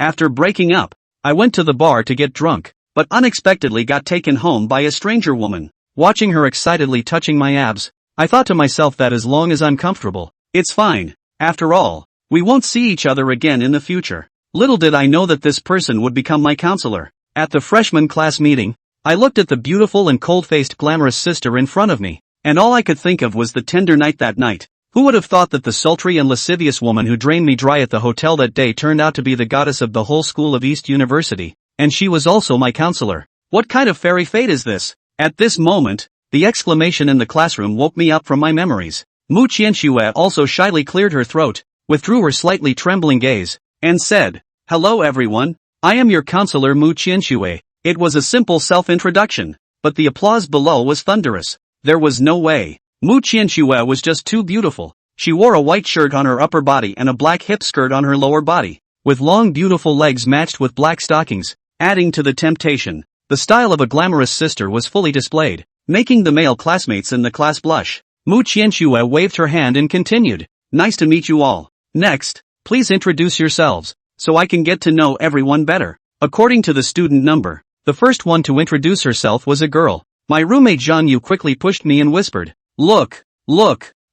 After breaking up, I went to the bar to get drunk, but unexpectedly got taken home by a stranger woman. Watching her excitedly touching my abs, I thought to myself that as long as I'm comfortable, it's fine. After all, we won't see each other again in the future. Little did I know that this person would become my counselor. At the freshman class meeting, I looked at the beautiful and cold-faced glamorous sister in front of me, and all I could think of was the tender night that night. Who would have thought that the sultry and lascivious woman who drained me dry at the hotel that day turned out to be the goddess of the whole school of East University, and she was also my counselor? What kind of fairy fate is this? At this moment, the exclamation in the classroom woke me up from my memories. Mu Qianxue also shyly cleared her throat, withdrew her slightly trembling gaze, and said, "Hello everyone, I am your counselor Mu Qianxue." It was a simple self-introduction, but the applause below was thunderous. There was no way. Mu Qianxue was just too beautiful. She wore a white shirt on her upper body and a black hip skirt on her lower body, with long beautiful legs matched with black stockings, adding to the temptation. The style of a glamorous sister was fully displayed, making the male classmates in the class blush. Mu Qianxue waved her hand and continued, "Nice to meet you all. Next, please introduce yourselves, so I can get to know everyone better." According to the student number, the first one to introduce herself was a girl. My roommate Zhang Yu quickly pushed me and whispered, Look,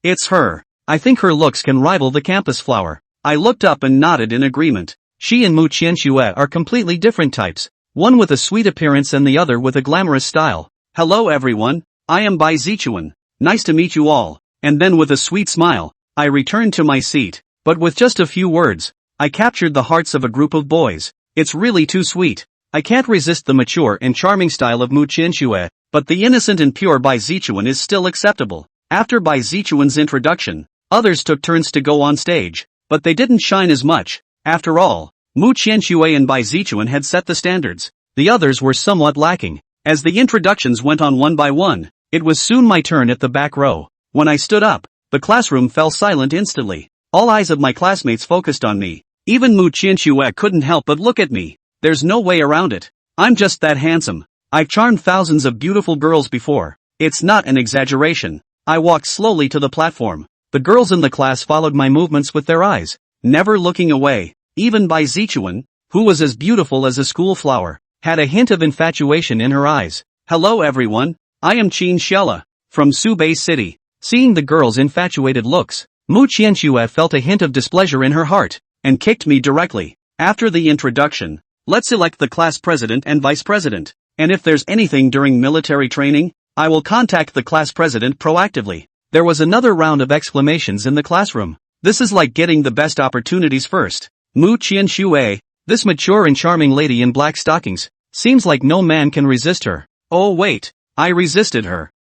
it's her. I think her looks can rival the campus flower." I looked up and nodded in agreement. She and Mu Qianxue are completely different types, one with a sweet appearance and the other with a glamorous style. "Hello everyone, I am Bai Zichuan. Nice to meet you all." And then with a sweet smile, I returned to my seat. But with just a few words, I captured the hearts of a group of boys. It's really too sweet. I can't resist the mature and charming style of Mu Qianxue, but the innocent and pure Bai Zichuan is still acceptable. After Bai Zichuan's introduction, others took turns to go on stage, but they didn't shine as much. After all, Mu Qianxue and Bai Zichuan had set the standards. The others were somewhat lacking. As the introductions went on one by one, it was soon my turn at the back row. When I stood up, the classroom fell silent instantly. All eyes of my classmates focused on me. Even Mu Qianxue couldn't help but look at me. There's no way around it. I'm just that handsome. I've charmed thousands of beautiful girls before. It's not an exaggeration. I walked slowly to the platform. The girls in the class followed my movements with their eyes, never looking away. Even Bai Zichuan, who was as beautiful as a school flower, had a hint of infatuation in her eyes. "Hello everyone, I am Qin Xiela, from Subei City." Seeing the girls' infatuated looks, Mu Qianxue felt a hint of displeasure in her heart, and kicked me directly. After the introduction, let's elect the class president and vice president. And if there's anything during military training, I will contact the class president proactively. There was another round of exclamations in the classroom. This is like getting the best opportunities first. Mu Qianxue, this mature and charming lady in black stockings, seems like no man can resist her. Oh wait, I resisted her.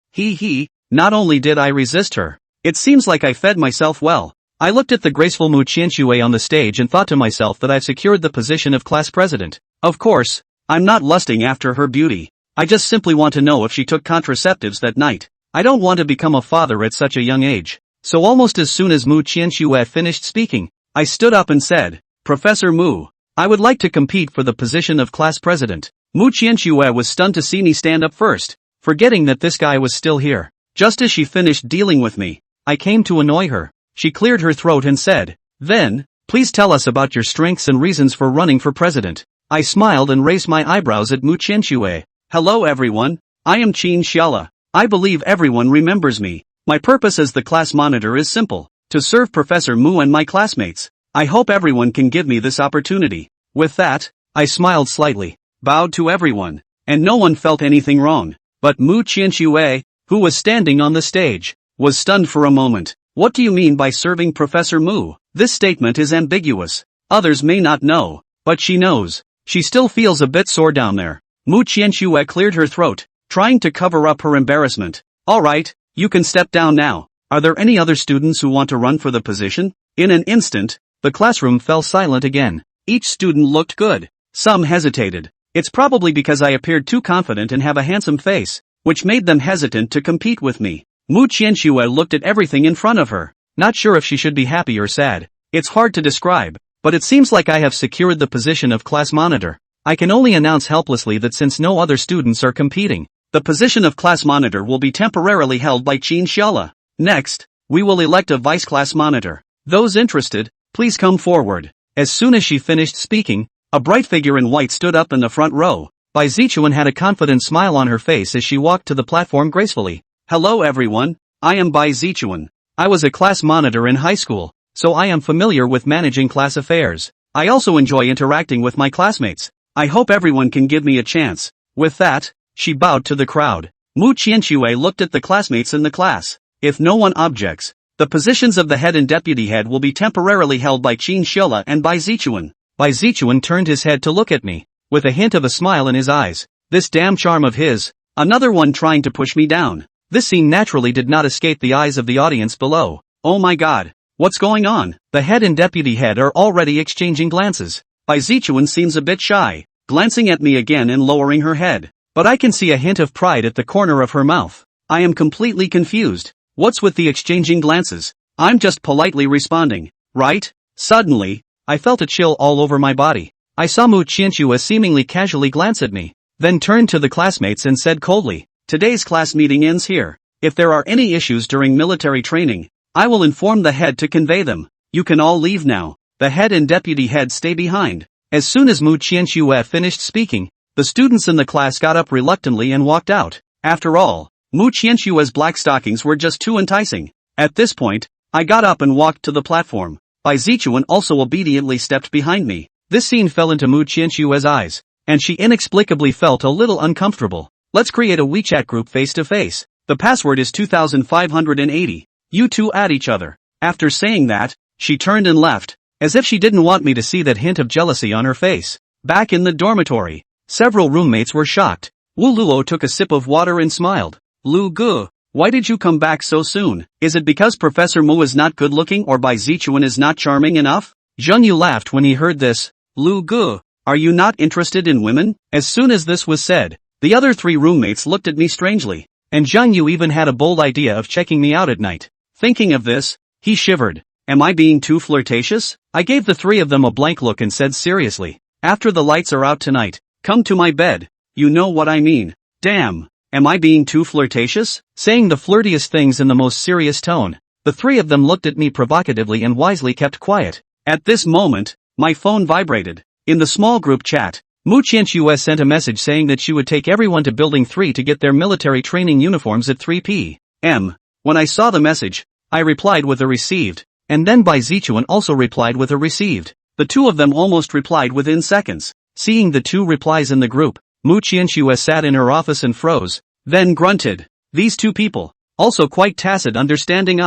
Not only did I resist her, it seems like I fed myself well. I looked at the graceful Mu Qianxue on the stage and thought to myself that I've secured the position of class president. Of course, I'm not lusting after her beauty. I just simply want to know if she took contraceptives that night. I don't want to become a father at such a young age. So almost as soon as Mu Qianxue finished speaking, I stood up and said, "Professor Mu, I would like to compete for the position of class president." Mu Qianxue was stunned to see me stand up first, forgetting that this guy was still here. Just as she finished dealing with me, I came to annoy her. She cleared her throat and said, "Then, please tell us about your strengths and reasons for running for president." I smiled and raised my eyebrows at Mu Qianxue. "Hello everyone, I am Qin Xiela. I believe everyone remembers me. My purpose as the class monitor is simple, to serve Professor Mu and my classmates. I hope everyone can give me this opportunity." With that, I smiled slightly, bowed to everyone, and no one felt anything wrong. But Mu Qianxue, who was standing on the stage, was stunned for a moment. "What do you mean by serving Professor Mu? This statement is ambiguous. Others may not know, but she knows. She still feels a bit sore down there." Mu Qianxue cleared her throat, trying to cover up her embarrassment. "Alright, you can step down now. Are there any other students who want to run for the position?" In an instant, the classroom fell silent again. Each student looked good. Some hesitated. It's probably because I appeared too confident and have a handsome face, which made them hesitant to compete with me. Mu Qianxue looked at everything in front of her, not sure if she should be happy or sad. It's hard to describe, but it seems like I have secured the position of class monitor. I can only announce helplessly that since no other students are competing, the position of class monitor will be temporarily held by Qin Xiela. Next, we will elect a vice class monitor. Those interested, please come forward. As soon as she finished speaking, A bright figure in white stood up in the front row. Bai Zichuan had a confident smile on her face as she walked to the platform gracefully. Hello everyone, I am Bai Zichuan. I was a class monitor in high school, so I am familiar with managing class affairs. I also enjoy interacting with my classmates. I hope everyone can give me a chance. With that, she bowed to the crowd. Mu Qianxue looked at the classmates in the class. If no one objects, the positions of the head and deputy head will be temporarily held by Qin Shiola and Bai Zichuan. Bai Zichuan turned his head to look at me, with a hint of a smile in his eyes. This damn charm of his, another one trying to push me down. This scene naturally did not escape the eyes of the audience below. Oh my god, what's going on? The head and deputy head are already exchanging glances. Bai Zichuan seems a bit shy, glancing at me again and lowering her head. But I can see a hint of pride at the corner of her mouth. I am completely confused. What's with the exchanging glances? I'm just politely responding, right? Suddenly, I felt a chill all over my body. I saw Mu Qianxue seemingly casually glance at me, then turned to the classmates and said coldly, today's class meeting ends here. If there are any issues during military training, I will inform the head to convey them. You can all leave now. The head and deputy head stay behind. As soon as Mu Qianxue finished speaking, the students in the class got up reluctantly and walked out. After all, Mu Qianxue's black stockings were just too enticing. At this point, I got up and walked to the platform. Bai Zichuan also obediently stepped behind me. This scene fell into Mu Qianxue's eyes, and she inexplicably felt a little uncomfortable. Let's create a WeChat group face to face. The password is 2580. You two add each other. After saying that, she turned and left, as if she didn't want me to see that hint of jealousy on her face. Back in the dormitory, several roommates were shocked. Wu Luo took a sip of water and smiled. Lu Gu, why did you come back so soon? Is it because Professor Mu is not good looking or Bai Zichuan is not charming enough? Zheng Yu laughed when he heard this. Lu Gu, are you not interested in women? As soon as this was said, the other three roommates looked at me strangely, and Zheng Yu even had a bold idea of checking me out at night. Thinking of this, he shivered. Am I being too flirtatious? I gave the three of them a blank look and said seriously, after the lights are out tonight, come to my bed. You know what I mean. Damn, am I being too flirtatious? Saying the flirtiest things in the most serious tone, the three of them looked at me provocatively and wisely kept quiet. At this moment, my phone vibrated. In the small group chat, Mu Qianxue sent a message saying that she would take everyone to Building 3 to get their military training uniforms at 3 p.m. When I saw the message, I replied with a received, and then Bai Zichuan also replied with a received. The two of them almost replied within seconds. Seeing the two replies in the group, Mu Qianxue sat in her office and froze, then grunted. These two people, also quite tacit understanding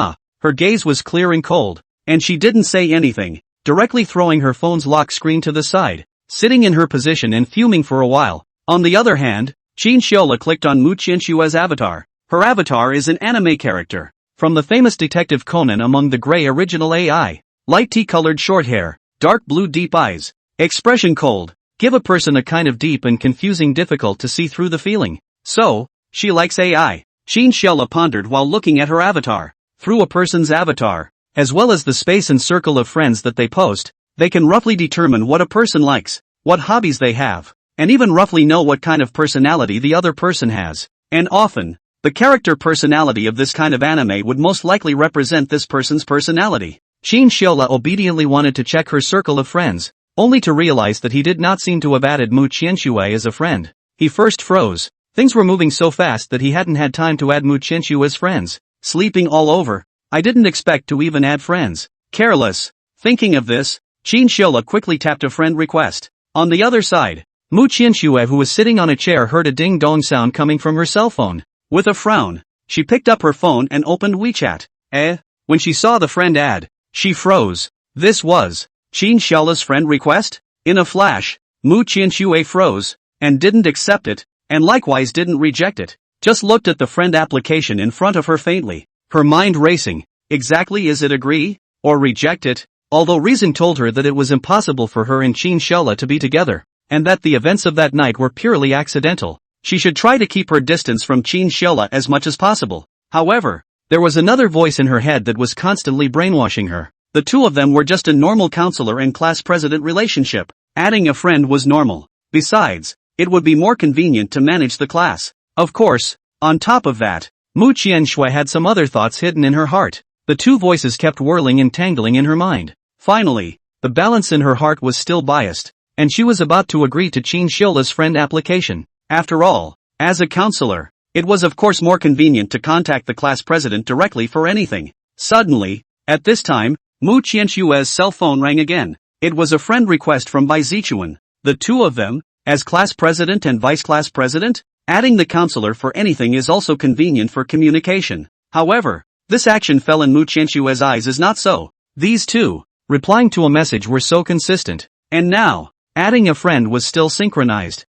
her gaze was clear and cold, and she didn't say anything, directly throwing her phone's lock screen to the side, sitting in her position and fuming for a while. On the other hand, Qin Shiola clicked on Mu Qianxue's avatar. Her avatar is an anime character, from the famous Detective Conan among the gray original AI. Light tea-colored short hair, dark blue deep eyes, expression cold, give a person a kind of deep and confusing difficult to see through the feeling. So, she likes AI. Qin Shiola pondered while looking at her avatar. Through a person's avatar, as well as the space and circle of friends that they post, they can roughly determine what a person likes, what hobbies they have, and even roughly know what kind of personality the other person has. And often, the character personality of this kind of anime would most likely represent this person's personality. Qin Shiola obediently wanted to check her circle of friends, only to realize that he did not seem to have added Mu Qianxue as a friend. He first froze. Things were moving so fast that he hadn't had time to add Mu Qianxue as friends. Sleeping all over. I didn't expect to even add friends. Careless. Thinking of this, Qin Shiola quickly tapped a friend request. On the other side, Mu Qianxue, who was sitting on a chair, heard a ding-dong sound coming from her cell phone. With a frown, she picked up her phone and opened WeChat. When she saw the friend ad, she froze. This was Qin Xiaola's friend request? In a flash, Mu Qianxue froze, and didn't accept it, and likewise didn't reject it, just looked at the friend application in front of her faintly, her mind racing. Exactly, is it agree, or reject it? Although reason told her that it was impossible for her and Qin Shiola to be together, and that the events of that night were purely accidental, she should try to keep her distance from Qin Shiola as much as possible. However, there was another voice in her head that was constantly brainwashing her. The two of them were just a normal counselor and class president relationship. Adding a friend was normal. Besides, it would be more convenient to manage the class. Of course, on top of that, Mu Qianxue had some other thoughts hidden in her heart. The two voices kept whirling and tangling in her mind. Finally, the balance in her heart was still biased, and she was about to agree to Qin Xiola's friend application. After all, as a counselor, it was of course more convenient to contact the class president directly for anything. Suddenly, at this time, Mu Qianxue's cell phone rang again. It was a friend request from Bai Zichuan. The two of them, as class president and vice class president, adding the counselor for anything is also convenient for communication. However, this action fell in Mu Qianxue's eyes as not so. These two, replying to a message, were so consistent. And now, adding a friend was still synchronized.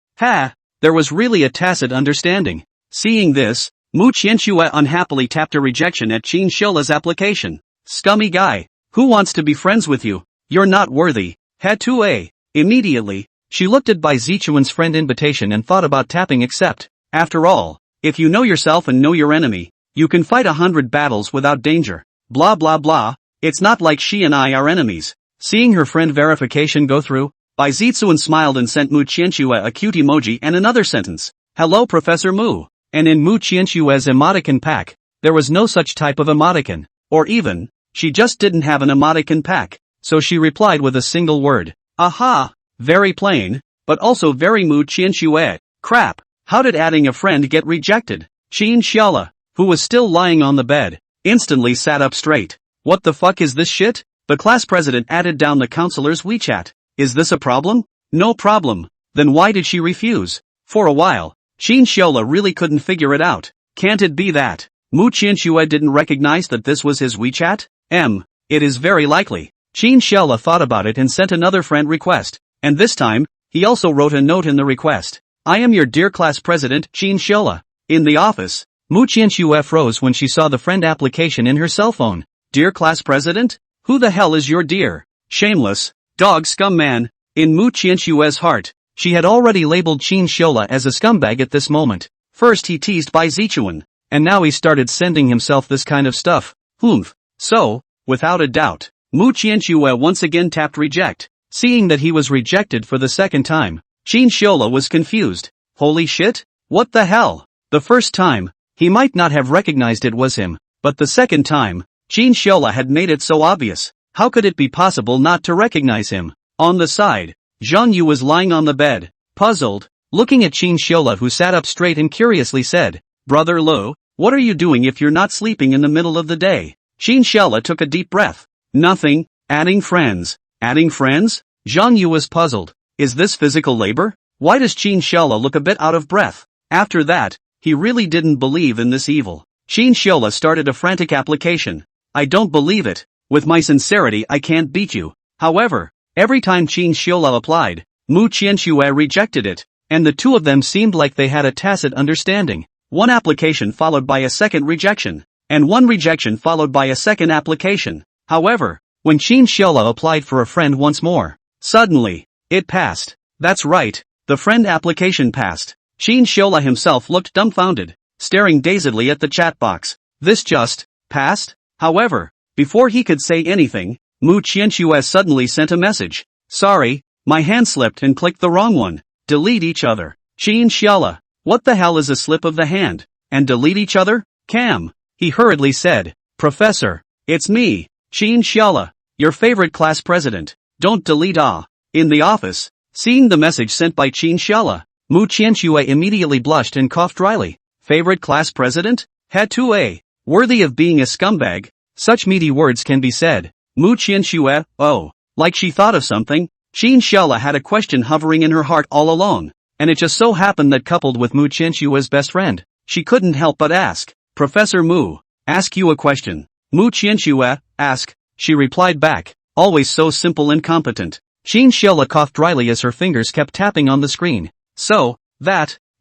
There was really a tacit understanding. Seeing this, Mu Qianxue unhappily tapped a rejection at Qin Xiola's application. Scummy guy. Who wants to be friends with you? You're not worthy. Immediately, she looked at Bai Zichuan's friend invitation and thought about tapping accept. After all, if you know yourself and know your enemy, you can fight 100 battles without danger. Blah blah blah. It's not like she and I are enemies. Seeing her friend verification go through, Bai Zichuan smiled and sent Mu Qianxue a cute emoji and another sentence. Hello Professor Mu. And in Mu Qianxue's emoticon pack, there was no such type of emoticon. Or even, she just didn't have an emoticon pack. So she replied with a single word. Aha! Very plain, but also very Mu Qianxue. Crap, how did adding a friend get rejected? Qin Xiaola, who was still lying on the bed, instantly sat up straight. What the fuck is this shit? The class president added down the counselor's WeChat. Is this a problem? No problem. Then why did she refuse? For a while, Qin Xiaola really couldn't figure it out. Can't it be that Mu Qianxue didn't recognize that this was his WeChat? It is very likely. Qin Xiaola thought about it and sent another friend request. And this time, he also wrote a note in the request. I am your dear class president, Qin Xiaola. In the office, Mu Qianxue froze when she saw the friend application in her cell phone. Dear class president? Who the hell is your dear? Shameless, dog scum man. In Mu Qianxue's heart, she had already labeled Qin Xiaola as a scumbag at this moment. First he teased Bai Zichuan, and now he started sending himself this kind of stuff. So, without a doubt, Mu Qianxue once again tapped reject. Seeing that he was rejected for the second time, Qin Xiaola was confused. Holy shit? What the hell? The first time, he might not have recognized it was him, but the second time, Qin Xiaola had made it so obvious. How could it be possible not to recognize him? On the side, Zhang Yu was lying on the bed, puzzled, looking at Qin Xiaola, who sat up straight and curiously said, Brother Lu, what are you doing if you're not sleeping in the middle of the day? Qin Xiaola took a deep breath. Nothing. Adding friends. Adding friends? Zhang Yu was puzzled. Is this physical labor? Why does Qin Xiaola look a bit out of breath? After that, he really didn't believe in this evil. Qin Xiaola started a frantic application. I don't believe it. With my sincerity I can't beat you. However, every time Qin Xiaola applied, Mu Qianxue rejected it, and the two of them seemed like they had a tacit understanding. One application followed by a second rejection, and one rejection followed by a second application. However, when Qin Xiaola applied for a friend once more, suddenly, it passed. That's right, the friend application passed. Qin Xiaola himself looked dumbfounded, staring dazedly at the chat box. This just passed? However, before he could say anything, Mu Qianxue suddenly sent a message. Sorry, my hand slipped and clicked the wrong one. Delete each other. Qin Xiaola, what the hell is a slip of the hand? And delete each other? Cam. He hurriedly said, Professor, it's me, Qin Xiaola, your favorite class president. Don't delete In the office, seeing the message sent by Qin Xiaola, Mu Qianxue immediately blushed and coughed dryly. Favorite class president? Worthy of being a scumbag. Such meaty words can be said. Mu Qianxue, like she thought of something. Qin Xiaola had a question hovering in her heart all along, and it just so happened that coupled with Mu Qianxue's best friend, she couldn't help but ask. Professor Mu, ask you a question. Mu Qianxue, ask, she replied back, always so simple and competent. Qin Xiaola coughed dryly as her fingers kept tapping on the screen. So,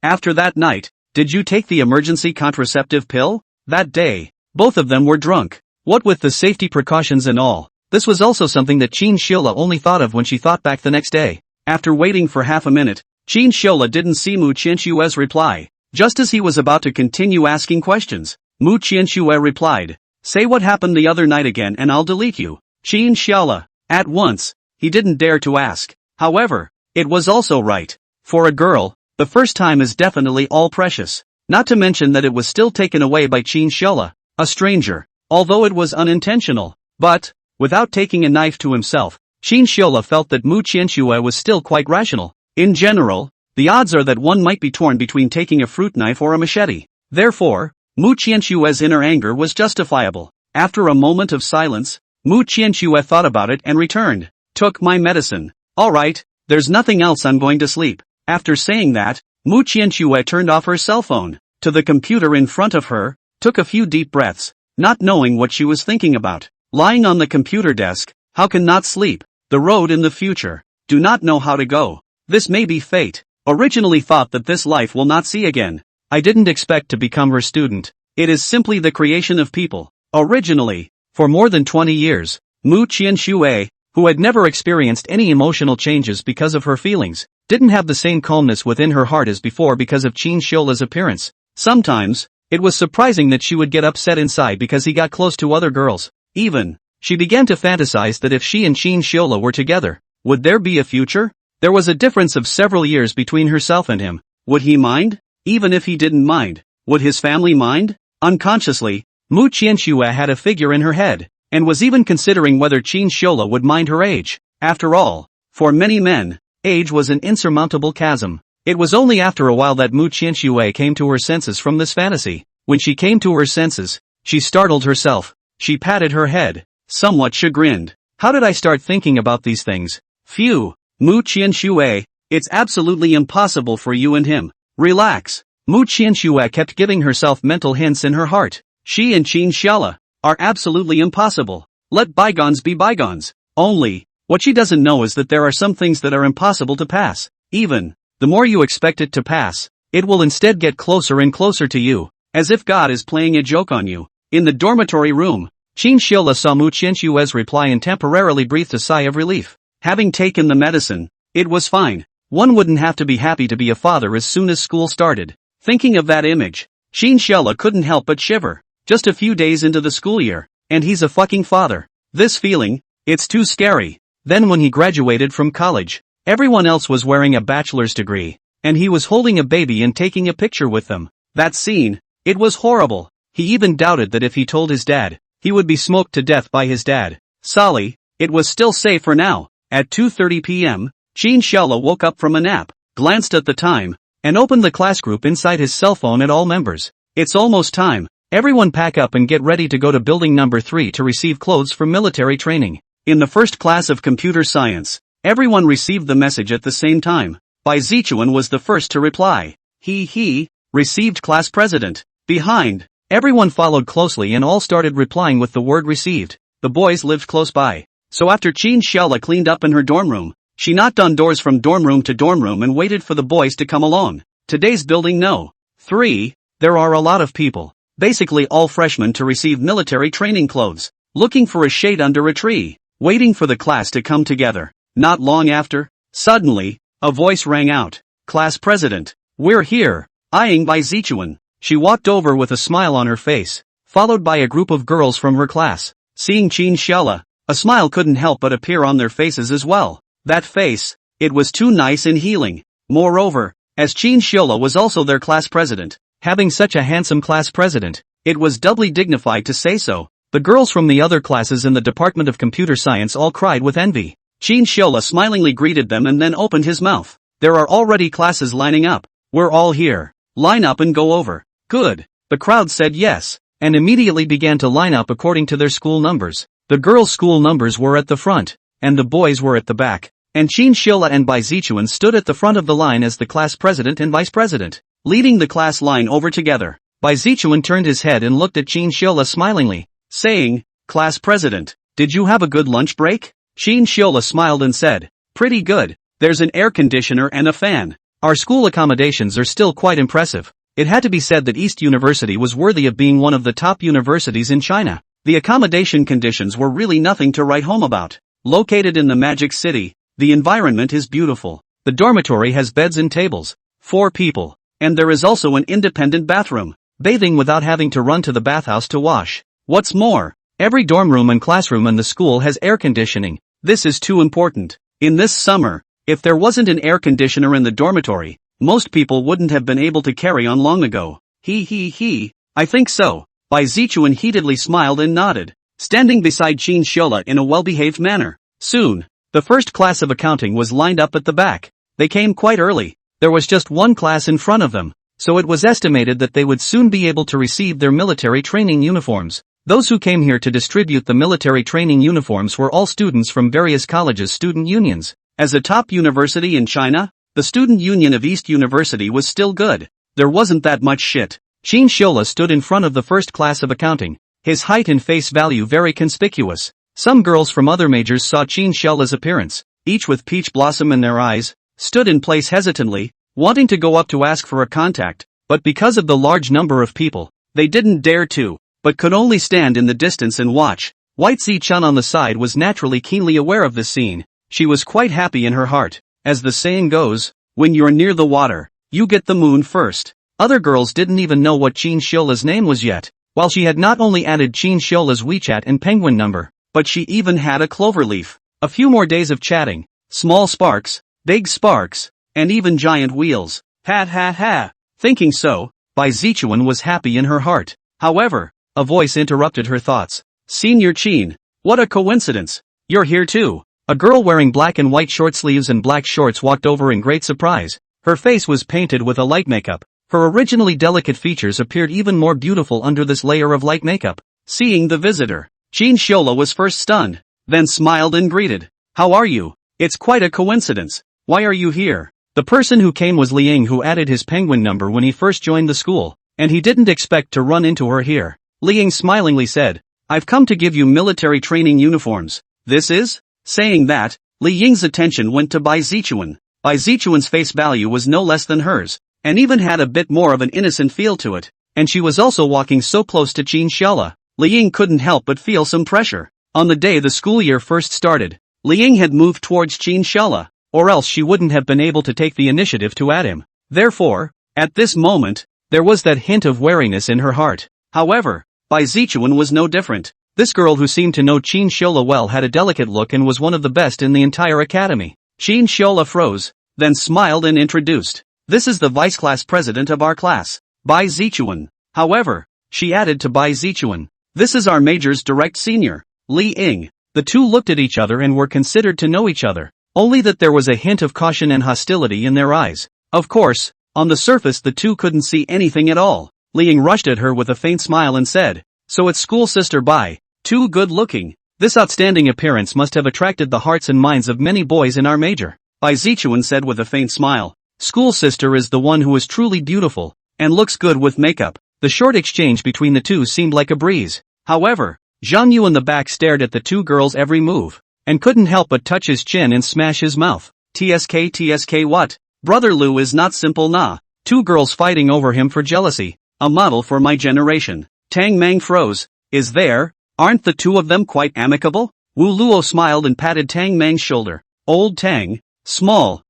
after that night, did you take the emergency contraceptive pill? That day, both of them were drunk. What with the safety precautions and all, this was also something that Qin Xiaola only thought of when she thought back the next day. After waiting for half a minute, Qin Xiaola didn't see Mu Qianxue's reply. Just as he was about to continue asking questions, Mu Qianxue replied, Say what happened the other night again and I'll delete you. Qin Xiaola, at once, he didn't dare to ask. However, it was also right. For a girl, the first time is definitely all precious. Not to mention that it was still taken away by Qin Xiaola, a stranger, although it was unintentional. But, without taking a knife to himself, Qin Shiola felt that Mu Qianxue was still quite rational. In general, the odds are that one might be torn between taking a fruit knife or a machete. Therefore, Mu Qianxue's inner anger was justifiable. After a moment of silence, Mu Qianxue thought about it and returned. Took my medicine. Alright, there's nothing else, I'm going to sleep. After saying that, Mu Qianxue turned off her cell phone, to the computer in front of her, took a few deep breaths, not knowing what she was thinking about. Lying on the computer desk, how can not sleep? The road in the future. Do not know how to go. This may be fate. Originally thought that this life will not see again. I didn't expect to become her student. It is simply the creation of people. Originally, for more than 20 years, Mu Qianxue, who had never experienced any emotional changes because of her feelings, didn't have the same calmness within her heart as before because of Qin Shiola's appearance. Sometimes, it was surprising that she would get upset inside because he got close to other girls. Even, she began to fantasize that if she and Qin Shiola were together, would there be a future? There was a difference of several years between herself and him. Would he mind? Even if he didn't mind, would his family mind? Unconsciously, Mu Qianxue had a figure in her head, and was even considering whether Qin Shiola would mind her age. After all, for many men, age was an insurmountable chasm. It was only after a while that Mu Qianxue came to her senses from this fantasy. When she came to her senses, she startled herself. She patted her head, somewhat chagrined. How did I start thinking about these things? Phew, Mu Qianxue, it's absolutely impossible for you and him. Relax. Mu Qianxue kept giving herself mental hints in her heart. She and Qin Shiola are absolutely impossible. Let bygones be bygones. Only, what she doesn't know is that there are some things that are impossible to pass. Even, the more you expect it to pass, it will instead get closer and closer to you, as if God is playing a joke on you. In the dormitory room, Qin Shiola saw Mu Qianxue's reply and temporarily breathed a sigh of relief. Having taken the medicine, it was fine. One wouldn't have to be happy to be a father as soon as school started. Thinking of that image, Qin Shiola couldn't help but shiver. Just a few days into the school year, and he's a fucking father. This feeling, it's too scary. Then when he graduated from college, everyone else was wearing a bachelor's degree, and he was holding a baby and taking a picture with them. That scene, it was horrible. He even doubted that if he told his dad, he would be smoked to death by his dad. Solly, it was still safe for now. At 2:30 p.m., Qin Shiola woke up from a nap, glanced at the time, and opened the class group inside his cell phone at all members. It's almost time. Everyone pack up and get ready to go to building number 3 to receive clothes for military training. In the first class of computer science, everyone received the message at the same time. Bai Zichuan was the first to reply. He, received class president. Behind, everyone followed closely and all started replying with the word received. The boys lived close by. So after Qin Shiola cleaned up in her dorm room, she knocked on doors from dorm room to dorm room and waited for the boys to come along. Today's building no. 3, there are a lot of people. Basically all freshmen to receive military training clothes, looking for a shade under a tree, waiting for the class to come together. Not long after, suddenly, a voice rang out. Class president, we're here, eyeing Bai Zichuan. She walked over with a smile on her face, followed by a group of girls from her class. Seeing Qin Shiola, a smile couldn't help but appear on their faces as well. That face, it was too nice and healing. Moreover, as Qin Shiola was also their class president, having such a handsome class president, it was doubly dignified to say so. The girls from the other classes in the Department of Computer Science all cried with envy. Qin Shiola smilingly greeted them and then opened his mouth. There are already classes lining up. We're all here. Line up and go over. Good. The crowd said yes, and immediately began to line up according to their school numbers. The girls' school numbers were at the front, and the boys were at the back, and Qin Shiola and Bai Zichuan stood at the front of the line as the class president and vice president, leading the class line over together. Bai Zichuan turned his head and looked at Qin Shiola smilingly, saying, Class president, did you have a good lunch break? Qin Shiola smiled and said, pretty good. There's an air conditioner and a fan. Our school accommodations are still quite impressive. It had to be said that East University was worthy of being one of the top universities in China. The accommodation conditions were really nothing to write home about. Located in the Magic City, the environment is beautiful. The dormitory has beds and tables, 4 people, and there is also an independent bathroom, bathing without having to run to the bathhouse to wash. What's more, every dorm room and classroom in the school has air conditioning. This is too important. In this summer, if there wasn't an air conditioner in the dormitory, most people wouldn't have been able to carry on long ago. I think so. Bai Zichuan heatedly smiled and nodded, standing beside Qin Shiola in a well-behaved manner. Soon, The first class of accounting was lined up at the back. They came quite early. There was just one class in front of them, so it was estimated that they would soon be able to receive their military training uniforms. Those who came here to distribute the military training uniforms were all students from various colleges' student unions. As a top university in China, the student union of East University was still good. There wasn't that much shit. Qin Shola stood in front of the first class of accounting, his height and face value very conspicuous. Some girls from other majors saw Qin Shola's appearance, each with peach blossom in their eyes, stood in place hesitantly, wanting to go up to ask for a contact, but because of the large number of people, they didn't dare to, but could only stand in the distance and watch. White Zi-chan on the side was naturally keenly aware of this scene. She was quite happy in her heart. As the saying goes, when you're near the water, you get the moon first. Other girls didn't even know what Qin Shola's name was yet, while she had not only added Qin Shola's WeChat and penguin number, but she even had a cloverleaf. A few more days of chatting, small sparks, big sparks, and even giant wheels. Ha. Thinking so, Bai Zichuan was happy in her heart. However, a voice interrupted her thoughts. Senior Qin, what a coincidence. You're here too. A girl wearing black and white short sleeves and black shorts walked over in great surprise. Her face was painted with a light makeup. Her originally delicate features appeared even more beautiful under this layer of light makeup. Seeing the visitor, Qin Shola was first stunned, then smiled and greeted. How are you? It's quite a coincidence. Why are you here? The person who came was Liang, who added his penguin number when he first joined the school, and he didn't expect to run into her here. Liang smilingly said, I've come to give you military training uniforms. This is? Saying that, Li Ying's attention went to Bai Zichuan. Bai Zichuan's face value was no less than hers, and even had a bit more of an innocent feel to it, and she was also walking so close to Qin Shola. Li Ying couldn't help but feel some pressure. On the day the school year first started, Li Ying had moved towards Qin Shola, or else she wouldn't have been able to take the initiative to add him. Therefore, at this moment, there was that hint of wariness in her heart. However, Bai Zichuan was no different. This girl who seemed to know Qin Shola well had a delicate look and was one of the best in the entire academy. Qin Shola froze, then smiled and introduced. This is the vice class president of our class, Bai Zichuan. However, she added to Bai Zichuan, this is our major's direct senior, Li Ying. The two looked at each other and were considered to know each other, only that there was a hint of caution and hostility in their eyes. Of course, on the surface the two couldn't see anything at all. Li Ying rushed at her with a faint smile and said, so it's school sister Bai. Too good looking. This outstanding appearance must have attracted the hearts and minds of many boys in our major. Bai Zichuan said with a faint smile. School sister is the one who is truly beautiful, and looks good with makeup. The short exchange between the two seemed like a breeze. However, Zhang Yu in the back stared at the two girls' every move, and couldn't help but touch his chin and smash his mouth. TSK what? Brother Lu is not simple nah. Two girls fighting over him for jealousy. A model for my generation. Tang Mang froze. Is there? Aren't the two of them quite amicable? Wu Luo smiled and patted Tang Mang's shoulder. Old Tang. Small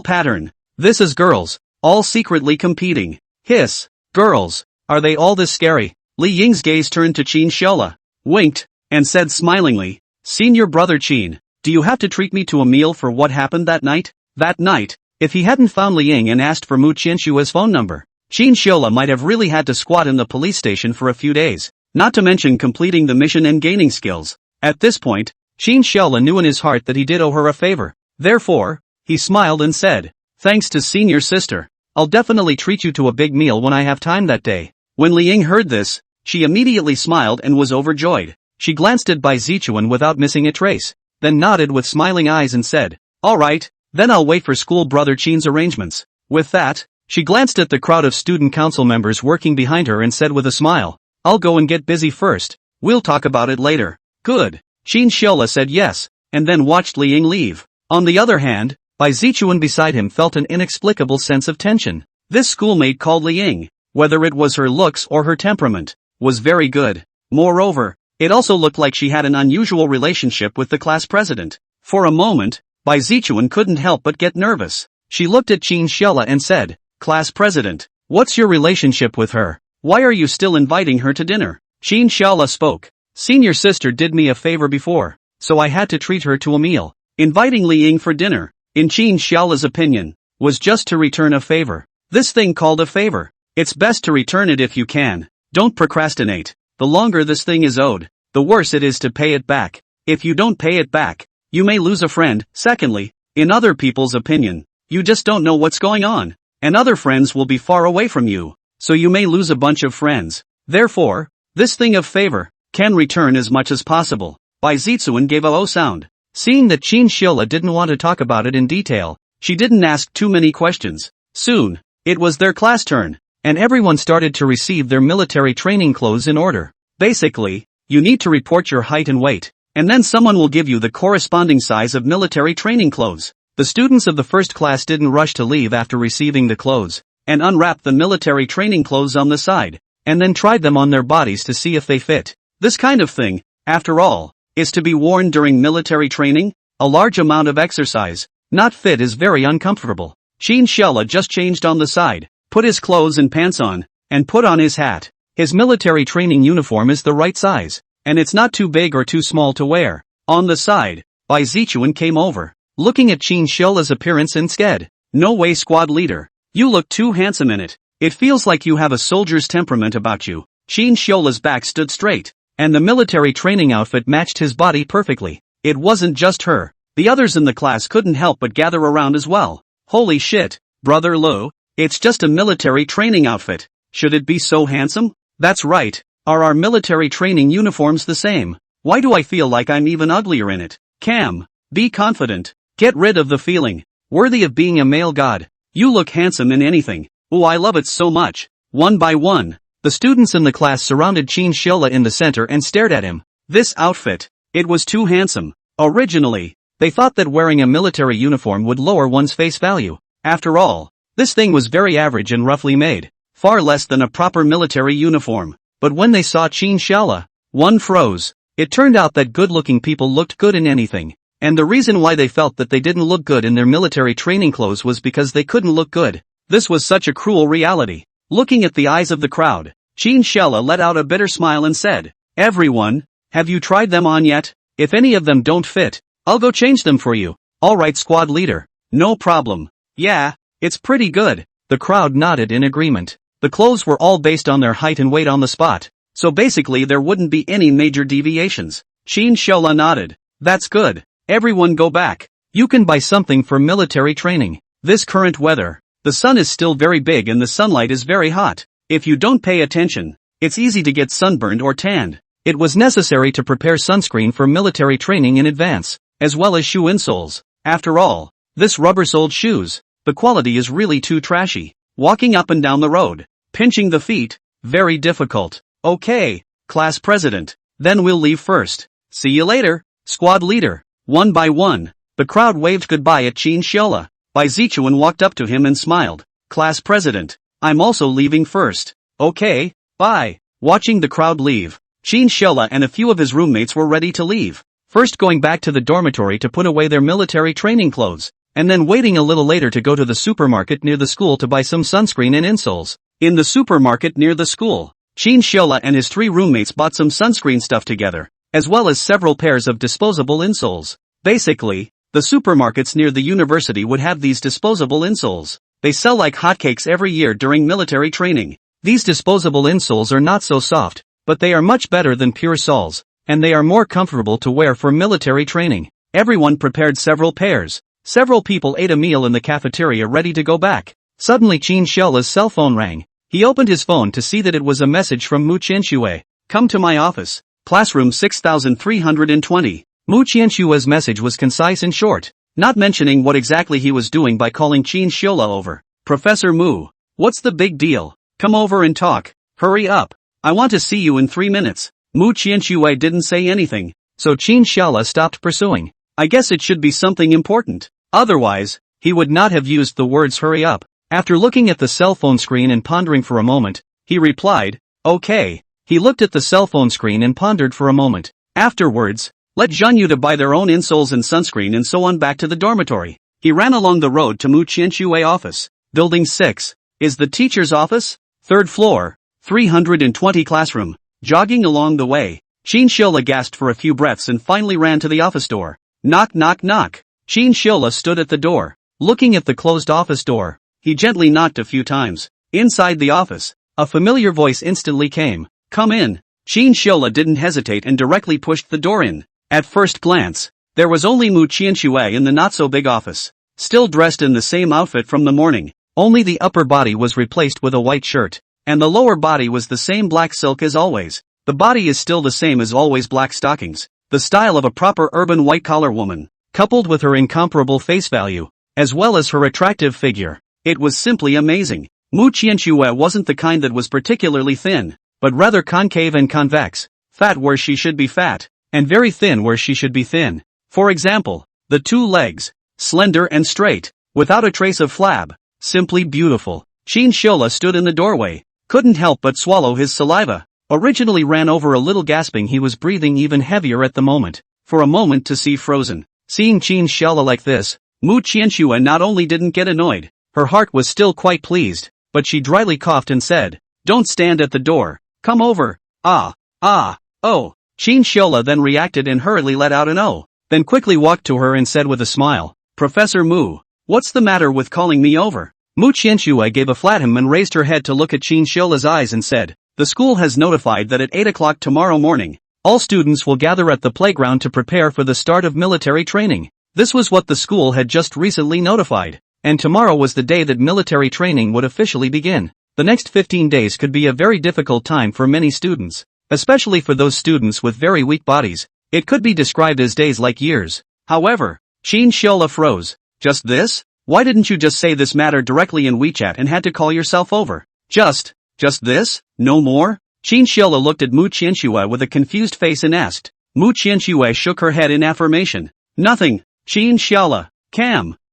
pattern. This is girls, all secretly competing. Hiss. Girls. Are they all this scary? Li Ying's gaze turned to Qin Shola, winked, and said smilingly, Senior brother Qin, do you have to treat me to a meal for what happened that night? That night, if he hadn't found Li Ying and asked for Mu Qianshua's phone number, Qin Shola might have really had to squat in the police station for a few days. Not to mention completing the mission and gaining skills. At this point, Qin Shola knew in his heart that he did owe her a favor. Therefore, he smiled and said, thanks to senior sister, I'll definitely treat you to a big meal when I have time that day. When Li Ying heard this, she immediately smiled and was overjoyed. She glanced at Bai Zichuan without missing a trace, then nodded with smiling eyes and said, alright, then I'll wait for school brother Qin's arrangements. With that, she glanced at the crowd of student council members working behind her and said with a smile, I'll go and get busy first, we'll talk about it later. Good. Qin Shola said yes, and then watched Li Ying leave. On the other hand, Bai Zichuan beside him felt an inexplicable sense of tension. This schoolmate called Li Ying, whether it was her looks or her temperament, was very good. Moreover, it also looked like she had an unusual relationship with the class president. For a moment, Bai Zichuan couldn't help but get nervous. She looked at Qin Shola and said, Class president, what's your relationship with her? Why are you still inviting her to dinner? Qin Shola spoke. Senior sister did me a favor before, so I had to treat her to a meal. Inviting Li Ying for dinner, in Qin Shola's opinion, was just to return a favor. This thing called a favor. It's best to return it if you can. Don't procrastinate. The longer this thing is owed, the worse it is to pay it back. If you don't pay it back, you may lose a friend. Secondly, in other people's opinion, you just don't know what's going on, and other friends will be far away from you, so you may lose a bunch of friends. Therefore, this thing of favor can return as much as possible. By Zetsuan gave a O sound. Seeing that Chinchilla didn't want to talk about it in detail, she didn't ask too many questions. Soon, it was their class turn, and everyone started to receive their military training clothes in order. Basically, you need to report your height and weight, and then someone will give you the corresponding size of military training clothes. The students of the first class didn't rush to leave after receiving the clothes, and unwrapped the military training clothes on the side, and then tried them on their bodies to see if they fit. This kind of thing, after all, is to be worn during military training. A large amount of exercise, not fit, is very uncomfortable. Chinchilla just changed on the side, put his clothes and pants on, and put on his hat. His military training uniform is the right size, and it's not too big or too small to wear. On the side, Bai Zichuan came over, looking at Chinchilla's appearance instead. No way, squad leader. You look too handsome in it. It feels like you have a soldier's temperament about you. Chinchilla's back stood straight, and the military training outfit matched his body perfectly. It wasn't just her. The others in the class couldn't help but gather around as well. Holy shit, Brother Lu, it's just a military training outfit. Should it be so handsome? That's right. Are our military training uniforms the same? Why do I feel like I'm even uglier in it? Cam, be confident. Get rid of the feeling. Worthy of being a male god. You look handsome in anything. Oh, I love it so much. One by one, the students in the class surrounded Chinchilla in the center and stared at him. This outfit, it was too handsome. Originally, they thought that wearing a military uniform would lower one's face value. After all, this thing was very average and roughly made, far less than a proper military uniform. But when they saw Chinchilla, one froze. It turned out that good-looking people looked good in anything, and the reason why they felt that they didn't look good in their military training clothes was because they couldn't look good. This was such a cruel reality. Looking at the eyes of the crowd, Chinchilla let out a bitter smile and said, "Everyone, have you tried them on yet? If any of them don't fit, I'll go change them for you." "Alright, squad leader. No problem." "Yeah, it's pretty good." The crowd nodded in agreement. The clothes were all based on their height and weight on the spot, so basically there wouldn't be any major deviations. Chinchilla nodded. "That's good. Everyone go back. You can buy something for military training. This current weather, the sun is still very big and the sunlight is very hot. If you don't pay attention, it's easy to get sunburned or tanned." It was necessary to prepare sunscreen for military training in advance, as well as shoe insoles. After all, this rubber-soled shoes, the quality is really too trashy. Walking up and down the road, pinching the feet, very difficult. "Okay, class president, then we'll leave first. See you later, squad leader." One by one, the crowd waved goodbye at Chinchilla. Bai Zichuan walked up to him and smiled. "Class president, I'm also leaving first." "Okay, bye." Watching the crowd leave, Chinchilla and a few of his roommates were ready to leave, first going back to the dormitory to put away their military training clothes, and then waiting a little later to go to the supermarket near the school to buy some sunscreen and insoles. In the supermarket near the school, Chinchilla and his 3 roommates bought some sunscreen stuff together, as well as several pairs of disposable insoles. Basically, the supermarkets near the university would have these disposable insoles. They sell like hotcakes every year during military training. These disposable insoles are not so soft, but they are much better than pure soles, and they are more comfortable to wear for military training. Everyone prepared several pairs. Several people ate a meal in the cafeteria ready to go back. Suddenly Chinchilla's cell phone rang. He opened his phone to see that it was a message from Mu Qianxue. "Come to my office. Classroom 6320. Mu Qianxue's message was concise and short, not mentioning what exactly he was doing by calling Chinchilla over. "Professor Mu, what's the big deal? Come over and talk. Hurry up. I want to see you in 3 minutes. Mu Qianxue didn't say anything, so Chinchilla stopped pursuing. I guess it should be something important. Otherwise, he would not have used the words hurry up. After looking at the cell phone screen and pondering for a moment, he replied, "Okay." He looked at the cell phone screen and pondered for a moment. Afterwards, let Zhanyuta buy their own insoles and sunscreen and so on back to the dormitory. He ran along the road to Mu Qianxue office. Building 6. Is the teacher's office? 3rd floor. 320 classroom. Jogging along the way, Chinchilla gasped for a few breaths and finally ran to the office door. Knock knock knock. Chinchilla stood at the door, looking at the closed office door. He gently knocked a few times. Inside the office, a familiar voice instantly came. "Come in." Chinchilla didn't hesitate and directly pushed the door in. At first glance, There was only Mu Qianxue in the not-so-big office, still dressed in the same outfit from the morning, only the upper body was replaced with a white shirt, and the lower body was the same black silk as always. The body is still the same as always, black stockings, the style of a proper urban white-collar woman, coupled with her incomparable face value, as well as her attractive figure. It was simply amazing. Mu Qianxue wasn't the kind that was particularly thin, but rather concave and convex, fat where she should be fat, and very thin where she should be thin. For example, the two legs, slender and straight, without a trace of flab, simply beautiful. Qin Shiola stood in the doorway, couldn't help but swallow his saliva. Originally ran over a little, gasping. He was breathing even heavier at the moment. For a moment to see frozen. Seeing Qin Shiola like this, Mu Qianxue not only didn't get annoyed, her heart was still quite pleased, but she dryly coughed and said, "Don't stand at the door, come over." Oh. Qin Shiola then reacted and hurriedly let out an "oh," then quickly walked to her and said with a smile, "Professor Mu, what's the matter with calling me over?" Mu Qianxue gave a flat hem and raised her head to look at Qin Shiola's eyes and said, "The school has notified that at 8 o'clock tomorrow morning, all students will gather at the playground to prepare for the start of military training." This was what the school had just recently notified, and tomorrow was the day that military training would officially begin. The next 15 days could be a very difficult time for many students, especially for those students with very weak bodies. It could be described as days like years. However, Qin Shiola froze. Just this? Why didn't you just say this matter directly in WeChat and had to call yourself over? Just this? No more? Qin Shiola looked at Mu Qianxue with a confused face and asked. Mu Qianxue shook her head in affirmation. "Nothing." Qin Shiola,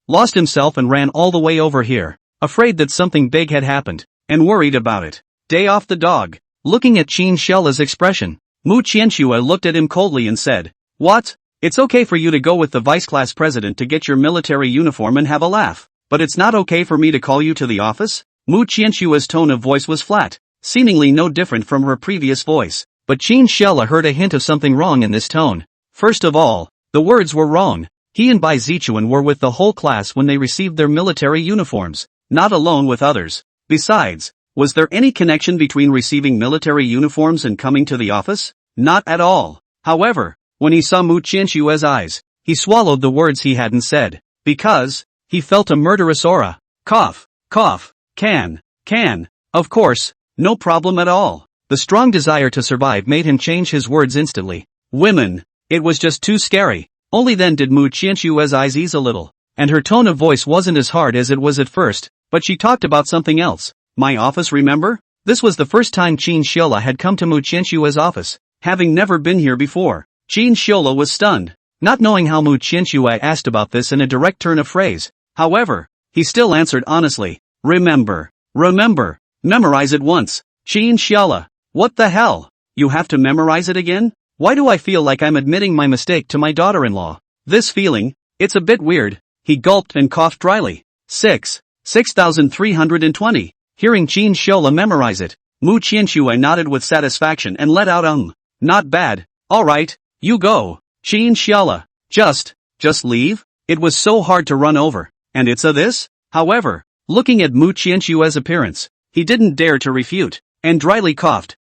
lost himself and ran all the way over here, afraid that something big had happened, and worried about it. Day off the dog. Looking at Qin Shiola's expression, Mu Qianxue looked at him coldly and said, "What? It's okay for you to go with the vice class president to get your military uniform and have a laugh, but it's not okay for me to call you to the office?" Mu Qianxue's tone of voice was flat, seemingly no different from her previous voice, but Qin Shiola heard a hint of something wrong in this tone. First of all, the words were wrong. He and Bai Zichuan were with the whole class when they received their military uniforms, not alone with others. Besides, was there any connection between receiving military uniforms and coming to the office? Not at all. However, when he saw Mu Qianxue's eyes, he swallowed the words he hadn't said, because he felt a murderous aura. Cough. Can. Of course, no problem at all. The strong desire to survive made him change his words instantly. Women. It was just too scary. Only then did Mu Qianxue's eyes ease a little, and her tone of voice wasn't as hard as it was at first, but she talked about something else. My office, remember? This was the first time Qin Shiola had come to Mu Qianxue's office, having never been here before. Qin Shiola was stunned, not knowing how Mu Qianxue asked about this in a direct turn of phrase. However, he still answered honestly, Remember. Memorize it once. Qin Shiola. What the hell? You have to memorize it again? Why do I feel like I'm admitting my mistake to my daughter-in-law? This feeling, it's a bit weird. He gulped and coughed dryly. 6,320. Hearing Qin Shiola memorize it, Mu Qianxue nodded with satisfaction and let out Not bad. Alright, you go. Qin Shiola. Just leave? It was so hard to run over. And it's this? However, looking at Mu Qianxue's appearance, he didn't dare to refute, and dryly coughed.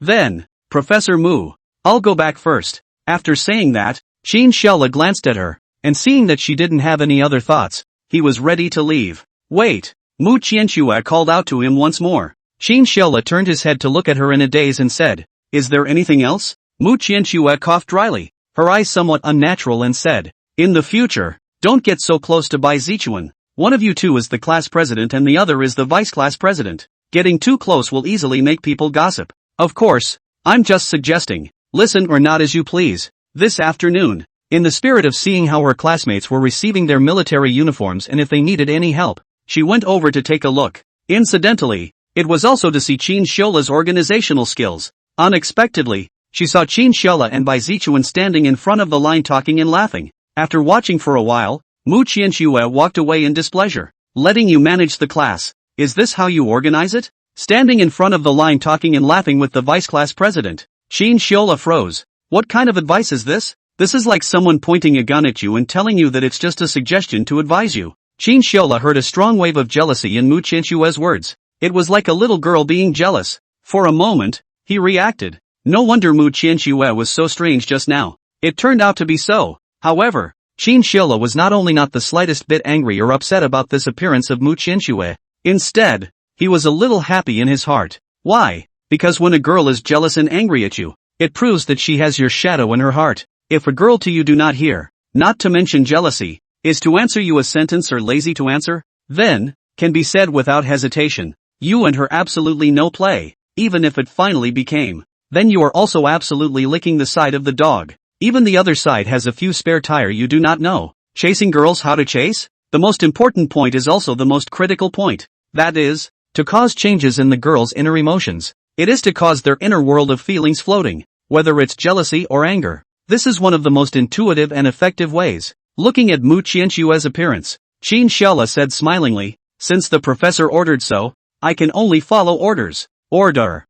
Then, Professor Mu, I'll go back first. After saying that, Qin Shiola glanced at her, and seeing that she didn't have any other thoughts, he was ready to leave. Wait, Mu Qianxue called out to him once more. Qin Shiola turned his head to look at her in a daze and said, Is there anything else? Mu Qianxue coughed dryly, her eyes somewhat unnatural, and said, In the future, don't get so close to Bai Zichuan. One of you two is the class president and the other is the vice class president. Getting too close will easily make people gossip. Of course, I'm just suggesting. Listen or not as you please. This afternoon, in the spirit of seeing how her classmates were receiving their military uniforms and if they needed any help, she went over to take a look. Incidentally, it was also to see Qin Shiola's organizational skills. Unexpectedly, she saw Qin Shiola and Bai Zichuan standing in front of the line talking and laughing. After watching for a while, Mu Qianxue walked away in displeasure. Letting you manage the class, is this how you organize it? Standing in front of the line talking and laughing with the vice class president. Qin Shiola froze. What kind of advice is this? This is like someone pointing a gun at you and telling you that it's just a suggestion to advise you. Qin Shiola heard a strong wave of jealousy in Mu Qianxue's words. It was like a little girl being jealous. For a moment, he reacted. No wonder Mu Qianxue was so strange just now. It turned out to be so. However, Qin Shila was not only not the slightest bit angry or upset about this appearance of Mu Qianxue. Instead, he was a little happy in his heart. Why? Because when a girl is jealous and angry at you, it proves that she has your shadow in her heart. If a girl to you do not hear, not to mention jealousy, is to answer you a sentence or lazy to answer, then, can be said without hesitation, you and her absolutely no play, even if it finally became, then you are also absolutely licking the side of the dog. Even the other side has a few spare tire you do not know. Chasing girls, how to chase? The most important point is also the most critical point. That is, to cause changes in the girl's inner emotions. It is to cause their inner world of feelings floating, whether it's jealousy or anger. This is one of the most intuitive and effective ways. Looking at Mu Qianxue's appearance, Qin Shila said smilingly, since the professor ordered so, I can only follow orders. Order?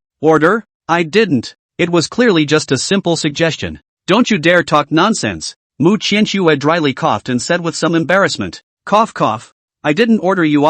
I didn't. It was clearly just a simple suggestion. Don't you dare talk nonsense. Mu Qianxue dryly coughed and said with some embarrassment. Cough cough. I didn't order you.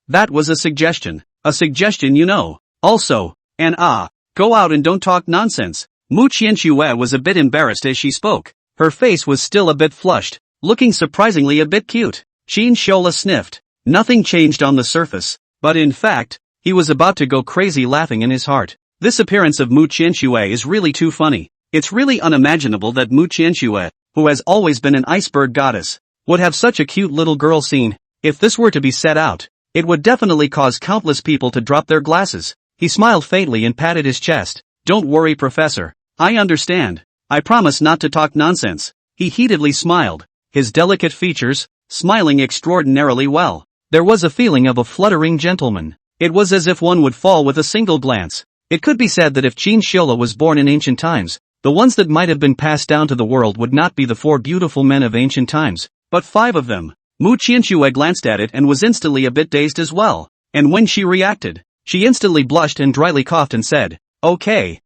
That was a suggestion. A suggestion, you know. Also, go out and don't talk nonsense. Mu Qianxue was a bit embarrassed as she spoke. Her face was still a bit flushed, looking surprisingly a bit cute. Qin Shila sniffed. Nothing changed on the surface, but in fact, he was about to go crazy laughing in his heart. This appearance of Mu Qianxue is really too funny. It's really unimaginable that Mu Qianxue, who has always been an iceberg goddess, would have such a cute little girl scene. If this were to be set out, it would definitely cause countless people to drop their glasses. He smiled faintly and patted his chest. Don't worry, Professor. I understand. I promise not to talk nonsense. He heatedly smiled, his delicate features smiling extraordinarily well. There was a feeling of a fluttering gentleman. It was as if one would fall with a single glance. It could be said that if Qin Shila was born in ancient times, the ones that might have been passed down to the world would not be the 4 beautiful men of ancient times, but 5 of them. Mu Qianxue glanced at it and was instantly a bit dazed as well. And when she reacted, she instantly blushed and dryly coughed and said, Okay,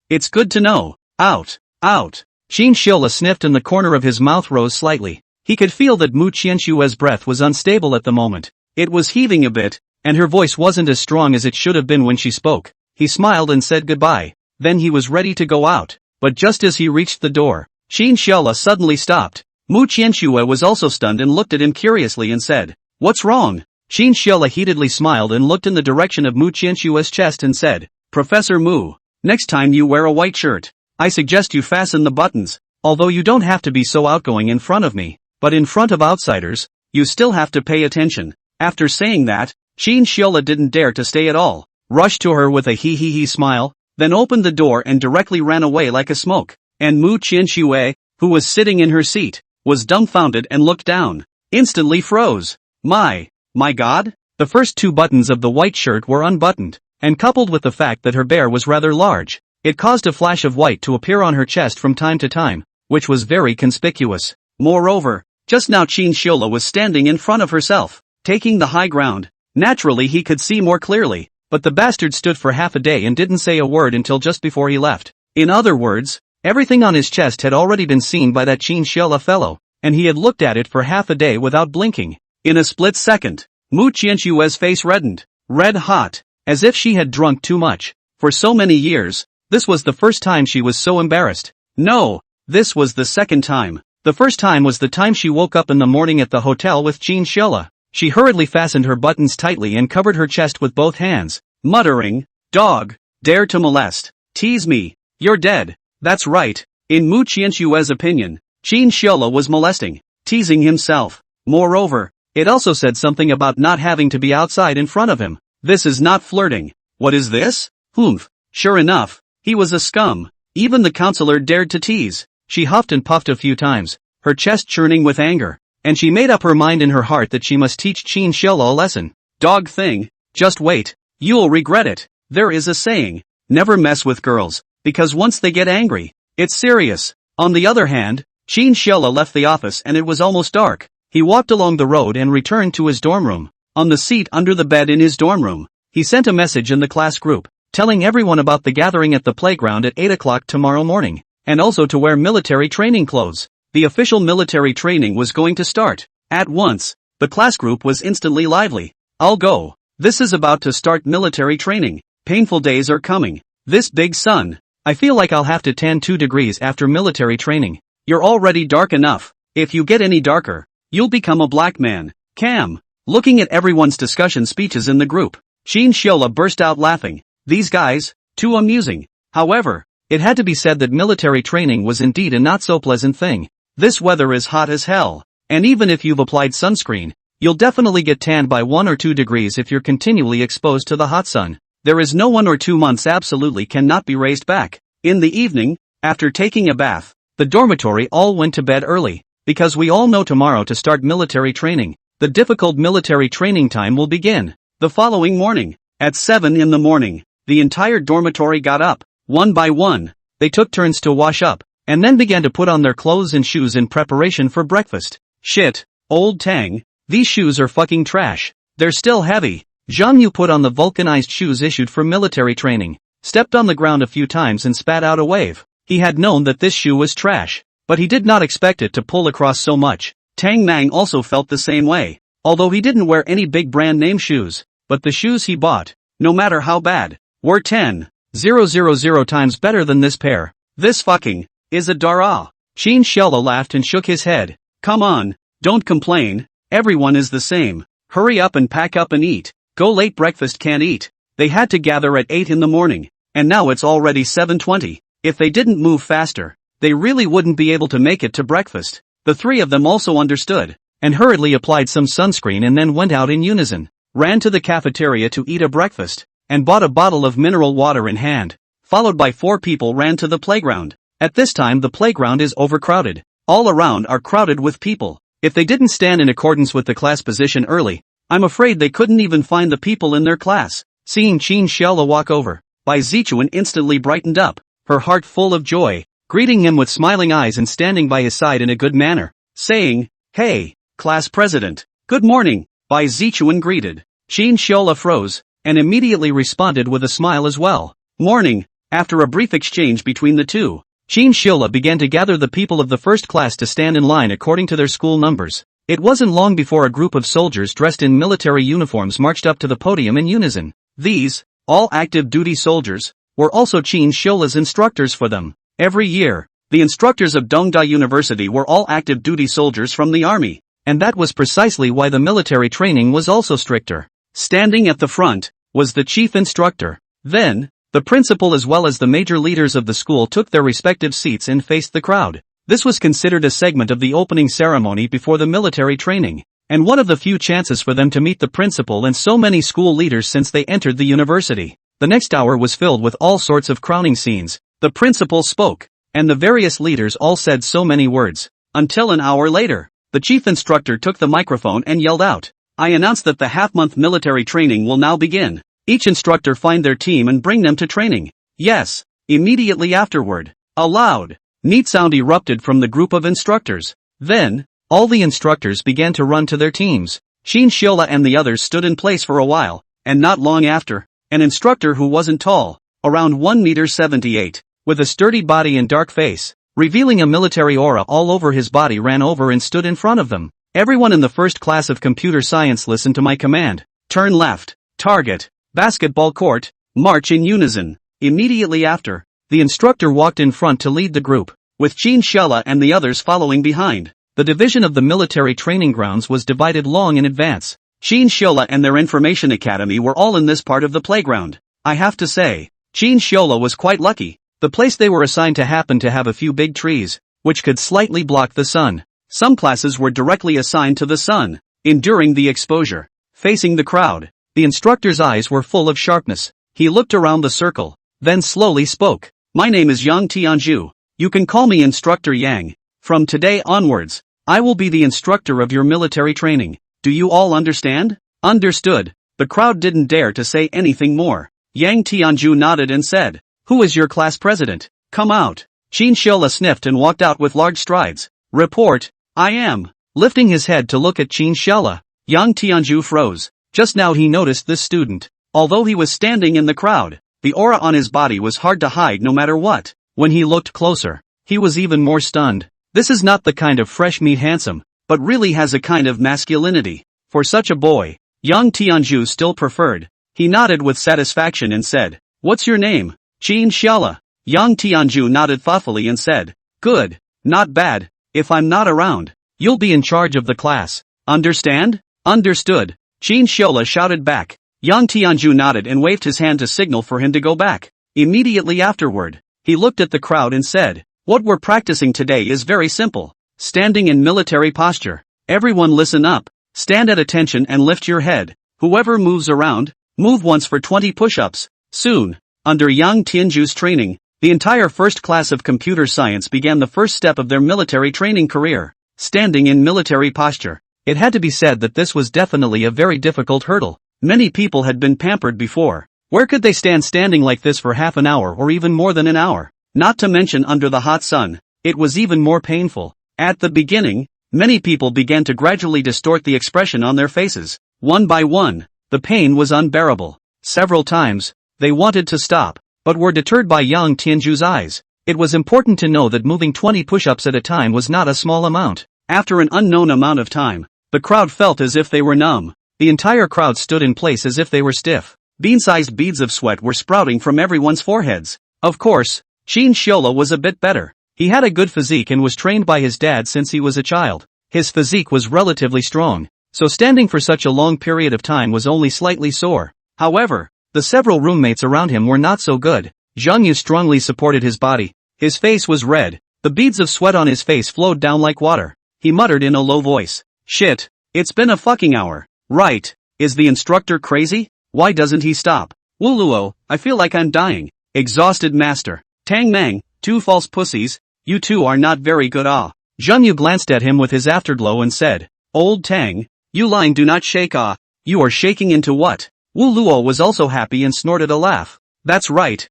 it's good to know. Out. Qin Shila sniffed and the corner of his mouth rose slightly. He could feel that Mu Qianxue's breath was unstable at the moment. It was heaving a bit, and her voice wasn't as strong as it should have been when she spoke. He smiled and said goodbye. Then he was ready to go out, but just as he reached the door, Qin Shila suddenly stopped. Mu Qianxue was also stunned and looked at him curiously and said, What's wrong? Qin Shila heatedly smiled and looked in the direction of Mu Qianxue's chest and said, Professor Mu, next time you wear a white shirt, I suggest you fasten the buttons. Although you don't have to be so outgoing in front of me, but in front of outsiders, you still have to pay attention. After saying that, Qin Shila didn't dare to stay at all, rushed to her with a hee smile, then opened the door and directly ran away like a smoke. And Mu Qianxue, who was sitting in her seat, was dumbfounded and looked down, instantly froze. My God? The first 2 buttons of the white shirt were unbuttoned, and coupled with the fact that her bear was rather large, it caused a flash of white to appear on her chest from time to time, which was very conspicuous. Moreover, just now Qin Shila was standing in front of herself, taking the high ground. Naturally he could see more clearly, but the bastard stood for half a day and didn't say a word until just before he left. In other words, everything on his chest had already been seen by that Qin Shila fellow, and he had looked at it for half a day without blinking. In a split second, Mu Qianxue's face reddened, red hot, as if she had drunk too much. For so many years, this was the first time she was so embarrassed. No, this was the second time. The first time was the time she woke up in the morning at the hotel with Qin Shila. She hurriedly fastened her buttons tightly and covered her chest with both hands, muttering, Dog, dare to molest, tease me, you're dead. That's right. In Mu Qianxue's opinion, Qin Shila was molesting, teasing himself. Moreover, it also said something about not having to be outside in front of him. This is not flirting. What is this? Humph. Sure enough, he was a scum. Even the counselor dared to tease. She huffed and puffed a few times, her chest churning with anger, and she made up her mind in her heart that she must teach Qin Shila a lesson. Dog thing, just wait. You'll regret it. There is a saying, never mess with girls, because once they get angry, it's serious. On the other hand, Qin Shila left the office and it was almost dark. He walked along the road and returned to his dorm room. On the seat under the bed in his dorm room, he sent a message in the class group, telling everyone about the gathering at the playground at 8 o'clock tomorrow morning, and also to wear military training clothes. The official military training was going to start. At once, the class group was instantly lively. I'll go. This is about to start military training. Painful days are coming. This big sun. I feel like I'll have to tan 2 degrees after military training. You're already dark enough. If you get any darker, you'll become a black man. Cam. Looking at everyone's discussion speeches in the group, Shin Shiola burst out laughing. These guys, too amusing. However, it had to be said that military training was indeed a not so pleasant thing. This weather is hot as hell, and even if you've applied sunscreen, you'll definitely get tanned by 1 or 2 degrees if you're continually exposed to the hot sun. There is no 1 or 2 months absolutely cannot be raised back. In the evening, after taking a bath, the dormitory all went to bed early, because we all know tomorrow to start military training. The difficult military training time will begin. The following morning, at 7 in the morning, the entire dormitory got up. One by one, they took turns to wash up, and then began to put on their clothes and shoes in preparation for breakfast. Shit, old Tang, these shoes are fucking trash. They're still heavy. Zhang Yu put on the vulcanized shoes issued for military training, stepped on the ground a few times and spat out a wave. He had known that this shoe was trash, but he did not expect it to pull across so much. Tang Mang also felt the same way, although he didn't wear any big brand name shoes, but the shoes he bought, no matter how bad, were 10,000 times better than this pair. This fucking is a dara. Shin Shella laughed and shook his head. Come on, don't complain, everyone is the same. Hurry up and pack up and eat. Go late, breakfast can't eat. They had to gather at 8 in the morning, and now it's already 7:20. If they didn't move faster, they really wouldn't be able to make it to breakfast. The three of them also understood, and hurriedly applied some sunscreen and then went out in unison, ran to the cafeteria to eat a breakfast, and bought a bottle of mineral water in hand. Followed by 4 people ran to the playground. At this time the playground is overcrowded. All around are crowded with people. If they didn't stand in accordance with the class position early, I'm afraid they couldn't even find the people in their class. Seeing Qin Xiaola walk over, Bai Zichuan instantly brightened up, her heart full of joy, greeting him with smiling eyes and standing by his side in a good manner, saying, "Hey, class president, good morning." Bai Zichuan greeted. Qin Xiaola froze, and immediately responded with a smile as well. Morning. After a brief exchange between the two, Qin Xiaola began to gather the people of the first class to stand in line according to their school numbers. It wasn't long before a group of soldiers dressed in military uniforms marched up to the podium in unison. These, all active duty soldiers, were also Qin Xiaola's instructors for them. Every year, the instructors of Dongda University were all active duty soldiers from the army, and that was precisely why the military training was also stricter. Standing at the front was the chief instructor. Then, the principal as well as the major leaders of the school took their respective seats and faced the crowd. This was considered a segment of the opening ceremony before the military training, and one of the few chances for them to meet the principal and so many school leaders since they entered the university. The next hour was filled with all sorts of crowning scenes. The principal spoke, and the various leaders all said so many words. Until an hour later, the chief instructor took the microphone and yelled out, "I announce that the half-month military training will now begin. Each instructor find their team and bring them to training." Yes. Immediately afterward, a loud, neat sound erupted from the group of instructors. Then, all the instructors began to run to their teams. Qin Xiaola and the others stood in place for a while, and not long after, an instructor who wasn't tall, around 1 meter 78, with a sturdy body and dark face, revealing a military aura all over his body, ran over and stood in front of them. "Everyone in the first class of computer science listen to my command. Turn left, target, basketball court, march in unison." Immediately after, the instructor walked in front to lead the group, with Qin Xiaola and the others following behind. The division of the military training grounds was divided long in advance. Qin Xiaola and their information academy were all in this part of the playground. I have to say, Qin Xiaola was quite lucky. The place they were assigned to happened to have a few big trees, which could slightly block the sun. Some classes were directly assigned to the sun, enduring the exposure. Facing the crowd, the instructor's eyes were full of sharpness. He looked around the circle, then slowly spoke. "My name is Yang Tianzhu. You can call me Instructor Yang. From today onwards, I will be the instructor of your military training. Do you all understand?" Understood. The crowd didn't dare to say anything more. Yang Tianzhu nodded and said, "Who is your class president? Come out." Qin Xiaola sniffed and walked out with large strides. "Report, I am." Lifting his head to look at Qin Xiaola, Yang Tianzhu froze. Just now he noticed this student. Although he was standing in the crowd, the aura on his body was hard to hide no matter what. When he looked closer, he was even more stunned. This is not the kind of fresh meat handsome, but really has a kind of masculinity. For such a boy, Yang Tianzhu still preferred. He nodded with satisfaction and said, "What's your name?" "Qin Xiaola." Yang Tianzhu nodded thoughtfully and said, "Good. Not bad. If I'm not around, you'll be in charge of the class. Understand? Understood. Chin Shiola shouted back. Yang Tianju nodded and waved his hand to signal for him to go back. Immediately afterward, he looked at the crowd and said, "What we're practicing today is very simple. Standing in military posture. Everyone listen up. Stand at attention and lift your head. Whoever moves around, move once for 20 push-ups." Soon, under Yang Tianju's training, the entire first class of computer science began the first step of their military training career, standing in military posture. It had to be said that this was definitely a very difficult hurdle. Many people had been pampered before. Where could they stand standing like this for half an hour or even more than an hour? Not to mention under the hot sun, it was even more painful. At the beginning, many people began to gradually distort the expression on their faces. One by one, the pain was unbearable. Several times, they wanted to stop, but were deterred by Yang Tianju's eyes. It was important to know that moving 20 push-ups at a time was not a small amount. After an unknown amount of time, the crowd felt as if they were numb. The entire crowd stood in place as if they were stiff. Bean-sized beads of sweat were sprouting from everyone's foreheads. Of course, Chin Shiola was a bit better. He had a good physique and was trained by his dad since he was a child. His physique was relatively strong, so standing for such a long period of time was only slightly sore. However, the several roommates around him were not so good. Zhang Yu strongly supported his body. His face was red. The beads of sweat on his face flowed down like water. He muttered in a low voice. "Shit. It's been a fucking hour. Right. Is the instructor crazy? Why doesn't he stop? Wuluo, I feel like I'm dying." Exhausted master. "Tang Mang, two false pussies, you two are not very good ah." Zhang Yu glanced at him with his afterglow and said, "Old Tang, you lying do not shake ah." "You are shaking into what?" Wu Luo was also happy and snorted a laugh. That's right.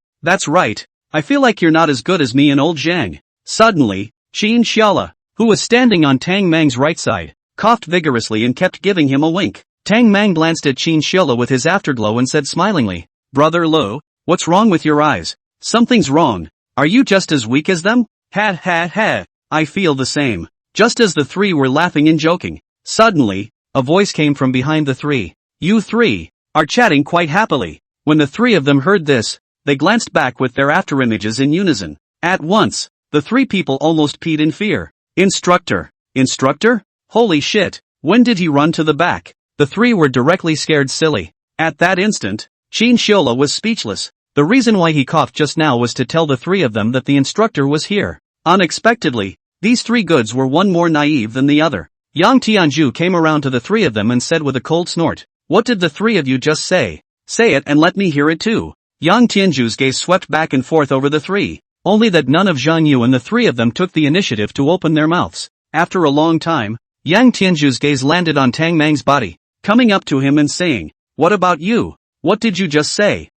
I feel like you're not as good as me and old Zhang." Suddenly, Chin Xiala, who was standing on Tang Mang's right side, coughed vigorously and kept giving him a wink. Tang Mang glanced at Chin Xiala with his afterglow and said smilingly, "Brother Lo, what's wrong with your eyes?" "Something's wrong. Are you just as weak as them?" Ha ha ha. "I feel the same." Just as the three were laughing and joking, suddenly, a voice came from behind the three. "You three are chatting quite happily." When the three of them heard this, they glanced back with their afterimages in unison. At once, the three people almost peed in fear. Instructor? Holy shit, when did he run to the back? The three were directly scared silly. At that instant, Chin Shiola was speechless. The reason why he coughed just now was to tell the three of them that the instructor was here. Unexpectedly, these three goods were one more naive than the other. Yang Tianju came around to the three of them and said with a cold snort, "What did the three of you just say? Say it and let me hear it too." Yang Tianju's gaze swept back and forth over the three, only that none of Zhang Yu and the three of them took the initiative to open their mouths. After a long time, Yang Tianju's gaze landed on Tang Mang's body, coming up to him and saying, "What about you? What did you just say?"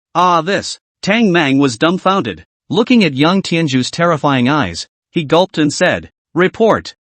This. Tang Mang was dumbfounded. Looking at Yang Tianju's terrifying eyes, he gulped and said, Report,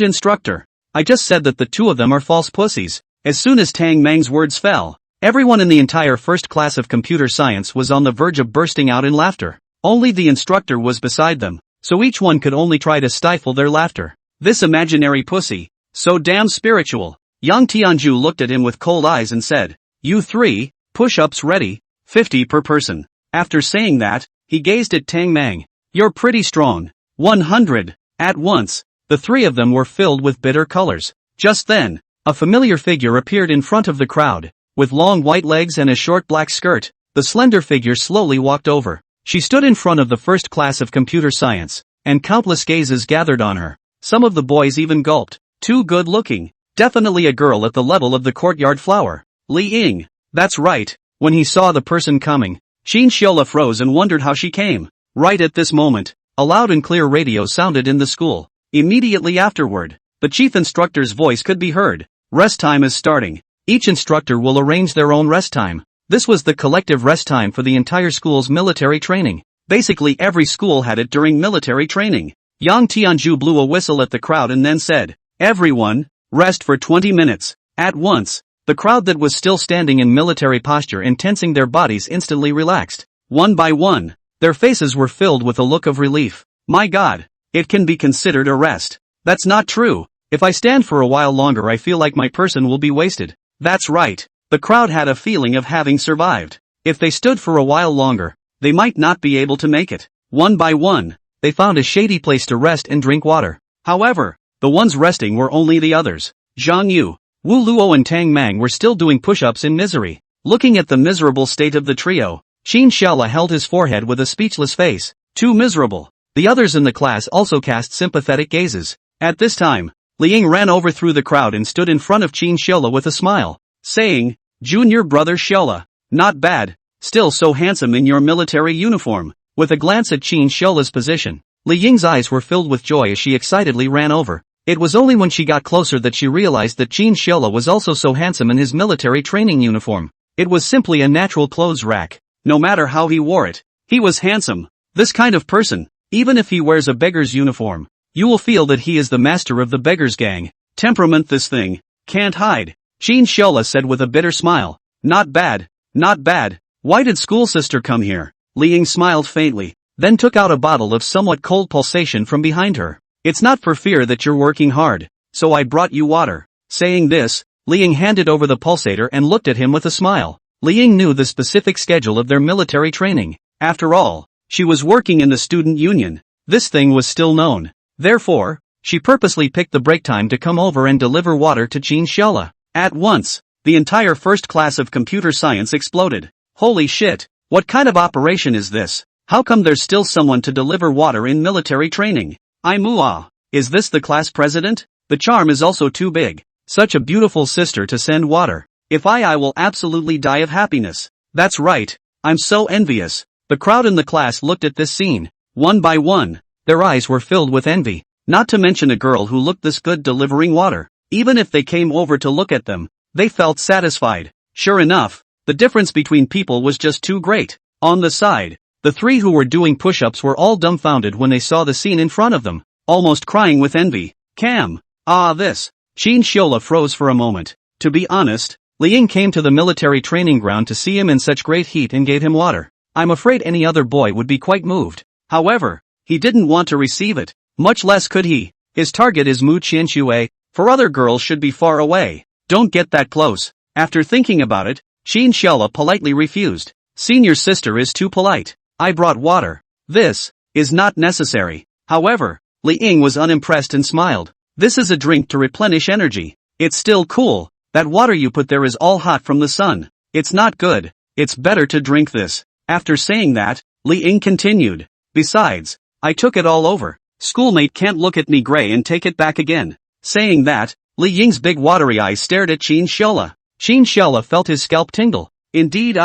instructor. I just said that the two of them are false pussies." As soon as Tang Mang's words fell, everyone in the entire first class of computer science was on the verge of bursting out in laughter. Only the instructor was beside them, so each one could only try to stifle their laughter. This imaginary pussy, so damn spiritual. Yang Tianju looked at him with cold eyes and said, "You three, push-ups ready, 50 per person." After saying that, he gazed at Tang Mang. "You're pretty strong. 100. At once, the three of them were filled with bitter colors. Just then, a familiar figure appeared in front of the crowd. With long white legs and a short black skirt, the slender figure slowly walked over. She stood in front of the first class of computer science, and countless gazes gathered on her. Some of the boys even gulped. Too good looking. Definitely a girl at the level of the courtyard flower. Li Ying. That's right. When he saw the person coming, Chin Shiola froze and wondered how she came. Right at this moment, a loud and clear radio sounded in the school. Immediately afterward, the chief instructor's voice could be heard. Rest time is starting. Each instructor will arrange their own rest time. This was the collective rest time for the entire school's military training. Basically every school had it during military training. Yang Tianju blew a whistle at the crowd and then said, "Everyone, rest for 20 minutes. At once, the crowd that was still standing in military posture and tensing their bodies instantly relaxed. One by one, their faces were filled with a look of relief. My God, it can be considered a rest. That's not true. If I stand for a while longer I feel like my person will be wasted." That's right. The crowd had a feeling of having survived. If they stood for a while longer, they might not be able to make it. One by one, they found a shady place to rest and drink water. However, the ones resting were only the others. Zhang Yu, Wu Luo and Tang Mang were still doing push-ups in misery. Looking at the miserable state of the trio, Qin Xiaola held his forehead with a speechless face. Too miserable. The others in the class also cast sympathetic gazes. At this time, Li Ying ran over through the crowd and stood in front of Qin Xiaola with a smile, saying, "Junior brother Xiaola, not bad, still so handsome in your military uniform." With a glance at Qin Xiaola's position, Li Ying's eyes were filled with joy as she excitedly ran over. It was only when she got closer that she realized that Qin Xiaola was also so handsome in his military training uniform. It was simply a natural clothes rack. No matter how he wore it, he was handsome. This kind of person, even if he wears a beggar's uniform, you will feel that he is the master of the beggars gang. Temperament this thing can't hide, Qin Xiaola said with a bitter smile. Not bad, not bad. Why did school sister come here? Li Ying smiled faintly, then took out a bottle of somewhat cold pulsation from behind her. It's not for fear that you're working hard, so I brought you water. Saying this, Li Ying handed over the pulsator and looked at him with a smile. Li Ying knew the specific schedule of their military training. After all, she was working in the student union. This thing was still known. Therefore, she purposely picked the break time to come over and deliver water to Qin Xiaola. At once, the entire first class of computer science exploded. Holy shit, what kind of operation is this? How come there's still someone to deliver water in military training? Is this the class president? The charm is also too big. Such a beautiful sister to send water. If I will absolutely die of happiness. That's right, I'm so envious. The crowd in the class looked at this scene. One by one, their eyes were filled with envy. Not to mention a girl who looked this good delivering water. Even if they came over to look at them, they felt satisfied. Sure enough, the difference between people was just too great. On the side, the three who were doing push-ups were all dumbfounded when they saw the scene in front of them, almost crying with envy. This. Qin Xiaola froze for a moment. To be honest, Li Ying came to the military training ground to see him in such great heat and gave him water. I'm afraid any other boy would be quite moved. However, he didn't want to receive it. Much less could he. His target is Mu Qianxue, for other girls should be far away. Don't get that close. After thinking about it, Qin Xiaola politely refused. Senior sister is too polite. I brought water. This is not necessary. However, Li Ying was unimpressed and smiled. This is a drink to replenish energy. It's still cool. That water you put there is all hot from the sun. It's not good. It's better to drink this. After saying that, Li Ying continued. Besides, I took it all over. Schoolmate can't look at me gray and take it back again. Saying that, Li Ying's big watery eyes stared at Qin Xiaola. Qin Xiaola felt his scalp tingle. Indeed,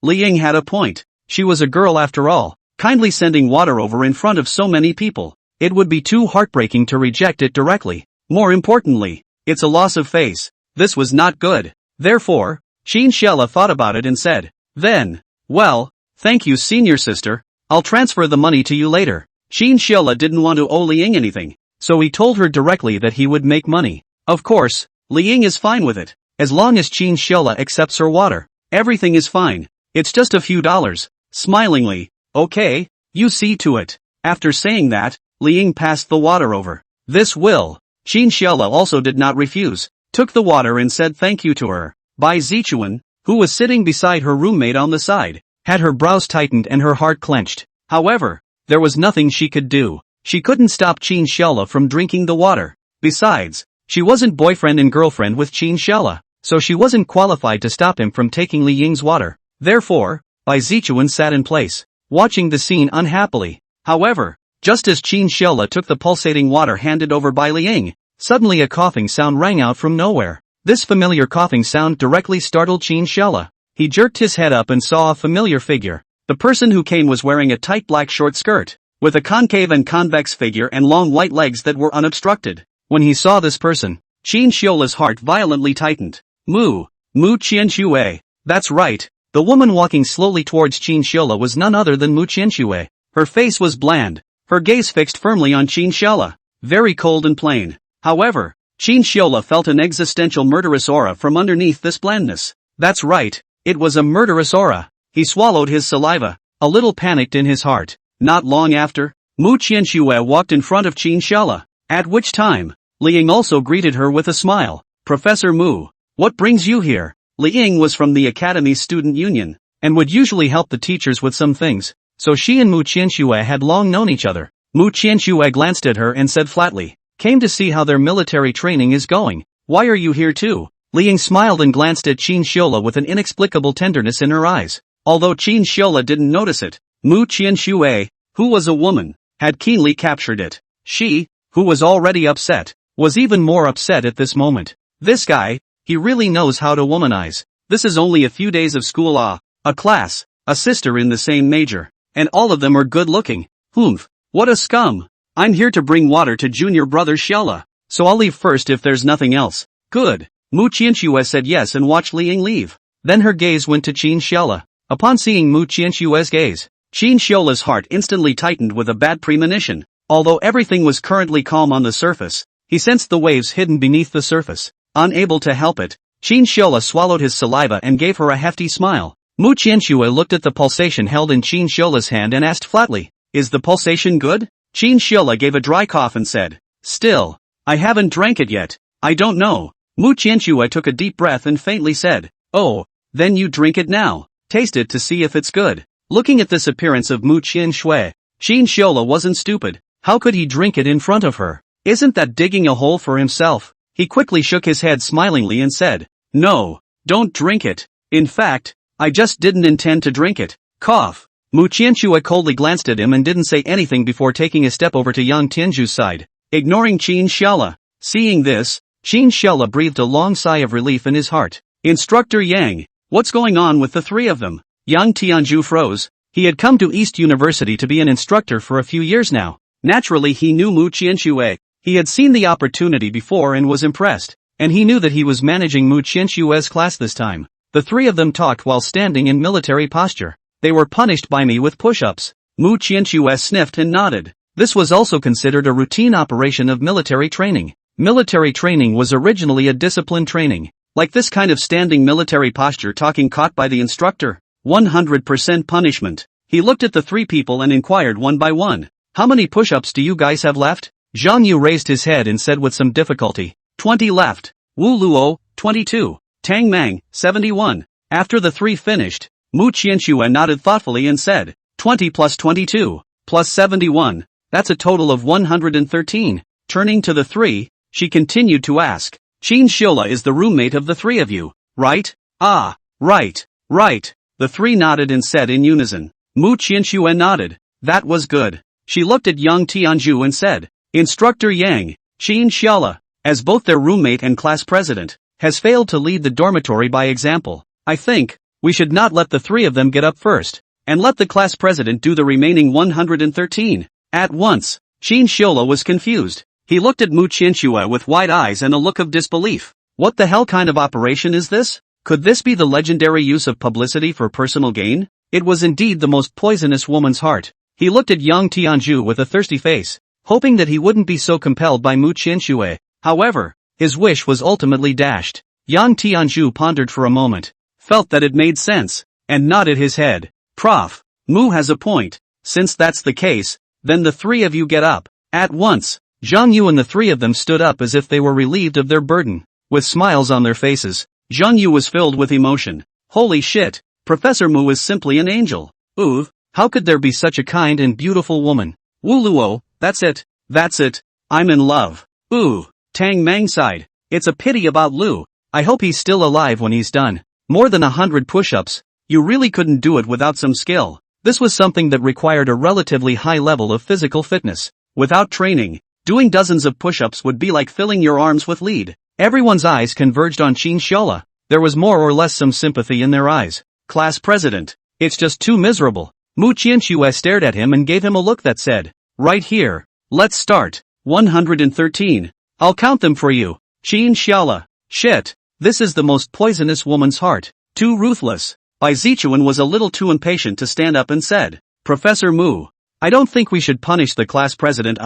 Li Ying had a point. She was a girl after all. Kindly sending water over in front of so many people. It would be too heartbreaking to reject it directly. More importantly, it's a loss of face. This was not good. Therefore, Qin Xiaola thought about it and said, then, well, thank you senior sister. I'll transfer the money to you later. Qin Xiaola didn't want to owe Li Ying anything, so he told her directly that he would make money. Of course, Li Ying is fine with it. As long as Qin Xiaola accepts her water, everything is fine. It's just a few dollars. Smilingly, okay, you see to it. After saying that, Li Ying passed the water over. This will. Qin Xiaola also did not refuse, took the water and said thank you to her. Bai Zichuan, who was sitting beside her roommate on the side, had her brows tightened and her heart clenched. However, there was nothing she could do. She couldn't stop Qin Xiaola from drinking the water. Besides, she wasn't boyfriend and girlfriend with Qin Xiaola, so she wasn't qualified to stop him from taking Li Ying's water. Therefore, Bai Zichuan sat in place, watching the scene unhappily. However, just as Qin Xiaola took the pulsating water handed over by Li Ying, suddenly a coughing sound rang out from nowhere. This familiar coughing sound directly startled Qin Xiaola. He jerked his head up and saw a familiar figure. The person who came was wearing a tight black short skirt, with a concave and convex figure and long white legs that were unobstructed. When he saw this person, Qin Xiaola's heart violently tightened. Mu Qianxue. That's right. The woman walking slowly towards Qin Xiaola was none other than Mu Qianxue. Her face was bland, her gaze fixed firmly on Qin Xiaola, very cold and plain. However, Qin Xiaola felt an existential murderous aura from underneath this blandness. That's right, it was a murderous aura. He swallowed his saliva, a little panicked in his heart. Not long after, Mu Qianxue walked in front of Qin Xiaola, at which time, Li Ying also greeted her with a smile. Professor Mu, what brings you here? Li Ying was from the Academy's student union, and would usually help the teachers with some things, so she and Mu Qianxue had long known each other. Mu Qianxue glanced at her and said flatly, "Came to see how their military training is going. Why are you here too?" Liang smiled and glanced at Qin Shiola with an inexplicable tenderness in her eyes. Although Qin Shiola didn't notice it, Mu Qianxue, who was a woman, had keenly captured it. She, who was already upset, was even more upset at this moment. This guy, he really knows how to womanize. This is only a few days of school, a class, a sister in the same major, and all of them are good looking. Humph, what a scum. I'm here to bring water to junior brother Xiaola, so I'll leave first if there's nothing else. Good. Mu Qianxue said yes and watched Liang leave. Then her gaze went to Qin Xiaola. Upon seeing Mu Qianxue's gaze, Qin Xiola's heart instantly tightened with a bad premonition. Although everything was currently calm on the surface, he sensed the waves hidden beneath the surface. Unable to help it, Qin Xiola swallowed his saliva and gave her a hefty smile. Mu Qianxue looked at the pulsation held in Qin Xiola's hand and asked flatly, "Is the pulsation good?" Qin Xiola gave a dry cough and said, "Still, I haven't drank it yet. I don't know." Mu Qianxue took a deep breath and faintly said, "Oh, then you drink it now. Taste it to see if it's good." Looking at this appearance of Mu Qianxue, Qin Xiola wasn't stupid. How could he drink it in front of her? Isn't that digging a hole for himself? He quickly shook his head smilingly and said, "No, don't drink it. In fact, I just didn't intend to drink it." Cough. Mu Qianxue coldly glanced at him and didn't say anything before taking a step over to Yang Tianju's side, ignoring Qin Xiaola. Seeing this, Qin Xiaola breathed a long sigh of relief in his heart. "Instructor Yang, what's going on with the three of them?" Yang Tianju froze. He had come to East University to be an instructor for a few years now. Naturally he knew Mu Qianxue. He had seen the opportunity before and was impressed, and he knew that he was managing Mu Qianxue's class this time. The three of them talked while standing in military posture. "They were punished by me with push-ups." Mu Qianxue sniffed and nodded. This was also considered a routine operation of military training. Military training was originally a discipline training. Like this kind of standing military posture talking caught by the instructor. 100% punishment. He looked at the three people and inquired one by one, "How many push-ups do you guys have left?" Zhang Yu raised his head and said with some difficulty, 20 left. Wu Luo, 22. Tang Mang, 71. After the three finished, Mu Qianxue nodded thoughtfully and said, 20 plus 22, plus 71, that's a total of 113. Turning to the three, she continued to ask, "Qin Xiola is the roommate of the three of you, right?" "Ah, right, right." The three nodded and said in unison. Mu Qianxue nodded. That was good. She looked at Yang Tianju and said, "Instructor Yang, Qin Xiaola, as both their roommate and class president, has failed to lead the dormitory by example. I think we should not let the three of them get up first, and let the class president do the remaining 113. At once, Qin Xiola was confused. He looked at Mu Qianxue with wide eyes and a look of disbelief. What the hell kind of operation is this? Could this be the legendary use of publicity for personal gain? It was indeed the most poisonous woman's heart. He looked at Yang Tianju with a thirsty face, hoping that he wouldn't be so compelled by Mu Qianxue. However, his wish was ultimately dashed. Yang Tianju pondered for a moment, felt that it made sense, and nodded his head. "Prof. Mu has a point. Since that's the case, then the three of you get up." At once, Zhang Yu and the three of them stood up as if they were relieved of their burden. With smiles on their faces, Zhang Yu was filled with emotion. Holy shit, Professor Mu is simply an angel. Ooh, how could there be such a kind and beautiful woman? Wu Luo, that's it, I'm in love. Ooh, Tang Mang sighed. It's a pity about Lu. I hope he's still alive when he's done. More than 100 push-ups. You really couldn't do it without some skill. This was something that required a relatively high level of physical fitness. Without training, doing dozens of push-ups would be like filling your arms with lead. Everyone's eyes converged on Qin Xiola. There was more or less some sympathy in their eyes. Class president, it's just too miserable. Mu Qianxue stared at him and gave him a look that said, right here, let's start. 113. I'll count them for you. Qin Xiola. Shit, this is the most poisonous woman's heart. Too ruthless. Bai Zichuan was a little too impatient to stand up and said, Professor Mu, I don't think we should punish the class president.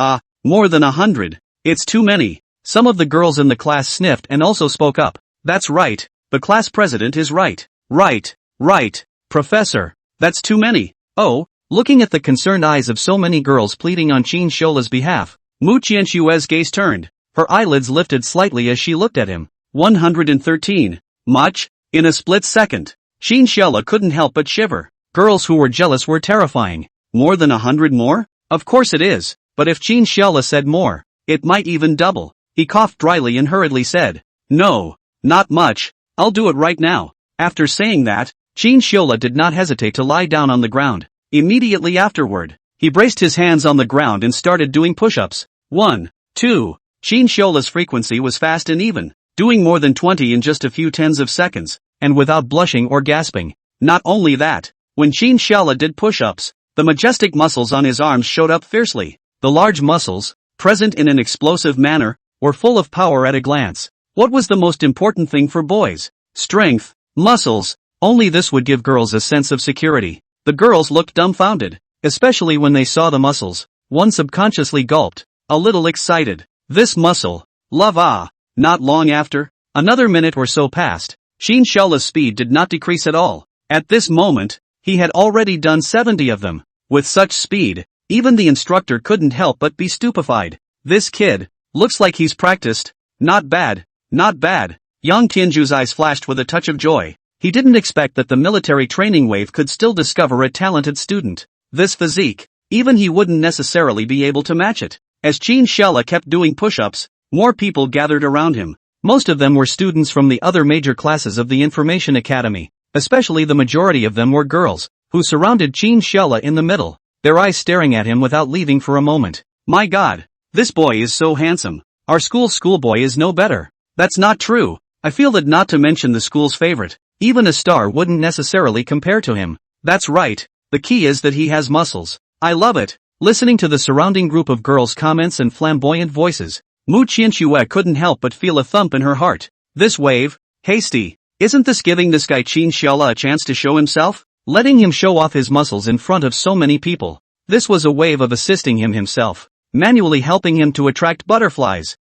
More than 100. It's too many. Some of the girls in the class sniffed and also spoke up. That's right, the class president is right. Right, Professor, that's too many. Oh, looking at the concerned eyes of so many girls pleading on Qin Xiola's behalf, Mu Qianxue's gaze turned. Her eyelids lifted slightly as she looked at him. 113. Much? In a split second, Qin Xiola couldn't help but shiver. Girls who were jealous were terrifying. More than 100 more? Of course it is, but if Qin Xiaola said more, it might even double. He coughed dryly and hurriedly said, "No, not much, I'll do it right now." After saying that, Qin Xiaola did not hesitate to lie down on the ground. Immediately afterward, he braced his hands on the ground and started doing push-ups. 1, 2. Qin Xiaola's frequency was fast and even, doing more than 20 in just a few tens of seconds, and without blushing or gasping. Not only that, when Qin Xiaola did push-ups, the majestic muscles on his arms showed up fiercely. The large muscles, present in an explosive manner, were full of power at a glance. What was the most important thing for boys? Strength, muscles. Only this would give girls a sense of security. The girls looked dumbfounded, especially when they saw the muscles. One subconsciously gulped, a little excited. This muscle, love ah. Not long after, another minute or so passed. Qin Xiaola's speed did not decrease at all. At this moment, he had already done 70 of them. With such speed, even the instructor couldn't help but be stupefied. This kid, looks like he's practiced. Not bad, not bad. Yang Tianju's eyes flashed with a touch of joy. He didn't expect that the military training wave could still discover a talented student. This physique, even he wouldn't necessarily be able to match it. As Qin Xiaola kept doing push-ups, more people gathered around him. Most of them were students from the other major classes of the Information Academy. Especially the majority of them were girls, who surrounded Qin Xiaola in the middle, their eyes staring at him without leaving for a moment. My God, this boy is so handsome. Our schoolboy is no better. That's not true. I feel that not to mention the school's favorite, even a star wouldn't necessarily compare to him. That's right, the key is that he has muscles. I love it. Listening to the surrounding group of girls' comments and flamboyant voices, Mu Qianxue couldn't help but feel a thump in her heart. This wave, hasty, isn't this giving this guy Qin Xiaola a chance to show himself? Letting him show off his muscles in front of so many people. This was a wave of assisting him himself, manually helping him to attract butterflies.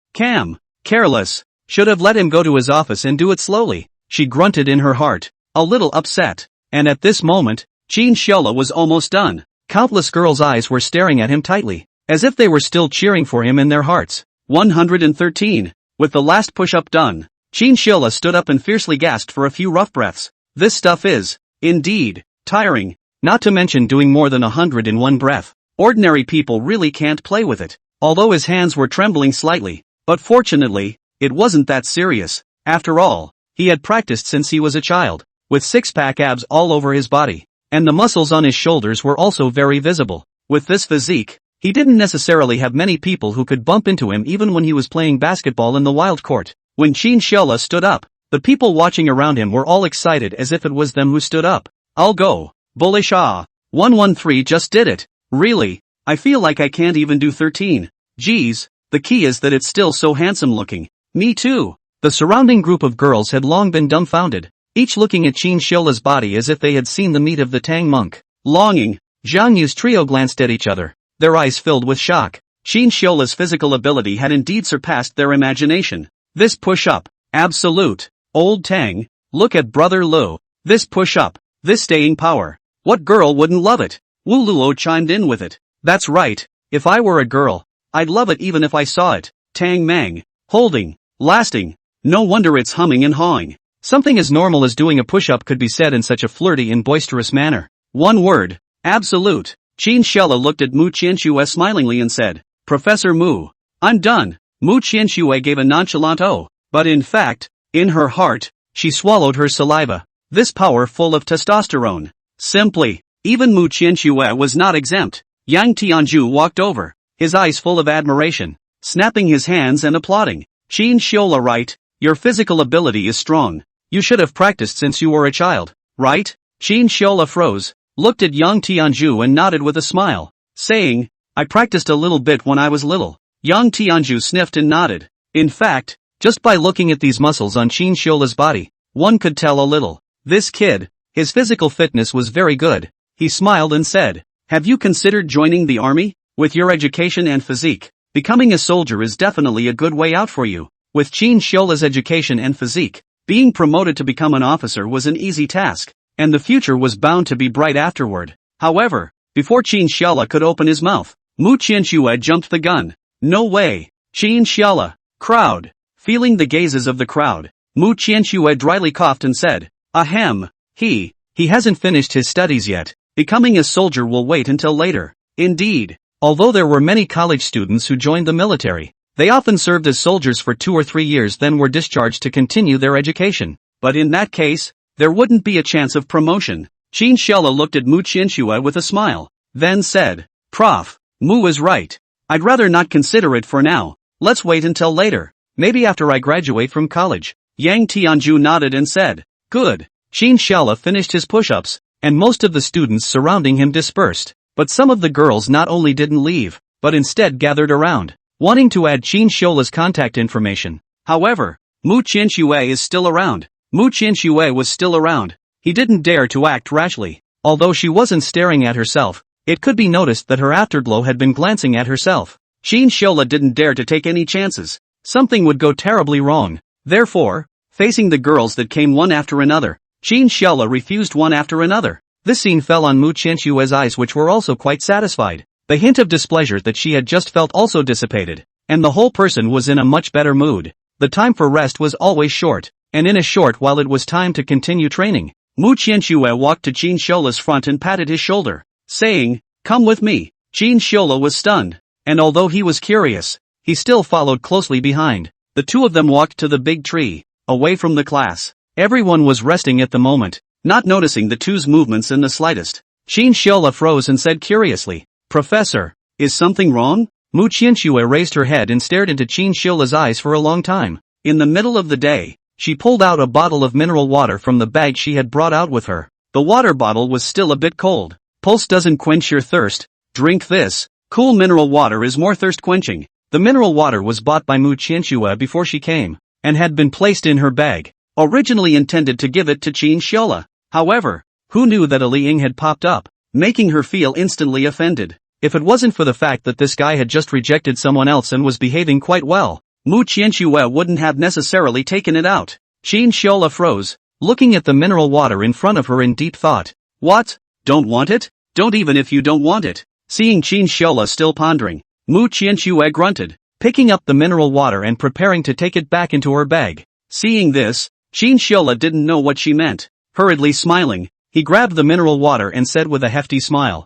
Careless, should have let him go to his office and do it slowly. She grunted in her heart, a little upset. And at this moment, Qin Xiaola was almost done. Countless girls' eyes were staring at him tightly, as if they were still cheering for him in their hearts. 113. With the last push-up done, Qin Xiaola stood up and fiercely gasped for a few rough breaths. This stuff is, indeed, tiring, not to mention doing more than 100 in one breath. Ordinary people really can't play with it. Although his hands were trembling slightly, but fortunately, it wasn't that serious. After all, he had practiced since he was a child, with six-pack abs all over his body, and the muscles on his shoulders were also very visible. With this physique, he didn't necessarily have many people who could bump into him even when he was playing basketball in the wild court. When Qin Xiaola stood up, the people watching around him were all excited as if it was them who stood up. I'll go. Bullish ah. 113 just did it. Really, I feel like I can't even do 13. Geez, the key is that it's still so handsome looking. Me too. The surrounding group of girls had long been dumbfounded, each looking at Qin Xiaola's body as if they had seen the meat of the Tang monk. Longing, Zhang Yu's trio glanced at each other, their eyes filled with shock. Qin Xiaola's physical ability had indeed surpassed their imagination. This push-up, absolute. Old Tang, look at Brother Lu. This push-up, this staying power. What girl wouldn't love it? Wu Luo chimed in with it. That's right, if I were a girl, I'd love it even if I saw it. Tang Mang, holding, lasting. No wonder it's humming and hawing. Something as normal as doing a push-up could be said in such a flirty and boisterous manner. One word, absolute. Qin Xiaola looked at Mu Qianxue smilingly and said, Professor Mu, I'm done. Mu Qianxue gave a nonchalant oh, but in fact, in her heart, she swallowed her saliva. This power full of testosterone. Simply, even Mu Qianxue was not exempt. Yang Tianju walked over, his eyes full of admiration, snapping his hands and applauding. Qin Xiaola right, your physical ability is strong. You should have practiced since you were a child, right? Qin Xiaola froze, looked at Yang Tianju and nodded with a smile, saying, I practiced a little bit when I was little. Yang Tianju sniffed and nodded. In fact, just by looking at these muscles on Qin Xiaola's body, one could tell a little. This kid, his physical fitness was very good. He smiled and said, have you considered joining the army? With your education and physique, becoming a soldier is definitely a good way out for you. With Qin Xiaola's education and physique, being promoted to become an officer was an easy task, and the future was bound to be bright afterward. However, before Qin Xiaola could open his mouth, Mu Qianxue jumped the gun. No way. Qin Xiaola. Crowd. Feeling the gazes of the crowd, Mu Qianxue dryly coughed and said, ahem, he hasn't finished his studies yet. Becoming a soldier will wait until later. Indeed. Although there were many college students who joined the military, they often served as soldiers for 2 or 3 years then were discharged to continue their education. But in that case, there wouldn't be a chance of promotion. Chinchilla looked at Mu Qianxue with a smile, then said, "Prof, Mu is right. I'd rather not consider it for now. Let's wait until later. Maybe after I graduate from college." Yang Tianju nodded and said, "Good." Chinchilla finished his push-ups, and most of the students surrounding him dispersed. But some of the girls not only didn't leave, but instead gathered around, wanting to add Chinchilla's contact information. However, Mu Qianxue is still around. Mu Qianxue was still around. He didn't dare to act rashly. Although she wasn't staring at herself, it could be noticed that her afterglow had been glancing at herself. Chinchilla didn't dare to take any chances. Something would go terribly wrong. Therefore, facing the girls that came one after another, Chinchilla refused one after another. This scene fell on Mu Qianxue's eyes, which were also quite satisfied. The hint of displeasure that she had just felt also dissipated, and the whole person was in a much better mood. The time for rest was always short, and in a short while it was time to continue training. Mu Qianxue walked to Chinchilla's front and patted his shoulder, saying, "Come with me." Chinchilla was stunned, and although he was curious, he still followed closely behind. The two of them walked to the big tree, away from the class. Everyone was resting at the moment, not noticing the two's movements in the slightest. Chinchilla froze and said curiously, "Professor, is something wrong?" Mu Qianxue raised her head and stared into Chinchilla's eyes for a long time. In the middle of the day, she pulled out a bottle of mineral water from the bag she had brought out with her. The water bottle was still a bit cold. "Pulse doesn't quench your thirst. Drink this. Cool mineral water is more thirst-quenching." The mineral water was bought by Mu Qianxue before she came, and had been placed in her bag, originally intended to give it to Chinchilla. However, who knew that a Li Ying had popped up, making her feel instantly offended. If it wasn't for the fact that this guy had just rejected someone else and was behaving quite well, Mu Qianxue wouldn't have necessarily taken it out. Chinchilla froze, looking at the mineral water in front of her in deep thought. "What? Don't want it? Don't even if you don't want it." Seeing Chinchilla still pondering, Mu Qianxue grunted, picking up the mineral water and preparing to take it back into her bag. Seeing this, Chinchilla didn't know what she meant. Hurriedly smiling, he grabbed the mineral water and said with a hefty smile,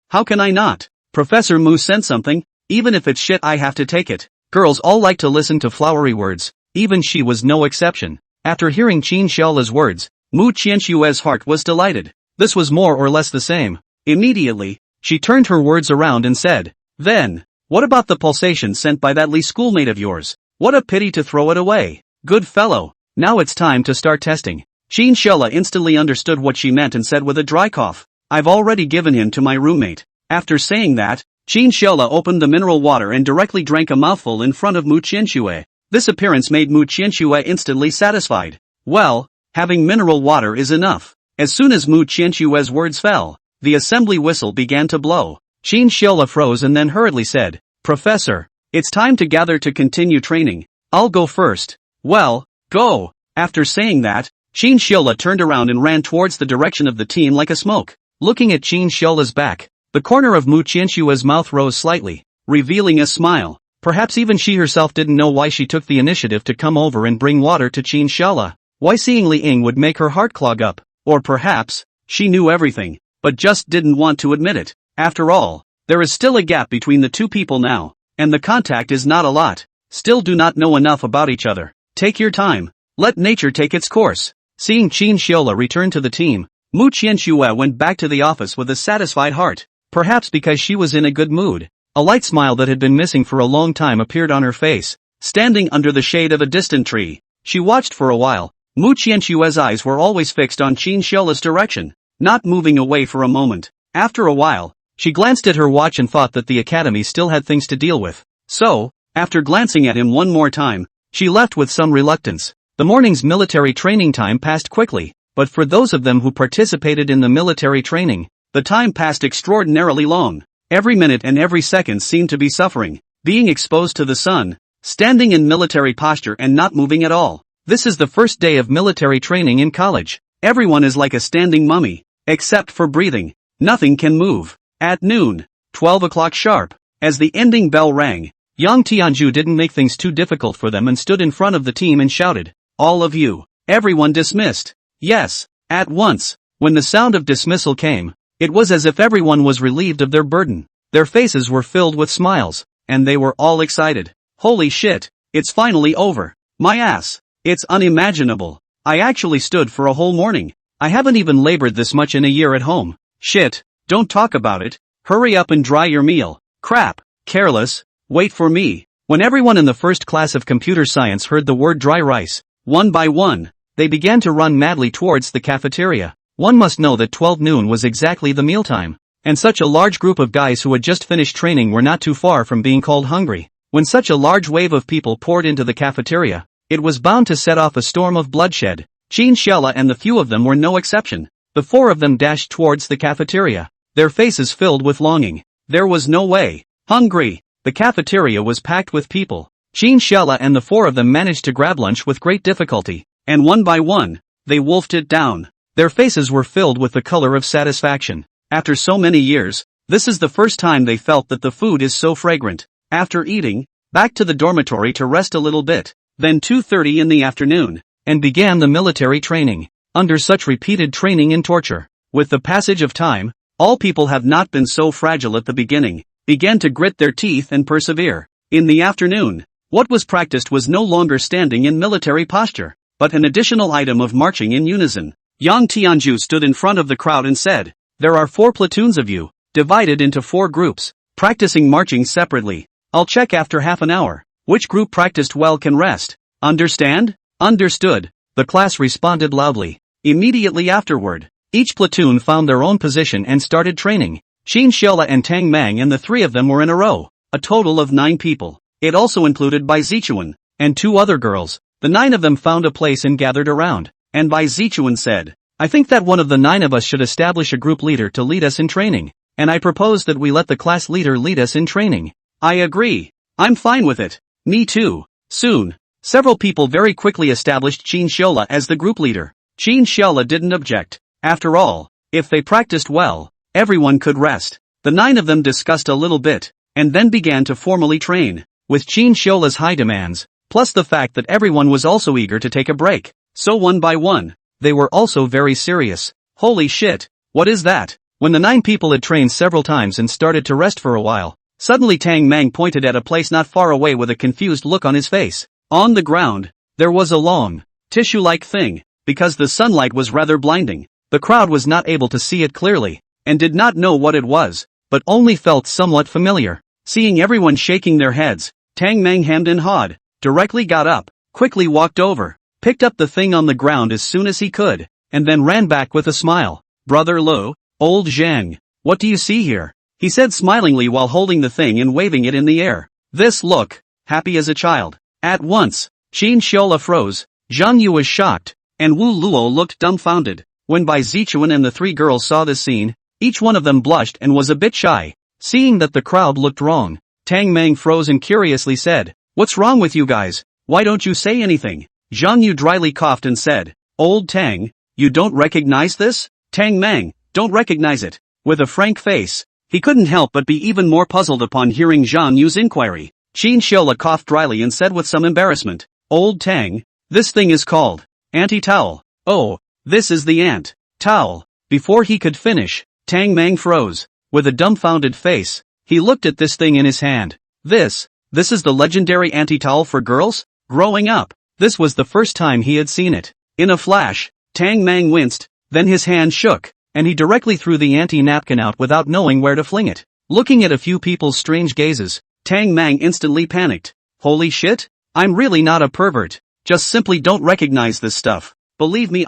"How can I not? Professor Mu sent something, even if it's shit I have to take it." Girls all like to listen to flowery words, even she was no exception. After hearing Chinchilla's words, Mu Qianxue's heart was delighted. This was more or less the same. Immediately, she turned her words around and said, "Then, what about the pulsation sent by that Li schoolmate of yours? What a pity to throw it away. Good fellow, now it's time to start testing." Chinchilla instantly understood what she meant and said with a dry cough, "I've already given him to my roommate." After saying that, Chinchilla opened the mineral water and directly drank a mouthful in front of Mu Qianxue. This appearance made Mu Qianxue instantly satisfied. Well, having mineral water is enough. As soon as Mu Qianxue's words fell, the assembly whistle began to blow. Chinchilla froze and then hurriedly said, "Professor, it's time to gather to continue training. I'll go first." "Well, go." After saying that, Chinchilla turned around and ran towards the direction of the team like a smoke. Looking at Chinchilla's back, the corner of Mu Qianxue's mouth rose slightly, revealing a smile. Perhaps even she herself didn't know why she took the initiative to come over and bring water to Chinchilla. Why seeing Li Ying would make her heart clog up. Or perhaps, she knew everything, but just didn't want to admit it. After all, there is still a gap between the two people now, and the contact is not a lot. Still do not know enough about each other. Take your time. Let nature take its course. Seeing Chinchilla return to the team, Mu Qianxue went back to the office with a satisfied heart. Perhaps because she was in a good mood. A light smile that had been missing for a long time appeared on her face. Standing under the shade of a distant tree, she watched for a while. Mu Qianxue's eyes were always fixed on Chinchilla's direction, not moving away for a moment. After a while, she glanced at her watch and thought that the academy still had things to deal with. So, after glancing at him one more time, she left with some reluctance. The morning's military training time passed quickly, but for those of them who participated in the military training, the time passed extraordinarily long. Every minute and every second seemed to be suffering, being exposed to the sun, standing in military posture and not moving at all. This is the first day of military training in college. Everyone is like a standing mummy, except for breathing. Nothing can move. At noon, 12 o'clock sharp, as the ending bell rang, Yang Tianju didn't make things too difficult for them and stood in front of the team and shouted, "All of you, everyone dismissed." Yes, at once. When the sound of dismissal came, it was as if everyone was relieved of their burden. Their faces were filled with smiles, and they were all excited. Holy shit, it's finally over. My ass. It's unimaginable. I actually stood for a whole morning. I haven't even labored this much in a year at home. Shit, don't talk about it. Hurry up and dry your meal. Crap. Careless. Wait for me. When everyone in the first class of computer science heard the word dry rice, one by one, they began to run madly towards the cafeteria. One must know that 12 noon was exactly the mealtime. And such a large group of guys who had just finished training were not too far from being called hungry. When such a large wave of people poured into the cafeteria, it was bound to set off a storm of bloodshed. Chinchilla and the few of them were no exception. The four of them dashed towards the cafeteria, their faces filled with longing. There was no way. Hungry. The cafeteria was packed with people. Chinchilla and the four of them managed to grab lunch with great difficulty, and one by one, they wolfed it down. Their faces were filled with the color of satisfaction. After so many years, this is the first time they felt that the food is so fragrant. After eating, back to the dormitory to rest a little bit. Then 2:30 in the afternoon, and began the military training. Under such repeated training and torture, with the passage of time, all people have not been so fragile at the beginning, began to grit their teeth and persevere. In the afternoon, what was practiced was no longer standing in military posture, but an additional item of marching in unison. Yang Tianju stood in front of the crowd and said, "There are 4 platoons of you, divided into 4 groups, practicing marching separately. I'll check after half an hour. Which group practiced well can rest. Understand?" "Understood," the class responded loudly. Immediately afterward, each platoon found their own position and started training. Chinchilla and Tang Mang and the 3 of them were in a row, a total of 9 people. It also included Bai Zichuan, and 2 other girls. The 9 of them found a place and gathered around, and Bai Zichuan said, "I think that one of the 9 of us should establish a group leader to lead us in training, and I propose that we let the class leader lead us in training." "I agree. I'm fine with it." "Me too." Soon, several people very quickly established Chinchilla as the group leader. Chinchilla didn't object. After all, if they practiced well, everyone could rest. The 9 of them discussed a little bit, and then began to formally train. With Chinchilla's high demands, plus the fact that everyone was also eager to take a break, so one by one, they were also very serious. Holy shit, what is that? When the 9 people had trained several times and started to rest for a while, suddenly Tang Mang pointed at a place not far away with a confused look on his face. On the ground, there was a long, tissue-like thing. Because the sunlight was rather blinding, the crowd was not able to see it clearly, and did not know what it was, but only felt somewhat familiar. Seeing everyone shaking their heads, Tang Mang hemmed and hawed, directly got up, quickly walked over, picked up the thing on the ground as soon as he could, and then ran back with a smile. "Brother Lu, old Zhang, what do you see here?" he said smilingly while holding the thing and waving it in the air. "This look, happy as a child." At once, Chinchilla froze, Zhang Yu was shocked, and Wu Luo looked dumbfounded. When Bai Zichuan and the 3 girls saw this scene, each one of them blushed and was a bit shy. Seeing that the crowd looked wrong, Tang Mang froze and curiously said, "What's wrong with you guys? Why don't you say anything?" Zhang Yu dryly coughed and said, "Old Tang, you don't recognize this?" Tang Mang, "Don't recognize it." With a frank face, he couldn't help but be even more puzzled upon hearing Zhang Yu's inquiry. Chinchilla coughed dryly and said with some embarrassment, "Old Tang, this thing is called anti-towel." "Oh, this is the ant-towel." Before he could finish, Tang Mang froze. With a dumbfounded face, he looked at this thing in his hand. This is the legendary anti-towel for girls? Growing up, this was the first time he had seen it. In a flash, Tang Mang winced, then his hand shook, and he directly threw the anti-napkin out without knowing where to fling it. Looking at a few people's strange gazes, Tang Mang instantly panicked. "Holy shit, I'm really not a pervert. Just simply don't recognize this stuff. Believe me,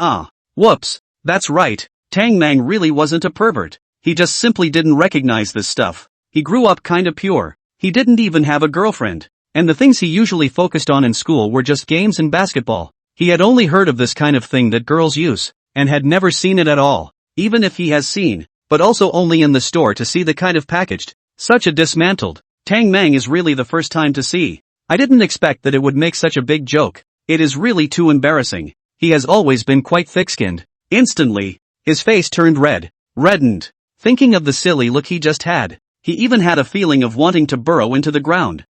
whoops, that's right, Tang Mang really wasn't a pervert. He just simply didn't recognize this stuff. He grew up kinda pure. He didn't even have a girlfriend. And the things he usually focused on in school were just games and basketball. He had only heard of this kind of thing that girls use, and had never seen it at all. Even if he has seen, but also only in the store to see the kind of packaged, such a dismantled, Tang Mang is really the first time to see. I didn't expect that it would make such a big joke. It is really too embarrassing. He has always been quite thick-skinned. Instantly, his face turned reddened. Thinking of the silly look he just had, he even had a feeling of wanting to burrow into the ground.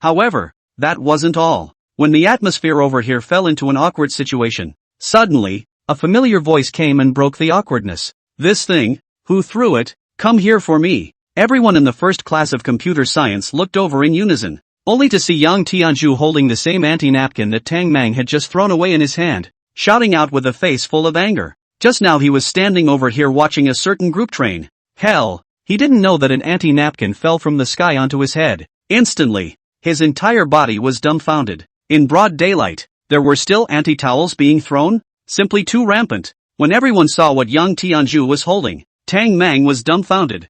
However, that wasn't all. When the atmosphere over here fell into an awkward situation, suddenly, a familiar voice came and broke the awkwardness. "This thing, who threw it? Come here for me." Everyone in the first class of computer science looked over in unison, only to see Yang Tianzhu holding the same anti-napkin that Tang Mang had just thrown away in his hand, shouting out with a face full of anger. Just now he was standing over here watching a certain group train. Hell, he didn't know that an anti-napkin fell from the sky onto his head. Instantly, his entire body was dumbfounded. In broad daylight, there were still anti-towels being thrown? Simply too rampant. When everyone saw what Yang Tianzhu was holding, Tang Mang was dumbfounded.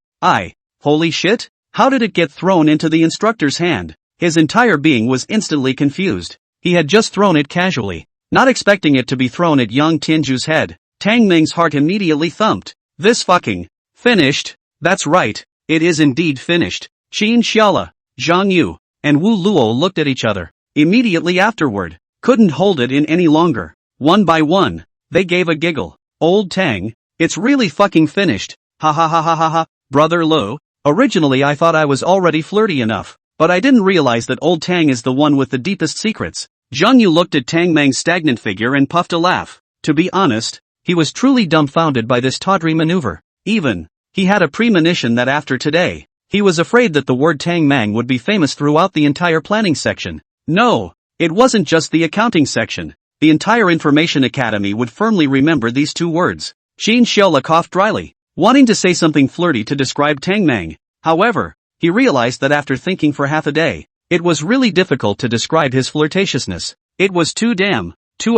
Holy shit? How did it get thrown into the instructor's hand? His entire being was instantly confused. He had just thrown it casually, not expecting it to be thrown at Yang Tianzhu's head. Tang Meng's heart immediately thumped. This fucking finished. That's right, it is indeed finished. Qin Xiaola, Zhang Yu, and Wu Luo looked at each other. Immediately afterward, couldn't hold it in any longer. One by one, they gave a giggle. Old Tang, it's really fucking finished. Ha ha ha ha ha ha. Brother Lu, originally I thought I was already flirty enough, but I didn't realize that old Tang is the one with the deepest secrets. Zhang Yu looked at Tang Meng's stagnant figure and puffed a laugh. To be honest, he was truly dumbfounded by this tawdry maneuver. He had a premonition that after today, he was afraid that the word Tang Mang would be famous throughout the entire planning section. No, it wasn't just the accounting section. The entire Information Academy would firmly remember these two words. Qin Xiaola coughed dryly, wanting to say something flirty to describe Tang Mang. However, he realized that after thinking for half a day, it was really difficult to describe his flirtatiousness. It was too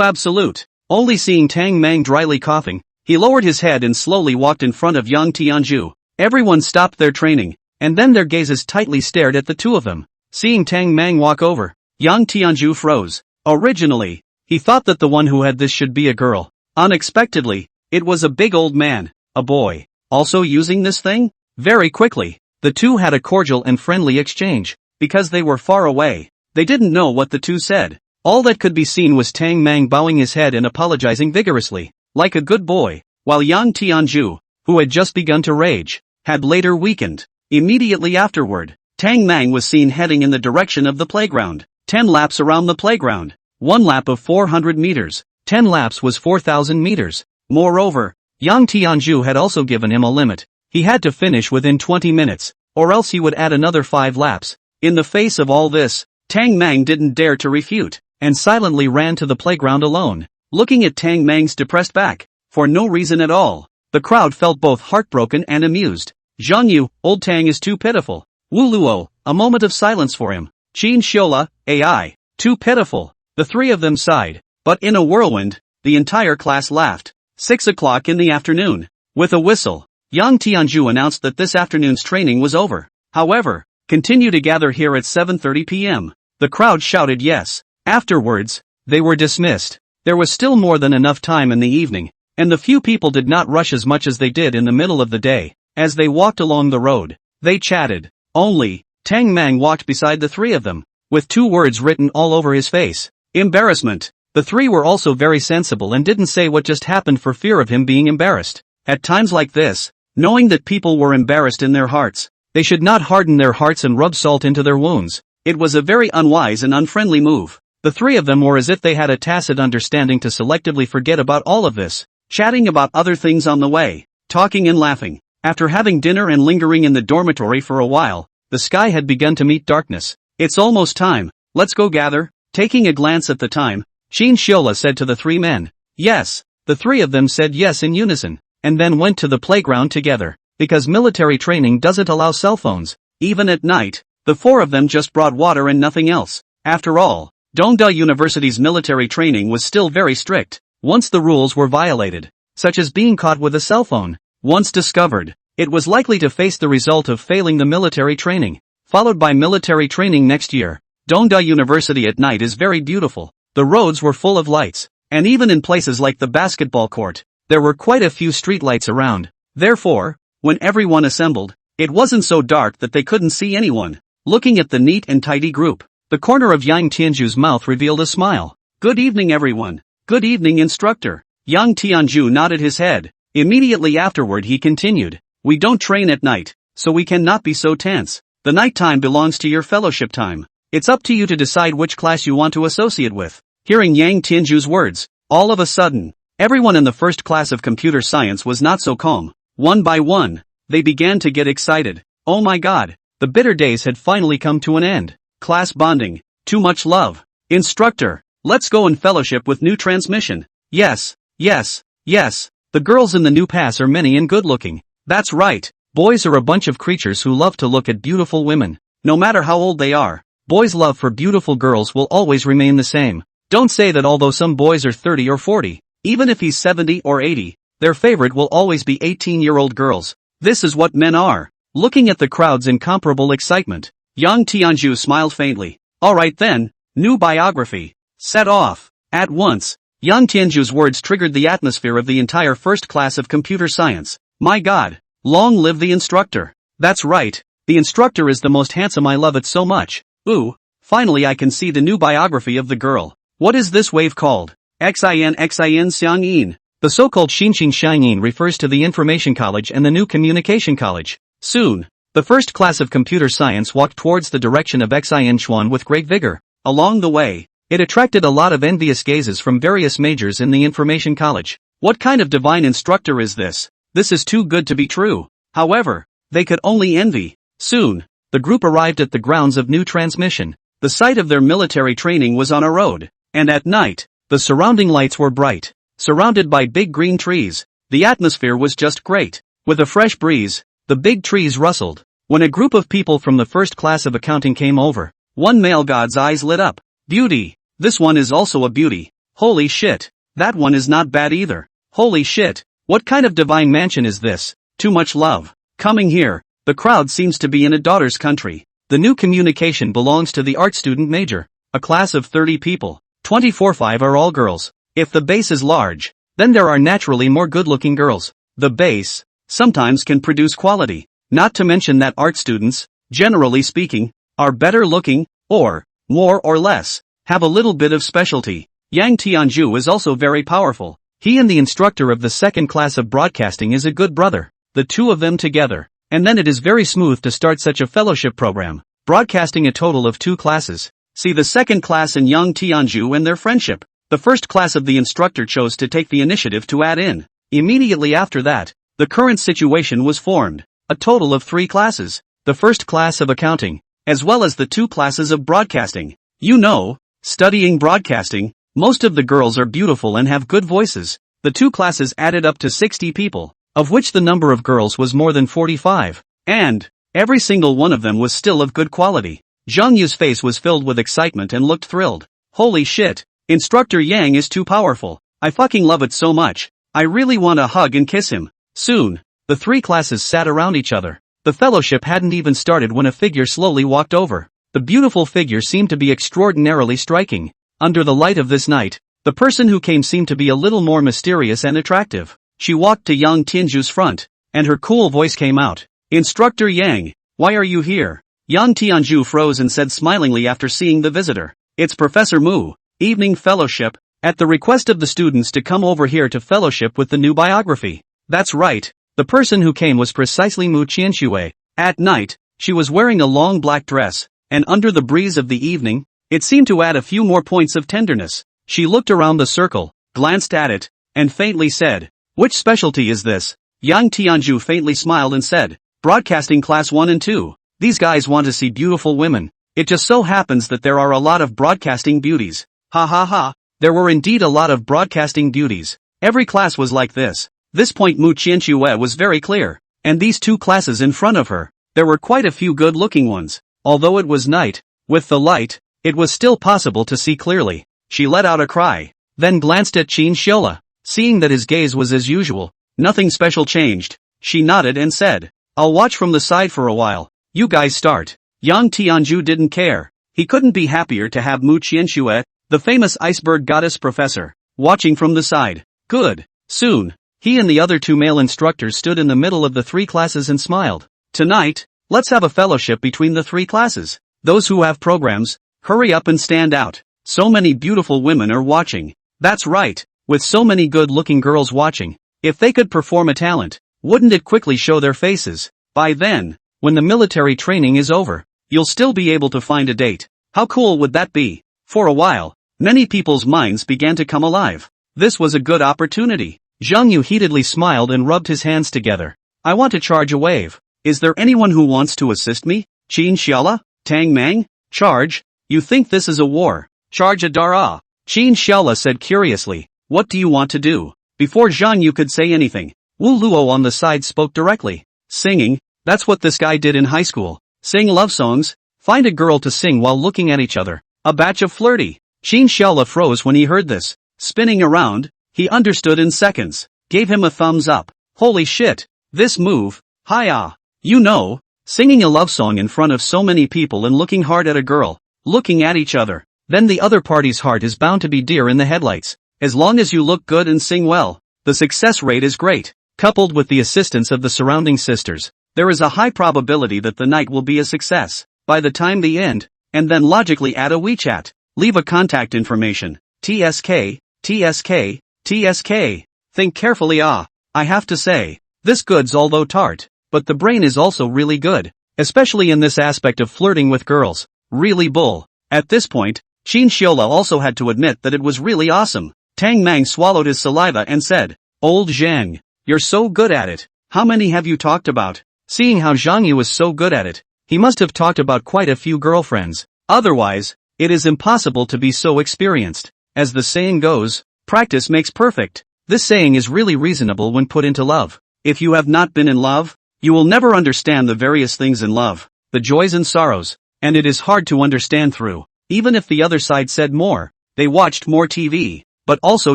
absolute. Only seeing Tang Mang dryly coughing, he lowered his head and slowly walked in front of Yang Tianzhu. Everyone stopped their training, and then their gazes tightly stared at the two of them. Seeing Tang Mang walk over, Yang Tianzhu froze. Originally, he thought that the one who had this should be a girl. Unexpectedly, it was a big old man, a boy. Also using this thing? Very quickly, the two had a cordial and friendly exchange. Because they were far away, they didn't know what the two said. All that could be seen was Tang Mang bowing his head and apologizing vigorously, like a good boy, while Yang Tianzhu, who had just begun to rage, had later weakened. Immediately afterward, Tang Mang was seen heading in the direction of the playground. 10 laps around the playground. 1 lap of 400 meters. 10 laps was 4,000 meters. Moreover, Yang Tianzhu had also given him a limit. He had to finish within 20 minutes, or else he would add another 5 laps. In the face of all this, Tang Mang didn't dare to refute, and silently ran to the playground alone, looking at Tang Mang's depressed back, for no reason at all. The crowd felt both heartbroken and amused. Zhang Yu, old Tang is too pitiful. Wu Luo, a moment of silence for him. Qin Xiaola, AI, too pitiful. The three of them sighed, but in a whirlwind, the entire class laughed. 6 o'clock in the afternoon. With a whistle, Yang Tianzhu announced that this afternoon's training was over. However, continue to gather here at 7:30 p.m. The crowd shouted yes. Afterwards, they were dismissed. There was still more than enough time in the evening, and the few people did not rush as much as they did in the middle of the day. As they walked along the road, they chatted. Only, Tang Mang walked beside the three of them, with 2 words written all over his face. Embarrassment. The three were also very sensible and didn't say what just happened for fear of him being embarrassed. At times like this, knowing that people were embarrassed in their hearts, they should not harden their hearts and rub salt into their wounds. It was a very unwise and unfriendly move. The three of them were as if they had a tacit understanding to selectively forget about all of this, chatting about other things on the way, talking and laughing. After having dinner and lingering in the dormitory for a while, the sky had begun to meet darkness. It's almost time, let's go gather. Taking a glance at the time, Qin Xiaola said to the 3 men. Yes. The 3 of them said yes in unison, and then went to the playground together. Because military training doesn't allow cell phones, even at night, the 4 of them just brought water and nothing else. After all, Dongda University's military training was still very strict. Once the rules were violated, such as being caught with a cell phone, once discovered, it was likely to face the result of failing the military training, followed by military training next year. Dongda University at night is very beautiful. The roads were full of lights, and even in places like the basketball court, there were quite a few streetlights around. Therefore, when everyone assembled, it wasn't so dark that they couldn't see anyone. Looking at the neat and tidy group, the corner of Yang Tianzhu's mouth revealed a smile. Good evening everyone. Good evening instructor. Yang Tianzhu nodded his head. Immediately afterward he continued. We don't train at night, so we cannot be so tense. The night time belongs to your fellowship time. It's up to you to decide which class you want to associate with. Hearing Yang Tianzhu's words, all of a sudden, everyone in the first class of computer science was not so calm. One by one, they began to get excited. Oh my god. The bitter days had finally come to an end. Class bonding. Too much love. Instructor. Let's go in fellowship with new transmission. Yes, yes, yes. The girls in the new pass are many and good looking. That's right. Boys are a bunch of creatures who love to look at beautiful women. No matter how old they are, boys' love for beautiful girls will always remain the same. Don't say that although some boys are 30 or 40, even if he's 70 or 80, their favorite will always be 18-year-old girls. This is what men are. Looking at the crowd's incomparable excitement, young Tianju smiled faintly. Alright then, new biography. Set off. At once, young Tianju's words triggered the atmosphere of the entire first class of computer science. My god. Long live the instructor. That's right. The instructor is the most handsome. I love it so much. Ooh, finally I can see the new biography of the girl. What is this wave called? Xin Xiangyin. The so-called Xinqing Xiangyin refers to the Information College and the new Communication College. Soon, the first class of computer science walked towards the direction of Xin Chuan with great vigor. Along the way, it attracted a lot of envious gazes from various majors in the Information College. What kind of divine instructor is this? This is too good to be true. However, they could only envy. Soon, the group arrived at the grounds of new transmission. The site of their military training was on a road, and at night, the surrounding lights were bright. Surrounded by big green trees, the atmosphere was just great. With a fresh breeze, the big trees rustled. When a group of people from the first class of accounting came over, one male god's eyes lit up. Beauty. This one is also a beauty. Holy shit. That one is not bad either. Holy shit. What kind of divine mansion is this? Too much love. Coming here. The crowd seems to be in a daughter's country. The new communication belongs to the art student major. A class of 30 people. 24/5 are all girls. If the base is large, then there are naturally more good-looking girls. The base sometimes can produce quality. Not to mention that art students, generally speaking, are better looking, or, more or less, have a little bit of specialty. Yang Tianju is also very powerful. He and the instructor of the second class of broadcasting is a good brother. The two of them together. And then it is very smooth to start such a fellowship program. Broadcasting a total of 2 classes. See the second class and young Tianju and their friendship. The first class of the instructor chose to take the initiative to add in. Immediately after that, the current situation was formed. A total of 3 classes. The first class of accounting, as well as the 2 classes of broadcasting. You know, studying broadcasting, most of the girls are beautiful and have good voices. The 2 classes added up to 60 people, of which the number of girls was more than 45. And every single one of them was still of good quality. Zhang Yu's face was filled with excitement and looked thrilled. Holy shit, Instructor Yang is too powerful. I fucking love it so much. I really want to hug and kiss him. Soon, the 3 classes sat around each other. The fellowship hadn't even started when a figure slowly walked over. The beautiful figure seemed to be extraordinarily striking. Under the light of this night, the person who came seemed to be a little more mysterious and attractive. She walked to young Tianju's front, and her cool voice came out. Instructor Yang, why are you here? Young Tianju froze and said smilingly after seeing the visitor. It's Professor Mu, evening fellowship, at the request of the students to come over here to fellowship with the new biography. That's right, the person who came was precisely Mu Qianxue. At night, she was wearing a long black dress, and under the breeze of the evening, it seemed to add a few more points of tenderness. She looked around the circle, glanced at it, and faintly said, which specialty is this? Young Tianju faintly smiled and said, broadcasting class 1 and 2. These guys want to see beautiful women. It just so happens that there are a lot of broadcasting beauties. Ha ha ha. There were indeed a lot of broadcasting beauties. Every class was like this. This point Mu Qianxue was very clear. And these 2 classes in front of her, there were quite a few good-looking ones. Although it was night, with the light, it was still possible to see clearly. She let out a cry, then glanced at Qin Xiola. Seeing that his gaze was as usual, nothing special changed, she nodded and said, I'll watch from the side for a while. You guys start. Yang Tianju didn't care. He couldn't be happier to have Mu Qianxue, the famous iceberg goddess professor, watching from the side. Good. Soon, he and the other 2 male instructors stood in the middle of the 3 classes and smiled. Tonight, let's have a fellowship between the 3 classes. Those who have programs, hurry up and stand out. So many beautiful women are watching. That's right. With so many good-looking girls watching, if they could perform a talent, wouldn't it quickly show their faces? By then, when the military training is over, you'll still be able to find a date. How cool would that be? For a while, many people's minds began to come alive. This was a good opportunity. Zhang Yu heatedly smiled and rubbed his hands together. I want to charge a wave. Is there anyone who wants to assist me? Qin Xiala? Tang Mang? Charge? You think this is a war? Charge Adara. Qin Xiala said curiously. What do you want to do? Before Zhang Yu could say anything, Wu Luo on the side spoke directly. Singing, that's what this guy did in high school. Sing love songs, find a girl to sing while looking at each other. A batch of flirty. Qin Xiala froze when he heard this. Spinning around, he understood in seconds. Gave him a thumbs up. Holy shit. This move, hi-ah. You know, singing a love song in front of so many people and looking hard at a girl, looking at each other, then the other party's heart is bound to be deer in the headlights. As long as you look good and sing well, the success rate is great. Coupled with the assistance of the surrounding sisters, there is a high probability that the night will be a success. By the time the end, and then logically add a WeChat. Leave a contact information. TSK, TSK, TSK. Think carefully. I have to say, this goods although tart, but the brain is also really good, especially in this aspect of flirting with girls. Really bull. At this point, Qin Xiala also had to admit that it was really awesome. Tang Mang swallowed his saliva and said, Old Zhang, you're so good at it. How many have you talked about? Seeing how Zhang Yu was so good at it, he must have talked about quite a few girlfriends. Otherwise, it is impossible to be so experienced. As the saying goes, practice makes perfect. This saying is really reasonable when put into love. If you have not been in love, you will never understand the various things in love, the joys and sorrows, and it is hard to understand through. Even if the other side said more, they watched more TV, but also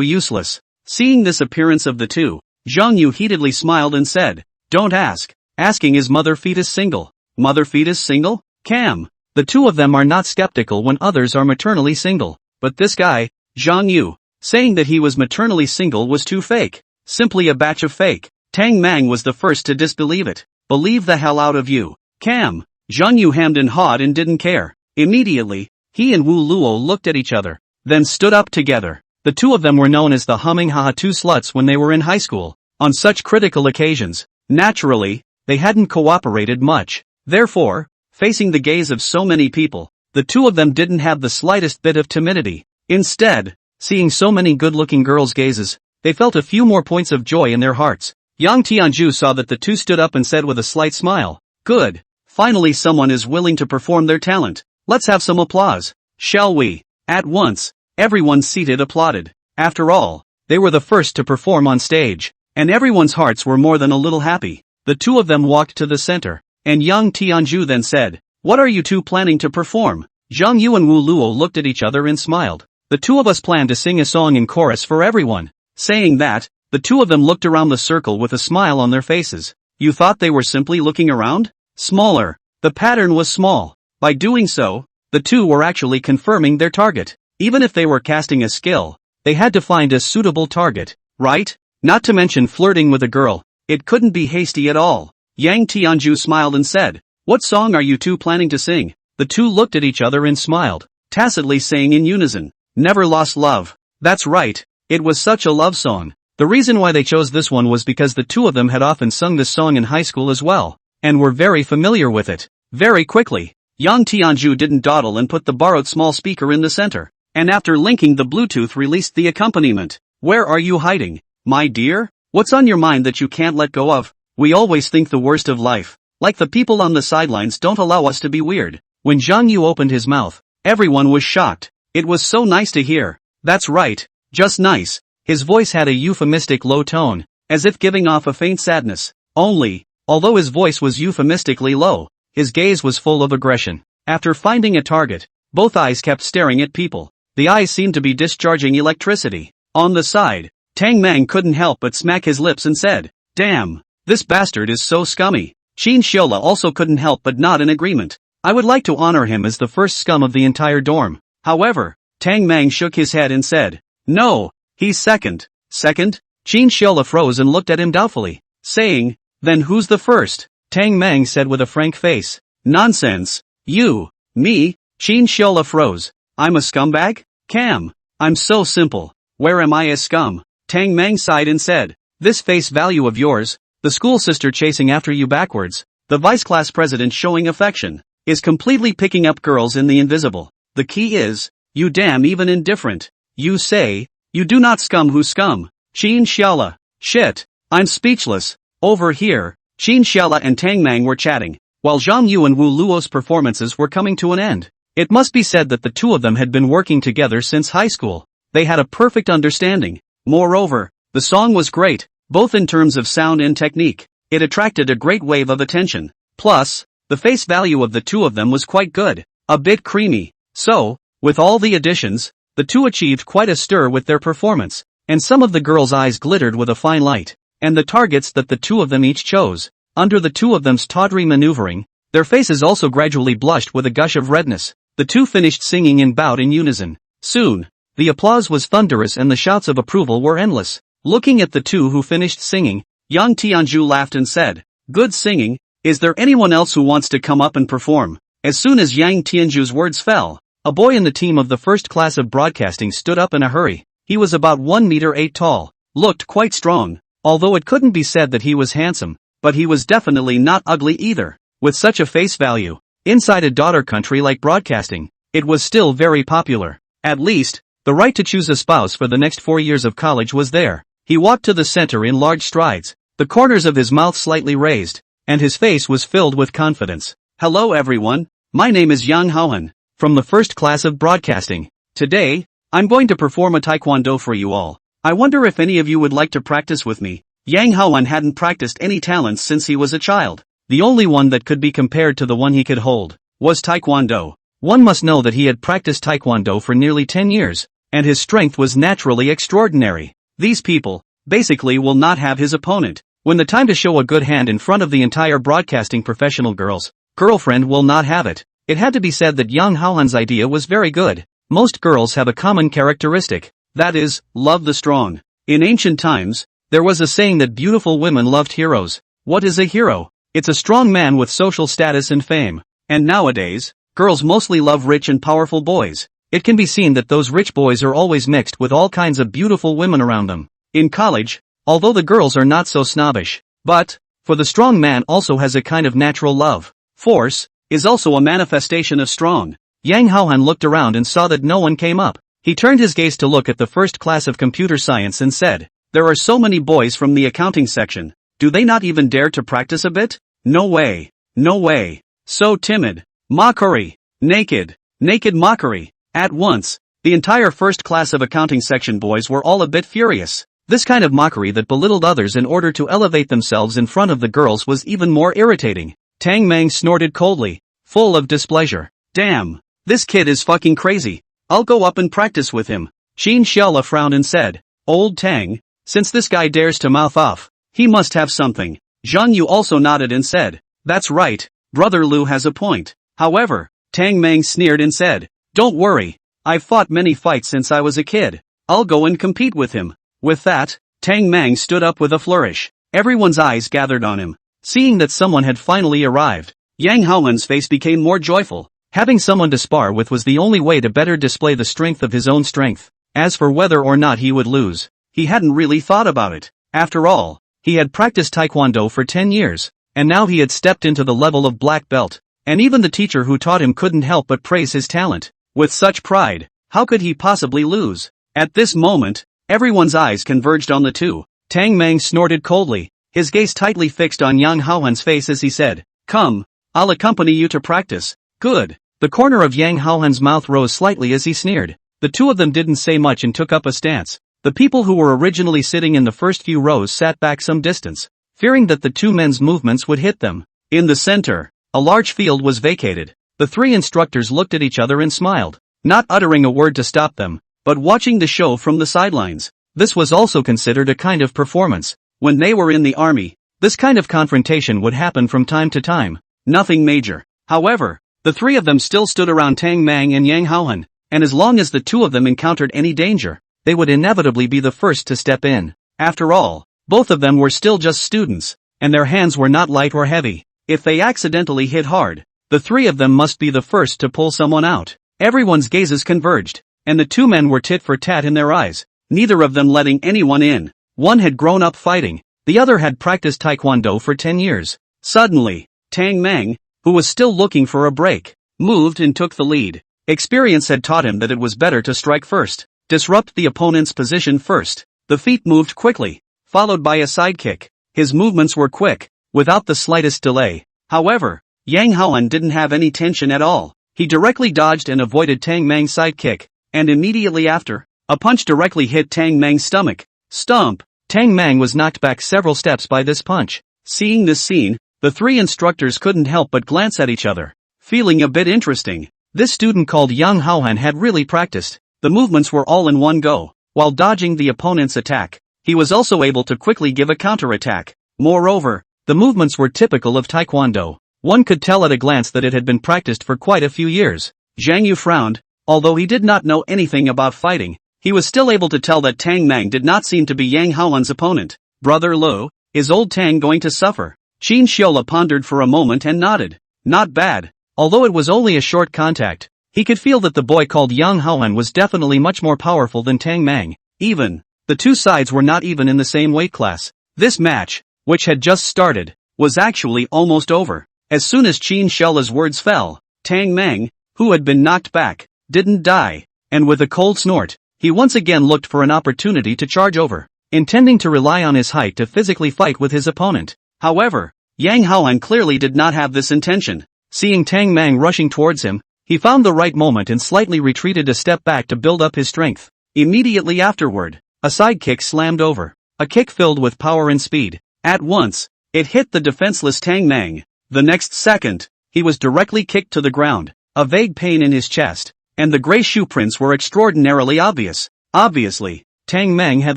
useless. Seeing this appearance of the two, Zhang Yu heatedly smiled and said, Don't ask. Asking is mother fetus single. Mother fetus single? Cam. The two of them are not skeptical when others are maternally single. But this guy, Zhang Yu, saying that he was maternally single was too fake. Simply a batch of fake. Tang Mang was the first to disbelieve it. Believe the hell out of you. Cam. Zhang Yu hemmed and hawed and didn't care. Immediately, he and Wu Luo looked at each other, then stood up together. The two of them were known as the Humming Haha Two Sluts when they were in high school. On such critical occasions, naturally, they hadn't cooperated much. Therefore, facing the gaze of so many people, the two of them didn't have the slightest bit of timidity. Instead, seeing so many good-looking girls' gazes, they felt a few more points of joy in their hearts. Yang Tianju saw that the two stood up and said with a slight smile, Good. Finally someone is willing to perform their talent. Let's have some applause. Shall we? At once, everyone seated applauded. After all, they were the first to perform on stage, and everyone's hearts were more than a little happy. The two of them walked to the center, and Yang Tianju then said, What are you two planning to perform? Zhang Yu and Wu Luo looked at each other and smiled. The two of us plan to sing a song in chorus for everyone. Saying that, the two of them looked around the circle with a smile on their faces. You thought they were simply looking around? Smaller. The pattern was small. By doing so, the two were actually confirming their target. Even if they were casting a skill, they had to find a suitable target, right? Not to mention flirting with a girl. It couldn't be hasty at all. Yang Tianju smiled and said, What song are you two planning to sing? The two looked at each other and smiled, tacitly saying in unison, Never Lost Love. That's right, it was such a love song. The reason why they chose this one was because the two of them had often sung this song in high school as well, and were very familiar with it. Very quickly, Yang Tianju didn't dawdle and put the borrowed small speaker in the center, and after linking the Bluetooth released the accompaniment. Where are you hiding, my dear? What's on your mind that you can't let go of? We always think the worst of life. Like the people on the sidelines don't allow us to be weird. When Zhang Yu opened his mouth, everyone was shocked. It was so nice to hear. That's right, just nice. His voice had a euphemistic low tone, as if giving off a faint sadness. Only, although his voice was euphemistically low, his gaze was full of aggression. After finding a target, both eyes kept staring at people. The eyes seemed to be discharging electricity. On the side, Tang Mang couldn't help but smack his lips and said, Damn, this bastard is so scummy. Qin Xiala also couldn't help but nod in agreement. I would like to honor him as the first scum of the entire dorm. However, Tang Mang shook his head and said, No, he's second. Second? Qin Xiala froze and looked at him doubtfully, saying, Then who's the first? Tang Mang said with a frank face. Nonsense. You. Me? Qin Xiala froze. I'm a scumbag? Cam. I'm so simple. Where am I a scum? Tang Mang sighed and said, This face value of yours, the school sister chasing after you backwards, the vice class president showing affection, is completely picking up girls in the invisible. The key is, you damn even indifferent. You say, you do not scum who scum. Qin Xiala. Shit. I'm speechless. Over here, Xin Xiala and Tang Mang were chatting, while Zhang Yu and Wu Luo's performances were coming to an end. It must be said that the two of them had been working together since high school. They had a perfect understanding. Moreover, the song was great, both in terms of sound and technique. It attracted a great wave of attention. Plus, the face value of the two of them was quite good, a bit creamy. So, with all the additions, the two achieved quite a stir with their performance, and some of the girls' eyes glittered with a fine light. And the targets that the two of them each chose, under the two of them's tawdry maneuvering, their faces also gradually blushed with a gush of redness. The two finished singing and bowed in unison. Soon, the applause was thunderous and the shouts of approval were endless. Looking at the two who finished singing, Yang Tianju laughed and said, "Good singing, is there anyone else who wants to come up and perform?" As soon as Yang Tianju's words fell, a boy in the team of the first class of broadcasting stood up in a hurry. He was about 1 meter 8 tall, looked quite strong, although it couldn't be said that he was handsome, but he was definitely not ugly either. With such a face value, inside a daughter country like broadcasting, it was still very popular. At least, the right to choose a spouse for the next 4 years of college was there. He walked to the center in large strides, the corners of his mouth slightly raised, and his face was filled with confidence. "Hello everyone, my name is Yang Haohan, from the first class of broadcasting. Today, I'm going to perform a taekwondo for you all. I wonder if any of you would like to practice with me." Yang Haohan hadn't practiced any talents since he was a child. The only one that could be compared to the one he could hold was taekwondo. One must know that he had practiced taekwondo for nearly 10 years, and his strength was naturally extraordinary. These people, basically, will not have his opponent. When the time to show a good hand in front of the entire broadcasting professional girlfriend will not have it. It had to be said that Yang Haohan's idea was very good. Most girls have a common characteristic, that is, love the strong. In ancient times, there was a saying that beautiful women loved heroes. What is a hero? It's a strong man with social status and fame. And nowadays, girls mostly love rich and powerful boys. It can be seen that those rich boys are always mixed with all kinds of beautiful women around them. In college, although the girls are not so snobbish, but, for the strong man also has a kind of natural love. Force is also a manifestation of strong. Yang Haohan looked around and saw that no one came up. He turned his gaze to look at the first class of computer science and said, "There are so many boys from the accounting section. Do they not even dare to practice a bit? No way. No way. So timid. Mockery. Naked mockery." At once, the entire first class of accounting section boys were all a bit furious. This kind of mockery that belittled others in order to elevate themselves in front of the girls was even more irritating. Tang Mang snorted coldly, full of displeasure. "Damn, this kid is fucking crazy. I'll go up and practice with him." Xin Xiala frowned and said, "Old Tang, since this guy dares to mouth off, he must have something." Zhang Yu also nodded and said, "That's right, Brother Lu has a point." However, Tang Mang sneered and said, "Don't worry, I've fought many fights since I was a kid. I'll go and compete with him." With that, Tang Mang stood up with a flourish. Everyone's eyes gathered on him. Seeing that someone had finally arrived, Yang Haohan's face became more joyful. Having someone to spar with was the only way to better display the strength of his own strength. As for whether or not he would lose, he hadn't really thought about it. After all, he had practiced taekwondo for 10 years, and now he had stepped into the level of black belt, and even the teacher who taught him couldn't help but praise his talent. With such pride, how could he possibly lose? At this moment, everyone's eyes converged on the two. Tang Mang snorted coldly, his gaze tightly fixed on Yang Haohan's face as he said, "Come, I'll accompany you to practice." "Good." The corner of Yang Haohan's mouth rose slightly as he sneered. The two of them didn't say much and took up a stance. The people who were originally sitting in the first few rows sat back some distance, fearing that the two men's movements would hit them. In the center, a large field was vacated. The three instructors looked at each other and smiled, not uttering a word to stop them, but watching the show from the sidelines. This was also considered a kind of performance. When they were in the army, this kind of confrontation would happen from time to time. Nothing major. However, the three of them still stood around Tang Mang and Yang Haohan, and as long as the two of them encountered any danger, they would inevitably be the first to step in. After all, both of them were still just students, and their hands were not light or heavy. If they accidentally hit hard, the three of them must be the first to pull someone out. Everyone's gazes converged, and the two men were tit for tat in their eyes, neither of them letting anyone in. One had grown up fighting, the other had practiced taekwondo for 10 years. Suddenly, Tang Mang, who was still looking for a break, moved and took the lead. Experience had taught him that it was better to strike first, disrupt the opponent's position first. The feet moved quickly, followed by a side kick. His movements were quick, without the slightest delay. However, Yang Haoan didn't have any tension at all. He directly dodged and avoided Tang Mang's sidekick, and immediately after, a punch directly hit Tang Mang's stomach. Stomp! Tang Mang was knocked back several steps by this punch. Seeing this scene, the three instructors couldn't help but glance at each other. Feeling a bit interesting, this student called Yang Haoan had really practiced. The movements were all in one go. While dodging the opponent's attack, he was also able to quickly give a counterattack. Moreover, the movements were typical of Taekwondo. One could tell at a glance that it had been practiced for quite a few years. Zhang Yu frowned. Although he did not know anything about fighting, he was still able to tell that Tang Mang did not seem to be Yang Haoan's opponent. Brother Lu, is old Tang going to suffer? Qin Xiaola pondered for a moment and nodded. Not bad. Although it was only a short contact, he could feel that the boy called Yang Haoan was definitely much more powerful than Tang Mang. Even, the two sides were not even in the same weight class. This match, which had just started, was actually almost over. As soon as Qin Xiaola's words fell, Tang Mang, who had been knocked back, didn't die, and with a cold snort, he once again looked for an opportunity to charge over, intending to rely on his height to physically fight with his opponent. However, Yang Haoan clearly did not have this intention. Seeing Tang Mang rushing towards him, he found the right moment and slightly retreated a step back to build up his strength. Immediately afterward, a side kick slammed over, a kick filled with power and speed. At once, it hit the defenseless Tang Mang. The next second, he was directly kicked to the ground, a vague pain in his chest, and the gray shoe prints were extraordinarily obvious. Obviously, Tang Mang had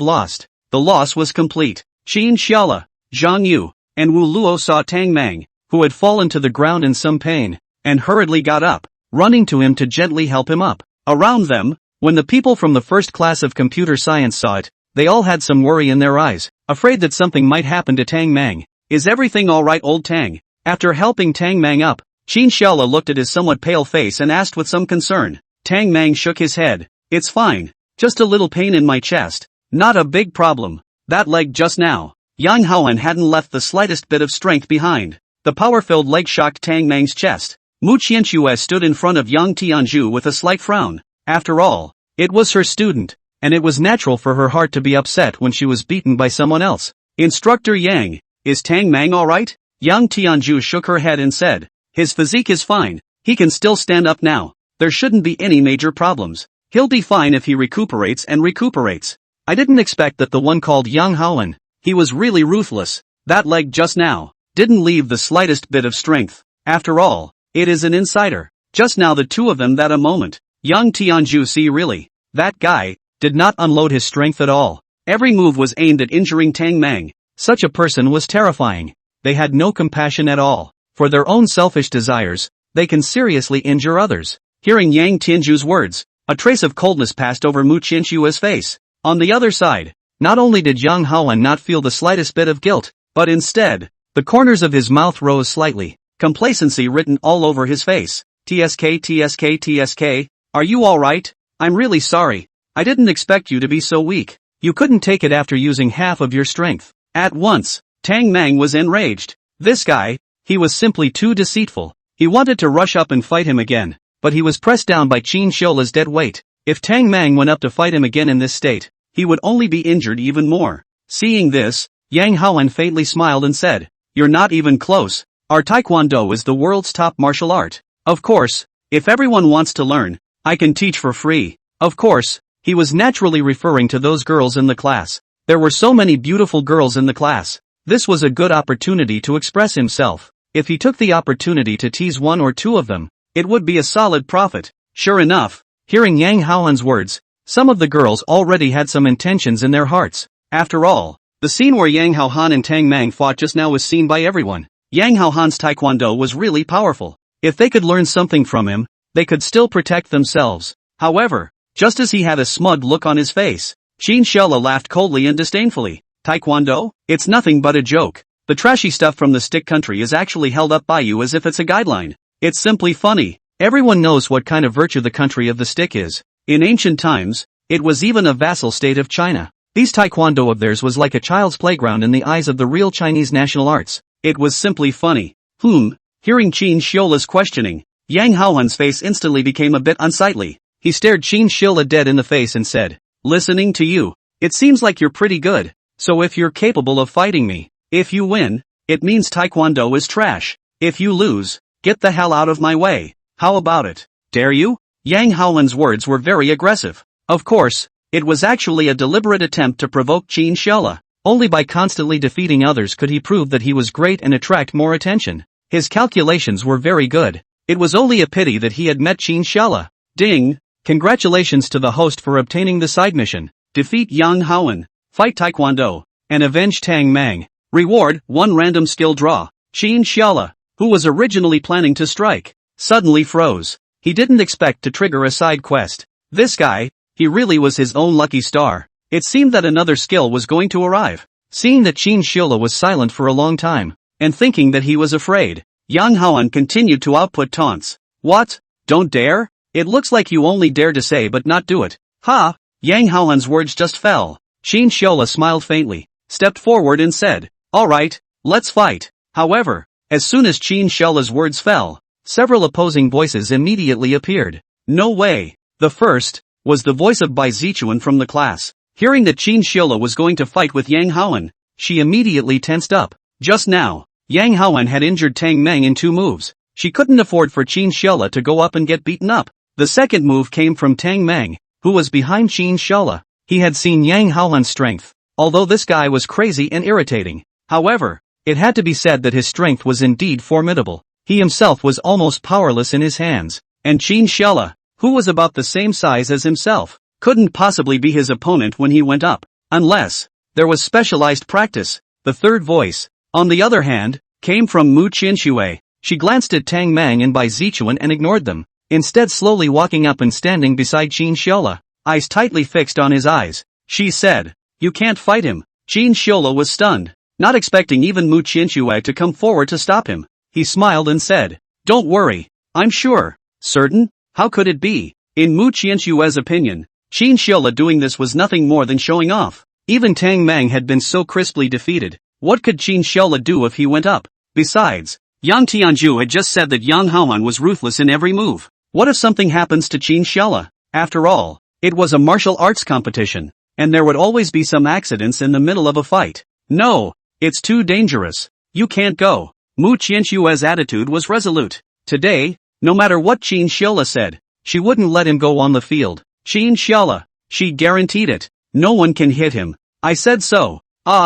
lost. The loss was complete. Qin Xiaola, Zhang Yu, and Wu Luo saw Tang Mang, who had fallen to the ground in some pain, and hurriedly got up, running to him to gently help him up. Around them, when the people from the first class of computer science saw it, they all had some worry in their eyes, afraid that something might happen to Tang Mang. Is everything alright, old Tang? After helping Tang Mang up, Qin Xiaola looked at his somewhat pale face and asked with some concern. Tang Mang shook his head. It's fine. Just a little pain in my chest. Not a big problem. That leg just now. Yang Haoan hadn't left the slightest bit of strength behind. The power-filled leg shocked Tang Mang's chest. Mu Qianchue stood in front of Yang Tianzhu with a slight frown. After all, it was her student, and it was natural for her heart to be upset when she was beaten by someone else. Instructor Yang, is Tang Mang alright? Yang Tianzhu shook her head and said, his physique is fine, he can still stand up now. There shouldn't be any major problems. He'll be fine if he recuperates and recuperates. I didn't expect that the one called Yang Haoan, he was really ruthless. That leg just now didn't leave the slightest bit of strength. After all, it is an insider. Just now the two of them that a moment. Yang Tianzhu, see, really, that guy did not unload his strength at all. Every move was aimed at injuring Tang Mang. Such a person was terrifying. They had no compassion at all. For their own selfish desires, they can seriously injure others. Hearing Yang Tianzhu's words, a trace of coldness passed over Mu Qianchue's face. On the other side, not only did Yang Haoan not feel the slightest bit of guilt, but instead, the corners of his mouth rose slightly, complacency written all over his face. TSK, are you alright? I'm really sorry. I didn't expect you to be so weak. You couldn't take it after using half of your strength. At once, Tang Mang was enraged. This guy, he was simply too deceitful. He wanted to rush up and fight him again, but he was pressed down by Qin Xiaola's dead weight. If Tang Mang went up to fight him again in this state, he would only be injured even more. Seeing this, Yang Haoan faintly smiled and said, you're not even close. Our Taekwondo is the world's top martial art. Of course, if everyone wants to learn, I can teach for free. Of course, he was naturally referring to those girls in the class. There were so many beautiful girls in the class. This was a good opportunity to express himself. If he took the opportunity to tease one or two of them, it would be a solid profit. Sure enough, hearing Yang Haoan's words, some of the girls already had some intentions in their hearts. After all, the scene where Yang Haoan and Tang Mang fought just now was seen by everyone. Yang Haoan's Taekwondo was really powerful. If they could learn something from him, they could still protect themselves. However, just as he had a smug look on his face, Qin Xiaola laughed coldly and disdainfully. Taekwondo? It's nothing but a joke. The trashy stuff from the stick country is actually held up by you as if it's a guideline. It's simply funny. Everyone knows what kind of virtue the country of the stick is. In ancient times, it was even a vassal state of China. These Taekwondo of theirs was like a child's playground in the eyes of the real Chinese national arts. It was simply funny. Hearing Qin Xiaola's questioning, Yang Haoan's face instantly became a bit unsightly. He stared Qin Xiaola dead in the face and said, listening to you, it seems like you're pretty good. So if you're capable of fighting me, if you win, It means taekwondo is trash. If you lose, get the hell out of my way. How about it? Dare you? Yang Haolan's words were very aggressive. Of course, it was actually a deliberate attempt to provoke Qin Xiaola. Only by constantly defeating others could he prove that he was great and attract more attention. His calculations were very good. It was only a pity that he had met Qin Xiaola. Ding! Congratulations to the host for obtaining the side mission. Defeat Yang Haolan, fight Taekwondo, and avenge Tang Mang. Reward, 1 random skill draw. Qin Xiaola, who was originally planning to strike, suddenly froze. He didn't expect to trigger a side quest. This guy, he really was his own lucky star. It seemed that another skill was going to arrive. Seeing that Qin Xiaola was silent for a long time, and thinking that he was afraid, Yang Haolan continued to output taunts. What? Don't dare? It looks like you only dare to say but not do it. Ha! Yang Haolan's words just fell. Qin Xiaola smiled faintly, stepped forward and said, "Alright, let's fight." However, as soon as Qin Xiaola's words fell, several opposing voices immediately appeared. No way! The first was the voice of Bai Zichuan from the class. Hearing that Qin Xiaola was going to fight with Yang Haolan, she immediately tensed up. Just now, Yang Haolan had injured Tang Meng in 2 moves. She couldn't afford for Qin Xiaola to go up and get beaten up. The second move came from Tang Meng, who was behind Qin Xiaola. He had seen Yang Haolan's strength, although this guy was crazy and irritating. However, it had to be said that his strength was indeed formidable. He himself was almost powerless in his hands, and Qin Xiaola, who was about the same size as himself, couldn't possibly be his opponent when he went up, unless there was specialized practice. The third voice, on the other hand, came from Mu Qianxue. She glanced at Tang Mang and Bai Zichuan and ignored them, instead slowly walking up and standing beside Qin Xiaola, eyes tightly fixed on his eyes. She said, "You can't fight him." Qin Xiaola was stunned, not expecting even Mu Qianxue to come forward to stop him. He smiled and said, "Don't worry, I'm sure." Certain? How could it be? In Mu Qianxue's opinion, Qin Xiaola doing this was nothing more than showing off. Even Tang Mang had been so crisply defeated. What could Qin Xiaola do if he went up? Besides, Yang Tianzhu had just said that Yang Haolan was ruthless in every move. What if something happens to Qin Xiaola? After all, it was a martial arts competition, and there would always be some accidents in the middle of a fight. No, it's too dangerous. You can't go. Mu Qianxue's attitude was resolute. Today, no matter what Qin Xiaola said, she wouldn't let him go on the field. Qin Xiaola, she guaranteed it. No one can hit him. I said so.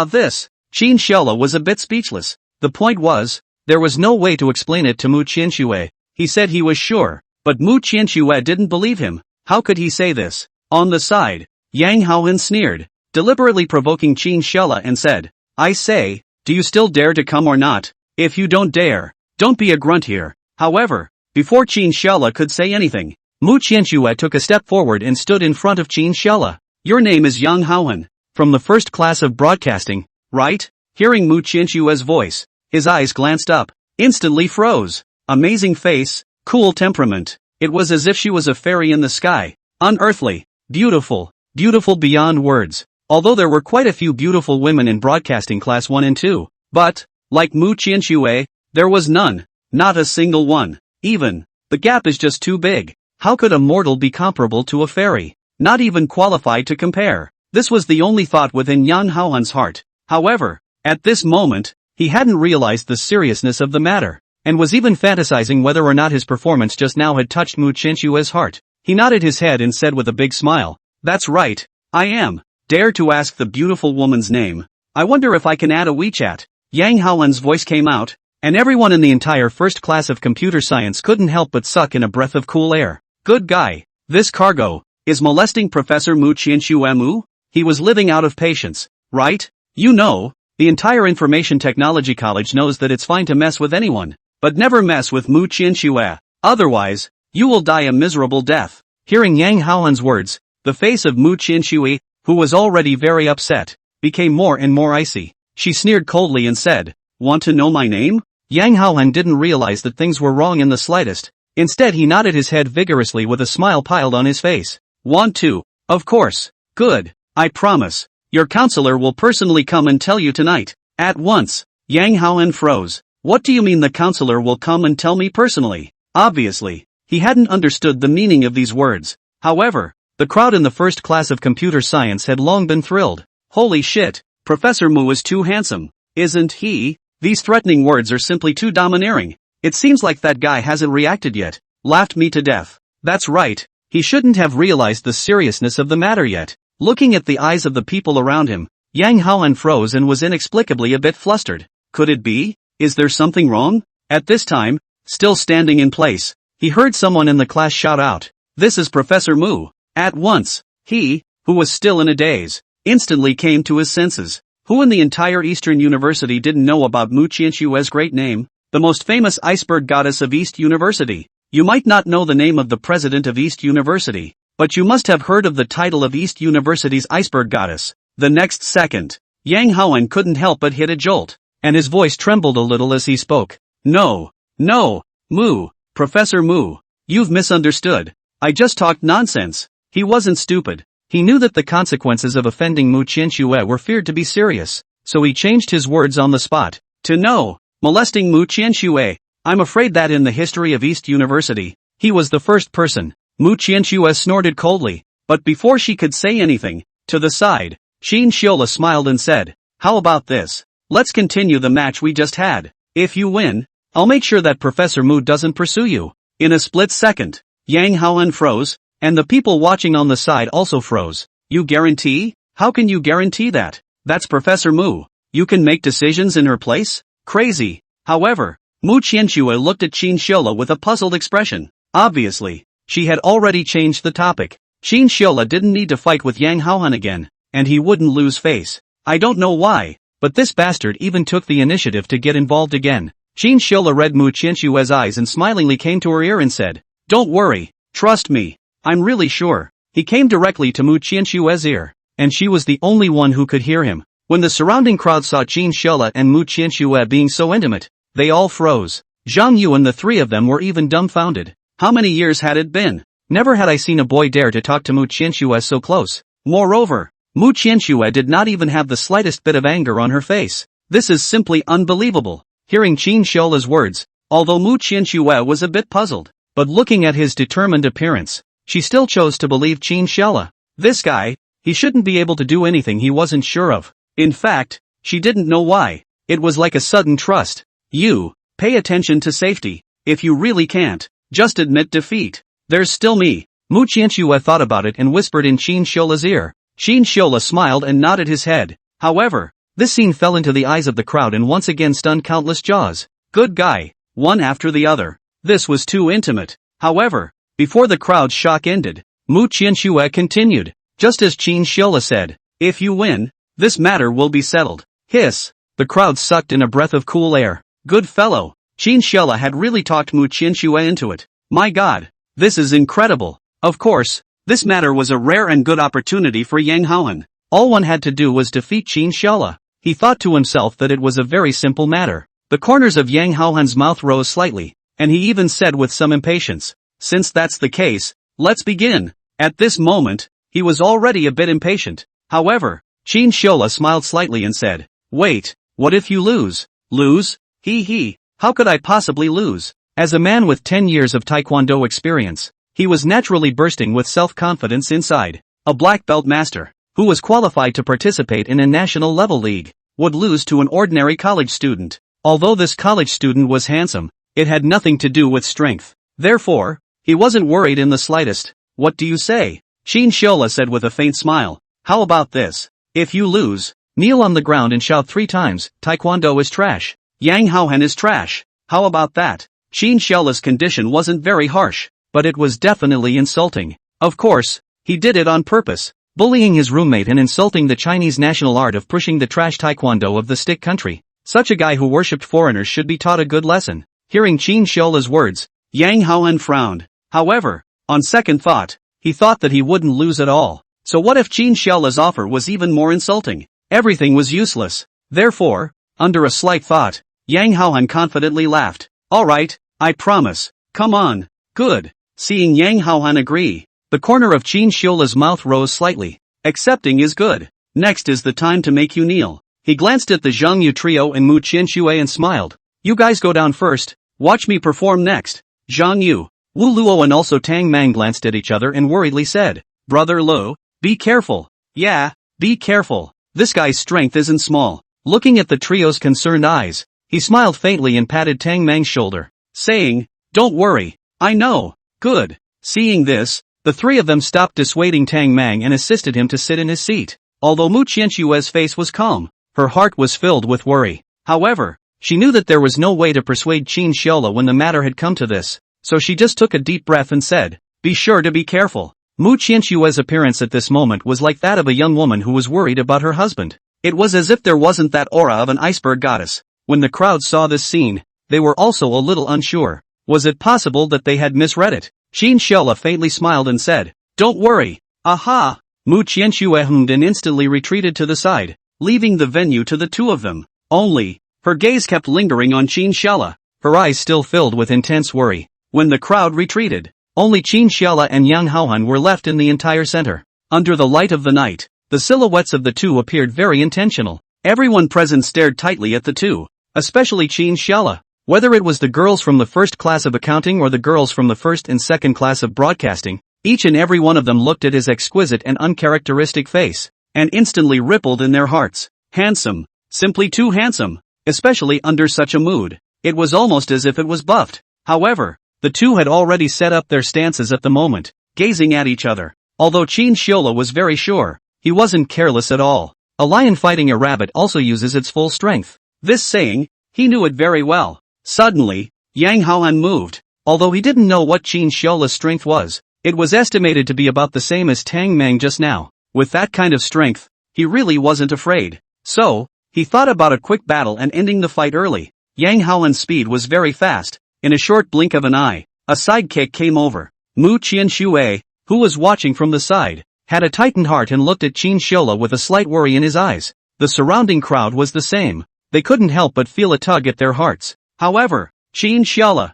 This. Qin Xiaola was a bit speechless. The point was, there was no way to explain it to Mu Qianxue. He said he was sure, but Mu Qianxue didn't believe him. How could he say this? On the side, Yang Haolan sneered, deliberately provoking Qin Xiaola and said, "I say, do you still dare to come or not? If you don't dare, don't be a grunt here." However, before Qin Xiaola could say anything, Mu Qianxue took a step forward and stood in front of Qin Xiaola. "Your name is Yang Haolan, from the first class of broadcasting, right?" Hearing Mu Qianxue's voice, his eyes glanced up, instantly froze. Amazing face, cool temperament. It was as if she was a fairy in the sky. Unearthly, beautiful, beautiful beyond words. Although there were quite a few beautiful women in broadcasting class 1 and 2, but, like Mu Qianxue, there was none. Not a single one. Even, the gap is just too big. How could a mortal be comparable to a fairy? Not even qualified to compare. This was the only thought within Yang Haolan's heart. However, at this moment, he hadn't realized the seriousness of the matter, and was even fantasizing whether or not his performance just now had touched Mu Qianxue's heart. He nodded his head and said with a big smile, "That's right, I am. Dare to ask the beautiful woman's name. I wonder if I can add a WeChat." Yang Haolan's voice came out, and everyone in the entire first class of computer science couldn't help but suck in a breath of cool air. Good guy. This cargo is molesting Professor Mu Qianxue Mu? He was living out of patience, right? You know, the entire Information Technology College knows that it's fine to mess with anyone, but never mess with Mu Qianxue. Otherwise, you will die a miserable death. Hearing Yang Haolan's words, the face of Mu Qianxue, who was already very upset, became more and more icy. She sneered coldly and said, "Want to know my name?" Yang Haolan didn't realize that things were wrong in the slightest. Instead he nodded his head vigorously with a smile piled on his face. "Want to? Of course. Good. I promise. Your counselor will personally come and tell you tonight." At once, Yang Haolan froze. What do you mean the counselor will come and tell me personally? Obviously, he hadn't understood the meaning of these words. However, the crowd in the first class of computer science had long been thrilled. Holy shit, Professor Mu is too handsome, isn't he? These threatening words are simply too domineering. It seems like that guy hasn't reacted yet. Laughed me to death. That's right. He shouldn't have realized the seriousness of the matter yet. Looking at the eyes of the people around him, Yang Haohan froze and was inexplicably a bit flustered. Could it be? Is there something wrong? At this time, still standing in place, he heard someone in the class shout out, "This is Professor Mu." At once, he, who was still in a daze, instantly came to his senses. Who in the entire Eastern University didn't know about Mu Qianshue's great name? The most famous iceberg goddess of East University. You might not know the name of the president of East University, but you must have heard of the title of East University's iceberg goddess. The next second, Yang Haohan couldn't help but hit a jolt, and his voice trembled a little as he spoke. No, Mu, Professor Mu, you've misunderstood. I just talked nonsense. He wasn't stupid. He knew that the consequences of offending Mu Qianxue were feared to be serious, so he changed his words on the spot. To no, molesting Mu Qianxue. I'm afraid that in the history of East University, he was the first person. Mu Qianxue snorted coldly, but before she could say anything, to the side, Qin Xiola smiled and said, "How about this? Let's continue the match we just had. If you win, I'll make sure that Professor Mu doesn't pursue you." In a split second, Yang Haohan froze, and the people watching on the side also froze. You guarantee? How can you guarantee that? That's Professor Mu. You can make decisions in her place? Crazy. However, Mu Qianxue looked at Qin Xiola with a puzzled expression. Obviously, she had already changed the topic. Qin Xiola didn't need to fight with Yang Haohan again, and he wouldn't lose face. I don't know why, but this bastard even took the initiative to get involved again. Qin Xiola read Mu Qianxue's eyes and smilingly came to her ear and said, "Don't worry, trust me. I'm really sure." He came directly to Mu Qianxue's ear, and she was the only one who could hear him. When the surrounding crowd saw Qin Xiola and Mu Qianxue being so intimate, they all froze. Zhang Yu and the three of them were even dumbfounded. How many years had it been? Never had I seen a boy dare to talk to Mu Qianxue so close. Moreover, Mu Qianxue did not even have the slightest bit of anger on her face. This is simply unbelievable. Hearing Qin Xiola's words, although Mu Qianxue was a bit puzzled, but looking at his determined appearance, she still chose to believe Qin Xiola. This guy, he shouldn't be able to do anything he wasn't sure of. In fact, she didn't know why. It was like a sudden trust. You, pay attention to safety. If you really can't, just admit defeat. There's still me. Mu Qianxue thought about it and whispered in Qin Xiola's ear. Qin Xiola smiled and nodded his head. However, this scene fell into the eyes of the crowd and once again stunned countless jaws. Good guy, one after the other. This was too intimate. However, before the crowd's shock ended, Mu Qianxue continued, just as Qin Xiola said, "If you win, this matter will be settled." Hiss. The crowd sucked in a breath of cool air. Good fellow. Qin Xiola had really talked Mu Qianxue into it. My God, this is incredible. Of course, this matter was a rare and good opportunity for Yang Haohan. All one had to do was defeat Qin Xiola. He thought to himself that it was a very simple matter. The corners of Yang Haohan's mouth rose slightly, and he even said with some impatience, "Since that's the case, let's begin." At this moment, he was already a bit impatient. However, Qin Xiola smiled slightly and said, "Wait, what if you lose?" "Lose? He, how could I possibly lose?" As a man with 10 years of Taekwondo experience, he was naturally bursting with self-confidence inside. A black belt master, who was qualified to participate in a national level league, would lose to an ordinary college student. Although this college student was handsome, it had nothing to do with strength. Therefore, he wasn't worried in the slightest. "What do you say?" Qin Xiola said with a faint smile. "How about this? If you lose, kneel on the ground and shout 3 times, Taekwondo is trash. Yang Haohan is trash. How about that?" Qin Xiola's condition wasn't very harsh, but it was definitely insulting. Of course, he did it on purpose, bullying his roommate and insulting the Chinese national art of pushing the trash Taekwondo of the stick country. Such a guy who worshipped foreigners should be taught a good lesson. Hearing Qin Xiola's words, Yang Haohan frowned. However, on second thought, he thought that he wouldn't lose at all. So what if Qin Xiola's offer was even more insulting? Everything was useless. Therefore, under a slight thought, Yang Haohan confidently laughed. "Alright, I promise. Come on." "Good." Seeing Yang Haohan agree, the corner of Qin Xiola's mouth rose slightly. "Accepting is good. Next is the time to make you kneel." He glanced at the Zhang Yu trio and Mu Qianxue and smiled. "You guys go down first. Watch me perform next." Zhang Yu, Wu Luo and also Tang Mang glanced at each other and worriedly said, "Brother Lu, be careful." "Yeah, be careful. This guy's strength isn't small." Looking at the trio's concerned eyes, He smiled faintly and patted Tang Mang's shoulder, saying, "Don't worry, I know, good." Seeing this, the three of them stopped dissuading Tang Mang and assisted him to sit in his seat. Although Mu Qianshue's face was calm, her heart was filled with worry. However, she knew that there was no way to persuade Qin Xiaola when the matter had come to this, so she just took a deep breath and said, "Be sure to be careful." Mu Qianshue's appearance at this moment was like that of a young woman who was worried about her husband. It was as if there wasn't that aura of an iceberg goddess. When the crowd saw this scene, they were also a little unsure. Was it possible that they had misread it? Qin Xiaola faintly smiled and said, "Don't worry." Aha! Mu Qianxue hummed and instantly retreated to the side, leaving the venue to the two of them. Only, her gaze kept lingering on Qin Xiaola, her eyes still filled with intense worry. When the crowd retreated, only Qin Xiaola and Yang Haohan were left in the entire center. Under the light of the night, the silhouettes of the two appeared very intentional. Everyone present stared tightly at the two, especially Qin Xiaola. Whether it was the girls from the first class of accounting or the girls from the first and second class of broadcasting, each and every one of them looked at his exquisite and uncharacteristic face, and instantly rippled in their hearts. Handsome, simply too handsome, especially under such a mood. It was almost as if it was buffed. However, the two had already set up their stances at the moment, gazing at each other. Although Qin Xiaola was very sure, he wasn't careless at all. A lion fighting a rabbit also uses its full strength. This saying, he knew it very well. Suddenly, Yang Haohan moved. Although he didn't know what Qin Xiaola's strength was, it was estimated to be about the same as Tang Mang just now. With that kind of strength, he really wasn't afraid. So, he thought about a quick battle and ending the fight early. Yang Haohan's speed was very fast. In a short blink of an eye, a sidekick came over. Mu Qianxue, who was watching from the side, had a tightened heart and looked at Qin Xiaola with a slight worry in his eyes. The surrounding crowd was the same. They couldn't help but feel a tug at their hearts. However, Qin Xiaola,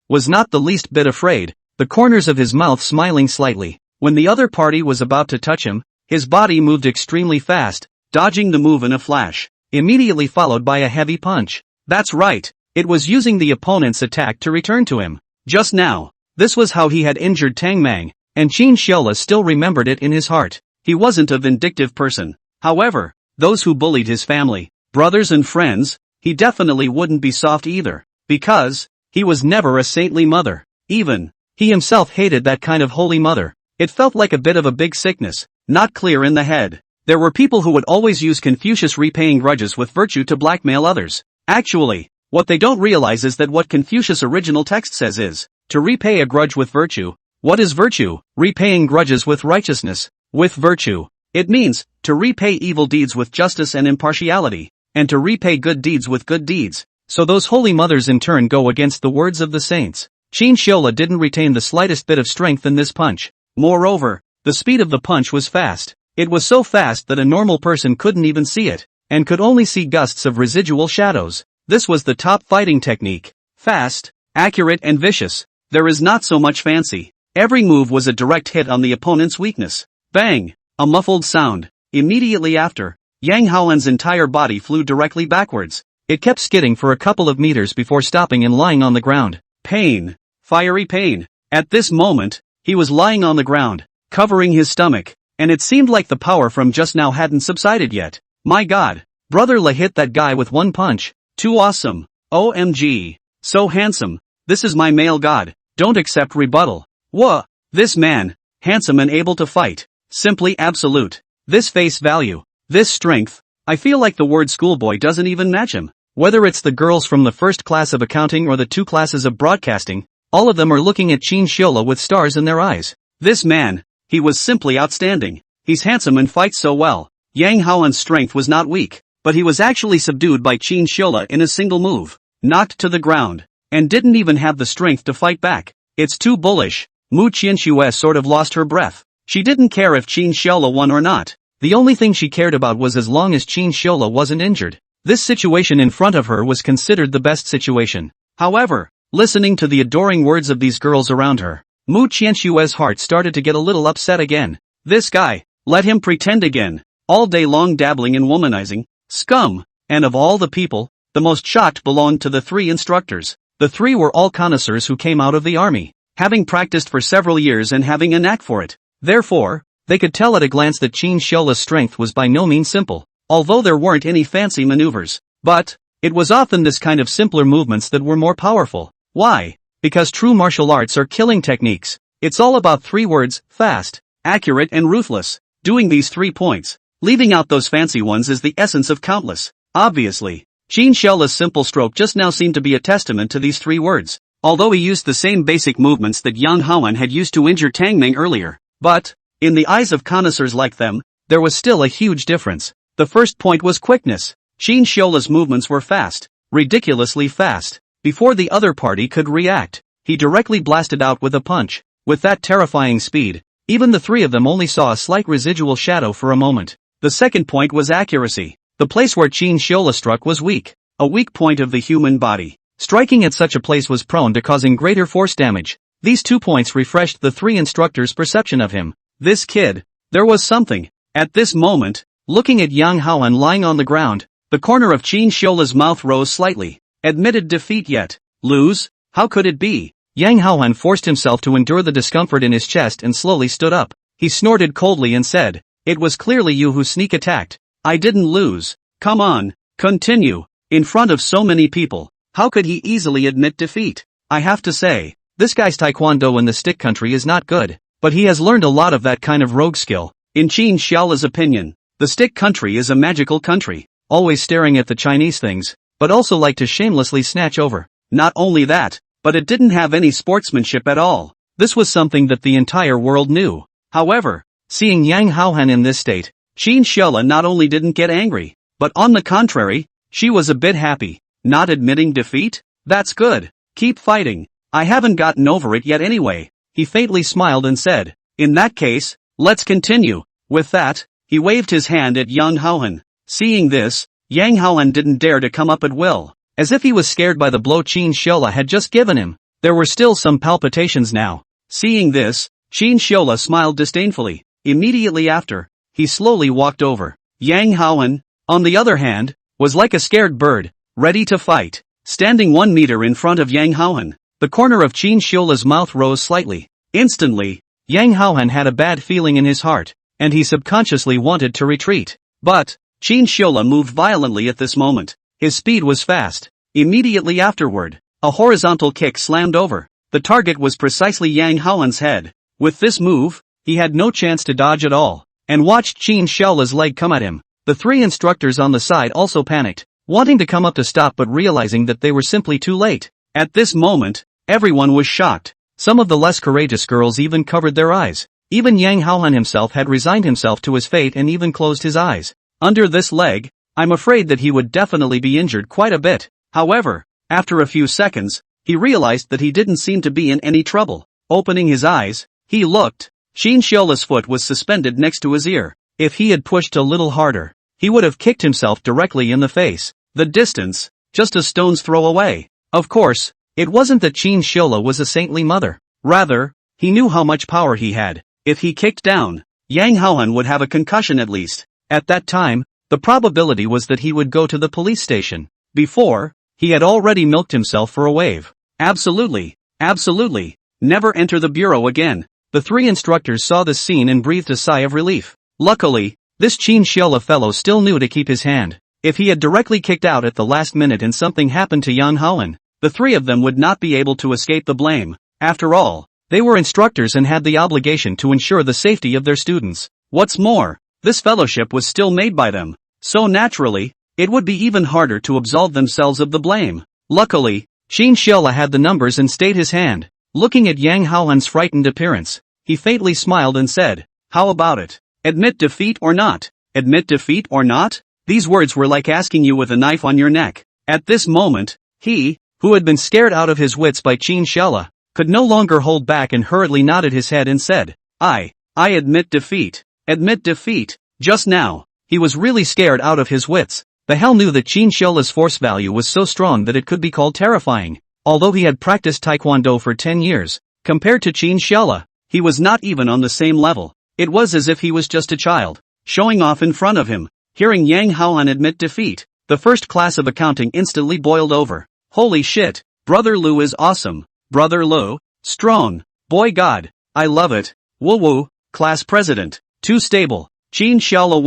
was not the least bit afraid, the corners of his mouth smiling slightly. When the other party was about to touch him, his body moved extremely fast, dodging the move in a flash, immediately followed by a heavy punch. That's right, it was using the opponent's attack to return to him. Just now, this was how he had injured Tang Mang, and Qin Xiaola still remembered it in his heart. He wasn't a vindictive person. However, those who bullied his family, brothers and friends, he definitely wouldn't be soft either, because he was never a saintly mother. Even, he himself hated that kind of holy mother. It felt like a bit of a big sickness, not clear in the head. There were people who would always use Confucius repaying grudges with virtue to blackmail others. Actually, what they don't realize is that what Confucius' original text says is, to repay a grudge with virtue. What is virtue? Repaying grudges with righteousness. With virtue, it means, to repay evil deeds with justice and impartiality, and to repay good deeds with good deeds. So those holy mothers in turn go against the words of the saints. Qin Xiaola didn't retain the slightest bit of strength in this punch. Moreover, the speed of the punch was fast. It was so fast that a normal person couldn't even see it, and could only see gusts of residual shadows. This was the top fighting technique. Fast, accurate and vicious. There is not so much fancy. Every move was a direct hit on the opponent's weakness. Bang! A muffled sound. Immediately after, Yang Haohan's entire body flew directly backwards. It kept skidding for a couple of meters before stopping and lying on the ground. Pain. Fiery pain. At this moment, he was lying on the ground, covering his stomach, and it seemed like the power from just now hadn't subsided yet. My god. Brother La hit that guy with one punch. Too awesome. OMG. So handsome. This is my male god. Don't accept rebuttal. Whoa. This man, handsome and able to fight. Simply absolute. This face value. This strength. I feel like the word schoolboy doesn't even match him. Whether it's the girls from the first class of accounting or the two classes of broadcasting, all of them are looking at Qin Xiaola with stars in their eyes. This man, he was simply outstanding. He's handsome and fights so well. Yang Haohan's strength was not weak, but he was actually subdued by Qin Xiaola in a single move, knocked to the ground, and didn't even have the strength to fight back. It's too bullish. Mu Qianxue sort of lost her breath. She didn't care if Qin Xiaola won or not. The only thing she cared about was as long as Qin Xiaola wasn't injured. This situation in front of her was considered the best situation. However, listening to the adoring words of these girls around her, Mu Qianxue's heart started to get a little upset again. This guy, let him pretend again. All day long dabbling in womanizing. Scum. And of all the people, the most shocked belonged to the three instructors. The three were all connoisseurs who came out of the army, having practiced for several years and having a knack for it. Therefore, they could tell at a glance that Qin Xiaola's strength was by no means simple, although there weren't any fancy maneuvers. But, It was often this kind of simpler movements that were more powerful. Why? Because true martial arts are killing techniques. It's all about 3 words: fast, accurate and ruthless. Doing these 3 points, leaving out those fancy ones, is the essence of countless. Obviously, Qin Xiaola's simple stroke just now seemed to be a testament to these 3 words. Although he used the same basic movements that Yang Haoan had used to injure Tang Ming earlier. But, in the eyes of connoisseurs like them, there was still a huge difference. The first point was quickness. Qin Xiaola's movements were fast, ridiculously fast. Before the other party could react, he directly blasted out with a punch. With that terrifying speed, even the 3 of them only saw a slight residual shadow for a moment. The second point was accuracy. The place where Qin Xiaola struck was weak, a weak point of the human body. Striking at such a place was prone to causing greater force damage. These 2 points refreshed the 3 instructors' perception of him. This kid, there was something. At this moment, looking at Yang Haoan lying on the ground, the corner of Qin Xiaola's mouth rose slightly. Admitted defeat yet? Lose? How could it be? Yang Haoan forced himself to endure the discomfort in his chest and slowly stood up. He snorted coldly and said, "It was clearly you who sneak attacked. I didn't lose. Come on, continue." In front of so many people, how could he easily admit defeat? I have to say, this guy's taekwondo in the stick country is not good, but he has learned a lot of that kind of rogue skill. In Qin Xiaola's opinion, the stick country is a magical country, always staring at the Chinese things, but also like to shamelessly snatch over. Not only that, but it didn't have any sportsmanship at all. This was something that the entire world knew. However, seeing Yang Haoan in this state, Qin Xiaola not only didn't get angry, but on the contrary, she was a bit happy. Not admitting defeat? That's good. Keep fighting. I haven't gotten over it yet anyway. He faintly smiled and said, "In that case, let's continue." With that, he waved his hand at Yang Haoan. Seeing this, Yang Haoan didn't dare to come up at will, as if he was scared by the blow Qin Xiaola had just given him. There were still some palpitations now. Seeing this, Qin Xiaola smiled disdainfully. Immediately after, he slowly walked over. Yang Haoan, on the other hand, was like a scared bird, ready to fight. Standing 1 meter in front of Yang Haoan, the corner of Qin Xiaola's mouth rose slightly. Instantly, Yang Haoan had a bad feeling in his heart, and he subconsciously wanted to retreat. But, Qin Xiaola moved violently at this moment. His speed was fast. Immediately afterward, a horizontal kick slammed over. The target was precisely Yang Haoan's head. With this move, he had no chance to dodge at all, and watched Qin Xiaola's leg come at him. The 3 instructors on the side also panicked, wanting to come up to stop but realizing that they were simply too late. At this moment, everyone was shocked. Some of the less courageous girls even covered their eyes. Even Yang Haoan himself had resigned himself to his fate and even closed his eyes. Under this leg, I'm afraid that he would definitely be injured quite a bit. However, after a few seconds, he realized that he didn't seem to be in any trouble. Opening his eyes, he looked. Qin Xiaola's foot was suspended next to his ear. If he had pushed a little harder, he would have kicked himself directly in the face. The distance, just a stone's throw away. Of course, it wasn't that Qin Xiaola was a saintly mother. Rather, he knew how much power he had. If he kicked down, Yang Haoan would have a concussion at least. At that time, the probability was that he would go to the police station. Before, he had already milked himself for a wave. Absolutely, absolutely. Never enter the bureau again. The 3 instructors saw this scene and breathed a sigh of relief. Luckily, this Qin Xiaola fellow still knew to keep his hand. If he had directly kicked out at the last minute and something happened to Yang Haoan, the 3 of them would not be able to escape the blame. After all, they were instructors and had the obligation to ensure the safety of their students. What's more, this fellowship was still made by them. So naturally, it would be even harder to absolve themselves of the blame. Luckily, Qin Xiaola had the numbers and stayed his hand. Looking at Yang Haoan's frightened appearance, he faintly smiled and said, "How about it? Admit defeat or not? Admit defeat or not?" These words were like asking you with a knife on your neck. At this moment, he, who had been scared out of his wits by Qin Xiaola, could no longer hold back and hurriedly nodded his head and said, I admit defeat. Admit defeat." Just now, he was really scared out of his wits. The hell knew that Qin Xiaola's force value was so strong that it could be called terrifying. Although he had practiced taekwondo for 10 years, compared to Qin Xiaola, he was not even on the same level. It was as if he was just a child, showing off in front of him. Hearing Yang Haoan admit defeat, the first class of accounting instantly boiled over. Holy shit, Brother Lu is awesome. Brother Lu, strong. Boy god, I love it. Woo woo, class president, too stable. Qin Xiaola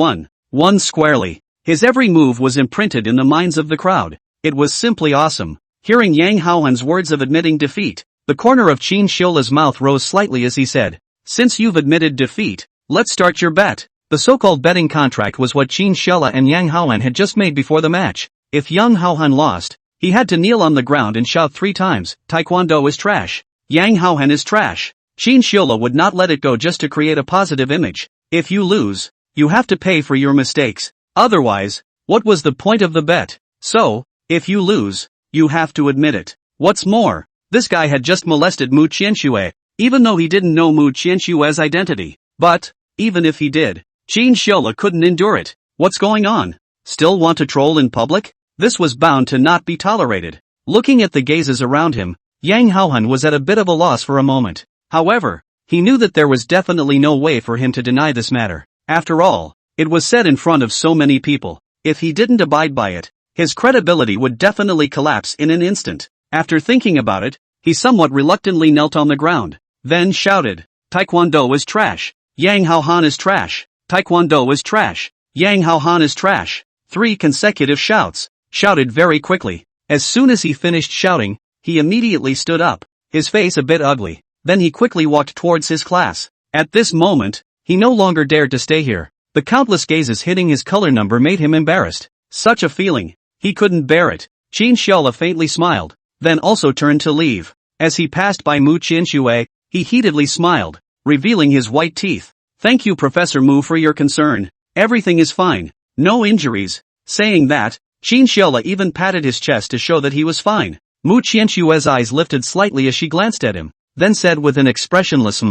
won squarely. His every move was imprinted in the minds of the crowd. It was simply awesome. Hearing Yang Haohan's words of admitting defeat, the corner of Qin Xiola's mouth rose slightly as he said, "Since you've admitted defeat, let's start your bet." The so-called betting contract was what Qin Xiola and Yang Haohan had just made before the match. If Yang Haohan lost, he had to kneel on the ground and shout 3 times, "Taekwondo is trash. Yang Haohan is trash." Qin Xiola would not let it go just to create a positive image. If you lose, you have to pay for your mistakes. Otherwise, what was the point of the bet? So, if you lose, you have to admit it. What's more, this guy had just molested Mu Qianxue, even though he didn't know Mu Qianxue's identity. But, even if he did, Qin Xiola couldn't endure it. What's going on? Still want to troll in public? This was bound to not be tolerated. Looking at the gazes around him, Yang Haohan was at a bit of a loss for a moment. However, he knew that there was definitely no way for him to deny this matter. After all, it was said in front of so many people. If he didn't abide by it, his credibility would definitely collapse in an instant. After thinking about it, he somewhat reluctantly knelt on the ground, then shouted, "Taekwondo is trash. Yang Haohan is trash. Taekwondo is trash. Yang Haohan is trash." 3 consecutive shouts, shouted very quickly. As soon as he finished shouting, he immediately stood up, his face a bit ugly. Then he quickly walked towards his class. At this moment, he no longer dared to stay here. The countless gazes hitting his color number made him embarrassed. Such a feeling. He couldn't bear it. Qin Xiola faintly smiled, then also turned to leave. As he passed by Mu Qianxue, he heatedly smiled, revealing his white teeth. "Thank you, Professor Mu, for your concern. Everything is fine. No injuries." Saying that, Qin Xiola even patted his chest to show that he was fine. Mu Qianxue's eyes lifted slightly as she glanced at him, then said with an expressionless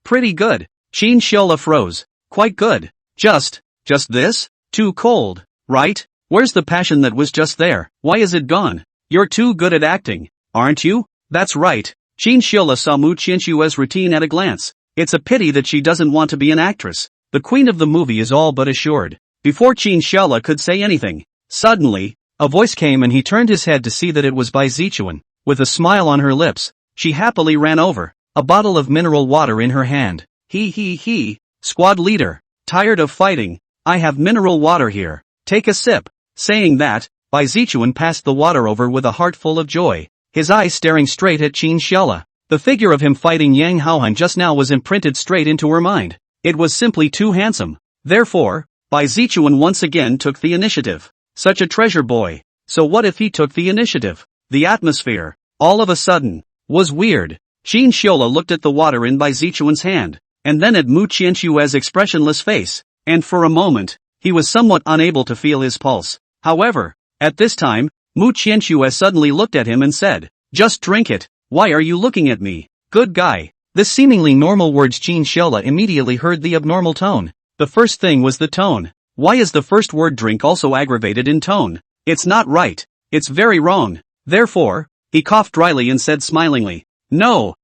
"Pretty good." Qin Xiola froze. "Quite good. Just this? Too cold, right? Where's the passion that was just there? Why is it gone? You're too good at acting, aren't you?" "That's right." Qin Xiola saw Mu Qianxue's routine at a glance. It's a pity that she doesn't want to be an actress. The queen of the movie is all but assured. Before Qin Xiola could say anything, suddenly, a voice came and he turned his head to see that it was Bai Zichuan. With a smile on her lips, she happily ran over, a bottle of mineral water in her hand. He, squad leader, tired of fighting? I have mineral water here. Take a sip." Saying that, Bai Zichuan passed the water over with a heart full of joy, his eyes staring straight at Qin Xiola. The figure of him fighting Yang Haohan just now was imprinted straight into her mind. It was simply too handsome. Therefore, Bai Zichuan once again took the initiative. Such a treasure boy. So what if he took the initiative? The atmosphere, all of a sudden, was weird. Qin Xiola looked at the water in Bai Zichuan's hand, and then at Mu Qianxue's expressionless face, and for a moment, he was somewhat unable to feel his pulse. However, at this time, Mu Qianxue suddenly looked at him and said, "Just drink it. Why are you looking at me? Good guy." This seemingly normal words Qin Xiola immediately heard the abnormal tone. The first thing was the tone. Why is the first word drink also aggravated in tone? It's not right. It's very wrong. Therefore, he coughed dryly and said smilingly, No,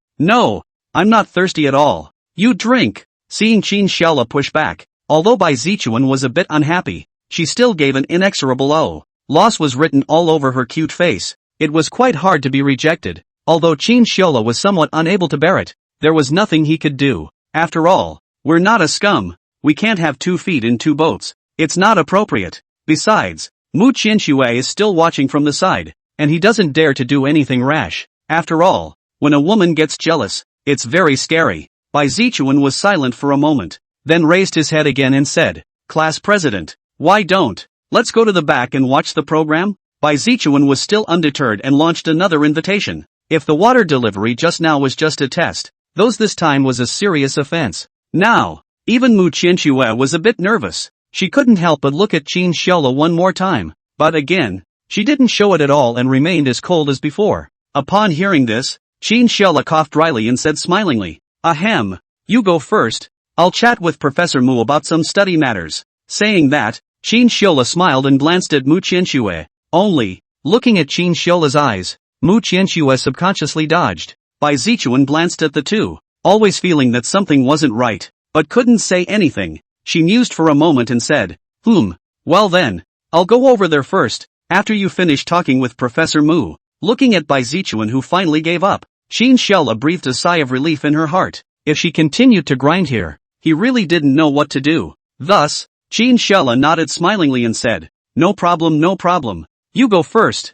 I'm not thirsty at all. You drink." Seeing Qin Xiola push back, although Bai Zichuan was a bit unhappy, she still gave an inexorable "oh." Loss was written all over her cute face. It was quite hard to be rejected. Although Qin Xiola was somewhat unable to bear it, there was nothing he could do. After all, we're not a scum. We can't have 2 feet in 2 boats. It's not appropriate. Besides, Mu Qianxue is still watching from the side, and he doesn't dare to do anything rash. After all, when a woman gets jealous, it's very scary. Bai Zichuan was silent for a moment, then raised his head again and said, "Class president, why don't let's go to the back and watch the program?" Bai Zichuan was still undeterred and launched another invitation. If the water delivery just now was just a test, this time was a serious offense. Now, even Mu Qianxue was a bit nervous. She couldn't help but look at Qin Xiola one more time, but again, she didn't show it at all and remained as cold as before. Upon hearing this, Qin Xiola coughed dryly and said smilingly, "Ahem, you go first. I'll chat with Professor Mu about some study matters." Saying that, Qin Xiola smiled and glanced at Mu Qianxue. Only, looking at Qin Xiola's eyes, Mu Qianxue subconsciously dodged. Bai Zichuan glanced at the two, always feeling that something wasn't right, but couldn't say anything. She mused for a moment and said, Well then, I'll go over there first, after you finish talking with Professor Mu." Looking at Bai Zichuan, who finally gave up, Qin Xiola breathed a sigh of relief in her heart. If she continued to grind here, he really didn't know what to do. Thus, Qin Xiola nodded smilingly and said, No problem. You go first."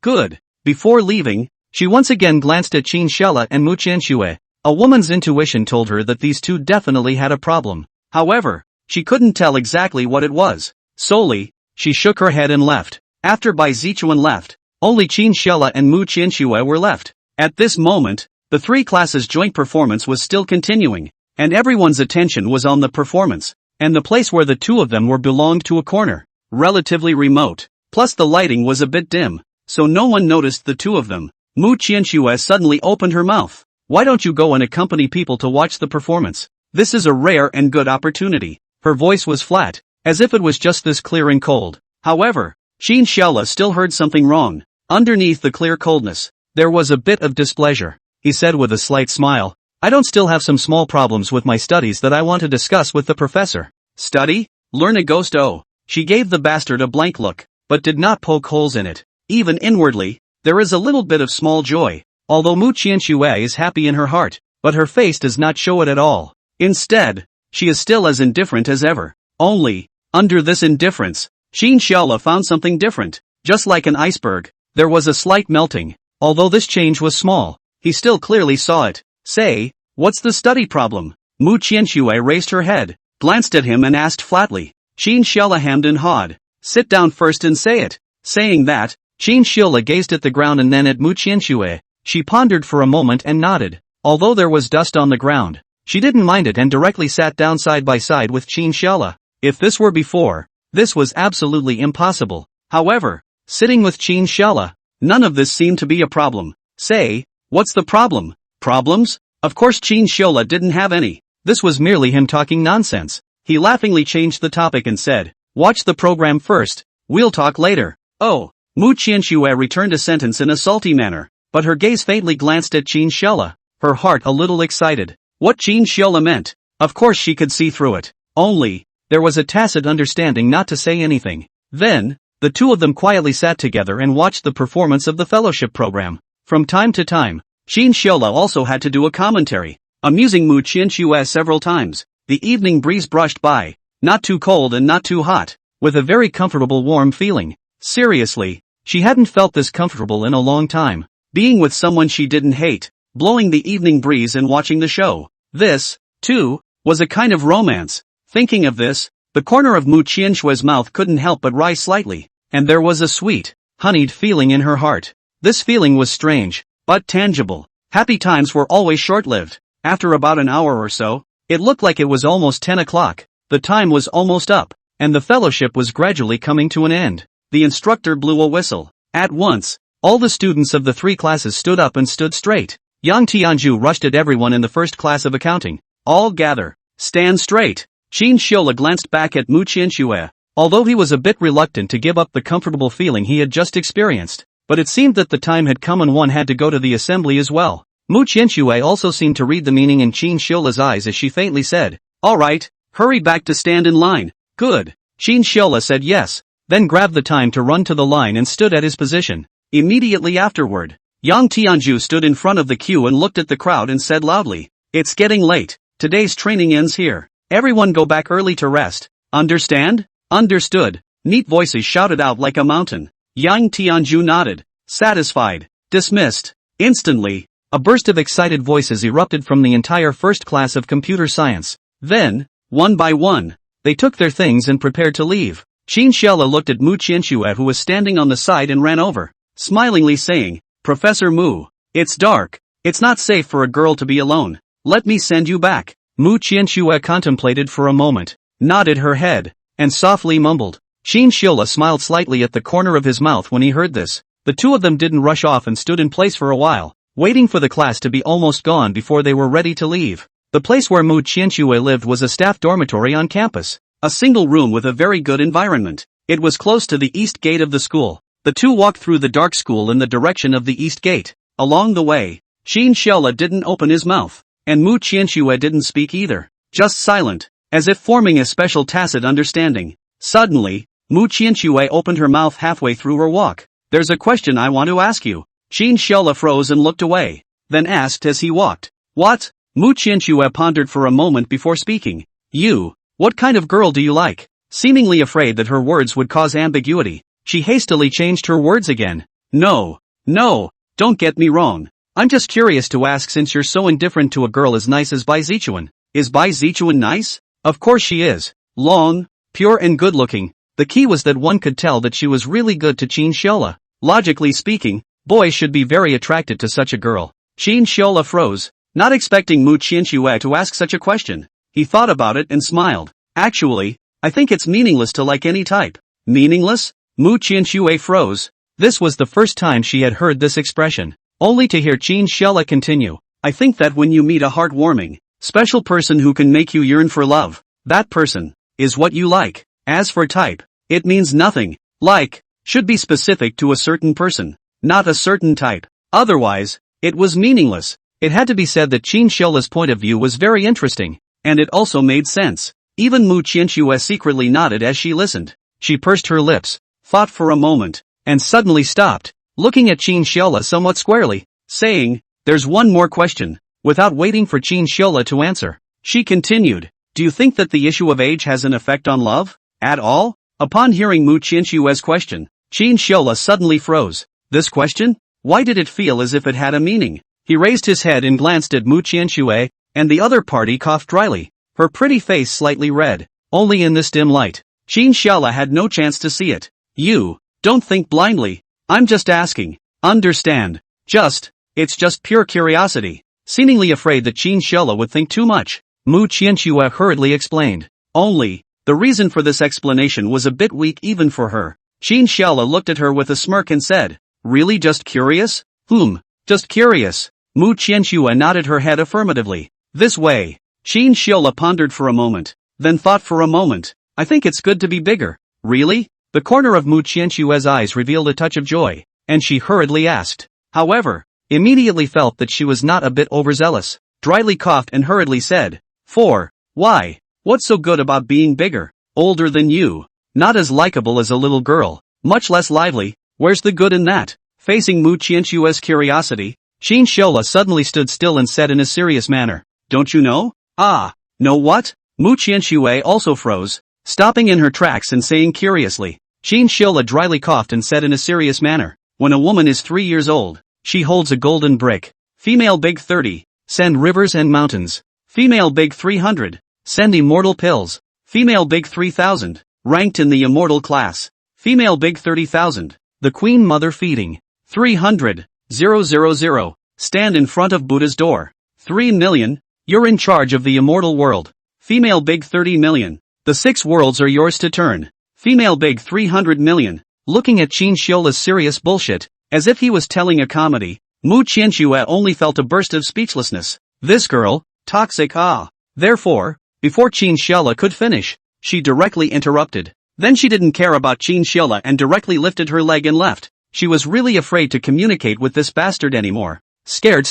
Good. Before leaving, she once again glanced at Qin Shella and Mu Qianxue. A woman's intuition told her that these two definitely had a problem. However, she couldn't tell exactly what it was. Solely, she shook her head and left. After Bai Zichuan left, only Qin Shella and Mu Qianxue were left. At this moment, the three classes' joint performance was still continuing, and everyone's attention was on the performance, and the place where the two of them were belonged to a corner, relatively remote. Plus the lighting was a bit dim, so no one noticed the two of them. Mu Qianxue suddenly opened her mouth. Why don't you go and accompany people to watch the performance? This is a rare and good opportunity. Her voice was flat, as if it was just this clear and cold. However, Qin Shella still heard something wrong. Underneath the clear coldness, there was a bit of displeasure. He said with a slight smile, I don't still have some small problems with my studies that I want to discuss with the professor. Study? Learn a ghost? Oh. She gave the bastard a blank look, but did not poke holes in it. Even inwardly, there is a little bit of small joy. Although Mu Qianxue is happy in her heart, but her face does not show it at all. Instead, she is still as indifferent as ever. Only, under this indifference, Qin Shella found something different. Just like an iceberg, there was a slight melting. Although this change was small, he still clearly saw it. Say, what's the study problem? Mu Qianxue raised her head, glanced at him and asked flatly. Qin Shella hemmed and hawed. Sit down first and say it. Saying that, Qin Shella gazed at the ground and then at Mu Qianxue. She pondered for a moment and nodded. Although there was dust on the ground, she didn't mind it and directly sat down side by side with Qin Shella. If this were before, this was absolutely impossible. However, sitting with Qin Shella, none of this seemed to be a problem. Say, what's the problem? Problems? Of course Qin Shella didn't have any. This was merely him talking nonsense. He laughingly changed the topic and said, watch the program first, we'll talk later. Oh, Mu Qianxue returned a sentence in a salty manner, but her gaze faintly glanced at Qin Shella, her heart a little excited. What Qin Shella meant, of course she could see through it. Only, there was a tacit understanding not to say anything. Then, the two of them quietly sat together and watched the performance of the fellowship program. From time to time, Qin Shella also had to do a commentary, amusing Mu Qianxue several times. The evening breeze brushed by, not too cold and not too hot, with a very comfortable warm feeling. Seriously, she hadn't felt this comfortable in a long time. Being with someone she didn't hate, blowing the evening breeze and watching the show. This, too, was a kind of romance. Thinking of this, the corner of Mu Qianxue's mouth couldn't help but rise slightly, and there was a sweet, honeyed feeling in her heart. This feeling was strange, but tangible. Happy times were always short-lived. After about an hour or so, it looked like it was almost 10 o'clock. The time was almost up, and the fellowship was gradually coming to an end. The instructor blew a whistle. At once, all the students of the three classes stood up and stood straight. Yang Tianju rushed at everyone in the first class of accounting. All gather. Stand straight. Qin Shella glanced back at Mu Qianxue, although he was a bit reluctant to give up the comfortable feeling he had just experienced. But it seemed that the time had come and one had to go to the assembly as well. Mu Qianxue also seemed to read the meaning in Qin Shella's eyes as she faintly said, all right, hurry back to stand in line. Good. Qin Shella said yes, then grabbed the time to run to the line and stood at his position. Immediately afterward, Yang Tianju stood in front of the queue and looked at the crowd and said loudly, it's getting late, today's training ends here. Everyone go back early to rest. Understand? Understood. Neat voices shouted out like a mountain. Yang Tianju nodded, satisfied. Dismissed. Instantly, a burst of excited voices erupted from the entire first class of computer science. Then, one by one, they took their things and prepared to leave. Qin Shella looked at Mu Qianxue who was standing on the side and ran over, smilingly saying, Professor Mu, it's dark, it's not safe for a girl to be alone, let me send you back. Mu Qianxue contemplated for a moment, nodded her head, and softly mumbled. Qin Shella smiled slightly at the corner of his mouth when he heard this. The two of them didn't rush off and stood in place for a while, waiting for the class to be almost gone before they were ready to leave. The place where Mu Qianxue lived was a staff dormitory on campus, a single room with a very good environment. It was close to the east gate of the school. The two walked through the dark school in the direction of the east gate. Along the way, Qin Shella didn't open his mouth, and Mu Qianxue didn't speak either, just silent, as if forming a special tacit understanding. Suddenly, Mu Qianxue opened her mouth halfway through her walk. There's a question I want to ask you. Qin Shella froze and looked away, then asked as he walked. What? Mu Qianxue pondered for a moment before speaking. You, what kind of girl do you like? Seemingly afraid that her words would cause ambiguity, she hastily changed her words again. No, don't get me wrong. I'm just curious to ask, since you're so indifferent to a girl as nice as Bai Zichuan. Is Bai Zichuan nice? Of course she is. Long, pure and good looking. The key was that one could tell that she was really good to Qin Shiola. Logically speaking, boys should be very attracted to such a girl. Qin Shiola froze, not expecting Mu Qianxue to ask such a question. He thought about it and smiled. Actually, I think it's meaningless to like any type. Meaningless? Mu Qianxue froze. This was the first time she had heard this expression, only to hear Qin Shiola continue. I think that when you meet a heartwarming, special person who can make you yearn for love, that person is what you like. As for type, it means nothing. Like should be specific to a certain person, not a certain type. Otherwise, it was meaningless. It had to be said that Qin Shiola's point of view was very interesting, and it also made sense. Even Mu Qianxue secretly nodded as she listened. She pursed her lips, thought for a moment, and suddenly stopped, looking at Qin Shiola somewhat squarely, saying, "There's one more question." Without waiting for Qin Shiola to answer, she continued, "Do you think that the issue of age has an effect on love? At all?" Upon hearing Mu Qianxue's question, Qin Shiola suddenly froze. This question? Why did it feel as if it had a meaning? He raised his head and glanced at Mu Qianxue, and the other party coughed dryly, her pretty face slightly red. Only in this dim light, Qin Shiola had no chance to see it. "You don't think blindly. I'm just asking. Understand? It's just pure curiosity." Seemingly afraid that Qin Shiola would think too much, Mu Qianxue hurriedly explained. Only, the reason for this explanation was a bit weak even for her. Qin Shiola looked at her with a smirk and said, "Really just curious?" Just curious." Mu Qianxue nodded her head affirmatively. "This way." Qin Shiola pondered for a moment, then thought for a moment. "I think it's good to be bigger." "Really?" The corner of Mu Qianxue's eyes revealed a touch of joy, and she hurriedly asked. However, immediately felt that she was not a bit overzealous, dryly coughed and hurriedly said, Why? What's so good about being bigger? Older than you? Not as likable as a little girl, much less lively. Where's the good in that?" Facing Mu Qianxue's curiosity, Qin Shiola suddenly stood still and said in a serious manner, "Don't you know?" "Know what?" Mu Qianxue also froze, stopping in her tracks and saying curiously. Qin Shiola dryly coughed and said in a serious manner, "When a woman is 3 years old, she holds a golden brick. Female big 30, send rivers and mountains. Female big 300, send immortal pills. Female big 3000, ranked in the immortal class. Female big 30,000, the queen mother feeding. 300,000, stand in front of Buddha's door. 3 million, you're in charge of the immortal world. Female big 30 million, the 6 worlds are yours to turn. Female big 300 million, looking at Qin Shiola's serious bullshit, as if he was telling a comedy, Mu Qianxue only felt a burst of speechlessness. This girl, toxic Therefore, before Qin Shiola could finish, she directly interrupted. Then she didn't care about Qin Shiola and directly lifted her leg and left. She was really afraid to communicate with this bastard anymore. Scared.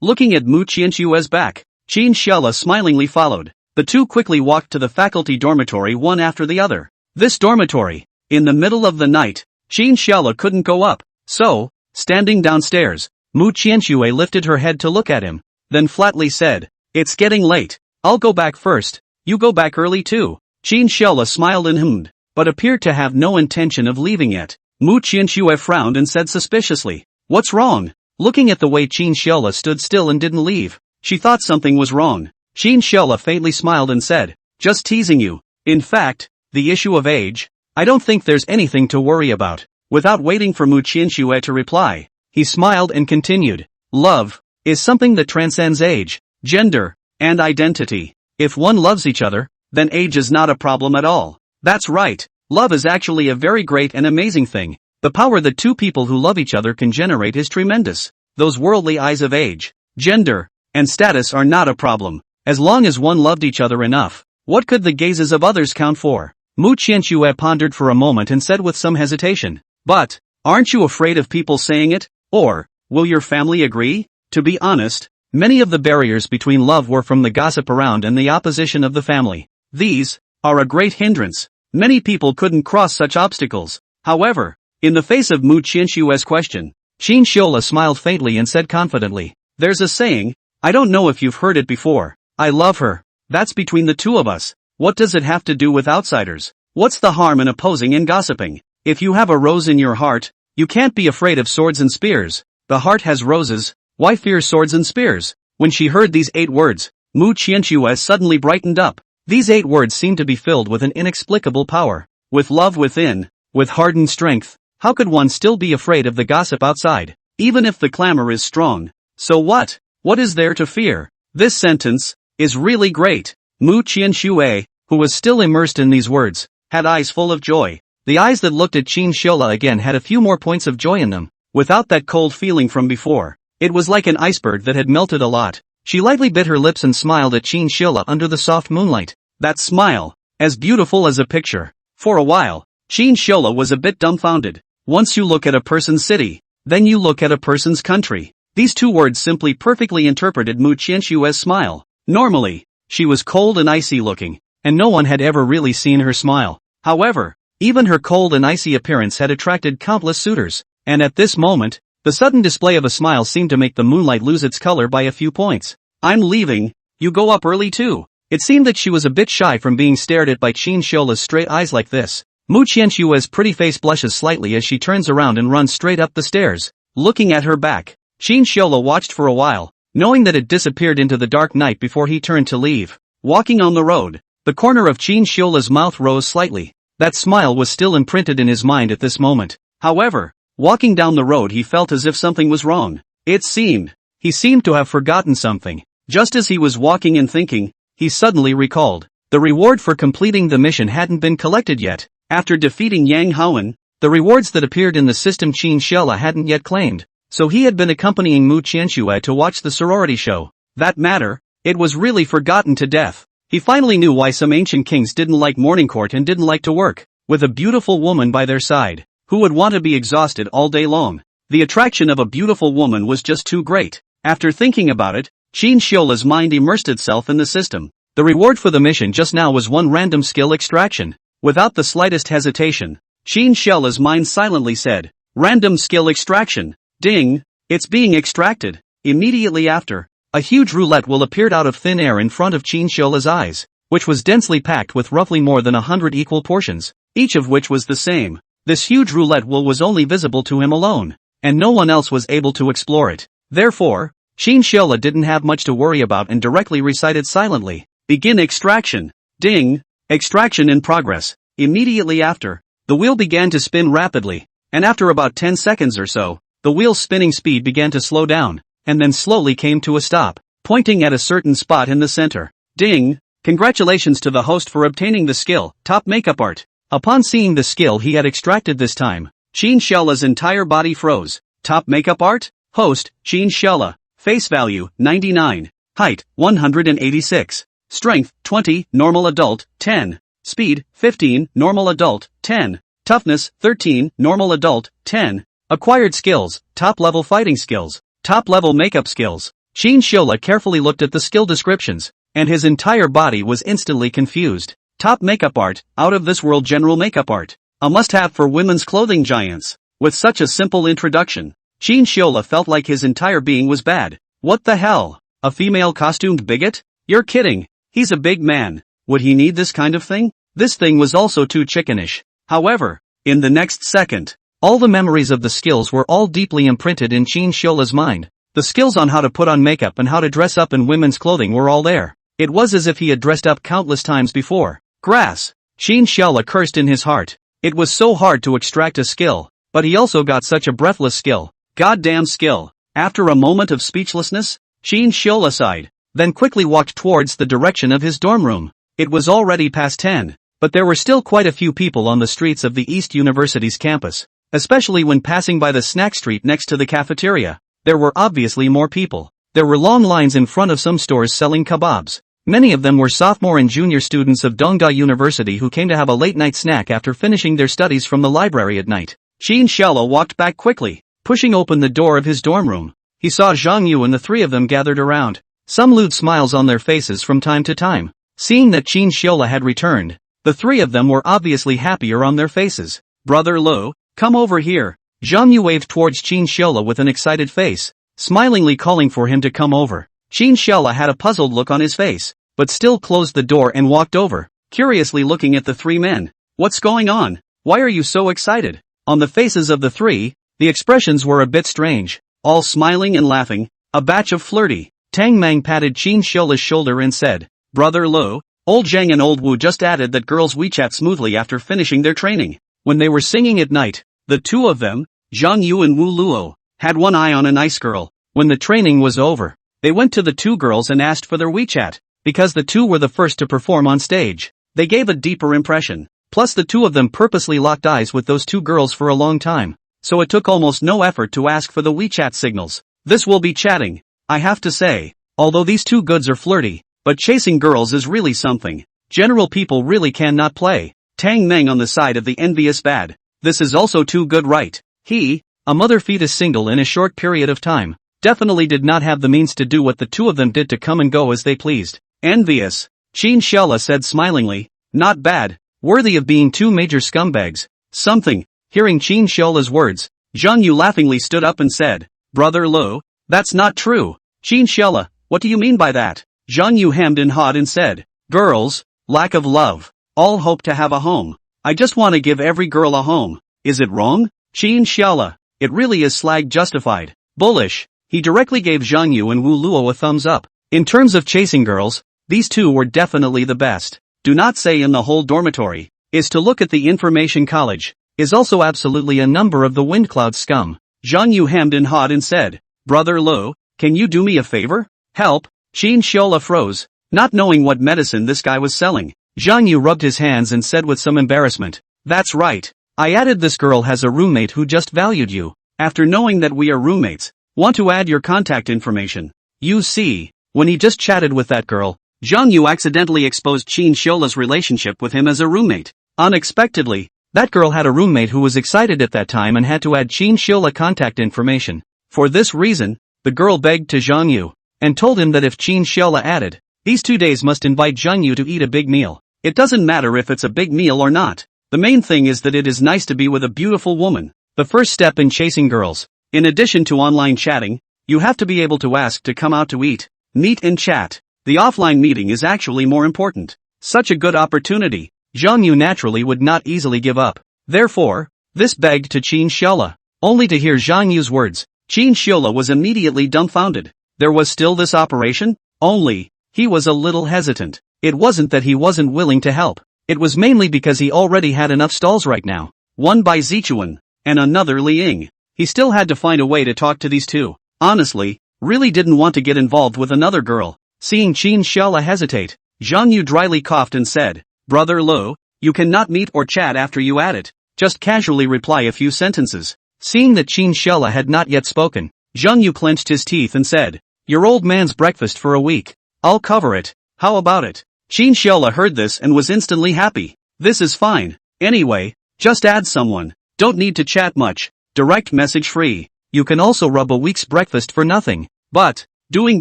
Looking at Mu Qianxue's back, Qin Shiola smilingly followed. The two quickly walked to the faculty dormitory one after the other. This dormitory, in the middle of the night, Qin Shiola couldn't go up. So, standing downstairs, Mu Qianxue lifted her head to look at him, then flatly said, "It's getting late. I'll go back first. You go back early too." Qin Shiola smiled and hummed, but appeared to have no intention of leaving yet. Mu Qianxue frowned and said suspiciously, "What's wrong?" Looking at the way Qin Shiola stood still and didn't leave, she thought something was wrong. Qin Shiola faintly smiled and said, "Just teasing you. In fact, the issue of age, I don't think there's anything to worry about." Without waiting for Mu Qianxue to reply, he smiled and continued, "Love is something that transcends age, gender, and identity. If one loves each other, then age is not a problem at all. That's right, love is actually a very great and amazing thing. The power that two people who love each other can generate is tremendous. Those worldly eyes of age, gender, and status are not a problem. As long as one loved each other enough, what could the gazes of others count for?" Mu Qianxue pondered for a moment and said with some hesitation, "But, aren't you afraid of people saying it? Or, will your family agree?" To be honest, many of the barriers between love were from the gossip around and the opposition of the family. These are a great hindrance. Many people couldn't cross such obstacles. However, in the face of Mu Qianxue's question, Qin Shiola smiled faintly and said confidently, "There's a saying, I don't know if you've heard it before. I love her. That's between the two of us. What does it have to do with outsiders? What's the harm in opposing and gossiping? If you have a rose in your heart, You can't be afraid of swords and spears. The heart has roses, why fear swords and spears? When she heard these 8 words, Mu Qianxue suddenly brightened up. These 8 words seemed to be filled with an inexplicable power. With love within, with hardened strength, how could one still be afraid of the gossip outside? Even if the clamor is strong. So what? What is there to fear? This sentence is really great. Mu Qianxue, who was still immersed in these words, had eyes full of joy. The eyes that looked at Qin Shiola again had a few more points of joy in them, without that cold feeling from before. It was like an iceberg that had melted a lot. She lightly bit her lips and smiled at Qin Shiola under the soft moonlight. That smile, as beautiful as a picture. For a while, Qin Shiola was a bit dumbfounded. Once you look at a person's city, then you look at a person's country. These 2 words simply perfectly interpreted Mu Qianxue's smile. Normally, she was cold and icy looking, and no one had ever really seen her smile. However, even her cold and icy appearance had attracted countless suitors, and at this moment, the sudden display of a smile seemed to make the moonlight lose its color by a few points. I'm leaving, you go up early too. It seemed that she was a bit shy from being stared at by Qin Shiola's straight eyes like this. Mu Qianxue's pretty face blushes slightly as she turns around and runs straight up the stairs. Looking at her back, Qin Shiola watched for a while, knowing that it disappeared into the dark night before he turned to leave. Walking on the road, the corner of Qin Shiola's mouth rose slightly. That smile was still imprinted in his mind at this moment. However, walking down the road he felt as if something was wrong. He seemed to have forgotten something. Just as he was walking and thinking, he suddenly recalled. The reward for completing the mission hadn't been collected yet. After defeating Yang Haowen, the rewards that appeared in the system Qin Shiola hadn't yet claimed, so he had been accompanying Mu Qianxue to watch the sorority show. That matter, it was really forgotten to death. He finally knew why some ancient kings didn't like morning court and didn't like to work with a beautiful woman by their side, who would want to be exhausted all day long. The attraction of a beautiful woman was just too great. After thinking about it, Qin Shiola's mind immersed itself in the system. The reward for the mission just now was 1 random skill extraction. Without the slightest hesitation, Qin Shiola's mind silently said, "Random skill extraction. Ding, it's being extracted." Immediately after, a huge roulette wheel appeared out of thin air in front of Qin Shiola's eyes, which was densely packed with roughly more than 100 equal portions, each of which was the same. This huge roulette wheel was only visible to him alone, and no one else was able to explore it. Therefore, Qin Shiola didn't have much to worry about and directly recited silently, "Begin extraction." Ding, extraction in progress. Immediately after, the wheel began to spin rapidly, and after about 10 seconds or so, the wheel's spinning speed began to slow down, and then slowly came to a stop, pointing at a certain spot in the center. Ding, congratulations to the host for obtaining the skill, Top Makeup Art. Upon seeing the skill he had extracted this time, Qin Shiola's entire body froze. Top Makeup Art? Host, Qin Shiola. Face value, 99. Height, 186. Strength, 20, normal adult, 10. Speed, 15, normal adult, 10. Toughness, 13, normal adult, 10. Acquired skills, top-level fighting skills, top-level makeup skills. Qin Shiola carefully looked at the skill descriptions, and his entire body was instantly confused. Top Makeup Art, out-of-this-world general makeup art. A must-have for women's clothing giants. With such a simple introduction, Qin Shiola felt like his entire being was bad. What the hell? A female costumed bigot? You're kidding. He's a big man. Would he need this kind of thing? This thing was also too chickenish. However, in the next second, all the memories of the skills were all deeply imprinted in Qin Shiola's mind. The skills on how to put on makeup and how to dress up in women's clothing were all there. It was as if he had dressed up countless times before. Grass. Qin Shiola cursed in his heart. It was so hard to extract a skill, but he also got such a breathless skill. Goddamn skill. After a moment of speechlessness, Qin Shiola sighed, then quickly walked towards the direction of his dorm room. It was already past 10, but there were still quite a few people on the streets of the East University's campus, especially when passing by the snack street next to the cafeteria. There were obviously more people. There were long lines in front of some stores selling kebabs. Many of them were sophomore and junior students of Dongda University who came to have a late-night snack after finishing their studies from the library at night. Qin Shiola walked back quickly, pushing open the door of his dorm room. He saw Zhang Yu and the three of them gathered around, some lewd smiles on their faces from time to time. Seeing that Qin Shiola had returned, the three of them were obviously happier on their faces. "Brother Lo, come over here." Zhang Yu waved towards Qin Shiola with an excited face, smilingly calling for him to come over. Qin Shiola had a puzzled look on his face, but still closed the door and walked over, curiously looking at the three men. "What's going on? Why are you so excited?" On the faces of the three, The expressions were a bit strange, all smiling and laughing, a batch of flirty. Tang Mang patted Qin Xiola's shoulder and said, Brother Lo, old Zhang and old Wu just added that girls WeChat smoothly after finishing their training. When they were singing at night, the two of them, Zhang Yu and Wu Luo, had one eye on a nice girl. When the training was over, they went to the two girls and asked for their WeChat, because the two were the first to perform on stage. They gave a deeper impression, plus the two of them purposely locked eyes with those two girls for a long time, so it took almost no effort to ask for the WeChat signals. This will be chatting. I have to say, although these two goods are flirty, but chasing girls is really something. General people really cannot play. Tang Meng on the side of the envious bad. This is also too good, right? He, a mother fetus single in a short period of time, definitely did not have the means to do what the two of them did to come and go as they pleased. Envious. Qin Xiaola said smilingly, not bad, worthy of being two major scumbags. Something. Hearing Qin Xiaola's words, Zhang Yu laughingly stood up and said, Brother Lo, that's not true. Qin Xiaola, what do you mean by that? Zhang Yu hemmed and hawed and said, girls, lack of love, all hope to have a home. I just want to give every girl a home. Is it wrong? Qin Xiaola, it really is slag justified. Bullish. He directly gave Zhang Yu and Wu Luo a thumbs up. In terms of chasing girls, these two were definitely the best. Do not say in the whole dormitory. Is to look at the information college. Is also absolutely a number of the Windcloud scum. Zhang Yu hemmed and hawed and said, Brother Lo, can you do me a favor? Help. Qin Xiaola froze, not knowing what medicine this guy was selling. Zhang Yu rubbed his hands and said with some embarrassment, that's right. I added this girl has a roommate who just valued you. After knowing that we are roommates, want to add your contact information. You see, when he just chatted with that girl, Zhang Yu accidentally exposed Qin Xiaola's relationship with him as a roommate. Unexpectedly, that girl had a roommate who was excited at that time and had to add Qin Xiaola contact information. For this reason, the girl begged to Zhang Yu, and told him that if Qin Xiaola added, these 2 days must invite Zhang Yu to eat a big meal. It doesn't matter if it's a big meal or not. The main thing is that it is nice to be with a beautiful woman. The first step in chasing girls. In addition to online chatting, you have to be able to ask to come out to eat, meet and chat. The offline meeting is actually more important. Such a good opportunity, Zhang Yu naturally would not easily give up. Therefore, this begged to Qin Xiaola. Only to hear Zhang Yu's words, Qin Xiaola was immediately dumbfounded. There was still this operation? Only, he was a little hesitant. It wasn't that he wasn't willing to help. It was mainly because he already had enough stalls right now. One by Zichuan, and another Li Ying. He still had to find a way to talk to these two. Honestly, really didn't want to get involved with another girl. Seeing Qin Xiaola hesitate, Zhang Yu dryly coughed and said, Brother Lo, you cannot meet or chat after you add it. Just casually reply a few sentences. Seeing that Qin Xiaola had not yet spoken, Zhang Yu clenched his teeth and said, your old man's breakfast for a week. I'll cover it. How about it? Qin Xiaola heard this and was instantly happy. This is fine. Anyway, just add someone. Don't need to chat much. Direct message free. You can also rub a week's breakfast for nothing. But, doing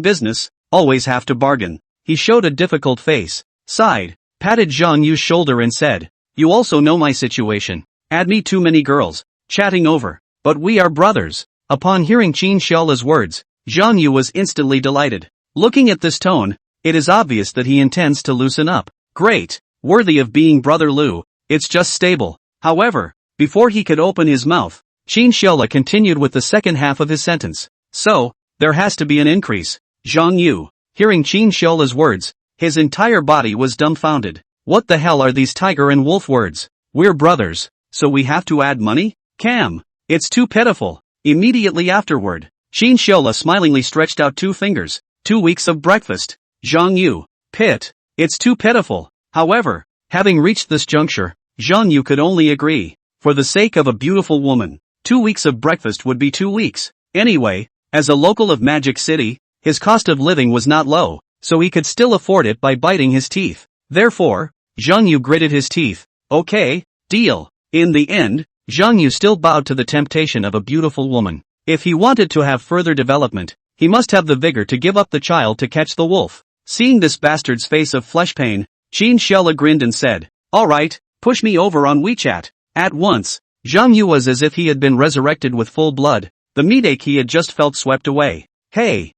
business, always have to bargain. He showed a difficult face, sighed, patted Zhang Yu's shoulder and said, you also know my situation. Add me too many girls. Chatting over. But we are brothers. Upon hearing Qin Xiaola's words, Zhang Yu was instantly delighted. Looking at this tone, it is obvious that he intends to loosen up. Great. Worthy of being Brother Lu. It's just stable. However, before he could open his mouth, Qin Xiaola continued with the second half of his sentence. So, there has to be an increase. Zhang Yu, hearing Qin Xiaola's words, his entire body was dumbfounded. What the hell are these tiger and wolf words? We're brothers, so we have to add money? Cam. It's too pitiful. Immediately afterward, Qin Xiaola smilingly stretched out 2 fingers. 2 weeks of breakfast. Zhang Yu. Pit. It's too pitiful. However, having reached this juncture, Zhang Yu could only agree. For the sake of a beautiful woman, 2 weeks of breakfast would be 2 weeks. Anyway, as a local of Magic City, his cost of living was not low, so he could still afford it by biting his teeth. Therefore, Zhang Yu gritted his teeth. Okay, deal. In the end, Zhang Yu still bowed to the temptation of a beautiful woman. If he wanted to have further development, he must have the vigor to give up the child to catch the wolf. Seeing this bastard's face of flesh pain, Qin Xiaola grinned and said, alright, push me over on WeChat. At once, Zhang Yu was as if he had been resurrected with full blood. The meat-ache he had just felt swept away. Hey,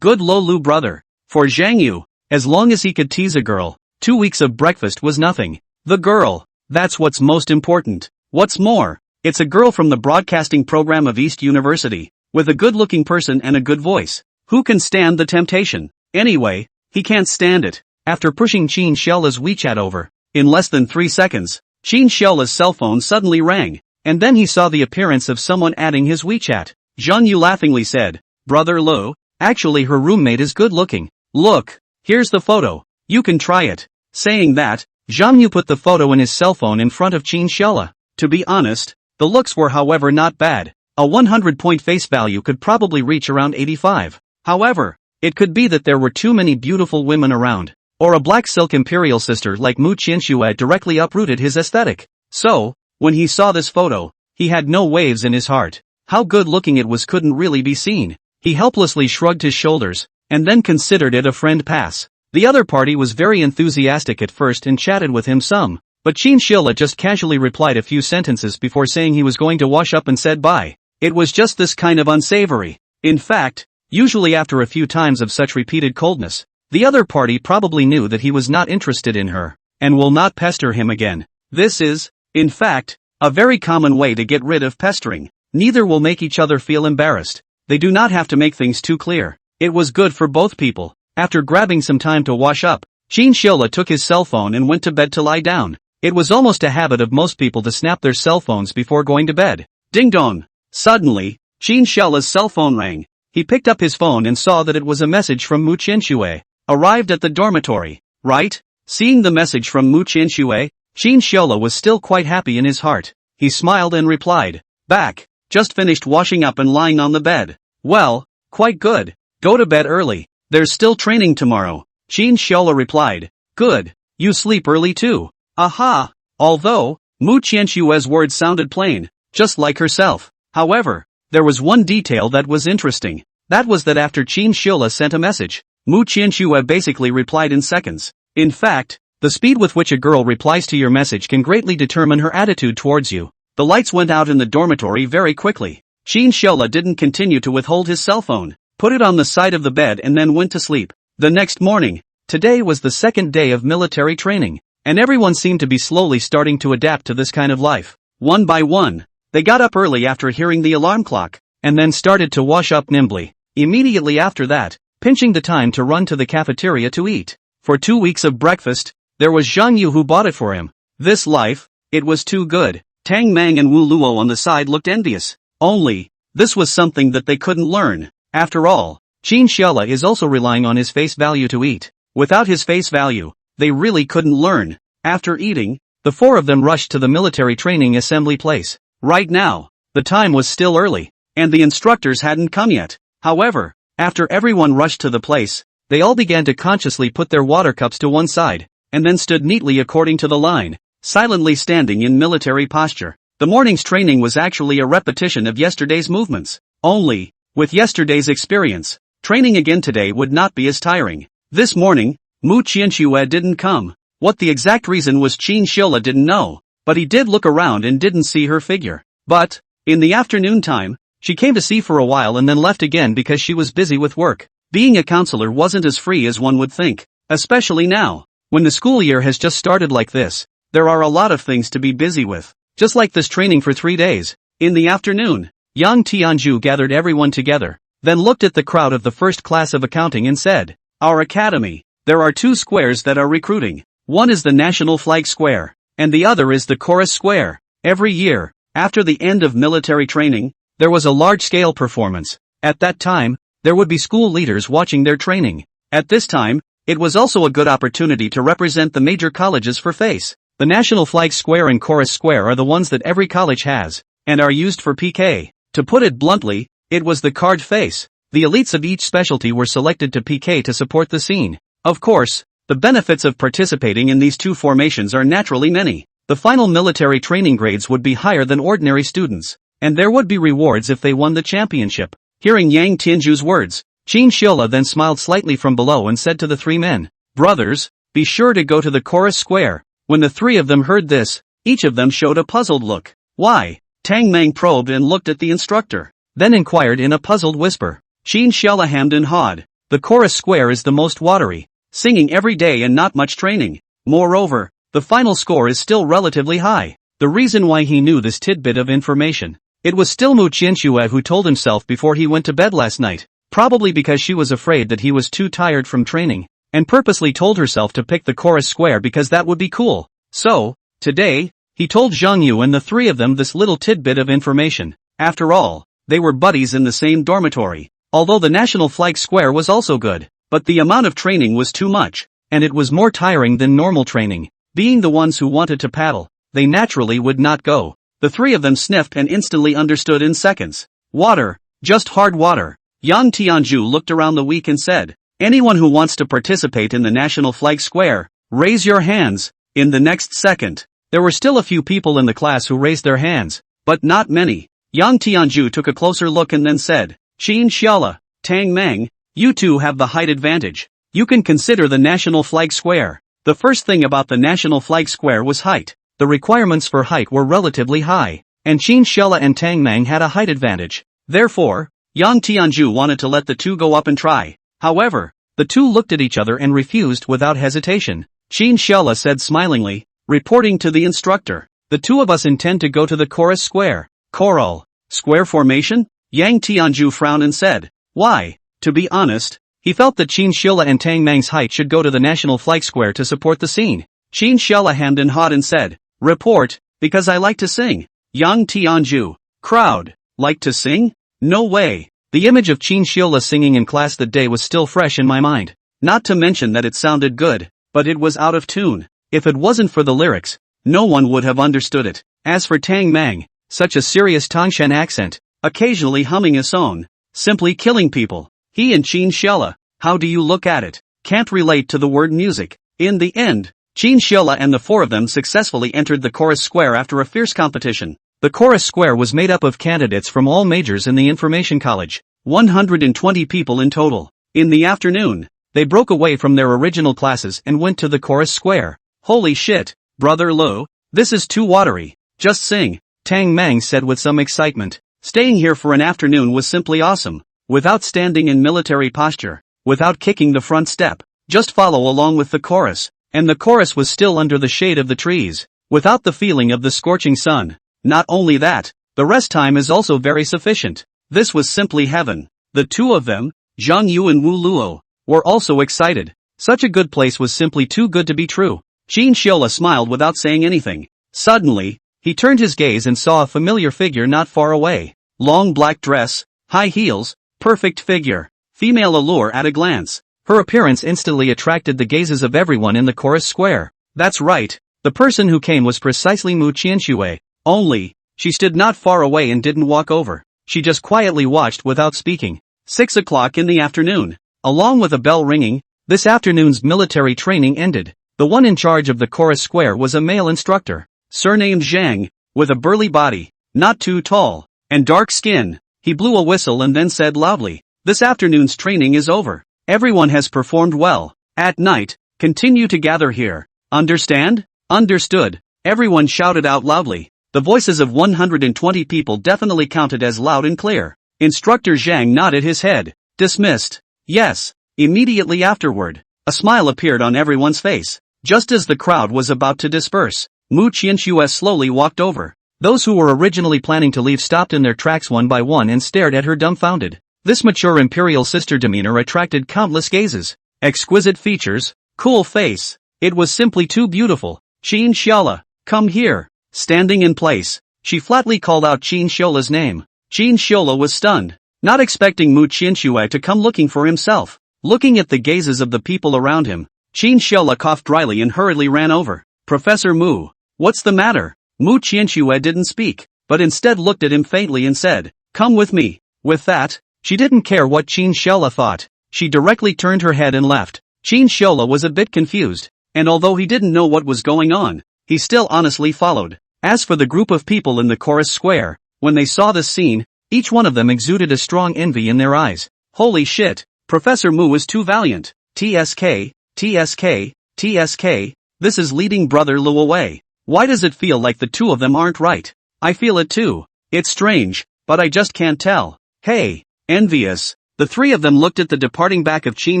good Lo Lu brother. For Zhang Yu, as long as he could tease a girl, 2 weeks of breakfast was nothing. The girl, that's what's most important. What's more, It's a girl from the broadcasting program of East University, with a good-looking person and a good voice. Who can stand the temptation? Anyway, he can't stand it. After pushing Qin Xiaola's WeChat over, in less than 3 seconds, Qin Xiaola's cell phone suddenly rang, and then he saw the appearance of someone adding his WeChat. Zhang Yu laughingly said, "Brother Lu, actually her roommate is good-looking. Look, here's the photo. You can try it." Saying that, Zhang Yu put the photo in his cell phone in front of Qin Xiaola. To be honest, the looks were however not bad. A 100-point face value could probably reach around 85. However, it could be that there were too many beautiful women around, or a black silk imperial sister like Mu Qianxue directly uprooted his aesthetic. So, when he saw this photo, he had no waves in his heart. How good looking it was couldn't really be seen. He helplessly shrugged his shoulders, and then considered it a friend pass. The other party was very enthusiastic at first and chatted with him some, but Qin Xiaola just casually replied a few sentences before saying he was going to wash up and said bye. It was just this kind of unsavory. In fact, usually after a few times of such repeated coldness, the other party probably knew that he was not interested in her, and will not pester him again. This is, in fact, a very common way to get rid of pestering. Neither will make each other feel embarrassed. They do not have to make things too clear. It was good for both people. After grabbing some time to wash up, Qin Xiaola took his cell phone and went to bed to lie down. It was almost a habit of most people to snap their cell phones before going to bed. Ding dong! Suddenly, Qin Xiaola's cell phone rang. He picked up his phone and saw that it was a message from Mu Qianxue. Arrived at the dormitory, right? Seeing the message from Mu Qianxue, Qin Xiaola was still quite happy in his heart. He smiled and replied, "Back. Just finished washing up and lying on the bed." "Well, quite good. Go to bed early. There's still training tomorrow." Qin Xiaola replied, "Good. You sleep early too." Aha! Although, Mu Qianxue's words sounded plain, just like herself. However, there was one detail that was interesting. That was that after Qin Xiaola sent a message, Mu Qianxue basically replied in seconds. In fact, the speed with which a girl replies to your message can greatly determine her attitude towards you. The lights went out in the dormitory very quickly. Qin Xiaola didn't continue to withhold his cell phone, put it on the side of the bed and then went to sleep. The next morning, today was the second day of military training, and everyone seemed to be slowly starting to adapt to this kind of life. One by one, they got up early after hearing the alarm clock, and then started to wash up nimbly. Immediately after that, pinching the time to run to the cafeteria to eat. For 2 weeks of breakfast, there was Zhang Yu who bought it for him. This life, it was too good. Tang Mang and Wu Luo on the side looked envious. Only, this was something that they couldn't learn. After all, Qin Xiaola is also relying on his face value to eat. Without his face value, they really couldn't learn. After eating, the four of them rushed to the military training assembly place. Right now, the time was still early, and the instructors hadn't come yet. However, after everyone rushed to the place, they all began to consciously put their water cups to one side, and then stood neatly according to the line, silently standing in military posture. The morning's training was actually a repetition of yesterday's movements. Only, with yesterday's experience, training again today would not be as tiring. This morning, Mu Qianxue didn't come. What the exact reason was Qin Xiaola didn't know, but he did look around and didn't see her figure. But, in the afternoon time, she came to see for a while and then left again because she was busy with work. Being a counselor wasn't as free as one would think, especially now. When the school year has just started like this, there are a lot of things to be busy with. Just like this training for 3 days. In the afternoon, Yang Tianzhu gathered everyone together, then looked at the crowd of the first class of accounting and said, "Our academy, there are 2 squares that are recruiting. One is the National Flag Square, and the other is the Chorus Square." Every year, after the end of military training, there was a large-scale performance. At that time, there would be school leaders watching their training. At this time, it was also a good opportunity to represent the major colleges for face. The National Flag Square and Chorus Square are the ones that every college has, and are used for PK. To put it bluntly, it was the card face. The elites of each specialty were selected to PK to support the scene. Of course, the benefits of participating in these 2 formations are naturally many. The final military training grades would be higher than ordinary students, and there would be rewards if they won the championship. Hearing Yang Tianzhu's words, Qin Xiaola then smiled slightly from below and said to the 3 men, "Brothers, be sure to go to the Chorus Square." When the 3 of them heard this, each of them showed a puzzled look. "Why?" Tang Mang probed and looked at the instructor, then inquired in a puzzled whisper. Qin Xiaola hemmed and hawed. The Chorus Square is the most watery, singing every day and not much training. Moreover, the final score is still relatively high. The reason why he knew this tidbit of information. It was still Mu Qianxue who told himself before he went to bed last night, probably because she was afraid that he was too tired from training, and purposely told herself to pick the chorus square because that would be cool. So, today, he told Zhang Yu and the three of them this little tidbit of information. After all, they were buddies in the same dormitory. Although the national flag square was also good, but the amount of training was too much, and it was more tiring than normal training. Being the ones who wanted to paddle, they naturally would not go. The three of them sniffed and instantly understood in seconds. Water, just hard water. Yang Tianzhu looked around the week and said, anyone who wants to participate in the national flag square, raise your hands. In the next second, there were still a few people in the class who raised their hands, but not many. Yang Tianzhu took a closer look and then said, Qin Xiaola, Tang Meng, you two have the height advantage. You can consider the national flag square. The first thing about the national flag square was height. The requirements for height were relatively high, and Qin Xiaola and Tang Meng had a height advantage. Therefore, Yang Tianzhu wanted to let the two go up and try. However, the two looked at each other and refused without hesitation. Qin Xiaola said smilingly, reporting to the instructor, the two of us intend to go to the chorus square. Choral square formation? Yang Tianzhu frowned and said, why? To be honest, he felt that Qin Xiaola and Tang Meng's height should go to the national flag square to support the scene. Qin Xiaola hemmed and hawed and said, report, because I like to sing. Yang Tianzhu, crowd, like to sing? No way. The image of Qin Xiaola singing in class that day was still fresh in my mind. Not to mention that it sounded good, but it was out of tune. If it wasn't for the lyrics, no one would have understood it. As for Tang Meng, such a serious Tangshan accent, occasionally humming a song, simply killing people. He and Qin Xiaola, how do you look at it? Can't relate to the word music. In the end, Qin Xiaola and the four of them successfully entered the chorus square after a fierce competition. The chorus square was made up of candidates from all majors in the information college, 120 people in total. In the afternoon, they broke away from their original classes and went to the chorus square. Holy shit, brother Lo, this is too watery. Just sing, Tang Meng said with some excitement. Staying here for an afternoon was simply awesome. Without standing in military posture, without kicking the front step, just follow along with the chorus. And the chorus was still under the shade of the trees, without the feeling of the scorching sun. Not only that, the rest time is also very sufficient. This was simply heaven. The two of them, Zhang Yu and Wu Luo, were also excited. Such a good place was simply too good to be true. Qin Xiaola smiled without saying anything. Suddenly, he turned his gaze and saw a familiar figure not far away. Long black dress, high heels, perfect figure, female allure at a glance. Her appearance instantly attracted the gazes of everyone in the chorus square. That's right, the person who came was precisely Mu Qianxue. Only, she stood not far away and didn't walk over. She just quietly watched without speaking. 6 o'clock in the afternoon. Along with a bell ringing, this afternoon's military training ended. The one in charge of the chorus square was a male instructor, surnamed Zhang, with a burly body, not too tall, and dark skin. He blew a whistle and then said loudly, this afternoon's training is over. Everyone has performed well. At night, continue to gather here. Understand? Understood. Everyone shouted out loudly. The voices of 120 people definitely counted as loud and clear. Instructor Zhang nodded his head. Dismissed. Yes. Immediately afterward, a smile appeared on everyone's face. Just as the crowd was about to disperse, Mu Qianxue slowly walked over. Those who were originally planning to leave stopped in their tracks one by one and stared at her dumbfounded. This mature imperial sister demeanor attracted countless gazes. Exquisite features, cool face. It was simply too beautiful. Qin Xiaola, come here. Standing in place, she flatly called out Qin Xiaola's name. Qin Xiaola was stunned, not expecting Mu Qianxue to come looking for himself. Looking at the gazes of the people around him, Qin Xiaola coughed dryly and hurriedly ran over. Professor Mu, what's the matter? Mu Qianxue didn't speak, but instead looked at him faintly and said, come with me. With that, she didn't care what Qin Xiaola thought. She directly turned her head and left. Qin Xiaola was a bit confused, and although he didn't know what was going on, he still honestly followed. As for the group of people in the chorus square, when they saw this scene, each one of them exuded a strong envy in their eyes. Holy shit, Professor Mu is too valiant. TSK, TSK, TSK, this is leading brother Lu away. Why does it feel like the two of them aren't right? I feel it too. It's strange, but I just can't tell. Hey, envious. The three of them looked at the departing back of Qin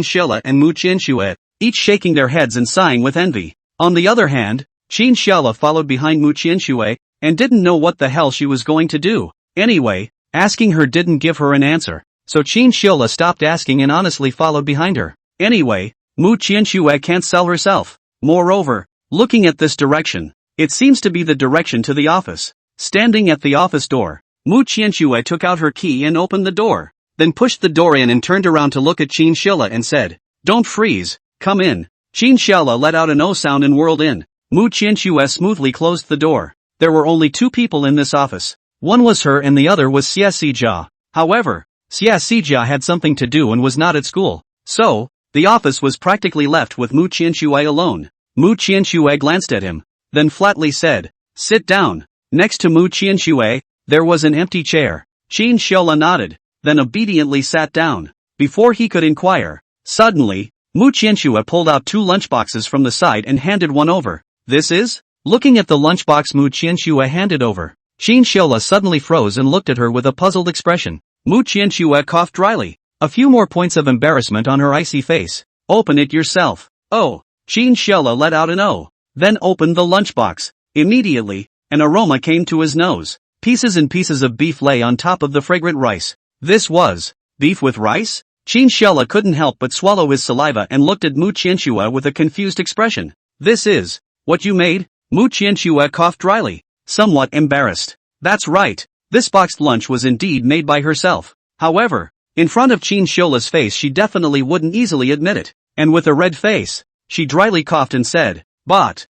Xiaola and Mu Qianxue, each shaking their heads and sighing with envy. On the other hand, Qin Xiaola followed behind Mu Qianxue, and didn't know what the hell she was going to do. Anyway, asking her didn't give her an answer, so Qin Shiola stopped asking and honestly followed behind her. Anyway, Mu Qianxue can't sell herself. Moreover, looking at this direction, it seems to be the direction to the office. Standing at the office door, Mu Qianxue took out her key and opened the door, then pushed the door in and turned around to look at Qin Shiola and said, "Don't freeze, come in." Qin Shiola let out an "oh" sound and whirled in. Mu Qianxue smoothly closed the door. There were only two people in this office. One was her and the other was Xie Sijia. However, Xie Sijia had something to do and was not at school. So, the office was practically left with Mu Qianxue alone. Mu Qianxue glanced at him, then flatly said, "Sit down." Next to Mu Qianxue, there was an empty chair. Qin Shiola nodded, then obediently sat down. Before he could inquire, suddenly, Mu Qianxue pulled out two lunchboxes from the side and handed one over. "This is?" Looking at the lunchbox Mu Qianxue handed over, Qin Shiola suddenly froze and looked at her with a puzzled expression. Mu Qianxue coughed dryly, a few more points of embarrassment on her icy face. "Open it yourself." "Oh." Qin Shiola let out an "oh," then opened the lunchbox. Immediately, an aroma came to his nose. Pieces and pieces of beef lay on top of the fragrant rice. This was beef with rice? Qin Shiola couldn't help but swallow his saliva and looked at Mu Qianxue with a confused expression. "This is what you made?" Mu Qianxue coughed dryly, somewhat embarrassed. "That's right, this boxed lunch was indeed made by herself." However, in front of Qin Shiola's face she definitely wouldn't easily admit it, and with a red face, she dryly coughed and said, But,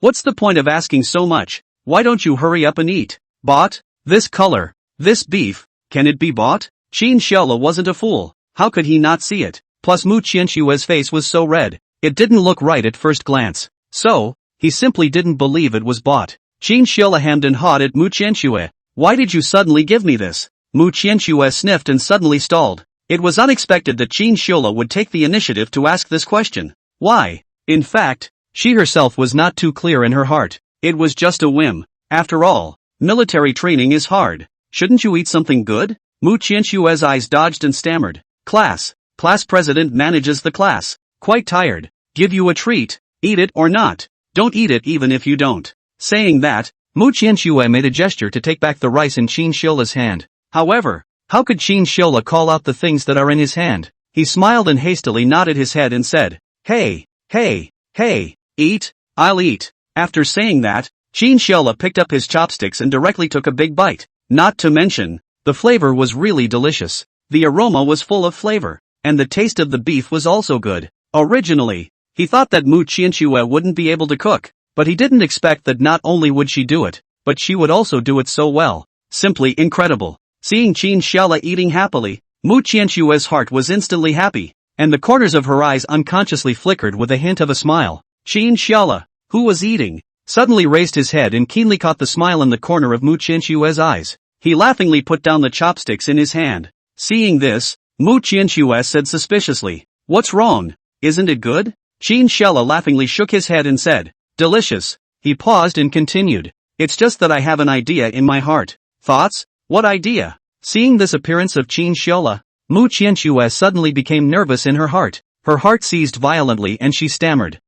what's the point of asking so much? Why don't you hurry up and eat?" "Bought? This color, this beef, can it be bought?" Qin Shiola wasn't a fool, how could he not see it? Plus Mu Qianxue's face was so red, it didn't look right at first glance. So, he simply didn't believe it was bought. Qin Shiola hemmed and hawed at Mu Qianxue. "Why did you suddenly give me this?" Mu Qianxue sniffed and suddenly stalled. It was unexpected that Qin Shiola would take the initiative to ask this question. Why? In fact, she herself was not too clear in her heart. It was just a whim. After all, military training is hard. "Shouldn't you eat something good?" Mu Qianxue's eyes dodged and stammered. Class president manages the class. "Quite tired. Give you a treat. Eat it or not. Don't eat it even if you don't." Saying that, Mu Qianxue made a gesture to take back the rice in Qin Shiola's hand. However, how could Qin Shiola call out the things that are in his hand? He smiled and hastily nodded his head and said, Hey, eat, I'll eat." After saying that, Qin Shiola picked up his chopsticks and directly took a big bite. Not to mention, the flavor was really delicious. The aroma was full of flavor, and the taste of the beef was also good. Originally, he thought that Mu Qianxue wouldn't be able to cook, but he didn't expect that not only would she do it, but she would also do it so well. Simply incredible. Seeing Qin Shiola eating happily, Mu Qianxue's heart was instantly happy, and the corners of her eyes unconsciously flickered with a hint of a smile. Qin Shiola, who was eating, suddenly raised his head and keenly caught the smile in the corner of Mu Qianxue's eyes. He laughingly put down the chopsticks in his hand. Seeing this, Mu Qianxue said suspiciously, "What's wrong? Isn't it good?" Qin Shiola laughingly shook his head and said, "Delicious." He paused and continued, "It's just that I have an idea in my heart." "Thoughts? What idea?" Seeing this appearance of Qin Shiola, Mu Qianxue suddenly became nervous in her heart. Her heart seized violently and she stammered,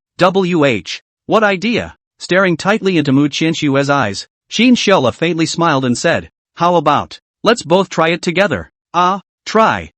What idea?" Staring tightly into Mu Qianxue's eyes, Qin Shiola faintly smiled and said, "How about, let's both try it together." "Ah, try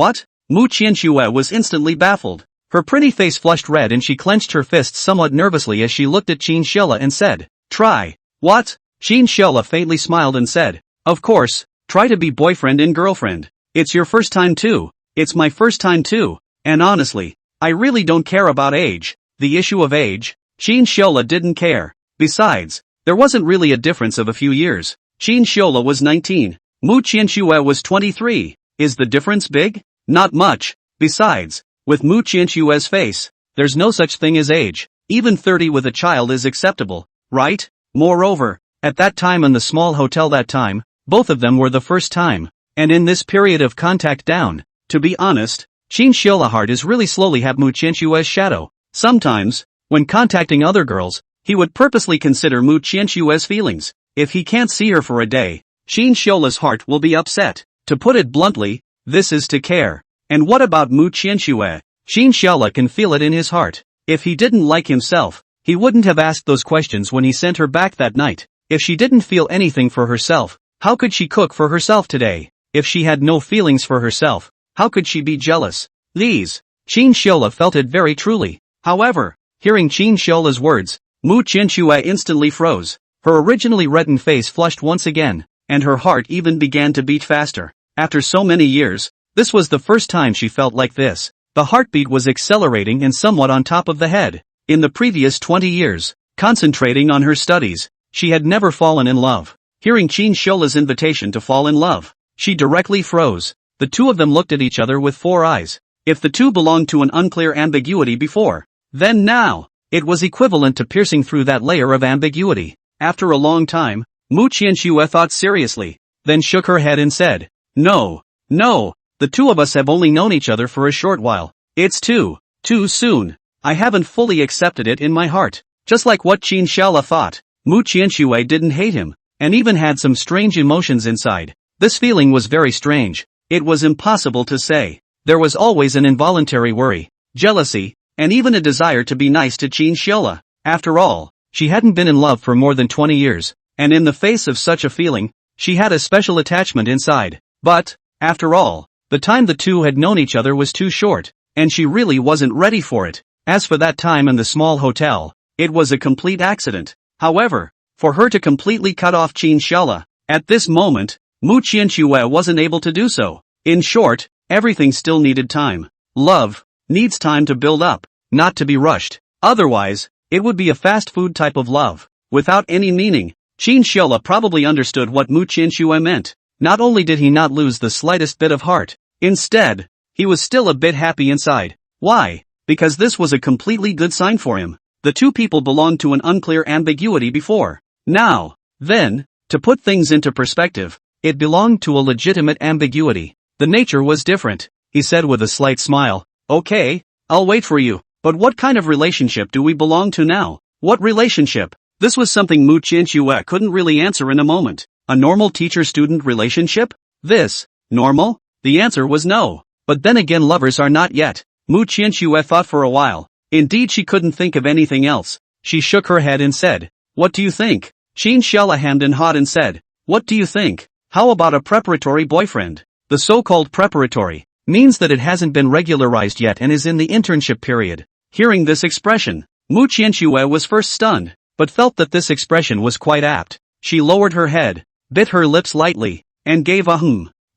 what?" Mu Qianxue was instantly baffled. Her pretty face flushed red and she clenched her fists somewhat nervously as she looked at Qin Shiola and said, "Try what?" Qin Shiola faintly smiled and said, "Of course, try to be boyfriend and girlfriend. It's your first time too." "It's my first time too, and honestly, I really don't care about age." The issue of age? Qin Shiola didn't care. Besides, there wasn't really a difference of a few years. Qin Shiola was 19. Mu Qianxue was 23. Is the difference big? Not much. Besides, with Mu Qianxue's face, there's no such thing as age. Even 30 with a child is acceptable, right? Moreover, at that time in the small hotel that time, both of them were the first time. And in this period of contact down, to be honest, Qin Shiola heart is really slowly have Mu Qianxue's shadow. Sometimes, when contacting other girls, he would purposely consider Mu Qianxue's feelings. If he can't see her for a day, Qin Shiola's heart will be upset. To put it bluntly, this is to care. And what about Mu Qianxue? Qin Shiola can feel it in his heart. If he didn't like himself, He wouldn't have asked those questions when he sent her back that night. If she didn't feel anything for herself, how could she cook for herself today? If she had no feelings for herself, how could she be jealous? Qin Shiola felt it very truly. However, hearing Qin Shiola's words, Mu Qianxue instantly froze. Her originally reddened face flushed once again, and her heart even began to beat faster. After so many years, this was the first time she felt like this. The heartbeat was accelerating and somewhat on top of the head. In the previous 20 years, concentrating on her studies, she had never fallen in love. Hearing Qin Shiola's invitation to fall in love, she directly froze. The two of them looked at each other with 4 eyes. If the two belonged to an unclear ambiguity before, then now, it was equivalent to piercing through that layer of ambiguity. After a long time, Mu Qianxue thought seriously, then shook her head and said, No, the two of us have only known each other for a short while. It's too soon. I haven't fully accepted it in my heart. Just like what Qin Shiola thought, Mu Qianxue didn't hate him, and even had some strange emotions inside. This feeling was very strange. It was impossible to say. There was always an involuntary worry, jealousy, and even a desire to be nice to Qin Shiola. After all, she hadn't been in love for more than 20 years, and in the face of such a feeling, she had a special attachment inside. But, after all, the time the two had known each other was too short, and she really wasn't ready for it. As for that time in the small hotel, it was a complete accident. However, for her to completely cut off Qin Shiola, at this moment, Mu Qianxue wasn't able to do so. In short, everything still needed time. Love needs time to build up, not to be rushed. Otherwise, it would be a fast food type of love, without any meaning. Qin Shiola probably understood what Mu Qianxue meant. Not only did he not lose the slightest bit of heart, instead, he was still a bit happy inside. Why? Because this was a completely good sign for him. The two people belonged to an unclear ambiguity before. Now, then, to put things into perspective, it belonged to a legitimate ambiguity. The nature was different, he said with a slight smile. Okay, I'll wait for you. But what kind of relationship do we belong to now? What relationship? This was something Mu Qianxue couldn't really answer in a moment. A normal teacher-student relationship? This, normal? The answer was no. But then again, lovers are not yet. Mu Qianxue thought for a while. Indeed, she couldn't think of anything else. She shook her head and said, What do you think? Qin Shiola hemmed and hawed and said, What do you think? How about a preparatory boyfriend? The so-called preparatory means that it hasn't been regularized yet and is in the internship period. Hearing this expression, Mu Qianxue was first stunned, but felt that this expression was quite apt. She lowered her head, bit her lips lightly, and gave a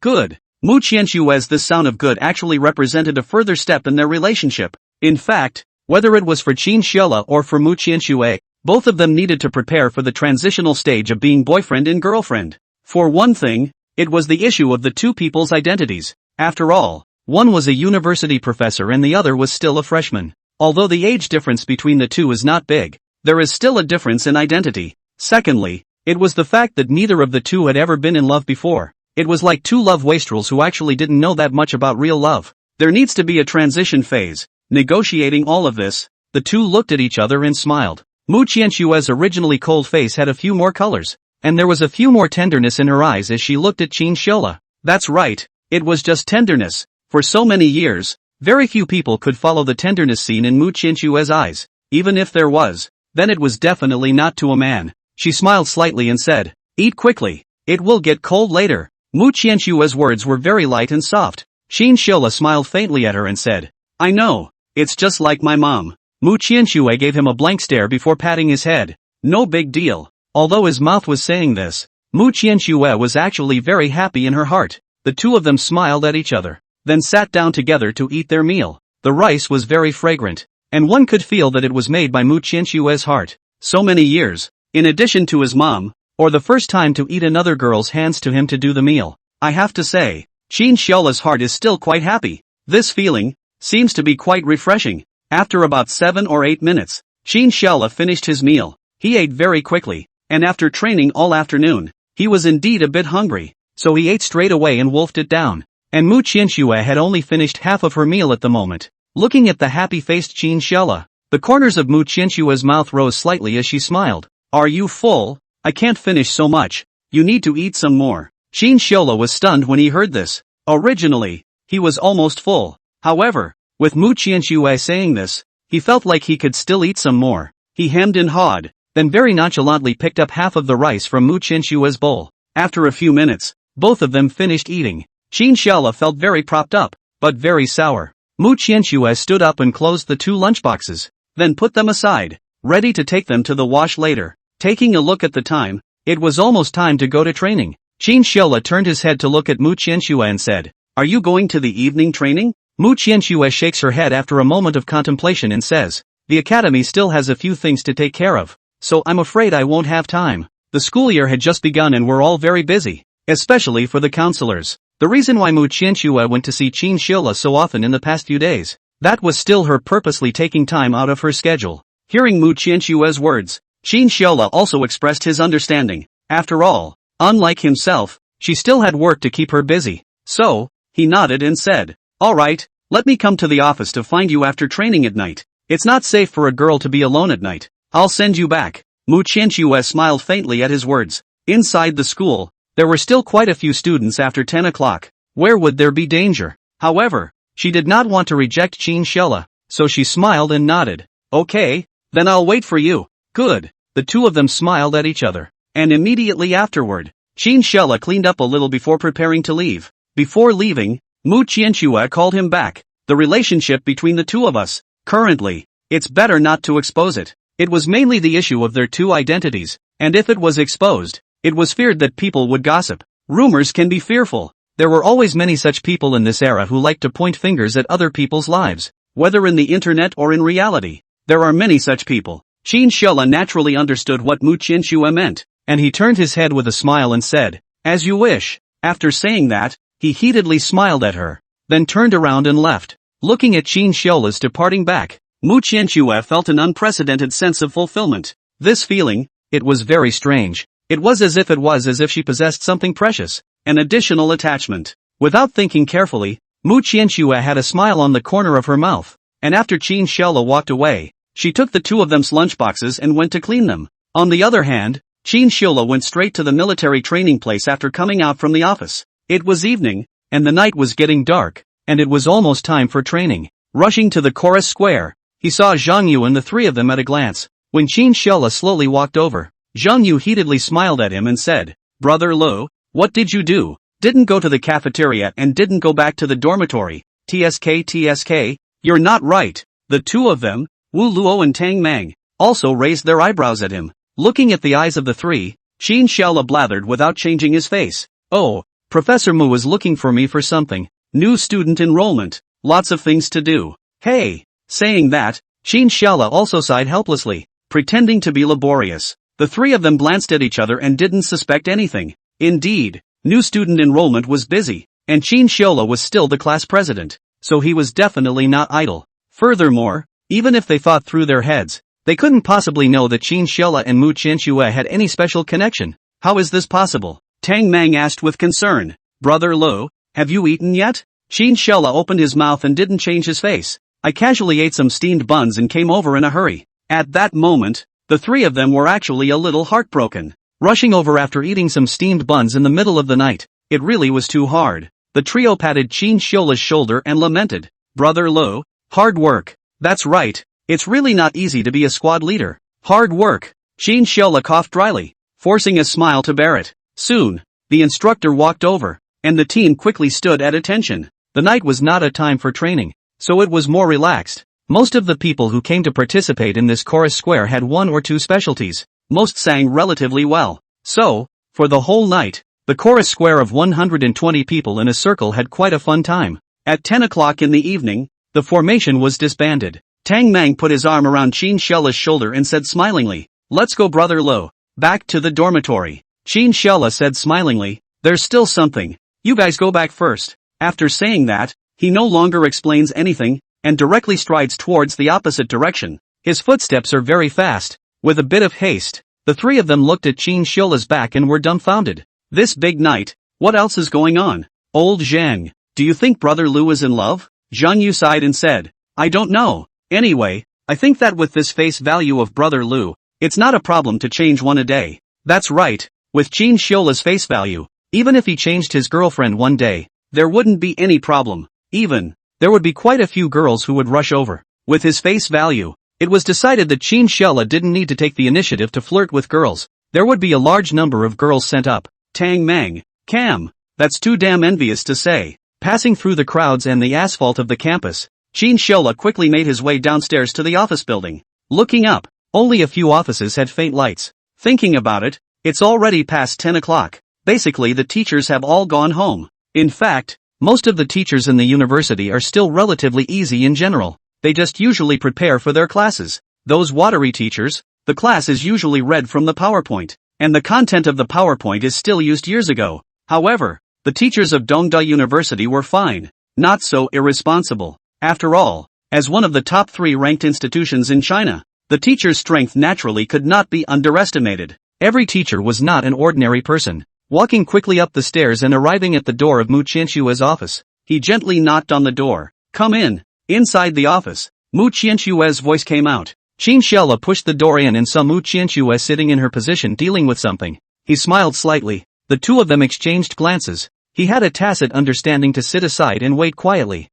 Good. Mu Qianxue's this sound of good actually represented a further step in their relationship. In fact, whether it was for Qin Shiola or for Mu Qianxue, both of them needed to prepare for the transitional stage of being boyfriend and girlfriend. For one thing, it was the issue of the two people's identities. After all, one was a university professor and the other was still a freshman. Although the age difference between the two is not big, there is still a difference in identity. Secondly, it was the fact that neither of the two had ever been in love before. It was like two love wastrels who actually didn't know that much about real love. There needs to be a transition phase. Negotiating all of this, the two looked at each other and smiled. Mu Qianxue's originally cold face had a few more colors, and there was a few more tenderness in her eyes as she looked at Qin Shiola. That's right, it was just tenderness. For so many years, very few people could follow the tenderness seen in Mu Qianxue's eyes. Even if there was, then it was definitely not to a man. She smiled slightly and said, Eat quickly, it will get cold later. Mu Qianxue's words were very light and soft. Qin Shiola smiled faintly at her and said, I know, it's just like my mom. Mu Qianxue gave him a blank stare before patting his head. No big deal. Although his mouth was saying this, Mu Qianxue was actually very happy in her heart. The two of them smiled at each other, then sat down together to eat their meal. The rice was very fragrant, and one could feel that it was made by Mu Qianxue's heart. So many years, in addition to his mom, or the first time to eat another girl's hands to him to do the meal. I have to say, Qin Shiola's heart is still quite happy. This feeling seems to be quite refreshing. After about 7 or 8 minutes, Qin Shiola finished his meal. He ate very quickly, and after training all afternoon, he was indeed a bit hungry, so he ate straight away and wolfed it down. And Mu Qianxue had only finished half of her meal at the moment. Looking at the happy-faced Qin Shiola, the corners of Mu Qianxue's mouth rose slightly as she smiled. Are you full? I can't finish so much. You need to eat some more. Qin Shiola was stunned when he heard this. Originally, he was almost full. However, with Mu Qianxue saying this, he felt like he could still eat some more. He hemmed and hawed, then very nonchalantly picked up half of the rice from Mu Qianshua's bowl. After a few minutes, both of them finished eating. Qin Xiaola felt very propped up, but very sour. Mu Qianshua stood up and closed the 2 lunchboxes, then put them aside, ready to take them to the wash later. Taking a look at the time, it was almost time to go to training. Qin Xiaola turned his head to look at Mu Qianshua and said, "Are you going to the evening training?" Mu Qianshua shakes her head after a moment of contemplation and says, "The academy still has a few things to take care of, so I'm afraid I won't have time." The school year had just begun and we're all very busy, especially for the counselors. The reason why Mu Qianshua went to see Qin Xiaola so often in the past few days, that was still her purposely taking time out of her schedule. Hearing Mu Qianshua's words, Qin Xiaola also expressed his understanding. After all, unlike himself, she still had work to keep her busy. So, he nodded and said, "Alright, let me come to the office to find you after training at night. It's not safe for a girl to be alone at night. I'll send you back." Mu Qianshua smiled faintly at his words. Inside the school, there were still quite a few students after 10 o'clock. Where would there be danger? However, she did not want to reject Qin Xiaola, so she smiled and nodded. "Okay, then I'll wait for you." Good. The two of them smiled at each other. And immediately afterward, Qin Xiaola cleaned up a little before preparing to leave. Before leaving, Mu Qianshua called him back. "The relationship between the two of us, currently, it's better not to expose it." It was mainly the issue of their 2 identities, and if it was exposed, it was feared that people would gossip. Rumors can be fearful. There were always many such people in this era who liked to point fingers at other people's lives, whether in the internet or in reality. There are many such people. Qin Xiaola naturally understood what Mu Qianshua meant, and he turned his head with a smile and said, "As you wish." After saying that, he heatedly smiled at her, then turned around and left. Looking at Qin Xiaola's departing back, Mu Qianshua felt an unprecedented sense of fulfillment. This feeling, it was very strange. It was as if she possessed something precious, an additional attachment. Without thinking carefully, Mu Qianshua had a smile on the corner of her mouth, and after Qin Xiaola walked away, she took the 2 of them's lunchboxes and went to clean them. On the other hand, Qin Xiaola went straight to the military training place after coming out from the office. It was evening, and the night was getting dark, and it was almost time for training. Rushing to the chorus square, he saw Zhang Yu and the 3 of them at a glance. When Qin Xiaola slowly walked over, Zhang Yu heatedly smiled at him and said, "Brother Lu, what did you do? Didn't go to the cafeteria and didn't go back to the dormitory? TSK, you're not right." The 2 of them, Wu Luo and Tang Mang, also raised their eyebrows at him. Looking at the eyes of the 3, Qin Xiaola blathered without changing his face, "Oh, Professor Mu is looking for me for something. New student enrollment, lots of things to do. Hey." Saying that, Qin Xiaola also sighed helplessly, pretending to be laborious. The 3 of them glanced at each other and didn't suspect anything. Indeed, new student enrollment was busy, and Qin Xiaola was still the class president, so he was definitely not idle. Furthermore, even if they thought through their heads, they couldn't possibly know that Qin Xiaola and Mu Qianshua had any special connection. How is this possible? Tang Mang asked with concern. "Brother Lu, have you eaten yet?" Qin Xiaola opened his mouth and didn't change his face. "I casually ate some steamed buns and came over in a hurry." At that moment, the 3 of them were actually a little heartbroken. Rushing over after eating some steamed buns in the middle of the night, it really was too hard. The trio patted Qin Xiaola's shoulder and lamented, "Brother Lu, hard work. That's right, it's really not easy to be a squad leader. Hard work." Qin Xiaola coughed dryly, forcing a smile to bear it. Soon, the instructor walked over, and the team quickly stood at attention. The night was not a time for training, so it was more relaxed. Most of the people who came to participate in this chorus square had 1 or 2 specialties. Most sang relatively well. So, for the whole night, the chorus square of 120 people in a circle had quite a fun time. At 10 o'clock in the evening, the formation was disbanded. Tang Mang put his arm around Qin Xiaola's shoulder and said smilingly, "Let's go, Brother Lu. Back to the dormitory." Qin Xiaola said smilingly, "There's still something. You guys go back first." After saying that, he no longer explains anything, and directly strides towards the opposite direction. His footsteps are very fast. With a bit of haste, the 3 of them looked at Qin Xiaola's back and were dumbfounded. This big night, what else is going on? "Old Zhang, do you think Brother Lu is in love?" Zhang Yu sighed and said, "I don't know. Anyway, I think that with this face value of Brother Lu, it's not a problem to change one a day." That's right, with Qin Xiaola's face value, even if he changed his girlfriend one day, there wouldn't be any problem. Even, there would be quite a few girls who would rush over. With his face value, It was decided that Qin Shella didn't need to take the initiative to flirt with girls. There would be a large number of girls sent up. Tang Mang, Cam. That's too damn envious to say. Passing through the crowds and the asphalt of the campus, Qin Shella quickly made his way downstairs to the office building. Looking up, only a few offices had faint lights. Thinking about it, it's already past 10 o'clock. Basically the teachers have all gone home. In fact, most of the teachers in the university are still relatively easy in general. They just usually prepare for their classes. Those watery teachers, the class is usually read from the PowerPoint, and the content of the PowerPoint is still used years ago. However, the teachers of Dongda University were fine, not so irresponsible. After all, as one of the top 3 ranked institutions in China, the teacher's strength naturally could not be underestimated. Every teacher was not an ordinary person. Walking quickly up the stairs and arriving at the door of Mu Qianshue's office, he gently knocked on the door. Come in. Inside the office, Mu Qianshue's voice came out. Qin Shella pushed the door in and saw Mu Qianshue sitting in her position dealing with something. He smiled slightly. The two of them exchanged glances. He had a tacit understanding to sit aside and wait quietly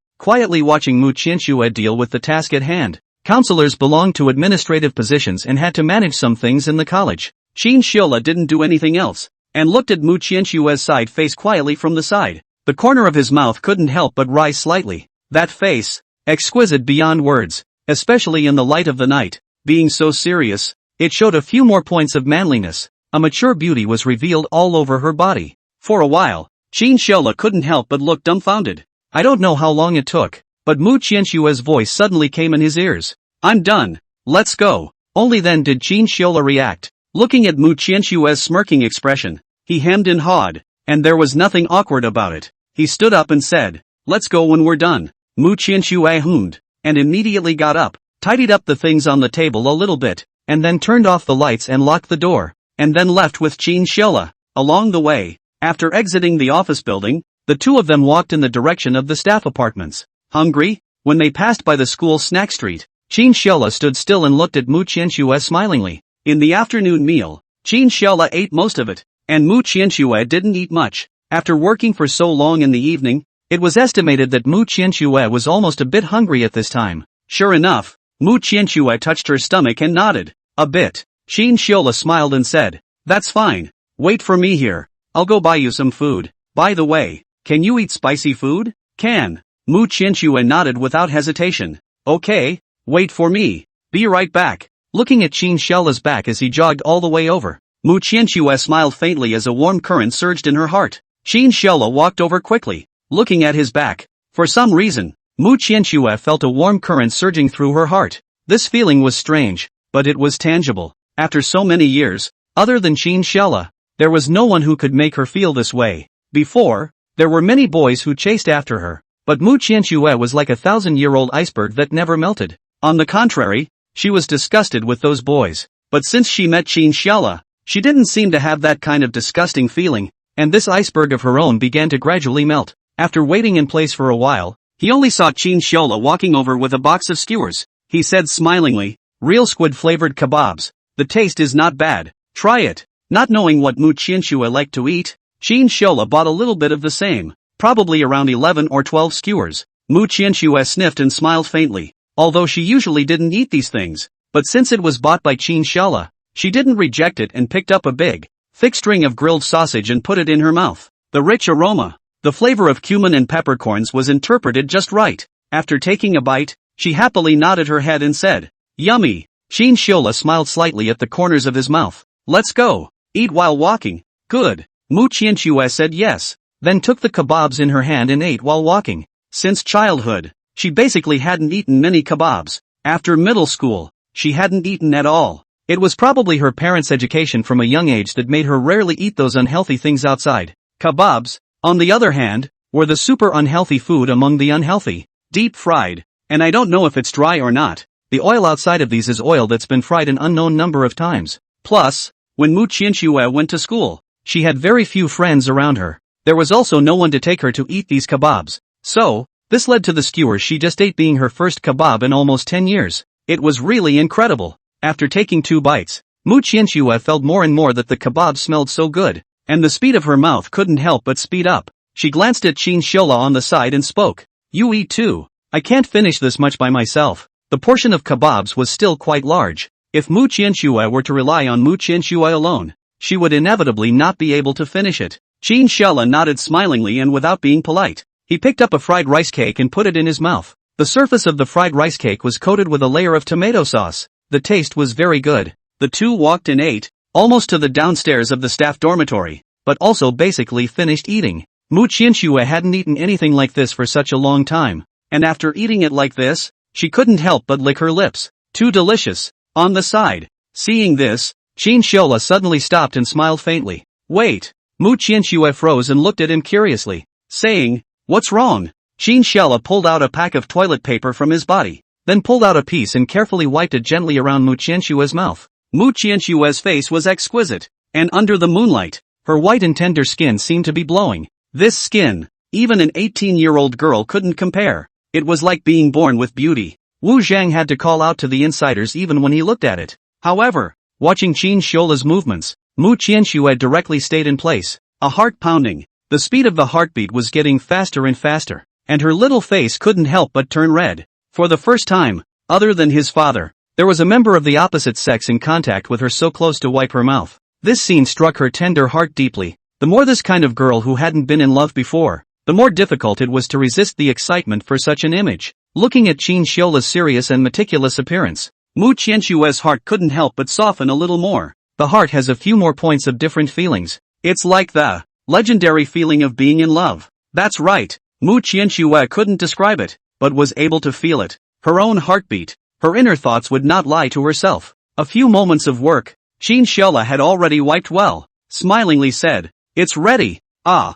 watching Mu Qianshue deal with the task at hand. Counselors belonged to administrative positions and had to manage some things in the college. Qin Shella didn't do anything else, and looked at Mu Qianshue's side face quietly from the side. The corner of his mouth couldn't help but rise slightly. That face, exquisite beyond words, especially in the light of the night, being so serious, it showed a few more points of manliness. A mature beauty was revealed all over her body. For a while, Qin Shella couldn't help but look dumbfounded. I don't know how long it took, but Mu Qianshue's voice suddenly came in his ears. I'm done. Let's go. Only then did Qin Shella react. Looking at Mu Qianshue's smirking expression, he hemmed and hawed, and there was nothing awkward about it. He stood up and said, let's go when we're done. Mu Qianshue hummed, and immediately got up, tidied up the things on the table a little bit, and then turned off the lights and locked the door, and then left with Qin Shella. Along the way, after exiting the office building, the two of them walked in the direction of the staff apartments. Hungry? When they passed by the school snack street, Qin Shella stood still and looked at Mu Qianshue smilingly. In the afternoon meal, Qin Shella ate most of it, and Mu Qianshue didn't eat much. After working for so long in the evening, it was estimated that Mu Qianshue was almost a bit hungry at this time. Sure enough, Mu Qianshue touched her stomach and nodded. A bit. Qin Shella smiled and said, that's fine. Wait for me here. I'll go buy you some food. By the way, can you eat spicy food? Can. Mu Qianshue nodded without hesitation. Okay, wait for me. Be right back. Looking at Qin Shella's back as he jogged all the way over, Mu Qianshue smiled faintly as a warm current surged in her heart. Qin Shella walked over quickly, looking at his back. For some reason, Mu Qianshue felt a warm current surging through her heart. This feeling was strange, but it was tangible. After so many years, other than Qin Shella, there was no one who could make her feel this way. Before, there were many boys who chased after her, but Mu Qianshue was like a 1,000-year-old iceberg that never melted. On the contrary, she was disgusted with those boys. But since she met Qin Shella, she didn't seem to have that kind of disgusting feeling, and this iceberg of her own began to gradually melt. After waiting in place for a while, he only saw Qin Shella walking over with a box of skewers. He said smilingly, real squid-flavored kebabs. The taste is not bad. Try it. Not knowing what Mu Qianshue liked to eat, Qin Shella bought a little bit of the same, probably around 11 or 12 skewers. Mu Qianshue sniffed and smiled faintly, although she usually didn't eat these things. But since it was bought by Qin Shella, she didn't reject it and picked up a big, thick string of grilled sausage and put it in her mouth. The rich aroma, the flavor of cumin and peppercorns was interpreted just right. After taking a bite, she happily nodded her head and said, yummy. Qin Shella smiled slightly at the corners of his mouth. Let's go. Eat while walking. Good. Mu Qianshue said yes, then took the kebabs in her hand and ate while walking. Since childhood, she basically hadn't eaten many kebabs. After middle school, she hadn't eaten at all. It was probably her parents' education from a young age that made her rarely eat those unhealthy things outside. Kebabs, on the other hand, were the super unhealthy food among the unhealthy. Deep fried, and I don't know if it's dry or not. The oil outside of these is oil that's been fried an unknown number of times. Plus, when Mu Qianshue went to school, she had very few friends around her. There was also no one to take her to eat these kebabs. So, this led to the skewers she just ate being her first kebab in almost 10 years. It was really incredible. After taking 2 bites, Mu Qianshue felt more and more that the kebab smelled so good, and the speed of her mouth couldn't help but speed up. She glanced at Qin Shella on the side and spoke. You eat too. I can't finish this much by myself. The portion of kebabs was still quite large. If Mu Qianxue were to rely on Mu Qianxue alone, she would inevitably not be able to finish it. Qin Shella nodded smilingly and without being polite. He picked up a fried rice cake and put it in his mouth. The surface of the fried rice cake was coated with a layer of tomato sauce. The taste was very good. The two walked and ate, almost to the downstairs of the staff dormitory, but also basically finished eating. Mu Qianxue hadn't eaten anything like this for such a long time, and after eating it like this, she couldn't help but lick her lips. Too delicious. On the side. Seeing this, Qin Shella suddenly stopped and smiled faintly. Wait. Mu Qianxue froze and looked at him curiously, saying, "What's wrong?" Qin Shella pulled out a pack of toilet paper from his body, then pulled out a piece and carefully wiped it gently around Mu Qianxue's mouth. Mu Qianxue's face was exquisite, and under the moonlight, her white and tender skin seemed to be glowing. This skin, even an 18-year-old girl couldn't compare. It was like being born with beauty. Wu Zhang had to call out to the insiders even when he looked at it. However, watching Qin Sheola's movements, Mu Qianxue directly stayed in place, a heart pounding. The speed of the heartbeat was getting faster and faster, and her little face couldn't help but turn red. For the first time, other than his father, there was a member of the opposite sex in contact with her so close to wipe her mouth. This scene struck her tender heart deeply. The more this kind of girl who hadn't been in love before, the more difficult it was to resist the excitement for such an image. Looking at Qin Sheola's serious and meticulous appearance, Mu Qianxue's heart couldn't help but soften a little more. The heart has a few more points of different feelings. It's like the legendary feeling of being in love. That's right. Mu Qianxue couldn't describe it, but was able to feel it. Her own heartbeat. Her inner thoughts would not lie to herself. A few moments of work. Qin Shella had already wiped well. Smilingly said, "It's ready." Oh.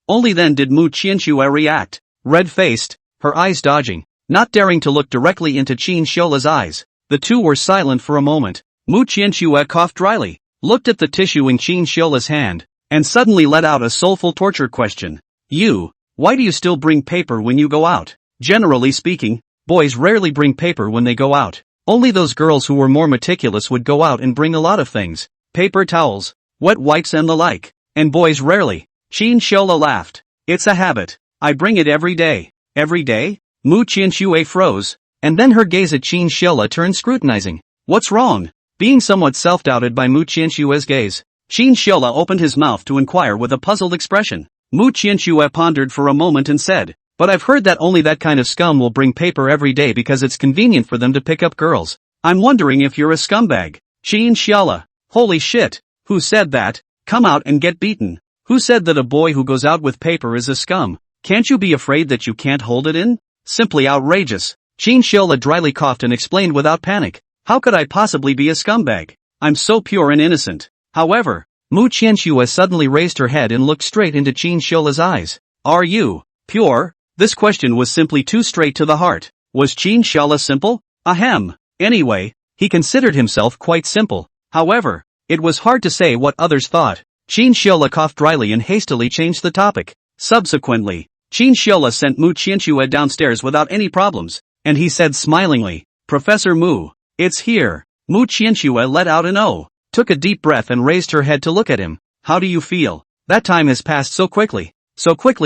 Only then did Mu Qianxue react. Red-faced, her eyes dodging, not daring to look directly into Qin Sheola's eyes. The two were silent for a moment. Mu Qianxue coughed dryly, looked at the tissue in Qin Sheola's hand, and suddenly let out a soulful tortured question. Why do you still bring paper when you go out? Generally speaking, boys rarely bring paper when they go out. Only those girls who were more meticulous would go out and bring a lot of things. Paper towels, wet wipes and the like. And boys rarely. Qin Sheola laughed. It's a habit. I bring it every day. Every day? Mu Qianxue froze, and then her gaze at Qin Sheola turned scrutinizing. What's wrong? Being somewhat self-doubted by Mu Qianxue's gaze, Qin Sheola opened his mouth to inquire with a puzzled expression. Mu Qianxue pondered for a moment and said, "But I've heard that only that kind of scum will bring paper every day because it's convenient for them to pick up girls. I'm wondering if you're a scumbag." Qin Sheola. Holy shit. Who said that? Come out and get beaten. Who said that a boy who goes out with paper is a scum? Can't you be afraid that you can't hold it in? Simply outrageous. Qin Sheola dryly coughed and explained without panic. How could I possibly be a scumbag? I'm so pure and innocent. However, Mu Qianxue suddenly raised her head and looked straight into Qin Sheola's eyes. Are you pure? This question was simply too straight to the heart. Was Qin Sheola simple? Ahem. Anyway, he considered himself quite simple. However, it was hard to say what others thought. Qin Sheola coughed dryly and hastily changed the topic. Subsequently, Qin Sheola sent Mu Qianxue downstairs without any problems, and he said smilingly, "Professor Mu, it's here." Mu Qianxue let out an "oh," took a deep breath and raised her head to look at him. How do you feel? That time has passed so quickly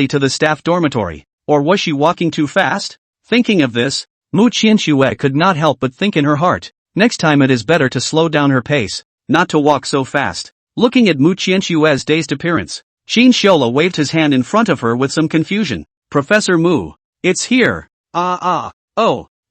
to the staff dormitory. Or was she walking too fast? Thinking of this, Mu Qianxue could not help but think in her heart, next time it is better to slow down her pace, not to walk so fast. Looking at Mu Qianxue's dazed appearance, Qin Sheola waved his hand in front of her with some confusion. "Professor Mu, it's here." Oh.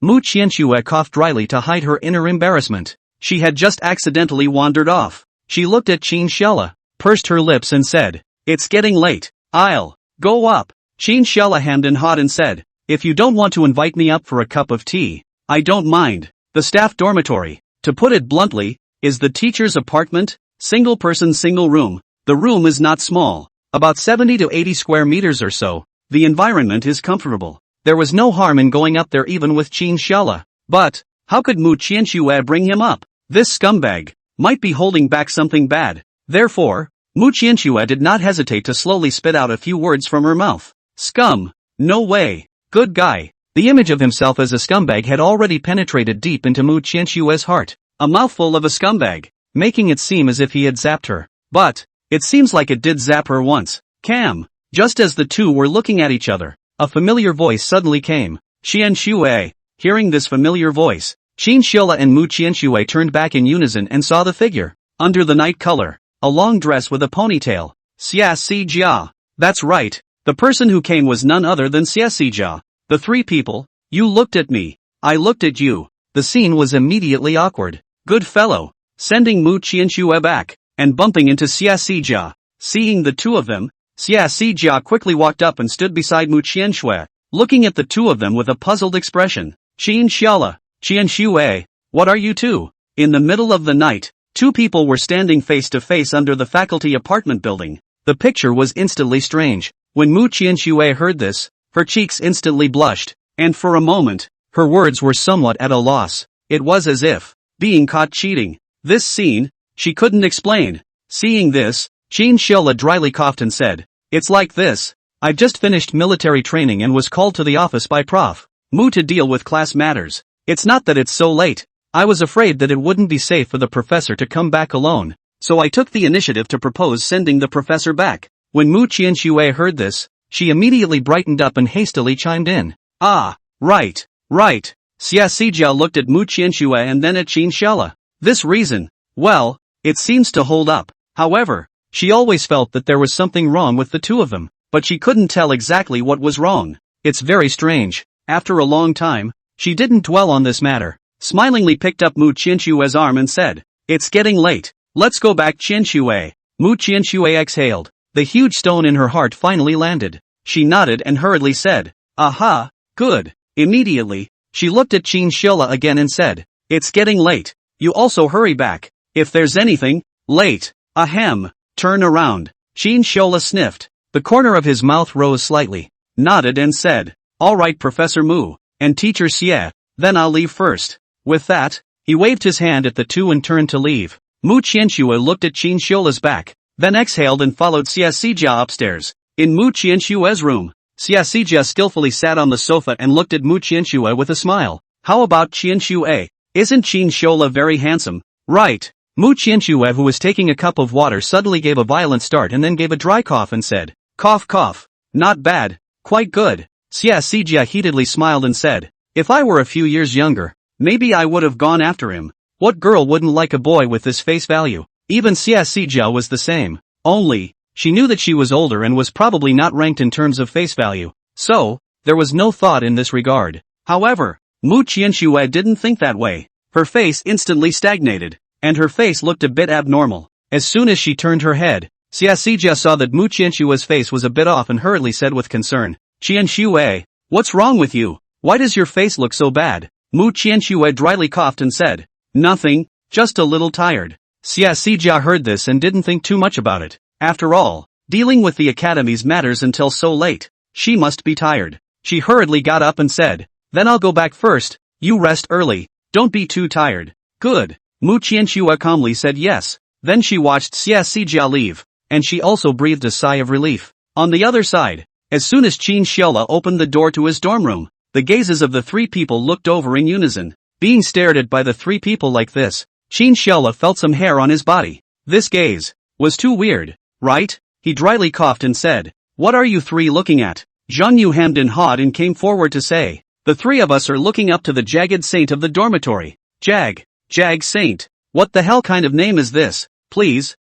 Mu Qianxue coughed dryly to hide her inner embarrassment. She had just accidentally wandered off. She looked at Qin Sheola, pursed her lips and said, "It's getting late. I'll go up." Qin Sheola hemmed and hawed and said, "If you don't want to invite me up for a cup of tea, I don't mind." The staff dormitory, to put it bluntly, is the teacher's apartment, single person single room. The room is not small, about 70 to 80 square meters or so. The environment is comfortable. There was no harm in going up there even with Qin Sheola. But, how could Mu Qianxue bring him up? This scumbag might be holding back something bad. Therefore, Mu Qianxue did not hesitate to slowly spit out a few words from her mouth. Scum. No way. Good guy. The image of himself as a scumbag had already penetrated deep into Mu Qianxue's heart. A mouthful of a scumbag, making it seem as if he had zapped her. But, it seems like it did zap her once. Cam. Just as the two were looking at each other, a familiar voice suddenly came. "Qianxue." Hearing this familiar voice, Qin Shila and Mu Qianxue turned back in unison and saw the figure. Under the night color, a long dress with a ponytail. Xia Si Jia. That's right, the person who came was none other than Xia Si Jia. The three people, you looked at me, I looked at you. The scene was immediately awkward. Good fellow. Sending Mu Qianxue back, and bumping into Xia Si Jia. Seeing the two of them, Xia Si Jia quickly walked up and stood beside Mu Qianxue, looking at the two of them with a puzzled expression. Qin Xiala, Qianxue, what are you two? In the middle of the night, two people were standing face to face under the faculty apartment building. The picture was instantly strange. When Mu Qianxue heard this, her cheeks instantly blushed, and for a moment, her words were somewhat at a loss. It was as if being caught cheating. This scene, she couldn't explain. Seeing this, Qin Shila dryly coughed and said, "It's like this. I've just finished military training and was called to the office by Prof. Mu to deal with class matters. It's not that it's so late. I was afraid that it wouldn't be safe for the professor to come back alone, so I took the initiative to propose sending the professor back." When Mu Qianxue heard this, she immediately brightened up and hastily chimed in. "Ah, right. Xia Sijia looked at Mu Qianxue and then at Qin Shila. This reason, well, it seems to hold up. However, she always felt that there was something wrong with the two of them, but she couldn't tell exactly what was wrong. It's very strange." After a long time, she didn't dwell on this matter, smilingly picked up Mu Qianxue's arm and said, "It's getting late. Let's go back Qianxue." Mu Qianxue exhaled. The huge stone in her heart finally landed. She nodded and hurriedly said, "Aha, good." Immediately, she looked at Qin Shila again and said, "It's getting late. You also hurry back. If there's anything, late. Ahem." Turn around. Qin Shila sniffed. The corner of his mouth rose slightly, nodded and said, "All right Professor Mu, and Teacher Xie, then I'll leave first." With that, he waved his hand at the two and turned to leave. Mu Qianxue looked at Qin Shila's back, then exhaled and followed Xia Sijia upstairs. In Mu Qianxue's room, Xia Sijia skillfully sat on the sofa and looked at Mu Qianxue with a smile. "How about Qianxue? Isn't Qin Shila very handsome?" "Right." Mu Qianxue, who was taking a cup of water, suddenly gave a violent start and then gave a dry cough and said, "Cough cough. Not bad. Quite good." Xia Sijia heatedly smiled and said, "If I were a few years younger, maybe I would have gone after him. What girl wouldn't like a boy with this face value?" Even Xia Sijia was the same. Only, she knew that she was older and was probably not ranked in terms of face value, so, there was no thought in this regard. However, Mu Qianxue didn't think that way. Her face instantly stagnated, and her face looked a bit abnormal. As soon as she turned her head, Xia Sijia saw that Mu Qianxue's face was a bit off and hurriedly said with concern, "Qianxue, what's wrong with you? Why does your face look so bad?" Mu Qianxue dryly coughed and said, "Nothing, just a little tired." Xia Sijia heard this and didn't think too much about it. After all, dealing with the academy's matters until so late, she must be tired. She hurriedly got up and said, "Then I'll go back first. You rest early. Don't be too tired." "Good." Mu Qianxue calmly said yes. Then she watched Xia Sijia leave, and she also breathed a sigh of relief. On the other side, as soon as Qin Shila opened the door to his dorm room, the gazes of the three people looked over in unison. Being stared at by the three people like this, Qin Shila felt some hair on his body. This gaze was too weird, right? He dryly coughed and said, "What are you three looking at?" Zhang Yu hemmed and hawed and came forward to say, "The three of us are looking up to the jagged saint of the dormitory." Jag Saint. What the hell kind of name is this? Please,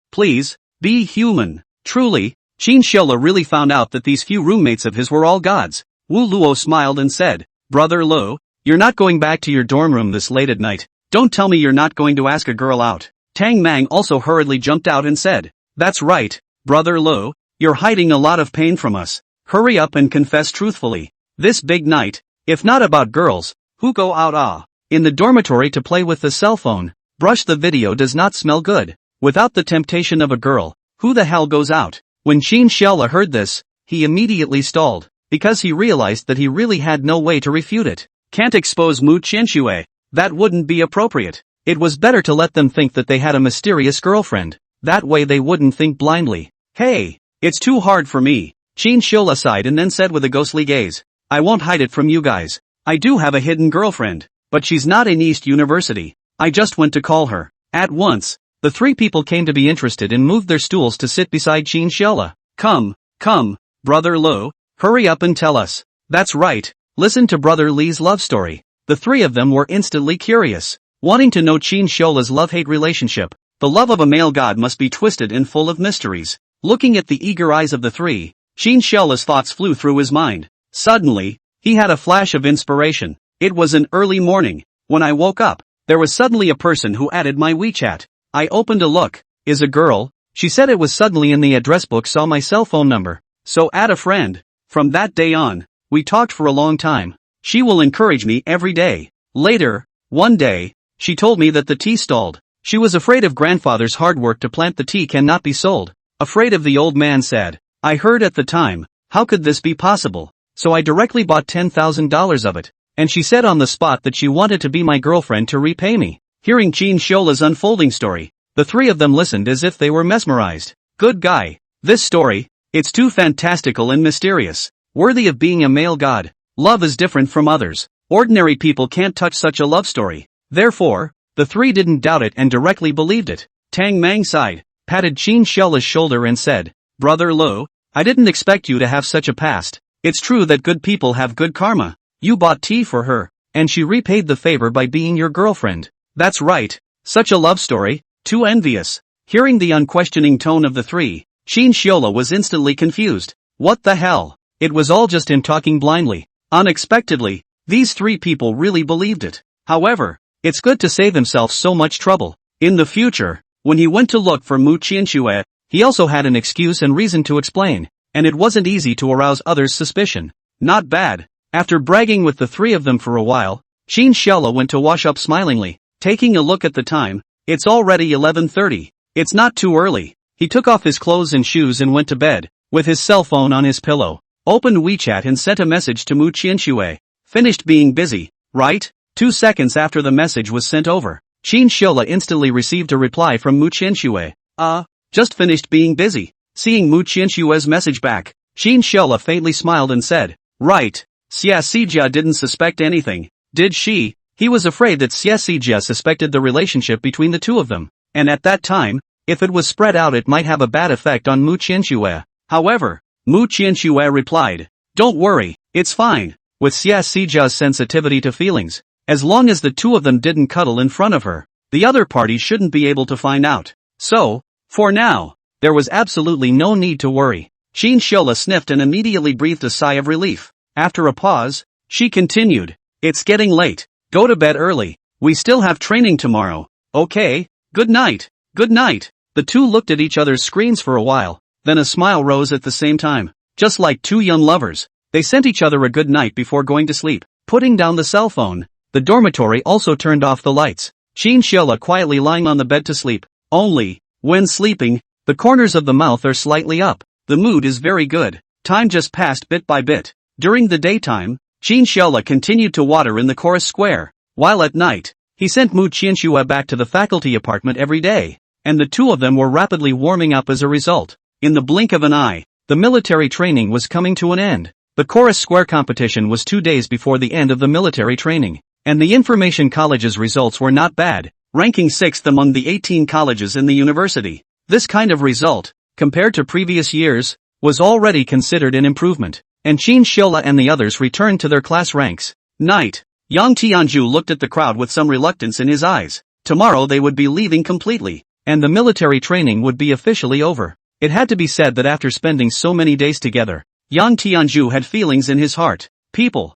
be human. Truly, Qin Shila really found out that these few roommates of his were all gods. Wu Luo smiled and said, "Brother Lu, you're not going back to your dorm room this late at night. Don't tell me you're not going to ask a girl out." Tang Mang also hurriedly jumped out and said, "That's right, Brother Lu, you're hiding a lot of pain from us. Hurry up and confess truthfully. This big night, if not about girls, who go out in the dormitory to play with the cell phone? Brush the video does not smell good. Without the temptation of a girl, who the hell goes out?" When Qin Shila heard this, he immediately stalled, because he realized that he really had no way to refute it. Can't expose Mu Qianxue. That wouldn't be appropriate. It was better to let them think that they had a mysterious girlfriend. That way they wouldn't think blindly. "Hey, it's too hard for me." Qin Shila sighed and then said with a ghostly gaze, "I won't hide it from you guys. I do have a hidden girlfriend, but she's not in East University. I just went to call her." At once, the three people came to be interested and moved their stools to sit beside Qin Shila. Come, Brother Lu, hurry up and tell us." "That's right, listen to Brother Li's love story." The three of them were instantly curious, wanting to know Qin Xiola's love-hate relationship. The love of a male god must be twisted and full of mysteries. Looking at the eager eyes of the three, Qin Xiola's thoughts flew through his mind. Suddenly, he had a flash of inspiration. It was an early morning. When I woke up, there was suddenly a person who added my WeChat. I opened a look. Is a girl. She said it was suddenly in the address book, saw my cell phone number. So add a friend. From that day on, we talked for a long time. She will encourage me every day. Later, one day, she told me that the tea stalled. She was afraid of grandfather's hard work to plant the tea cannot be sold. Afraid of the old man said. I heard at the time, how could this be possible? So I directly bought $10,000 of it. And she said on the spot that she wanted to be my girlfriend to repay me. Hearing Qin Xiola's unfolding story, the three of them listened as if they were mesmerized. Good guy. This story, it's too fantastical and mysterious. Worthy of being a male god. Love is different from others. Ordinary people can't touch such a love story. Therefore, the three didn't doubt it and directly believed it. Tang Mang sighed, patted Qin Xiola's shoulder and said, Brother Lu, I didn't expect you to have such a past. It's true that good people have good karma. You bought tea for her, and she repaid the favor by being your girlfriend. That's right. Such a love story, too envious. Hearing the unquestioning tone of the three, Qin Xiola was instantly confused. What the hell? It was all just him talking blindly. Unexpectedly, these three people really believed it. However, it's good to save himself so much trouble. In the future, when he went to look for Mu Qianxue, he also had an excuse and reason to explain, and it wasn't easy to arouse others' suspicion. Not bad. After bragging with the three of them for a while, Qin Xiaola went to wash up smilingly. Taking a look at the time, it's already 11:30. It's not too early. He took off his clothes and shoes and went to bed, with his cell phone on his pillow. Opened WeChat and sent a message to Mu Qianxue. Finished being busy, right? 2 seconds after the message was sent over, Qin Xiaola instantly received a reply from Mu Qianxue. Just finished being busy. Seeing Mu Qianxue's message back, Qin Xiaola faintly smiled and said, right. Xia Sijia didn't suspect anything, did she? He was afraid that Xia Sijia suspected the relationship between the two of them, and at that time, if it was spread out it might have a bad effect on Mu Qianxue. However, Mu Qianxue replied, don't worry, it's fine. With Xia Sijia's sensitivity to feelings, as long as the two of them didn't cuddle in front of her, the other party shouldn't be able to find out. So, for now, there was absolutely no need to worry. Qin Xiaola sniffed and immediately breathed a sigh of relief. After a pause, she continued, it's getting late. Go to bed early. We still have training tomorrow. Okay, good night. Good night. The two looked at each other's screens for a while, then a smile rose at the same time. Just like two young lovers, they sent each other a good night before going to sleep. Putting down the cell phone, the dormitory also turned off the lights. Qin Xiaola quietly lying on the bed to sleep. Only, when sleeping, the corners of the mouth are slightly up. The mood is very good. Time just passed bit by bit. During the daytime, Qin Xiaola continued to water in the chorus square, while at night, he sent Mu Qianxue back to the faculty apartment every day, and the two of them were rapidly warming up as a result. In the blink of an eye, the military training was coming to an end. The chorus square competition was 2 days before the end of the military training, and the information college's results were not bad, ranking 6th among the 18 colleges in the university. This kind of result, compared to previous years, was already considered an improvement, and Qin Xiaola and the others returned to their class ranks. Night. Yang Tianju looked at the crowd with some reluctance in his eyes. Tomorrow they would be leaving completely, and the military training would be officially over. It had to be said that after spending so many days together, Yang Tianju had feelings in his heart. People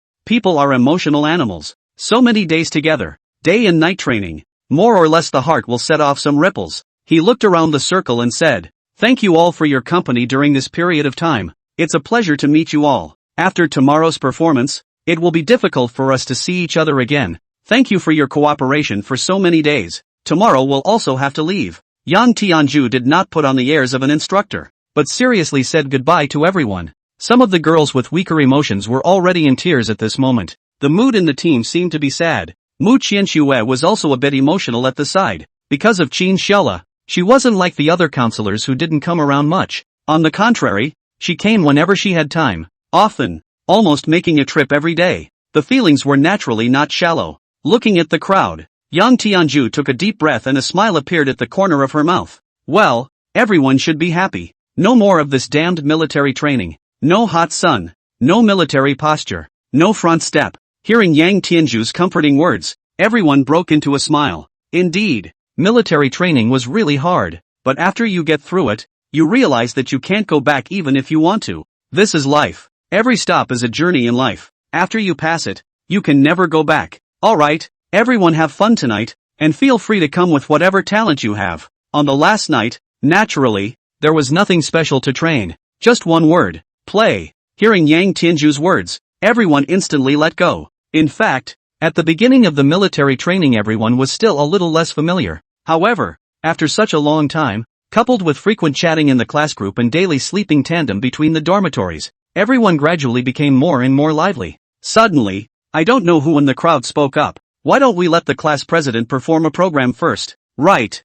are emotional animals. So many days together, day and night training, more or less the heart will set off some ripples. He looked around the circle and said, thank you all for your company during this period of time. It's a pleasure to meet you all. After tomorrow's performance, it will be difficult for us to see each other again. Thank you for your cooperation for so many days. Tomorrow we'll also have to leave. Yang Tianju did not put on the airs of an instructor, but seriously said goodbye to everyone. Some of the girls with weaker emotions were already in tears at this moment. The mood in the team seemed to be sad. Mu Qianxue was also a bit emotional at the side. Because of Qin Xiaola, she wasn't like the other counselors who didn't come around much. On the contrary, she came whenever she had time, often, almost making a trip every day. The feelings were naturally not shallow. Looking at the crowd, Yang Tianju took a deep breath and a smile appeared at the corner of her mouth. Well, everyone should be happy. No more of this damned military training. No hot sun. No military posture. No front step. Hearing Yang Tianju's comforting words, everyone broke into a smile. Indeed, military training was really hard, but after you get through it, you realize that you can't go back even if you want to. This is life. Every stop is a journey in life. After you pass it, you can never go back. Alright, everyone have fun tonight, and feel free to come with whatever talent you have. On the last night, naturally, there was nothing special to train. Just one word, play. Hearing Yang Tianju's words, everyone instantly let go. In fact, at the beginning of the military training everyone was still a little less familiar. However, after such a long time, coupled with frequent chatting in the class group and daily sleeping tandem between the dormitories, everyone gradually became more and more lively. Suddenly, I don't know who in the crowd spoke up. Why don't we let the class president perform a program first? Right.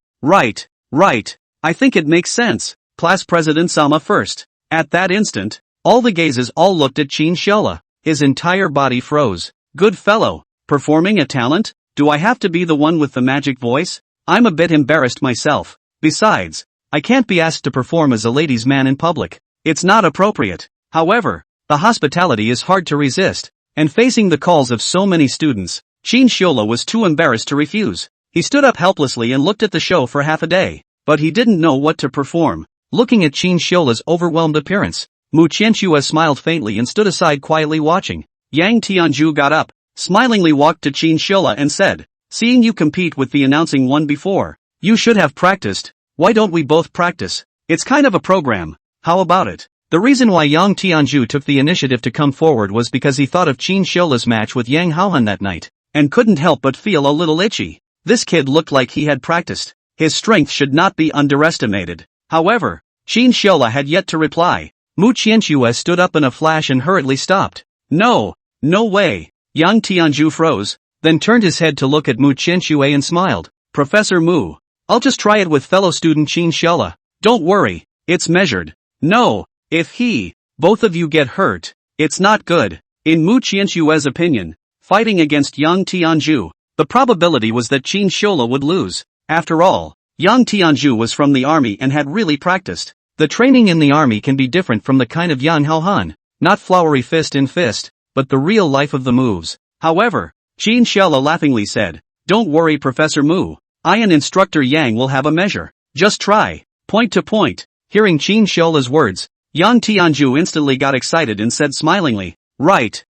I think it makes sense. Class president Sama first. At that instant, all the gazes all looked at Qin Shiola. His entire body froze. Good fellow. Performing a talent? Do I have to be the one with the magic voice? I'm a bit embarrassed myself. Besides, I can't be asked to perform as a ladies' man in public. It's not appropriate. However, the hospitality is hard to resist, and facing the calls of so many students, Qin Shiola was too embarrassed to refuse. He stood up helplessly and looked at the show for half a day, but he didn't know what to perform. Looking at Qin Shiola's overwhelmed appearance, Mu Qianxue smiled faintly and stood aside quietly watching. Yang Tianju got up, smilingly walked to Qin Shiola and said, "Seeing you compete with the announcing one before, you should have practiced. Why don't we both practice? It's kind of a program. How about it?" The reason why Yang Tianju took the initiative to come forward was because he thought of Qin Shiola's match with Yang Haohan that night, and couldn't help but feel a little itchy. This kid looked like he had practiced. His strength should not be underestimated. However, Qin Shiola had yet to reply. Mu Qianxue stood up in a flash and hurriedly stopped. No way. Yang Tianju froze, then turned his head to look at Mu Qianxue and smiled. "Professor Mu, I'll just try it with fellow student Qin Shiola. Don't worry, it's measured. No, if both of you get hurt, it's not good." In Mu Qianxue's opinion, fighting against Yang Tianju, the probability was that Qin Shiola would lose. After all, Yang Tianju was from the army and had really practiced. The training in the army can be different from the kind of Yang Haohan, not flowery fist in fist, but the real life of the moves. However, Qin Shiola laughingly said, "Don't worry Professor Mu, I and instructor Yang will have a measure. Just try, point to point." Hearing Qin Shiola's words, Yang Tianju instantly got excited and said smilingly, Right,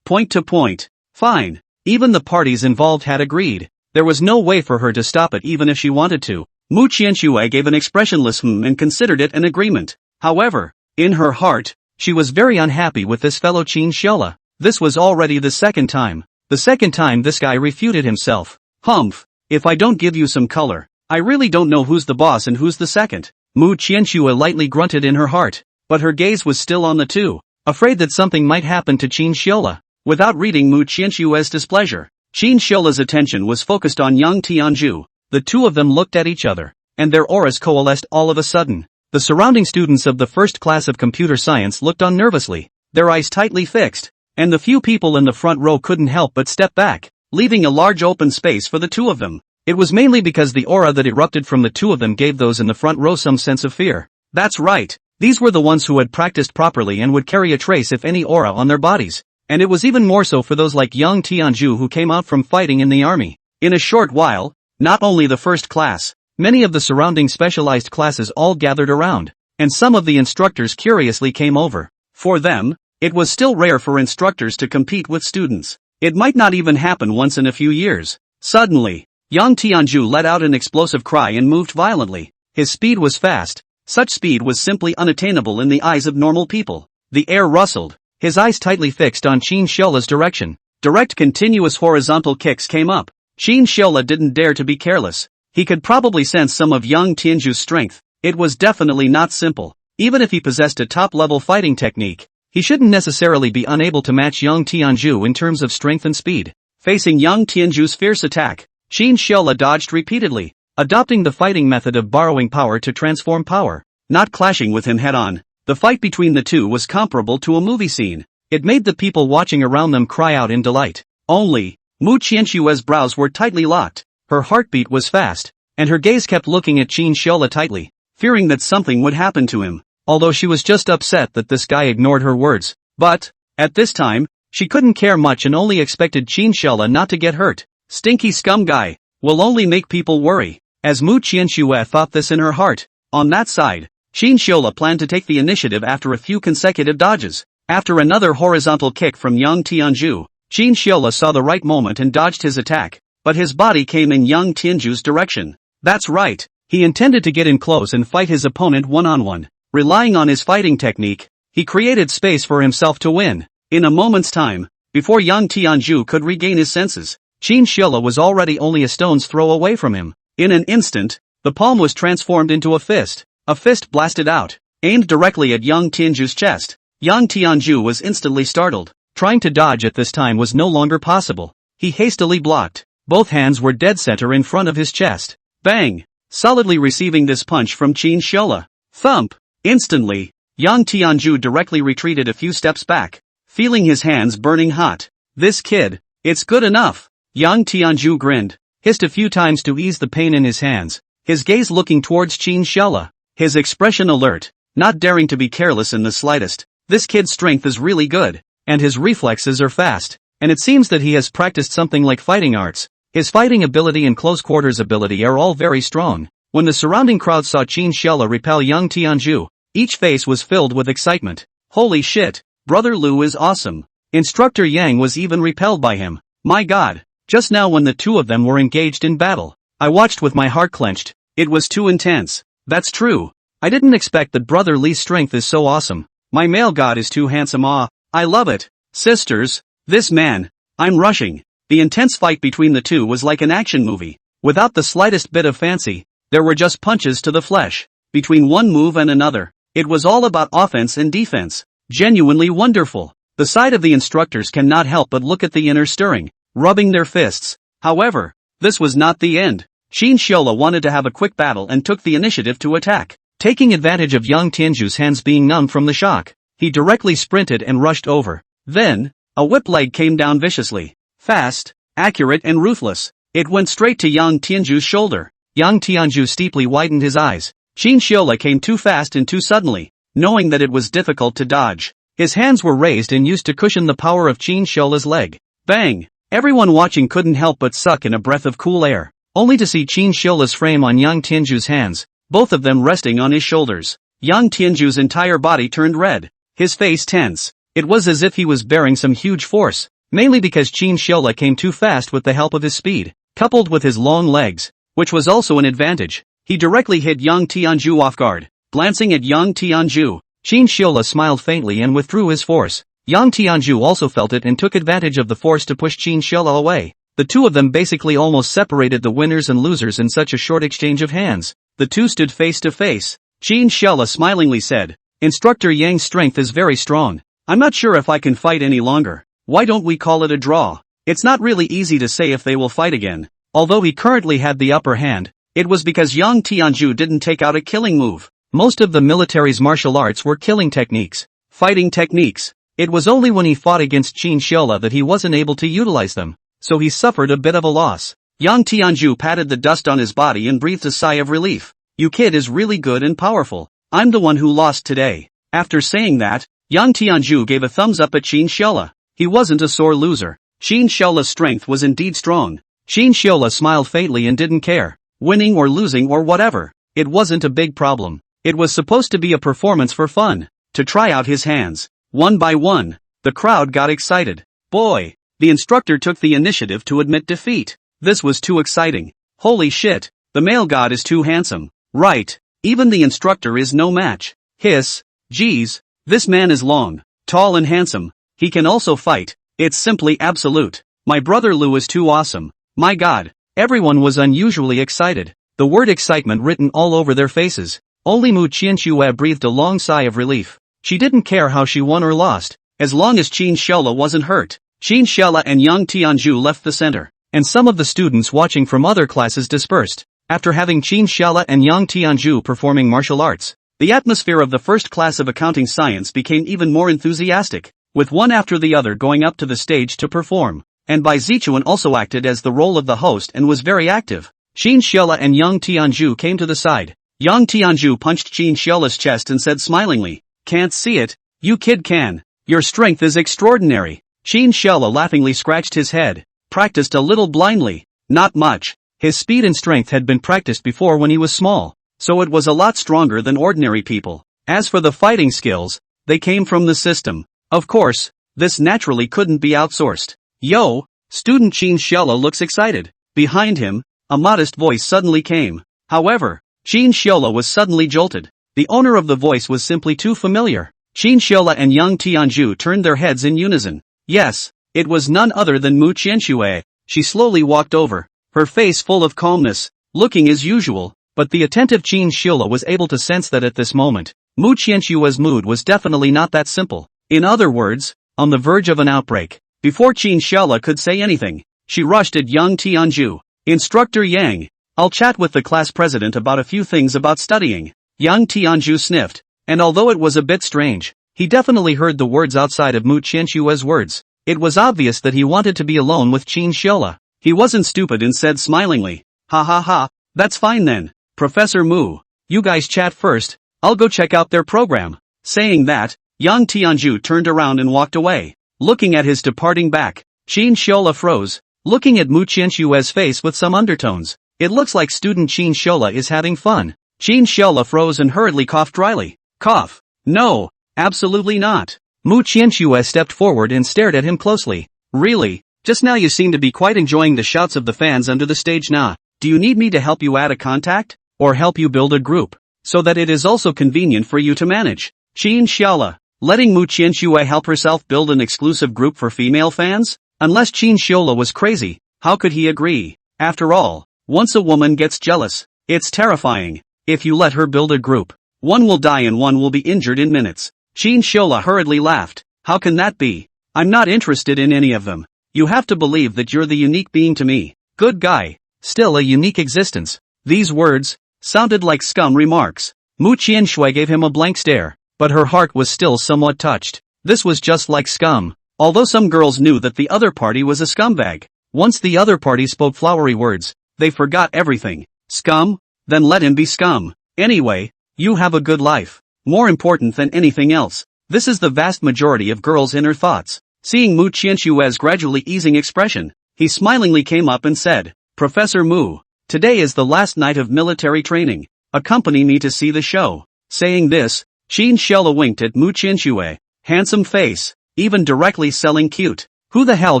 point to point. Fine. Even the parties involved had agreed. There was no way for her to stop it even if she wanted to. Mu Qianxue gave an expressionless and considered it an agreement. However, in her heart, she was very unhappy with this fellow Qin Shiola. This was already the second time. The second time this guy refuted himself. Humph, if I don't give you some color, I really don't know who's the boss and who's the second. Mu Qianxue lightly grunted in her heart, but her gaze was still on the two, afraid that something might happen to Qin Shiola. Without reading Mu Qianxue's displeasure, Qin Shiola's attention was focused on Yang Tianju. The two of them looked at each other, and their auras coalesced all of a sudden. The surrounding students of the first class of computer science looked on nervously, their eyes tightly fixed, and the few people in the front row couldn't help but step back, leaving a large open space for the two of them. It was mainly because the aura that erupted from the two of them gave those in the front row some sense of fear. That's right, these were the ones who had practiced properly and would carry a trace if any aura on their bodies. And it was even more so for those like Yang Tianju who came out from fighting in the army. In a short while, not only the first class, many of the surrounding specialized classes all gathered around, and some of the instructors curiously came over. For them, it was still rare for instructors to compete with students. It might not even happen once in a few years. Suddenly, Yang Tianju let out an explosive cry and moved violently. His speed was fast. Such speed was simply unattainable in the eyes of normal people. The air rustled. His eyes tightly fixed on Qin Shiola's direction. Direct continuous horizontal kicks came up. Qin Shiola didn't dare to be careless. He could probably sense some of Yang Tianju's strength. It was definitely not simple. Even if he possessed a top-level fighting technique, he shouldn't necessarily be unable to match Yang Tianju in terms of strength and speed. Facing Yang Tianju's fierce attack, Qin Shiola dodged repeatedly, adopting the fighting method of borrowing power to transform power, not clashing with him head-on. The fight between the two was comparable to a movie scene. It made the people watching around them cry out in delight. Only, Mu Qianxue's brows were tightly locked, her heartbeat was fast, and her gaze kept looking at Qin Shiola tightly, fearing that something would happen to him, although she was just upset that this guy ignored her words. But, at this time, She couldn't care much and only expected Qin Shella not to get hurt. Stinky scum guy. Will only make people worry. As Mu Qianxue thought this in her heart. On that side, Qin Shella planned to take the initiative after a few consecutive dodges. After another horizontal kick from Yang Tianju, Qin Shella saw the right moment and dodged his attack, but his body came in Yang Tianju's direction. That's right, he intended to get in close and fight his opponent one-on-one. Relying on his fighting technique, he created space for himself to win. In a moment's time, before Yang Tianju could regain his senses, Qin Shella was already only a stone's throw away from him. In an instant, the palm was transformed into a fist. A fist blasted out, aimed directly at Yang Tianju's chest. Yang Tianju was instantly startled. Trying to dodge at this time was no longer possible. He hastily blocked. Both hands were dead center in front of his chest. Bang! Solidly receiving this punch from Qin Shella. Thump! Instantly, Yang Tianju directly retreated a few steps back, feeling his hands burning hot. This kid, it's good enough. Yang Tianju grinned, hissed a few times to ease the pain in his hands, his gaze looking towards Qin Shella, his expression alert, not daring to be careless in the slightest. This kid's strength is really good, and his reflexes are fast, and it seems that he has practiced something like fighting arts. His fighting ability and close quarters ability are all very strong. When the surrounding crowd saw Qin Shella repel Yang Tianju, each face was filled with excitement. Holy shit, Brother Lu is awesome. Instructor Yang was even repelled by him. My god, just now when the two of them were engaged in battle, I watched with my heart clenched. It was too intense. That's true. I didn't expect that Brother Li's strength is so awesome. My male god is too handsome. I love it. Sisters, this man, I'm rushing. The intense fight between the two was like an action movie. Without the slightest bit of fancy, there were just punches to the flesh. Between one move and another, it was all about offense and defense. Genuinely wonderful. The side of the instructors cannot help but look at the inner stirring, rubbing their fists. However, this was not the end. Qin Shella wanted to have a quick battle and took the initiative to attack. Taking advantage of Yang Tianju's hands being numb from the shock, he directly sprinted and rushed over. Then, a whip leg came down viciously. Fast, accurate and ruthless. It went straight to Yang Tianju's shoulder. Yang Tianju steeply widened his eyes. Qin Shella came too fast and too suddenly, knowing that it was difficult to dodge. His hands were raised and used to cushion the power of Qin Shella's leg. Bang! Everyone watching couldn't help but suck in a breath of cool air, only to see Qin Shella's frame on Yang Tianju's hands, both of them resting on his shoulders. Yang Tianju's entire body turned red, his face tense. It was as if he was bearing some huge force, mainly because Qin Shella came too fast with the help of his speed, coupled with his long legs, which was also an advantage. He directly hit Yang Tianju off guard. Glancing at Yang Tianju, Qin Shella smiled faintly and withdrew his force. Yang Tianju also felt it and took advantage of the force to push Qin Shella away. The two of them basically almost separated the winners and losers in such a short exchange of hands. The two stood face to face. Qin Shella smilingly said, Instructor Yang's strength is very strong. I'm not sure if I can fight any longer. Why don't we call it a draw? It's not really easy to say if they will fight again. Although he currently had the upper hand, it was because Yang Tianju didn't take out a killing move. Most of the military's martial arts were killing techniques, fighting techniques. It was only when he fought against Qin Shella that he wasn't able to utilize them, so he suffered a bit of a loss. Yang Tianju patted the dust on his body and breathed a sigh of relief. You kid is really good and powerful. I'm the one who lost today. After saying that, Yang Tianju gave a thumbs up at Qin Shella. He wasn't a sore loser. Qin Shella's strength was indeed strong. Qin Shella smiled faintly and didn't care. Winning or losing or whatever, it wasn't a big problem. It was supposed to be a performance for fun, to try out his hands. One by one, the crowd got excited. Boy, the instructor took the initiative to admit defeat. This was too exciting. Holy shit, the male god is too handsome. Right, even the instructor is no match. Hiss, geez, this man is long, tall and handsome. He can also fight. It's simply absolute. My brother Lu is too awesome. My god, everyone was unusually excited. The word excitement written all over their faces. Only Mu Qianxue breathed a long sigh of relief. She didn't care how she won or lost, as long as Qin Shella wasn't hurt. Qin Shella and Yang Tianju left the center, and some of the students watching from other classes dispersed. After having Qin Shella and Yang Tianju performing martial arts, the atmosphere of the first class of accounting science became even more enthusiastic, with one after the other going up to the stage to perform. And Bai Zichuan also acted as the role of the host and was very active. Qin Shella and Yang Tianju came to the side. Yang Tianju punched Qin Shella's chest and said smilingly, Can't see it, you kid can. Your strength is extraordinary. Qin Shella laughingly scratched his head. Practiced a little blindly. Not much. His speed and strength had been practiced before when he was small, so it was a lot stronger than ordinary people. As for the fighting skills, they came from the system. Of course, this naturally couldn't be outsourced. Yo, student Qin Shella looks excited. Behind him, a modest voice suddenly came. However, Qin Shella was suddenly jolted. The owner of the voice was simply too familiar. Qin Shella and young Tianju turned their heads in unison. Yes, it was none other than Mu Qianxue. She slowly walked over, her face full of calmness, looking as usual, but the attentive Qin Shella was able to sense that at this moment, Mu Qianxue's mood was definitely not that simple. In other words, on the verge of an outbreak. Before Qin Shella could say anything, she rushed at young Tianju. Instructor Yang, I'll chat with the class president about a few things about studying. Young Tianju sniffed, and although it was a bit strange, he definitely heard the words outside of Mu Qianxue's words. It was obvious that he wanted to be alone with Qin Shella. He wasn't stupid and said smilingly, "Ha ha ha, that's fine then. Professor Mu, you guys chat first, I'll go check out their program." Saying that, young Tianju turned around and walked away. Looking at his departing back, Qin Shella froze, looking at Mu Qianxue's face with some undertones. It looks like student Qin Shella is having fun. Qin Shella froze and hurriedly coughed dryly. Cough. No, absolutely not. Mu Qianxue stepped forward and stared at him closely. Really? Just now you seem to be quite enjoying the shouts of the fans under the stage now. Do you need me to help you add a contact? Or help you build a group? So that it is also convenient for you to manage. Qin Shella, letting Mu Qianxue help herself build an exclusive group for female fans? Unless Qin Shella was crazy, how could he agree? After all, once a woman gets jealous, it's terrifying. If you let her build a group, one will die and one will be injured in minutes. Qin Shella hurriedly laughed. How can that be? I'm not interested in any of them. You have to believe that you're the unique being to me. Good guy. Still a unique existence. These words sounded like scum remarks. Mu Qianxue gave him a blank stare, but her heart was still somewhat touched. This was just like scum. Although some girls knew that the other party was a scumbag, once the other party spoke flowery words, they forgot everything. Scum? Then let him be scum. Anyway, you have a good life. More important than anything else. This is the vast majority of girls' inner thoughts. Seeing Mu Qianxue's gradually easing expression, he smilingly came up and said, Professor Mu, today is the last night of military training. Accompany me to see the show. Saying this, Qin Shella winked at Mu Qianxue. Handsome face, even directly selling cute. Who the hell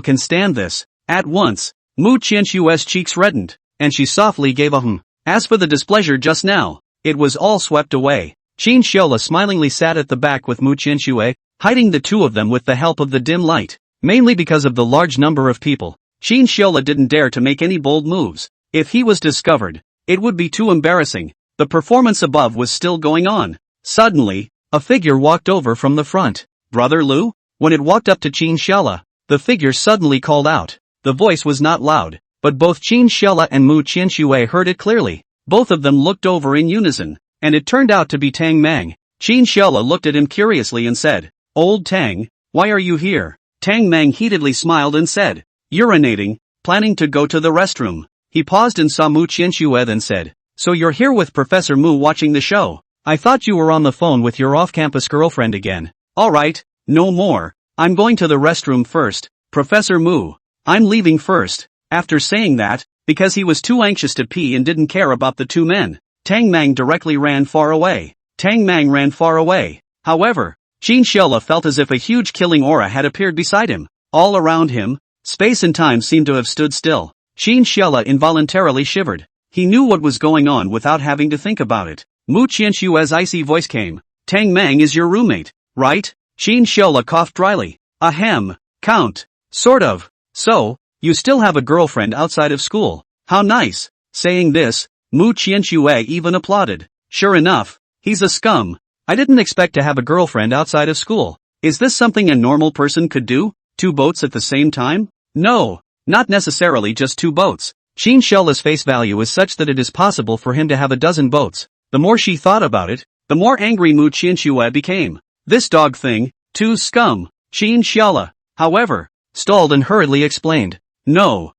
can stand this? At once, Mu Qianxue's cheeks reddened, and she softly gave a hm. As for the displeasure just now, it was all swept away. Qin Shella smilingly sat at the back with Mu Qianxue, hiding the two of them with the help of the dim light. Mainly because of the large number of people, Qin Shella didn't dare to make any bold moves. If he was discovered, it would be too embarrassing. The performance above was still going on. Suddenly, a figure walked over from the front. Brother Lu? When it walked up to Qin Shella, the figure suddenly called out. The voice was not loud, but both Qin Shella and Mu Qianxue heard it clearly. Both of them looked over in unison, and it turned out to be Tang Mang. Qin Shella looked at him curiously and said, Old Tang, why are you here? Tang Mang heatedly smiled and said, Urinating, planning to go to the restroom. He paused and saw Mu Qianxue then said, So you're here with Professor Mu watching the show. I thought you were on the phone with your off-campus girlfriend again. Alright, no more. I'm going to the restroom first. Professor Mu, I'm leaving first. After saying that, because he was too anxious to pee and didn't care about the two men, Tang Mang directly ran far away. Tang Mang ran far away. However, Qin Shella felt as if a huge killing aura had appeared beside him. All around him, space and time seemed to have stood still. Qin Shella involuntarily shivered. He knew what was going on without having to think about it. Mu Qianxue's icy voice came. Tang Mang is your roommate, right? Qin Shella coughed dryly. Ahem. Count. Sort of. So, you still have a girlfriend outside of school. How nice. Saying this, Mu Qianxue even applauded. Sure enough, he's a scum. I didn't expect to have a girlfriend outside of school. Is this something a normal person could do? 2 boats at the same time? No, not necessarily just 2 boats. Qin Shella's face value is such that it is possible for him to have a dozen boats. The more she thought about it, the more angry Mu Qianxue became. This dog thing, too scum. Qin Shella, however, stalled and hurriedly explained. No,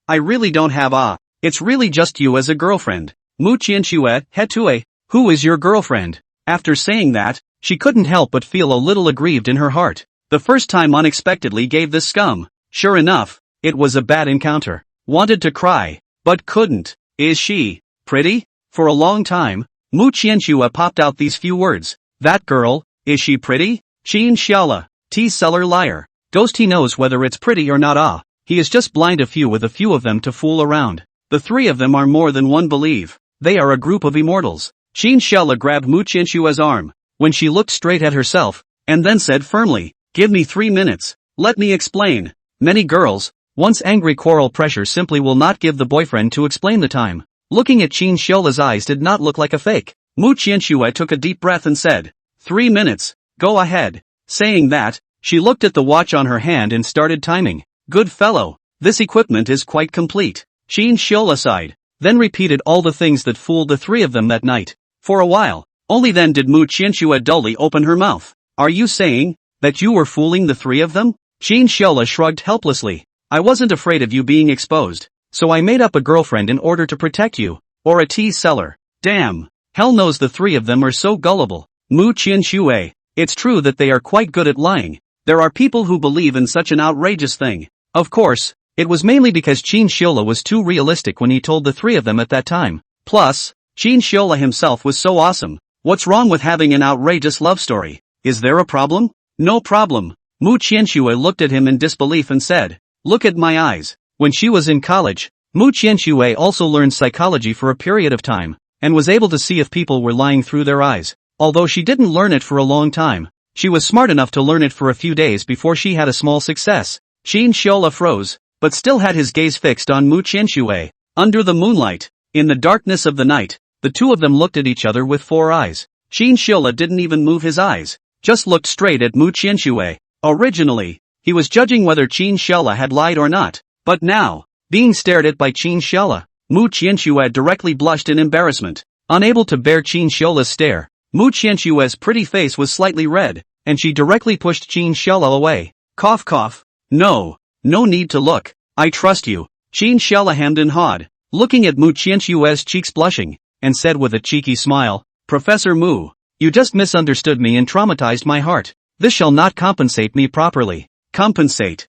I really don't have it's really just you as a girlfriend. Mu Qianxue, Hetue, who is your girlfriend? After saying that, she couldn't help but feel a little aggrieved in her heart. The first time unexpectedly gave this scum. Sure enough, it was a bad encounter. Wanted to cry, but couldn't. Is she pretty? For a long time, Mu Qianxue popped out these few words. That girl, is she pretty? Qin Xiaola, tea-seller liar. Ghost he knows whether it's pretty or not he is just blind with a few of them to fool around. The three of them are more than one believe. They are a group of immortals. Qin Xiaola grabbed Mu Qianxue's arm, when she looked straight at herself, and then said firmly, give me 3 minutes, let me explain. Many girls, once angry quarrel pressure simply will not give the boyfriend to explain the time. Looking at Qin Xiaola's eyes did not look like a fake. Mu Qianxue took a deep breath and said, 3 minutes, go ahead. Saying that, she looked at the watch on her hand and started timing. Good fellow, this equipment is quite complete. Qin Xiaola sighed, then repeated all the things that fooled the three of them that night. For a while, only then did Mu Qianxue dully open her mouth. Are you saying that you were fooling the three of them? Qin Xiaola shrugged helplessly. I wasn't afraid of you being exposed, so I made up a girlfriend in order to protect you, or a tea seller. Damn, hell knows the three of them are so gullible. Mu Qianxue, it's true that they are quite good at lying. There are people who believe in such an outrageous thing. Of course, it was mainly because Qin Xiaola was too realistic when he told the three of them at that time. Plus, Qin Xiaola himself was so awesome. What's wrong with having an outrageous love story? Is there a problem? No problem. Mu Qianxue looked at him in disbelief and said, look at my eyes. When she was in college, Mu Qianxue also learned psychology for a period of time, and was able to see if people were lying through their eyes. Although she didn't learn it for a long time, she was smart enough to learn it for a few days before she had a small success. Qin Xiaola froze, but still had his gaze fixed on Mu Qianxue. Under the moonlight, in the darkness of the night, the two of them looked at each other with 4 eyes. Qin Xiaola didn't even move his eyes, just looked straight at Mu Qianxue. Originally, he was judging whether Qin Xiaola had lied or not, but now, being stared at by Qin Xiaola, Mu Qianxue directly blushed in embarrassment. Unable to bear Qin Xiaola's stare, Mu Qianxue's pretty face was slightly red, and she directly pushed Qin Xiaola away. Cough cough. No need to look. I trust you. Qin Xiaola hemmed and hawed, looking at Mu Qianxue's cheeks blushing, and said with a cheeky smile, Professor Mu, you just misunderstood me and traumatized my heart. This shall not compensate me properly. Compensate.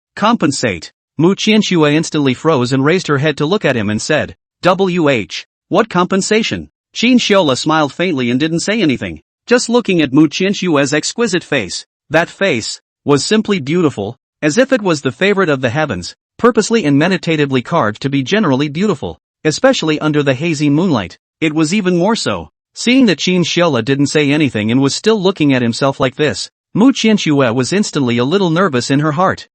Mu Qianxue instantly froze and raised her head to look at him and said, WH, what compensation? Qin Xiaola smiled faintly and didn't say anything, just looking at Mu Qianxue's exquisite face. That face was simply beautiful, as if it was the favorite of the heavens, purposely and meditatively carved to be generally beautiful, especially under the hazy moonlight. It was even more so. Seeing that Qin Xiaola didn't say anything and was still looking at himself like this, Mu Qianxue was instantly a little nervous in her heart.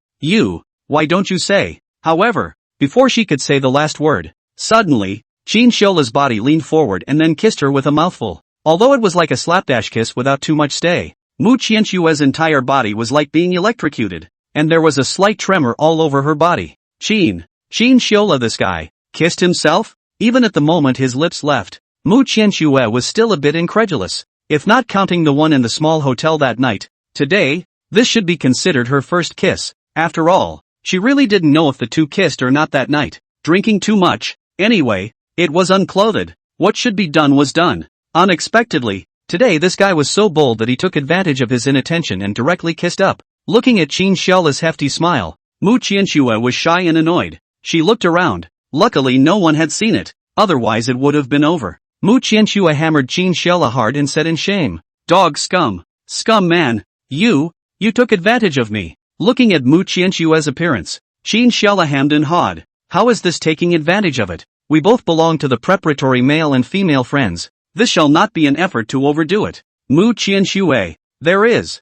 Why don't you say? However, before she could say the last word, suddenly, Qin Xiaola's body leaned forward and then kissed her with a mouthful. Although it was like a slapdash kiss without too much stay, Mu Qianxue's entire body was like being electrocuted, and there was a slight tremor all over her body. Qin Xiaola, this guy, kissed himself? Even at the moment his lips left, Mu Qianxue was still a bit incredulous. If not counting the one in the small hotel that night, today, this should be considered her first kiss. After all, she really didn't know if the two kissed or not that night. Drinking too much? Anyway, it was unclothed. What should be done was done. Unexpectedly, today this guy was so bold that he took advantage of his inattention and directly kissed up. Looking at Qin Xiaola's hefty smile, Mu Qianxue was shy and annoyed. She looked around. Luckily no one had seen it, otherwise it would have been over. Mu Qianxue hammered Qin Xiaola hard and said in shame, Dog scum man, you took advantage of me. Looking at Mu Qianxue's appearance, Qin Xiaola hemmed and hawed. How is this taking advantage of it? We both belong to the preparatory male and female friends. This shall not be an effort to overdo it. Mu Qianxue, there is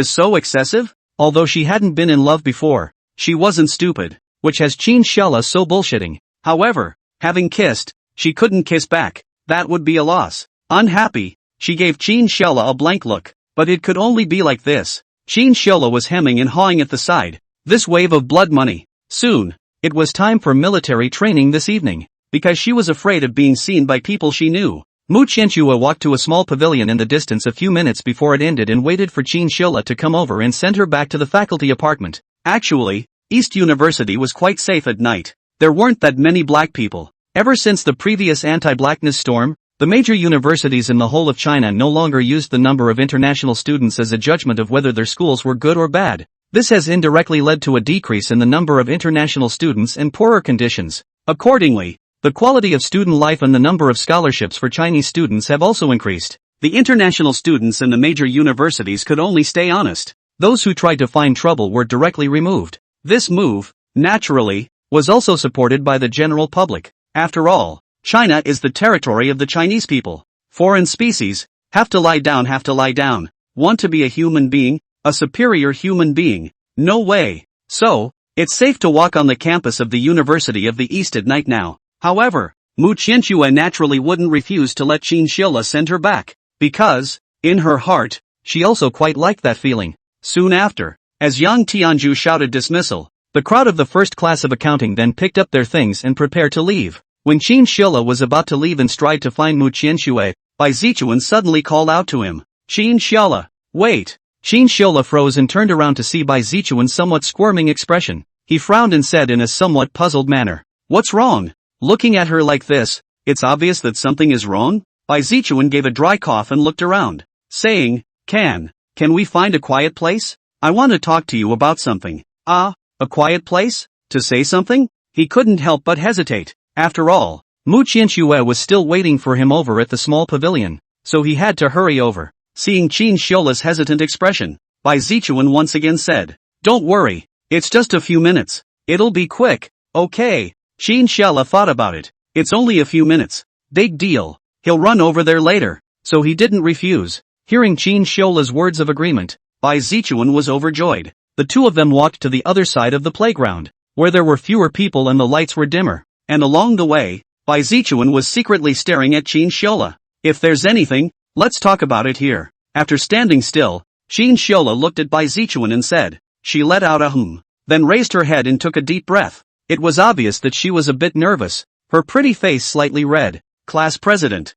so excessive? Although she hadn't been in love before, she wasn't stupid, which has Qin Xiaola so bullshitting. However, having kissed, she couldn't kiss back. That would be a loss. Unhappy, she gave Qin Xiaola a blank look, but it could only be like this. Qin Xiaola was hemming and hawing at the side. This wave of blood money. Soon, it was time for military training this evening, because she was afraid of being seen by people she knew. Mu Qianxue walked to a small pavilion in the distance a few minutes before it ended and waited for Qin Xiaola to come over and send her back to the faculty apartment. Actually, East University was quite safe at night. There weren't that many black people. Ever since the previous anti-blackness storm, the major universities in the whole of China no longer used the number of international students as a judgment of whether their schools were good or bad. This has indirectly led to a decrease in the number of international students and poorer conditions. Accordingly, the quality of student life and the number of scholarships for Chinese students have also increased. The international students in the major universities could only stay honest. Those who tried to find trouble were directly removed. This move, naturally, was also supported by the general public. After all, China is the territory of the Chinese people. Foreign species have to lie down. Want to be a human being, a superior human being? No way. So, it's safe to walk on the campus of the University of the East at night now. However, Mu Qianxue naturally wouldn't refuse to let Qin Shila send her back, because, in her heart, she also quite liked that feeling. Soon after, as Yang Tianzhu shouted dismissal, the crowd of the first class of accounting then picked up their things and prepared to leave. When Qin Shila was about to leave in stride to find Mu Qianxue, Bai Zichuan suddenly called out to him, "Qin Shila, wait!" Qin Shila froze and turned around to see Bai Zichuan's somewhat squirming expression. He frowned and said in a somewhat puzzled manner, "What's wrong?" Looking at her like this, it's obvious that something is wrong. Bai Zichuan gave a dry cough and looked around, saying, Can we find a quiet place? I want to talk to you about something." "Ah, a quiet place? To say something?" He couldn't help but hesitate. After all, Mu Qianxue was still waiting for him over at the small pavilion, so he had to hurry over. Seeing Qin Shiola's hesitant expression, Bai Zichuan once again said, "Don't worry, it's just a few minutes. It'll be quick, okay?" Qin Shila thought about it. It's only a few minutes. Big deal. He'll run over there later. So he didn't refuse. Hearing Qin Shiola's words of agreement, Bai Zichuan was overjoyed. The two of them walked to the other side of the playground, where there were fewer people and the lights were dimmer. And along the way, Bai Zichuan was secretly staring at Qin Shila. "If there's anything, let's talk about it here." After standing still, Qin Shila looked at Bai Zichuan and said, she let out a hum, then raised her head and took a deep breath. It was obvious that she was a bit nervous, her pretty face slightly red. "Class president,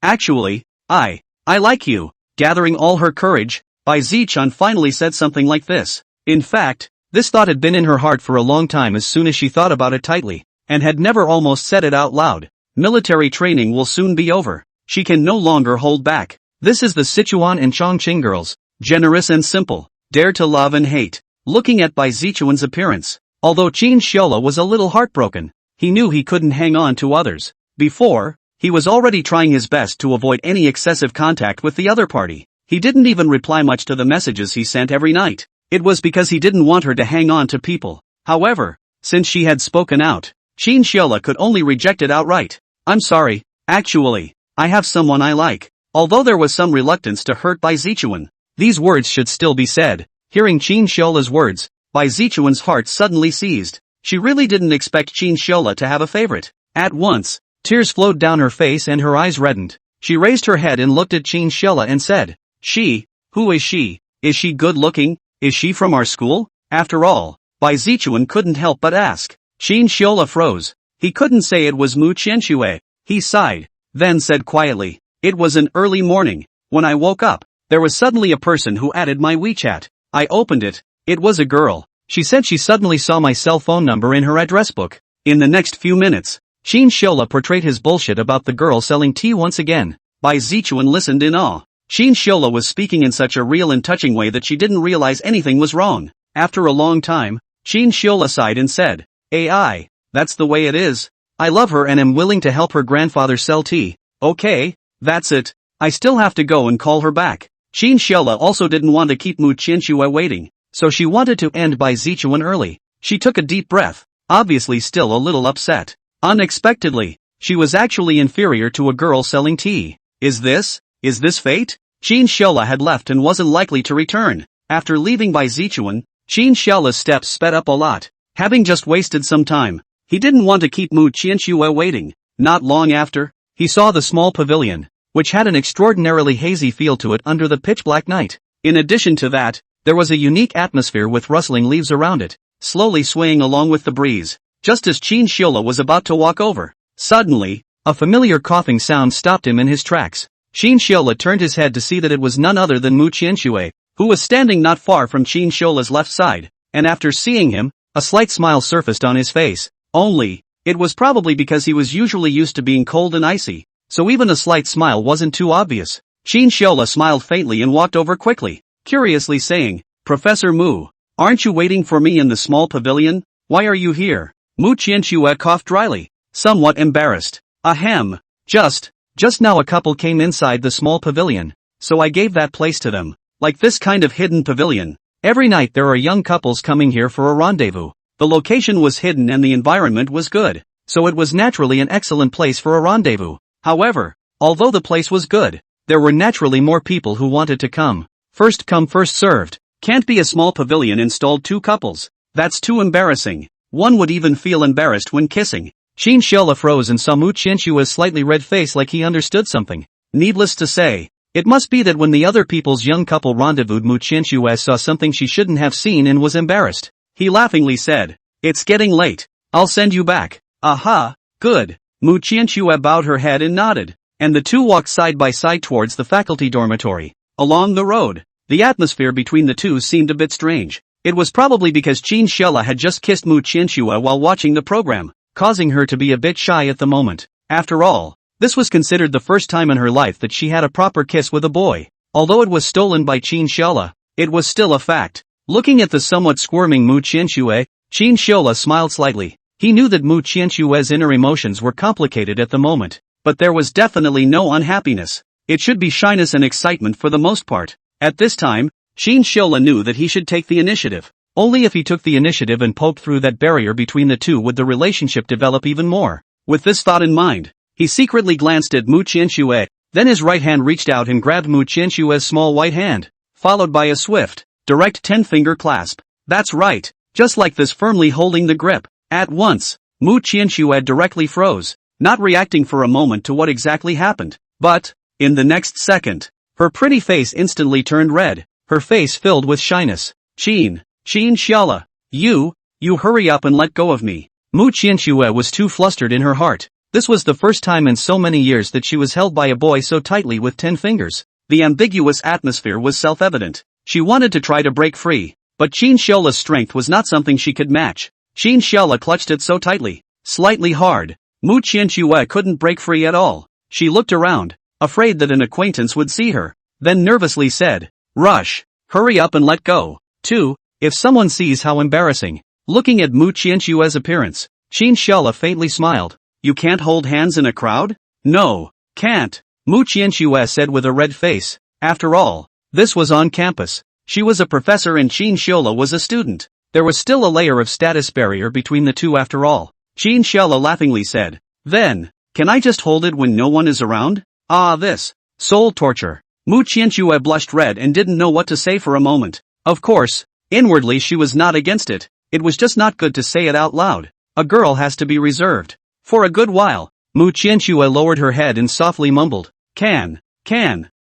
actually, I like you." Gathering all her courage, Bai Zichuan finally said something like this. In fact, this thought had been in her heart for a long time as soon as she thought about it tightly, and had never almost said it out loud. Military training will soon be over. She can no longer hold back. This is the Sichuan and Chongqing girls, generous and simple, dare to love and hate. Looking at Bai Zichuan's appearance, although Qin Shila was a little heartbroken, he knew he couldn't hang on to others. Before, he was already trying his best to avoid any excessive contact with the other party. He didn't even reply much to the messages he sent every night. It was because he didn't want her to hang on to people. However, since she had spoken out, Qin Shila could only reject it outright. "I'm sorry, actually, I have someone I like." Although there was some reluctance to hurt Bai Zichuan, these words should still be said. Hearing Qin Shila's words, Bai Zichuan's heart suddenly seized. She really didn't expect Qin Shila to have a favorite. At once, tears flowed down her face and her eyes reddened. She raised her head and looked at Qin Shila and said, "She? Who is she? Is she good looking? Is she from our school?" After all, Bai Zichuan couldn't help but ask. Qin Shila froze. He couldn't say it was Mu Qianxue. He sighed, then said quietly, "It was an early morning. When I woke up, there was suddenly a person who added my WeChat. I opened it. It was a girl. She said she suddenly saw my cell phone number in her address book." In the next few minutes, Qin Shila portrayed his bullshit about the girl selling tea once again. Bai Zichuan listened in awe. Qin Shila was speaking in such a real and touching way that she didn't realize anything was wrong. After a long time, Qin Shila sighed and said, "AI, that's the way it is. I love her and am willing to help her grandfather sell tea. Okay, that's it. I still have to go and call her back." Qin Shila also didn't want to keep Mu Qianxue waiting, so she wanted to end Bai Zichuan early. She took a deep breath, obviously still a little upset. Unexpectedly, she was actually inferior to a girl selling tea. Is this fate? Qin Shila had left and wasn't likely to return. After leaving Bai Zichuan, Qin Shila's steps sped up a lot. Having just wasted some time, he didn't want to keep Mu Qianxue waiting. Not long after, he saw the small pavilion, which had an extraordinarily hazy feel to it under the pitch-black night. In addition to that, there was a unique atmosphere with rustling leaves around it, slowly swaying along with the breeze. Just as Qin Shila was about to walk over, suddenly, a familiar coughing sound stopped him in his tracks. Qin Shila turned his head to see that it was none other than Mu Qianxue, who was standing not far from Qin Shila's left side, and after seeing him, a slight smile surfaced on his face. Only, it was probably because he was usually used to being cold and icy, so even a slight smile wasn't too obvious. Qin Shila smiled faintly and walked over quickly, curiously saying, "Professor Mu, Aren't you waiting for me in the small pavilion? Why are you here? Mu Qianxue coughed dryly, somewhat embarrassed. Ahem. Just now a couple came inside the small pavilion, so I gave that place to them. Like this kind of hidden pavilion. Every night there are young couples coming here for a rendezvous. The location was hidden and the environment was good, so it was naturally an excellent place for a rendezvous. However, although the place was good, there were naturally more people who wanted to come. First come first served. Can't be a small pavilion installed 2 couples. That's too embarrassing. One would even feel embarrassed when kissing. Qin Xiaola froze and saw Mu Qianxue's slightly red face like he understood something. Needless to say, it must be that when the other people's young couple rendezvoused, Mu Qianxue saw something she shouldn't have seen and was embarrassed. He laughingly said, "It's getting late. I'll send you back." Aha, good. Mu Qianxue bowed her head and nodded, and the two walked side by side towards the faculty dormitory. Along the road, the atmosphere between the two seemed a bit strange. It was probably because Qin Xiaola had just kissed Mu Qianxue while watching the program, causing her to be a bit shy at the moment. After all, this was considered the first time in her life that she had a proper kiss with a boy. Although it was stolen by Qin Xiaola, it was still a fact. Looking at the somewhat squirming Mu Qianxue, Qin Xiaola smiled slightly. He knew that Mu Qianxue's inner emotions were complicated at the moment, but there was definitely no unhappiness. It should be shyness and excitement for the most part. At this time, Qin Xiaola knew that he should take the initiative. Only if he took the initiative and poked through that barrier between the two would the relationship develop even more. With this thought in mind, he secretly glanced at Mu Qianxue, then his right hand reached out and grabbed Mu Qianxue's small white hand, followed by a swift, direct 10-finger clasp. That's right, just like this, firmly holding the grip. At once, Mu Qianxue directly froze, not reacting for a moment to what exactly happened. But, in the next second, her pretty face instantly turned red, her face filled with shyness. Qin Xiaola, you hurry up and let go of me. Mu Qianxue was too flustered in her heart. This was the first time in so many years that she was held by a boy so tightly with 10 fingers. The ambiguous atmosphere was self-evident. She wanted to try to break free, but Qin Xiaola's strength was not something she could match. Qin Xiaola clutched it so tightly, slightly hard. Mu Qianxue couldn't break free at all. She looked around, afraid that an acquaintance would see her, then nervously said, "Rush, hurry up and let go." 2. If someone sees how embarrassing. Looking at Mu Qianxue's appearance, Qin Xiaola faintly smiled. "You can't hold hands in a crowd?" "No, can't," Mu Qianxue said with a red face. After all, this was on campus. She was a professor and Qin Xiaola was a student. There was still a layer of status barrier between the two after all. Qin Xiaola laughingly said, "Then, can I just hold it when no one is around?" Ah, this soul torture. Mu Qianxue blushed red and didn't know what to say for a moment. Of course, inwardly she was not against it. It was just not good to say it out loud. A girl has to be reserved. For a good while, Mu Qianxue lowered her head and softly mumbled, Can.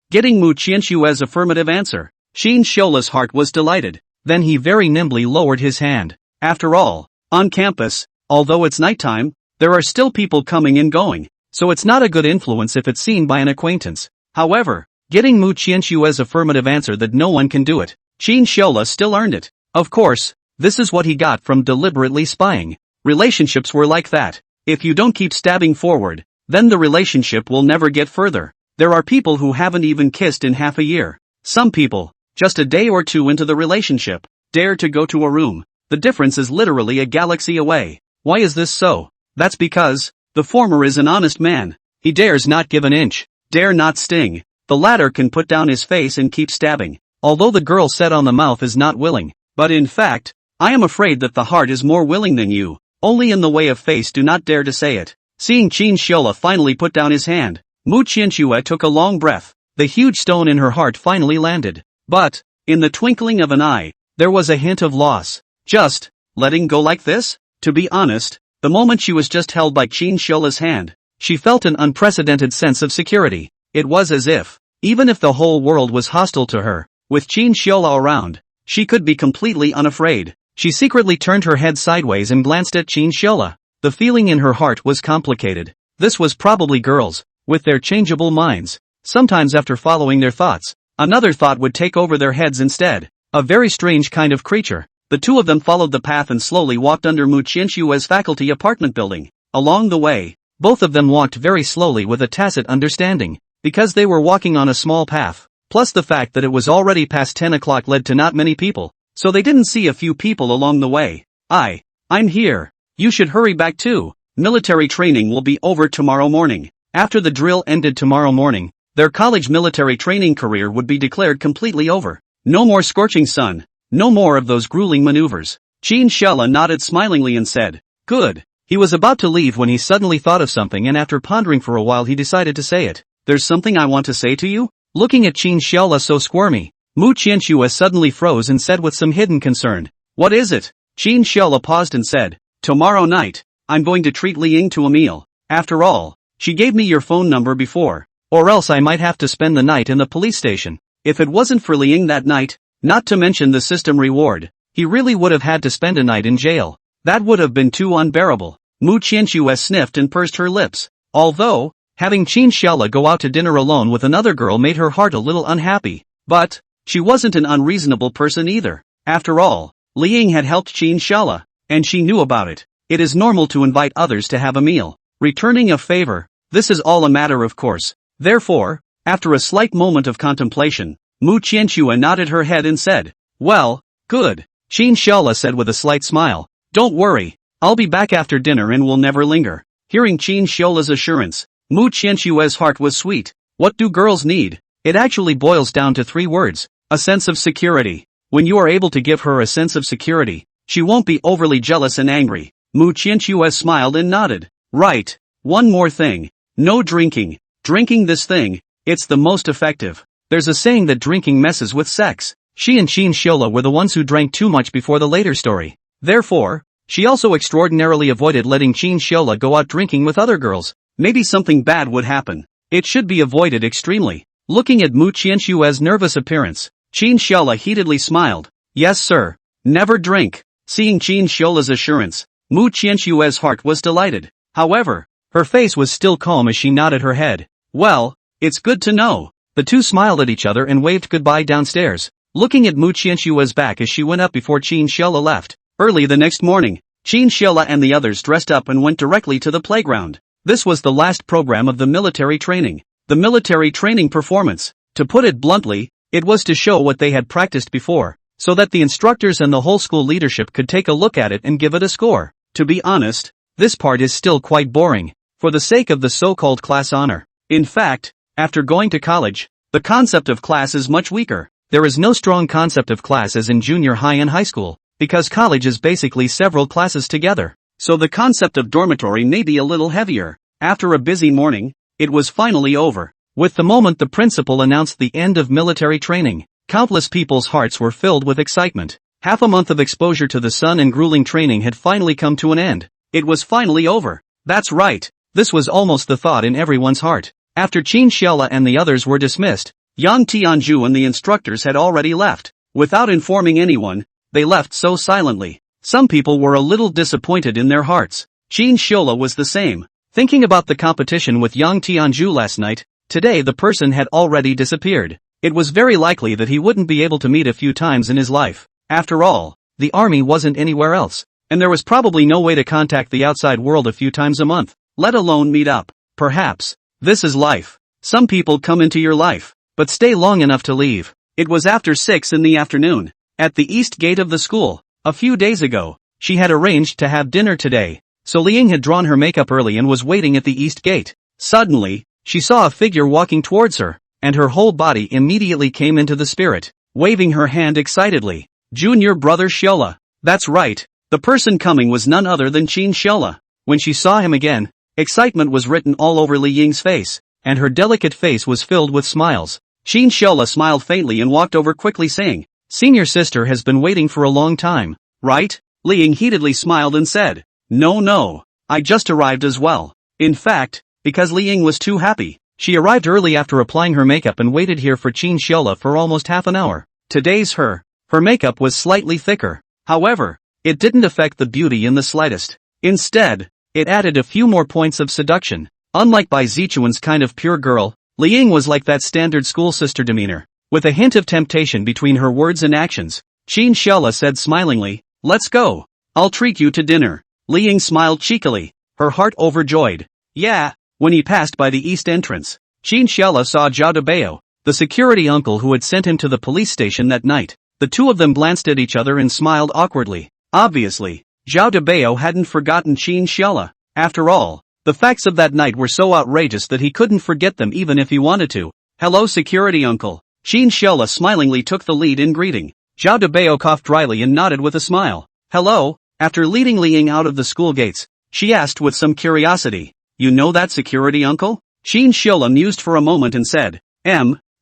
Getting Mu Qianxue's affirmative answer, Qin Xiaola's heart was delighted. Then he very nimbly lowered his hand. After all, on campus, although it's nighttime, there are still people coming and going, so it's not a good influence if it's seen by an acquaintance. However, getting Mu Qianxue's affirmative answer that no one can do it, Qin Xiaola still earned it. Of course, this is what he got from deliberately spying. Relationships were like that. If you don't keep stabbing forward, then the relationship will never get further. There are people who haven't even kissed in half a year. Some people, just a day or two into the relationship, dare to go to a room. The difference is literally a galaxy away. Why is this so? That's because, the former is an honest man. He dares not give an inch, dare not sting. The latter can put down his face and keep stabbing. Although the girl set on the mouth is not willing. But in fact, I am afraid that the heart is more willing than you. Only in the way of face do not dare to say it. Seeing Qin Xiaola finally put down his hand, Mu Qianxue took a long breath. The huge stone in her heart finally landed. But, in the twinkling of an eye, there was a hint of loss. Just, letting go like this? To be honest, the moment she was just held by Qin Xiaola's hand, she felt an unprecedented sense of security. It was as if, even if the whole world was hostile to her, with Qin Xiaola around, she could be completely unafraid. She secretly turned her head sideways and glanced at Qin Xiaola. The feeling in her heart was complicated. This was probably girls, with their changeable minds. Sometimes after following their thoughts, another thought would take over their heads instead. A very strange kind of creature. The two of them followed the path and slowly walked under Mu Qianxue's faculty apartment building. Along the way, both of them walked very slowly with a tacit understanding. Because they were walking on a small path, plus the fact that it was already past 10 o'clock led to not many people. so they didn't see a few people along the way. I'm here. You should hurry back too. Military training will be over tomorrow morning. After the drill ended tomorrow morning, their college military training career would be declared completely over. No more scorching sun. No more of those grueling maneuvers. Chinchilla nodded smilingly and said, "Good." He was about to leave when he suddenly thought of something, and after pondering for a while he decided to say it. "There's something I want to say to you?" Looking at Chinchilla so squirmy, Mu Qianxue suddenly froze and said with some hidden concern, "What is it?" Chinchilla paused and said, "Tomorrow night, I'm going to treat Li Ying to a meal. After all, she gave me your phone number before. Or else I might have to spend the night in the police station. If it wasn't for Li Ying that night, not to mention the system reward, he really would have had to spend a night in jail. That would have been too unbearable." Mu Qianxue sniffed and pursed her lips. Although, having Chinchilla go out to dinner alone with another girl made her heart a little unhappy. But, she wasn't an unreasonable person either. After all, Li Ying had helped Chinchilla, and she knew about it. It is normal to invite others to have a meal. Returning a favor, this is all a matter of course. Therefore, after a slight moment of contemplation, Mu Qianxue nodded her head and said, "Well, good." Chinchilla said with a slight smile, "Don't worry, I'll be back after dinner and will never linger." Hearing Chinchilla's assurance, Mu Qianxue's heart was sweet. What do girls need? It actually boils down to 3 words. A sense of security. When you are able to give her a sense of security, she won't be overly jealous and angry. Mu Qianxue smiled and nodded. "Right. One more thing. No drinking. Drinking this thing, it's the most effective. There's a saying that drinking messes with sex." She and Chinchilla were the ones who drank too much before the later story. Therefore, she also extraordinarily avoided letting Chinchilla go out drinking with other girls. Maybe something bad would happen. It should be avoided extremely. Looking at Mu Qianxue's nervous appearance, Chinchilla heatedly smiled. "Yes sir. Never drink." Seeing Chinchilla's assurance, Mu Qianxue's heart was delighted. However, her face was still calm as she nodded her head. "Well, it's good to know." The two smiled at each other and waved goodbye downstairs, looking at Mu Qianxue's back as she went up before Chinchilla left. Early the next morning, Chinchilla and the others dressed up and went directly to the playground. This was the last program of the military training. The military training performance, to put it bluntly, it was to show what they had practiced before, so that the instructors and the whole school leadership could take a look at it and give it a score. To be honest, this part is still quite boring, for the sake of the so-called class honor. In fact, after going to college, the concept of class is much weaker. There is no strong concept of class as in junior high and high school, because college is basically several classes together. So the concept of dormitory may be a little heavier. After a busy morning, it was finally over. With the moment the principal announced the end of military training, countless people's hearts were filled with excitement. Half a month of exposure to the sun and grueling training had finally come to an end. It was finally over. That's right. This was almost the thought in everyone's heart. After Chinchilla and the others were dismissed, Yang Tianzhu and the instructors had already left. Without informing anyone, they left so silently. Some people were a little disappointed in their hearts. Chinchilla was the same. Thinking about the competition with Yang Tianzhu last night, today the person had already disappeared. It was very likely that he wouldn't be able to meet a few times in his life. After all, the army wasn't anywhere else, and there was probably no way to contact the outside world a few times a month, let alone meet up. Perhaps, this is life. Some people come into your life, but stay long enough to leave. It was after 6 in the afternoon, at the east gate of the school. A few days ago, she had arranged to have dinner today, so Li Ying had drawn her makeup early and was waiting at the east gate. Suddenly, she saw a figure walking towards her, and her whole body immediately came into the spirit, waving her hand excitedly. Junior brother Shiola. That's right, the person coming was none other than Chinchilla. When she saw him again, excitement was written all over Li Ying's face, and her delicate face was filled with smiles. Chinchilla smiled faintly and walked over quickly saying, "Senior sister has been waiting for a long time, right?" Li Ying heatedly smiled and said, No, I just arrived as well." In fact, because Li Ying was too happy, she arrived early after applying her makeup and waited here for Chinchilla for almost half an hour. Today's her makeup was slightly thicker. However, it didn't affect the beauty in the slightest. Instead, it added a few more points of seduction. Unlike Bai Zichuan's kind of pure girl, Li Ying was like that standard school sister demeanor, with a hint of temptation between her words and actions. Chinchilla said smilingly, "Let's go. I'll treat you to dinner." Li Ying smiled cheekily, her heart overjoyed. Yeah. When he passed by the east entrance, Chinchilla saw Zhao Debao, the security uncle who had sent him to the police station that night. The two of them glanced at each other and smiled awkwardly. Obviously, Zhao Debao hadn't forgotten Qin Xiaola. After all, the facts of that night were so outrageous that he couldn't forget them even if he wanted to. Hello security uncle. Qin Xiaola smilingly took the lead in greeting. Zhao Debao coughed dryly and nodded with a smile. Hello. After leading Li Ying out of the school gates, she asked with some curiosity. You know that security uncle? Qin Xiaola mused for a moment and said,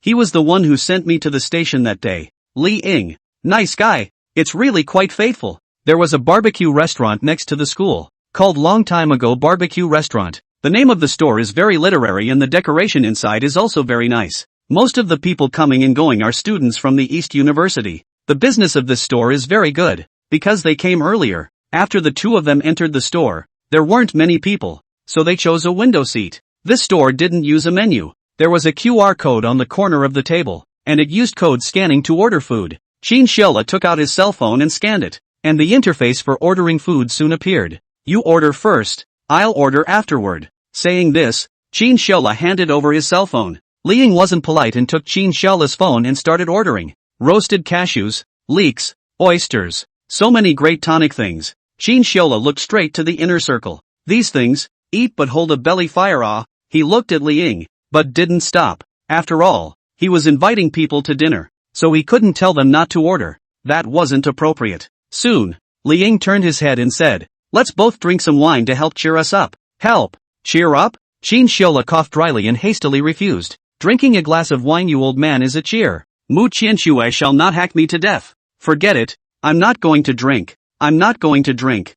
he was the one who sent me to the station that day. Li Ying. Nice guy. It's really quite faithful. There was a barbecue restaurant next to the school, called Long Time Ago Barbecue Restaurant. The name of the store is very literary and the decoration inside is also very nice. Most of the people coming and going are students from the East University. The business of this store is very good, because they came earlier. After the two of them entered the store, there weren't many people, so they chose a window seat. This store didn't use a menu. There was a QR code on the corner of the table, and it used code scanning to order food. Qin Xiaola took out his cell phone and scanned it, and the interface for ordering food soon appeared. You order first, I'll order afterward. Saying this, Qin Xiaola handed over his cell phone. Li Ying wasn't polite and took Qin Xiaola's phone and started ordering. Roasted cashews, leeks, oysters, so many great tonic things. Qin Xiaola looked straight to the inner circle. These things, eat but hold a belly fire. He looked at Li Ying, but didn't stop. After all, he was inviting people to dinner, so he couldn't tell them not to order. That wasn't appropriate. Soon, Li Ying turned his head and said, let's both drink some wine to help cheer us up. Help? Cheer up? Qin Xiaola coughed dryly and hastily refused. Drinking a glass of wine, you old man, is a cheer. Mu Qianxue shall not hack me to death. Forget it. I'm not going to drink. I'm not going to drink.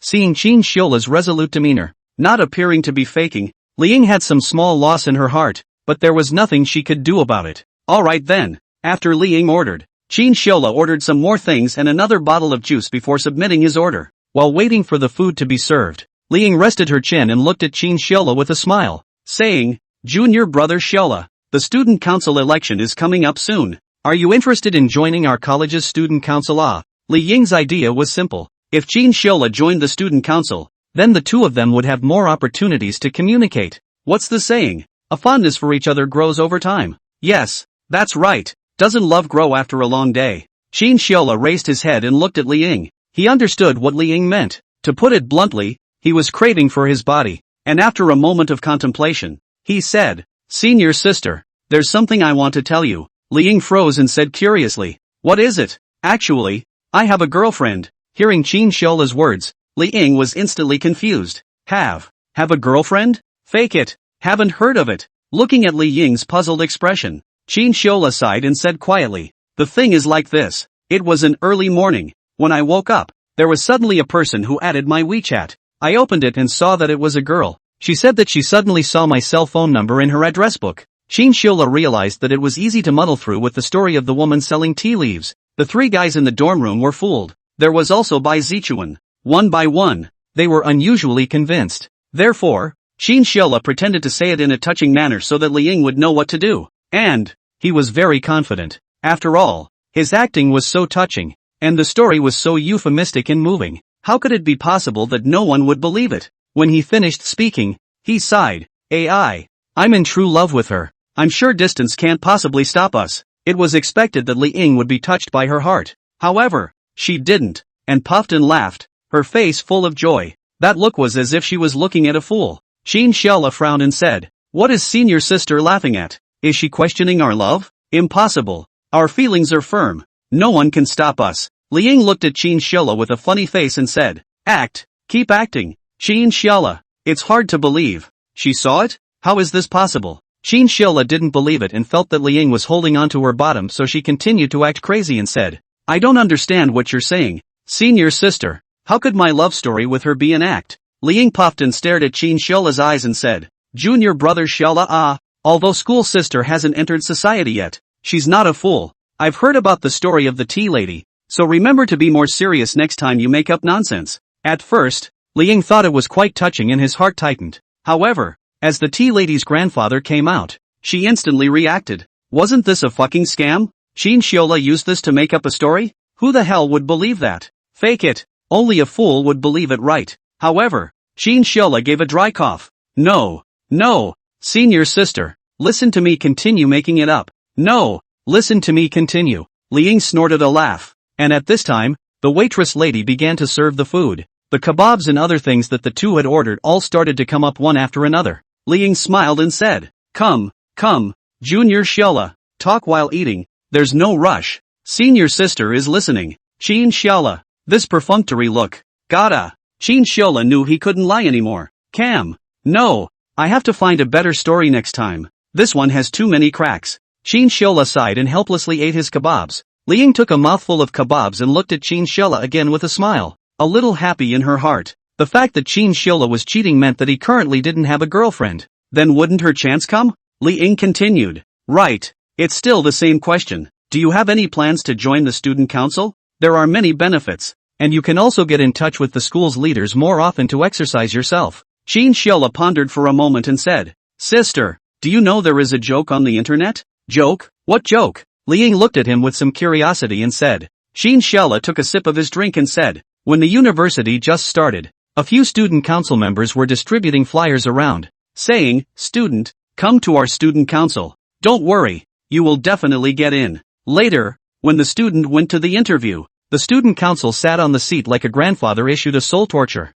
Seeing Qin Xiaola's resolute demeanor, not appearing to be faking, Li Ying had some small loss in her heart, but there was nothing she could do about it. Alright then. After Li Ying ordered, Qin Xiaola ordered some more things and another bottle of juice before submitting his order. While waiting for the food to be served, Li Ying rested her chin and looked at Qin Xiaola with a smile, saying, Junior brother Xiaola, the student council election is coming up soon. Are you interested in joining our college's student council? Li Ying's idea was simple. If Qin Xiaola joined the student council, then the two of them would have more opportunities to communicate. What's the saying? A fondness for each other grows over time. Yes, that's right. Doesn't love grow after a long day? Qin Xiaola raised his head and looked at Li Ying. He understood what Li Ying meant. To put it bluntly, he was craving for his body, and after a moment of contemplation, he said, Senior sister, there's something I want to tell you. Li Ying froze and said curiously, what is it? Actually, I have a girlfriend. Hearing Qin Xiaola's words, Li Ying was instantly confused. Have a girlfriend? Fake it. Haven't heard of it. Looking at Li Ying's puzzled expression, Qin Xiaola sighed and said quietly, the thing is like this. It was an early morning. When I woke up, there was suddenly a person who added my WeChat. I opened it and saw that it was a girl. She said that she suddenly saw my cell phone number in her address book. Qin Xiaola realized that it was easy to muddle through with the story of the woman selling tea leaves. The three guys in the dorm room were fooled. There was also Bai Zichuan. One by one, they were unusually convinced. Therefore, Qin Xiaola pretended to say it in a touching manner so that Li Ying would know what to do. And he was very confident. After all, his acting was so touching, and the story was so euphemistic and moving. How could it be possible that no one would believe it? When he finished speaking, he sighed. I'm in true love with her. I'm sure distance can't possibly stop us. It was expected that Li Ying would be touched by her heart. However, she didn't, and puffed and laughed, her face full of joy. That look was as if she was looking at a fool. Qin Xiaola frowned and said, what is senior sister laughing at? Is she questioning our love? Impossible. Our feelings are firm. No one can stop us. Li Ying looked at Qin Xiaola with a funny face and said, keep acting. Qin Xiaola, it's hard to believe. She saw it? How is this possible? Qin Xiaola didn't believe it and felt that Li Ying was holding on to her bottom, so she continued to act crazy and said, I don't understand what you're saying. Senior sister, how could my love story with her be an act? Li Ying puffed and stared at Qin Xiaola's eyes and said, Junior brother Xiaola, although school sister hasn't entered society yet, she's not a fool. I've heard about the story of the tea lady, so remember to be more serious next time you make up nonsense. At first, Li Ying thought it was quite touching and his heart tightened. However, as the tea lady's grandfather came out, she instantly reacted. Wasn't this a fucking scam? Qin Xiaola used this to make up a story? Who the hell would believe that? Fake it. Only a fool would believe it, right? However, Qin Xiaola gave a dry cough. No. Senior sister, listen to me, continue making it up. No, listen to me, continue. Li Ying snorted a laugh. And at this time, the waitress lady began to serve the food. The kebabs and other things that the two had ordered all started to come up one after another. Li Ying smiled and said, Come, Junior Xiaola, talk while eating, there's no rush. Senior sister is listening. Qin Xiaola, this perfunctory look. Gotta. Qin Xiaola knew he couldn't lie anymore. No, I have to find a better story next time. This one has too many cracks. Qin Xiaola sighed and helplessly ate his kebabs. Li Ying took a mouthful of kebabs and looked at Qin Xiaola again with a smile, a little happy in her heart. The fact that Qin Xiaola was cheating meant that he currently didn't have a girlfriend. Then wouldn't her chance come? Li Ying continued. Right. It's still the same question. Do you have any plans to join the student council? There are many benefits. And you can also get in touch with the school's leaders more often to exercise yourself. Qin Xiaola pondered for a moment and said, Sister, do you know there is a joke on the internet? Joke? What joke? Li Ying looked at him with some curiosity and said. Qin Xiaola took a sip of his drink and said, When the university just started, a few student council members were distributing flyers around, saying, Student, come to our student council. Don't worry, you will definitely get in. Later, when the student went to the interview, the student council sat on the seat like a grandfather issued a soul torture.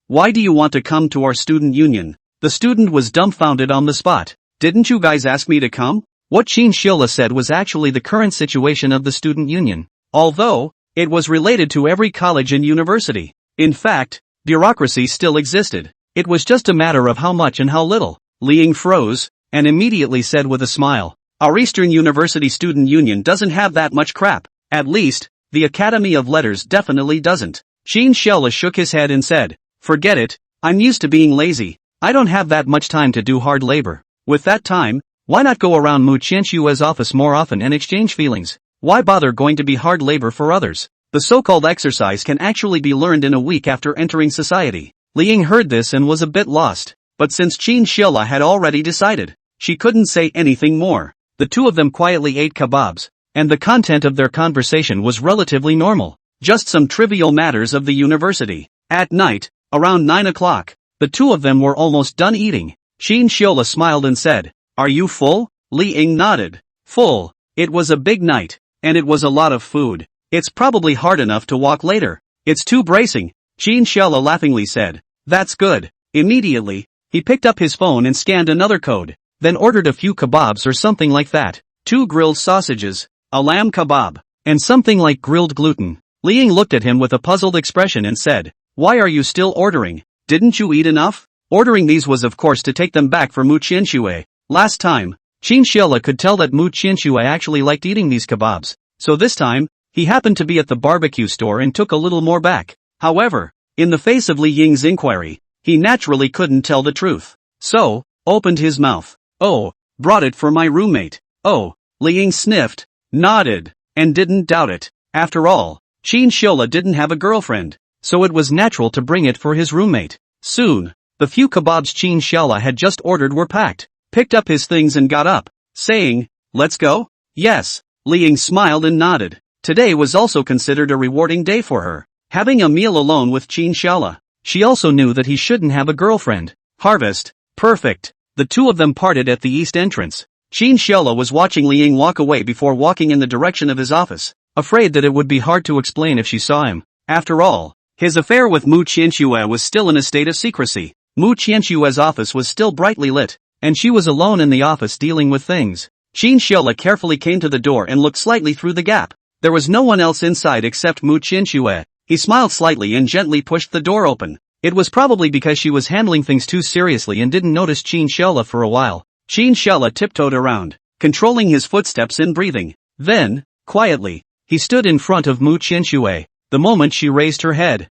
Why do you want to come to our student union? The student was dumbfounded on the spot. Didn't you guys ask me to come? What Qin Xiaola said was actually the current situation of the student union, although it was related to every college and university. In fact, bureaucracy still existed. It was just a matter of how much and how little. Li Ying froze, and immediately said with a smile, Our Eastern University Student Union doesn't have that much crap. At least, the Academy of Letters definitely doesn't. Qin Xiaola shook his head and said, Forget it, I'm used to being lazy. I don't have that much time to do hard labor. With that time, why not go around Mu Qianshue's office more often and exchange feelings? Why bother going to be hard labor for others? The so-called exercise can actually be learned in a week after entering society. Li Ying heard this and was a bit lost, but since Qin Xiaola had already decided, she couldn't say anything more. The two of them quietly ate kebabs, and the content of their conversation was relatively normal, just some trivial matters of the university. At night, around 9 o'clock, the two of them were almost done eating. Qin Xiaola smiled and said, Are you full? Li Ying nodded. Full. It was a big night, and it was a lot of food. It's probably hard enough to walk later. It's too bracing, Qin Xiaola laughingly said. That's good. Immediately, he picked up his phone and scanned another code, then ordered a few kebabs or something like that. 2 grilled sausages, a lamb kebab, and something like grilled gluten. Li Ying looked at him with a puzzled expression and said, Why are you still ordering? Didn't you eat enough? Ordering these was of course to take them back for Mu Qianxue. Last time, Qin Xiaola could tell that Mu Qianxue actually liked eating these kebabs, so this time, he happened to be at the barbecue store and took a little more back. However, in the face of Li Ying's inquiry, he naturally couldn't tell the truth. So, opened his mouth. Oh, brought it for my roommate. Oh, Li Ying sniffed, nodded, and didn't doubt it. After all, Qin Xiaola didn't have a girlfriend, so it was natural to bring it for his roommate. Soon, the few kebabs Qin Xiaola had just ordered were packed, picked up his things and got up, saying, Let's go? Yes. Li Ying smiled and nodded. Today was also considered a rewarding day for her, having a meal alone with Qin Xiaola. She also knew that he shouldn't have a girlfriend. Harvest. Perfect. The two of them parted at the east entrance. Qin Xiaola was watching Li Ying walk away before walking in the direction of his office, afraid that it would be hard to explain if she saw him. After all, his affair with Mu Qianxue was still in a state of secrecy. Mu Qianxue's office was still brightly lit, and she was alone in the office dealing with things. Qin Xiaola carefully came to the door and looked slightly through the gap. There was no one else inside except Mu Qianxue. He smiled slightly and gently pushed the door open. It was probably because she was handling things too seriously and didn't notice Qin Xiaola for a while. Qin Xiaola tiptoed around, controlling his footsteps and breathing. Then, quietly, he stood in front of Mu Qianxue. The moment she raised her head,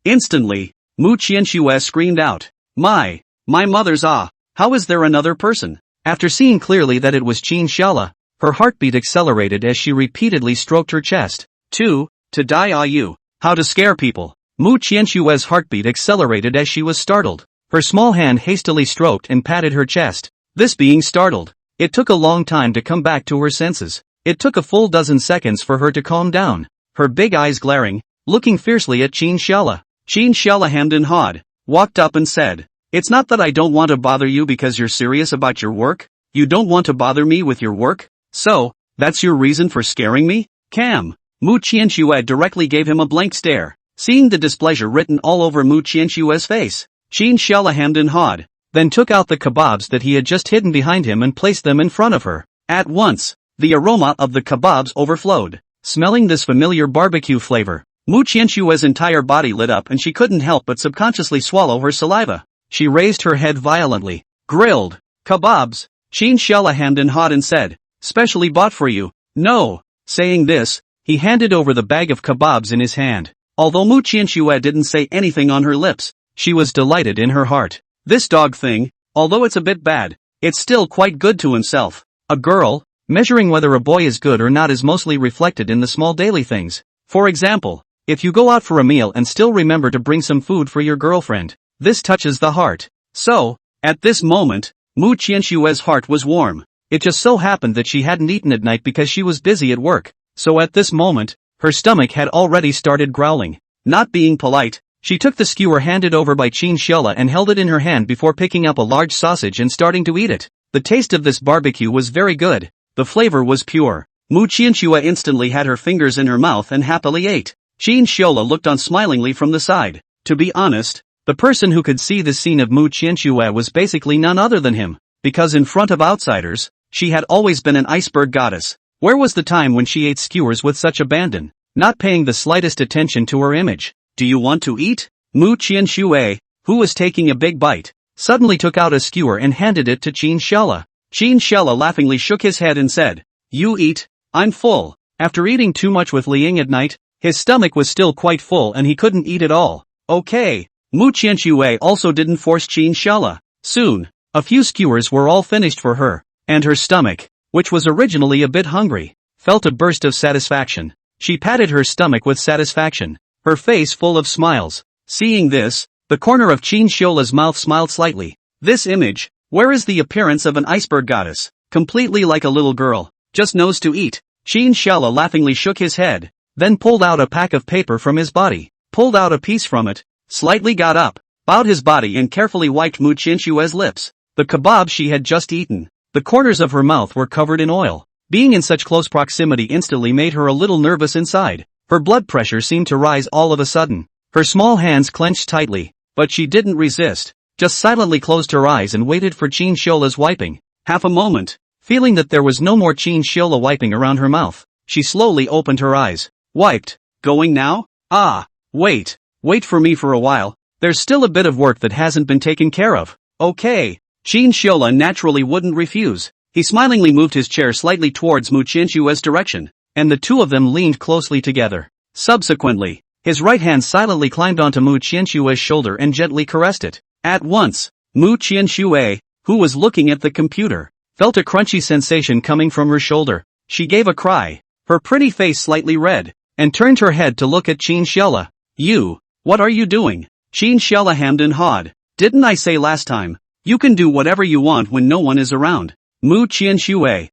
instantly, Mu Qianxue screamed out, My mother's how is there another person? After seeing clearly that it was Qin Xiaola, her heartbeat accelerated as she repeatedly stroked her chest. To die you? How to scare people? Mu Qianxue's heartbeat accelerated as she was startled. Her small hand hastily stroked and patted her chest. This being startled, it took a long time to come back to her senses. It took a full dozen seconds for her to calm down, her big eyes glaring, looking fiercely at Qin Xiaola. Qin Xiaola hemmed and hawed, walked up and said, It's not that I don't want to bother you because you're serious about your work. You don't want to bother me with your work? So, That's your reason for scaring me? Cam. Mu Qianxue directly gave him a blank stare, seeing the displeasure written all over Mu Qianxue's face. Qin Xiala hemmed and hawed, then took out the kebabs that he had just hidden behind him and placed them in front of her. At once, the aroma of the kebabs overflowed. Smelling this familiar barbecue flavor, Mu Qianxue's entire body lit up and she couldn't help but subconsciously swallow her saliva. She raised her head violently. Grilled kebabs. Qin Xiala hemmed and hawed and said, specially bought for you. No. Saying this, he handed over the bag of kebabs in his hand. Although Mu Qianxue didn't say anything on her lips, she was delighted in her heart. This dog thing, although it's a bit bad, it's still quite good to himself. A girl, measuring whether a boy is good or not is mostly reflected in the small daily things. For example, if you go out for a meal and still remember to bring some food for your girlfriend, this touches the heart. So, at this moment, Mu Qianxue's heart was warm. It just so happened that she hadn't eaten at night because she was busy at work. So at this moment, her stomach had already started growling. Not being polite, she took the skewer handed over by Qin Xiala and held it in her hand before picking up a large sausage and starting to eat it. The taste of this barbecue was very good. The flavor was pure. Mu Qianxue instantly had her fingers in her mouth and happily ate. Qin Xiala looked on smilingly from the side. To be honest, the person who could see the scene of Mu Qianxue was basically none other than him, because in front of outsiders, she had always been an iceberg goddess. Where was the time when she ate skewers with such abandon, not paying the slightest attention to her image? Do you want to eat? Mu Qianxue, who was taking a big bite, suddenly took out a skewer and handed it to Qin Xiala. Qin Xiala laughingly shook his head and said, you eat, I'm full. After eating too much with Liang at night, his stomach was still quite full and he couldn't eat it all. Okay. Mu Qianxue also didn't force Qin Xiala. Soon, a few skewers were all finished for her, and her stomach, which was originally a bit hungry, felt a burst of satisfaction. She patted her stomach with satisfaction, her face full of smiles. Seeing this, the corner of Qin Xiala's mouth smiled slightly. This image, where is the appearance of an iceberg goddess, completely like a little girl, just knows to eat. Qin Xiala laughingly shook his head, then pulled out a pack of paper from his body, pulled out a piece from it, slightly got up, bowed his body and carefully wiped Mu Qianxue's lips. The kebab she had just eaten, the corners of her mouth were covered in oil. Being in such close proximity instantly made her a little nervous inside. Her blood pressure seemed to rise all of a sudden. Her small hands clenched tightly, but she didn't resist, just silently closed her eyes and waited for Qin Xiala's wiping. Half a moment, feeling that there was no more Qin Xiala wiping around her mouth, she slowly opened her eyes. Wiped. Going now? Ah, wait for me for a while. There's still a bit of work that hasn't been taken care of. Okay. Qin Xiala naturally wouldn't refuse. He smilingly moved his chair slightly towards Mu Qianxue's direction, and the two of them leaned closely together. Subsequently, his right hand silently climbed onto Mu Qianxue's shoulder and gently caressed it. At once, Mu Qianxue, who was looking at the computer, felt a crunchy sensation coming from her shoulder. She gave a cry, her pretty face slightly red, and turned her head to look at Qin Xiala. You, what are you doing? Qin Xiala hemmed and hawed. Didn't I say last time, you can do whatever you want when no one is around? Mu Qianxue,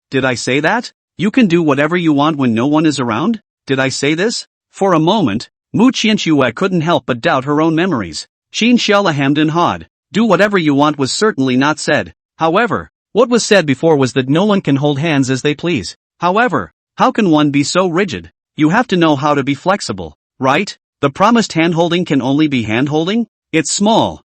did I say that? You can do whatever you want when no one is around? Did I say this? For a moment, Mu Qianxue couldn't help but doubt her own memories. Qin Xiala hemmed and hawed. Do whatever you want was certainly not said. However, what was said before was that no one can hold hands as they please. However, how can one be so rigid? You have to know how to be flexible, right? The promised hand-holding can only be hand-holding? It's small.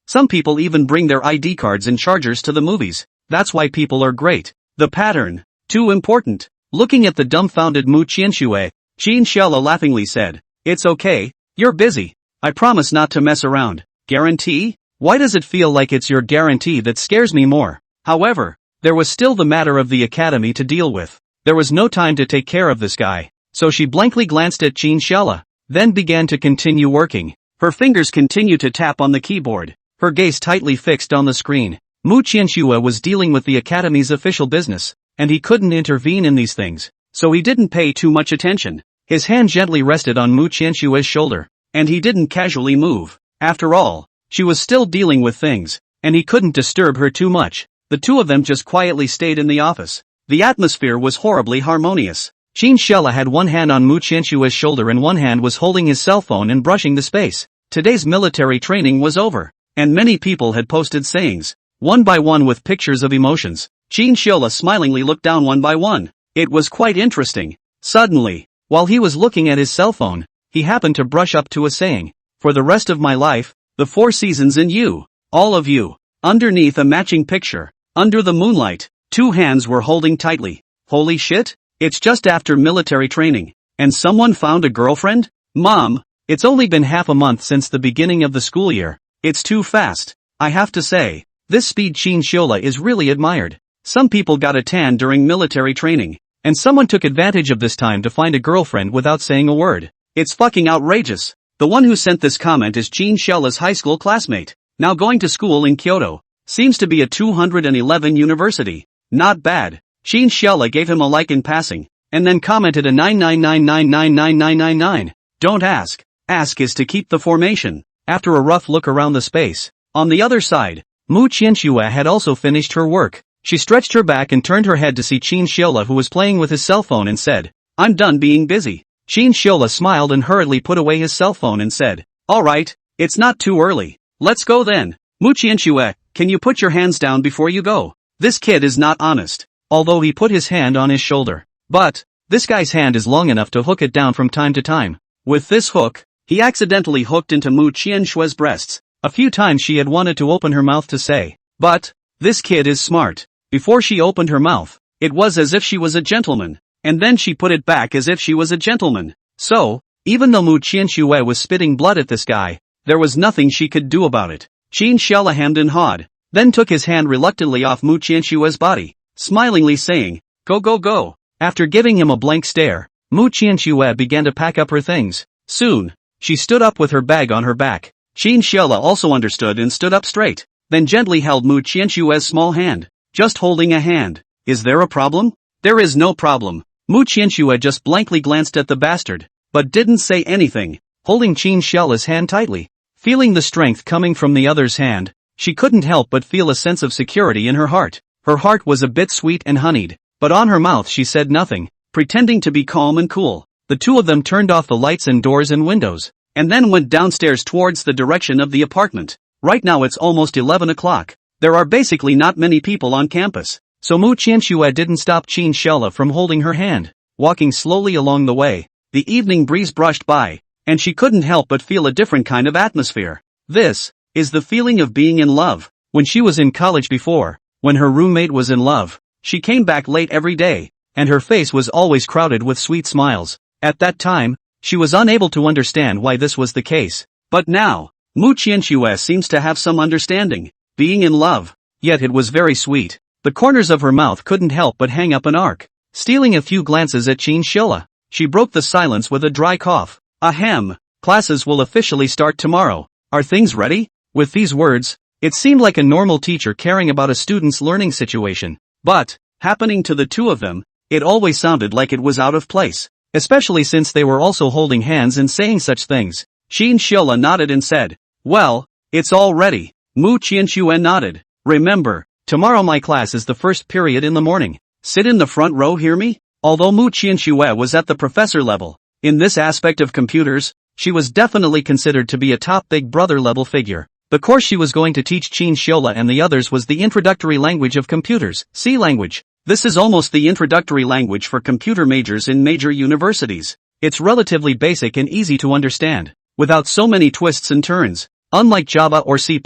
Some people even bring their ID cards and chargers to the movies. That's why people are great. The pattern, too important. Looking at the dumbfounded Mu Qianxue, Qin Xiala laughingly said, it's okay, you're busy. I promise not to mess around. Guarantee? Why does it feel like it's your guarantee that scares me more? However, there was still the matter of the academy to deal with. There was no time to take care of this guy, so she blankly glanced at Qin Xiala, then began to continue working. Her fingers continued to tap on the keyboard, her gaze tightly fixed on the screen. Mu Qianxue was dealing with the academy's official business, and he couldn't intervene in these things, so he didn't pay too much attention. His hand gently rested on Mu Qianxue's shoulder, and he didn't casually move. After all, she was still dealing with things, and he couldn't disturb her too much. The two of them just quietly stayed in the office. The atmosphere was horribly harmonious. Qin Xiala had one hand on Mu Qianxue's shoulder and one hand was holding his cell phone and brushing the space. Today's military training was over, and many people had posted sayings, one by one with pictures of emotions. Chin Shiola smilingly looked down one by one. It was quite interesting. Suddenly, while he was looking at his cell phone, he happened to brush up to a saying. For the rest of my life, the 4 seasons in you. All of you. Underneath a matching picture. Under the moonlight, 2 hands were holding tightly. Holy shit? It's just after military training. And someone found a girlfriend? Mom, it's only been half a month since the beginning of the school year. It's too fast. I have to say, this speed Chin Shiola is really admired. Some people got a tan during military training. And someone took advantage of this time to find a girlfriend without saying a word. It's fucking outrageous. The one who sent this comment is Chin Shiola's high school classmate. Now going to school in Kyoto. Seems to be a 211 university. Not bad. Chin Shiola gave him a like in passing, and then commented a 999999999. Don't ask. Ask is to keep the formation. After a rough look around the space. On the other side, Mu Qianxue had also finished her work. She stretched her back and turned her head to see Chin Shiola, who was playing with his cell phone, and said, I'm done being busy. Chin Shiola smiled and hurriedly put away his cell phone and said, Alright, it's not too early. Let's go then. Mu Qianxue, can you put your hands down before you go? This kid is not honest. Although he put his hand on his shoulder. But, this guy's hand is long enough to hook it down from time to time. With this hook, he accidentally hooked into Mu Qianshue's breasts. A few times she had wanted to open her mouth to say, but, this kid is smart. Before she opened her mouth, it was as if she was a gentleman. And then she put it back as if she was a gentleman. So, even though Mu Qianxue was spitting blood at this guy, there was nothing she could do about it. Chin Shiola hemmed and hawed, then took his hand reluctantly off Mu Qianshue's body, smilingly saying, Go go go. After giving him a blank stare, Mu Qianxue began to pack up her things. Soon, she stood up with her bag on her back. Chin Shiola also understood and stood up straight, then gently held Mu Qianshue's small hand. Just holding a hand. Is there a problem? There is no problem. Mu Qianxue just blankly glanced at the bastard, but didn't say anything, holding Chin Shiola's hand tightly. Feeling the strength coming from the other's hand, she couldn't help but feel a sense of security in her heart. Her heart was a bit sweet and honeyed, but on her mouth she said nothing, pretending to be calm and cool. The two of them turned off the lights and doors and windows, and then went downstairs towards the direction of the apartment. Right now it's almost 11 o'clock. There are basically not many people on campus, so Mu Qianxue didn't stop Chin Shiola from holding her hand. Walking slowly along the way, the evening breeze brushed by, and she couldn't help but feel a different kind of atmosphere. This is the feeling of being in love. When she was in college before, when her roommate was in love, she came back late every day, and her face was always crowded with sweet smiles. At that time, she was unable to understand why this was the case. But now, Mu Qianxue seems to have some understanding. Being in love, yet it was very sweet. The corners of her mouth couldn't help but hang up an arc. Stealing a few glances at Chin Shiola, she broke the silence with a dry cough. Ahem, classes will officially start tomorrow. Are things ready? With these words, it seemed like a normal teacher caring about a student's learning situation. But, happening to the two of them, it always sounded like it was out of place. Especially since they were also holding hands and saying such things. Chin Shiola nodded and said, Well, it's all ready. Mu Qianxue nodded. Remember, tomorrow my class is the first period in the morning. Sit in the front row, hear me? Although Mu Qianxue was at the professor level, in this aspect of computers, she was definitely considered to be a top big brother level figure. The course she was going to teach Chin Shiola and the others was the introductory language of computers, C language. This is almost the introductory language for computer majors in major universities. It's relatively basic and easy to understand, without so many twists and turns. Unlike Java or C++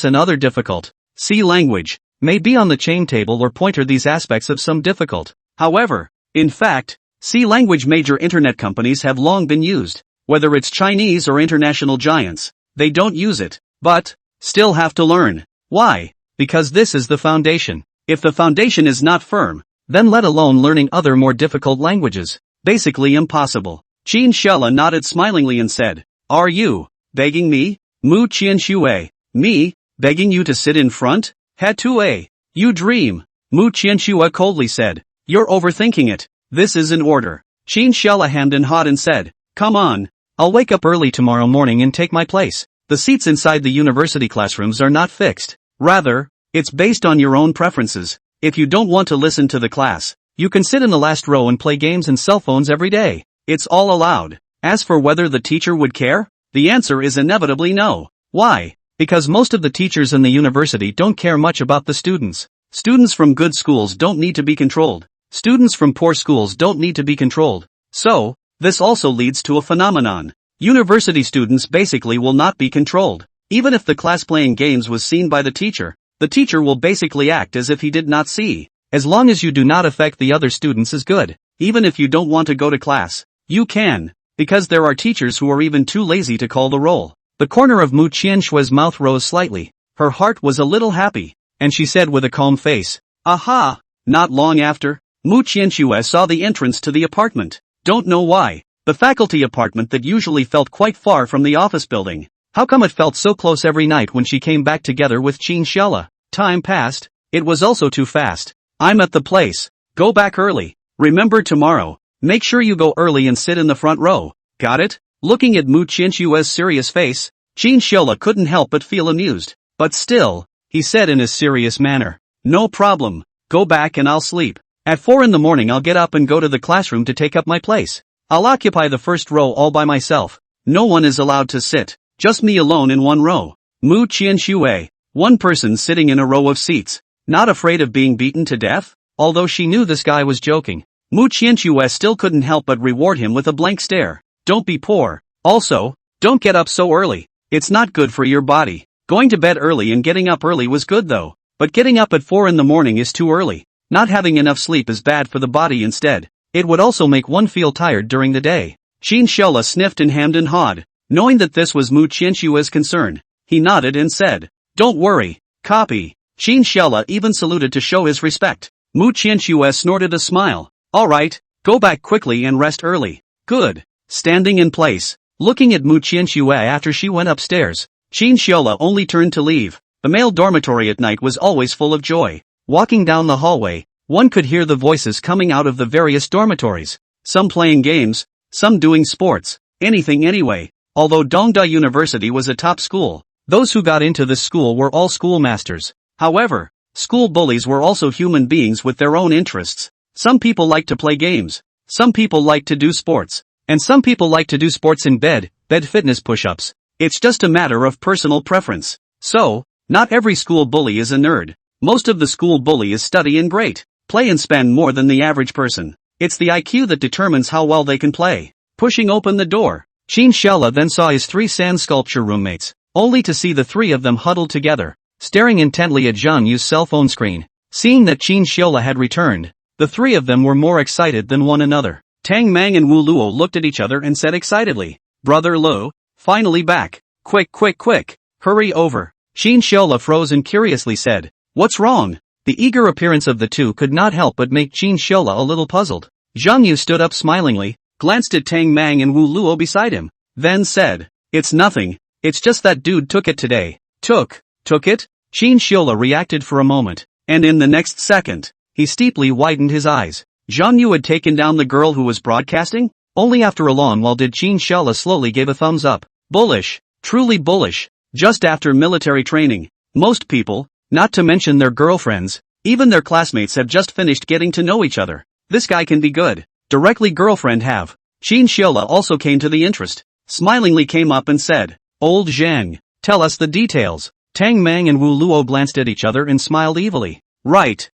and other difficult, C language may be on the chain table or pointer these aspects of some difficult. However, in fact, C language major internet companies have long been used. Whether it's Chinese or international giants, they don't use it, but still have to learn. Why? Because this is the foundation. If the foundation is not firm, then let alone learning other more difficult languages, basically impossible. Chin Shiola nodded smilingly and said, Are you begging me? Mu Qianxue, me, begging you to sit in front? Hatue, you dream. Mu Qianxue coldly said, You're overthinking it. This is in order. Chin Shiola hemmed and hawed and said, Come on. I'll wake up early tomorrow morning and take my place. The seats inside the university classrooms are not fixed. Rather, it's based on your own preferences. If you don't want to listen to the class, you can sit in the last row and play games and cell phones every day. It's all allowed. As for whether the teacher would care, the answer is inevitably no. Why? Because most of the teachers in the university don't care much about the students. Students from good schools don't need to be controlled. Students from poor schools don't need to be controlled. So, this also leads to a phenomenon. University students basically will not be controlled. Even if the class playing games was seen by the teacher will basically act as if he did not see. As long as you do not affect the other students is good. Even if you don't want to go to class, you can, because there are teachers who are even too lazy to call the roll. The corner of Mu Qianshui's mouth rose slightly. Her heart was a little happy, and she said with a calm face, "Aha!" Not long after, Mu Qianxue saw the entrance to the apartment. Don't know why. The faculty apartment that usually felt quite far from the office building. How come it felt so close every night when she came back together with Qin Xiaola? Time passed. It was also too fast. I'm at the place. Go back early. Remember tomorrow. Make sure you go early and sit in the front row. Got it? Looking at Mu Qianshui's serious face, Qin Xiaola couldn't help but feel amused. But still, he said in a serious manner, "No problem. Go back and I'll sleep. At 4 in the morning I'll get up and go to the classroom to take up my place. I'll occupy the first row all by myself. No one is allowed to sit. Just me alone in one row." Mu Qianxue, one person sitting in a row of seats, not afraid of being beaten to death? Although she knew this guy was joking, Mu Qianxue still couldn't help but reward him with a blank stare. Don't be poor. Also, don't get up so early. It's not good for your body. Going to bed early and getting up early was good though, but getting up at 4 in the morning is too early. Not having enough sleep is bad for the body instead. It would also make one feel tired during the day. Qin Xiaola sniffed and hemmed and hawed. Knowing that this was Mu Qianshui's concern, he nodded and said, "Don't worry, copy." Qin Xiaola even saluted to show his respect. Mu Qianxue snorted a smile. "Alright, go back quickly and rest early." "Good." Standing in place, looking at Mu Qianxue after she went upstairs, Qin Xiaola only turned to leave. The male dormitory at night was always full of joy. Walking down the hallway, one could hear the voices coming out of the various dormitories. Some playing games, some doing sports, anything anyway. Although Dongda University was a top school, those who got into this school were all schoolmasters. However, school bullies were also human beings with their own interests. Some people like to play games, some people like to do sports, and some people like to do sports in bed fitness push-ups. It's just a matter of personal preference. So, not every school bully is a nerd. Most of the school bullies study and great, play and spend more than the average person. It's the IQ that determines how well they can play. Pushing open the door, Qin Xiaola then saw his 3 sand sculpture roommates, only to see the 3 of them huddled together, staring intently at Zhang Yu's cell phone screen. Seeing that Qin Xiaola had returned, the 3 of them were more excited than one another. Tang Mang and Wu Luo looked at each other and said excitedly, "Brother Luo, finally back. Quick, quick, quick. Hurry over." Qin Xiaola froze and curiously said, "What's wrong?" The eager appearance of the two could not help but make Qin Xiaola a little puzzled. Zhang Yu stood up smilingly, glanced at Tang Mang and Wu Luo beside him, then said, "It's nothing, it's just that dude took it today." Took it? Qin Xiaola reacted for a moment, and in the next second, he steeply widened his eyes. Zhang Yu had taken down the girl who was broadcasting? Only after a long while did Qin Xiaola slowly give a thumbs up. Bullish, truly bullish. Just after military training, most people, not to mention their girlfriends, even their classmates have just finished getting to know each other. This guy can be good. Directly girlfriend have. Qin Xiaola also came to the interest, smilingly came up and said, "Old Zhang, tell us the details." Tang Mang and Wu Luo glanced at each other and smiled evilly. Right.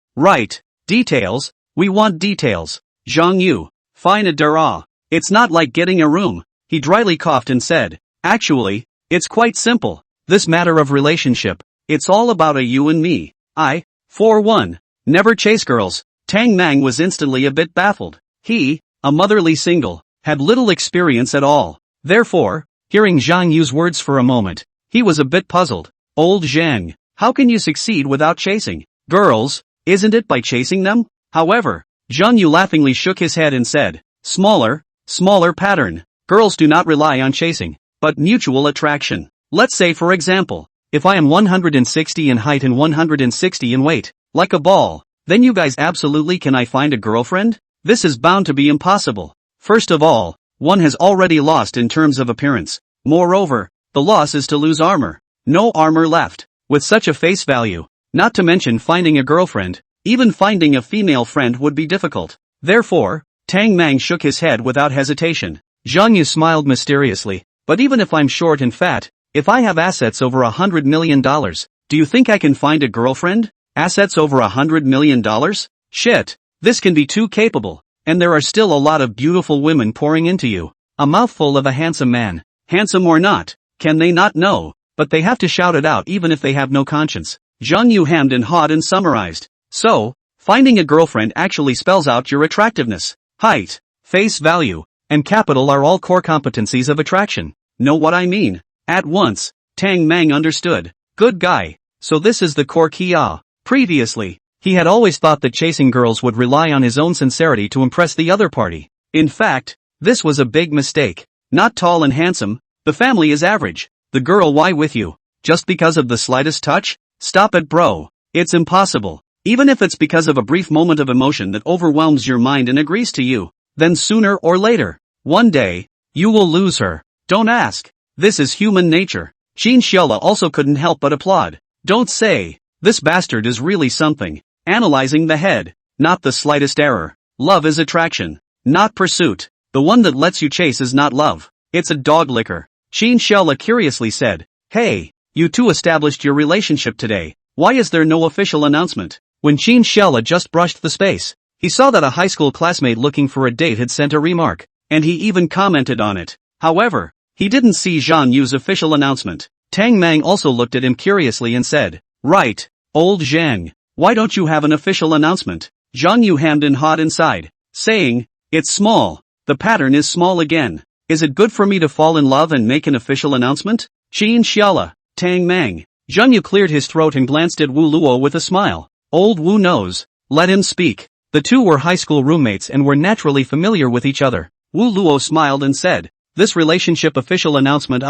Details? We want details. Zhang Yu, fine adara. It's not like getting a room. He dryly coughed and said, "Actually, it's quite simple. This matter of relationship, it's all about a you and me. I, for one, never chase girls." Tang Mang was instantly a bit baffled. He, a motherly single, had little experience at all. Therefore, hearing Zhang Yu's words for a moment, he was a bit puzzled. "Old Zhang, how can you succeed without chasing girls? Isn't it by chasing them?" However, Zhang Yu laughingly shook his head and said, smaller pattern. Girls do not rely on chasing, but mutual attraction. Let's say for example, if I am 160 in height and 160 in weight, like a ball, then you guys absolutely can I find a girlfriend? This is bound to be impossible. First of all, one has already lost in terms of appearance. Moreover, the loss is to lose armor. No armor left. With such a face value, not to mention finding a girlfriend, even finding a female friend would be difficult. Therefore, Tang Mang shook his head without hesitation. Zhang Yu smiled mysteriously, but even if I'm short and fat, if I have assets over $100 million, do you think I can find a girlfriend? Assets over $100 million? Shit. This can be too capable. And there are still a lot of beautiful women pouring into you. A mouthful of a handsome man. Handsome or not, can they not know? But they have to shout it out even if they have no conscience. Zhang Yu hemmed and hawed and summarized. So, finding a girlfriend actually spells out your attractiveness, height, face value, and capital are all core competencies of attraction. Know what I mean? At once, Tang Mang understood. Good guy. So this is the core key. Previously, he had always thought that chasing girls would rely on his own sincerity to impress the other party. In fact, this was a big mistake. Not tall and handsome, the family is average. The girl why with you? Just because of the slightest touch? Stop it bro. It's impossible. Even if it's because of a brief moment of emotion that overwhelms your mind and agrees to you, then sooner or later, one day, you will lose her. Don't ask. This is human nature. Qin Xiaola also couldn't help but applaud. Don't say, this bastard is really something. Analyzing the head, not the slightest error. Love is attraction, not pursuit. The one that lets you chase is not love. It's a dog licker. Qin Xiaola curiously said, hey, you two established your relationship today. Why is there no official announcement? When Qin Xiaola just brushed the space, he saw that a high school classmate looking for a date had sent a remark, and he even commented on it. However, he didn't see Zhang Yu's official announcement. Tang Mang also looked at him curiously and said, right, old Zhang, why don't you have an official announcement? Zhang Yu hemmed and hawed inside, saying, it's small. The pattern is small again. Is it good for me to fall in love and make an official announcement? Qin Xiaola, Tang Mang. Zhang Yu cleared his throat and glanced at Wu Luo with a smile. Old Wu knows. Let him speak. The two were high school roommates and were naturally familiar with each other. Wu Luo smiled and said, this relationship official announcement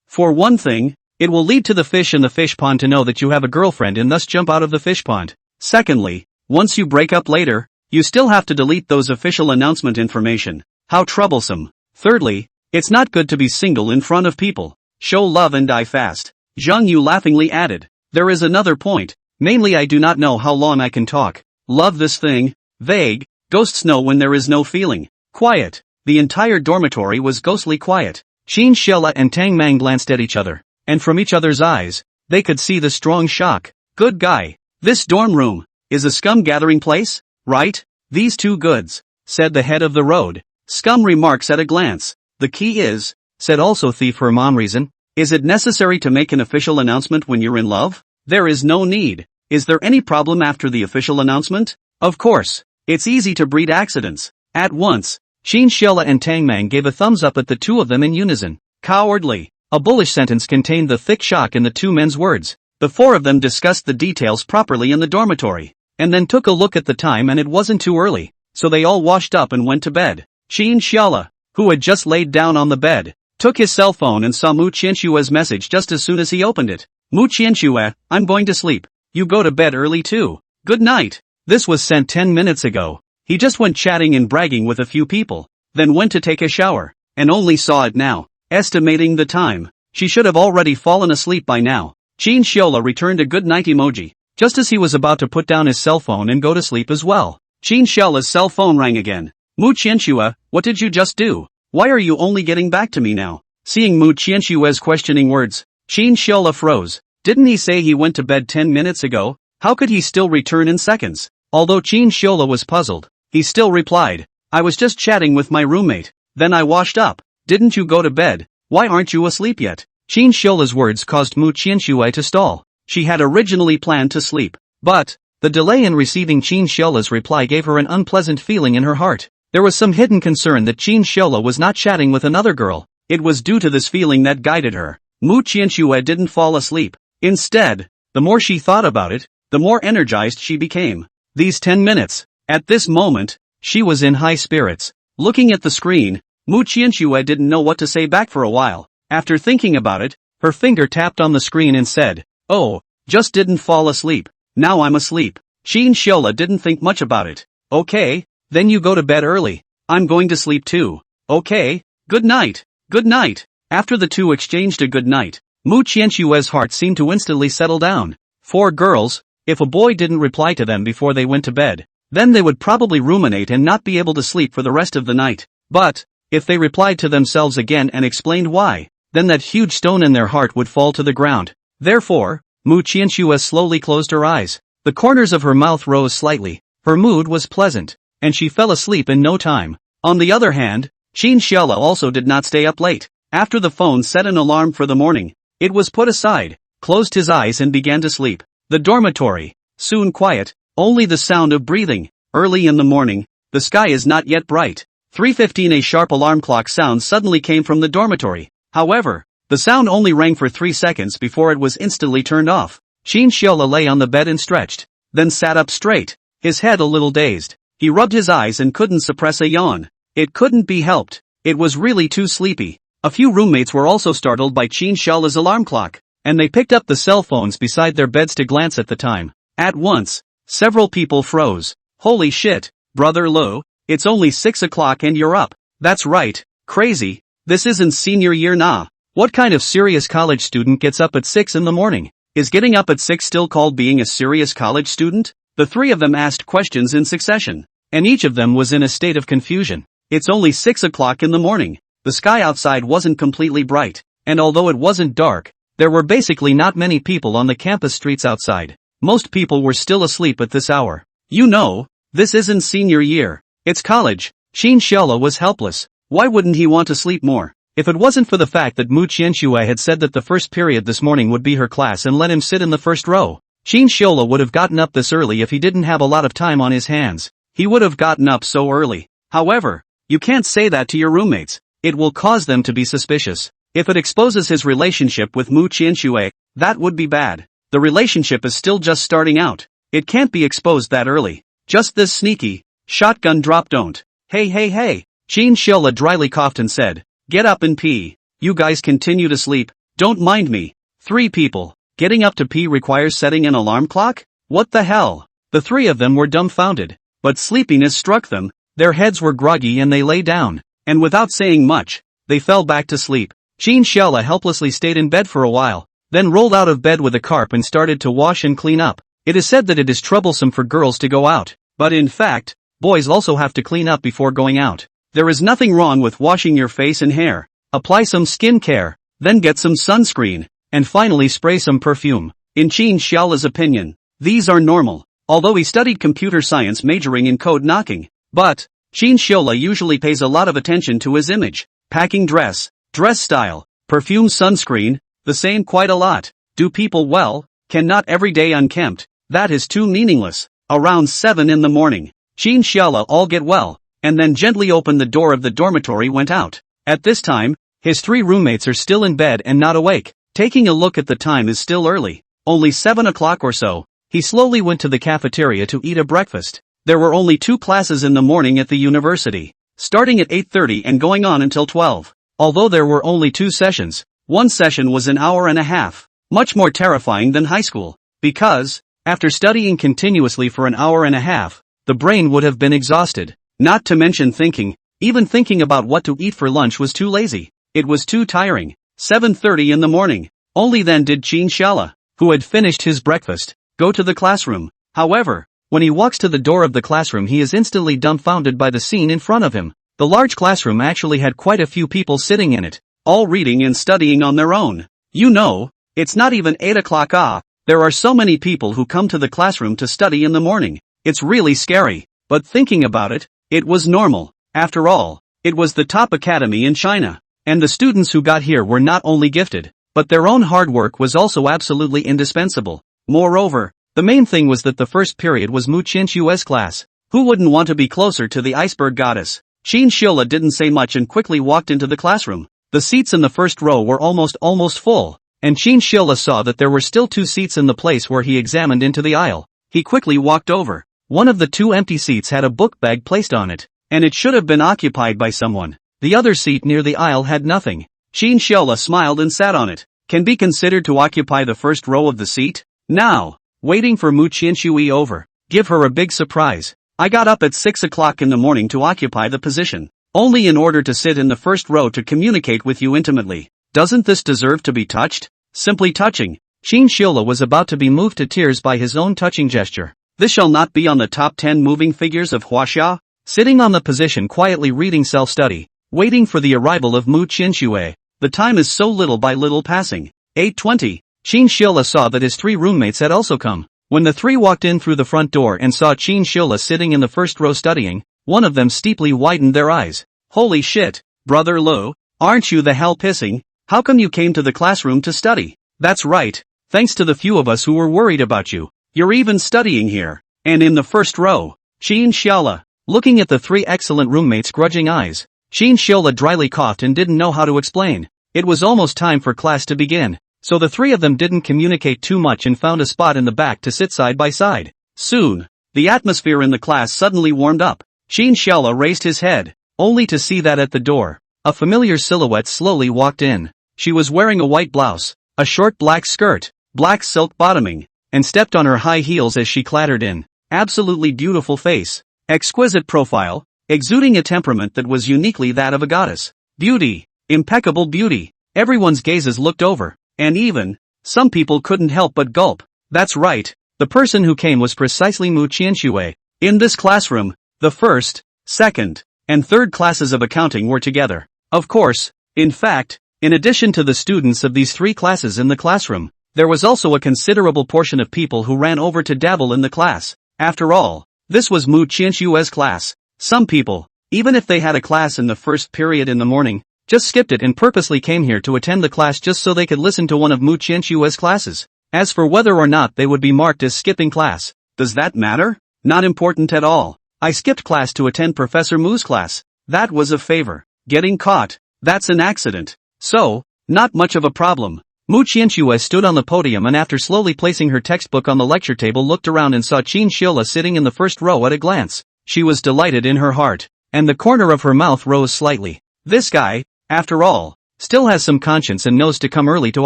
for one thing, it will lead to the fish in the fish pond to know that you have a girlfriend and thus jump out of the fish pond. Secondly, once you break up later, you still have to delete those official announcement information. How troublesome. Thirdly, it's not good to be single in front of people. Show love and die fast. Zhang Yu laughingly added, there is another point. Mainly I do not know how long I can talk. Love this thing. Vague. Ghosts know when there is no feeling. Quiet. The entire dormitory was ghostly quiet. Qin Xiaola and Tang Mang glanced at each other, and from each other's eyes, they could see the strong shock. Good guy. This dorm room is a scum gathering place, right? These two goods, said the head of the road. Scum remarks at a glance. The key is, said also thief Herman Reason, is it necessary to make an official announcement when you're in love? There is no need. Is there any problem after the official announcement? Of course. It's easy to breed accidents. At once, Qin Xiaola and Tang Mang gave a thumbs up at the two of them in unison. Cowardly. A bullish sentence contained the thick shock in the two men's words. The four of them discussed the details properly in the dormitory, and then took a look at the time and it wasn't too early, so they all washed up and went to bed. Qin Xiaola, who had just laid down on the bed, took his cell phone and saw Mu Qianxue's message just as soon as he opened it. Mu Qianxue, I'm going to sleep. You go to bed early too. Good night. This was sent 10 minutes ago. He just went chatting and bragging with a few people, then went to take a shower, and only saw it now. Estimating the time, she should have already fallen asleep by now. Qin Xiaola returned a good night emoji, just as he was about to put down his cell phone and go to sleep as well. Qin Xiaola's cell phone rang again. Mu Qianxue, what did you just do? Why are you only getting back to me now? Seeing Mu Qianxue's questioning words, Qin Xiaola froze. Didn't he say he went to bed 10 minutes ago? How could he still return in seconds? Although Qin Xiaola was puzzled, he still replied, I was just chatting with my roommate. Then I washed up. Didn't you go to bed? Why aren't you asleep yet? Qin Xiaola's words caused Mu Qianxue to stall. She had originally planned to sleep, but the delay in receiving Qin Xiaola's reply gave her an unpleasant feeling in her heart. There was some hidden concern that Qin Xiaola was not chatting with another girl. It was due to this feeling that guided her. Mu Qianxue didn't fall asleep. Instead, the more she thought about it, the more energized she became. These 10 minutes. At this moment, she was in high spirits. Looking at the screen, Mu Qianxue didn't know what to say back for a while. After thinking about it, her finger tapped on the screen and said, oh, just didn't fall asleep. Now I'm asleep. Qin Xiaola didn't think much about it. Okay, then you go to bed early. I'm going to sleep too. Okay, good night. Good night. After the two exchanged a good night, Mu Qianxue's heart seemed to instantly settle down. 4 girls, if a boy didn't reply to them before they went to bed, then they would probably ruminate and not be able to sleep for the rest of the night. But, if they replied to themselves again and explained why, then that huge stone in their heart would fall to the ground. Therefore, Mu Qianxue slowly closed her eyes. The corners of her mouth rose slightly, her mood was pleasant, and she fell asleep in no time. On the other hand, Qin Xiaola also did not stay up late. After the phone set an alarm for the morning, it was put aside, closed his eyes and began to sleep. The dormitory, soon quiet, only the sound of breathing. Early in the morning, the sky is not yet bright. 3:15 a sharp alarm clock sound suddenly came from the dormitory. However, the sound only rang for 3 seconds before it was instantly turned off. Qin Xiaola lay on the bed and stretched, then sat up straight, his head a little dazed. He rubbed his eyes and couldn't suppress a yawn. It couldn't be helped. It was really too sleepy. A few roommates were also startled by Qin Xiaola's alarm clock, and they picked up the cell phones beside their beds to glance at the time. At once, several people froze. Holy shit, brother Lo, it's only 6 o'clock and you're up. That's right, crazy. This isn't senior year nah. What kind of serious college student gets up at 6 in the morning? Is getting up at 6 still called being a serious college student? The three of them asked questions in succession, and each of them was in a state of confusion. It's only 6 o'clock in the morning. The sky outside wasn't completely bright, and although it wasn't dark, there were basically not many people on the campus streets outside. Most people were still asleep at this hour. You know, this isn't senior year. It's college. Qin Xiaola was helpless. Why wouldn't he want to sleep more? If it wasn't for the fact that Mu Qianxue had said that the first period this morning would be her class and let him sit in the first row, Qin Xiaola would have gotten up this early if he didn't have a lot of time on his hands. He would have gotten up so early. However, you can't say that to your roommates. It will cause them to be suspicious. If it exposes his relationship with Mu Qianxue, that would be bad. The relationship is still just starting out. It can't be exposed that early. Just this sneaky. Shotgun drop don't. Hey. Qin Xiaola dryly coughed and said, get up and pee. You guys continue to sleep. Don't mind me. 3 people. Getting up to pee requires setting an alarm clock? What the hell? The 3 of them were dumbfounded. But sleepiness struck them. Their heads were groggy and they lay down. And without saying much, they fell back to sleep. Qin Xiaola helplessly stayed in bed for a while, then rolled out of bed with a carp and started to wash and clean up. It is said that it is troublesome for girls to go out, but in fact, boys also have to clean up before going out. There is nothing wrong with washing your face and hair. Apply some skin care, then get some sunscreen, and finally spray some perfume. In Qin Xiaola's opinion, these are normal, although he studied computer science majoring in code knocking. But, Qin Xiaola usually pays a lot of attention to his image, packing dress style, perfume, sunscreen, the same quite a lot. Do people well? Cannot every day unkempt. That is too meaningless. Around 7 in the morning, Qin Xiaola all get well, and then gently opened the door of the dormitory went out. At this time, his 3 roommates are still in bed and not awake. Taking a look at the time is still early, only 7 o'clock or so. He slowly went to the cafeteria to eat a breakfast. There were only 2 classes in the morning at the university, starting at 8:30 and going on until 12. Although there were only 2 sessions, one session was an hour and a half, much more terrifying than high school, because, after studying continuously for an hour and a half, the brain would have been exhausted. Not to mention thinking, even thinking about what to eat for lunch was too lazy. It was too tiring. 7:30 in the morning. Only then did Qin Xiaola, who had finished his breakfast, go to the classroom. However, when he walks to the door of the classroom he is instantly dumbfounded by the scene in front of him. The large classroom actually had quite a few people sitting in it, all reading and studying on their own. You know, it's not even 8 o'clock there are so many people who come to the classroom to study in the morning. It's really scary, but thinking about it, it was normal. After all, it was the top academy in China, and the students who got here were not only gifted, but their own hard work was also absolutely indispensable. Moreover, the main thing was that the first period was Mu Qianxue's class. Who wouldn't want to be closer to the iceberg goddess? Qin Xiaola didn't say much and quickly walked into the classroom. The seats in the first row were almost full, and Qin Xiaola saw that there were still 2 seats in the place where he examined into the aisle. He quickly walked over. One of the 2 empty seats had a book bag placed on it, and it should have been occupied by someone. The other seat near the aisle had nothing. Qin Xiaola smiled and sat on it. Can be considered to occupy the first row of the seat? Now, waiting for Mu Qianxue over. Give her a big surprise. I got up at 6 o'clock in the morning to occupy the position, only in order to sit in the first row to communicate with you intimately. Doesn't this deserve to be touched? Simply touching. Qin Xiaola was about to be moved to tears by his own touching gesture. This shall not be on the top 10 moving figures of Huaxia? Sitting on the position quietly reading self-study, waiting for the arrival of Mu Qianxue. The time is so little by little passing. 8:20. Qin Xiaola saw that his 3 roommates had also come. When the three walked in through the front door and saw Qin Shiola sitting in the first row studying, one of them steeply widened their eyes. Holy shit, Brother Lu, aren't you the hell pissing? How come you came to the classroom to study? That's right, thanks to the few of us who were worried about you. You're even studying here. And in the first row, Qin Shiola. Looking at the three excellent roommates' grudging eyes, Qin Shiola dryly coughed and didn't know how to explain. It was almost time for class to begin, so the three of them didn't communicate too much and found a spot in the back to sit side by side. Soon, the atmosphere in the class suddenly warmed up. Qin Shiola raised his head, only to see that at the door, a familiar silhouette slowly walked in. She was wearing a white blouse, a short black skirt, black silk bottoming, and stepped on her high heels as she clattered in. Absolutely beautiful face. Exquisite profile, exuding a temperament that was uniquely that of a goddess. Beauty, impeccable beauty. Everyone's gazes looked over, and even, some people couldn't help but gulp. That's right, the person who came was precisely Mu Qianxue. In this classroom, the first, second, and third classes of accounting were together. Of course, in fact, in addition to the students of these three classes in the classroom, there was also a considerable portion of people who ran over to dabble in the class. After all, this was Mu Qianxue's class. Some people, even if they had a class in the first period in the morning, just skipped it and purposely came here to attend the class just so they could listen to one of Mu Qianxue's classes. As for whether or not they would be marked as skipping class, does that matter? Not important at all. I skipped class to attend Professor Mu's class. That was a favor. Getting caught, that's an accident. So, not much of a problem. Mu Qianxue stood on the podium and after slowly placing her textbook on the lecture table looked around and saw Qin Shiola sitting in the first row at a glance. She was delighted in her heart, and the corner of her mouth rose slightly. This guy, after all, still has some conscience and knows to come early to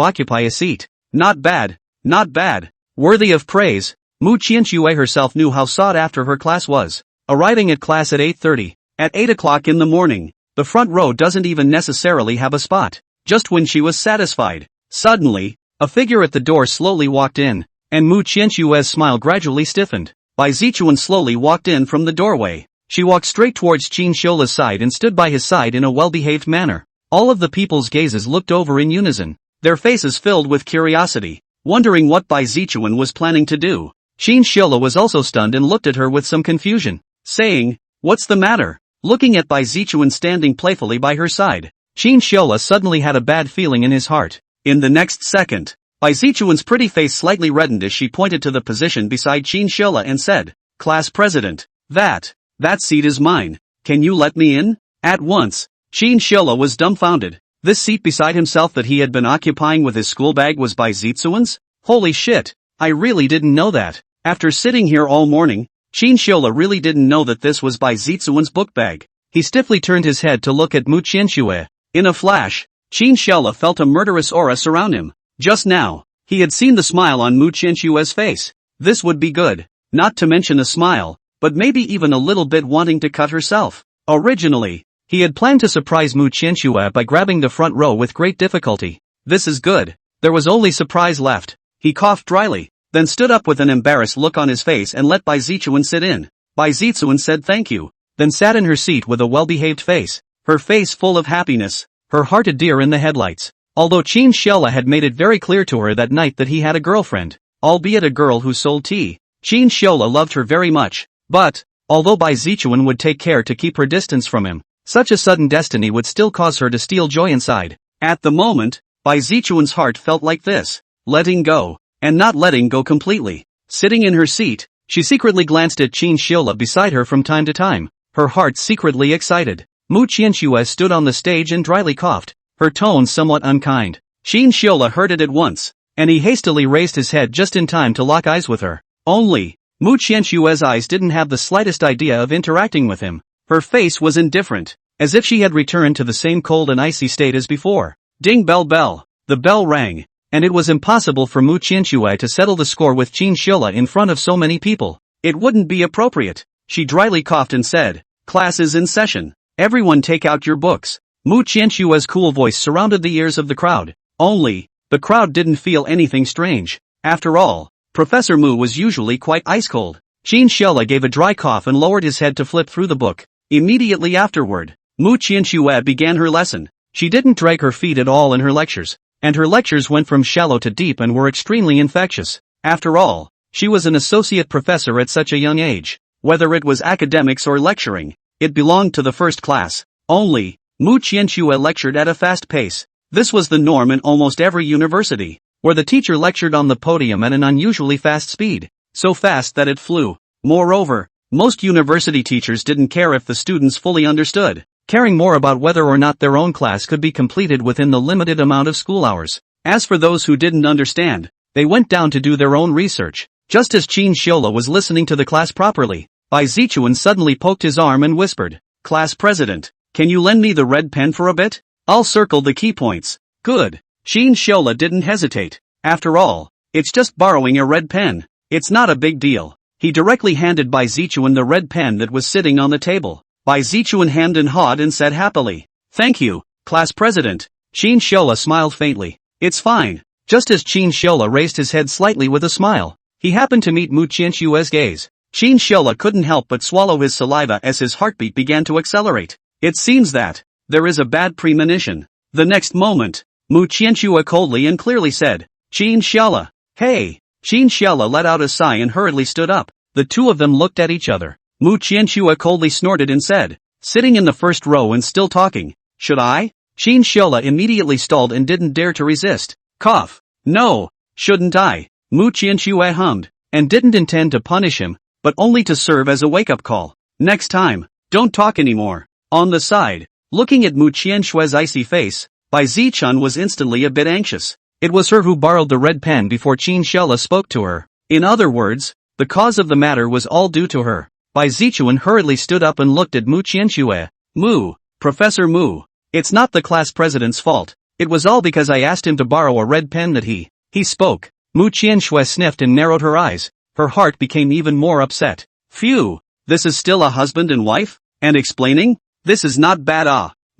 occupy a seat. Not bad, not bad. Worthy of praise. Mu Qianxue herself knew how sought after her class was. Arriving at class at 8:30, at 8 o'clock in the morning, the front row doesn't even necessarily have a spot. Just when she was satisfied, suddenly, a figure at the door slowly walked in, and Mu Qianxue's smile gradually stiffened. Bai Zichuan slowly walked in from the doorway. She walked straight towards Qin Shiola's side and stood by his side in a well-behaved manner. All of the people's gazes looked over in unison, their faces filled with curiosity, wondering what Bai Zichuan was planning to do. Qin Shiola was also stunned and looked at her with some confusion, saying, "What's the matter?" Looking at Bai Zichuan standing playfully by her side, Qin Shiola suddenly had a bad feeling in his heart. In the next second, Bai Zichuan's pretty face slightly reddened as she pointed to the position beside Qin Shiola and said, "Class president, that seat is mine. Can you let me in?" At once, Qin Shiola was dumbfounded. This seat beside himself that he had been occupying with his school bag was Bai Zichuan's? Holy shit, I really didn't know that. After sitting here all morning, Qin Shiola really didn't know that this was Bai Zichuan's book bag. He stiffly turned his head to look at Mu Qianxue. In a flash, Qin Shiola felt a murderous aura surround him. Just now, he had seen the smile on Mu Qianxue's face. This would be good. Not to mention a smile, but maybe even a little bit wanting to cut herself. Originally, he had planned to surprise Mu Qianxue by grabbing the front row with great difficulty. This is good. There was only surprise left. He coughed dryly, then stood up with an embarrassed look on his face and let Bai Zichuan sit in. Bai Zichuan said thank you, then sat in her seat with a well-behaved face, her face full of happiness, her heart a deer in the headlights. Although Qin Shiola had made it very clear to her that night that he had a girlfriend, albeit a girl who sold tea, Qin Shiola loved her very much. But, although Bai Zichuan would take care to keep her distance from him, such a sudden destiny would still cause her to steal joy inside. At the moment, Bai Zichuan's heart felt like this, letting go, and not letting go completely. Sitting in her seat, she secretly glanced at Qin Shiola beside her from time to time, her heart secretly excited. Mu Qianxue stood on the stage and dryly coughed, her tone somewhat unkind. Qin Shiola heard it at once, and he hastily raised his head just in time to lock eyes with her. Only, Mu Qianxue's eyes didn't have the slightest idea of interacting with him. Her face was indifferent, as if she had returned to the same cold and icy state as before. Ding bell bell. The bell rang, and it was impossible for Mu Qianxue to settle the score with Qin Shiola in front of so many people. It wouldn't be appropriate. She dryly coughed and said, "Class is in session. Everyone take out your books." Mu Qianxue's cool voice surrounded the ears of the crowd. Only, the crowd didn't feel anything strange. After all, Professor Mu was usually quite ice-cold. Qin Shiola gave a dry cough and lowered his head to flip through the book. Immediately afterward, Mu Qianxue began her lesson. She didn't drag her feet at all in her lectures, and her lectures went from shallow to deep and were extremely infectious. After all, She was an associate professor at such a young age. Whether it was academics or lecturing, it belonged to the first class. Only, Mu Qianxue lectured at a fast pace. This was the norm in almost every university, where the teacher lectured on the podium at an unusually fast speed, so fast that it flew. Moreover, most university teachers didn't care if the students fully understood, caring more about whether or not their own class could be completed within the limited amount of school hours. As for those who didn't understand, they went down to do their own research. Just as Qin Shiola was listening to the class properly, Bai Zichuan suddenly poked his arm and whispered, "Class president, can you lend me the red pen for a bit? I'll circle the key points." Good. Qin Shiola didn't hesitate. After all, it's just borrowing a red pen. It's not a big deal. He directly handed Bai Zichuan the red pen that was sitting on the table. Bai Zichuan hemmed and hawed and said happily, "Thank you, class president." Qin Shiola smiled faintly. "It's fine." Just as Qin Shiola raised his head slightly with a smile, he happened to meet Mu Qianxue's gaze. Qin Shiola couldn't help but swallow his saliva as his heartbeat began to accelerate. It seems that there is a bad premonition. The next moment, Mu Qianxue coldly and clearly said, "Qin Shiola, hey." Qin Shiola let out a sigh and hurriedly stood up. The two of them looked at each other. Mu Qianxue coldly snorted and said, "Sitting in the first row and still talking, should I?" Qin Shiola immediately stalled and didn't dare to resist. Cough. "No, shouldn't I?" Mu Qianxue hummed, and didn't intend to punish him, but only to serve as a wake-up call. "Next time, don't talk anymore." On the side, looking at Mu Qianxue's icy face, Bai Zichun was instantly a bit anxious. It was her who borrowed the red pen before Qin Shiola spoke to her. In other words, the cause of the matter was all due to her. Bai Zichuan hurriedly stood up and looked at Mu Qianxue. "Mu, Professor Mu, it's not the class president's fault. It was all because I asked him to borrow a red pen that he spoke." Mu Qianxue sniffed and narrowed her eyes. Her heart became even more upset. Phew, this is still a husband and wife? And explaining? This is not bad.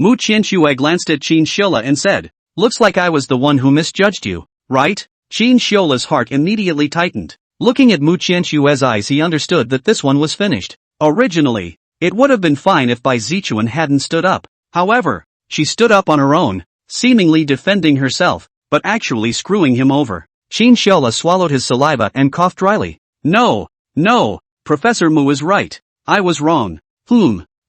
Mu Qianxue glanced at Qin Shiola and said, "Looks like I was the one who misjudged you, right?" Qin Shiola's heart immediately tightened. Looking at Mu Qianxue's eyes, he understood that this one was finished. Originally, it would have been fine if Bai Zichuan hadn't stood up. However, she stood up on her own, seemingly defending herself, but actually screwing him over. Qin Shiola swallowed his saliva and coughed dryly. No, Professor Mu is right. I was wrong."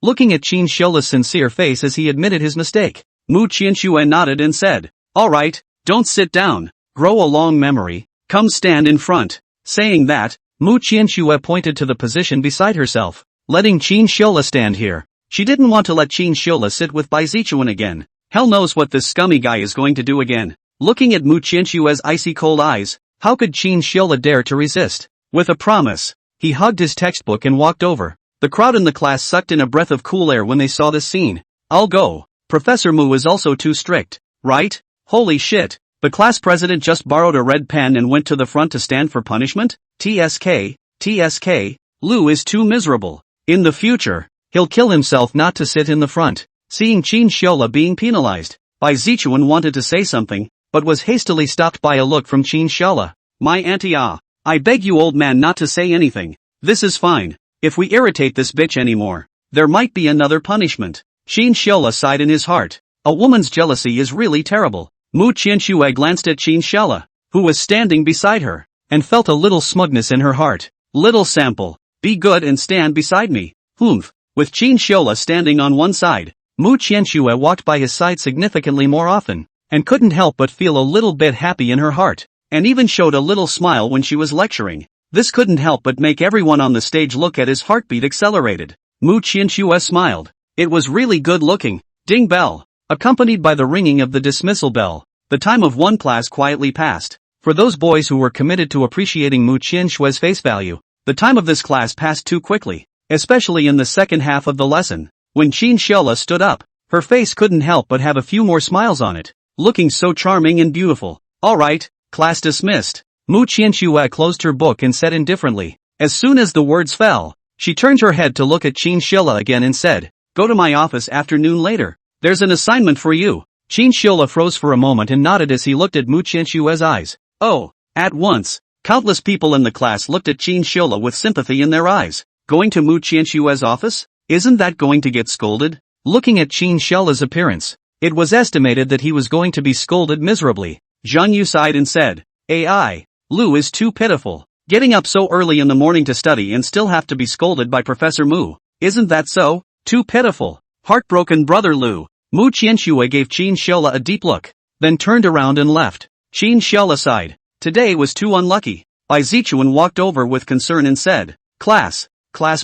Looking at Qin Shiola's sincere face as he admitted his mistake, Mu Qianxue nodded and said, "All right, don't sit down. Grow a long memory. Come stand in front." Saying that, Mu Qianxue pointed to the position beside herself, letting Qin Shiola stand here. She didn't want to let Qin Shiola sit with Bai Zichuan again. Hell knows what this scummy guy is going to do again. Looking at Mu Qianxue's icy cold eyes, how could Qin Shiola dare to resist? With a promise, he hugged his textbook and walked over. The crowd in the class sucked in a breath of cool air when they saw this scene. "I'll go. Professor Mu is also too strict, right? Holy shit. The class president just borrowed a red pen and went to the front to stand for punishment? TSK, Lu is too miserable. In the future, he'll kill himself not to sit in the front." Seeing Qin Shiola being penalized, Bai Zichuan wanted to say something, but was hastily stopped by a look from Qin Shiola. "My auntie, I beg you old man not to say anything. This is fine. If we irritate this bitch anymore, there might be another punishment." Qin Shiola sighed in his heart. A woman's jealousy is really terrible. Mu Qianxue glanced at Qin Shiola, who was standing beside her, and felt a little smugness in her heart. "Little sample, be good and stand beside me." With Qin Shiola standing on one side, Mu Qianxue walked by his side significantly more often, and couldn't help but feel a little bit happy in her heart, and even showed a little smile when she was lecturing. This couldn't help but make everyone on the stage look at his heartbeat accelerated. Mu Qianxue smiled. It was really good looking. Ding bell. Accompanied by the ringing of the dismissal bell, the time of one class quietly passed. For those boys who were committed to appreciating Mu Qianxue's face value, the time of this class passed too quickly, especially in the second half of the lesson. When Qin Shiola stood up, her face couldn't help but have a few more smiles on it, looking so charming and beautiful. "All right, class dismissed." Mu Qianxue closed her book and said indifferently. As soon as the words fell, she turned her head to look at Qin Shiola again and said, "Go to my office afternoon later. There's an assignment for you." Qin Shiola froze for a moment and nodded as he looked at Mu Qianxue's eyes. Oh, at once, countless people in the class looked at Qin Shiola with sympathy in their eyes. Going to Mu Qianxue's office? Isn't that going to get scolded? Looking at Qin Shiola's appearance, it was estimated that he was going to be scolded miserably. Zhang Yu sighed and said, "AI, Lu is too pitiful." Getting up so early in the morning to study and still have to be scolded by Professor Mu. Isn't that so? Too pitiful. Heartbroken brother Lu. Mu Qianxue gave Qin Shiola a deep look, then turned around and left. Qin Shiola sighed. Today was too unlucky. Bai Zichuan walked over with concern and said, Class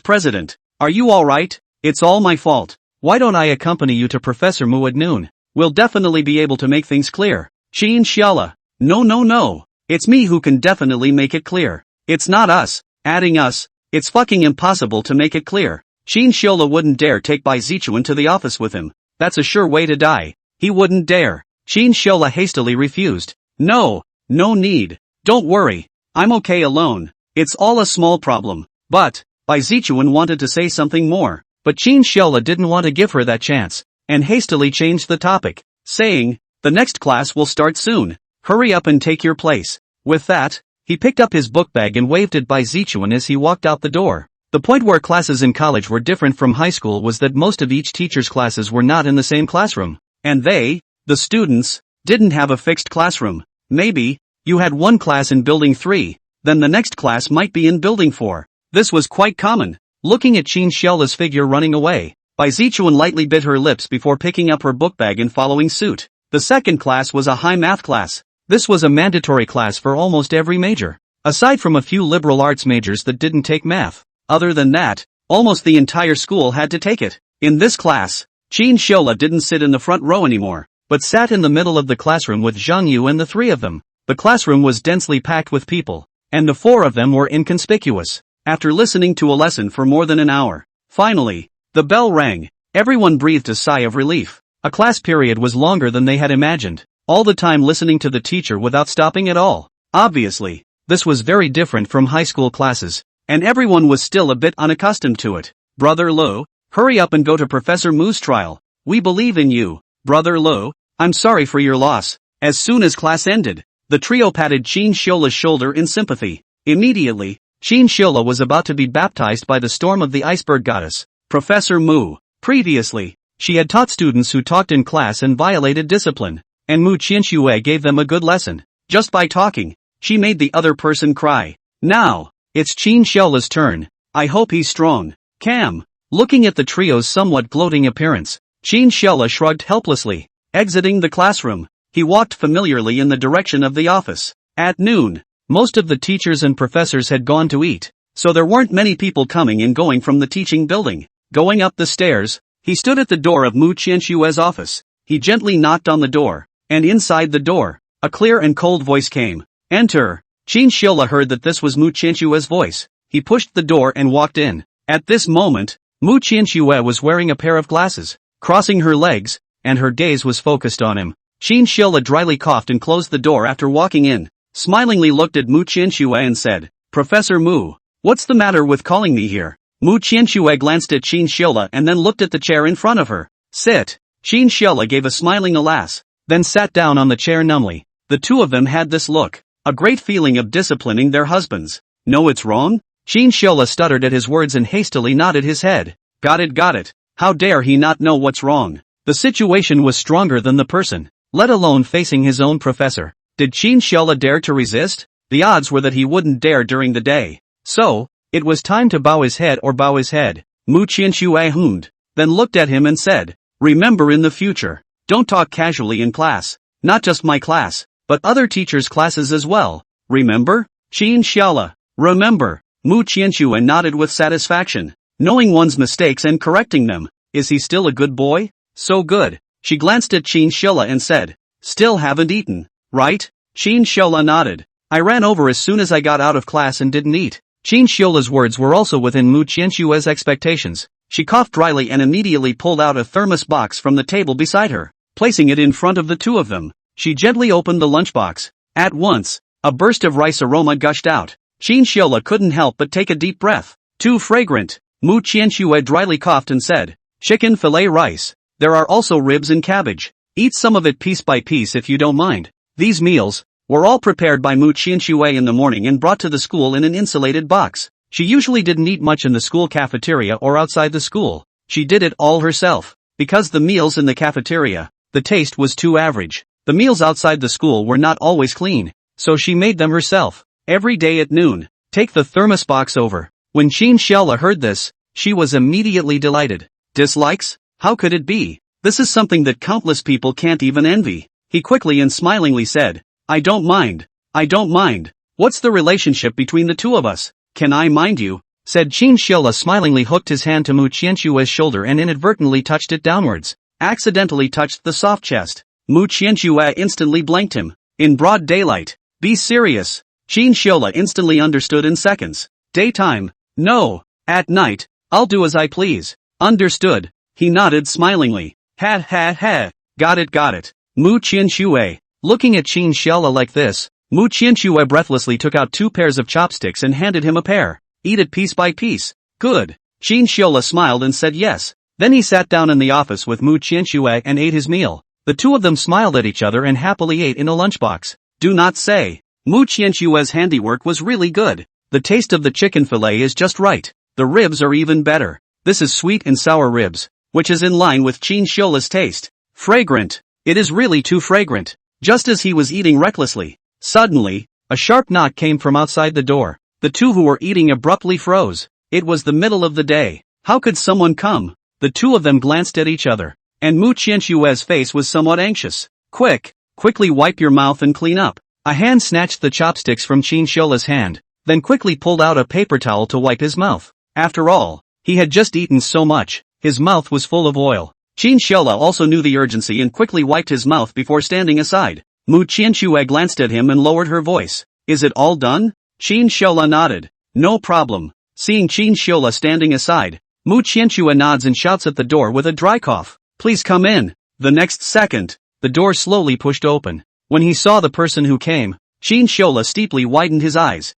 president, are you alright? It's all my fault. Why don't I accompany you to Professor Mu at noon? We'll definitely be able to make things clear. Qin Shiola. No. It's me who can definitely make it clear. It's not us. Adding us. It's fucking impossible to make it clear. Qin Shiola wouldn't dare take Bai Zichuan to the office with him. That's a sure way to die. He wouldn't dare. Qin Shiola hastily refused. No need. Don't worry. I'm okay alone. It's all a small problem. But, Bai Zichuan wanted to say something more, but Qin Shiola didn't want to give her that chance, and hastily changed the topic, saying, the next class will start soon. Hurry up and take your place. With that, he picked up his book bag and waved at Bai Zichuan as he walked out the door. The point where classes in college were different from high school was that most of each teacher's classes were not in the same classroom, and they, the students, didn't have a fixed classroom. Maybe, you had one class in Building 3, then the next class might be in Building 4. This was quite common. Looking at Qin Shiola's figure running away, Bai Zichuan lightly bit her lips before picking up her book bag and following suit. The second class was a high math class. This was a mandatory class for almost every major, aside from a few liberal arts majors that didn't take math. Other than that, almost the entire school had to take it. In this class, Qin Shiola didn't sit in the front row anymore, but sat in the middle of the classroom with Zhang Yu and the three of them. The classroom was densely packed with people, and the four of them were inconspicuous. After listening to a lesson for more than an hour, finally, the bell rang. Everyone breathed a sigh of relief. A class period was longer than they had imagined, all the time listening to the teacher without stopping at all. Obviously, this was very different from high school classes, and everyone was still a bit unaccustomed to it. Brother Lu, hurry up and go to Professor Mu's trial. We believe in you. Brother Lu, I'm sorry for your loss. As soon as class ended, the trio patted Qin Shiola's shoulder in sympathy. Immediately, Qin Shiola was about to be baptized by the storm of the iceberg goddess, Professor Mu. Previously, she had taught students who talked in class and violated discipline, and Mu Qianxue gave them a good lesson. Just by talking, she made the other person cry. Now, it's Qin Shiola's turn. I hope he's strong. Cam. Looking at the trio's somewhat gloating appearance, Qin Shiola shrugged helplessly. Exiting the classroom, he walked familiarly in the direction of the office. At noon, most of the teachers and professors had gone to eat, so there weren't many people coming and going from the teaching building. Going up the stairs, he stood at the door of Mu Qianxue's office. He gently knocked on the door, and inside the door, a clear and cold voice came. Enter. Qin Shiola heard that this was Mu Qianxue's voice. He pushed the door and walked in. At this moment, Mu Qianxue was wearing a pair of glasses, crossing her legs, and her gaze was focused on him. Qin Shiola dryly coughed and closed the door after walking in, smilingly looked at Mu Qianxue and said, Professor Mu, what's the matter with calling me here? Mu Qianxue glanced at Qin Shiola and then looked at the chair in front of her. Sit. Qin Shiola gave a smiling alas, then sat down on the chair numbly. The two of them had this look, a great feeling of disciplining their husbands. No, it's wrong? Qin Shiola stuttered at his words and hastily nodded his head. Got it. How dare he not know what's wrong? The situation was stronger than the person, let alone facing his own professor. Did Qin Shiola dare to resist? The odds were that he wouldn't dare during the day. So, it was time to bow his head. Mu Qianxue hummed, then looked at him and said, remember in the future, don't talk casually in class. Not just my class, but other teachers' classes as well. Remember? Qin Shiola. Remember. Mu Qianxue nodded with satisfaction. Knowing one's mistakes and correcting them. Is he still a good boy? So good. She glanced at Qin Shiola and said, still haven't eaten, right? Qin Shiola nodded. I ran over as soon as I got out of class and didn't eat. Qin Shiola's words were also within Mu Qianxue's expectations. She coughed dryly and immediately pulled out a thermos box from the table beside her. Placing it in front of the two of them, she gently opened the lunchbox. At once, a burst of rice aroma gushed out. Qin Shiola couldn't help but take a deep breath. Too fragrant. Mu Qianxue dryly coughed and said, chicken fillet rice. There are also ribs and cabbage. Eat some of it piece by piece if you don't mind. These meals were all prepared by Mu Qianxue in the morning and brought to the school in an insulated box. She usually didn't eat much in the school cafeteria or outside the school. She did it all herself. Because the meals in the cafeteria, the taste was too average. The meals outside the school were not always clean, so she made them herself. Every day at noon, Take the thermos box over. When Chinchilla heard this, she was immediately delighted. Dislikes? How could it be? This is something that countless people can't even envy. He quickly and smilingly said, I don't mind. I don't mind. What's the relationship between the two of us? Can I mind you? Said Chinchilla smilingly, hooked his hand to Mu Qianxue's shoulder and inadvertently touched it downwards. Accidentally touched the soft chest. Mu Qianxue instantly blanked him. In broad daylight. Be serious. Chinchilla instantly understood in seconds. Daytime. No. At night. I'll do as I please. Understood. He nodded smilingly. Ha ha ha. Got it. Mu Qianxue. Looking at Chinchilla like this, Mu Qianxue breathlessly took out 2 pairs of chopsticks and handed him a pair. Eat it piece by piece. Good. Chinchilla smiled and said yes. Then he sat down in the office with Mu Qianxue and ate his meal. The two of them smiled at each other and happily ate in a lunchbox. Do not say. Mu Qianxue's handiwork was really good. The taste of the chicken fillet is just right. The ribs are even better. This is sweet and sour ribs, which is in line with Chinchilla's taste. Fragrant. It is really too fragrant. Just as he was eating recklessly, suddenly, a sharp knock came from outside the door. The two who were eating abruptly froze. It was the middle of the day. How could someone come? The two of them glanced at each other, and Mu Qianxue's face was somewhat anxious. Quickly wipe your mouth and clean up. A hand snatched the chopsticks from Chinchilla's hand, then quickly pulled out a paper towel to wipe his mouth. After all, he had just eaten so much, his mouth was full of oil. Chinchilla also knew the urgency and quickly wiped his mouth before standing aside. Mu Qianxue glanced at him and lowered her voice. Is it all done? Chinchilla nodded. No problem. Seeing Chinchilla standing aside, Mu Qianxue nods and shouts at the door with a dry cough. Please come in. The next second, the door slowly pushed open. When he saw the person who came, Chinchilla steeply widened his eyes.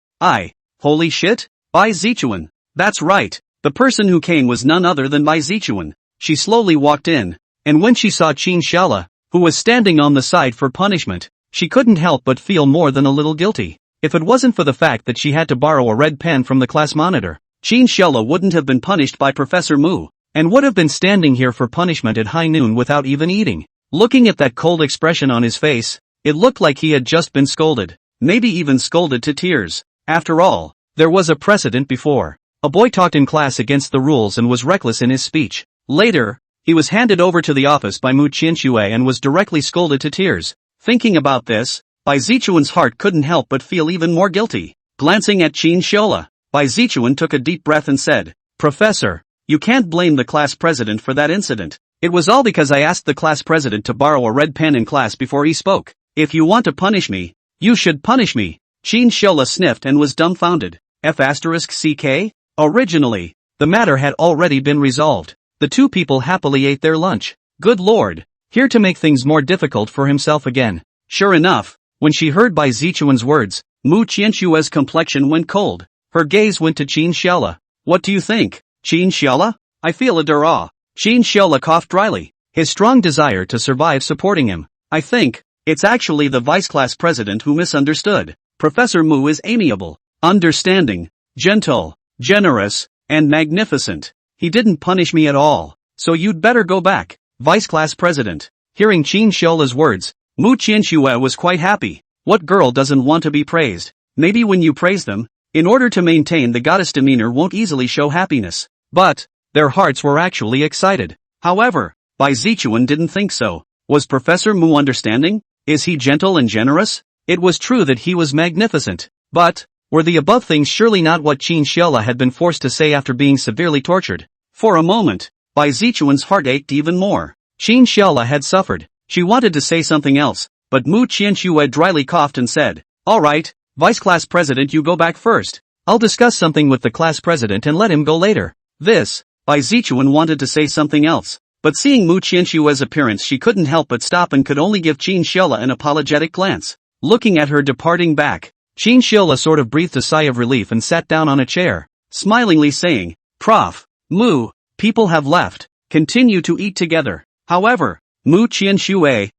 Holy shit? Bai Zichuan. That's right. The person who came was none other than Bai Zichuan. She slowly walked in, and when she saw Chinchilla, who was standing on the side for punishment, she couldn't help but feel more than a little guilty. If it wasn't for the fact that she had to borrow a red pen from the class monitor, Chinchilla wouldn't have been punished by Professor Mu, and would have been standing here for punishment at high noon without even eating. Looking at that cold expression on his face, it looked like he had just been scolded, maybe even scolded to tears. After all, there was a precedent before. A boy talked in class against the rules and was reckless in his speech. Later, he was handed over to the office by Mu Qianxue and was directly scolded to tears. Thinking about this, Bai Zichuan's heart couldn't help but feel even more guilty. Glancing at Chinchilla, Bai Zichuan took a deep breath and said, Professor, you can't blame the class president for that incident. It was all because I asked the class president to borrow a red pen in class before he spoke. If you want to punish me, you should punish me. Chinchilla sniffed and was dumbfounded. F***CK? Originally, the matter had already been resolved. The two people happily ate their lunch. Good lord, here to make things more difficult for himself again. Sure enough, when she heard Bai Zichuan's words, Mu Qianxue's complexion went cold. Her gaze went to Chinchilla. What do you think, Chinchilla? I feel a dura. Chinchilla coughed dryly, his strong desire to survive supporting him. I think, it's actually the vice class president who misunderstood. Professor Mu is amiable, understanding, gentle, generous, and magnificent. He didn't punish me at all, so you'd better go back, vice class president. Hearing Chinchilla's words, Mu Qianxue was quite happy. What girl doesn't want to be praised? Maybe when you praise them, in order to maintain the goddess demeanor won't easily show happiness. But, their hearts were actually excited. However, Bai Zichuan didn't think so. Was Professor Mu understanding? Is he gentle and generous? It was true that he was magnificent. But, were the above things surely not what Chinchilla had been forced to say after being severely tortured? For a moment, Bai Zichuan's heart ached even more. Chinchilla had suffered. She wanted to say something else, but Mu Qianxue dryly coughed and said, Alright, vice class president, you go back first. I'll discuss something with the class president and let him go later. Bai Zichuan wanted to say something else, but seeing Mu Qianxue's appearance she couldn't help but stop and could only give Chinchilla an apologetic glance. Looking at her departing back, Chinchilla sort of breathed a sigh of relief and sat down on a chair, smilingly saying, Prof. Mu, people have left. Continue to eat together. However, Mu Qianxue,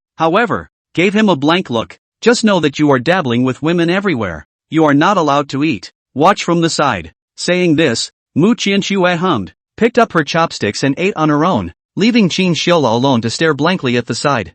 gave him a blank look. Just know that you are dabbling with women everywhere. You are not allowed to eat. Watch from the side. Saying this, Mu Qianxue hummed, picked up her chopsticks and ate on her own, leaving Chinchilla alone to stare blankly at the side.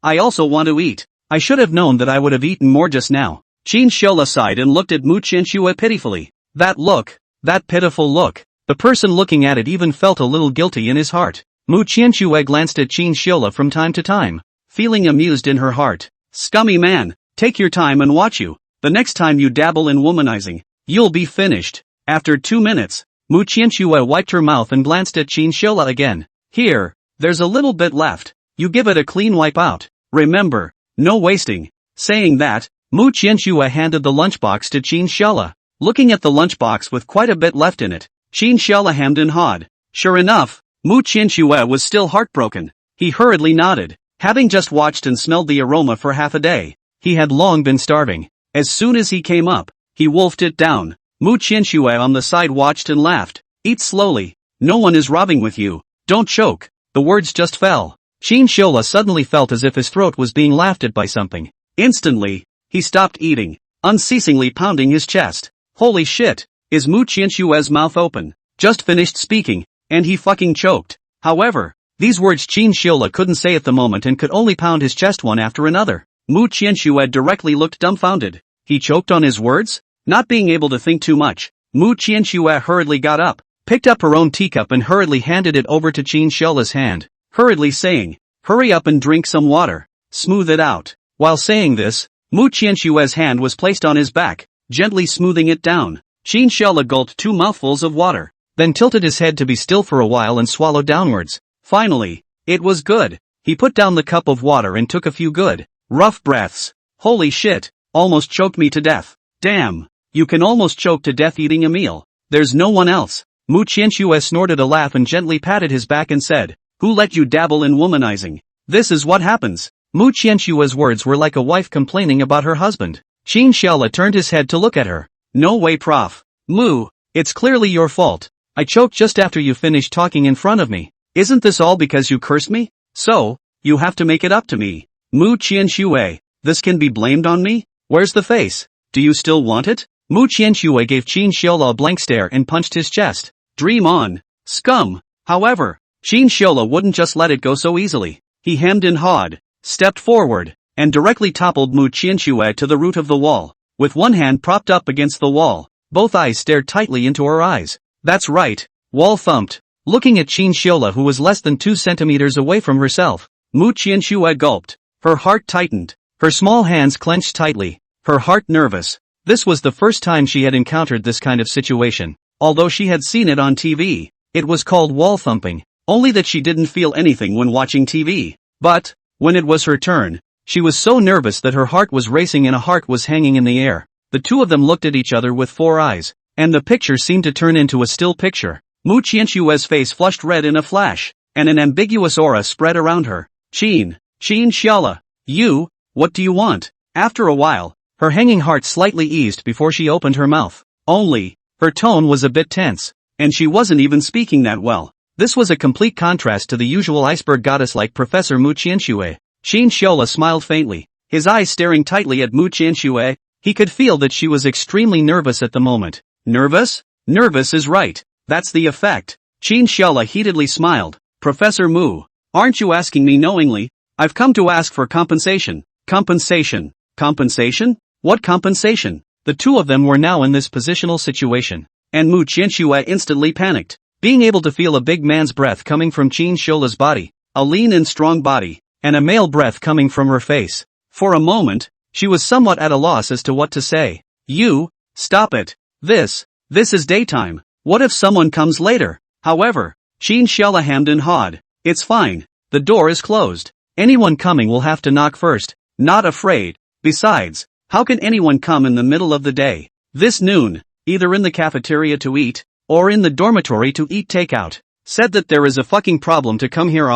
I also want to eat. I should have known that I would have eaten more just now. Qin Shola sighed and looked at Mu Qianxue pitifully. That look, that pitiful look. The person looking at it even felt a little guilty in his heart. Mu Qianxue glanced at Qin Shola from time to time, feeling amused in her heart. Scummy man, take your time and watch you. The next time you dabble in womanizing, you'll be finished. After 2 minutes, Mu Qianxue wiped her mouth and glanced at Qin Shola again. Here, there's a little bit left. You give it a clean wipe out. Remember, no wasting. Saying that, Mu Qianxue handed the lunchbox to Qin Shola. Looking at the lunchbox with quite a bit left in it, Qin Shola hemmed and hawed. Sure enough, Mu Qianxue was still heartbroken. He hurriedly nodded. Having just watched and smelled the aroma for half a day, he had long been starving. As soon as he came up, he wolfed it down. Mu Qianxue on the side watched and laughed. Eat slowly. No one is robbing with you. Don't choke. The words just fell. Qin Shola suddenly felt as if his throat was being laughed at by something. Instantly, he stopped eating, unceasingly pounding his chest. Holy shit, is Mu Qianxue's mouth open? Just finished speaking, and he fucking choked. However, these words Qin Shola couldn't say at the moment and could only pound his chest one after another. Mu Qianxue directly looked dumbfounded. He choked on his words? Not being able to think too much, Mu Qianxue hurriedly got up, picked up her own teacup and hurriedly handed it over to Qin Shola's hand, hurriedly saying, hurry up and drink some water. Smooth it out. While saying this, Mu Qianxue's hand was placed on his back, gently smoothing it down. Qin Shola gulped 2 mouthfuls of water, then tilted his head to be still for a while and swallowed downwards. Finally, it was good. He put down the cup of water and took a few good, rough breaths. Holy shit, almost choked me to death. Damn, you can almost choke to death eating a meal. There's no one else. Mu Qianxue snorted a laugh and gently patted his back and said, who let you dabble in womanizing? This is what happens. Mu Qianxue's words were like a wife complaining about her husband. Qin Shola turned his head to look at her. No way, Prof. Mu, it's clearly your fault. I choked just after you finished talking in front of me. Isn't this all because you cursed me? So, you have to make it up to me. Mu Qianxue, this can be blamed on me? Where's the face? Do you still want it? Mu Qianxue gave Qin Shola a blank stare and punched his chest. Dream on, scum. However, Qin Shola wouldn't just let it go so easily. He hemmed and hawed, stepped forward, and directly toppled Mu Qianxue to the root of the wall. With one hand propped up against the wall, both eyes stared tightly into her eyes. That's right, wall thumped. Looking at Qin Shola who was less than 2 centimeters away from herself, Mu Qianxue gulped. Her heart tightened. Her small hands clenched tightly. Her heart nervous. This was the first time she had encountered this kind of situation. Although she had seen it on TV, it was called wall thumping. Only that she didn't feel anything when watching TV. But, when it was her turn, she was so nervous that her heart was racing and a heart was hanging in the air. The two of them looked at each other with 4 eyes, and the picture seemed to turn into a still picture. Mu Qianxue's face flushed red in a flash, and an ambiguous aura spread around her. Qin Shola, you, what do you want? After a while, her hanging heart slightly eased before she opened her mouth. Only, her tone was a bit tense, and she wasn't even speaking that well. This was a complete contrast to the usual iceberg goddess like Professor Mu Qianxue. Qin Shola smiled faintly, his eyes staring tightly at Mu Qianxue. He could feel that she was extremely nervous at the moment. Nervous? Nervous is right. That's the effect. Qin Shola heatedly smiled. Professor Mu, aren't you asking me knowingly? I've come to ask for compensation. Compensation? Compensation? What compensation? The two of them were now in this positional situation, and Mu Qianxue instantly panicked. Being able to feel a big man's breath coming from Qin Shola's body, a lean and strong body, and a male breath coming from her face. For a moment, she was somewhat at a loss as to what to say. You, stop it. This is daytime. What if someone comes later? However, Qin Shola hemmed and hawed. It's fine. The door is closed. Anyone coming will have to knock first. Not afraid. Besides, how can anyone come in the middle of the day? This noon, either in the cafeteria to eat, or in the dormitory to eat takeout. Said that there is a fucking problem to come here.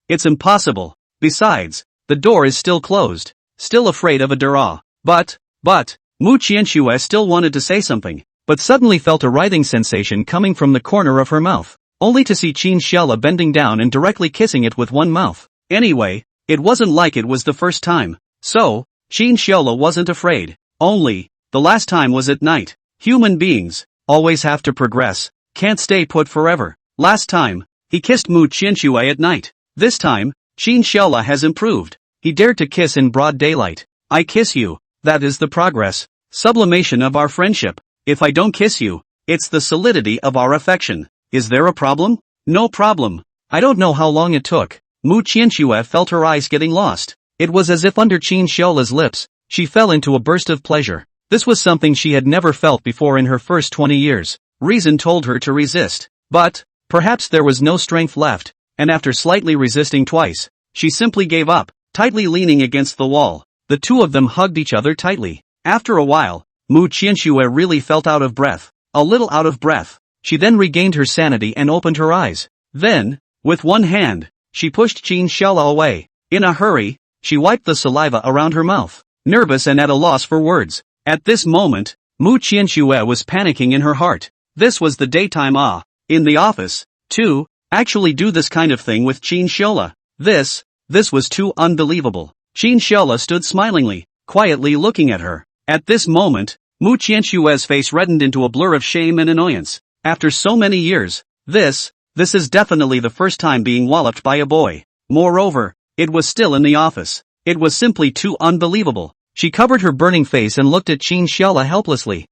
It's impossible. Besides, the door is still closed. Still afraid of a door. But, Mu Qianxue still wanted to say something, but suddenly felt a writhing sensation coming from the corner of her mouth, only to see Qin Shola bending down and directly kissing it with one mouth. Anyway, it wasn't like it was the first time. So, Qin Shola wasn't afraid. Only, the last time was at night. Human beings always have to progress, can't stay put forever. Last time, he kissed Mu Qianxue at night. This time, Qin Shola has improved. He dared to kiss in broad daylight. I kiss you. That is the progress. sublimation of our friendship. If I don't kiss you, it's the solidity of our affection. Is there a problem? No problem. I don't know how long it took. Mu Qianxue felt her eyes getting lost. It was as if under Qin Xiola's lips, she fell into a burst of pleasure. This was something she had never felt before in her first 20 years. Reason told her to resist. But, perhaps there was no strength left, and after slightly resisting twice, she simply gave up, tightly leaning against the wall. The two of them hugged each other tightly. After a while, Mu Qianxue really felt out of breath. A little out of breath. She then regained her sanity and opened her eyes. Then, with one hand, she pushed Qin Xiaola away. In a hurry, she wiped the saliva around her mouth, nervous and at a loss for words. At this moment, Mu Qianxue was panicking in her heart. This was the daytime in the office, to actually do this kind of thing with Qin Xiaola. This was too unbelievable. Qin Xiaola stood smilingly, quietly looking at her. At this moment, Mu Qianxue's face reddened into a blur of shame and annoyance. After so many years, this is definitely the first time being walloped by a boy. Moreover, it was still in the office. It was simply too unbelievable. She covered her burning face and looked at Qin Xiaola helplessly.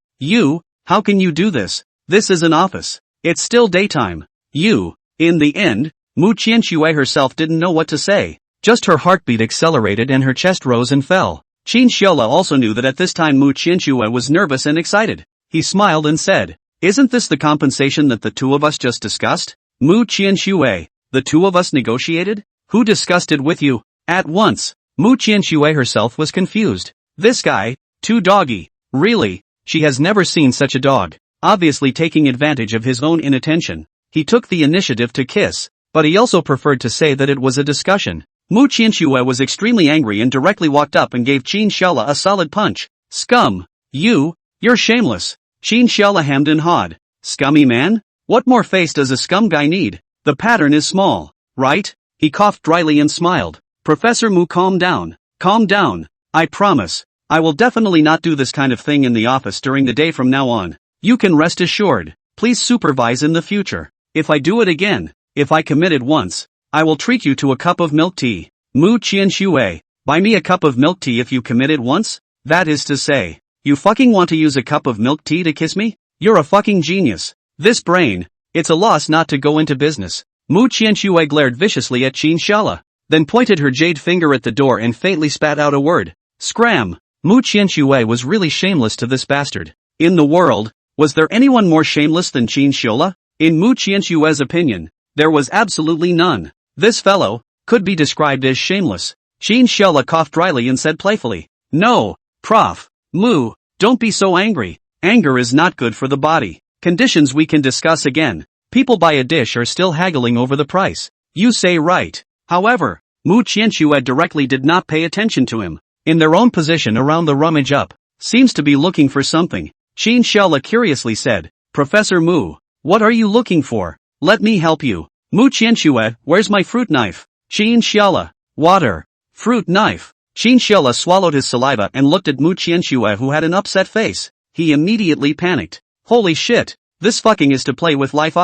How can you do this? This is an office. It's still daytime. In the end, Mu Qianxue herself didn't know what to say. Just her heartbeat accelerated and her chest rose and fell. Qin Xiaola also knew that at this time Mu Qianxue was nervous and excited. He smiled and said, "Isn't this the compensation that the two of us just discussed?" Mu Qianxue, the two of us negotiated? Who discussed it with you? At once, Mu Qianxue herself was confused. This guy, too doggy. Really, she has never seen such a dog. Obviously taking advantage of his own inattention, he took the initiative to kiss, but he also preferred to say that it was a discussion. Mu Qianxue was extremely angry and directly walked up and gave Qin Xiaola a solid punch. Scum! You're shameless! Qin Xiaola hemmed and hawed. Scummy man? What more face does a scum guy need? The pattern is small, right? He coughed dryly and smiled. Professor Mu, calm down. Calm down. I promise. I will definitely not do this kind of thing in the office during the day from now on. You can rest assured. Please supervise in the future. If I do it again, if I commit it once, I will treat you to a cup of milk tea. Mu Qianxue, buy me a cup of milk tea if you commit it once? That is to say, you fucking want to use a cup of milk tea to kiss me? You're a fucking genius. This brain, it's a loss not to go into business. Mu Qianxue glared viciously at Qin Xiaola, then pointed her jade finger at the door and faintly spat out a word. Scram! Mu Qianxue was really shameless to this bastard. In the world, was there anyone more shameless than Qin Xiaola? In Mu Qianxue's opinion, there was absolutely none. This fellow could be described as shameless. Qin Xiaola coughed dryly and said playfully, "No, Prof. Mu, don't be so angry. Anger is not good for the body. Conditions we can discuss again. People buy a dish are still haggling over the price. You say right." However, Mu Qianxue directly did not pay attention to him. In their own position around the rummage up, seems to be looking for something. Qin Xiaola curiously said, "Professor Mu, what are you looking for? Let me help you." Mu Qianxue, where's my fruit knife? Qin Xiaola, water. Fruit knife. Qin Xiaola swallowed his saliva and looked at Mu Qianxue, who had an upset face. He immediately panicked. Holy shit, this fucking is to play with life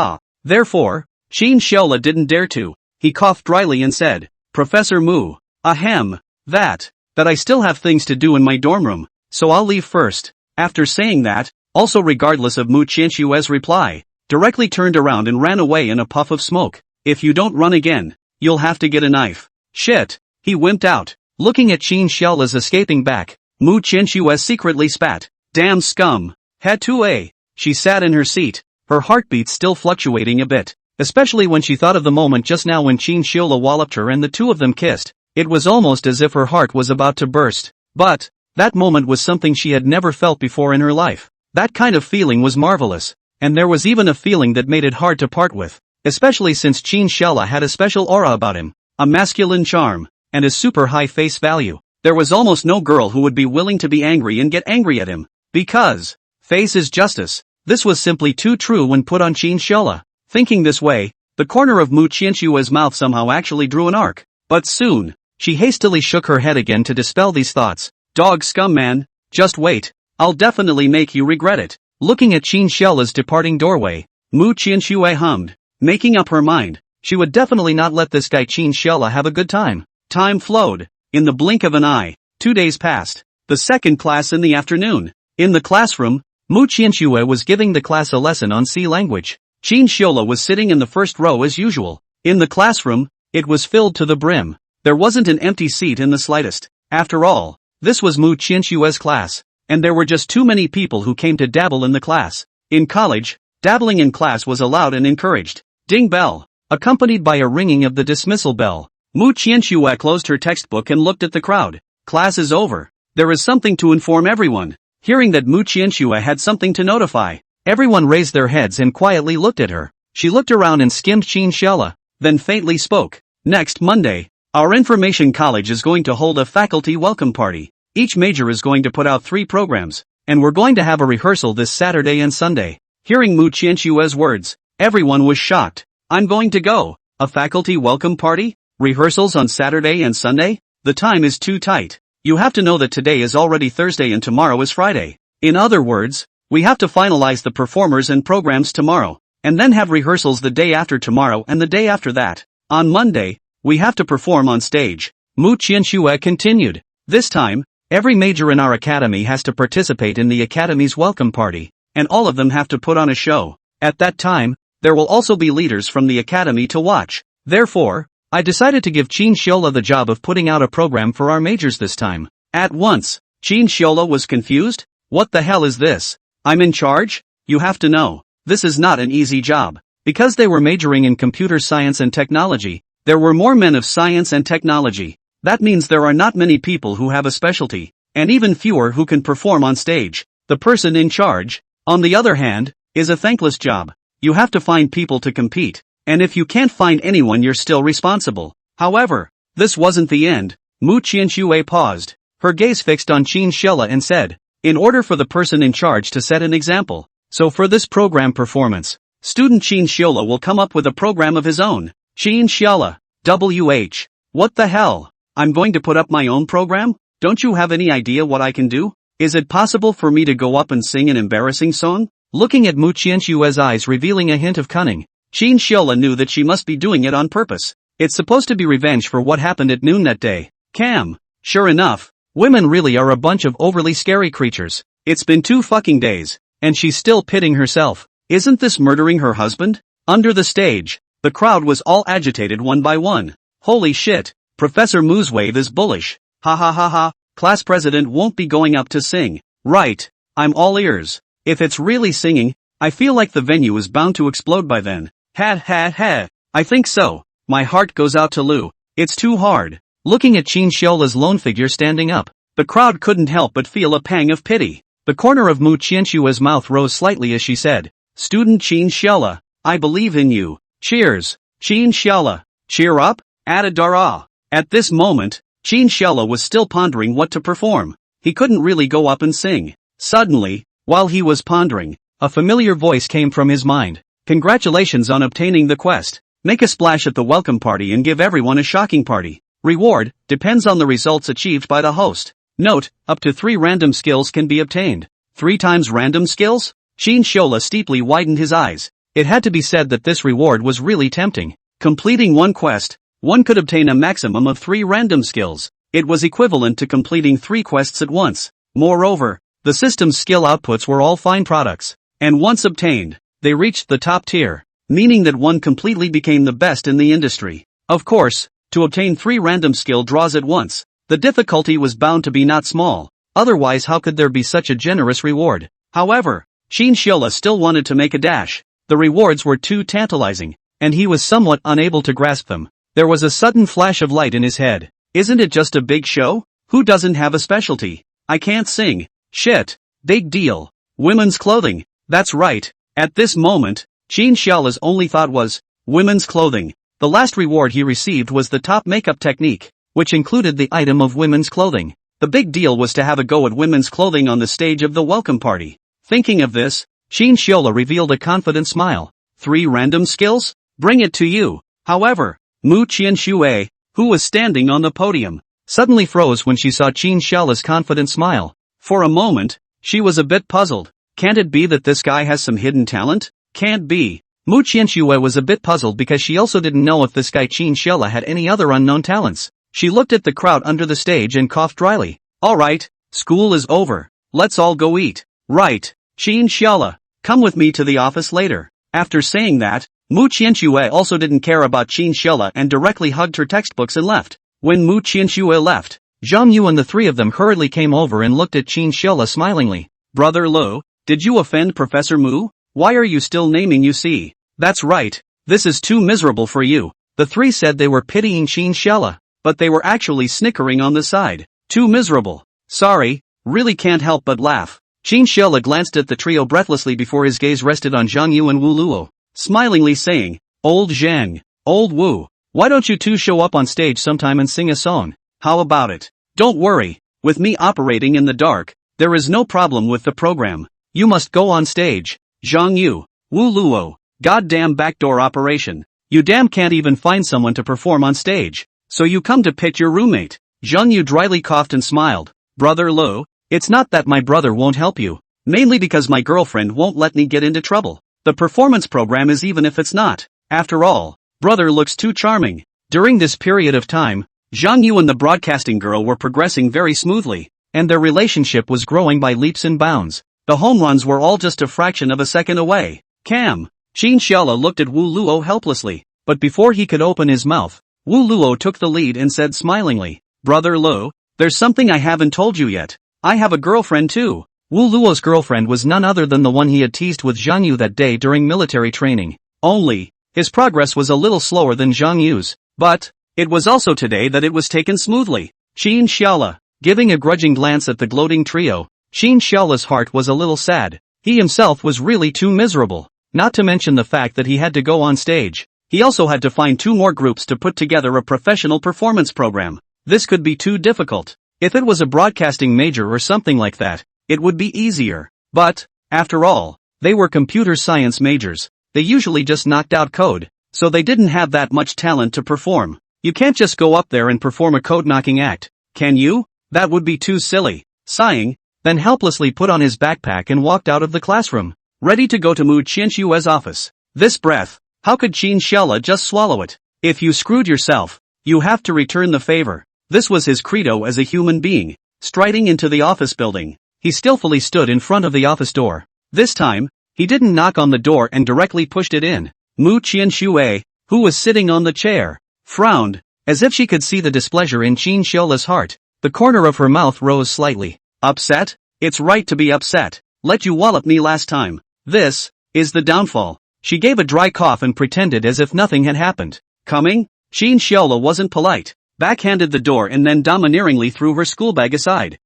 Therefore, Qin Xiaola didn't dare to. He coughed dryly and said, "Professor Mu, ahem, that I still have things to do in my dorm room, so I'll leave first." After saying that, also regardless of Mu Qianxue's reply, directly turned around and ran away in a puff of smoke. "If you don't run again, you'll have to get a knife." Shit, he wimped out. Looking at Qin Xiaola's escaping back, Mu Qianxue secretly spat. Damn scum. Hetue. She sat in her seat, her heartbeat still fluctuating a bit, especially when she thought of the moment just now when Qin Xiaola walloped her and the two of them kissed. It was almost as if her heart was about to burst. But that moment was something she had never felt before in her life. That kind of feeling was marvelous, and there was even a feeling that made it hard to part with, especially since Qin Xiaola had a special aura about him, a masculine charm, and a super high face value. There was almost no girl who would be willing to be angry and get angry at him, because face is justice. This was simply too true when put on Qin Xiaola. Thinking this way, the corner of Mu Qianxue's mouth somehow actually drew an arc. But soon, she hastily shook her head again to dispel these thoughts. Dog scum man, just wait. I'll definitely make you regret it. Looking at Qin Xiaola's departing doorway, Mu Qianxue hummed, making up her mind. She would definitely not let this guy Qin Xiaola have a good time. Time flowed. In the blink of an eye, 2 days passed. The second class in the afternoon. In the classroom, Mu Qianxue was giving the class a lesson on C language. Qin Xiola was sitting in the first row as usual. In the classroom, it was filled to the brim. There wasn't an empty seat in the slightest. After all, this was Mu Qianxue's class, and there were just too many people who came to dabble in the class. In college, dabbling in class was allowed and encouraged. Ding bell, accompanied by a ringing of the dismissal bell. Mu Qianxue closed her textbook and looked at the crowd. Class is over. There is something to inform everyone. Hearing that Mu Qianxue had something to notify, everyone raised their heads and quietly looked at her. She looked around and skimmed Qin Xiaola, then faintly spoke. Next Monday, our information college is going to hold a faculty welcome party. Each major is going to put out 3 programs, and we're going to have a rehearsal this Saturday and Sunday. Hearing Mu Qianxue's words, everyone was shocked. I'm going to go. A faculty welcome party? Rehearsals on Saturday and Sunday? The time is too tight. You have to know that today is already Thursday and tomorrow is Friday. In other words, we have to finalize the performers and programs tomorrow, and then have rehearsals the day after tomorrow and the day after that. On Monday, we have to perform on stage. Mu Qianxue continued. This time, every major in our academy has to participate in the academy's welcome party, and all of them have to put on a show. At that time, there will also be leaders from the academy to watch. Therefore, I decided to give Qin Xiola the job of putting out a program for our majors this time. At once, Qin Xiola was confused. What the hell is this? I'm in charge? You have to know, this is not an easy job. Because they were majoring in computer science and technology, there were more men of science and technology. That means there are not many people who have a specialty, and even fewer who can perform on stage. The person in charge, on the other hand, is a thankless job. You have to find people to compete. And if you can't find anyone, you're still responsible. However, this wasn't the end. Mu Qianxue paused, her gaze fixed on Qin Xiola and said, in order for the person in charge to set an example. So for this program performance, student Qin Xiola will come up with a program of his own. Qin Xiola, WH. What the hell? I'm going to put up my own program? Don't you have any idea what I can do? Is it possible for me to go up and sing an embarrassing song? Looking at Mu Qianxue's eyes revealing a hint of cunning, Qin Xiola knew that she must be doing it on purpose. It's supposed to be revenge for what happened at noon that day. Cam. Sure enough, women really are a bunch of overly scary creatures. It's been 2 fucking days, and she's still pitting herself. Isn't this murdering her husband? Under the stage, the crowd was all agitated one by one. Holy shit, Professor Mu's wave is bullish. Ha ha ha ha, class president won't be going up to sing. Right, I'm all ears. If it's really singing, I feel like the venue is bound to explode by then. Ha ha ha, I think so. My heart goes out to Lu. It's too hard. Looking at Qin Xiola's lone figure standing up, the crowd couldn't help but feel a pang of pity. The corner of Mu Qianxue's mouth rose slightly as she said, Student Qin Xiola, I believe in you. Cheers. Qin Xiola, cheer up, Adadara. At this moment, Qin Xiola was still pondering what to perform. He couldn't really go up and sing. Suddenly, while he was pondering, a familiar voice came from his mind. Congratulations on obtaining the quest. Make a splash at the welcome party and give everyone a shocking party. Reward depends on the results achieved by the host. Note, up to 3 random skills can be obtained. 3 times random skills? Qin Xiola steeply widened his eyes. It had to be said that this reward was really tempting. Completing one quest, one could obtain a maximum of 3 random skills. It was equivalent to completing 3 quests at once. Moreover, the system's skill outputs were all fine products, and once obtained, they reached the top tier, meaning that one completely became the best in the industry. Of course, to obtain 3 random skill draws at once, the difficulty was bound to be not small, otherwise how could there be such a generous reward? However, Qin Xiola still wanted to make a dash. The rewards were too tantalizing, and he was somewhat unable to grasp them. There was a sudden flash of light in his head. Isn't it just a big show? Who doesn't have a specialty? I can't sing. Shit. Big deal. Women's clothing. That's right. At this moment, Qin Xiaola's only thought was, women's clothing. The last reward he received was the top makeup technique, which included the item of women's clothing. The big deal was to have a go at women's clothing on the stage of the welcome party. Thinking of this, Qin Xiola revealed a confident smile. 3 random skills? Bring it to you. However, Mu Qianxue, who was standing on the podium, suddenly froze when she saw Qin Xiaola's confident smile. For a moment, she was a bit puzzled. Can't it be that this guy has some hidden talent? Can't be. Mu Qianxue was a bit puzzled because she also didn't know if this guy Qin Xiola had any other unknown talents. She looked at the crowd under the stage and coughed dryly. Alright, school is over. let's all go eat. Right. Qin Xiaola, come with me to the office later. After saying that, Mu Qianxue also didn't care about Qin Xiaola and directly hugged her textbooks and left. When Mu Qianxue left, Zhang Yu and the three of them hurriedly came over and looked at Qin Xiaola smilingly. Brother Lo, did you offend Professor Mu? Why are you still naming you see? That's right, this is too miserable for you. The three said they were pitying Qin Xiaola, but they were actually snickering on the side. Too miserable. Sorry, really can't help but laugh. Qin Xiaola glanced at the trio breathlessly before his gaze rested on Zhang Yu and Wu Luo, smilingly saying, Old Zhang, Old Wu, why don't you two show up on stage sometime and sing a song? How about it? Don't worry, with me operating in the dark, there is no problem with the program. You must go on stage. Zhang Yu, Wu Luo, goddamn backdoor operation. You damn can't even find someone to perform on stage. So you come to pick your roommate. Zhang Yu dryly coughed and smiled. Brother Lo, it's not that my brother won't help you. Mainly because my girlfriend won't let me get into trouble. The performance program is even if it's not. After all, brother looks too charming. During this period of time, Zhang Yu and the broadcasting girl were progressing very smoothly, and their relationship was growing by leaps and bounds. The home runs were all just a fraction of a second away. Qin Xiaola looked at Wu Luo helplessly, but before he could open his mouth, Wu Luo took the lead and said smilingly, Brother Lo, there's something I haven't told you yet. I have a girlfriend too. Wu Luo's girlfriend was none other than the one he had teased with Zhang Yu that day during military training. Only, his progress was a little slower than Zhang Yu's, but it was also today that it was taken smoothly. Qin Xiaola, giving a grudging glance at the gloating trio, Qin Xiaola's heart was a little sad. He himself was really too miserable, not to mention the fact that he had to go on stage. He also had to find two more groups to put together a professional performance program. This could be too difficult. If it was a broadcasting major or something like that, it would be easier. But, after all, they were computer science majors. They usually just knocked out code, so they didn't have that much talent to perform. You can't just go up there and perform a code-knocking act, can you? That would be too silly. Sighing, then helplessly put on his backpack and walked out of the classroom, ready to go to Mu Qianxue's office. This breath, how could Qin Xiaola just swallow it? If you screwed yourself, you have to return the favor. This was his credo as a human being. Striding into the office building, he skillfully stood in front of the office door. This time, he didn't knock on the door and directly pushed it in. Mu Qianxue, who was sitting on the chair, frowned, as if she could see the displeasure in Qin Xiaola's heart. The corner of her mouth rose slightly. Upset? It's right to be upset. Let you wallop me last time. This is the downfall. She gave a dry cough and pretended as if nothing had happened. Coming? Qin Xiaola wasn't polite. Backhanded the door and then domineeringly threw her schoolbag aside.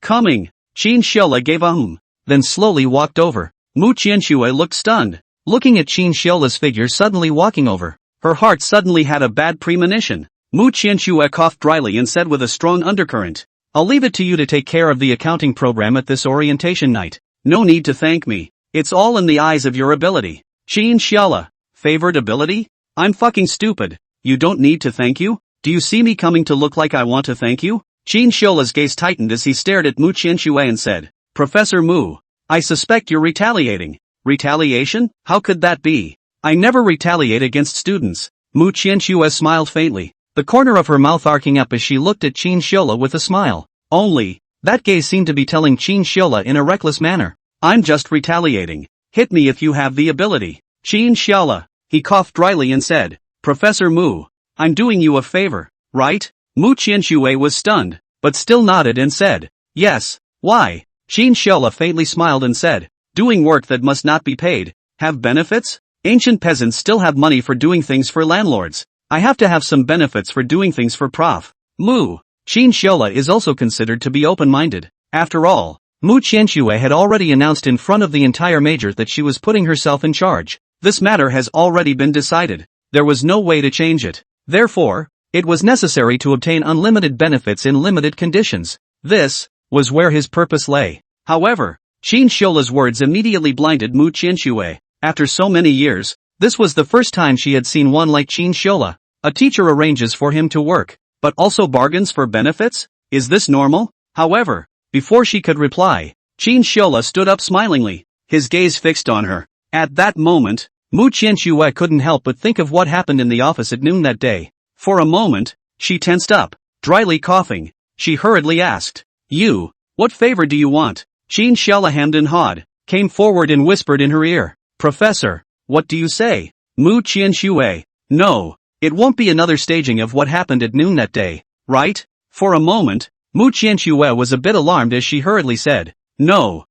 Coming. Qin Xiaola gave a then slowly walked over. Mu Qianxue looked stunned, looking at Qin Xiaola's figure suddenly walking over. Her heart suddenly had a bad premonition. Mu Qianxue coughed dryly and said with a strong undercurrent, I'll leave it to you to take care of the accounting program at this orientation night. No need to thank me. It's all in the eyes of your ability. Qin Xiaola, favored ability? I'm fucking stupid. You don't need to thank you? Do you see me coming to look like I want to thank you? Qin Xiaola's gaze tightened as he stared at Mu Qianxue and said, Professor Mu, I suspect you're retaliating. Retaliation? How could that be? I never retaliate against students. Mu Qianxue smiled faintly, the corner of her mouth arcing up as she looked at Qin Xiaola with a smile. Only, that gaze seemed to be telling Qin Xiaola in a reckless manner, I'm just retaliating. Hit me if you have the ability. Qin Xiaola, he coughed dryly and said, Professor Mu, I'm doing you a favor, right? Mu Qianxue was stunned, but still nodded and said, yes, why? Qin Xiaola faintly smiled and said, doing work that must not be paid. Have benefits? Ancient peasants still have money for doing things for landlords. I have to have some benefits for doing things for Prof. Mu. Qin Xiaola is also considered to be open-minded. After all, Mu Qianxue had already announced in front of the entire major that she was putting herself in charge. This matter has already been decided. There was no way to change it. Therefore, it was necessary to obtain unlimited benefits in limited conditions. This was where his purpose lay. However, Qin Xiaola's words immediately blinded Mu Qianxue. After so many years, this was the first time she had seen one like Qin Xiaola. A teacher arranges for him to work, but also bargains for benefits? Is this normal? However, before she could reply, Qin Xiaola stood up smilingly, his gaze fixed on her. At that moment, Mu Qianxue couldn't help but think of what happened in the office at noon that day. For a moment, she tensed up, dryly coughing. She hurriedly asked, You, what favor do you want? Qin Xiaola hemmed and hawed, came forward and whispered in her ear. Professor, what do you say? Mu Qianxue. No. It won't be another staging of what happened at noon that day, right? For a moment, Mu Qianxue was a bit alarmed as she hurriedly said, No,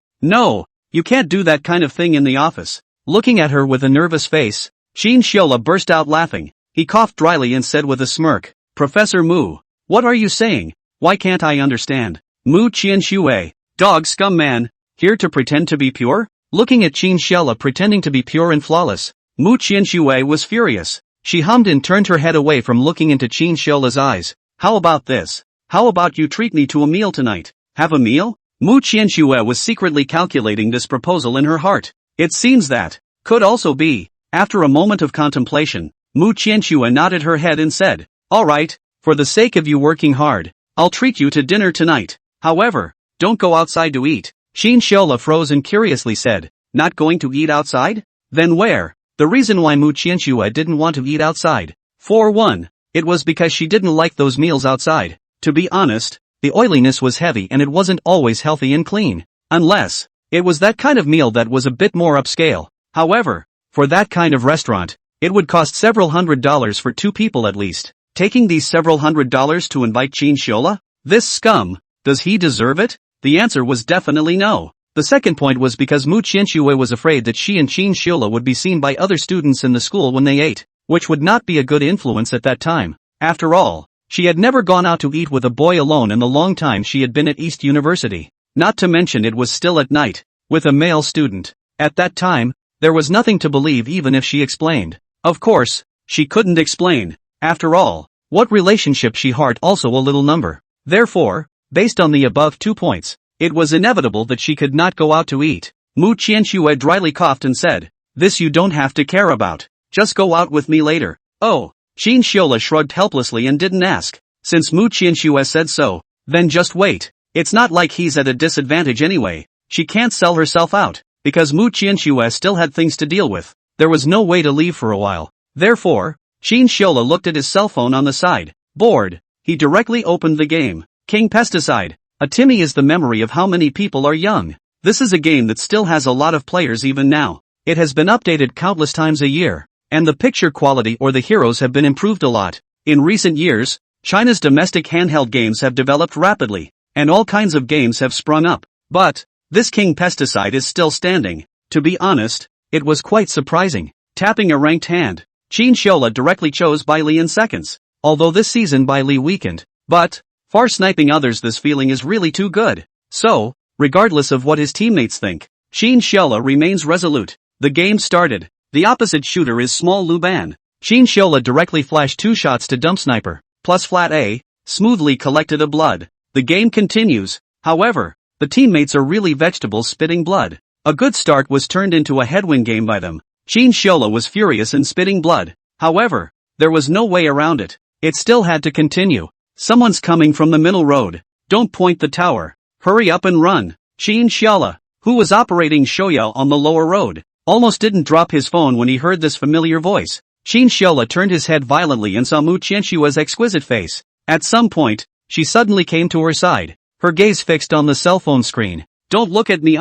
you can't do that kind of thing in the office. Looking at her with a nervous face, Qin Xiaola burst out laughing. He coughed dryly and said with a smirk, Professor Mu, what are you saying? Why can't I understand? Mu Qianxue, dog scum man, here to pretend to be pure? Looking at Qin Xiaola pretending to be pure and flawless, Mu Qianxue was furious. She hummed and turned her head away from looking into Qin Xiaola's eyes. How about this? How about you treat me to a meal tonight? Have a meal? Mu Qianxue was secretly calculating this proposal in her heart. It seems that could also be. After a moment of contemplation, Mu Qianxue nodded her head and said, All right, for the sake of you working hard, I'll treat you to dinner tonight. However, don't go outside to eat. Qin Xiaola froze and curiously said, Not going to eat outside? Then where? The reason why Mu Qianxue didn't want to eat outside. For one, it was because she didn't like those meals outside. To be honest, the oiliness was heavy and it wasn't always healthy and clean. Unless, it was that kind of meal that was a bit more upscale. However, for that kind of restaurant, it would cost several $100s for 2 people at least. Taking these several $100s to invite Qin Xiaola? This scum, does he deserve it? The answer was definitely no. The second point was because Mu Qianxue was afraid that she and Qin Xiaola would be seen by other students in the school when they ate, which would not be a good influence at that time. After all, she had never gone out to eat with a boy alone in the long time she had been at East University. Not to mention it was still at night, with a male student. At that time, there was nothing to believe even if she explained. Of course, she couldn't explain. After all, what relationship she heart also a little number. Therefore, based on the above 2 points, it was inevitable that she could not go out to eat. Mu Qianxue dryly coughed and said, This you don't have to care about. Just go out with me later. Oh, Qin Xiaola shrugged helplessly and didn't ask. Since Mu Qianxue said so, then just wait. It's not like he's at a disadvantage anyway. She can't sell herself out, because Mu Qianxue still had things to deal with. There was no way to leave for a while. Therefore, Qin Xiaola looked at his cell phone on the side. Bored, he directly opened the game. King Pesticide. A Timmy is the memory of how many people are young. This is a game that still has a lot of players even now. It has been updated countless times a year, and the picture quality or the heroes have been improved a lot. In recent years, China's domestic handheld games have developed rapidly, and all kinds of games have sprung up. But this King Pesticide is still standing. To be honest, it was quite surprising. Tapping a ranked hand, Qin Xiaola directly chose Bai Li in seconds. Although this season Bai Li weakened, but far sniping others, this feeling is really too good. So, regardless of what his teammates think, Qin Xiaola remains resolute. The game started. The opposite shooter is Small Lu Ban. Qin Xiaola directly flashed 2 shots to Dump Sniper, plus flat A, smoothly collected a blood. The game continues. However, the teammates are really vegetables spitting blood. A good start was turned into a headwind game by them. Qin Xiaola was furious and spitting blood. However, there was no way around it. It still had to continue. Someone's coming from the middle road. Don't point the tower. Hurry up and run. Qin Xiaola, who was operating Shoya on the lower road, almost didn't drop his phone when he heard this familiar voice. Qin Xiaola turned his head violently and saw Mu Qianxue's exquisite face. At some point, she suddenly came to her side, her gaze fixed on the cell phone screen. Don't look at me,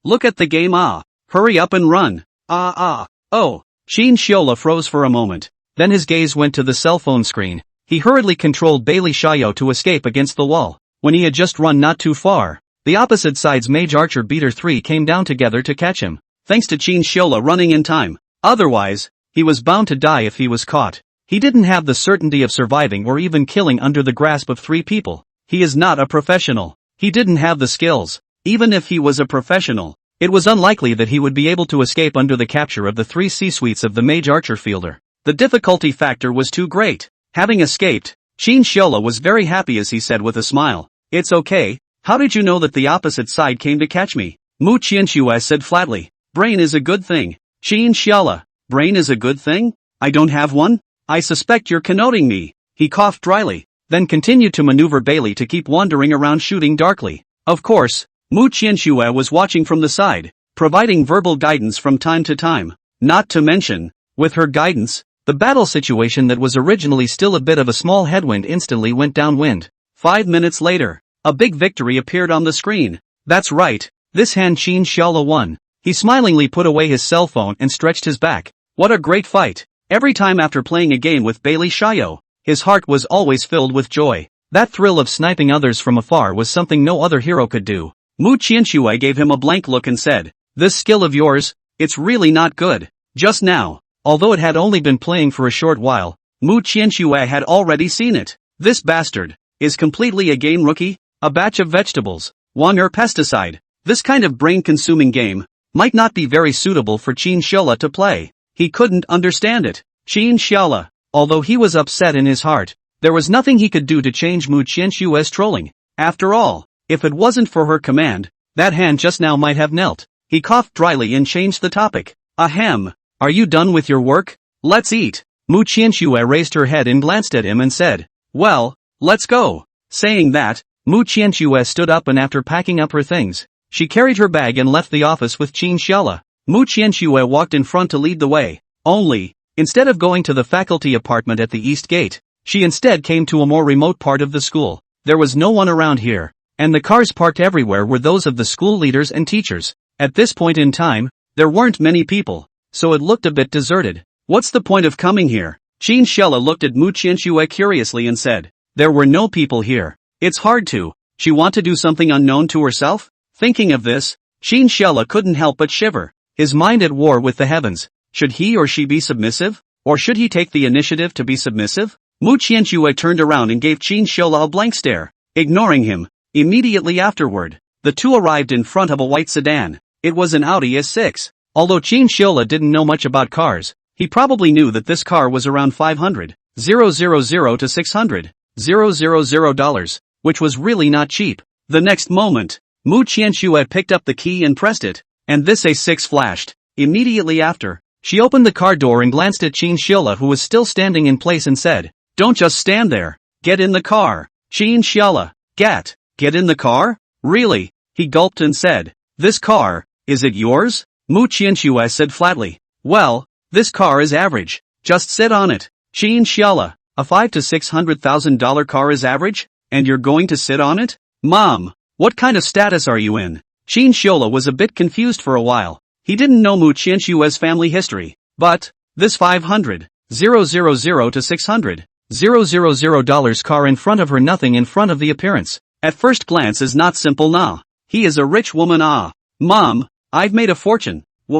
look at the game, hurry up and run, oh. Qin Xiaola froze for a moment, then his gaze went to the cell phone screen. He hurriedly controlled Bailey Xiao to escape against the wall. When he had just run not too far, the opposite side's mage archer beater 3 came down together to catch him. Thanks to Qin Xiaola running in time. Otherwise, he was bound to die if he was caught. He didn't have the certainty of surviving or even killing under the grasp of 3 people. He is not a professional. He didn't have the skills. Even if he was a professional, it was unlikely that he would be able to escape under the capture of the 3 C-suites of the mage archer fielder. The difficulty factor was too great. Having escaped, Qin Xiaola was very happy as he said with a smile, It's okay. How did you know that the opposite side came to catch me? Mu Qianxue said flatly, Brain is a good thing. Qin Xiaola, brain is a good thing? I don't have one? I suspect you're connoting me. He coughed dryly, then continued to maneuver Bailey to keep wandering around shooting darkly. Of course, Mu Qianxue was watching from the side, providing verbal guidance from time to time. Not to mention, with her guidance, the battle situation that was originally still a bit of a small headwind instantly went downwind. 5 minutes later, a big victory appeared on the screen. That's right, This hand Qin Xiaola won. He smilingly put away his cell phone and stretched his back. What a great fight! Every time after playing a game with Bailey Xiao, his heart was always filled with joy. That thrill of sniping others from afar was something no other hero could do. Mu Qianxue gave him a blank look and said, "This skill of yours, it's really not good." Just now, although it had only been playing for a short while, Mu Qianxue had already seen it. This bastard is completely a game rookie, a batch of vegetables, wanger pesticide. This kind of brain-consuming game might not be very suitable for Qin Xiaola to play. He couldn't understand it. Qin Xiaola, although he was upset in his heart, there was nothing he could do to change Mu Qianxue's trolling. After all, if it wasn't for her command, that hand just now might have knelt. He coughed dryly and changed the topic. Ahem, are you done with your work? Let's eat. Mu Qianxue raised her head and glanced at him and said, "Well, let's go." Saying that, Mu Qianxue stood up and after packing up her things, she carried her bag and left the office with Qin Xiaola. Mu Qianxue walked in front to lead the way. Only, instead of going to the faculty apartment at the east gate, she instead came to a more remote part of the school. There was no one around here, and the cars parked everywhere were those of the school leaders and teachers. At this point in time, there weren't many people, so it looked a bit deserted. What's the point of coming here? Qin Xiaola looked at Mu Qianxue curiously and said, "There were no people here. It's hard to. She want to do something unknown to herself?" Thinking of this, Qin Xiaola couldn't help but shiver. His mind at war with the heavens. Should he or she be submissive? Or should he take the initiative to be submissive? Mu Qianxue turned around and gave Qin Xiaola a blank stare, ignoring him. Immediately afterward, the two arrived in front of a white sedan. It was an Audi S6. Although Qin Xiaola didn't know much about cars, he probably knew that this car was around $500,000 to $600,000, which was really not cheap. The next moment, Mu Qianxue picked up the key and pressed it, and this A6 flashed. Immediately after, she opened the car door and glanced at Qin Xiaola who was still standing in place and said, "Don't just stand there. Get in the car." Qin Xiaola, get in the car? Really? He gulped and said, "This car, is it yours?" Mu Qianxue said flatly, "Well, this car is average. Just sit on it." Qin Xiaola, a $500,000 to $600,000 car is average? And you're going to sit on it? Mom, what kind of status are you in? Qin Xiaola was a bit confused for a while. He didn't know Mu Qianxue's family history. But, this $500,000 to $600,000 car in front of her, nothing in front of the appearance, at first glance is not simple. Nah. He is a rich woman. Mom, I've made a fortune. Mu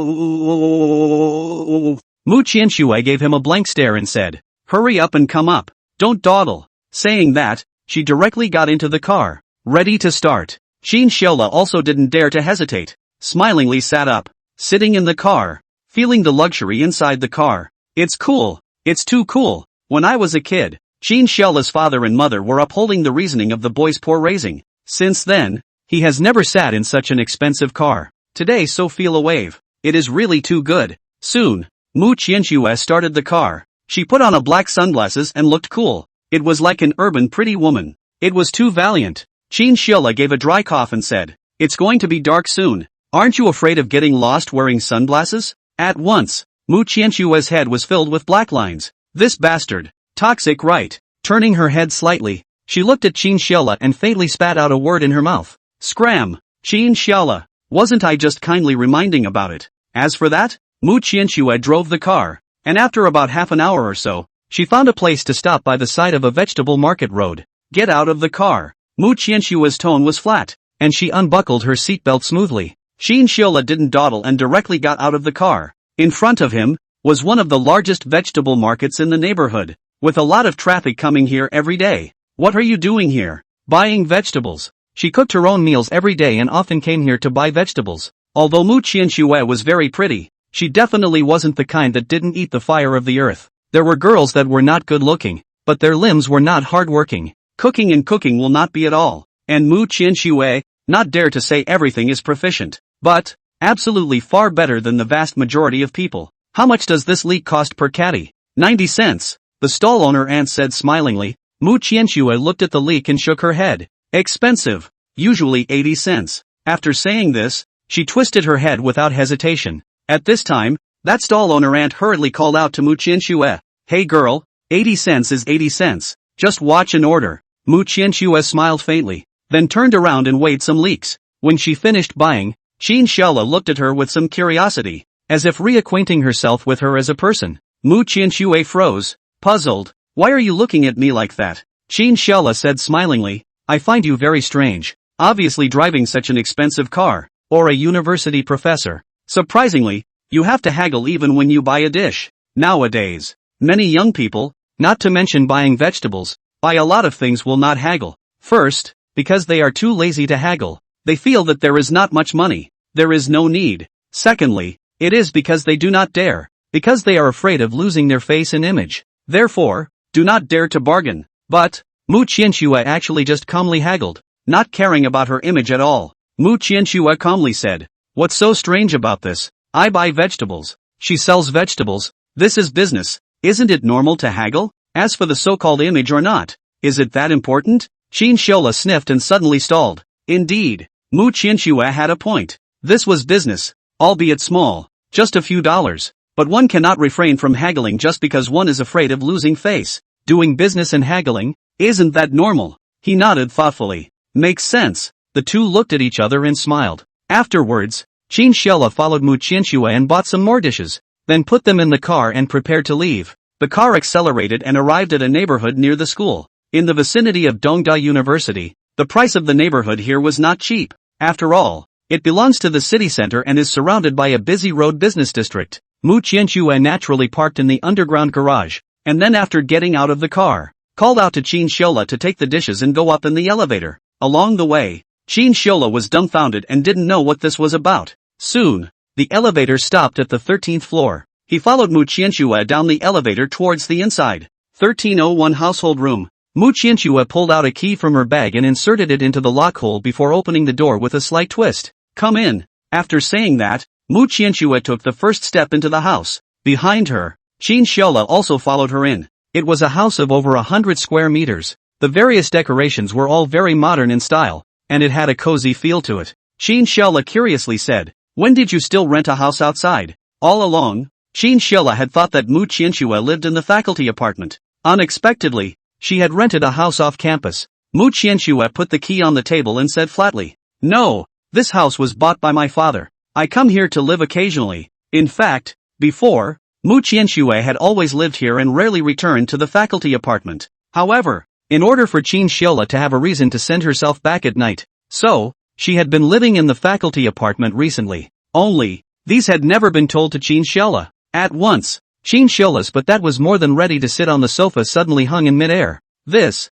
Qianxue gave him a blank stare and said, "Hurry up and come up. Don't dawdle." Saying that, she directly got into the car, ready to start. Qin Xiaola also didn't dare to hesitate, smilingly sat up, sitting in the car, feeling the luxury inside the car. It's cool. It's too cool. When I was a kid, Qin Xiaola's father and mother were upholding the reasoning of the boy's poor raising. Since then, he has never sat in such an expensive car. Today so feel a wave. It is really too good. Soon, Mu Qianxue started the car. She put on a black sunglasses and looked cool. It was like an urban pretty woman. It was too valiant. Qin Xiaola gave a dry cough and said, "It's going to be dark soon. Aren't you afraid of getting lost wearing sunglasses?" At once, Mu Qianxue's head was filled with black lines. This bastard. Toxic, right? Turning her head slightly, she looked at Qin Xiaola and faintly spat out a word in her mouth. Scram. Qin Xiaola, wasn't I just kindly reminding about it? As for that, Mu Qianxue drove the car, and after about half an hour or so, she found a place to stop by the side of a vegetable market road. Get out of the car. Mu Qianxue's tone was flat, and she unbuckled her seatbelt smoothly. Qin Xiaola didn't dawdle and directly got out of the car. In front of him was one of the largest vegetable markets in the neighborhood, with a lot of traffic coming here every day. What are you doing here? Buying vegetables. She cooked her own meals every day and often came here to buy vegetables. Although Mu Qianxue was very pretty, she definitely wasn't the kind that didn't eat the fire of the earth. There were girls that were not good looking, but their limbs were not hard-working. Cooking and cooking will not be at all. And Mu Qianxue, not dare to say everything is proficient, but absolutely far better than the vast majority of people. How much does this leek cost per caddy? 90 cents. The stall owner aunt said smilingly. Mu Qianxue looked at the leek and shook her head. Expensive. Usually 80 cents. After saying this, she twisted her head without hesitation. At this time, that stall owner aunt hurriedly called out to Mu Qianxue. Hey girl, 80 cents is 80 cents. Just watch and order. Mu Qianxue smiled faintly, then turned around and weighed some leeks. When she finished buying, Qin Xiaola looked at her with some curiosity, as if reacquainting herself with her as a person. Mu Qianxue froze, puzzled. Why are you looking at me like that? Qin Xiaola said smilingly, I find you very strange, obviously driving such an expensive car, or a university professor. Surprisingly, you have to haggle even when you buy a dish. Nowadays, many young people, not to mention buying vegetables, buy a lot of things will not haggle. First, because they are too lazy to haggle. They feel that there is not much money. There is no need. Secondly, it is because they do not dare, because they are afraid of losing their face and image. Therefore, do not dare to bargain. But, Mu Qianxue actually just calmly haggled, not caring about her image at all. Mu Qianxue calmly said, what's so strange about this? I buy vegetables. She sells vegetables. This is business. Isn't it normal to haggle? As for the so-called image or not, is it that important? Qin Xiaola sniffed and suddenly stalled. Indeed, Mu Qianxue had a point. This was business, albeit small, just a few dollars. But one cannot refrain from haggling just because one is afraid of losing face. Doing business and haggling, isn't that normal? He nodded thoughtfully. Makes sense. The two looked at each other and smiled. Afterwards, Qin Xiaola followed Mu Qianxue and bought some more dishes, then put them in the car and prepared to leave. The car accelerated and arrived at a neighborhood near the school. In the vicinity of Dongda University, the price of the neighborhood here was not cheap. After all, it belongs to the city center and is surrounded by a busy road business district. Mu Qianxue naturally parked in the underground garage, and then after getting out of the car, called out to Qin Xiaola to take the dishes and go up in the elevator. Along the way, Qin Xiaola was dumbfounded and didn't know what this was about. Soon, the elevator stopped at the 13th floor. He followed Mu Qianxue down the elevator towards the inside. 1301 household room. Mu Qianxue pulled out a key from her bag and inserted it into the lock hole before opening the door with a slight twist. Come in. After saying that, Mu Qianxue took the first step into the house. Behind her, Qin Xiaola also followed her in. It was a house of over 100 square meters. The various decorations were all very modern in style, and it had a cozy feel to it. Qin Xiaola curiously said, when did you still rent a house outside? All along, Qin Xiaola had thought that Mu Qianxue lived in the faculty apartment. Unexpectedly, she had rented a house off campus. Mu Qianxue put the key on the table and said flatly, no, this house was bought by my father. I come here to live occasionally. In fact, before, Mu Qianxue had always lived here and rarely returned to the faculty apartment. However, in order for Qin Xiaola to have a reason to send herself back at night, so, she had been living in the faculty apartment recently. Only, these had never been told to Qin Xiaola. At once, Qin Xiaola's but that was more than ready to sit on the sofa suddenly hung in midair. This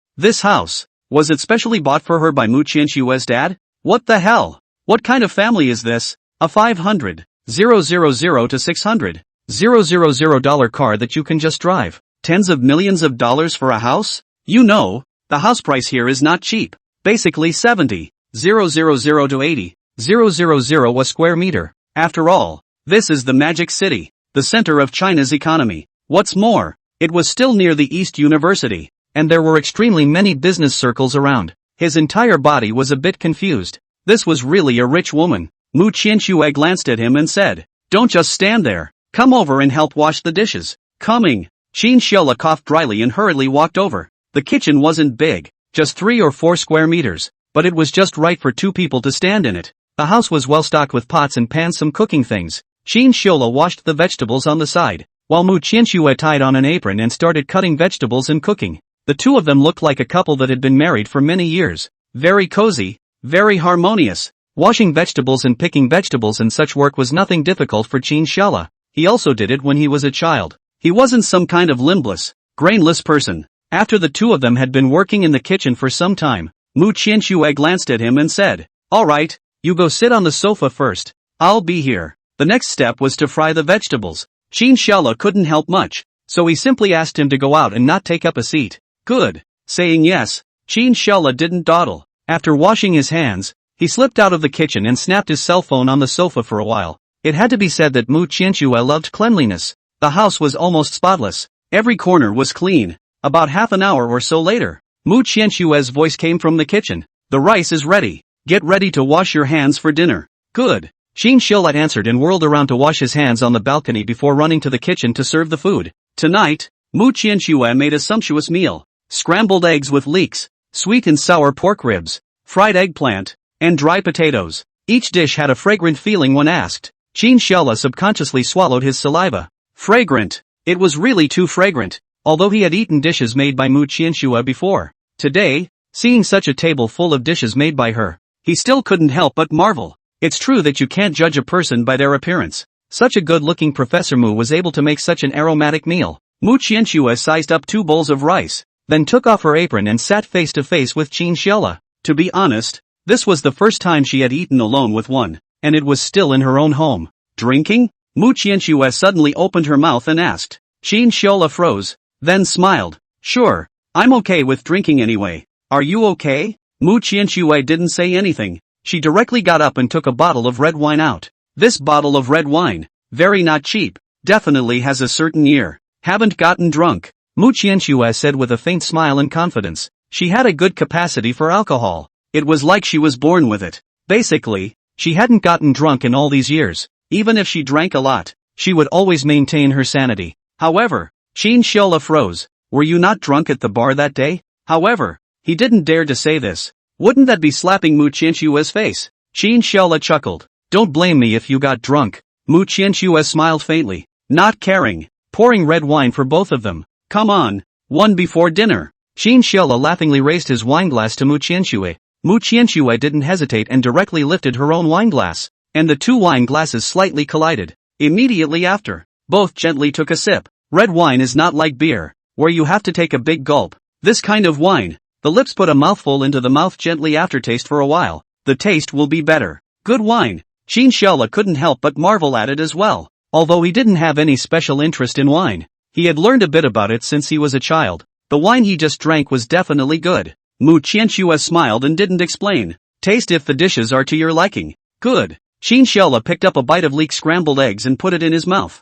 house, was it specially bought for her by Mu Qianxue's dad? What the hell? What kind of family is this? A 500,000 to 600,000 dollar car that you can just drive. Tens of millions of dollars for a house? You know, the house price here is not cheap. Basically 70,000 to 80,000 a square meter. After all, this is the Magic City, the center of China's economy. What's more, it was still near the East University, and there were extremely many business circles around. His entire body was a bit confused. This was really a rich woman. Mu Qianxue glanced at him and said, don't just stand there. Come over and help wash the dishes. Coming. Qin Xiaola coughed dryly and hurriedly walked over. The kitchen wasn't big, just 3 or 4 square meters, but it was just right for 2 people to stand in it. The house was well stocked with pots and pans, some cooking things. Qin Xiaola washed the vegetables on the side, while Mu Qianxue tied on an apron and started cutting vegetables and cooking. The two of them looked like a couple that had been married for many years. Very cozy, very harmonious. Washing vegetables and picking vegetables and such work was nothing difficult for Qin Xiaola. He also did it when he was a child. He wasn't some kind of limbless, brainless person. After the two of them had been working in the kitchen for some time, Mu Qianxue glanced at him and said, all right, you go sit on the sofa first. I'll be here. The next step was to fry the vegetables. Qin Xiaola couldn't help much, so he simply asked him to go out and not take up a seat. Good. Saying yes, Qin Xiaola didn't dawdle. After washing his hands, he slipped out of the kitchen and snapped his cell phone on the sofa for a while. It had to be said that Mu Qianxue loved cleanliness. The house was almost spotless. Every corner was clean. About half an hour or so later, Mu Qianxue's voice came from the kitchen. The rice is ready. Get ready to wash your hands for dinner. Good. Qin Xiaola answered and whirled around to wash his hands on the balcony before running to the kitchen to serve the food. Tonight, Mu Qianxue made a sumptuous meal. Scrambled eggs with leeks, sweet and sour pork ribs, fried eggplant, and dry potatoes. Each dish had a fragrant feeling when asked. Qin Xiaola subconsciously swallowed his saliva. Fragrant. It was really too fragrant, although he had eaten dishes made by Mu Qianxue before. Today, seeing such a table full of dishes made by her, he still couldn't help but marvel. It's true that you can't judge a person by their appearance. Such a good-looking Professor Mu was able to make such an aromatic meal. Mu Qianxue sized up 2 bowls of rice, then took off her apron and sat face to face with Qin Xiaola. To be honest, this was the first time she had eaten alone with one, and it was still in her own home. Drinking? Mu Qianxue suddenly opened her mouth and asked. Qin Xiaola froze, then smiled. Sure, I'm okay with drinking anyway. Are you okay? Mu Qianxue didn't say anything. She directly got up and took a bottle of red wine out. This bottle of red wine, very not cheap, definitely has a certain year. Haven't gotten drunk, Mu Qianxue said with a faint smile and confidence. She had a good capacity for alcohol. It was like she was born with it. Basically, she hadn't gotten drunk in all these years. Even if she drank a lot, she would always maintain her sanity. However, Qin Xiaola froze. Were you not drunk at the bar that day? However, he didn't dare to say this. Wouldn't that be slapping Mu Qianxue's face? Qin Xiaola chuckled. Don't blame me if you got drunk. Mu Qianxue smiled faintly, not caring, pouring red wine for both of them. Come on, one before dinner. Qin Xiaola laughingly raised his wineglass to Mu Qianxue. Mu Qianxue didn't hesitate and directly lifted her own wineglass, and the 2 wine glasses slightly collided. Immediately after, both gently took a sip. Red wine is not like beer, where you have to take a big gulp. This kind of wine, the lips put a mouthful into the mouth gently aftertaste for a while. The taste will be better. Good wine. Qin Xiaola couldn't help but marvel at it as well. Although he didn't have any special interest in wine, he had learned a bit about it since he was a child. The wine he just drank was definitely good. Mu Qianxue smiled and didn't explain. Taste if the dishes are to your liking. Good. Qin Xiaola picked up a bite of leek scrambled eggs and put it in his mouth.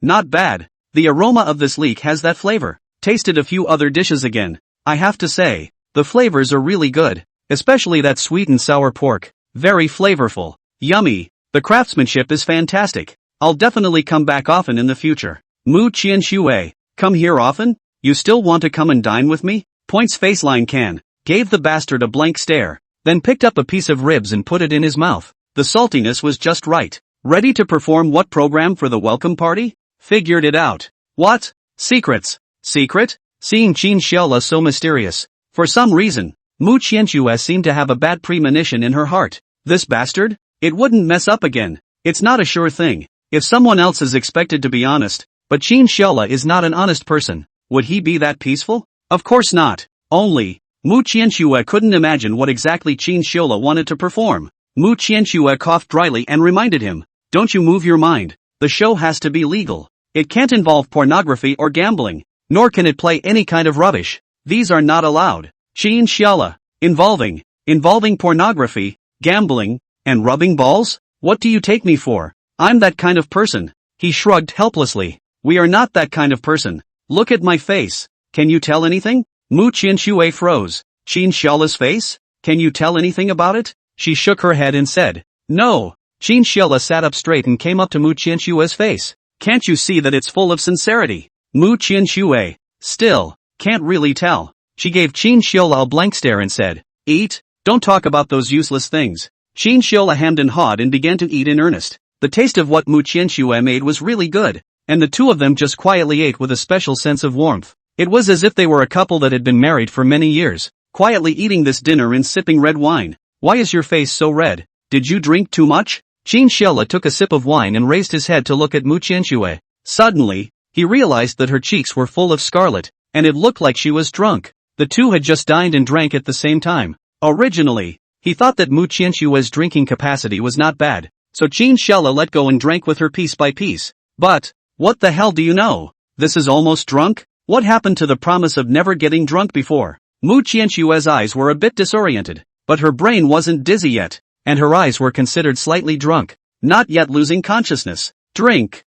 Not bad. The aroma of this leek has that flavor. Tasted a few other dishes again. I have to say, the flavors are really good. Especially that sweet and sour pork. Very flavorful. Yummy. The craftsmanship is fantastic. I'll definitely come back often in the future. Mu Qianxue, come here often? You still want to come and dine with me? Point's faceline gave the bastard a blank stare, then picked up a piece of ribs and put it in his mouth. The saltiness was just right. Ready to perform what program for the welcome party? Figured it out. What? Secrets. Secret? Seeing Qin Xiaola so mysterious, for some reason, Mu Qianxue seemed to have a bad premonition in her heart. This bastard? It wouldn't mess up again. It's not a sure thing. If someone else is expected to be honest, but Qin Xiaola is not an honest person, would he be that peaceful? Of course not. Only, Mu Qianxue couldn't imagine what exactly Qin Xiaola wanted to perform. Mu Qianxue coughed dryly and reminded him, don't you move your mind. The show has to be legal. It can't involve pornography or gambling, nor can it play any kind of rubbish. These are not allowed. Qin Xiaola, involving pornography, gambling, and rubbing balls? What do you take me for? I'm that kind of person. He shrugged helplessly. We are not that kind of person. Look at my face. Can you tell anything? Mu Qianxue froze. Qin Xiaola's face? Can you tell anything about it? She shook her head and said, no. Qin Xiaola sat up straight and came up to Mu Qianxue's face. Can't you see that it's full of sincerity? Mu Qianxue, still, can't really tell. She gave Qin Xiaola a blank stare and said, eat, don't talk about those useless things. Qin Xiaola hemmed and hawed and began to eat in earnest. The taste of what Mu Qianxue made was really good, and the two of them just quietly ate with a special sense of warmth. It was as if they were a couple that had been married for many years, quietly eating this dinner and sipping red wine. Why is your face so red? Did you drink too much? Qin Xiaola took a sip of wine and raised his head to look at Mu Qianxue. Suddenly, he realized that her cheeks were full of scarlet, and it looked like she was drunk. The two had just dined and drank at the same time. Originally, he thought that Mu Qianxue's drinking capacity was not bad, so Qin Xiaola let go and drank with her piece by piece. But, what the hell do you know? This is almost drunk? What happened to the promise of never getting drunk before? Mu Qianxue's eyes were a bit disoriented, but her brain wasn't dizzy yet, and her eyes were considered slightly drunk, not yet losing consciousness. Drunk?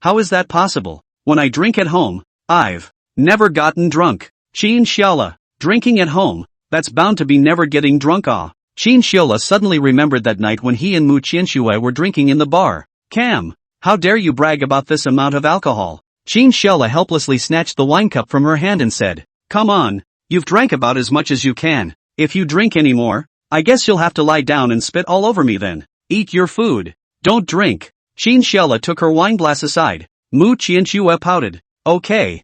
How is that possible? When I drink at home, I've never gotten drunk. Qin Xiaola, drinking at home, that's bound to be never getting drunk. Qin Xiaola suddenly remembered that night when he and Mu Qianxue were drinking in the bar. How dare you brag about this amount of alcohol? Qin Xiaola helplessly snatched the wine cup from her hand and said, come on, you've drank about as much as you can. If you drink any more, I guess you'll have to lie down and spit all over me then. Eat your food. Don't drink. Chinchilla took her wine glass aside. Mu Qianxue pouted. Okay.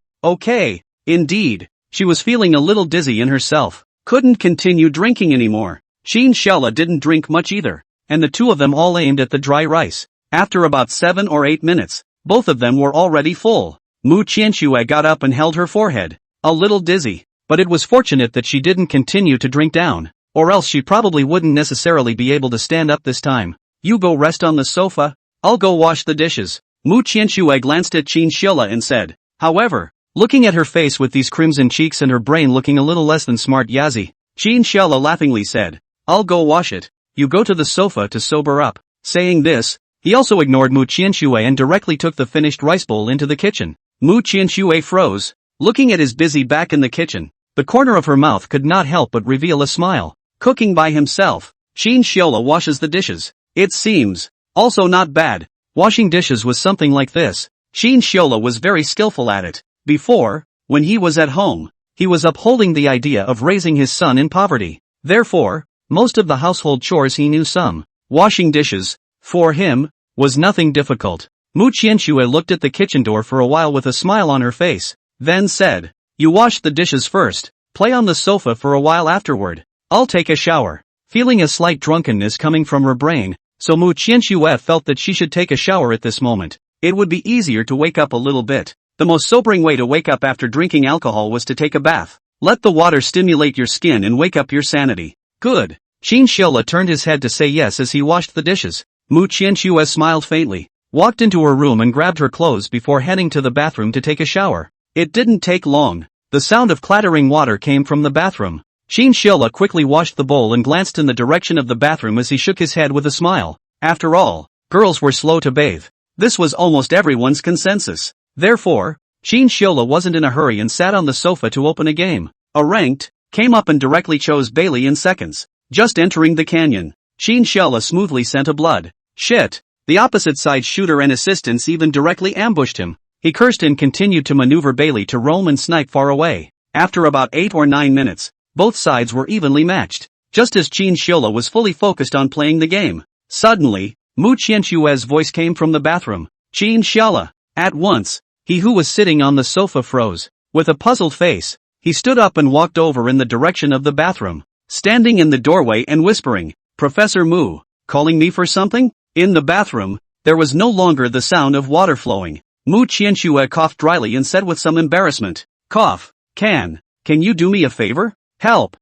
Indeed. She was feeling a little dizzy in herself. Couldn't continue drinking anymore. Chinchilla didn't drink much either. And the two of them all aimed at the dry rice. After about 7 or 8 minutes, both of them were already full. Mu Qianxue got up and held her forehead. A little dizzy. But it was fortunate that she didn't continue to drink down. Or else she probably wouldn't necessarily be able to stand up this time. You go rest on the sofa. I'll go wash the dishes. Mu Qianxue glanced at Chinchilla and said. However, looking at her face with these crimson cheeks and her brain looking a little less than smart Yazzie, Chinchilla laughingly said. I'll go wash it. You go to the sofa to sober up. Saying this, he also ignored Mu Qianxue and directly took the finished rice bowl into the kitchen. Mu Qianxue froze, looking at his busy back in the kitchen. The corner of her mouth could not help but reveal a smile. Cooking by himself, Chinchilla washes the dishes. It seems. Also not bad. Washing dishes was something like this. Chinchilla was very skillful at it. Before, when he was at home, he was upholding the idea of raising his son in poverty. Therefore, most of the household chores he knew some. Washing dishes, for him, was nothing difficult. Mu Qianxue looked at the kitchen door for a while with a smile on her face, then said, You wash the dishes first, play on the sofa for a while afterward. I'll take a shower. Feeling a slight drunkenness coming from her brain, so Mu Qianxue felt that she should take a shower at this moment. It would be easier to wake up a little bit. The most sobering way to wake up after drinking alcohol was to take a bath. Let the water stimulate your skin and wake up your sanity. Good. Chinchilla turned his head to say yes as he washed the dishes. Mu Qianxue smiled faintly, walked into her room and grabbed her clothes before heading to the bathroom to take a shower. It didn't take long. The sound of clattering water came from the bathroom. Chinchilla quickly washed the bowl and glanced in the direction of the bathroom as he shook his head with a smile. After all, girls were slow to bathe. This was almost everyone's consensus. Therefore, Chinchilla wasn't in a hurry and sat on the sofa to open a game. A ranked came up and directly chose Bailey in seconds. Just entering the canyon, Chinchilla smoothly sent a blood. Shit. The opposite side shooter and assistants even directly ambushed him. He cursed and continued to maneuver Bailey to roam and snipe far away. After about 8 or 9 minutes, both sides were evenly matched. Just as Chinchilla was fully focused on playing the game, suddenly, Mu Qianxue's voice came from the bathroom. Chinchilla. At once, he who was sitting on the sofa froze. With a puzzled face, he stood up and walked over in the direction of the bathroom, standing in the doorway and whispering, Professor Mu, calling me for something? In the bathroom, there was no longer the sound of water flowing. Mu Qianxue coughed dryly and said with some embarrassment, Cough. Can you do me a favor? Help.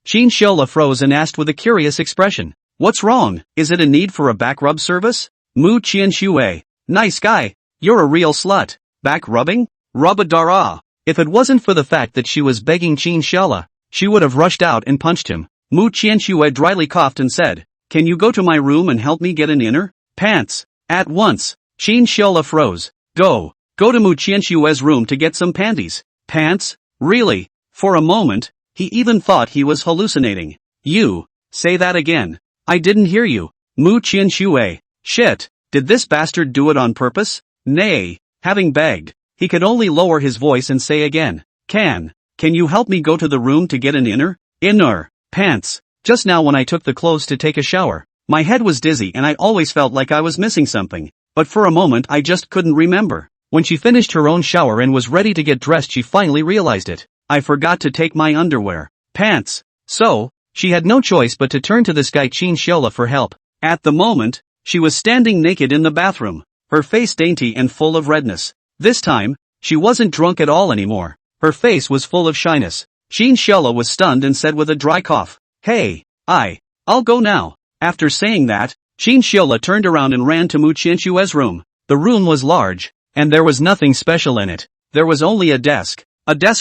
Chinchilla froze and asked with a curious expression. What's wrong? Is it a need for a back rub service? Mu Qianxue. Nice guy. You're a real slut. Back rubbing? Rub-a-dara. If it wasn't for the fact that she was begging Chinchilla, she would have rushed out and punched him. Mu Qianxue dryly coughed and said, Can you go to my room and help me get an inner pants? At once. Chinchilla froze. Go to Mu Qianxue's room to get some panties. Pants? Really? For a moment, he even thought he was hallucinating. You, say that again. I didn't hear you. Mu Qianxue. Shit, did this bastard do it on purpose? Nay, having begged, he could only lower his voice and say again, Can you help me go to the room to get an inner pants? Just now when I took the clothes to take a shower, my head was dizzy and I always felt like I was missing something, but for a moment I just couldn't remember. When she finished her own shower and was ready to get dressed, she finally realized it. I forgot to take my underwear. Pants. So, she had no choice but to turn to this guy Chinchilla for help. At the moment, she was standing naked in the bathroom, her face dainty and full of redness. This time, she wasn't drunk at all anymore. Her face was full of shyness. Chinchilla was stunned and said with a dry cough, Hey, I'll go now. After saying that, Chinchilla turned around and ran to Mu Qianxue's room. The room was large, and there was nothing special in it. There was only a desk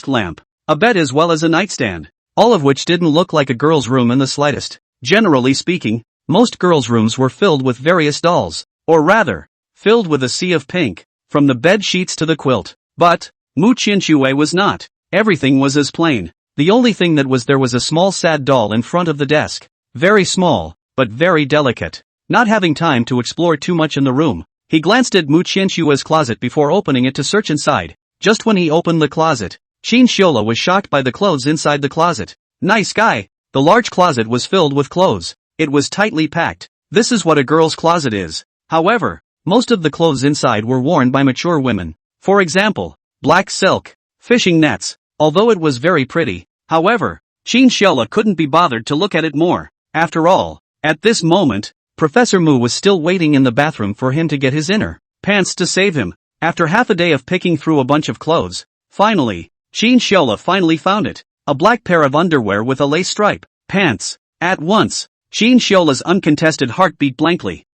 lamp, a bed as well as a nightstand, all of which didn't look like a girl's room in the slightest. Generally speaking, most girls' rooms were filled with various dolls, or rather, filled with a sea of pink, from the bed sheets to the quilt. But, Mu Qianxue was not. Everything was as plain. The only thing that was there was a small sad doll in front of the desk. Very small, but very delicate. Not having time to explore too much in the room, he glanced at Mu Qianxue's closet before opening it to search inside. Just when he opened the closet, Chinchilla was shocked by the clothes inside the closet. Nice guy. The large closet was filled with clothes. It was tightly packed. This is what a girl's closet is. However, most of the clothes inside were worn by mature women. For example, black silk, fishing nets. Although it was very pretty, however, Chinchilla couldn't be bothered to look at it more. After all, at this moment, Professor Mu was still waiting in the bathroom for him to get his inner pants to save him. After half a day of picking through a bunch of clothes, finally, Chinchilla finally found it. A black pair of underwear with a lace stripe. Pants. At once, Chinchilla's uncontested heart beat blankly.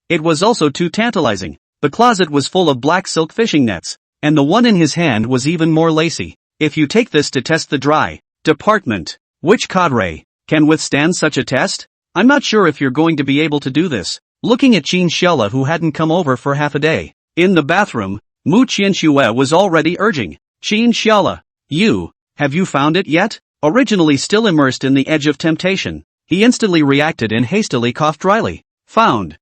It was also too tantalizing. The closet was full of black silk fishing nets, and the one in his hand was even more lacy. If you take this to test the dry department, which cadre can withstand such a test? I'm not sure if you're going to be able to do this. Looking at Chinchilla, who hadn't come over for half a day, in the bathroom, Mu Qianxue was already urging, Chinchilla, have you found it yet? Originally still immersed in the edge of temptation, he instantly reacted and hastily coughed dryly. Found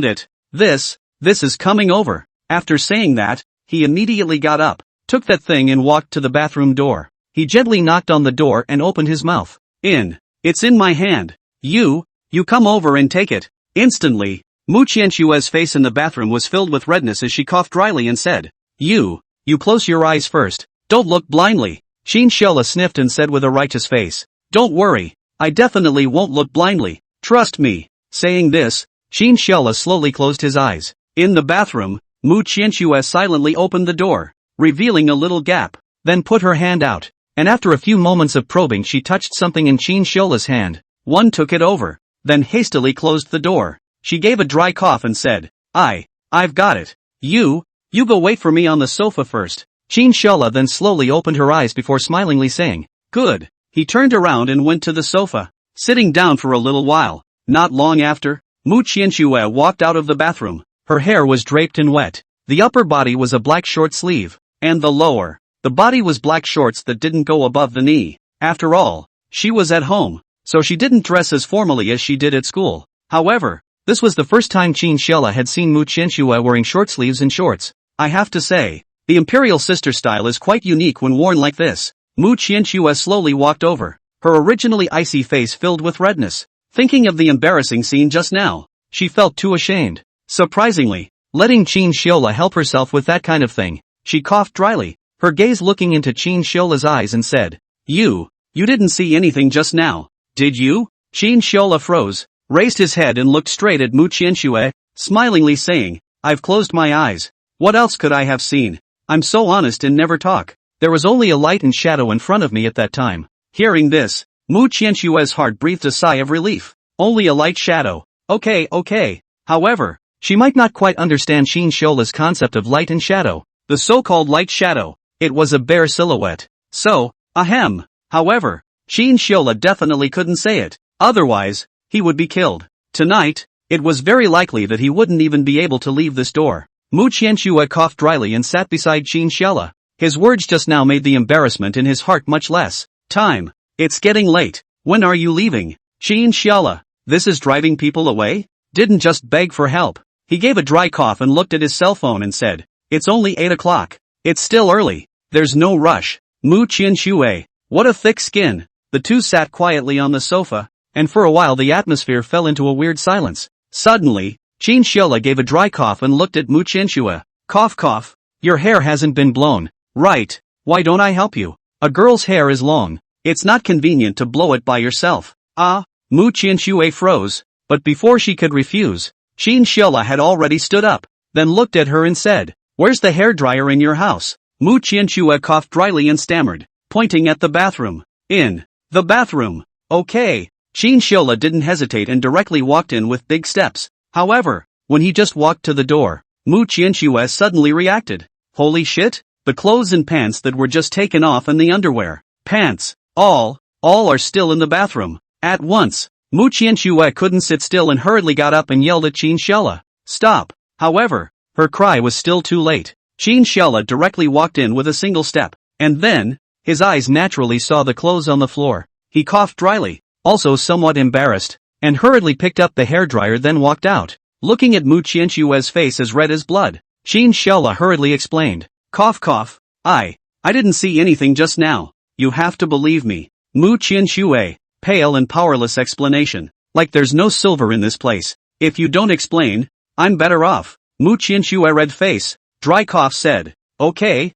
it. This is coming over. After saying that, he immediately got up, took that thing and walked to the bathroom door. He gently knocked on the door and opened his mouth. It's in my hand. You come over and take it. Instantly, Mu Qianxue's face in the bathroom was filled with redness as she coughed dryly and said, You close your eyes first. Don't look blindly. Chinchilla sniffed and said with a righteous face, Don't worry, I definitely won't look blindly. Trust me. Saying this, Chinchilla slowly closed his eyes. In the bathroom, Mu Qianxue silently opened the door, revealing a little gap, then put her hand out, and after a few moments of probing she touched something in Chinchilla's hand. One took it over, then hastily closed the door. She gave a dry cough and said, I've got it. You go wait for me on the sofa first. Chinchilla then slowly opened her eyes before smilingly saying, Good. He turned around and went to the sofa, sitting down for a little while. Not long after, Mu Qianxue walked out of the bathroom. Her hair was draped and wet. The upper body was a black short sleeve, and the body was black shorts that didn't go above the knee. After all, she was at home, so she didn't dress as formally as she did at school. However, this was the first time Chinchilla had seen Mu Qianxue wearing short sleeves and shorts. I have to say, the imperial sister style is quite unique when worn like this. Mu Qianxue slowly walked over, her originally icy face filled with redness. Thinking of the embarrassing scene just now, she felt too ashamed. Surprisingly, letting Chinchilla help herself with that kind of thing, she coughed dryly, her gaze looking into Chinchilla's eyes and said, You didn't see anything just now, did you? Chinchilla froze, raised his head and looked straight at Mu Qianxue, smilingly saying, I've closed my eyes. What else could I have seen? I'm so honest and never talk. There was only a light and shadow in front of me at that time. Hearing this, Mu Qianxue's heart breathed a sigh of relief. Only a light shadow. Okay. However, she might not quite understand Chinchilla's concept of light and shadow. The so-called light shadow, it was a bare silhouette. So, ahem. However, Chinchilla definitely couldn't say it. Otherwise, he would be killed. Tonight, it was very likely that he wouldn't even be able to leave this door. Mu Qianxue coughed dryly and sat beside Chinchilla. His words just now made the embarrassment in his heart much less. Time. It's getting late. When are you leaving? Chinchilla, this is driving people away? Didn't just beg for help. He gave a dry cough and looked at his cell phone and said, It's only 8 o'clock. It's still early. There's no rush. Mu Qianxue, what a thick skin. The two sat quietly on the sofa, and for a while the atmosphere fell into a weird silence. Suddenly, Chinchilla gave a dry cough and looked at Mu Qianxue. Cough. Your hair hasn't been blown, right? Why don't I help you? A girl's hair is long. It's not convenient to blow it by yourself. Mu Qianxue froze, but before she could refuse, Chinchilla had already stood up, then looked at her and said, Where's the hairdryer in your house? Mu Qianxue coughed dryly and stammered, pointing at the bathroom. In the bathroom. Okay. Chinchilla didn't hesitate and directly walked in with big steps. However, when he just walked to the door, Mu Qianxue suddenly reacted. Holy shit! The clothes and pants that were just taken off and the underwear, pants, all are still in the bathroom. At once, Mu Qianxue couldn't sit still and hurriedly got up and yelled at Chinchilla, Stop! However, her cry was still too late. Chinchilla directly walked in with a single step, and then, his eyes naturally saw the clothes on the floor. He coughed dryly, also somewhat embarrassed, and hurriedly picked up the hairdryer then walked out, looking at Mu Qianxue's face as red as blood. Chinchilla hurriedly explained, Cough. I didn't see anything just now. You have to believe me. Mu Qianxue, pale and powerless explanation. Like there's no silver in this place. If you don't explain, I'm better off. Mu Qianxue red face, dry cough said. Okay,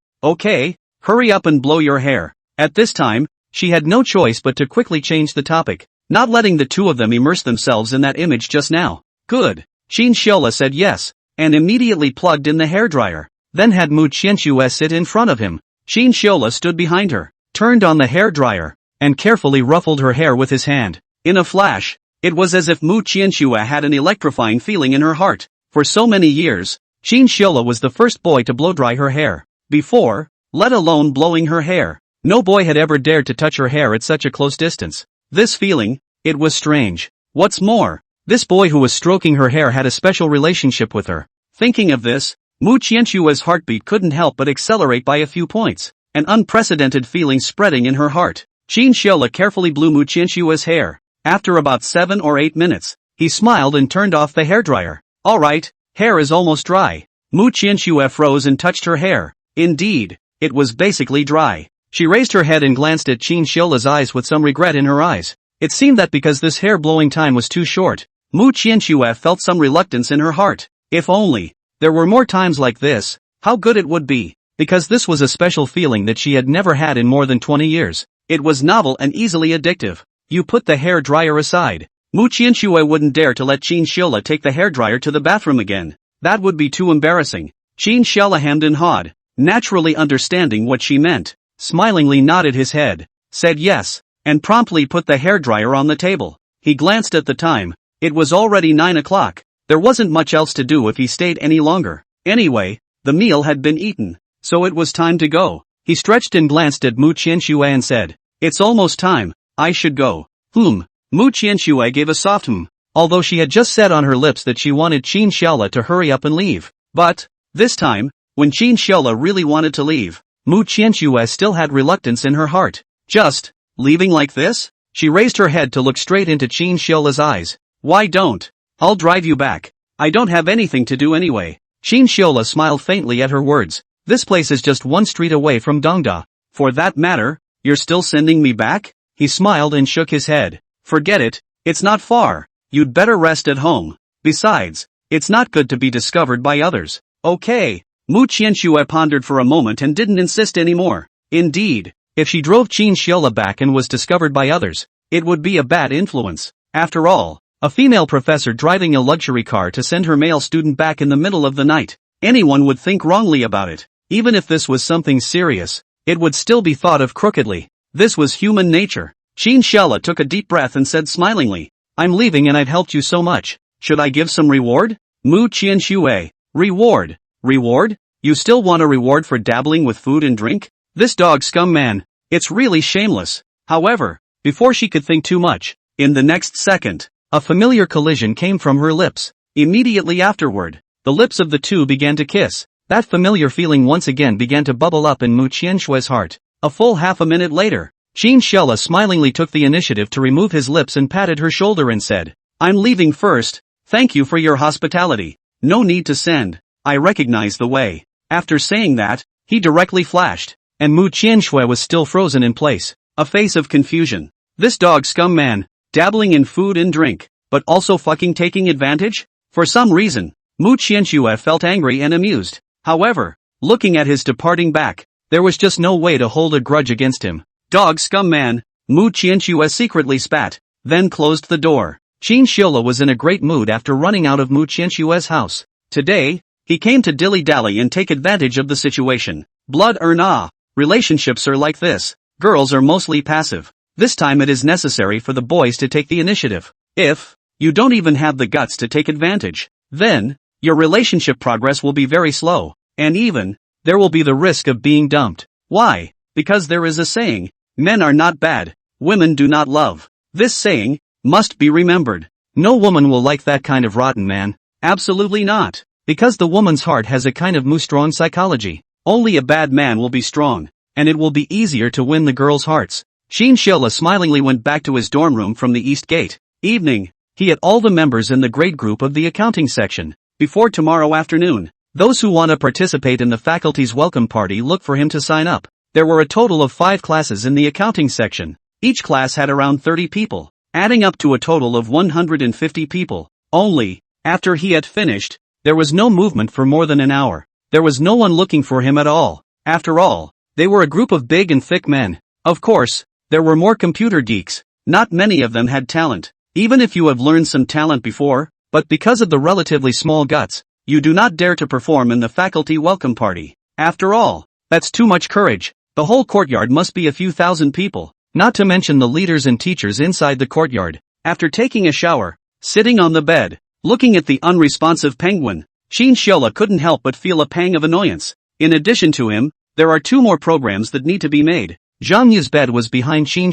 hurry up and blow your hair. At this time, she had no choice but to quickly change the topic, not letting the two of them immerse themselves in that image just now. Good. Qin Xiaola said yes, and immediately plugged in the hairdryer, then had Mu Qianxue sit in front of him. Qin Xiaola stood behind her, turned on the hairdryer, and carefully ruffled her hair with his hand. In a flash, it was as if Mu Qianxue had an electrifying feeling in her heart. For so many years, Qin Xiaola was the first boy to blow-dry her hair. Before, let alone blowing her hair, no boy had ever dared to touch her hair at such a close distance. This feeling, it was strange. What's more, this boy who was stroking her hair had a special relationship with her. Thinking of this, Mu Qianxue's heartbeat couldn't help but accelerate by a few points, an unprecedented feeling spreading in her heart. Qin Xiaola carefully blew Mu Qianxue's hair. After about 7 or 8 minutes, he smiled and turned off the hairdryer. Alright, hair is almost dry. Mu Qianxue froze and touched her hair. Indeed, it was basically dry. She raised her head and glanced at Qin Xiaola's eyes with some regret in her eyes. It seemed that because this hair-blowing time was too short, Mu Qianxue felt some reluctance in her heart. If only there were more times like this, how good it would be, because this was a special feeling that she had never had in more than 20 years. It was novel and easily addictive. You put the hair dryer aside. Mu Qianxue wouldn't dare to let Qin Xiaola take the hairdryer to the bathroom again. That would be too embarrassing. Qin Xiaola hemmed and hawed, naturally understanding what she meant, smilingly nodded his head, said yes, and promptly put the hairdryer on the table. He glanced at the time. It was already 9 o'clock. There wasn't much else to do if he stayed any longer. Anyway, the meal had been eaten, so it was time to go. He stretched and glanced at Mu Qianxue and said, "It's almost time, I should go." Mu Qianxue gave a soft although she had just said on her lips that she wanted Qin Xiaola to hurry up and leave. But, this time, when Qin Xiaola really wanted to leave, Mu Qianxue still had reluctance in her heart. Just, leaving like this? She raised her head to look straight into Qin Xiaola's eyes. Why don't? I'll drive you back. I don't have anything to do anyway. Qin Xiaola smiled faintly at her words. This place is just 1 street away from Dongda. For that matter, you're still sending me back? He smiled and shook his head. Forget it, it's not far. You'd better rest at home. Besides, it's not good to be discovered by others. Okay. Mu Qianxue pondered for a moment and didn't insist anymore. Indeed, if she drove Qin Xiaola back and was discovered by others, it would be a bad influence. After all, a female professor driving a luxury car to send her male student back in the middle of the night. Anyone would think wrongly about it. Even if this was something serious, it would still be thought of crookedly. This was human nature. Qin Xiaola took a deep breath and said smilingly, "I'm leaving and I've helped you so much. Should I give some reward?" Mu Qianxue. Reward? Reward? You still want a reward for dabbling with food and drink? This dog scum man. It's really shameless. However, before she could think too much, in the next second, a familiar collision came from her lips. Immediately afterward, the lips of the two began to kiss. That familiar feeling once again began to bubble up in Mu Qianxue's heart. A full half a minute later, Qin Xiaola smilingly took the initiative to remove his lips and patted her shoulder and said, "I'm leaving first. Thank you for your hospitality. No need to send. I recognize the way." After saying that, he directly flashed, and Mu Qianxue was still frozen in place, a face of confusion. This dog scum man, dabbling in food and drink, but also fucking taking advantage? For some reason, Mu Qianxue felt angry and amused. However, looking at his departing back, there was just no way to hold a grudge against him. Dog scum man, Mu Qianxue secretly spat, then closed the door. Qin Xiaola was in a great mood after running out of Mu Qianxue's house. Today, he came to dilly-dally and take advantage of the situation. Blood or nah, relationships are like this. Girls are mostly passive. This time it is necessary for the boys to take the initiative. If you don't even have the guts to take advantage, then your relationship progress will be very slow, and even there will be the risk of being dumped. Why? Because there is a saying, men are not bad, women do not love. This saying must be remembered. No woman will like that kind of rotten man. Absolutely not. Because the woman's heart has a kind of strong psychology. Only a bad man will be strong, and it will be easier to win the girls' hearts. Qin Xiaola smilingly went back to his dorm room from the east gate. Evening. He had all the members in the grade group of the accounting section. Before tomorrow afternoon, those who want to participate in the faculty's welcome party look for him to sign up. There were a total of 5 classes in the accounting section. Each class had around 30 people, adding up to a total of 150 people. Only, after he had finished, there was no movement for more than an hour. There was no one looking for him at all. After all, they were a group of big and thick men. Of course, there were more computer geeks. Not many of them had talent. Even if you have learned some talent before, but because of the relatively small guts, you do not dare to perform in the faculty welcome party. After all, that's too much courage. The whole courtyard must be a few thousand people, not to mention the leaders and teachers inside the courtyard. After taking a shower, sitting on the bed, looking at the unresponsive penguin, Shin couldn't help but feel a pang of annoyance. In addition to him, there are 2 more programs that need to be made. Zhang Yu's bed was behind Shin.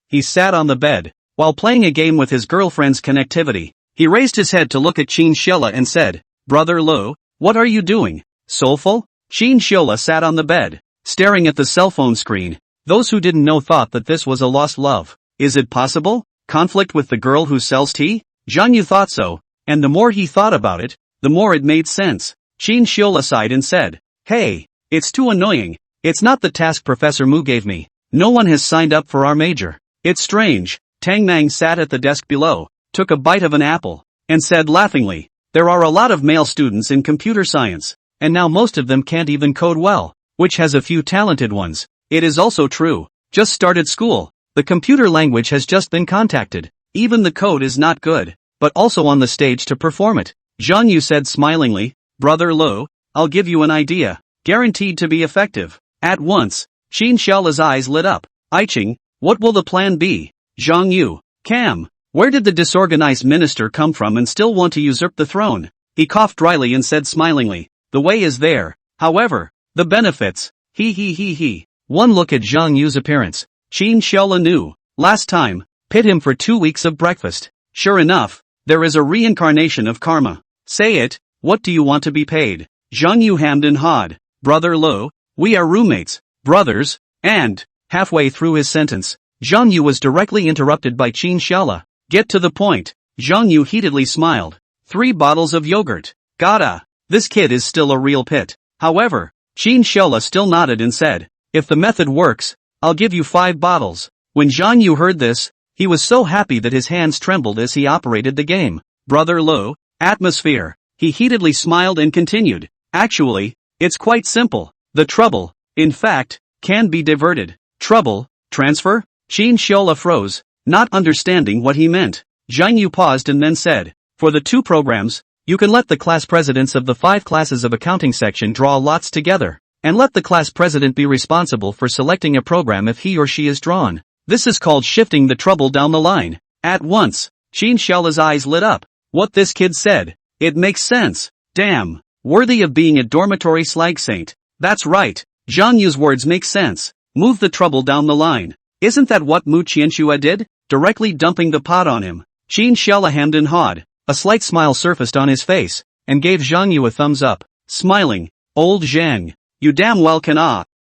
He sat on the bed, while playing a game with his girlfriend's connectivity. He raised his head to look at Shin and said, "Brother Lo, what are you doing? Soulful?" Shin sat on the bed, staring at the cell phone screen. Those who didn't know thought that this was a lost love. Is it possible? Conflict with the girl who sells tea? Zhang Yu thought so, and the more he thought about it, the more it made sense. Shin sighed and said, "Hey, it's too annoying. It's not the task Professor Mu gave me. No one has signed up for our major. It's strange." Tang Nang sat at the desk below, took a bite of an apple, and said laughingly, "There are a lot of male students in computer science, and now most of them can't even code well, which has a few talented ones. It is also true, just started school, the computer language has just been contacted, even the code is not good, but also on the stage to perform it." Zhang Yu said smilingly, "Brother Lo, I'll give you an idea, guaranteed to be effective." At once, Shin eyes lit up. "Iching, what will the plan be?" Zhang Yu, "Cam, where did the disorganized minister come from and still want to usurp the throne?" He coughed dryly and said smilingly, "The way is there. However, the benefits, he. One look at Zhang Yu's appearance. Shin knew. Last time, pit him for 2 weeks of breakfast. Sure enough, there is a reincarnation of karma. Say it, what do you want to be paid? Zhang Yu hammed and hawed. "Brother Lo, we are roommates, brothers, and," halfway through his sentence, Zhang Yu was directly interrupted by Qin Xiaola. "Get to the point." Zhang Yu heatedly smiled. 3 bottles of yogurt. Gotta. This kid is still a real pit. However, Qin Xiaola still nodded and said, "If the method works, I'll give you 5 bottles. When Zhang Yu heard this, he was so happy that his hands trembled as he operated the game. "Brother Lo, atmosphere." He heatedly smiled and continued, "Actually, it's quite simple. The trouble, in fact, can be diverted." Trouble, transfer? Qin Xiaola froze, not understanding what he meant. Zhang Yu paused and then said, "For the 2 programs, you can let the class presidents of the 5 classes of accounting section draw lots together, and let the class president be responsible for selecting a program if he or she is drawn. This is called shifting the trouble down the line." At once, Qin Xiaola's eyes lit up. What this kid said, it makes sense. Damn, worthy of being a dormitory slag saint. That's right, Zhang Yu's words make sense. Move the trouble down the line. Isn't that what Mu Qianxue did? Directly dumping the pot on him. Qin Xiaola hammed and hawed. A slight smile surfaced on his face, and gave Zhang Yu a thumbs up. Smiling, "Old Zhang, you damn well can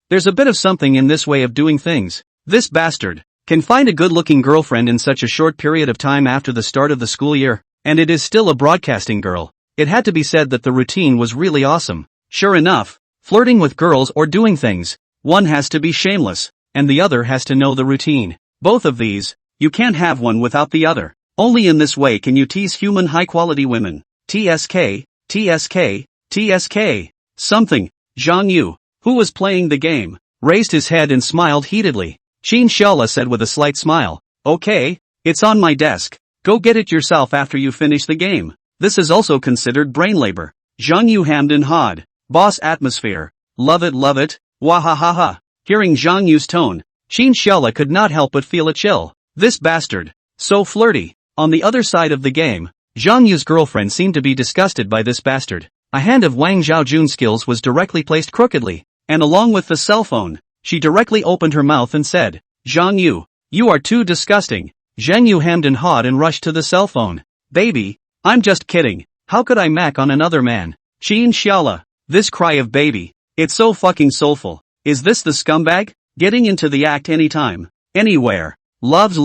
there's a bit of something in this way of doing things. This bastard can find a good-looking girlfriend in such a short period of time after the start of the school year, and it is still a broadcasting girl." It had to be said that the routine was really awesome. Sure enough, flirting with girls or doing things, one has to be shameless, and the other has to know the routine. Both of these, you can't have one without the other. Only in this way can you tease human high-quality women. TSK, TSK, TSK. Something. Zhang Yu, who was playing the game, raised his head and smiled heatedly. Qin Xiaola said with a slight smile, "Okay, it's on my desk. Go get it yourself after you finish the game. This is also considered brain labor." Zhang Yu hammed and hawed. "Boss atmosphere. Love it, love it. Wahahaha." Hearing Zhang Yu's tone, Qin Xiaola could not help but feel a chill. This bastard. So flirty. On the other side of the game, Zhang Yu's girlfriend seemed to be disgusted by this bastard. A hand of Wang Zhaojun's skills was directly placed crookedly, and along with the cell phone, she directly opened her mouth and said, "Zhang Yu, you are too disgusting." Zhang Yu hammed and hawed and rushed to the cell phone. "Baby, I'm just kidding. How could I mac on another man?" Qin Xiaola, this cry of baby, it's so fucking soulful. Is this the scumbag? Getting into the act anytime, anywhere. Loved.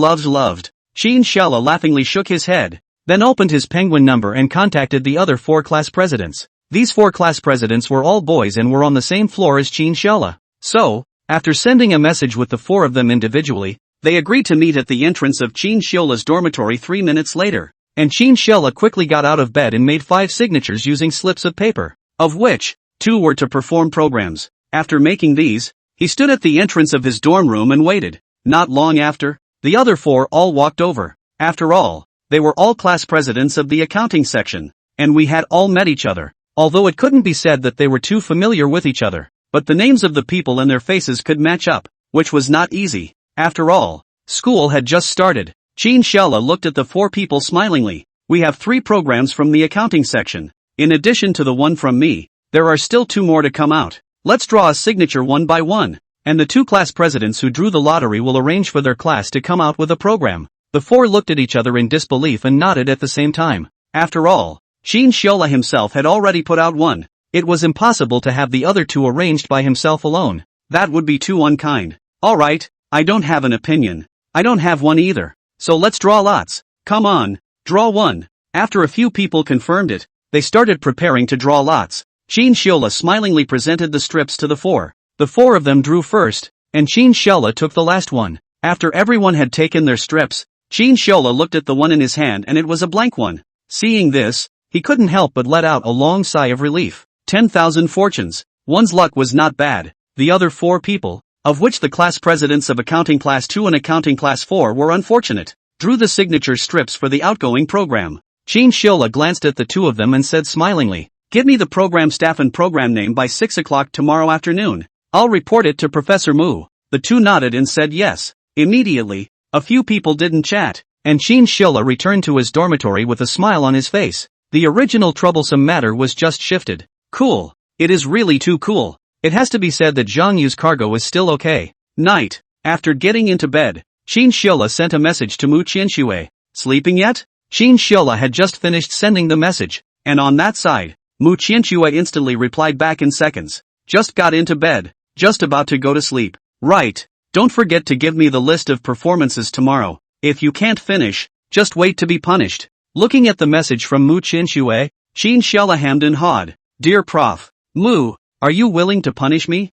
Qin Xiaola laughingly shook his head, then opened his penguin number and contacted the other 4 class presidents. These 4 class presidents were all boys and were on the same floor as Qin Xiaola. So, after sending a message with the 4 of them individually, They agreed to meet at the entrance of Chin Shiola's dormitory 3 minutes later, and Chin Shiola quickly got out of bed and made 5 signatures using slips of paper, of which 2 were to perform programs. After making these, he stood at the entrance of his dorm room and waited. Not long after, the other 4 all walked over. After all, they were all class presidents of the accounting section, and we had all met each other, although it couldn't be said that they were too familiar with each other, but the names of the people and their faces could match up, which was not easy. After all, school had just started. Chin Shiola looked at the 4 people smilingly. We have 3 programs from the accounting section. In addition to the one from me, there are still 2 more to come out. Let's draw a signature one by one, and the 2 class presidents who drew the lottery will arrange for their class to come out with a program. The 4 looked at each other in disbelief and nodded at the same time. After all, Chin Shiola himself had already put out one. It was impossible to have the other 2 arranged by himself alone. That would be too unkind. Alright, I don't have an opinion. I don't have one either. So let's draw lots. Come on, draw one. After a few people confirmed it, they started preparing to draw lots. Chin Shiola smilingly presented the strips to the 4. The 4 of them drew first, and Chin Shiola took the last one. After everyone had taken their strips, Chin Shiola looked at the one in his hand and it was a blank one. Seeing this, he couldn't help but let out a long sigh of relief. 10,000 fortunes. One's luck was not bad. The other 4 people, of which the class presidents of Accounting Class 2 and Accounting Class 4 were unfortunate, drew the signature strips for the outgoing program. Chin Shiola glanced at the 2 of them and said smilingly, "Give me the program staff and program name by 6 o'clock tomorrow afternoon. I'll report it to Professor Mu." The 2 nodded and said yes. Immediately, a few people didn't chat, and Chin Shiola returned to his dormitory with a smile on his face. The original troublesome matter was just shifted. Cool. It is really too cool. It has to be said that Zhang Yu's cargo is still okay. Night. After getting into bed, Chin Shiola sent a message to Mu Qianxue. Sleeping yet? Chin Shiola had just finished sending the message, and on that side, Mu Qianxue instantly replied back in seconds. Just got into bed, just about to go to sleep. Right. Don't forget to give me the list of performances tomorrow. If you can't finish, just wait to be punished. Looking at the message from Mu Qianxue, Chin Shiola hemmed and hawed. Dear Prof. Mu, are you willing to punish me?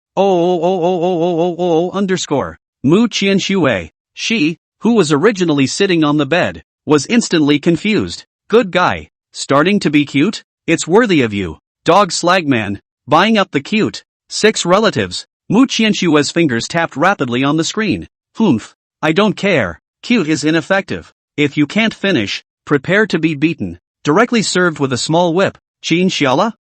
Underscore. Mu Qianxue. She, who was originally sitting on the bed, was instantly confused. Good guy. Starting to be cute? It's worthy of you. Dog Slagman. Buying up the cute. 6 relatives. Mu Qianxue's fingers tapped rapidly on the screen. Humph. I don't care. Cute is ineffective. If you can't finish, prepare to be beaten. Directly served with a small whip. Chin Shiola?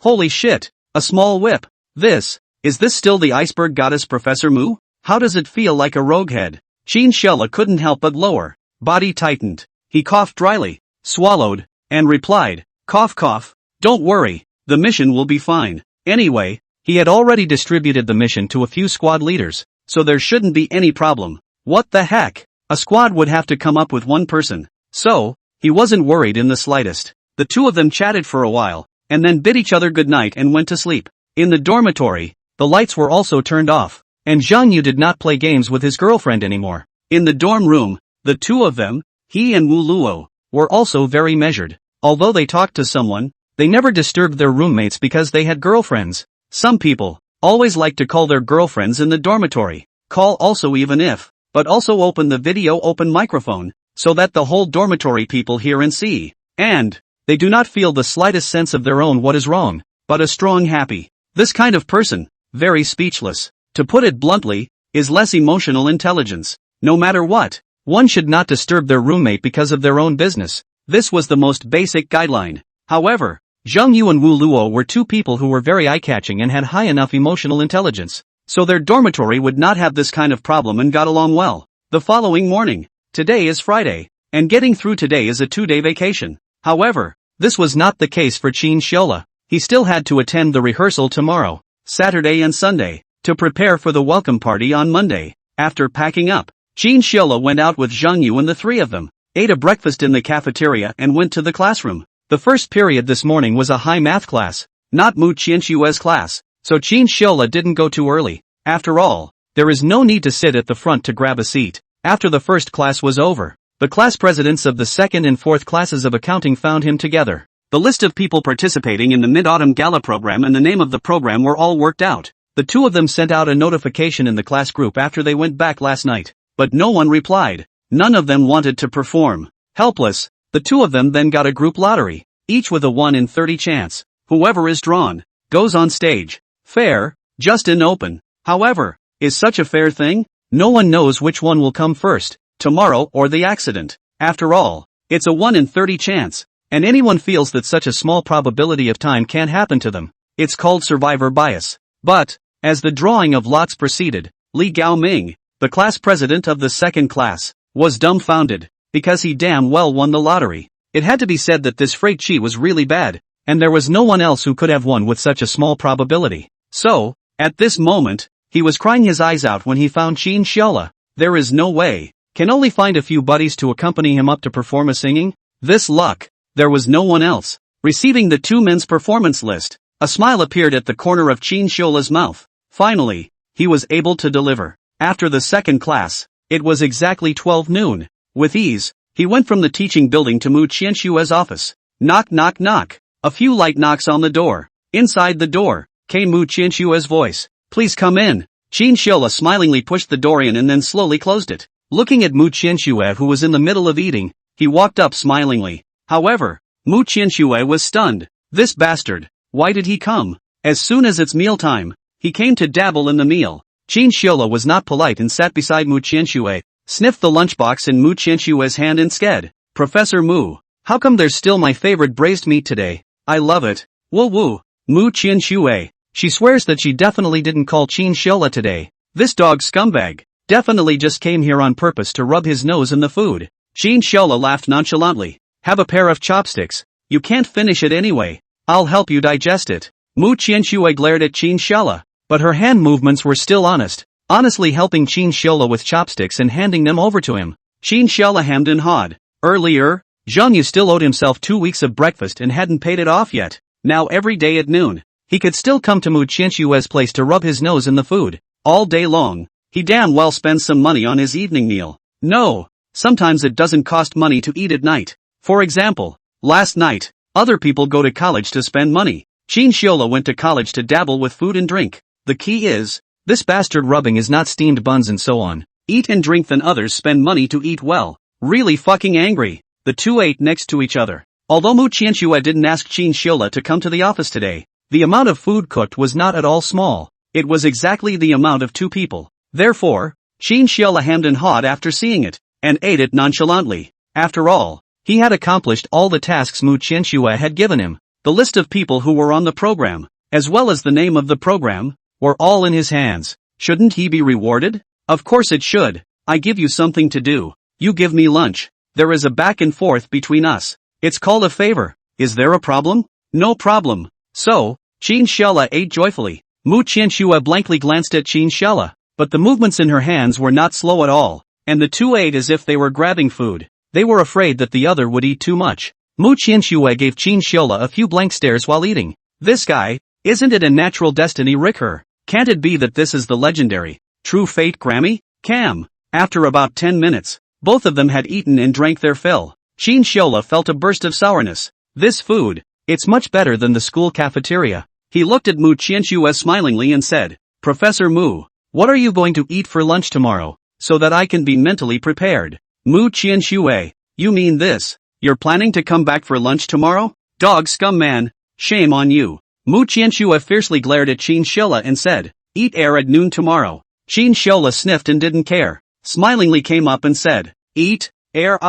Holy shit. A small whip. Is this still the iceberg goddess Professor Mu? How does it feel like a rogue head? Chin Shiola couldn't help but lower. Body tightened. He coughed dryly, swallowed, and replied, cough cough. Don't worry, the mission will be fine. Anyway, he had already distributed the mission to a few squad leaders, so there shouldn't be any problem. What the heck? A squad would have to come up with one person. So, he wasn't worried in the slightest. The 2 of them chatted for a while, and then bid each other goodnight and went to sleep. In the dormitory, the lights were also turned off, and Zhang Yu did not play games with his girlfriend anymore. In the dorm room, the 2 of them, he and Wu Luo, were also very measured. Although they talked to someone, they never disturbed their roommates because they had girlfriends. Some people always like to call their girlfriends in the dormitory. Call also even if, but also open the video open microphone, so that the whole dormitory people hear and see. And they do not feel the slightest sense of their own what is wrong, but a strong happy. This kind of person, very speechless, to put it bluntly, is less emotional intelligence. No matter what, one should not disturb their roommate because of their own business. This was the most basic guideline. However, Zhang Yu and Wu Luo were 2 people who were very eye-catching and had high enough emotional intelligence, so their dormitory would not have this kind of problem and got along well. The following morning, today is Friday, and getting through today is a 2-day vacation. However, this was not the case for Chin Shiola. He still had to attend the rehearsal tomorrow, Saturday and Sunday, to prepare for the welcome party on Monday. After packing up, Chin Shiola went out with Zhang Yu and the 3 of them, ate a breakfast in the cafeteria and went to the classroom. The first period this morning was a high math class, not Mu Qianxue's class, so Chin Shiola didn't go too early. After all, there is no need to sit at the front to grab a seat. After the first class was over, the class presidents of the 2nd and 4th classes of accounting found him together. The list of people participating in the Mid-Autumn Gala program and the name of the program were all worked out. The 2 of them sent out a notification in the class group after they went back last night. but no one replied. None of them wanted to perform. Helpless, the two of them then got a group lottery, each with a 1 in 30 chance. Whoever is drawn goes on stage. Fair, just and open. However, is such a fair thing? No one knows which one will come first, tomorrow or the accident. After all, it's a 1 in 30 chance, and anyone feels that such a small probability of time can't happen to them. It's called survivor bias. But, as the drawing of lots proceeded, Li Gaoming, the class president of the second class, was dumbfounded, because he damn well won the lottery. It had to be said that this freight chi was really bad, and there was no one else who could have won with such a small probability. So, at this moment, he was crying his eyes out when he found Qin Xiaola. There is no way. Can only find a few buddies to accompany him up to perform a singing? This luck. There was no one else. Receiving the two men's performance list, a smile appeared at the corner of Qin Xiaola's mouth. Finally, he was able to deliver. After the second class, it was exactly 12 noon. With ease, he went from the teaching building to Mu Qianshue's office. Knock knock knock. A few light knocks on the door. Inside the door, came Mu Qianshue's voice. Please come in. Qin Xiaola smilingly pushed the door in and then slowly closed it. Looking at Mu Qianshue who was in the middle of eating, he walked up smilingly. However, Mu Qianshue was stunned. This bastard, why did he come? As soon as it's mealtime, he came to dabble in the meal. Qin Xiaola was not polite and sat beside Mu Qianshue, sniffed the lunchbox in Mu Qianshue's hand and said, Professor Mu, how come there's still my favorite braised meat today? I love it. Woo woo. Mu Qianshue. She swears that she definitely didn't call Qin Xiaola today. This dog scumbag definitely just came here on purpose to rub his nose in the food. Qin Xiaola laughed nonchalantly. Have a pair of chopsticks. You can't finish it anyway. I'll help you digest it. Mu Qianshue glared at Qin Xiaola, but her hand movements were still honestly helping Qin Xiaola with chopsticks and handing them over to him. Qin Xiaola hemmed and hawed. Earlier, Zhang Yu still owed himself 2 weeks of breakfast and hadn't paid it off yet. Now every day at noon, he could still come to Mu Qianshue's place to rub his nose in the food. All day long, he damn well spends some money on his evening meal. No, sometimes it doesn't cost money to eat at night. For example, last night, other people go to college to spend money. Qin Xiaola went to college to dabble with food and drink. The key is, this bastard rubbing is not steamed buns and so on. Eat and drink then others spend money to eat well. Really fucking angry. The two ate next to each other. Although Mu Qianshue didn't ask Qin Xiaola to come to the office today, the amount of food cooked was not at all small. It was exactly the amount of 2 people. Therefore, Qin Xiaola hemmed and hawed after seeing it, and ate it nonchalantly. After all, he had accomplished all the tasks Mu Qianshue had given him. The list of people who were on the program, as well as the name of the program, were all in his hands. Shouldn't he be rewarded? Of course it should. I give you something to do. You give me lunch. There is a back and forth between us. It's called a favor. Is there a problem? No problem. So, Qin Xiaola ate joyfully. Mu Qianshue blankly glanced at Qin Xiaola, but the movements in her hands were not slow at all, and the two ate as if they were grabbing food. They were afraid that the other would eat too much. Mu Qianshue gave Qin Xiaola a few blank stares while eating. This guy, isn't it a natural destiny Ricker? Can't it be that this is the legendary, true fate Grammy? Cam. After about 10 minutes, both of them had eaten and drank their fill. Qin Xiaola felt a burst of sourness. This food, it's much better than the school cafeteria. He looked at Mu Qianshue smilingly and said, Professor Mu, what are you going to eat for lunch tomorrow, so that I can be mentally prepared? Mu Qianshue, you mean this? You're planning to come back for lunch tomorrow? Dog scum man, shame on you. Mu Qianshue fiercely glared at Qin Xiaola and said, eat air at noon tomorrow. Qin Xiaola sniffed and didn't care, smilingly came up and said, eat air?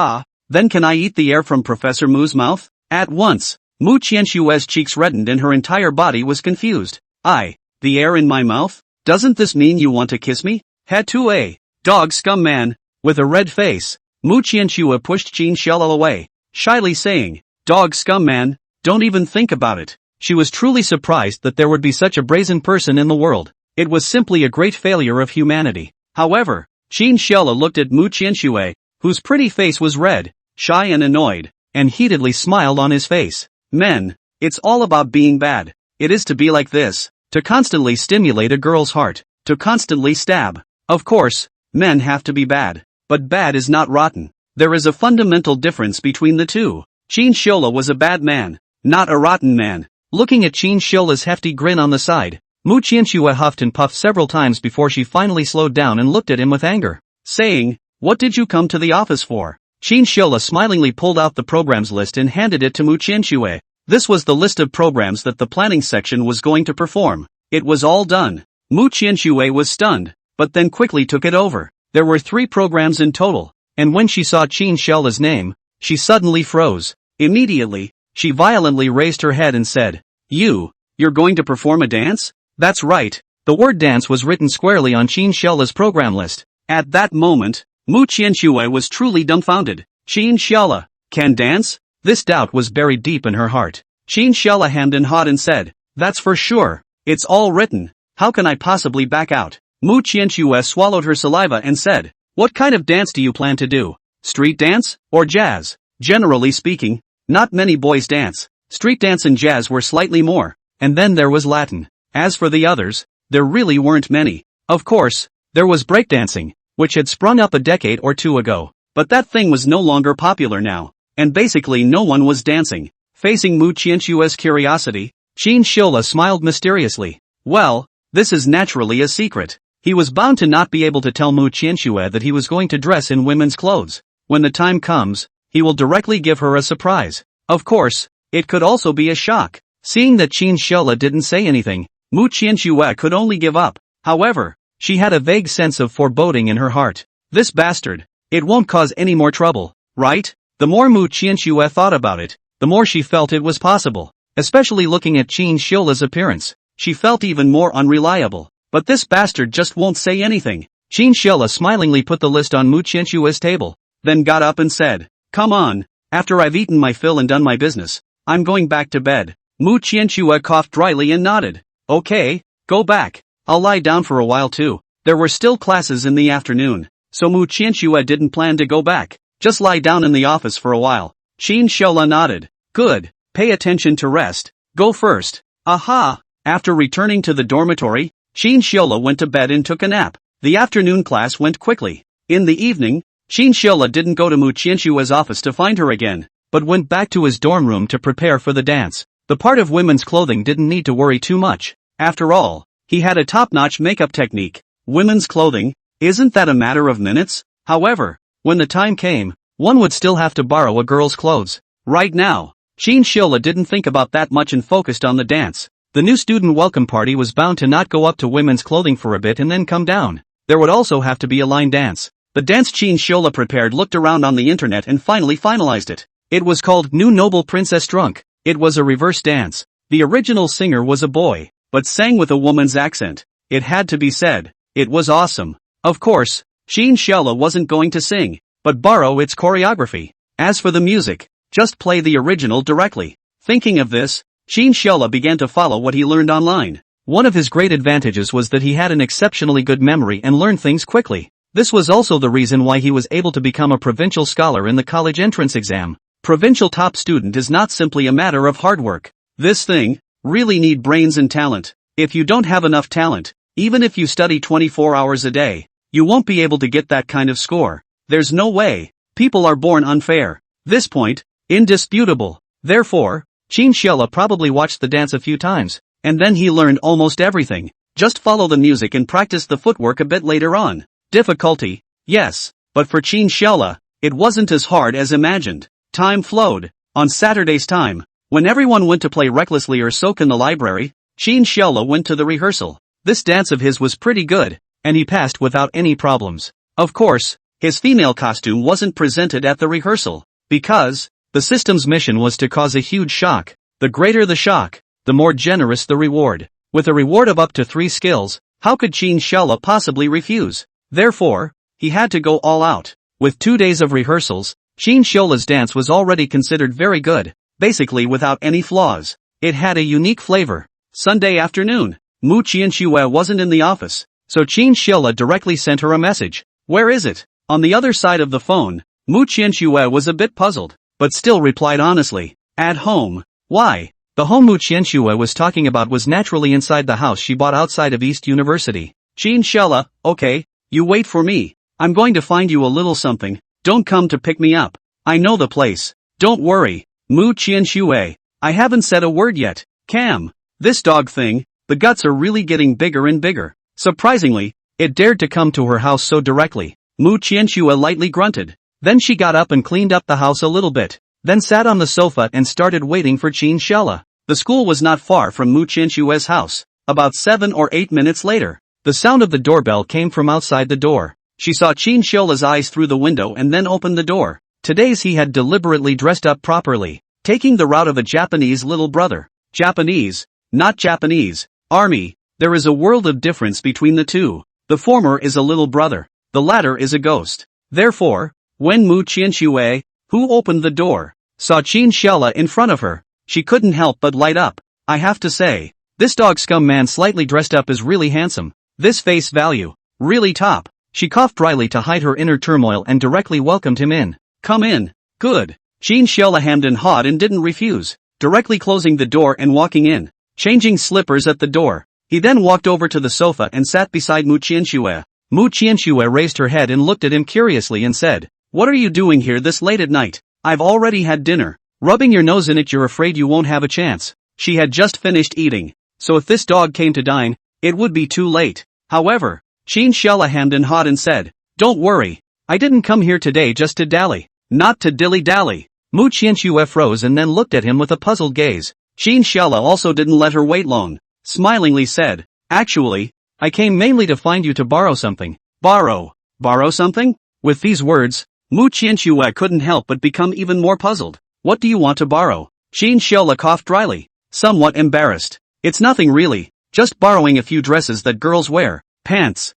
Then can I eat the air from Professor Mu's mouth? At once, Mu Qianshue's cheeks reddened and her entire body was confused. The air in my mouth? Doesn't this mean you want to kiss me? Had to dog scum man. With a red face, Mu Qianshue pushed Qin Xiaola away, shyly saying, dog scum man, don't even think about it. She was truly surprised that there would be such a brazen person in the world. It was simply a great failure of humanity. However, Qin Xiaola looked at Mu Qianshue, whose pretty face was red, shy and annoyed, and heatedly smiled on his face. Men, it's all about being bad. It is to be like this, to constantly stimulate a girl's heart, to constantly stab. Of course, men have to be bad, but bad is not rotten. There is a fundamental difference between the two. Qin Xiaola was a bad man, not a rotten man. Looking at Qin Xiaola's hefty grin on the side, Mu Qianshue huffed and puffed several times before she finally slowed down and looked at him with anger. saying, "What did you come to the office for?" Qin Shiola smilingly pulled out the programs list and handed it to Mu Qianxue. This was the list of programs that the planning section was going to perform. It was all done. Mu Qianxue was stunned, but then quickly took it over. There were 3 programs in total, and when she saw Qin Shiola's name, she suddenly froze. Immediately, she violently raised her head and said, You're going to perform a dance? That's right. The word dance was written squarely on Qin Shiola's program list. At that moment, Mu Qianxue was truly dumbfounded. Qin Shiola can dance? This doubt was buried deep in her heart. Qin Shiola hemmed and hawed and said, "That's for sure. It's all written. How can I possibly back out?" Mu Qianxue swallowed her saliva and said, "What kind of dance do you plan to do? Street dance, or jazz?" Generally speaking, not many boys dance. Street dance and jazz were slightly more, and then there was Latin. As for the others, there really weren't many. Of course, there was breakdancing, which had sprung up a decade or 2 ago, but that thing was no longer popular now, and basically no one was dancing. Facing Mu Qianxue's curiosity, Qin Shiola smiled mysteriously. Well, this is naturally a secret. He was bound to not be able to tell Mu Qianxue that he was going to dress in women's clothes. When the time comes, he will directly give her a surprise. Of course, it could also be a shock. Seeing that Qin Shiola didn't say anything, Mu Qianxue could only give up. However, she had a vague sense of foreboding in her heart. This bastard, it won't cause any more trouble, right? The more Mu Qianxue thought about it, the more she felt it was possible. Especially looking at Qin Shiola's appearance, she felt even more unreliable. But this bastard just won't say anything. Qin Shiola smilingly put the list on Mu Qianxue's table, then got up and said, "Come on, after I've eaten my fill and done my business, I'm going back to bed." Mu Qianxue coughed dryly and nodded. "Okay, go back. I'll lie down for a while too." There were still classes in the afternoon, so Mu Qianxue didn't plan to go back. Just lie down in the office for a while. Qin Shiola nodded. "Good, pay attention to rest. Go first." Aha! After returning to the dormitory, Qin Shiola went to bed and took a nap. The afternoon class went quickly. In the evening, Qin Shiola didn't go to Mu Qianxue's office to find her again, but went back to his dorm room to prepare for the dance. The part of women's clothing didn't need to worry too much. After all, he had a top-notch makeup technique. Women's clothing, isn't that a matter of minutes? However, when the time came, one would still have to borrow a girl's clothes. Right now, Qin Shiola didn't think about that much and focused on the dance. The new student welcome party was bound to not go up to women's clothing for a bit and then come down. There would also have to be a line dance. The dance Qin Shiola prepared looked around on the internet and finally finalized it. It was called New Noble Princess Drunk. It was a reverse dance. The original singer was a boy, but sang with a woman's accent. It had to be said. It was awesome. Of course, Qin Shiola wasn't going to sing, but borrow its choreography. As for the music, just play the original directly. Thinking of this, Qin Shiola began to follow what he learned online. One of his great advantages was that he had an exceptionally good memory and learned things quickly. This was also the reason why he was able to become a provincial scholar in the college entrance exam. Provincial top student is not simply a matter of hard work. This thing really need brains and talent. If you don't have enough talent, even if you study 24 hours a day, you won't be able to get that kind of score. There's no way. People are born unfair. This point, indisputable. Therefore, Qin Shiola probably watched the dance a few times, and then he learned almost everything. Just follow the music and practice the footwork a bit later on. Difficulty? Yes, but for Qin Shiola, it wasn't as hard as imagined. Time flowed. On Saturday's time, when everyone went to play recklessly or soak in the library, Qin Shiola went to the rehearsal. This dance of his was pretty good, and he passed without any problems. Of course, his female costume wasn't presented at the rehearsal, because the system's mission was to cause a huge shock. The greater the shock, the more generous the reward. With a reward of up to 3 skills, how could Qin Shiola possibly refuse? Therefore, he had to go all out. With 2 days of rehearsals, Qin Shiola's dance was already considered very good, basically without any flaws. It had a unique flavor. Sunday afternoon, Mu Qianxue wasn't in the office, so Qin Shiola directly sent her a message. "Where is it?" On the other side of the phone, Mu Qianxue was a bit puzzled, but still replied honestly, "At home." Why? The home Mu Qianxue was talking about was naturally inside the house she bought outside of East University. Qin Shiola, "Okay, you wait for me. I'm going to find you a little something. Don't come to pick me up. I know the place. Don't worry." Mu Qianxue, "I haven't said a word yet. Cam. This dog thing, the guts are really getting bigger and bigger." Surprisingly, it dared to come to her house so directly. Mu Qianxue lightly grunted. Then she got up and cleaned up the house a little bit, then sat on the sofa and started waiting for Qin Shella. The school was not far from Mu Qianxue's house. About 7 or 8 minutes later, the sound of the doorbell came from outside the door. She saw Qin Shella's eyes through the window and then opened the door. Today's he had deliberately dressed up properly, taking the route of a Japanese little brother. Japanese, not Japanese. Army, there is a world of difference between the two. The former is a little brother. The latter is a ghost. Therefore, when Mu Qianxue, who opened the door, saw Qin Shella in front of her, she couldn't help but light up. I have to say, this dog scum man slightly dressed up is really handsome. This face value, really top. She coughed dryly to hide her inner turmoil and directly welcomed him in. Come in. Good. Qin Shella hemmed and hawed and didn't refuse, directly closing the door and walking in, changing slippers at the door. He then walked over to the sofa and sat beside Mu Qianxue. Mu Qianxue raised her head and looked at him curiously and said, "What are you doing here this late at night? I've already had dinner." Rubbing your nose in it, you're afraid you won't have a chance. She had just finished eating, so if this dog came to dine, it would be too late. However, Qin Shella hemmed and hawed and said, "Don't worry. I didn't come here today just to dally. Not to dilly-dally." Mu Qianxue froze and then looked at him with a puzzled gaze. Qin Shella also didn't let her wait long. Smilingly said, "Actually, I came mainly to find you to borrow something." Borrow? Borrow something? With these words, Mu Qianxue couldn't help but become even more puzzled. What do you want to borrow? Qin Shella coughed dryly, somewhat embarrassed. It's nothing really, just borrowing a few dresses that girls wear. Pants.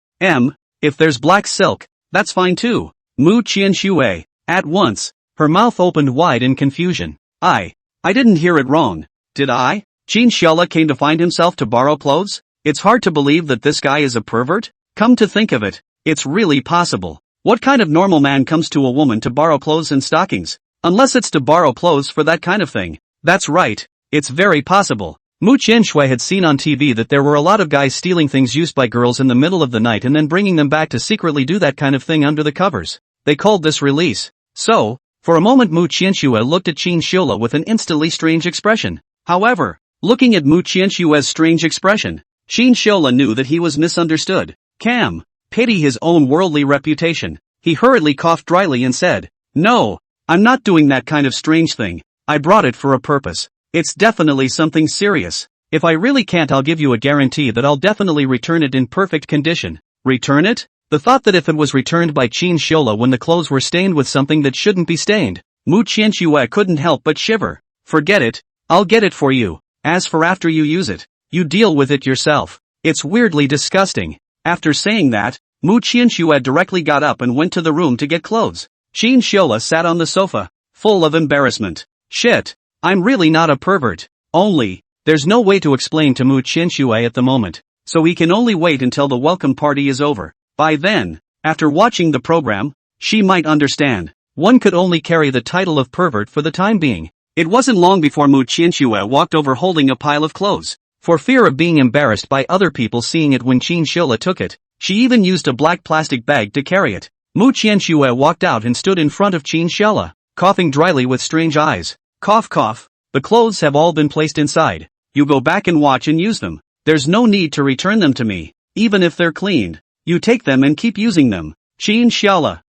If there's black silk, that's fine too. Mu Qianxue, at once, her mouth opened wide in confusion. I didn't hear it wrong, did I? Qin Shella came to find himself to borrow clothes? It's hard to believe that this guy is a pervert. Come to think of it, it's really possible. What kind of normal man comes to a woman to borrow clothes and stockings? Unless it's to borrow clothes for that kind of thing. That's right, it's very possible. Mu Qianxue had seen on TV that there were a lot of guys stealing things used by girls in the middle of the night and then bringing them back to secretly do that kind of thing under the covers. They called this release. So, for a moment Mu Qianxue looked at Qin Shella with an instantly strange expression. However, looking at Mu Qianxue's strange expression, Qin Shella knew that he was misunderstood. Pity his own worldly reputation. He hurriedly coughed dryly and said, "No, I'm not doing that kind of strange thing. I brought it for a purpose. It's definitely something serious. If I really can't, I'll give you a guarantee that I'll definitely return it in perfect condition." Return it? The thought that if it was returned by Qin Shella when the clothes were stained with something that shouldn't be stained, Mu Qianxue couldn't help but shiver. Forget it, I'll get it for you. As for after you use it, you deal with it yourself. It's weirdly disgusting. After saying that, Mu Qianxue directly got up and went to the room to get clothes. Qin Shella sat on the sofa, full of embarrassment. Shit, I'm really not a pervert. Only, there's no way to explain to Mu Qianxue at the moment, so he can only wait until the welcome party is over. By then, after watching the program, she might understand. One could only carry the title of pervert for the time being. It wasn't long before Mu Qianxue walked over holding a pile of clothes. For fear of being embarrassed by other people seeing it when Qin Shella took it, she even used a black plastic bag to carry it. Mu Qianxue walked out and stood in front of Qin Shella, coughing dryly with strange eyes. Cough cough. The clothes have all been placed inside. You go back and watch and use them. There's no need to return them to me, even if they're cleaned. You take them and keep using them. Qin Shella.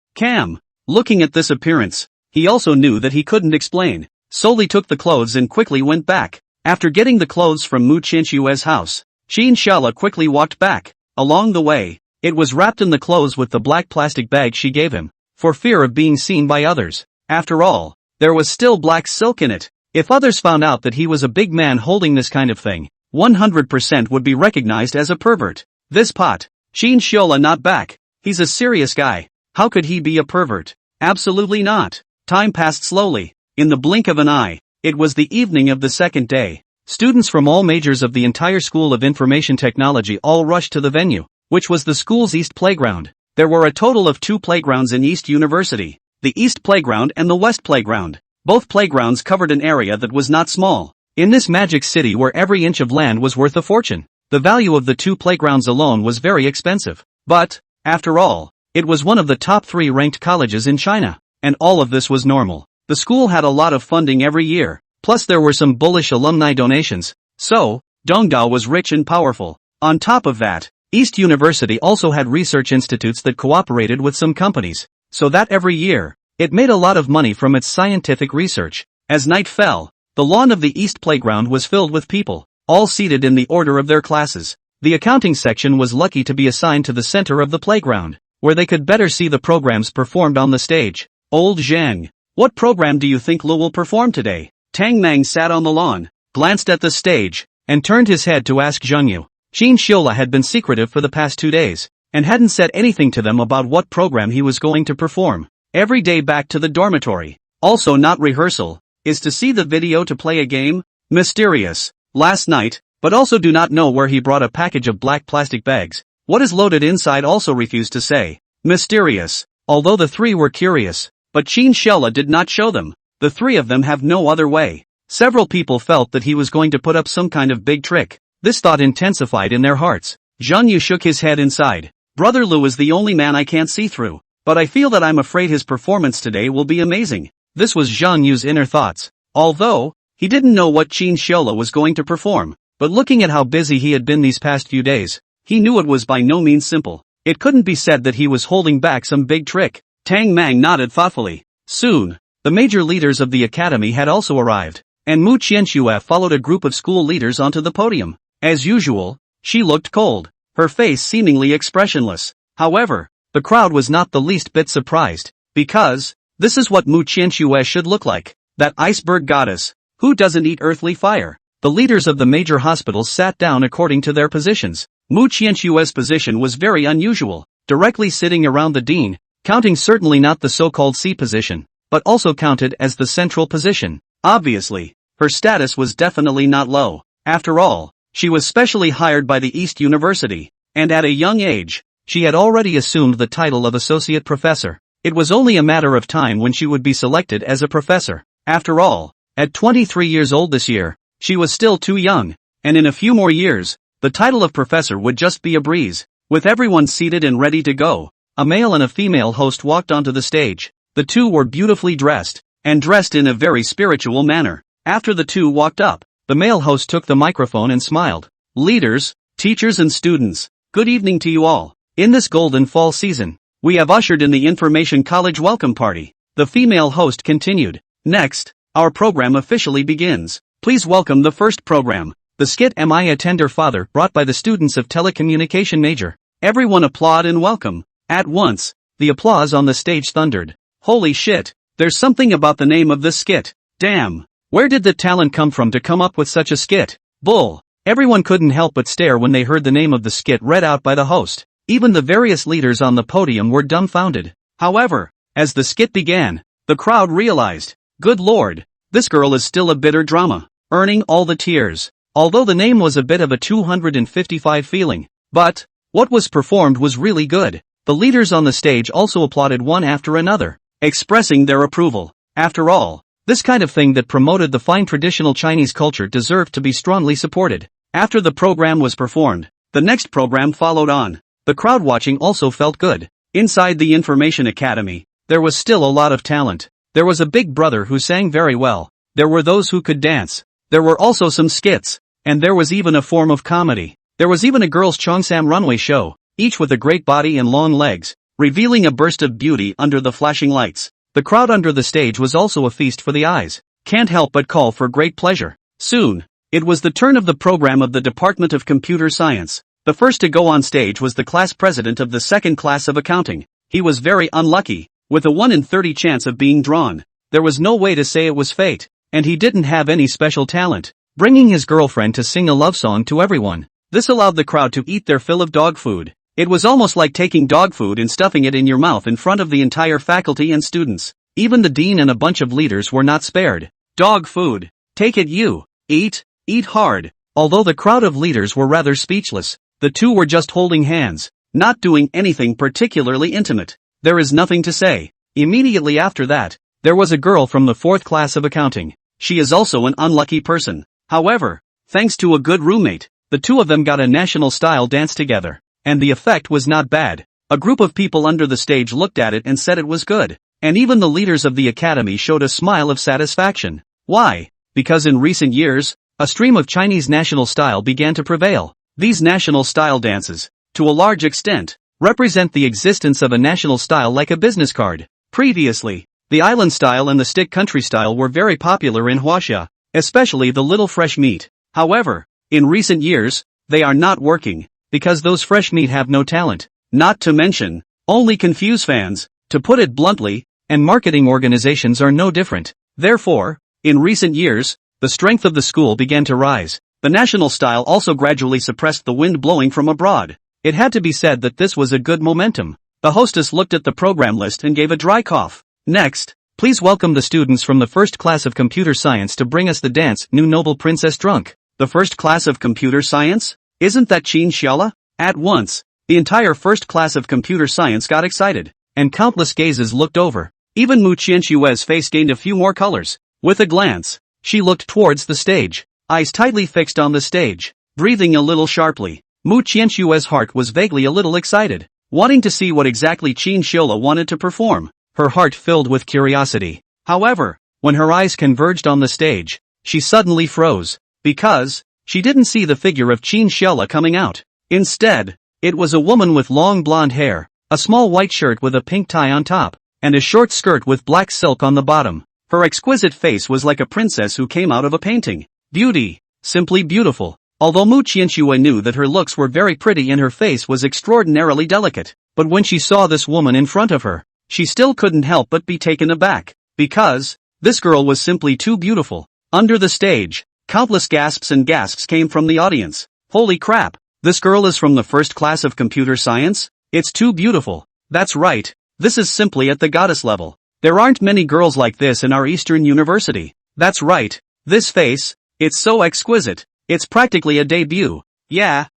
Looking at this appearance, he also knew that he couldn't explain. Solely took the clothes and quickly went back. After getting the clothes from Mu Qianxue's house, Qin Shella quickly walked back. Along the way, it was wrapped in the clothes with the black plastic bag she gave him, for fear of being seen by others. After all, there was still black silk in it. If others found out that he was a big man holding this kind of thing, 100% would be recognized as a pervert. This pot, Qin Shella not back. He's a serious guy. How could he be a pervert? Absolutely not. Time passed slowly. In the blink of an eye, it was the evening of the second day. Students from all majors of the entire School of Information Technology all rushed to the venue, which was the school's East Playground. There were a total of 2 playgrounds in East University, the East Playground and the West Playground. Both playgrounds covered an area that was not small. In this magic city where every inch of land was worth a fortune, the value of the 2 playgrounds alone was very expensive. But, after all, it was one of the top 3 ranked colleges in China, and all of this was normal. The school had a lot of funding every year, plus there were some bullish alumni donations, so, Dongdao was rich and powerful. On top of that, East University also had research institutes that cooperated with some companies, so that every year, it made a lot of money from its scientific research. As night fell, the lawn of the East playground was filled with people, all seated in the order of their classes. The accounting section was lucky to be assigned to the center of the playground, where they could better see the programs performed on the stage. Old Zhang, what program do you think Lu will perform today? Tang Mang sat on the lawn, glanced at the stage, and turned his head to ask Zhengyu. Qin Shiola had been secretive for the past 2 days, and hadn't said anything to them about what program he was going to perform. Every day back to the dormitory, also not rehearsal, is to see the video to play a game? Mysterious. Last night, but also do not know where he brought a package of black plastic bags. What is loaded inside also refused to say. Mysterious. Although the three were curious, but Qin Shiola did not show them. The three of them have no other way. Several people felt that he was going to put up some kind of big trick. This thought intensified in their hearts. Zhang Yu shook his head inside. Brother Lu is the only man I can't see through, but I feel that I'm afraid his performance today will be amazing. This was Zhang Yu's inner thoughts. Although, he didn't know what Qin Shiola was going to perform, but looking at how busy he had been these past few days, he knew it was by no means simple. It couldn't be said that he was holding back some big trick. Tang Mang nodded thoughtfully. Soon, the major leaders of the academy had also arrived, and Mu Qianxue followed a group of school leaders onto the podium. As usual, she looked cold, her face seemingly expressionless. However, the crowd was not the least bit surprised, because this is what Mu Qianxue should look like, that iceberg goddess, who doesn't eat earthly fire. The leaders of the major hospitals sat down according to their positions. Mu Qianxue's position was very unusual, directly sitting around the dean, counting certainly not the so-called C position, but also counted as the central position. Obviously, her status was definitely not low. After all, she was specially hired by the East University, and at a young age, she had already assumed the title of associate professor. It was only a matter of time when she would be selected as a professor. After all, at 23 years old this year, she was still too young, and in a few more years, the title of professor would just be a breeze. With everyone seated and ready to go, a male and a female host walked onto the stage. The two were beautifully dressed, and dressed in a very spiritual manner. After the two walked up, the male host took the microphone and smiled. Leaders, teachers and students, good evening to you all. In this golden fall season, we have ushered in the Information College welcome party. The female host continued. Next, our program officially begins. Please welcome the first program, the skit Am I a Tender Father, brought by the students of telecommunication major. Everyone applaud and welcome. At once, the applause on the stage thundered. Holy shit, there's something about the name of this skit. Damn, where did the talent come from to come up with such a skit? Bull. Everyone couldn't help but stare when they heard the name of the skit read out by the host. Even the various leaders on the podium were dumbfounded. However, as the skit began, the crowd realized, good lord, this girl is still a bitter drama, earning all the tears. Although the name was a bit of a 255 feeling, but what was performed was really good. The leaders on the stage also applauded one after another, expressing their approval. After all, this kind of thing that promoted the fine traditional Chinese culture deserved to be strongly supported. After the program was performed, the next program followed on. The crowd watching also felt good. Inside the Information Academy, there was still a lot of talent. There was a big brother who sang very well. There were those who could dance. There were also some skits. And there was even a form of comedy. There was even a girls' Cheongsam runway show, each with a great body and long legs, revealing a burst of beauty under the flashing lights. The crowd under the stage was also a feast for the eyes. Can't help but call for great pleasure. Soon, it was the turn of the program of the Department of Computer Science. The first to go on stage was the class president of the second class of accounting. He was very unlucky, with a 1 in 30 chance of being drawn. There was no way to say it was fate, and he didn't have any special talent, bringing his girlfriend to sing a love song to everyone. This allowed the crowd to eat their fill of dog food. It was almost like taking dog food and stuffing it in your mouth in front of the entire faculty and students. Even the dean and a bunch of leaders were not spared. Dog food. Take it you. Eat hard. Although the crowd of leaders were rather speechless, the two were just holding hands, not doing anything particularly intimate. There is nothing to say. Immediately after that, there was a girl from the fourth class of accounting. She is also an unlucky person. However, thanks to a good roommate, the two of them got a national-style dance together. And the effect was not bad. A group of people under the stage looked at it and said it was good. And even the leaders of the academy showed a smile of satisfaction. Why? Because in recent years, a stream of Chinese national style began to prevail. These national style dances, to a large extent, represent the existence of a national style like a business card. Previously, the island style and the stick country style were very popular in Huaxia, especially the little fresh meat. However, in recent years, they are not working, because those fresh meat have no talent, not to mention, only confuse fans, to put it bluntly, and marketing organizations are no different. Therefore, in recent years, the strength of the school began to rise. The national style also gradually suppressed the wind blowing from abroad. It had to be said that this was a good momentum. The hostess looked at the program list and gave a dry cough. Next, please welcome the students from the first class of computer science to bring us the dance New Noble Princess Drunk. The first class of computer science? Isn't that Qin Xiaola? At once, the entire first class of computer science got excited, and countless gazes looked over. Even Mu Qianxue's face gained a few more colors. With a glance, she looked towards the stage, eyes tightly fixed on the stage, breathing a little sharply. Mu Qianxue's heart was vaguely a little excited, wanting to see what exactly Qin Xiaola wanted to perform. Her heart filled with curiosity. However, when her eyes converged on the stage, she suddenly froze, because she didn't see the figure of Qin Xiaola coming out. Instead, it was a woman with long blonde hair, a small white shirt with a pink tie on top, and a short skirt with black silk on the bottom. Her exquisite face was like a princess who came out of a painting. Beauty, simply beautiful. Although Mu Qianxue knew that her looks were very pretty and her face was extraordinarily delicate, but when she saw this woman in front of her, she still couldn't help but be taken aback, because this girl was simply too beautiful. Under the stage, countless gasps and gasps came from the audience. Holy crap, this girl is from the first class of computer science? It's too beautiful. That's right, this is simply at the goddess level. There aren't many girls like this in our Eastern University. That's right, this face, it's so exquisite. It's practically a debut. Yeah,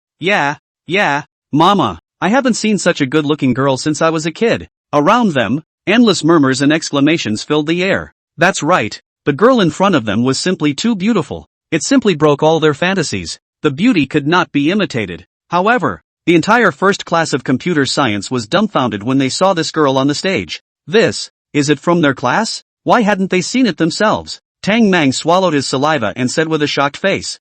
Mama, I haven't seen such a good-looking girl since I was a kid. Around them, endless murmurs and exclamations filled the air. That's right, the girl in front of them was simply too beautiful. It simply broke all their fantasies. The beauty could not be imitated. However, the entire first class of computer science was dumbfounded when they saw this girl on the stage. Is it from their class? Why hadn't they seen it themselves? Tang Mang swallowed his saliva and said with a shocked face,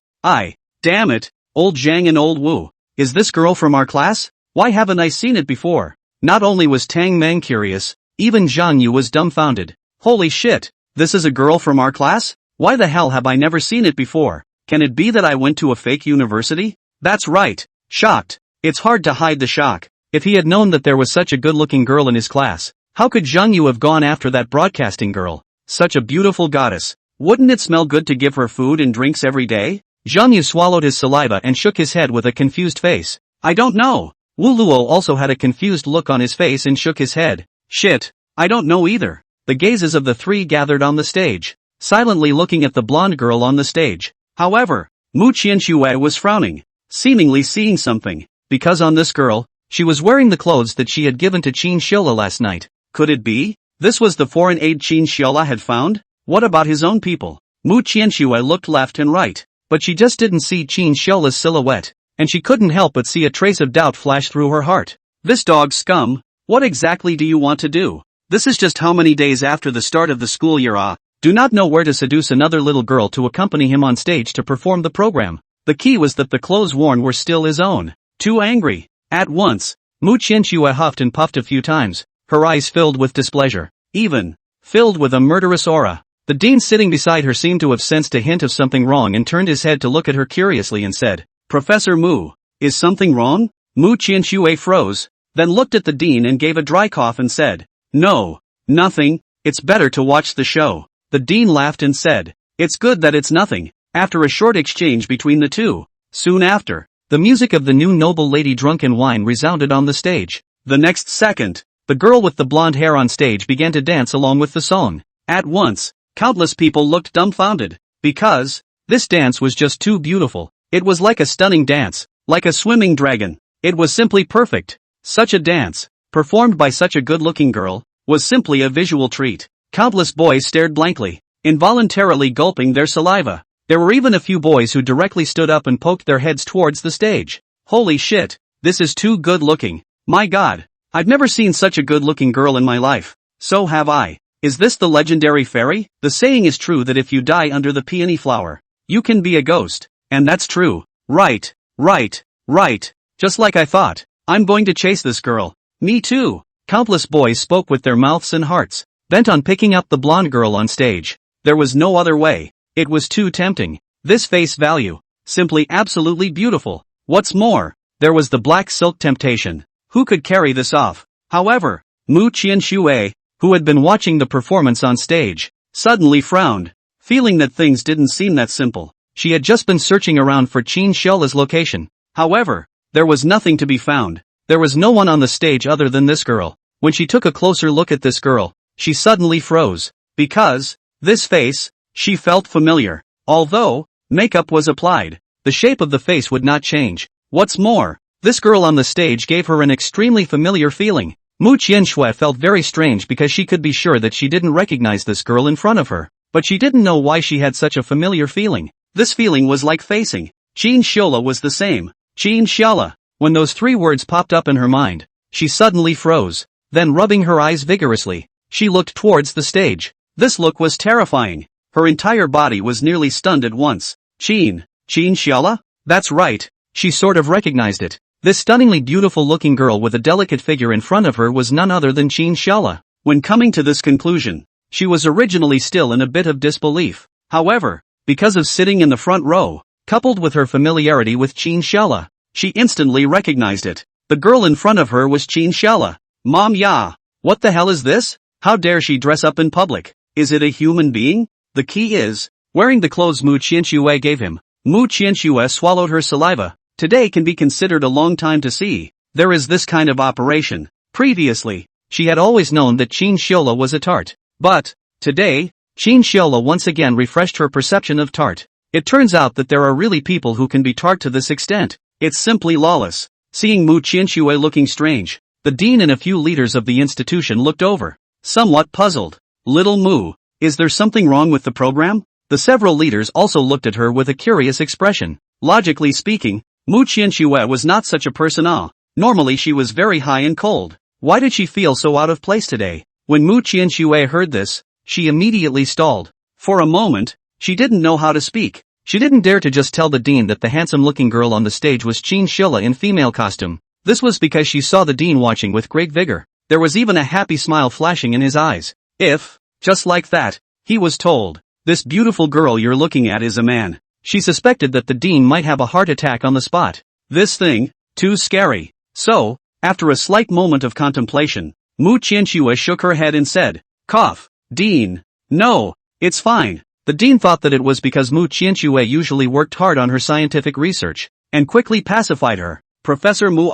damn it, old Zhang and old Wu, is this girl from our class? Why haven't I seen it before? Not only was Tang Mang curious, even Zhang Yu was dumbfounded. Holy shit, this is a girl from our class? Why the hell have I never seen it before? Can it be that I went to a fake university? That's right, shocked. It's hard to hide the shock. If he had known that there was such a good-looking girl in his class, how could Zhang Yu have gone after that broadcasting girl? Such a beautiful goddess. Wouldn't it smell good to give her food and drinks every day? Zhang Yu swallowed his saliva and shook his head with a confused face. I don't know. Wu Luo also had a confused look on his face and shook his head. Shit, I don't know either. The gazes of the three gathered on the stage, silently looking at the blonde girl on the stage. However, Mu Qianxue was frowning, seemingly seeing something, because on this girl, she was wearing the clothes that she had given to Qin Xiaola last night. Could it be? This was the foreign aid Qin Xiaola had found? What about his own people? Mu Qianxue looked left and right, but she just didn't see Qin Xiaola's silhouette, and she couldn't help but see a trace of doubt flash through her heart. This dog scum, what exactly do you want to do? This is just how many days after the start of the school year. Do not know where to seduce another little girl to accompany him on stage to perform the program. The key was that the clothes worn were still his own. Too angry. At once, Mu Qianxue huffed and puffed a few times, her eyes filled with displeasure, even filled with a murderous aura. The dean sitting beside her seemed to have sensed a hint of something wrong and turned his head to look at her curiously and said, Professor Mu, is something wrong? Mu Qianxue froze, then looked at the dean and gave a dry cough and said, No, nothing, it's better to watch the show. The dean laughed and said, It's good that it's nothing. After a short exchange between the two, soon after, the music of the new noble lady drunk in wine resounded on the stage. The next second, the girl with the blonde hair on stage began to dance along with the song. At once, countless people looked dumbfounded, because this dance was just too beautiful. It was like a stunning dance, like a swimming dragon. It was simply perfect. Such a dance, performed by such a good-looking girl, was simply a visual treat. Countless boys stared blankly, involuntarily gulping their saliva. There were even a few boys who directly stood up and poked their heads towards the stage. Holy shit, this is too good-looking. My god, I've never seen such a good-looking girl in my life. So have I. Is this the legendary fairy? The saying is true that if you die under the peony flower, you can be a ghost. And that's true. Right. Just like I thought. I'm going to chase this girl. Me too. Countless boys spoke with their mouths and hearts, bent on picking up the blonde girl on stage. There was no other way. It was too tempting. This face value. Simply absolutely beautiful. What's more, there was the black silk temptation. Who could carry this off? However, Mu Qianxue, who had been watching the performance on stage, suddenly frowned, feeling that things didn't seem that simple. She had just been searching around for Qin Xiaola's location. However, there was nothing to be found. There was no one on the stage other than this girl. When she took a closer look at this girl, she suddenly froze. Because, this face, she felt familiar. Although, makeup was applied, the shape of the face would not change. What's more, this girl on the stage gave her an extremely familiar feeling. Mu Qianxue felt very strange because she could be sure that she didn't recognize this girl in front of her, but she didn't know why she had such a familiar feeling. This feeling was like facing. Qin Xiaola was the same. Qin Xiaola. When those three words popped up in her mind, she suddenly froze. Then rubbing her eyes vigorously, she looked towards the stage. This look was terrifying. Her entire body was nearly stunned at once. Qin Xiaola? That's right. She sort of recognized it. This stunningly beautiful-looking girl with a delicate figure in front of her was none other than Qin Xiaola. When coming to this conclusion, she was originally still in a bit of disbelief. However, because of sitting in the front row, coupled with her familiarity with Qin Xiaola, she instantly recognized it. The girl in front of her was Qin Xiaola. Mom ya! What the hell is this? How dare she dress up in public? Is it a human being? The key is, wearing the clothes Mu Qianxue gave him. Mu Qianxue swallowed her saliva. Today can be considered a long time to see. There is this kind of operation. Previously, she had always known that Qin Xiaola was a tart. But, today, Qin Xiaola once again refreshed her perception of tart. It turns out that there are really people who can be tart to this extent. It's simply lawless. Seeing Mu Qianxue looking strange, the dean and a few leaders of the institution looked over, somewhat puzzled. Little Mu, is there something wrong with the program? The several leaders also looked at her with a curious expression. Logically speaking, Mu Qianxue was not such a person. Normally she was very high and cold. Why did she feel so out of place today? When Mu Qianxue heard this, she immediately stalled. For a moment, she didn't know how to speak. She didn't dare to just tell the dean that the handsome-looking girl on the stage was Qin Xiaola in female costume. This was because she saw the dean watching with great vigor. There was even a happy smile flashing in his eyes. If, just like that, he was told, "This beautiful girl you're looking at is a man," she suspected that the dean might have a heart attack on the spot. This thing, too scary. So, after a slight moment of contemplation, Mu Qianxue shook her head and said, "Cough, Dean. No, it's fine." The dean thought that it was because Mu Qianxue usually worked hard on her scientific research, and quickly pacified her. "Professor Mu,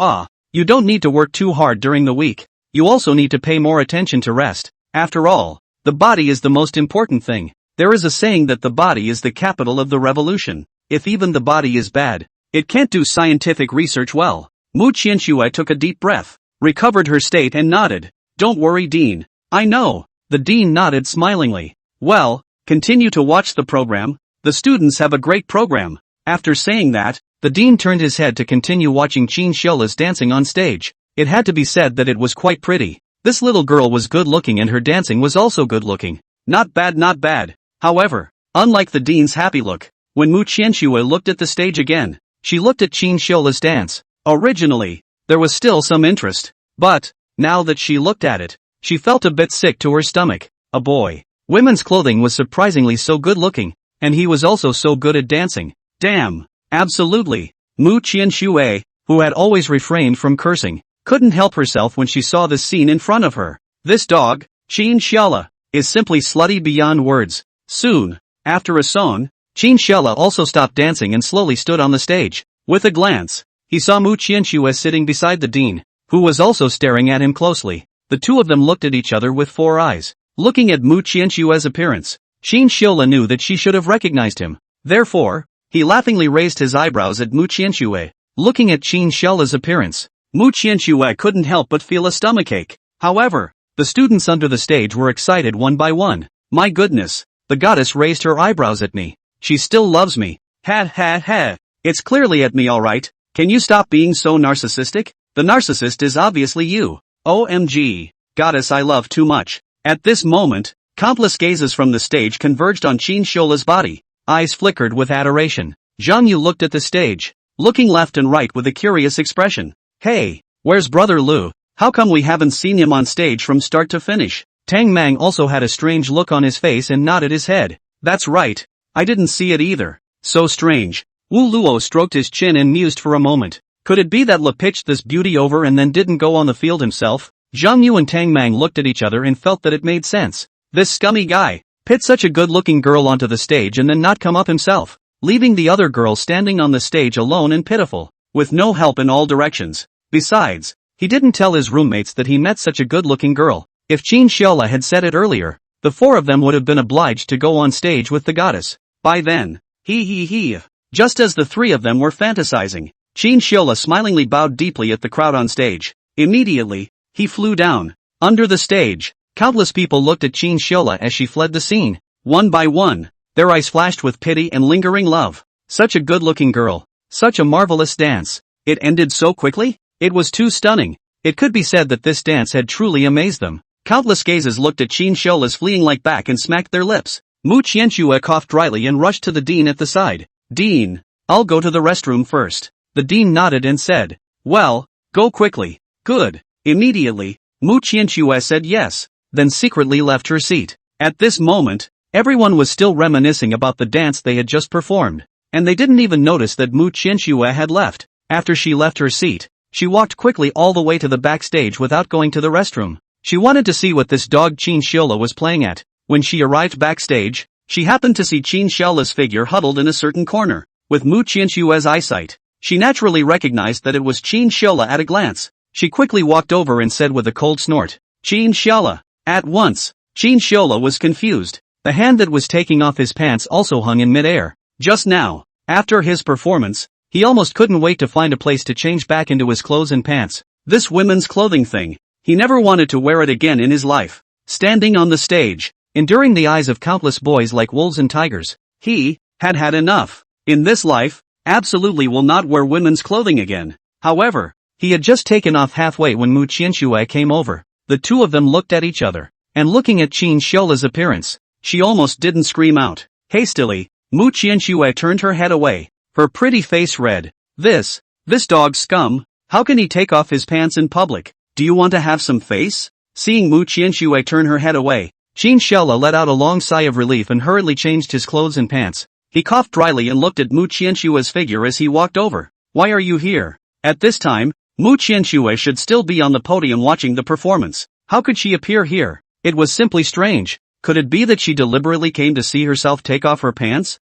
you don't need to work too hard during the week. You also need to pay more attention to rest. After all, the body is the most important thing. There is a saying that the body is the capital of the revolution. If even the body is bad, it can't do scientific research well." Mu Qianxue took a deep breath, recovered her state and nodded. "Don't worry, Dean. I know." The dean nodded smilingly. "Well, continue to watch the program. The students have a great program." After saying that, the dean turned his head to continue watching Qin Xiaola's dancing on stage. It had to be said that it was quite pretty. This little girl was good looking and her dancing was also good looking. Not bad, not bad. However, unlike the dean's happy look, when Mu Qianxue looked at the stage again, she looked at Qin Xiaola's dance. Originally, there was still some interest. But, now that she looked at it, she felt a bit sick to her stomach. A boy. Women's clothing was surprisingly so good looking, and he was also so good at dancing. Damn. Absolutely. Mu Qianxue, who had always refrained from cursing, couldn't help herself when she saw this scene in front of her. This dog, Qin Xiaola, is simply slutty beyond words. Soon, after a song, Qin Xiaola also stopped dancing and slowly stood on the stage. With a glance, he saw Mu Qianxue sitting beside the dean, who was also staring at him closely. The two of them looked at each other with four eyes. Looking at Mu Qianxue's appearance, Qin Xiaola knew that she should have recognized him. Therefore, he laughingly raised his eyebrows at Mu Qianxue. Looking at Qin Xiaola's appearance, Mu Qianxue couldn't help but feel a stomachache. However, the students under the stage were excited one by one. "My goodness, the goddess raised her eyebrows at me. She still loves me. Ha ha ha. It's clearly at me alright. Can you stop being so narcissistic? The narcissist is obviously you. OMG. Goddess I love too much." At this moment, countless gazes from the stage converged on Qin Xiaola's body. Eyes flickered with adoration. Zhang Yu looked at the stage, looking left and right with a curious expression. "Hey, Where's Brother Lu? How come we haven't seen him on stage from start to finish? Tang Mang also had a strange look on his face and nodded his head. That's right. I didn't see it either. So strange. Wu Luo stroked his chin and mused for a moment. Could it be that Le pitched this beauty over and then didn't go on the field himself? Zhang Yu and Tang Mang looked at each other and felt that it made sense. This scummy guy, pit such a good-looking girl onto the stage and then not come up himself, leaving the other girl standing on the stage alone and pitiful, with no help in all directions. Besides, he didn't tell his roommates that he met such a good-looking girl. If Qin Xiaola had said it earlier, the four of them would have been obliged to go on stage with the goddess. By then, just as the three of them were fantasizing, Qin Xiaola smilingly bowed deeply at the crowd on stage. Immediately, he flew down. Under the stage, countless people looked at Qin Xiaola as she fled the scene. One by one, their eyes flashed with pity and lingering love. Such a good-looking girl. Such a marvelous dance. It ended so quickly? It was too stunning. It could be said that this dance had truly amazed them. Countless gazes looked at Qin Xiaola's fleeing like back and smacked their lips. Mu Qianxue coughed dryly and rushed to the dean at the side. Dean, I'll go to the restroom first. The dean nodded and said, well, go quickly. Good. Immediately, Mu Qianxue said yes, then secretly left her seat. At this moment, everyone was still reminiscing about the dance they had just performed, and they didn't even notice that Mu Qianxue had left. After she left her seat, she walked quickly all the way to the backstage without going to the restroom. She wanted to see what this dog Qin Xiaola was playing at. When she arrived backstage, she happened to see Qin Xiaola's figure huddled in a certain corner. With Mu Qianxue's eyesight, she naturally recognized that it was Qin Xiaola at a glance. She quickly walked over and said with a cold snort, Qin Xiaola. At once, Qin Xiaola was confused. The hand that was taking off his pants also hung in midair. Just now, after his performance, he almost couldn't wait to find a place to change back into his clothes and pants. This women's clothing thing, he never wanted to wear it again in his life. Standing on the stage, enduring the eyes of countless boys like wolves and tigers, he had had enough. In this life, absolutely will not wear women's clothing again. However, he had just taken off halfway when Mu Qianxue came over. The two of them looked at each other, and looking at Qin Xiaola's appearance, she almost didn't scream out. Hastily, Mu Qianxue turned her head away, her pretty face red. This dog scum, how can he take off his pants in public? Do you want to have some face? Seeing Mu Qianxue turn her head away, Qin Xiaola let out a long sigh of relief and hurriedly changed his clothes and pants. He coughed dryly and looked at Mu Qianxue's figure as he walked over. Why are you here? At this time, Mu Qianxue should still be on the podium watching the performance. How could she appear here? It was simply strange. Could it be that she deliberately came to see herself take off her pants?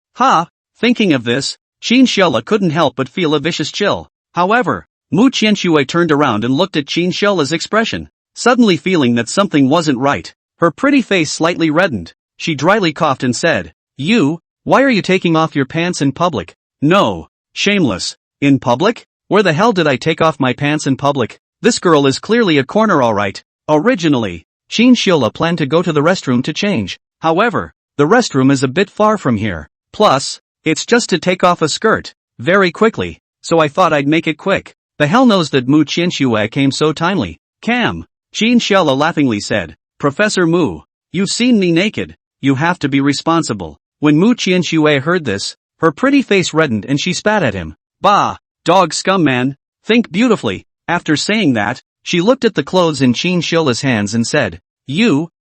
Thinking of this, Qin Xiaola couldn't help but feel a vicious chill. However, Mu Qianxue turned around and looked at Qin Xiaola's expression, suddenly feeling that something wasn't right. Her pretty face slightly reddened. She dryly coughed and said, why are you taking off your pants in public? No. Shameless. In public? Where the hell did I take off my pants in public? This girl is clearly a corner alright. Originally, Qin Xiaola planned to go to the restroom to change. However, the restroom is a bit far from here. Plus, it's just to take off a skirt, very quickly, so I thought I'd make it quick. The hell knows that Mu Qianxue came so timely. Qin Xiaola laughingly said, Professor Mu, you've seen me naked. You have to be responsible. When Mu Qianxue heard this, her pretty face reddened and she spat at him. Bah, dog scum man, think beautifully. After saying that, she looked at the clothes in Qin Xiaola's hands and said,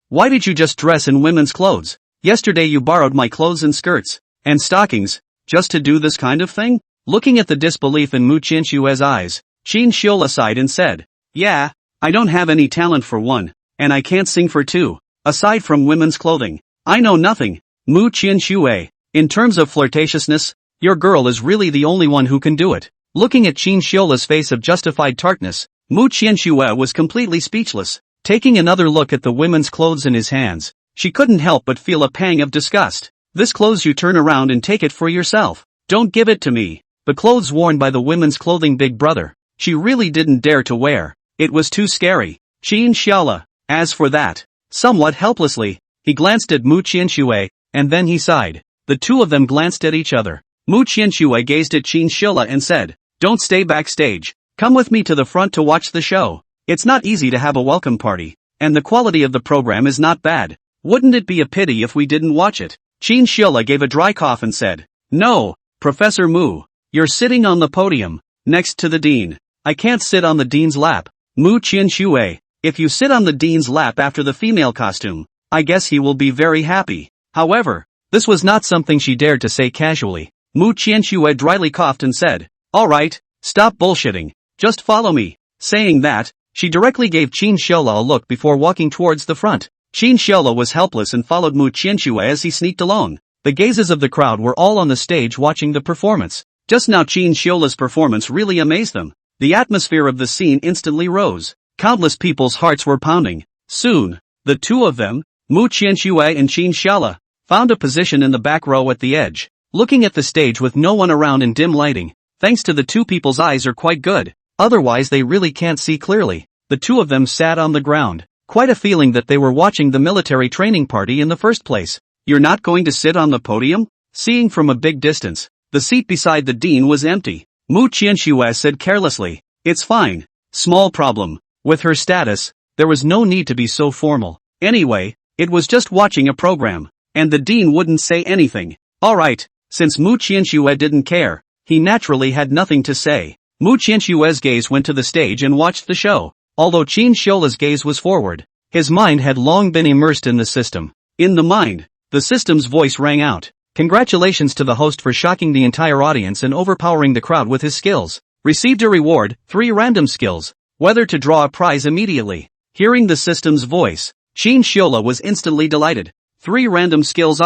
why did you just dress in women's clothes? Yesterday you borrowed my clothes and skirts, and stockings, just to do this kind of thing? Looking at the disbelief in Mu Qianxue's eyes, Qin Xiaola sighed and said, yeah, I don't have any talent for one, and I can't sing for two. Aside from women's clothing, I know nothing. Mu Qianxue, in terms of flirtatiousness, your girl is really the only one who can do it. Looking at Qin Xiaola's face of justified tartness, Mu Qianxue was completely speechless. Taking another look at the women's clothes in his hands, she couldn't help but feel a pang of disgust. This clothes you turn around and take it for yourself. Don't give it to me. The clothes worn by the women's clothing big brother, she really didn't dare to wear. It was too scary. Qin Xiaola, as for that, somewhat helplessly, he glanced at Mu Qianxue, and then he sighed. The two of them glanced at each other. Mu Qianxue gazed at Qin Xiaola and said, don't stay backstage. Come with me to the front to watch the show. It's not easy to have a welcome party, and the quality of the program is not bad. Wouldn't it be a pity if we didn't watch it? Qin Xiaola gave a dry cough and said, no, Professor Mu, you're sitting on the podium, next to the dean. I can't sit on the dean's lap. Mu Qianxue, if you sit on the dean's lap after the female costume, I guess he will be very happy. However, this was not something she dared to say casually. Mu Qianxue dryly coughed and said, "Alright, stop bullshitting, just follow me." Saying that, she directly gave Qin Xiaola a look before walking towards the front. Qin Xiaola was helpless and followed Mu Qianxue as he sneaked along. The gazes of the crowd were all on the stage watching the performance. Just now Qin Xiaola's performance really amazed them. The atmosphere of the scene instantly rose. Countless people's hearts were pounding. Soon, the two of them, Mu Qianxue and Qin Xiaola, found a position in the back row at the edge, looking at the stage with no one around in dim lighting. Thanks to the two people's eyes are quite good, otherwise they really can't see clearly. The two of them sat on the ground, quite a feeling that they were watching the military training party in the first place. "You're not going to sit on the podium?" Seeing from a big distance, the seat beside the dean was empty. Mu Qianxue said carelessly, "It's fine. Small problem." With her status, there was no need to be so formal. Anyway, it was just watching a program, and the dean wouldn't say anything. Alright, since Mu Qianxue didn't care, he naturally had nothing to say. Mu Qianxue's gaze went to the stage and watched the show. Although Qin Xiaola's gaze was forward, his mind had long been immersed in the system. In the mind, the system's voice rang out. "Congratulations to the host for shocking the entire audience and overpowering the crowd with his skills. Received a reward, 3 random skills. Whether to draw a prize immediately." Hearing the system's voice, Qin Xiaola was instantly delighted. 3 random skills,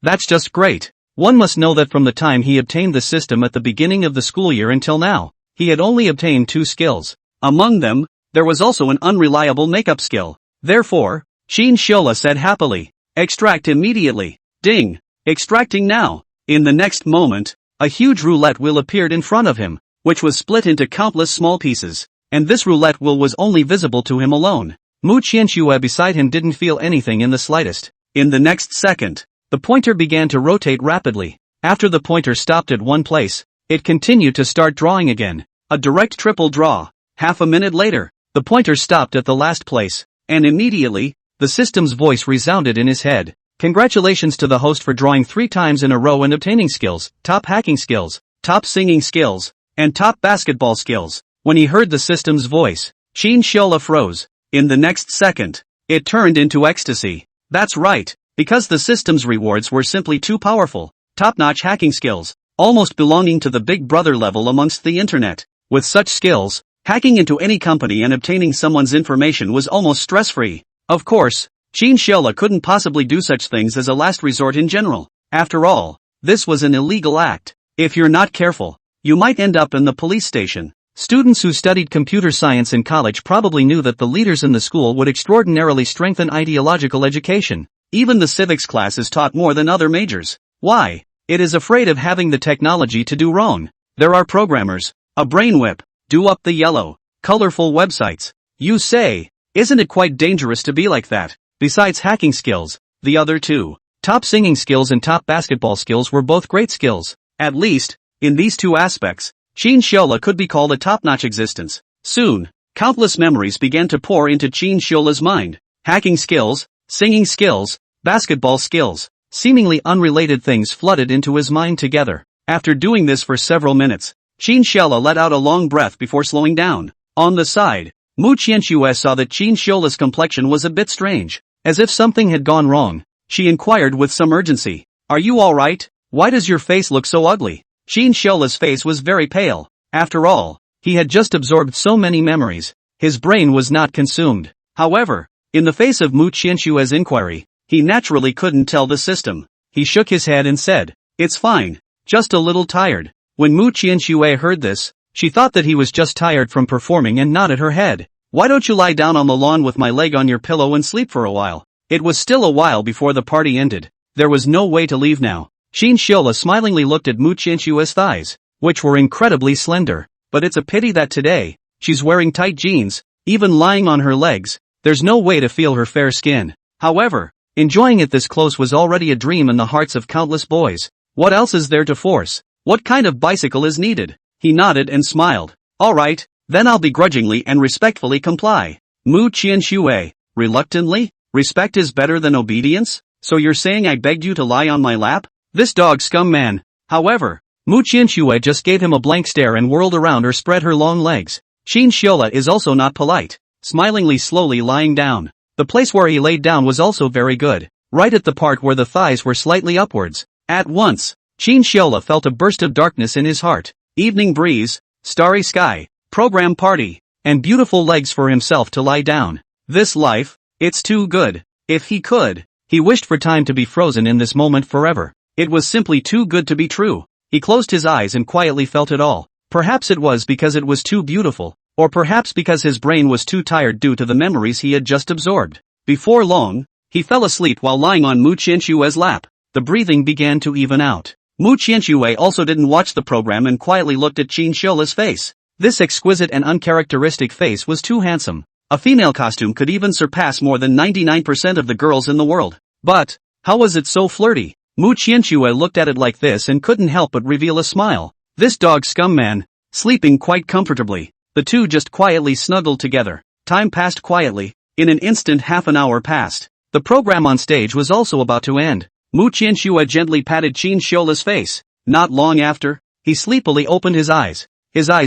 that's just great. One must know that from the time he obtained the system at the beginning of the school year until now, he had only obtained 2 skills. Among them, there was also an unreliable makeup skill. Therefore, Qin Xiaola said happily, "Extract immediately." Ding! Extracting now. In the next moment, a huge roulette wheel appeared in front of him, which was split into countless small pieces, and this roulette wheel was only visible to him alone. Mu Qianxue beside him didn't feel anything in the slightest. In the next second, the pointer began to rotate rapidly. After the pointer stopped at one place, it continued to start drawing again. A direct triple draw. Half a minute later, the pointer stopped at the last place, and immediately, the system's voice resounded in his head. "Congratulations to the host for drawing 3 times in a row and obtaining skills, top hacking skills, top singing skills, and top basketball skills." When he heard the system's voice, Qin Xiaola froze. In the next second, it turned into ecstasy. That's right, because the system's rewards were simply too powerful. Top-notch hacking skills, almost belonging to the Big Brother level amongst the internet. With such skills, hacking into any company and obtaining someone's information was almost stress-free. Of course, Qin Xiaola couldn't possibly do such things as a last resort in general. After all, this was an illegal act. If you're not careful, you might end up in the police station. Students who studied computer science in college probably knew that the leaders in the school would extraordinarily strengthen ideological education. Even the civics class is taught more than other majors. Why? It is afraid of having the technology to do wrong. There are programmers, a brain whip, do up the yellow, colorful websites. You say, isn't it quite dangerous to be like that? Besides hacking skills, the other 2, top singing skills and top basketball skills were both great skills. At least, in these 2 aspects, Qin Xiaola could be called a top-notch existence. Soon, countless memories began to pour into Qin Xiaola's mind. Hacking skills, singing skills, basketball skills, seemingly unrelated things flooded into his mind together. After doing this for several minutes, Qin Xiaola let out a long breath before slowing down. On the side, Mu Qianxue saw that Qin Xiaola's complexion was a bit strange, as if something had gone wrong. She inquired with some urgency, "Are you alright? Why does your face look so ugly?" Qin Xiaola's face was very pale. After all, he had just absorbed so many memories, his brain was not consumed. However, in the face of Mu Qianxue's inquiry, he naturally couldn't tell the system. He shook his head and said, "It's fine, just a little tired." When Mu Qianxue heard this, she thought that he was just tired from performing and nodded her head. "Why don't you lie down on the lawn with my leg on your pillow and sleep for a while?" It was still a while before the party ended. There was no way to leave now. Qin Xiaola smilingly looked at Mu Qianxue's thighs, which were incredibly slender. But it's a pity that today, she's wearing tight jeans, even lying on her legs, there's no way to feel her fair skin. However, enjoying it this close was already a dream in the hearts of countless boys. What else is there to force? What kind of bicycle is needed? He nodded and smiled. "Alright, then I'll begrudgingly and respectfully comply." Mu Qianxue, reluctantly? Respect is better than obedience? So you're saying I begged you to lie on my lap? This dog scum man. However, Mu Qianxue just gave him a blank stare and whirled around or spread her long legs. Shiola is also not polite, smilingly slowly lying down. The place where he laid down was also very good, right at the part where the thighs were slightly upwards. At once, Shiola felt a burst of darkness in his heart. Evening breeze, starry sky, program party, and beautiful legs for himself to lie down. This life, it's too good. If he could, he wished for time to be frozen in this moment forever. It was simply too good to be true. He closed his eyes and quietly felt it all. Perhaps it was because it was too beautiful, or perhaps because his brain was too tired due to the memories he had just absorbed. Before long, he fell asleep while lying on Mu Qianshue's lap. The breathing began to even out. Mu Qianshue also didn't watch the program and quietly looked at Qianshue's face. This exquisite and uncharacteristic face was too handsome. A female costume could even surpass more than 99% of the girls in the world. But, how was it so flirty? Mu Qianshue looked at it like this and couldn't help but reveal a smile. This dog scum man, sleeping quite comfortably. The two just quietly snuggled together. Time passed quietly. In an instant half an hour passed. The program on stage was also about to end. Mu Qianshue gently patted Qianshue's face. Not long after, he sleepily opened his eyes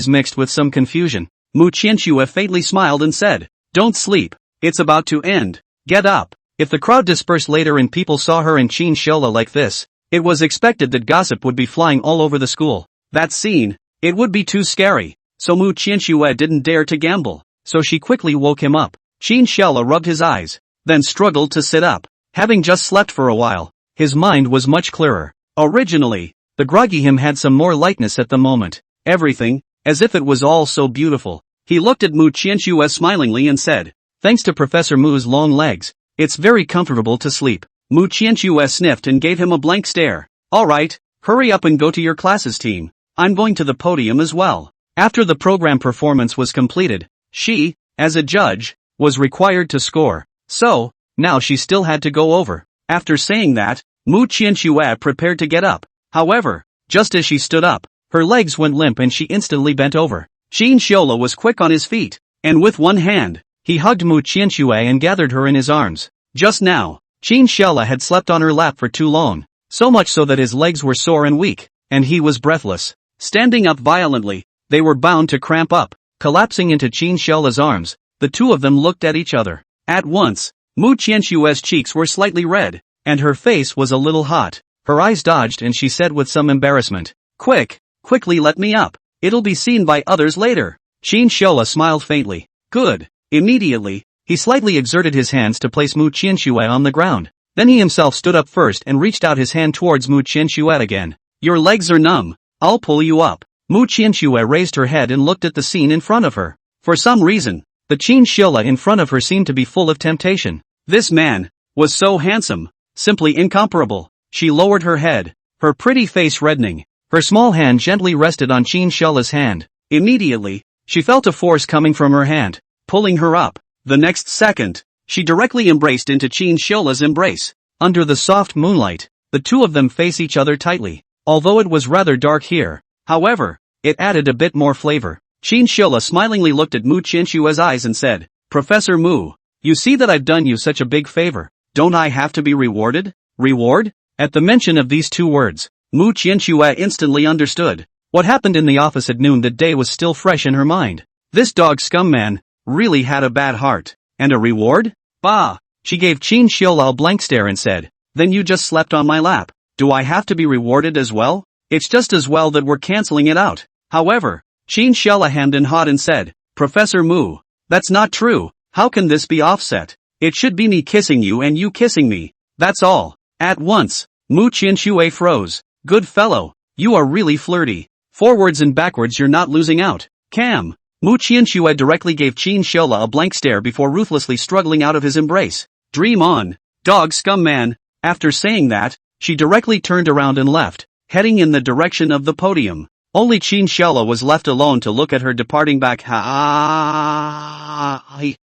mixed with some confusion. Mu Qianshue faintly smiled and said, "Don't sleep. It's about to end. Get up." If the crowd dispersed later and people saw her and Qianshue like this, it was expected that gossip would be flying all over the school. That scene, it would be too scary. So Mu Qianshue didn't dare to gamble. So she quickly woke him up. Qianshue rubbed his eyes, then struggled to sit up. Having just slept for a while, his mind was much clearer. Originally, the groggy him had some more lightness at the moment. Everything, as if it was all so beautiful. He looked at Mu Qianshue smilingly and said, "Thanks to Professor Mu's long legs, it's very comfortable to sleep." Mu Qianshue sniffed and gave him a blank stare. "Alright, hurry up and go to your classes team. I'm going to the podium as well." After the program performance was completed, she, as a judge, was required to score. So, now she still had to go over. After saying that, Mu Qianshue prepared to get up. However, just as she stood up, her legs went limp and she instantly bent over. Qianshue was quick on his feet, and with one hand, he hugged Mu Qianshue and gathered her in his arms. Just now, Qianshue had slept on her lap for too long, so much so that his legs were sore and weak, and he was breathless. Standing up violently, they were bound to cramp up. Collapsing into Qianshue's arms, the two of them looked at each other. At once, Mu Qianshue's cheeks were slightly red, and her face was a little hot. Her eyes dodged and she said with some embarrassment, Quickly let me up. It'll be seen by others later." Qianshue smiled faintly. "Good." Immediately, he slightly exerted his hands to place Mu Qianshue on the ground. Then he himself stood up first and reached out his hand towards Mu Qianshue again. "Your legs are numb. I'll pull you up." Mu Qianshue raised her head and looked at the scene in front of her. For some reason, the Qianshue in front of her seemed to be full of temptation. This man was so handsome, simply incomparable. She lowered her head, her pretty face reddening. Her small hand gently rested on Qianshue's hand. Immediately, she felt a force coming from her hand, pulling her up. The next second, she directly embraced into Qianshue's embrace. Under the soft moonlight, the two of them face each other tightly. Although it was rather dark here, however, it added a bit more flavor. Qianshue smilingly looked at Mu Qianshue's eyes and said, "Professor Mu, you see that I've done you such a big favor. Don't I have to be rewarded?" Reward? At the mention of these two words, Mu Qianshue instantly understood. What happened in the office at noon that day was still fresh in her mind. This dog scum man really had a bad heart. And a reward? Bah! She gave Qianshue a blank stare and said, "Then you just slept on my lap. Do I have to be rewarded as well? It's just as well that we're canceling it out." However, Qianshue hemmed and hawed and said, "Professor Mu, that's not true. How can this be offset? It should be me kissing you and you kissing me. That's all." At once, Mu Qianshue froze. "Good fellow, you are really flirty. Forwards and backwards you're not losing out. Cam." Mu Qianshue directly gave Qianshue a blank stare before ruthlessly struggling out of his embrace. "Dream on, dog scum man." After saying that, she directly turned around and left, heading in the direction of the podium. Only Qianshue was left alone to look at her departing back.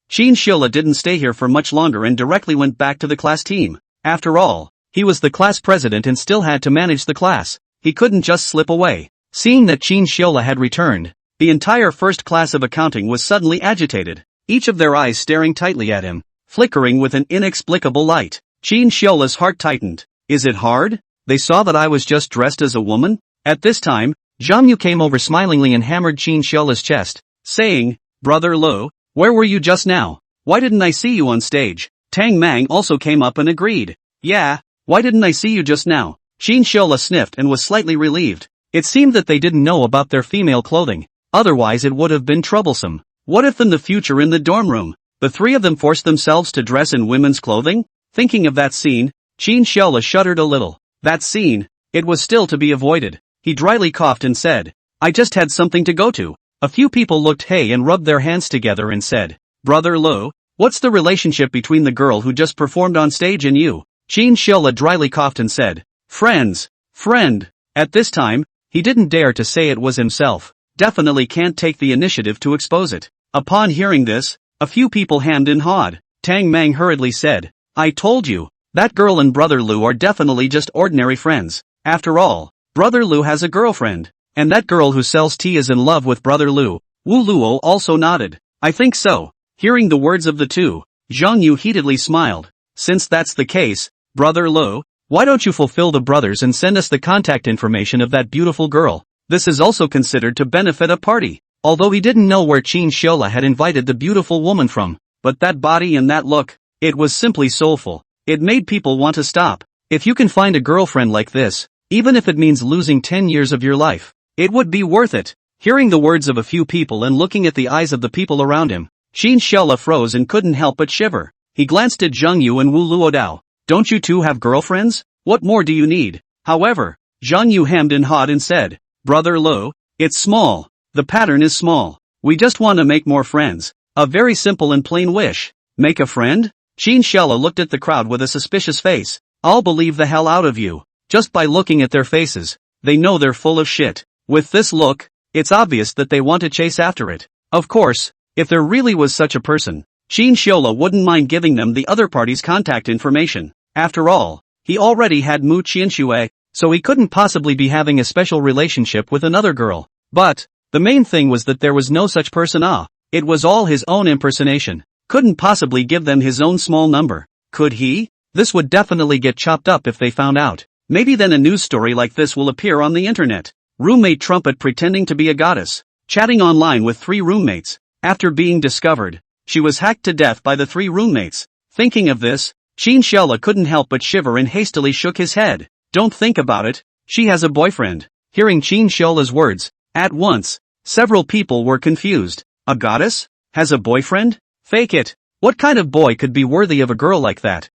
Qianshue didn't stay here for much longer and directly went back to the class team. After all, he was the class president and still had to manage the class. He couldn't just slip away. Seeing that Qianshue had returned, the entire first class of accounting was suddenly agitated, each of their eyes staring tightly at him, flickering with an inexplicable light. Qianshue's heart tightened. Is it hard? They saw that I was just dressed as a woman? At this time, Zhangyu came over smilingly and hammered Qianshue's chest. saying, "Brother Lo, where were you just now? Why didn't I see you on stage?" Tang Mang also came up and agreed. "Yeah, why didn't I see you just now?" Qin Shola sniffed and was slightly relieved. It seemed that they didn't know about their female clothing, otherwise it would have been troublesome. What if in the future in the dorm room, the three of them forced themselves to dress in women's clothing? Thinking of that scene, Qin Shola shuddered a little. That scene, it was still to be avoided. He dryly coughed and said, "I just had something to go to." A few people looked hey and rubbed their hands together and said, "Brother Lo, what's the relationship between the girl who just performed on stage and you?" Qin Shola dryly coughed and said, "Friends, friend." At this time, he didn't dare to say it was himself. Definitely can't take the initiative to expose it. Upon hearing this, a few people hemmed and hawed. Tang Mang hurriedly said, "I told you, that girl and Brother Lu are definitely just ordinary friends. After all, Brother Lu has a girlfriend, and that girl who sells tea is in love with Brother Lu." Wu Luo also nodded. "I think so." Hearing the words of the two, Zhang Yu heatedly smiled. "Since that's the case, Brother Lu, why don't you fulfill the brothers and send us the contact information of that beautiful girl? This is also considered to benefit a party." Although he didn't know where Qin Shola had invited the beautiful woman from, but that body and that look, it was simply soulful. It made people want to stop. If you can find a girlfriend like this, even if it means losing 10 years of your life, it would be worth it. Hearing the words of a few people and looking at the eyes of the people around him, Qin Shola froze and couldn't help but shiver. He glanced at Zhang Yu and Wu Luodao. "Don't you two have girlfriends? What more do you need?" However, Zhang Yu hemmed and hawed and said, "Brother Lo, it's small. The pattern is small. We just want to make more friends. A very simple and plain wish. Make a friend?" Qin Shola looked at the crowd with a suspicious face. "I'll believe the hell out of you. Just by looking at their faces, they know they're full of shit. With this look, it's obvious that they want to chase after it. Of course, if there really was such a person, Qin Shola wouldn't mind giving them the other party's contact information. After all, he already had Mu Qianxue, so he couldn't possibly be having a special relationship with another girl. But the main thing was that there was no such person. It was all his own impersonation. Couldn't possibly give them his own small number. Could he? This would definitely get chopped up if they found out. Maybe then a news story like this will appear on the internet. Roommate Trumpet pretending to be a goddess. Chatting online with 3 roommates. After being discovered, she was hacked to death by the 3 roommates. Thinking of this, Qin Shola couldn't help but shiver and hastily shook his head. "Don't think about it. She has a boyfriend." Hearing Qin Shola's words, at once, several people were confused. A goddess? Has a boyfriend? Fake it. What kind of boy could be worthy of a girl like that?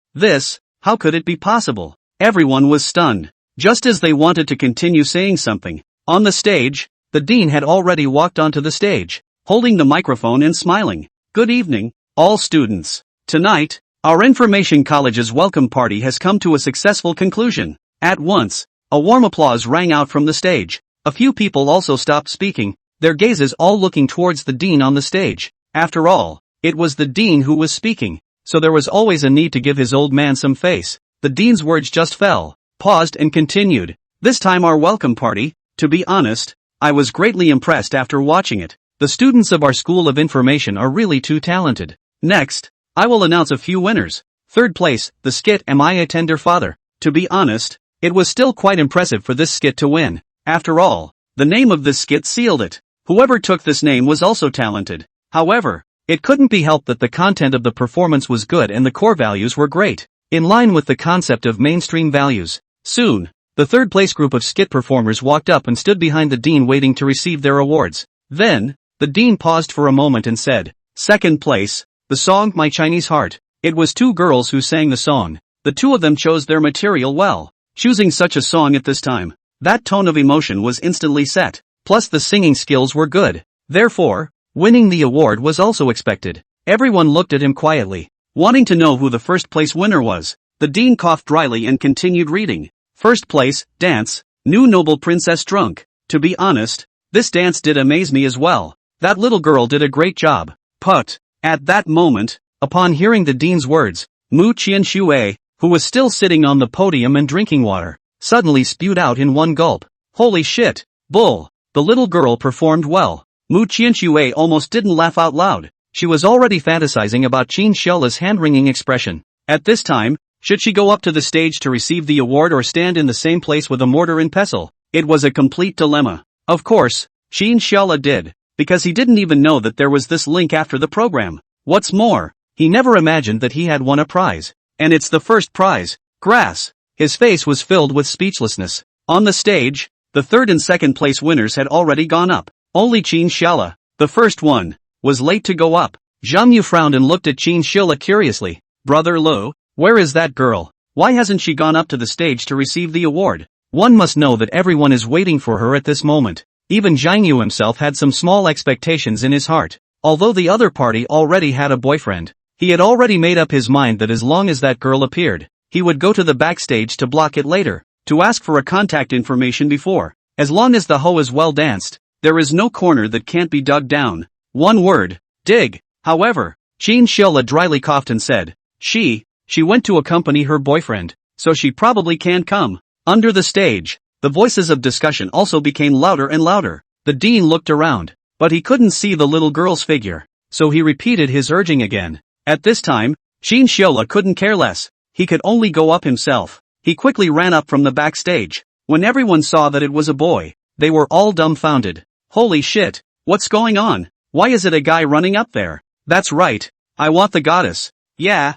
How could it be possible? Everyone was stunned. Just as they wanted to continue saying something, on the stage, the dean had already walked onto the stage, holding the microphone and smiling. "Good evening, all students. Tonight, our Information College's welcome party has come to a successful conclusion." At once, a warm applause rang out from the stage. A few people also stopped speaking, their gazes all looking towards the dean on the stage. After all, it was the dean who was speaking, so there was always a need to give his old man some face. The dean's words just fell, paused and continued. "This time our welcome party, to be honest, I was greatly impressed after watching it. The students of our School of Information are really too talented. Next, I will announce a few winners. Third place, the skit Am I a Tender Father? To be honest, it was still quite impressive for this skit to win. After all, the name of this skit sealed it. Whoever took this name was also talented. However, it couldn't be helped that the content of the performance was good and the core values were great, in line with the concept of mainstream values. Soon, the third place group of skit performers walked up and stood behind the dean waiting to receive their awards. Then, the dean paused for a moment and said, "Second place, the song My Chinese Heart." It was 2 girls who sang the song. The 2 of them chose their material well. Choosing such a song at this time, that tone of emotion was instantly set, plus the singing skills were good. Therefore, winning the award was also expected. Everyone looked at him quietly, wanting to know who the first place winner was. The dean coughed dryly and continued reading. First place, dance, New Noble Princess Drunk. To be honest, this dance did amaze me as well. That little girl did a great job. But, at that moment, upon hearing the dean's words, Mu Qianxue, who was still sitting on the podium and drinking water, suddenly spewed out in one gulp. "Holy shit, bull, the little girl performed well." Mu Qianxue almost didn't laugh out loud. She was already fantasizing about Qin Shola's hand-wringing expression. At this time, should she go up to the stage to receive the award or stand in the same place with a mortar and pestle? It was a complete dilemma. Of course, Qin Shola did. because he didn't even know that there was this link after the program. What's more, he never imagined that he had won a prize. And it's the first prize, grass. His face was filled with speechlessness. On the stage, the third and second place winners had already gone up. Only Qin Xiala, the first one, was late to go up. Zhang Yu frowned and looked at Qin Xiala curiously. Brother Lu, where is that girl? Why hasn't she gone up to the stage to receive the award? One must know that everyone is waiting for her at this moment. Even Zhang Yu himself had some small expectations in his heart. Although the other party already had a boyfriend, he had already made up his mind that as long as that girl appeared, he would go to the backstage to block it later, to ask for a contact information before. As long as the hoe is well danced, there is no corner that can't be dug down. One word, dig. However, Qin Xiala dryly coughed and said, She went to accompany her boyfriend, so she probably can't come. Under the stage, the voices of discussion also became louder and louder. The dean looked around, but he couldn't see the little girl's figure, so he repeated his urging again. At this time, Qin Xiala couldn't care less. He could only go up himself. He quickly ran up from the backstage. When everyone saw that it was a boy, they were all dumbfounded. Holy shit, what's going on? Why is it a guy running up there? That's right, I want the goddess. Yeah,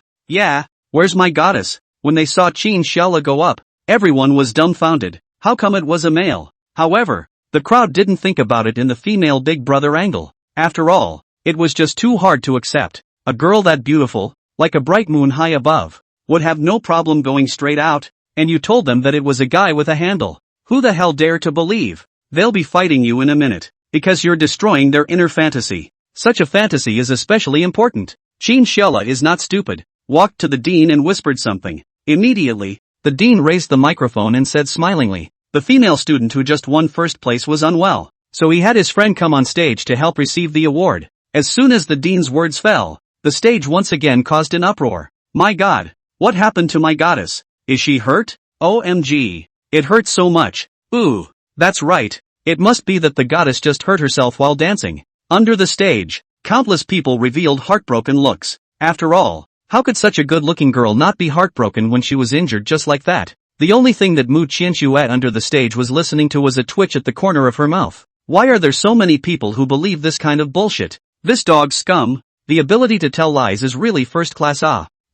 where's my goddess? When they saw Qin Xiala go up, everyone was dumbfounded. How come it was a male? However, the crowd didn't think about it in the female big brother angle. After all, it was just too hard to accept. A girl that beautiful, like a bright moon high above, would have no problem going straight out, and you told them that it was a guy with a handle. Who the hell dare to believe? They'll be fighting you in a minute, because you're destroying their inner fantasy. Such a fantasy is especially important. Qin Xiala is not stupid, walked to the dean and whispered something. Immediately, the dean raised the microphone and said smilingly, the female student who just won first place was unwell, so he had his friend come on stage to help receive the award. As soon as the dean's words fell, the stage once again caused an uproar. My god, what happened to my goddess? Is she hurt? OMG. It hurts so much. Ooh, that's right. It must be that the goddess just hurt herself while dancing. Under the stage, countless people revealed heartbroken looks. After all, how could such a good-looking girl not be heartbroken when she was injured just like that? The only thing that Mu Qianxue under the stage was listening to was a twitch at the corner of her mouth. Why are there so many people who believe this kind of bullshit? This dog scum. The ability to tell lies is really first class.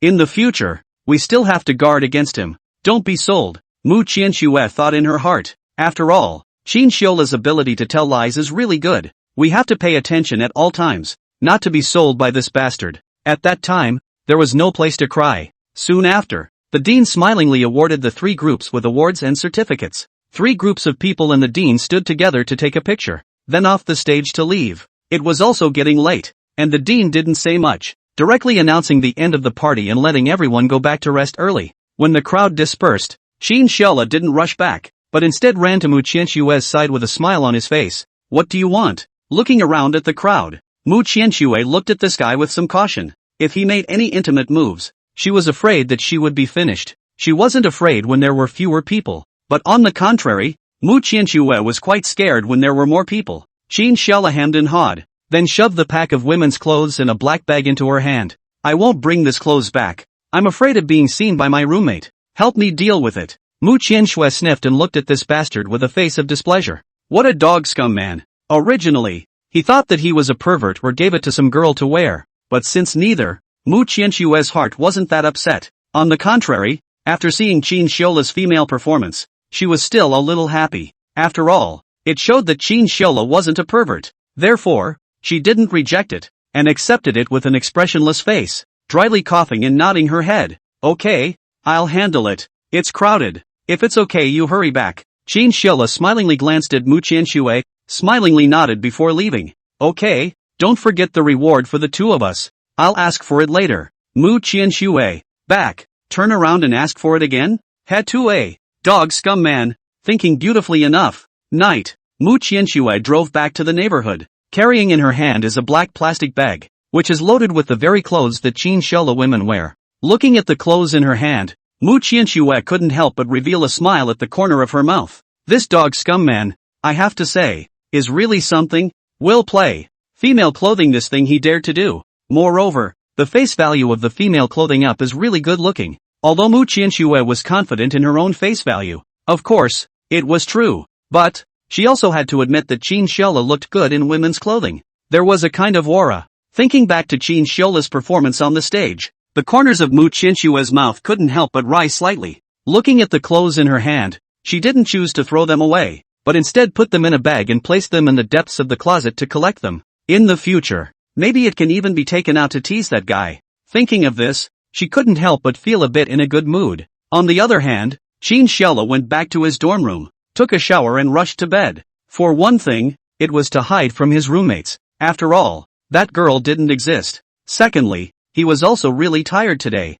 In the future, we still have to guard against him. Don't be sold, Mu Qianxue thought in her heart. After all, Qin Xiola's ability to tell lies is really good. We have to pay attention at all times, not to be sold by this bastard. At that time, there was no place to cry. Soon after, the dean smilingly awarded the 3 groups with awards and certificates. 3 groups of people and the dean stood together to take a picture, then off the stage to leave. It was also getting late, and the dean didn't say much, directly announcing the end of the party and letting everyone go back to rest early. When the crowd dispersed, Qin Xiala didn't rush back, but instead ran to Mu Qianxue's side with a smile on his face. What do you want? Looking around at the crowd, Mu Qianxue looked at this guy with some caution. If he made any intimate moves, she was afraid that she would be finished. She wasn't afraid when there were fewer people, but on the contrary, Mu Qianxue was quite scared when there were more people. Qin Xiala hemmed and hawed, then shoved the pack of women's clothes and a black bag into her hand. I won't bring this clothes back. I'm afraid of being seen by my roommate. Help me deal with it. Mu Qianxue sniffed and looked at this bastard with a face of displeasure. What a dog scum man. Originally, he thought that he was a pervert or gave it to some girl to wear, but since neither, Mu Qianxue's heart wasn't that upset. On the contrary, after seeing Qin Xiola's female performance, she was still a little happy. After all, it showed that Qin Xiola wasn't a pervert. Therefore, she didn't reject it, and accepted it with an expressionless face, dryly coughing and nodding her head. Okay, I'll handle it. It's crowded. If it's okay, you hurry back. Qin Xiala smilingly glanced at Mu Qianxue, smilingly nodded before leaving. Okay, don't forget the reward for the 2 of us. I'll ask for it later. Mu Qianxue, back, turn around and ask for it again? Had to a dog scum man, thinking beautifully enough. Night. Mu Qianxue drove back to the neighborhood. Carrying in her hand is a black plastic bag, which is loaded with the very clothes that Qin Xiala women wear. Looking at the clothes in her hand, Mu Qianxue couldn't help but reveal a smile at the corner of her mouth. This dog scum man, I have to say, is really something. Will play. Female clothing, this thing he dared to do. Moreover, the face value of the female clothing up is really good looking. Although Mu Qianxue was confident in her own face value, of course, it was true. But, she also had to admit that Chin Xiaola looked good in women's clothing. There was a kind of aura. Thinking back to Chin Xiaola's performance on the stage, the corners of Mu Qinshue's mouth couldn't help but rise slightly. Looking at the clothes in her hand, she didn't choose to throw them away, but instead put them in a bag and placed them in the depths of the closet to collect them. In the future, maybe it can even be taken out to tease that guy. Thinking of this, she couldn't help but feel a bit in a good mood. On the other hand, Chin Xiaola went back to his dorm room, took a shower and rushed to bed. For one thing, it was to hide from his roommates. After all, that girl didn't exist. Secondly, he was also really tired today.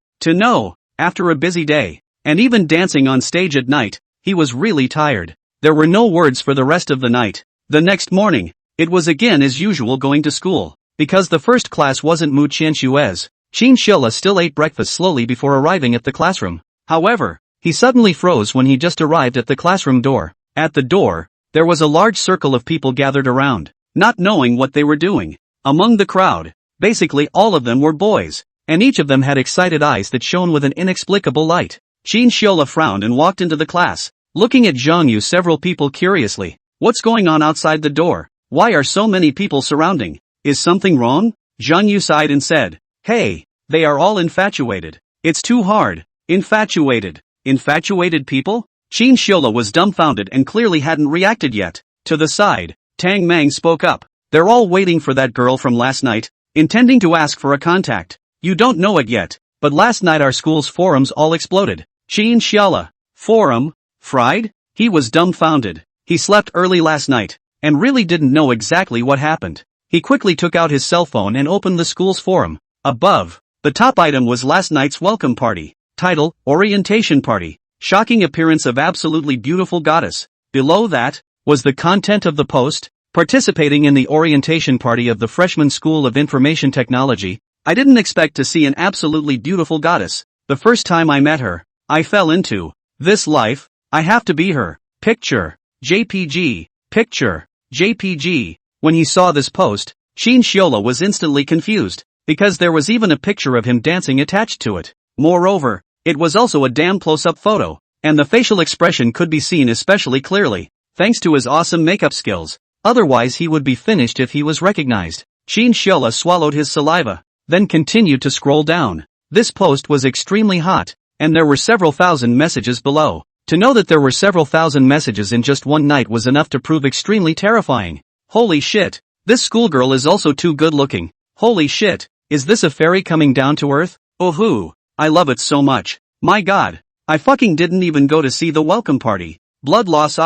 After a busy day, and even dancing on stage at night, he was really tired. There were no words for the rest of the night. The next morning, it was again as usual going to school. Because the first class wasn't Mu Qinshue's, Chin Xiaola still ate breakfast slowly before arriving at the classroom. However, he suddenly froze when he just arrived at the classroom door. At the door, there was a large circle of people gathered around, not knowing what they were doing. Among the crowd, basically all of them were boys, and each of them had excited eyes that shone with an inexplicable light. Chin Xiaola frowned and walked into the class, looking at Zhang Yu. Several people curiously. What's going on outside the door? Why are so many people surrounding? Is something wrong? Zhang Yu sighed and said, Hey, they are all infatuated. It's too hard. Infatuated. Infatuated people? Chin Xiaola was dumbfounded and clearly hadn't reacted yet. To the side, Tang Mang spoke up. They're all waiting for that girl from last night, intending to ask for a contact. You don't know it yet, but last night our school's forums all exploded. Chin Xiaola. Forum? Fried? He was dumbfounded. He slept early last night, and really didn't know exactly what happened. He quickly took out his cell phone and opened the school's forum. Above, the top item was last night's welcome party. Title, Orientation Party. Shocking appearance of absolutely beautiful goddess. Below that, was the content of the post. Participating in the orientation party of the Freshman School of Information Technology, I didn't expect to see an absolutely beautiful goddess. The first time I met her, I fell into this life. I have to be her. Picture. JPG. Picture. JPG. When he saw this post, Chin Xiaola was instantly confused, because there was even a picture of him dancing attached to it. Moreover, it was also a damn close-up photo, and the facial expression could be seen especially clearly, thanks to his awesome makeup skills. Otherwise he would be finished if he was recognized. Chin Xiaola swallowed his saliva, then continued to scroll down. This post was extremely hot, and there were several thousand messages below. To know that there were several thousand messages in just one night was enough to prove extremely terrifying. Holy shit, this schoolgirl is also too good looking. Holy shit, is this a fairy coming down to earth? Oh, I love it so much. My god, I fucking didn't even go to see the welcome party. Blood loss.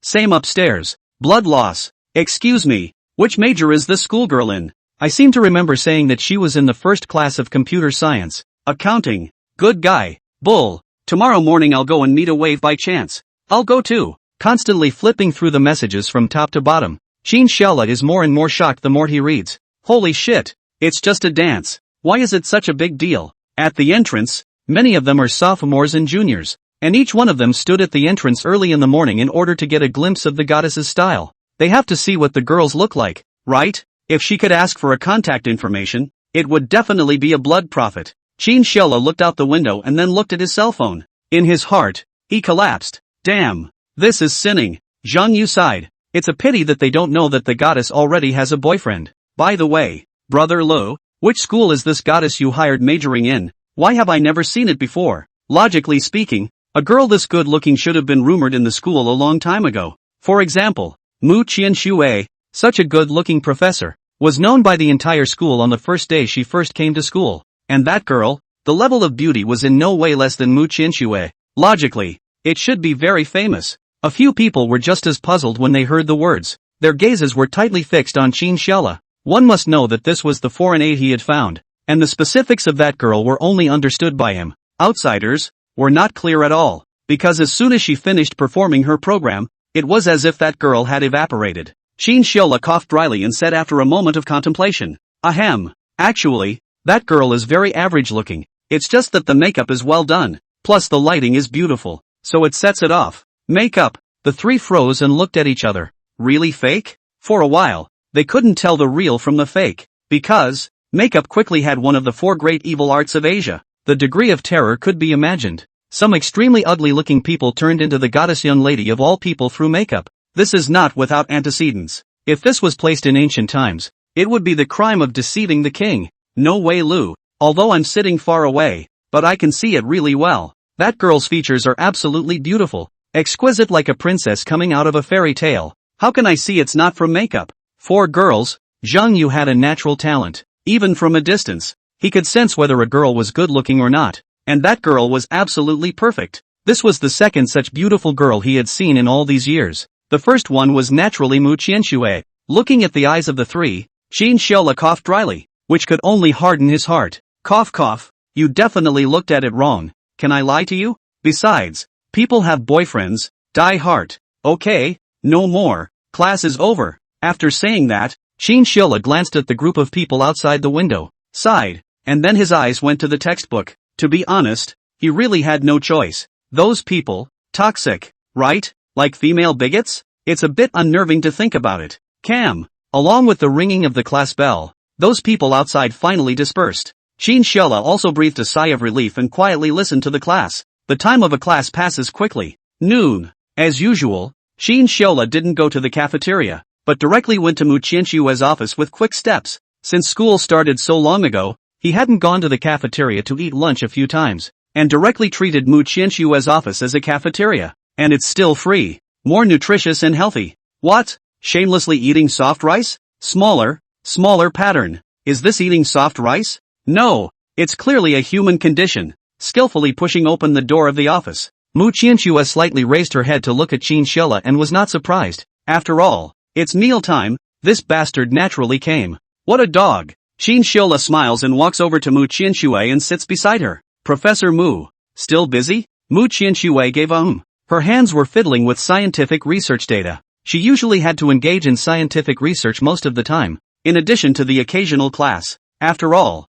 Same upstairs. Blood loss. Excuse me, which major is this schoolgirl in? I seem to remember saying that she was in the first class of computer science. Accounting. Good guy. Bull. Tomorrow morning I'll go and meet a wave by chance. I'll go too. Constantly flipping through the messages from top to bottom, Chin Xiaola is more and more shocked the more he reads. Holy shit, it's just a dance. Why is it such a big deal? At the entrance, many of them are sophomores and juniors, and each one of them stood at the entrance early in the morning in order to get a glimpse of the goddess's style. They have to see what the girls look like, right? If she could ask for a contact information, it would definitely be a blood prophet. Chin Xiaola looked out the window and then looked at his cell phone. In his heart, he collapsed. Damn, this is sinning. Zhang Yu sighed. It's a pity that they don't know that the goddess already has a boyfriend. By the way, Brother Lu, which school is this goddess you hired majoring in? Why have I never seen it before? Logically speaking, a girl this good looking should have been rumored in the school a long time ago. For example, Mu Qinshui, such a good looking professor, was known by the entire school on the first day she first came to school. And that girl, the level of beauty was in no way less than Mu Qinshui. Logically, it should be very famous. A few people were just as puzzled when they heard the words. Their gazes were tightly fixed on Chin Xiaola. One must know that this was the foreign aid he had found, and the specifics of that girl were only understood by him. Outsiders were not clear at all, because as soon as she finished performing her program, it was as if that girl had evaporated. Chin Xiaola coughed dryly and said after a moment of contemplation, Ahem. Actually, that girl is very average looking. It's just that the makeup is well done, plus the lighting is beautiful, so it sets it off. Makeup. The three froze and looked at each other. Really fake? For a while, they couldn't tell the real from the fake, because makeup quickly had one of the four great evil arts of Asia. The degree of terror could be imagined. Some extremely ugly looking people turned into the goddess young lady of all people through makeup. This is not without antecedents. If this was placed in ancient times, it would be the crime of deceiving the king. No way, Lu. Although I'm sitting far away, but I can see it really well. That girl's features are absolutely beautiful. Exquisite, like a princess coming out of a fairy tale. How can I see it's not from makeup? 4 girls, Zhang Yu had a natural talent. Even from a distance, he could sense whether a girl was good looking or not. And that girl was absolutely perfect. This was the second such beautiful girl he had seen in all these years. The first one was naturally Mu Qianxue. Looking at the eyes of the 3, Qin Xiaola coughed dryly, which could only harden his heart. Cough cough, you definitely looked at it wrong. Can I lie to you? Besides, people have boyfriends. Die hard. Okay, no more. Class is over. After saying that, Qin Xiaola glanced at the group of people outside the window, sighed, and then his eyes went to the textbook. To be honest, he really had no choice. Those people, toxic, right? Like female bigots? It's a bit unnerving to think about it. Cam. Along with the ringing of the class bell, those people outside finally dispersed. Qin Xiaola also breathed a sigh of relief and quietly listened to the class. The time of a class passes quickly. Noon. As usual, Qin Xiaola didn't go to the cafeteria, but directly went to Mu Qianxue's office with quick steps. Since school started so long ago, he hadn't gone to the cafeteria to eat lunch a few times, and directly treated Mu Qianxue's office as a cafeteria. And it's still free, more nutritious and healthy. What? Shamelessly eating soft rice? Smaller pattern. Is this eating soft rice? No, it's clearly a human condition. Skillfully pushing open the door of the office, Mu Qianxue slightly raised her head to look at Qin Xiaola and was not surprised. After all, it's mealtime. This bastard naturally came. What a dog. Qin Xiaola smiles and walks over to Mu Qianxue and sits beside her. Professor Mu. Still busy? Mu Qianxue gave a Her hands were fiddling with scientific research data. She usually had to engage in scientific research most of the time, in addition to the occasional class. After all,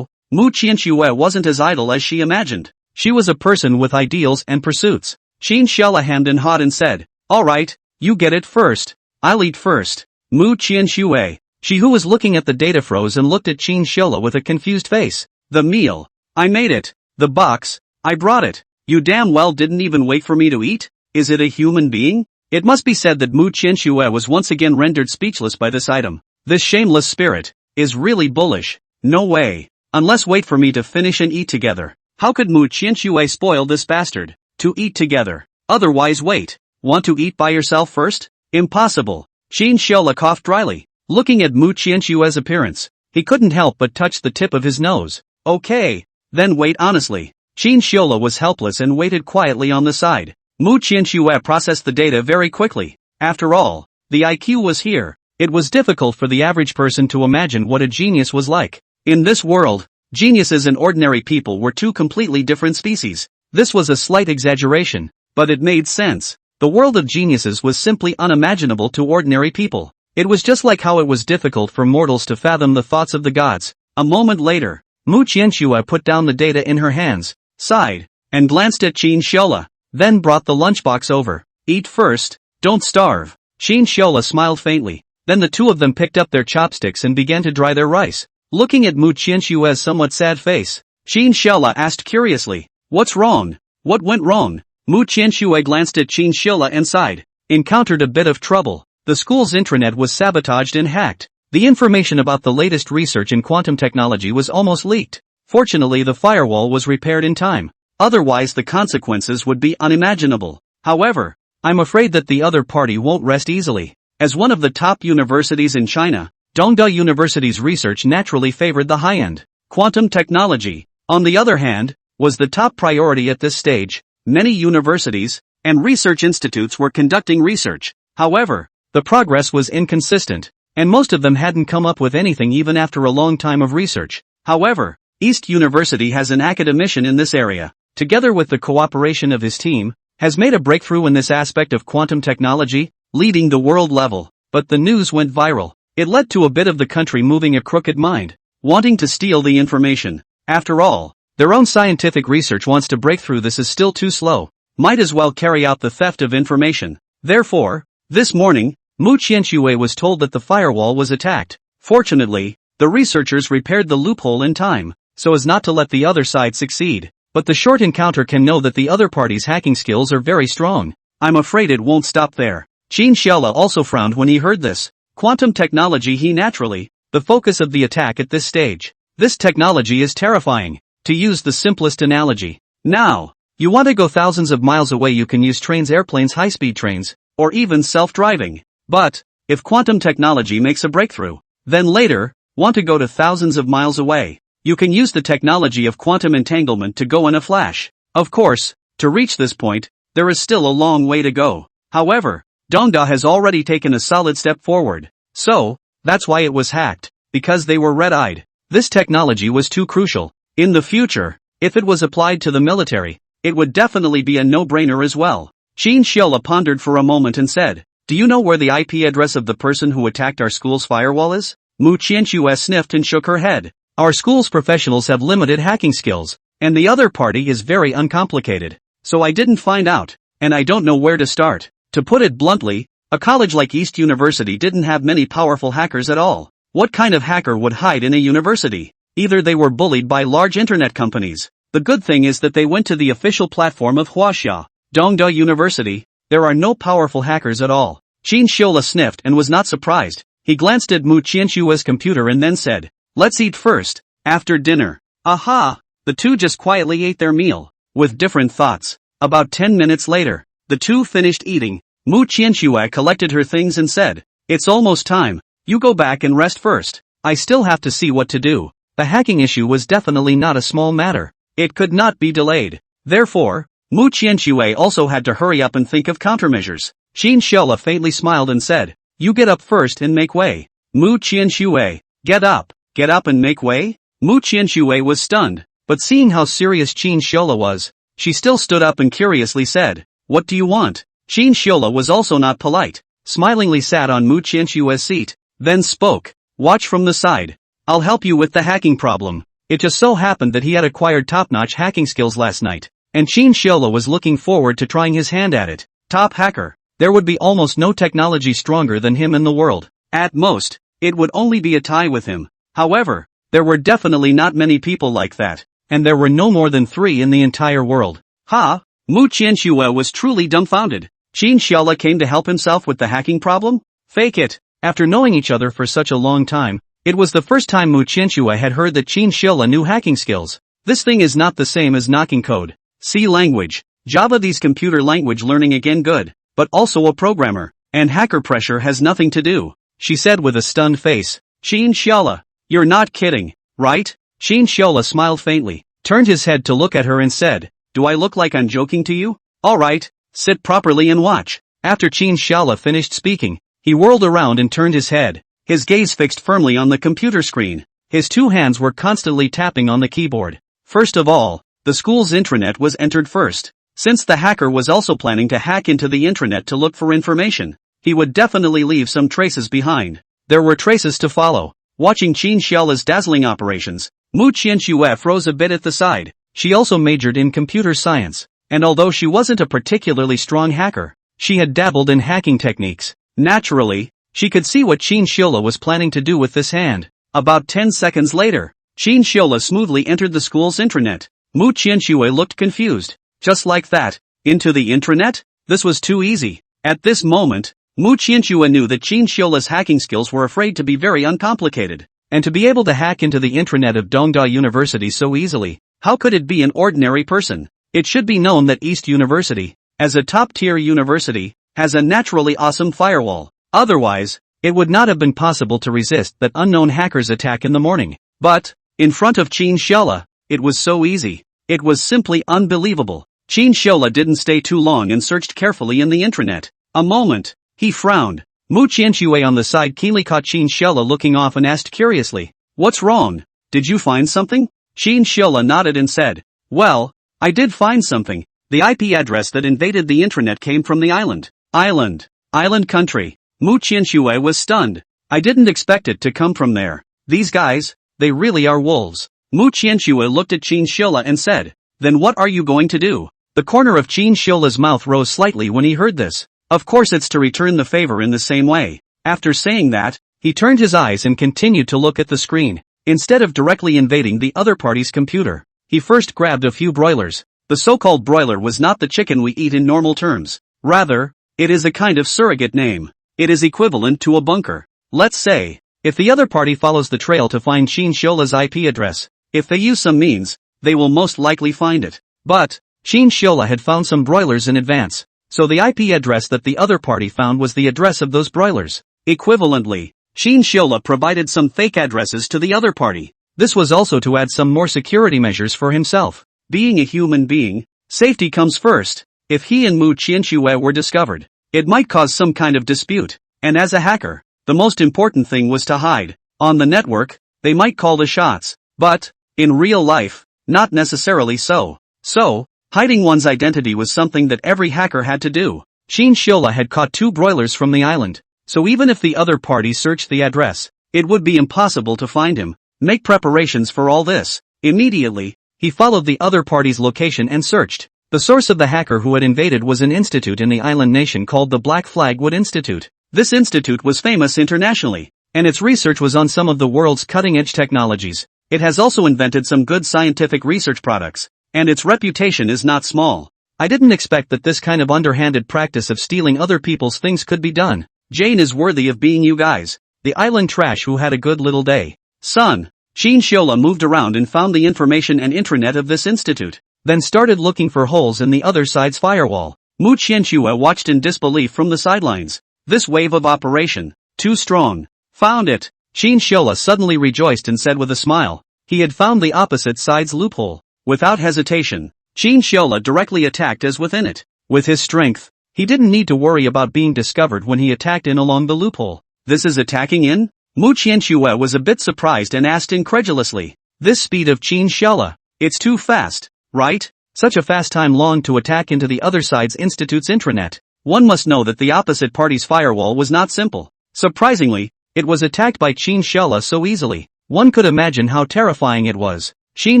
Mu Qianxue wasn't as idle as she imagined. She was a person with ideals and pursuits. Qin Xiaola hemmed and hawed and said, "Alright, you get it first. I'll eat first." Mu Qianxue. She who was looking at the data froze and looked at Qin Xiaola with a confused face. The meal. I made it. The box. I brought it. You damn well didn't even wait for me to eat? Is it a human being? It must be said that Mu Qianxue was once again rendered speechless by this item. This shameless spirit is really bullish. No way. Unless wait for me to finish and eat together. How could Mu Qianxue spoil this bastard? To eat together. Otherwise wait. Want to eat by yourself first? Impossible. Qin Xiaola coughed dryly. Looking at Mu Qianxue's appearance, he couldn't help but touch the tip of his nose. Okay. Then wait honestly. Qin Xiaola was helpless and waited quietly on the side. Mu Qianxue processed the data very quickly. After all, the IQ was here. It was difficult for the average person to imagine what a genius was like. In this world, geniuses and ordinary people were two completely different species. This was a slight exaggeration, but it made sense. The world of geniuses was simply unimaginable to ordinary people. It was just like how it was difficult for mortals to fathom the thoughts of the gods. A moment later, Mu Qianxue put down the data in her hands, sighed, and glanced at Qin Xiaola, then brought the lunchbox over. Eat first, don't starve. Qin Xiaola smiled faintly, then the two of them picked up their chopsticks and began to dry their rice. Looking at Mu Qianxue's somewhat sad face, Qin Xiaola asked curiously, "What's wrong? What went wrong?" Mu Qianxue glanced at Qin Xiaola and sighed. Encountered a bit of trouble. The school's intranet was sabotaged and hacked. The information about the latest research in quantum technology was almost leaked. Fortunately, the firewall was repaired in time. Otherwise, the consequences would be unimaginable. However, I'm afraid that the other party won't rest easily. As one of the top universities in China, Dongda University's research naturally favored the high-end quantum technology. On the other hand, was the top priority at this stage. Many universities and research institutes were conducting research. However, the progress was inconsistent, and most of them hadn't come up with anything even after a long time of research. However, East University has an academician in this area, together with the cooperation of his team, has made a breakthrough in this aspect of quantum technology, leading the world level. But the news went viral. It led to a bit of the country moving a crooked mind, wanting to steal the information. After all, their own scientific research wants to break through. This is still too slow. Might as well carry out the theft of information. Therefore, this morning, Mu Qianxue was told that the firewall was attacked. Fortunately, the researchers repaired the loophole in time, so as not to let the other side succeed. But the short encounter can know that the other party's hacking skills are very strong. I'm afraid it won't stop there. Qin Xiaola also frowned when he heard this. Quantum technology he naturally, the focus of the attack at this stage. This technology is terrifying. To use the simplest analogy. Now, you want to go thousands of miles away, you can use trains, airplanes, high-speed trains, or even self-driving. But, if quantum technology makes a breakthrough, then later, want to go to thousands of miles away, you can use the technology of quantum entanglement to go in a flash. Of course, to reach this point, there is still a long way to go. However, Dongda has already taken a solid step forward. So, that's why it was hacked, because they were red-eyed. This technology was too crucial. In the future, if it was applied to the military, it would definitely be a no-brainer as well. Qin Xiaola pondered for a moment and said, "Do you know where the IP address of the person who attacked our school's firewall is?" Mu Qianxue sniffed and shook her head. "Our school's professionals have limited hacking skills, and the other party is very uncomplicated. So I didn't find out, and I don't know where to start." To put it bluntly, a college like East University didn't have many powerful hackers at all. What kind of hacker would hide in a university? Either they were bullied by large internet companies. The good thing is that they went to the official platform of Huaxia, Dongda University. There are no powerful hackers at all. Qin Xiaola sniffed and was not surprised. He glanced at Mu Qianxue's computer and then said, "Let's eat first, after dinner." Aha! The two just quietly ate their meal, with different thoughts. About 10 minutes later, the two finished eating. Mu Qianxue collected her things and said, "It's almost time. You go back and rest first. I still have to see what to do." The hacking issue was definitely not a small matter. It could not be delayed. Therefore, Mu Qianxue also had to hurry up and think of countermeasures. Qin Xiaola faintly smiled and said, "You get up first and make way." Mu Qianxue, get up and make way? Mu Qianxue was stunned, but seeing how serious Qin Xiaola was, she still stood up and curiously said, "What do you want?" Qin Xiaola was also not polite, smilingly sat on Mu Qianxue's seat, then spoke, "Watch from the side. I'll help you with the hacking problem." It just so happened that he had acquired top-notch hacking skills last night, and Qin Xiaola was looking forward to trying his hand at it. Top hacker. There would be almost no technology stronger than him in the world. At most, it would only be a tie with him. However, there were definitely not many people like that, and there were no more than 3 in the entire world. Ha! Mu Qianxue was truly dumbfounded. Qin Xiaola came to help himself with the hacking problem? Fake it. After knowing each other for such a long time, it was the first time Mu Qianxue had heard that Qin Xiaola knew hacking skills. This thing is not the same as knocking code. C language. Java. These computer language learning again good, but also a programmer, and hacker pressure has nothing to do, she said with a stunned face. Qin Xiaola, you're not kidding, right? Qin Xiaola smiled faintly, turned his head to look at her and said, "Do I look like I'm joking to you? Alright, sit properly and watch." After Qin Xiaola finished speaking, he whirled around and turned his head, his gaze fixed firmly on the computer screen. His 2 hands were constantly tapping on the keyboard. First of all, the school's intranet was entered first. Since the hacker was also planning to hack into the intranet to look for information, he would definitely leave some traces behind. There were traces to follow. Watching Qin Xiaola's dazzling operations, Mu Qianxue froze a bit at the side. She also majored in computer science, and although she wasn't a particularly strong hacker, she had dabbled in hacking techniques. Naturally, she could see what Qin Xiaola was planning to do with this hand. About 10 seconds later, Qin Xiaola smoothly entered the school's intranet. Mu Qianxue looked confused. Just like that, into the intranet? This was too easy. At this moment, Mu Qianxue knew that Qin Xiaola's hacking skills were afraid to be very uncomplicated, and to be able to hack into the intranet of Dongda University so easily, how could it be an ordinary person? It should be known that East University, as a top-tier university, has a naturally awesome firewall. Otherwise, it would not have been possible to resist that unknown hacker's attack in the morning. But, in front of Qin Xiaola, it was so easy. It was simply unbelievable. Qin Xiaola didn't stay too long and searched carefully in the intranet. A moment, he frowned. Mu Qianxue on the side keenly caught Qin Xiaola looking off and asked curiously, "What's wrong? Did you find something?" Qin Xiaola nodded and said, "Well, I did find something. The IP address that invaded the intranet came from the island. Island country." Mu Qianxue was stunned. "I didn't expect it to come from there. These guys, they really are wolves." Mu Qianxue looked at Qin Xiaola and said, "Then what are you going to do?" The corner of Qin Xiaola's mouth rose slightly when he heard this. Of course it's to return the favor in the same way. After saying that, he turned his eyes and continued to look at the screen. Instead of directly invading the other party's computer, he first grabbed a few broilers. The so-called broiler was not the chicken we eat in normal terms. Rather, It is a kind of surrogate name. It is equivalent to a bunker. Let's say, if the other party follows the trail to find Qin Xiola's IP address, if they use some means, they will most likely find it. But, Qin Xiola had found some broilers in advance, so the IP address that the other party found was the address of those broilers. Equivalently, Qin Xiola provided some fake addresses to the other party. This was also to add some more security measures for himself. Being a human being, safety comes first. If he and Mu Qianxue were discovered, it might cause some kind of dispute. And as a hacker, the most important thing was to hide. On the network, they might call the shots. But, in real life, not necessarily so. So, hiding one's identity was something that every hacker had to do. Qin Xiola had caught 2 broilers from the island, so even if the other party searched the address, it would be impossible to find him. Make preparations for all this. Immediately, he followed the other party's location and searched. The source of the hacker who had invaded was an institute in the island nation called the Black Flagwood Institute. This institute was famous internationally, and its research was on some of the world's cutting-edge technologies. It has also invented some good scientific research products, and its reputation is not small. I didn't expect that this kind of underhanded practice of stealing other people's things could be done. Jane is worthy of being you guys, the island trash who had a good little day. Son, Qin Xiola moved around and found the information and intranet of this institute, then started looking for holes in the other side's firewall. Mu Qianxue watched in disbelief from the sidelines. This wave of operation, too strong. Found it. Qin Xiola suddenly rejoiced and said with a smile. He had found the opposite side's loophole. Without hesitation, Qin Xiola directly attacked as within it. With his strength, he didn't need to worry about being discovered when he attacked in along the loophole. This is attacking in? Mu Qianxue was a bit surprised and asked incredulously. This speed of Qin Xiola, it's too fast, right? Such a fast time long to attack into the other side's institute's intranet. One must know that the opposite party's firewall was not simple. Surprisingly, it was attacked by Qin Xiola so easily. One could imagine how terrifying it was. Qin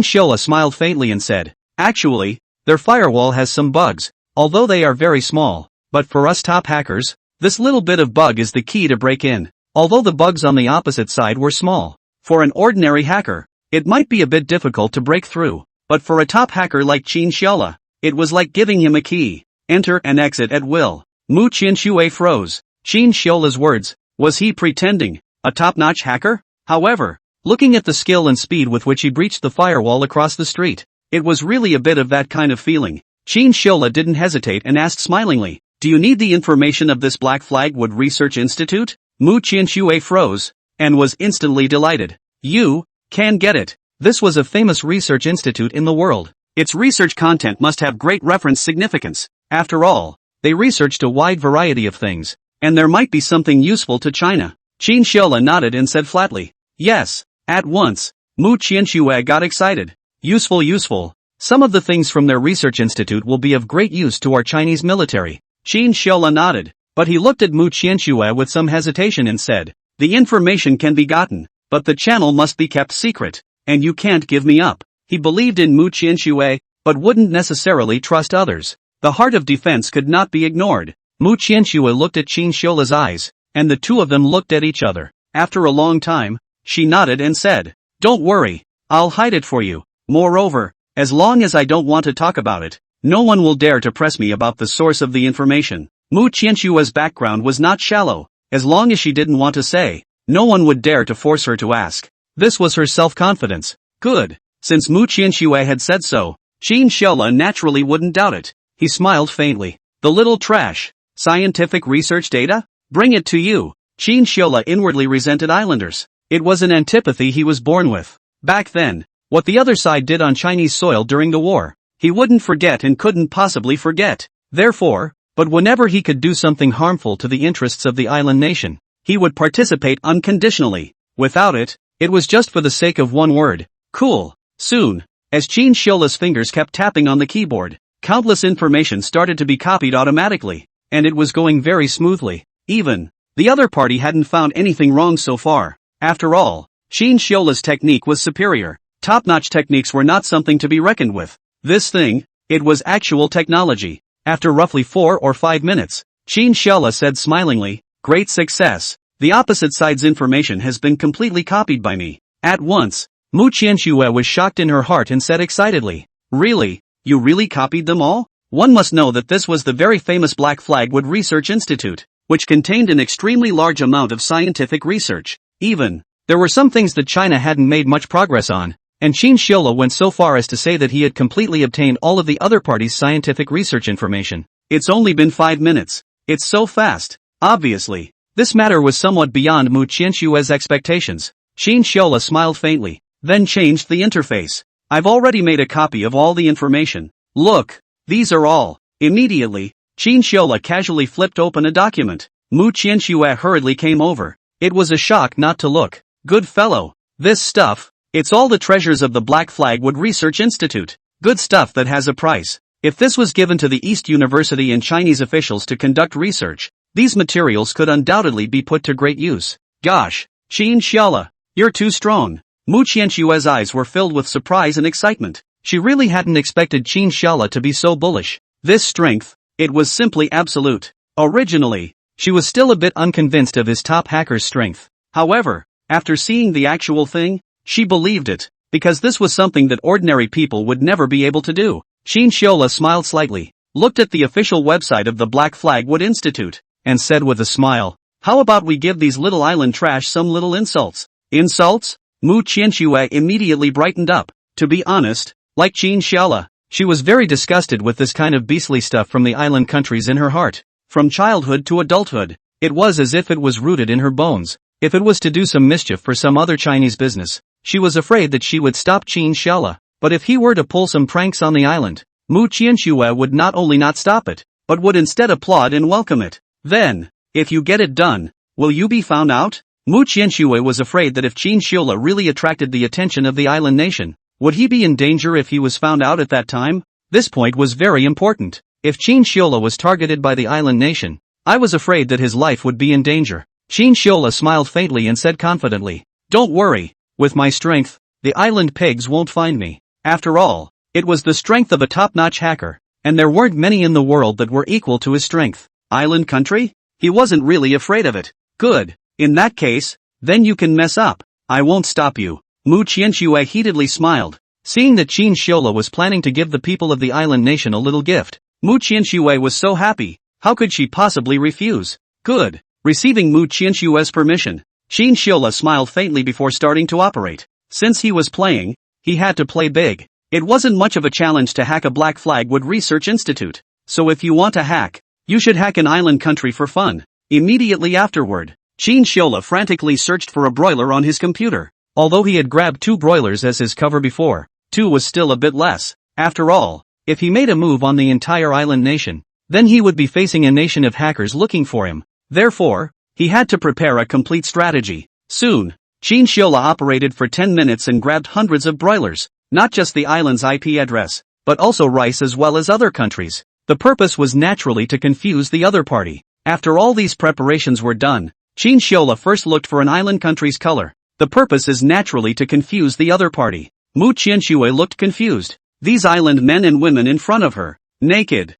Xiola smiled faintly and said, actually, their firewall has some bugs, although they are very small. But for us top hackers, this little bit of bug is the key to break in. Although the bugs on the opposite side were small, for an ordinary hacker, it might be a bit difficult to break through. But for a top hacker like Qin Xiola, it was like giving him a key. Enter and exit at will. Mu Qianxue froze. Qin Xiola's words. Was he pretending? A top-notch hacker? However, looking at the skill and speed with which he breached the firewall across the street, it was really a bit of that kind of feeling. Qin Xiola didn't hesitate and asked smilingly, do you need the information of this Black Flagwood Research Institute? Mu Qianxue froze, and was instantly delighted. You can get it. This was a famous research institute in the world. Its research content must have great reference significance. After all, they researched a wide variety of things, and there might be something useful to China. Qin Xiola nodded and said flatly, yes, at once. Mu Qianxue got excited. Useful. Some of the things from their research institute will be of great use to our Chinese military. Qin Xiola nodded, but he looked at Mu Qianxue with some hesitation and said, the information can be gotten, but the channel must be kept secret. And you can't give me up. He believed in Mu Qianxue, but wouldn't necessarily trust others. The heart of defense could not be ignored. Mu Qianxue looked at Qin Xiola's eyes, and the two of them looked at each other. After a long time, she nodded and said, don't worry, I'll hide it for you. Moreover, as long as I don't want to talk about it, no one will dare to press me about the source of the information. Mu Qianxue's background was not shallow. As long as she didn't want to say, no one would dare to force her to ask. This was her self-confidence. Good. Since Mu Qianxue had said so, Qin Xiola naturally wouldn't doubt it. He smiled faintly. The little trash. Scientific research data? Bring it to you. Qin Xiola inwardly resented islanders. It was an antipathy he was born with. Back then, what the other side did on Chinese soil during the war, he wouldn't forget and couldn't possibly forget. Therefore, but whenever he could do something harmful to the interests of the island nation, he would participate unconditionally. Without it, it was just for the sake of one word. Cool. Soon, as Qin Xiola's fingers kept tapping on the keyboard, countless information started to be copied automatically, and it was going very smoothly. Even, the other party hadn't found anything wrong so far. After all, Qin Xiola's technique was superior. Top-notch techniques were not something to be reckoned with. This thing, it was actual technology. After roughly 4 or 5 minutes, Qin Xiola said smilingly, great success. The opposite side's information has been completely copied by me. At once, Mu Qianxue was shocked in her heart and said excitedly, really? You really copied them all? One must know that this was the very famous Black Flagwood Research Institute, which contained an extremely large amount of scientific research. Even, there were some things that China hadn't made much progress on, and Qin Shiola went so far as to say that he had completely obtained all of the other parties' scientific research information. It's only been 5 minutes. It's so fast. Obviously, this matter was somewhat beyond Mu Qianshue's expectations. Qin Shiola smiled faintly, then changed the interface. I've already made a copy of all the information. Look, these are all. Immediately, Qin Shiola casually flipped open a document. Mu Qianshue hurriedly came over. It was a shock not to look. Good fellow. This stuff, it's all the treasures of the Black Flagwood Research Institute. Good stuff that has a price. If this was given to the East University and Chinese officials to conduct research, these materials could undoubtedly be put to great use. Gosh, Qin Shiola, you're too strong. Mu Qianshue's eyes were filled with surprise and excitement. She really hadn't expected Qin Shiola to be so bullish. This strength, it was simply absolute. Originally, she was still a bit unconvinced of his top hacker's strength. However, after seeing the actual thing, she believed it, because this was something that ordinary people would never be able to do. Qin Shiola smiled slightly, looked at the official website of the Black Flagwood Institute, and said with a smile, "How about we give these little island trash some little insults?" Insults? Mu Qianshue immediately brightened up. To be honest, like Qin Shiola, she was very disgusted with this kind of beastly stuff from the island countries in her heart. From childhood to adulthood, it was as if it was rooted in her bones. If it was to do some mischief for some other Chinese business, she was afraid that she would stop Qin Shiola. But if he were to pull some pranks on the island, Mu Qianshue would not only not stop it, but would instead applaud and welcome it. Then, if you get it done, will you be found out? Mu Qianshue was afraid that if Qin Shiola really attracted the attention of the island nation, would he be in danger if he was found out at that time? This point was very important. If Qin Shiola was targeted by the island nation, I was afraid that his life would be in danger. Qin Shiola smiled faintly and said confidently, "Don't worry, with my strength, the island pigs won't find me." After all, it was the strength of a top-notch hacker, and there weren't many in the world that were equal to his strength. Island country? He wasn't really afraid of it. Good. In that case, then you can mess up. I won't stop you. Mu Qianshue heatedly smiled, seeing that Qin Shiola was planning to give the people of the island nation a little gift. Mu Qianshue was so happy, how could she possibly refuse? Good. Receiving Mu Qianshue's permission, Qin Shiola smiled faintly before starting to operate. Since he was playing, he had to play big. It wasn't much of a challenge to hack a Black Flagwood Research Institute. So if you want to hack, you should hack an island country for fun. Immediately afterward, Qin Shiola frantically searched for a broiler on his computer. Although he had grabbed 2 broilers as his cover before, 2 was still a bit less. After all, if he made a move on the entire island nation, then he would be facing a nation of hackers looking for him. Therefore, he had to prepare a complete strategy. Soon, Qin Shiola operated for 10 minutes and grabbed hundreds of broilers, not just the island's IP address, but also rice as well as other countries. The purpose was naturally to confuse the other party. After all these preparations were done, Qin Shiola first looked for an island country's color. The purpose is naturally to confuse the other party. Mu Qianshue looked confused. These island men and women in front of her, naked.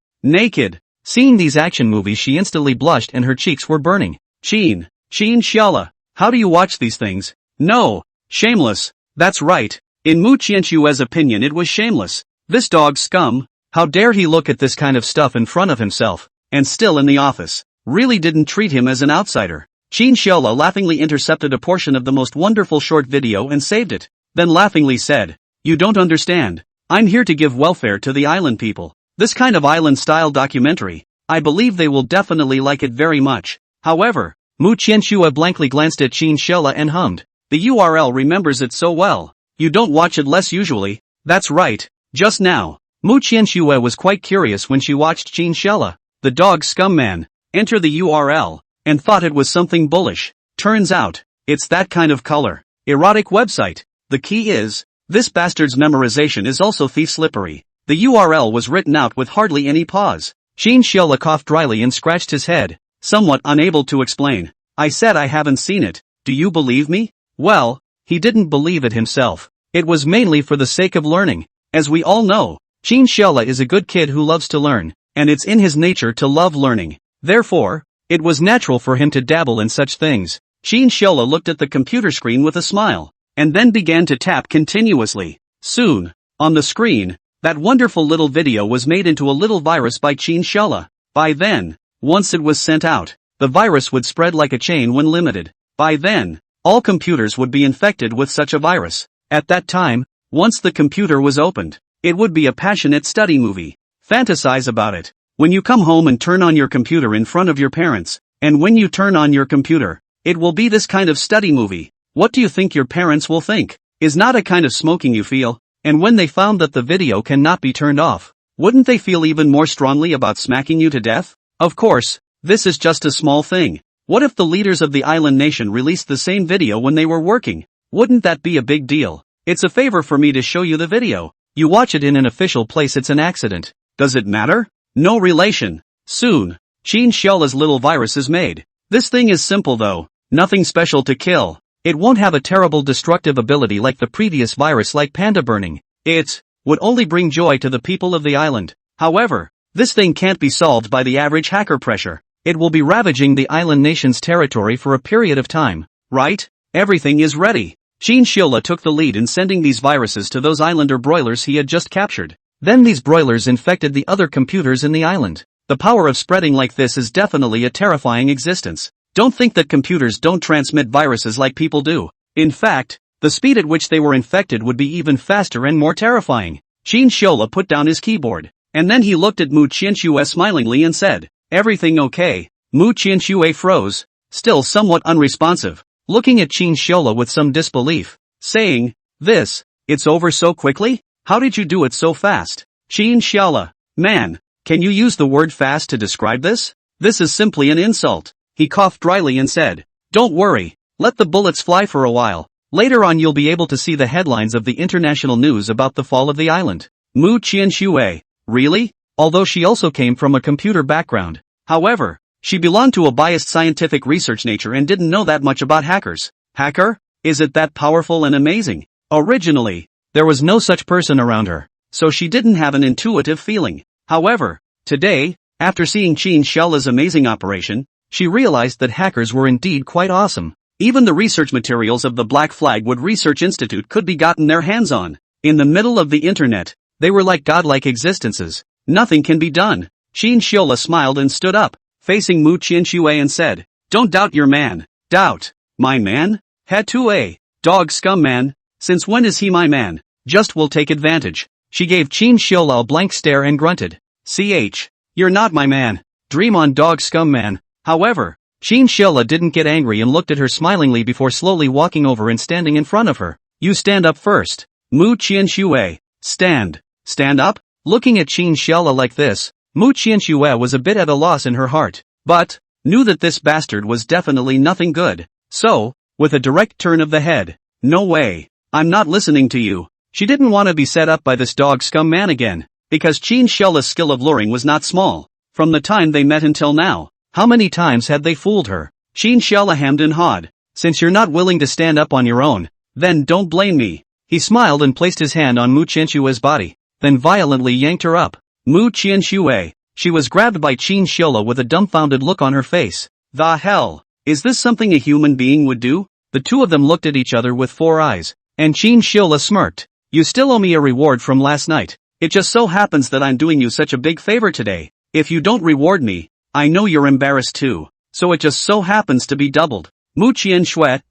Seeing these action movies, she instantly blushed and her cheeks were burning. Qin Shiola, how do you watch these things? No, shameless. That's right. In Mu Qianshue's opinion, it was shameless. This dog scum, how dare he look at this kind of stuff in front of himself, and still in the office, really didn't treat him as an outsider. Qin Shiola laughingly intercepted a portion of the most wonderful short video and saved it, then laughingly said, "You don't understand. I'm here to give welfare to the island people. This kind of island-style documentary, I believe they will definitely like it very much." However, Mu Qianshue blankly glanced at Qin Shiola and hummed, "The URL remembers it so well. You don't watch it less usually." That's right. Just now, Mu Qianshue was quite curious when she watched Qin Shiola, the dog scum man, enter the URL, and thought it was something bullish. Turns out, it's that kind of color. Erotic website. The key is, this bastard's memorization is also thief slippery. The URL was written out with hardly any pause. Qin Shiola coughed dryly and scratched his head, somewhat unable to explain. "I said I haven't seen it. Do you believe me?" Well, he didn't believe it himself. It was mainly for the sake of learning. As we all know, Qin Shiola is a good kid who loves to learn, and it's in his nature to love learning. Therefore, it was natural for him to dabble in such things. Qin Shiola looked at the computer screen with a smile, and then began to tap continuously. Soon, on the screen, That wonderful little video was made into a little virus by Chinchilla. By then, once it was sent out, the virus would spread like a chain when limited. By then, all computers would be infected with such a virus. At that time, once the computer was opened, it would be a passionate study movie. Fantasize about it. When you come home and turn on your computer in front of your parents, and when you turn on your computer, it will be this kind of study movie. What do you think your parents will think? Is not a kind of smoking you feel? And when they found that the video cannot be turned off, wouldn't they feel even more strongly about smacking you to death? Of course, this is just a small thing. What if the leaders of the island nation released the same video when they were working? Wouldn't that be a big deal? It's a favor for me to show you the video. You watch it in an official place, it's an accident. Does it matter? No relation. Soon, Chinchilla's little virus is made. This thing is simple though, nothing special to kill. It won't have a terrible destructive ability like the previous virus like panda burning. It would only bring joy to the people of the island. However, this thing can't be solved by the average hacker pressure. It will be ravaging the island nation's territory for a period of time. Right? Everything is ready. Chinchilla took the lead in sending these viruses to those islander broilers he had just captured. Then these broilers infected the other computers in the island. The power of spreading like this is definitely a terrifying existence. Don't think that computers don't transmit viruses like people do. In fact, the speed at which they were infected would be even faster and more terrifying. Chinchilla put down his keyboard, and then he looked at Mu Qianxue smilingly and said, "Everything okay?" Mu Qianxue froze, still somewhat unresponsive, looking at Chinchilla with some disbelief, saying, "It's over so quickly? How did you do it so fast?" Chinchilla, man, can you use the word fast to describe this? This is simply an insult. He coughed dryly and said, "Don't worry, let the bullets fly for a while. Later on you'll be able to see the headlines of the international news about the fall of the island." Mu Qianxue, really? Although she also came from a computer background. However, she belonged to a biased scientific research nature and didn't know that much about hackers. Hacker? Is it that powerful and amazing? Originally, there was no such person around her, so she didn't have an intuitive feeling. However, today, after seeing Chinchilla's amazing operation, she realized that hackers were indeed quite awesome. Even the research materials of the Black Flagwood Research Institute could be gotten their hands on. In the middle of the internet, they were like godlike existences. Nothing can be done. Chinchilla smiled and stood up, facing Mu Qianxue and said, "Don't doubt your man." "Doubt? My man? Hetue, dog scum man. Since when is he my man? Just will take advantage." She gave Chinchilla a blank stare and grunted, "You're not my man. Dream on, dog scum man." However, Chinchilla didn't get angry and looked at her smilingly before slowly walking over and standing in front of her. "You stand up first." Mu Qianxue, stand. Stand up? Looking at Chinchilla like this, Mu Qianxue was a bit at a loss in her heart, but knew that this bastard was definitely nothing good. So, with a direct turn of the head, "No way. I'm not listening to you." She didn't want to be set up by this dog scum man again, because Chinchilla's skill of luring was not small. From the time they met until now, how many times had they fooled her? Chinchilla hemmed and hawed. "Since you're not willing to stand up on your own, then don't blame me." He smiled and placed his hand on Mu Qianxue's body, then violently yanked her up. Mu Qianxue, she was grabbed by Chinchilla with a dumbfounded look on her face. The hell? Is this something a human being would do? The two of them looked at each other with 4 eyes, and Chinchilla smirked. "You still owe me a reward from last night. It just so happens that I'm doing you such a big favor today. If you don't reward me, I know you're embarrassed too, so it just so happens to be doubled." Mu Qianxue,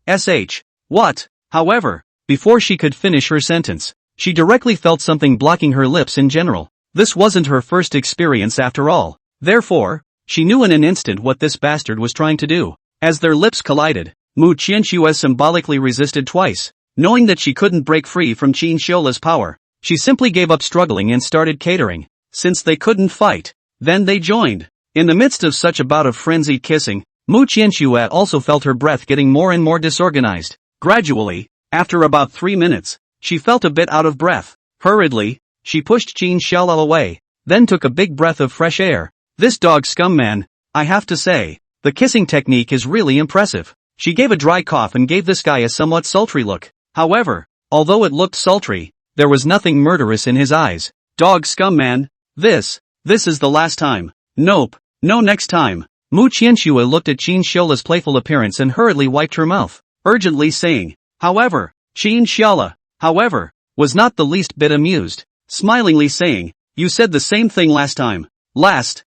sh. What? However, before she could finish her sentence, she directly felt something blocking her lips in general. This wasn't her first experience after all. Therefore, she knew in an instant what this bastard was trying to do. As their lips collided, Mu Qianxue symbolically resisted twice. Knowing that she couldn't break free from Chinchilla's power, she simply gave up struggling and started catering. Since they couldn't fight, then they joined. In the midst of such a bout of frenzied kissing, Mu Qianxue also felt her breath getting more and more disorganized. Gradually, after about 3 minutes, she felt a bit out of breath. Hurriedly, she pushed Chinchilla away, then took a big breath of fresh air. "This dog scum man, I have to say, the kissing technique is really impressive." She gave a dry cough and gave this guy a somewhat sultry look. However, although it looked sultry, there was nothing murderous in his eyes. "Dog scum man, this is the last time. Nope, no next time." Mu Qianxue looked at Chinchilla's playful appearance and hurriedly wiped her mouth, urgently saying, "However," Chinchilla, however, was not the least bit amused. smilingly saying, "You said the same thing last time." Last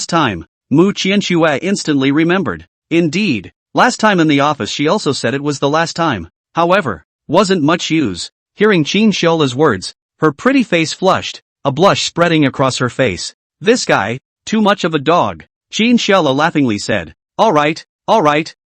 time. Mu Qianxue instantly remembered. Indeed, last time in the office she also said it was the last time. However, wasn't much use. Hearing Qin Xiola's words, her pretty face flushed, a blush spreading across her face. "This guy, too much of a dog," Qin Xiola laughingly said. Alright,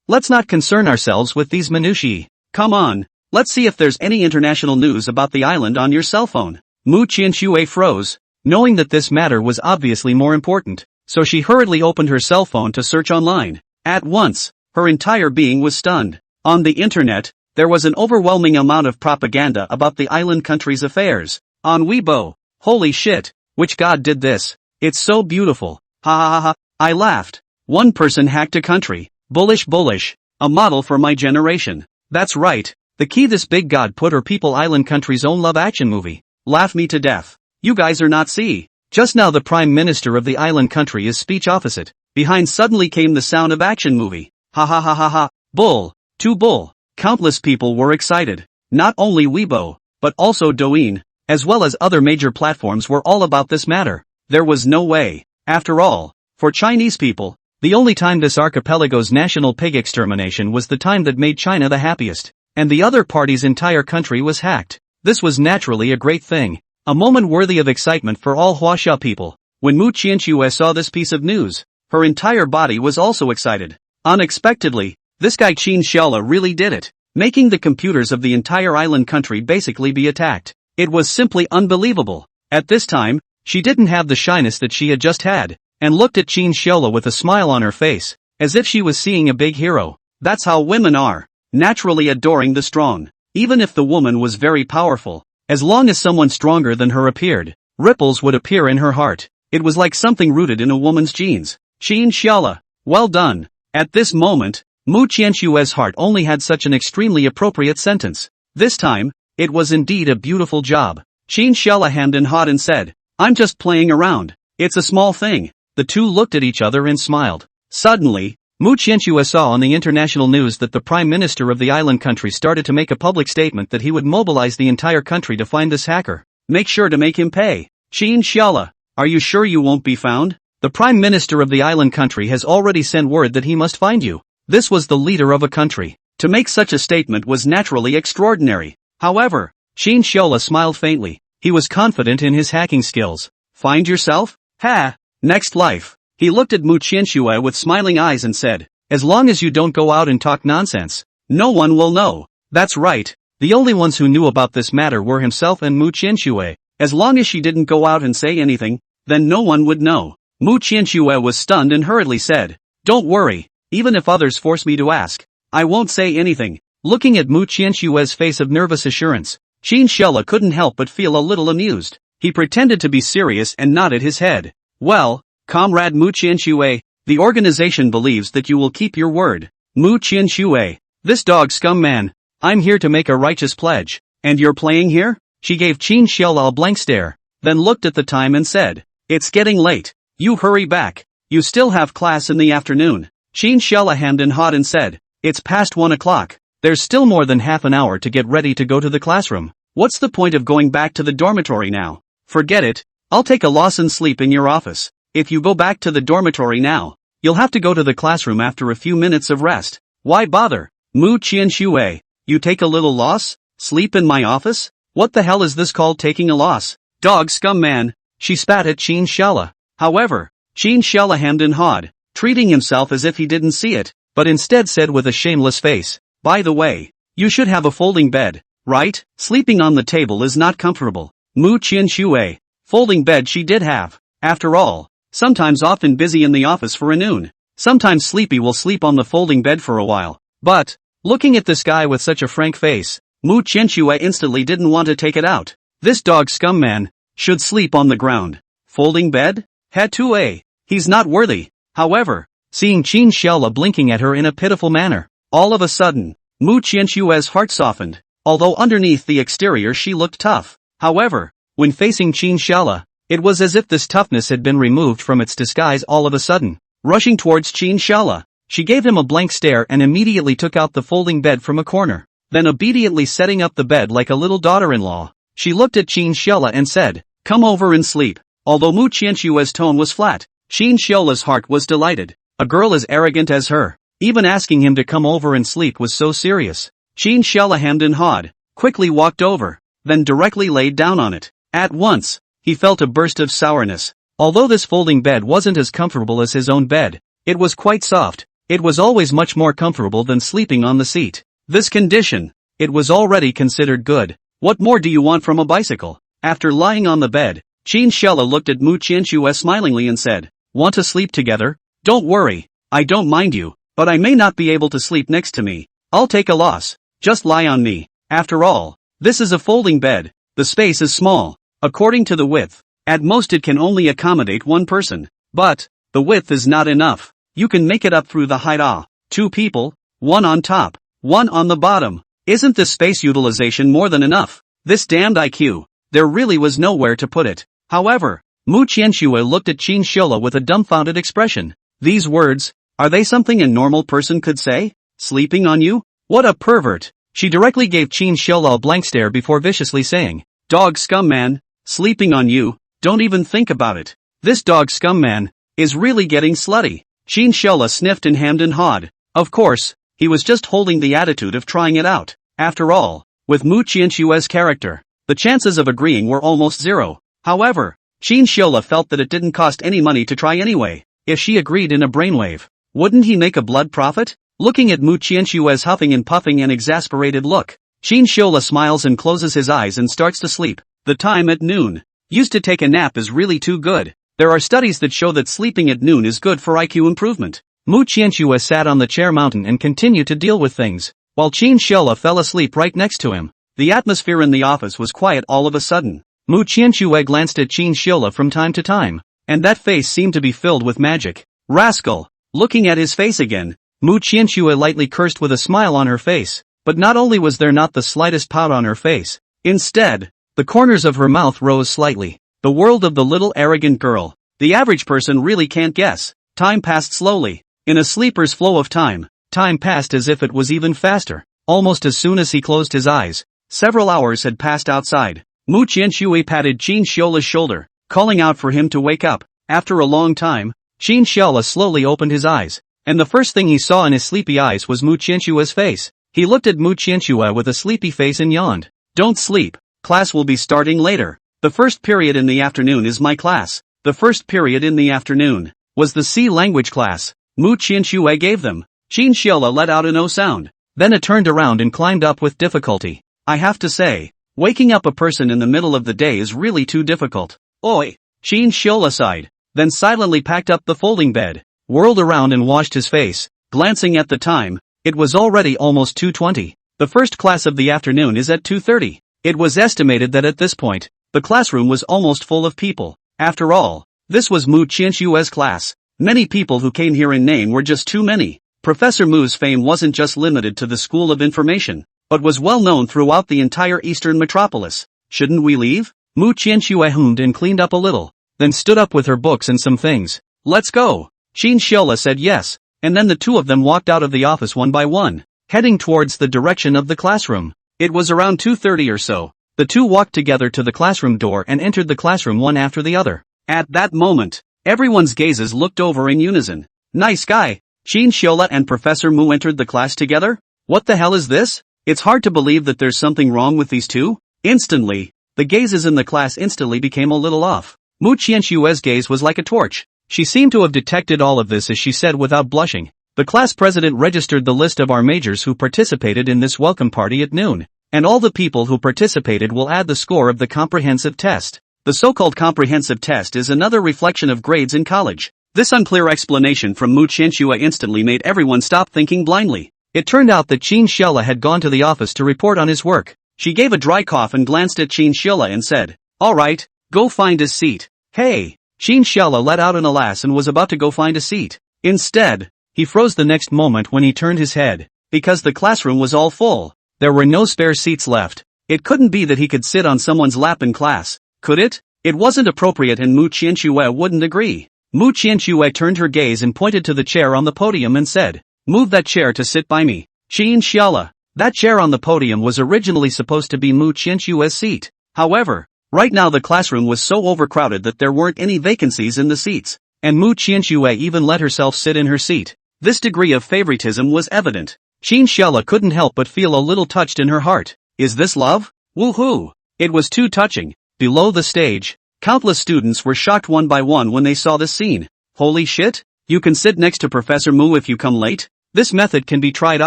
let's not concern ourselves with these minutiae. Come on, let's see if there's any international news about the island on your cell phone." Mu Qianxue froze, knowing that this matter was obviously more important, so she hurriedly opened her cell phone to search online. At once, her entire being was stunned. On the internet, there was an overwhelming amount of propaganda about the island country's affairs. On Weibo, holy shit, which god did this? It's so beautiful. Ha ha ha ha, I laughed. One person hacked a country. Bullish, a model for my generation. That's right, the key this big god put her people island country's own love action movie. Laugh me to death. You guys are not see. Just now the prime minister of the island country is speech opposite. Behind suddenly came the sound of action movie. Ha ha ha ha ha, bull, too bull. Countless people were excited. Not only Weibo, but also Douyin, as well as other major platforms were all about this matter. There was no way. After all, for Chinese people, the only time this archipelago's national pig extermination was the time that made China the happiest, and the other party's entire country was hacked. This was naturally a great thing, a moment worthy of excitement for all Huaxia people. When Mu Qianxue saw this piece of news, her entire body was also excited. Unexpectedly, this guy Qin Xiaola really did it, making the computers of the entire island country basically be attacked. It was simply unbelievable. At this time, she didn't have the shyness that she had just had, and looked at Qin Xiaola with a smile on her face, as if she was seeing a big hero. That's how women are, naturally adoring the strong. Even if the woman was very powerful, as long as someone stronger than her appeared, ripples would appear in her heart. It was like something rooted in a woman's genes. Qin Xiaola, well done. At this moment, Mu Qianxue's heart only had such an extremely appropriate sentence. This time, it was indeed a beautiful job. Qin Xiaola hemmed and hawed and said, "I'm just playing around. It's a small thing." The two looked at each other and smiled. Suddenly, Mu Qianxue saw on the international news that the prime minister of the island country started to make a public statement that he would mobilize the entire country to find this hacker. Make sure to make him pay. Qin Xiaola, are you sure you won't be found? The prime minister of the island country has already sent word that he must find you. This was the leader of a country. To make such a statement was naturally extraordinary. However, Qin Xiaola smiled faintly. He was confident in his hacking skills. Find yourself? Ha! Next life. He looked at Mu Qianxue with smiling eyes and said, "As long as you don't go out and talk nonsense, no one will know." That's right. The only ones who knew about this matter were himself and Mu Qianxue. As long as she didn't go out and say anything, then no one would know. Mu Qianxue was stunned and hurriedly said, "Don't worry. Even if others force me to ask, I won't say anything." Looking at Mu Qianxue's face of nervous assurance, Qin Xiaola couldn't help but feel a little amused. He pretended to be serious and nodded his head. "Well, Comrade Mu Qianxue, the organization believes that you will keep your word." Mu Qianxue, this dog scum man, I'm here to make a righteous pledge. And you're playing here? She gave Qin Xiaola a blank stare, then looked at the time and said, "It's getting late. You hurry back. You still have class in the afternoon." Qin Xiaola hemmed and hawed and said, "It's past 1 o'clock. There's still more than half an hour to get ready to go to the classroom. What's the point of going back to the dormitory now? Forget it. I'll take a loss and sleep in your office. If you go back to the dormitory now, you'll have to go to the classroom after a few minutes of rest. Why bother?" Mu Qianxue, you take a little loss? Sleep in my office? What the hell is this called taking a loss? Dog scum man. She spat at Qin Xiaola. However, Qin Xiaola hemmed and hawed, treating himself as if he didn't see it, but instead said with a shameless face, "By the way, you should have a folding bed, right? Sleeping on the table is not comfortable." Mu Qianxue, folding bed she did have. After all, sometimes often busy in the office for a noon. Sometimes Sleepy will sleep on the folding bed for a while. But, looking at this guy with such a frank face, Mu Qianxue instantly didn't want to take it out. This dog scum man should sleep on the ground. Folding bed? Had to. He's not worthy. However, seeing Qin Xiaola blinking at her in a pitiful manner, all of a sudden, Mu Qianxue's heart softened. Although underneath the exterior she looked tough. However, when facing Qin Xiaola, it was as if this toughness had been removed from its disguise all of a sudden. Rushing towards Qin Xiaola, she gave him a blank stare and immediately took out the folding bed from a corner. Then obediently setting up the bed like a little daughter-in-law, she looked at Qin Xiaola and said, Come over and sleep. Although Mu Qianxue's tone was flat, Qin Xiola's heart was delighted. A girl as arrogant as her. Even asking him to come over and sleep was so serious. Qin Xiola hemmed and hawed, quickly walked over, then directly laid down on it. At once, he felt a burst of sourness. Although this folding bed wasn't as comfortable as his own bed, it was quite soft. It was always much more comfortable than sleeping on the seat. This condition, it was already considered good. What more do you want from a bicycle? After lying on the bed, Qin Xiola looked at Mu Qianxue smilingly and said, "Want to sleep together? Don't worry, I don't mind you, but I may not be able to sleep next to me. I'll take a loss. Just lie on me. After all, this is a folding bed. The space is small. According to the width, at most it can only accommodate one person. But, the width is not enough. You can make it up through the height. Two people, one on top, one on the bottom. Isn't this space utilization more than enough? This damned IQ. There really was nowhere to put it." However, Mu Qianxue looked at Qin Xiola with a dumbfounded expression. These words, are they something a normal person could say? Sleeping on you? What a pervert. She directly gave Qin Xiola a blank stare before viciously saying, "Dog scum man, sleeping on you, don't even think about it. This dog scum man is really getting slutty." Qin Xiola sniffed and hemmed and hawed. Of course, he was just holding the attitude of trying it out. After all, with Mu Qianxue's character, the chances of agreeing were almost zero. However, Qin Xiola felt that it didn't cost any money to try anyway. If she agreed in a brainwave, wouldn't he make a blood profit? Looking at Mu Qianxue's huffing and puffing and exasperated look, Qin Xiola smiles and closes his eyes and starts to sleep. The time at noon. Used to take a nap is really too good. There are studies that show that sleeping at noon is good for IQ improvement. Mu Qianxue sat on the chair mountain and continued to deal with things, while Qin Xiola fell asleep right next to him. The atmosphere in the office was quiet all of a sudden. Mu Qianxue glanced at Qin Xiola from time to time, and that face seemed to be filled with magic. Rascal! Looking at his face again, Mu Qianxue lightly cursed with a smile on her face, but not only was there not the slightest pout on her face, instead, the corners of her mouth rose slightly. The world of the little arrogant girl. The average person really can't guess. Time passed slowly. In a sleeper's flow of time, time passed as if it was even faster. Almost as soon as he closed his eyes, several hours had passed outside. Mu Qianxue patted Qin Xiola's shoulder, calling out for him to wake up. After a long time, Qin Xiola slowly opened his eyes, and the first thing he saw in his sleepy eyes was Mu Qianxue's face. He looked at Mu Qianxue with a sleepy face and yawned. "Don't sleep. Class will be starting later. The first period in the afternoon is my class." The first period in the afternoon was the C language class. Mu Qianxue gave them. Qin Xiola let out an "oh" sound. Then it turned around and climbed up with difficulty. I have to say, waking up a person in the middle of the day is really too difficult. Oi! Qin Xiola sighed, then silently packed up the folding bed, whirled around and washed his face. Glancing at the time, it was already almost 2:20. The first class of the afternoon is at 2:30. It was estimated that at this point, the classroom was almost full of people. After all, this was Mu Qianxue's class. Many people who came here in name were just too many. Professor Mu's fame wasn't just limited to the School of Information, but was well known throughout the entire eastern metropolis. Shouldn't we leave? Mu Qianxue hummed and cleaned up a little, then stood up with her books and some things. Let's go. Qin Xiola said yes, and then the two of them walked out of the office one by one, heading towards the direction of the classroom. It was around 2:30 or so. The two walked together to the classroom door and entered the classroom one after the other. At that moment, everyone's gazes looked over in unison. Nice guy. Qin Xiola and Professor Mu entered the class together? What the hell is this? It's hard to believe that there's something wrong with these two. Instantly, the gazes in the class instantly became a little off. Mu Qianxue's gaze was like a torch. She seemed to have detected all of this as she said without blushing. The class president registered the list of our majors who participated in this welcome party at noon. And all the people who participated will add the score of the comprehensive test. The so-called comprehensive test is another reflection of grades in college. This unclear explanation from Mu Qianxue instantly made everyone stop thinking blindly. It turned out that Qin Xiola had gone to the office to report on his work. She gave a dry cough and glanced at Qin Xiola and said, "All right, go find a seat." Hey! Qin Xiola let out an alas and was about to go find a seat. Instead, he froze the next moment when he turned his head, because the classroom was all full. There were no spare seats left. It couldn't be that he could sit on someone's lap in class, could it? It wasn't appropriate and Mu Qianxue wouldn't agree. Mu Qianxue turned her gaze and pointed to the chair on the podium and said, "Move that chair to sit by me." Qin Xiola. That chair on the podium was originally supposed to be Mu Qianxue's seat. However, Right now the classroom was so overcrowded that there weren't any vacancies in the seats, and Mu Qianxue even let herself sit in her seat. This degree of favoritism was evident. Qin Xiela couldn't help but feel a little touched in her heart. Is this love? Woohoo! It was too touching. Below the stage, countless students were shocked one by one when they saw this scene. Holy shit! You can sit next to Professor Mu if you come late? This method can be tried.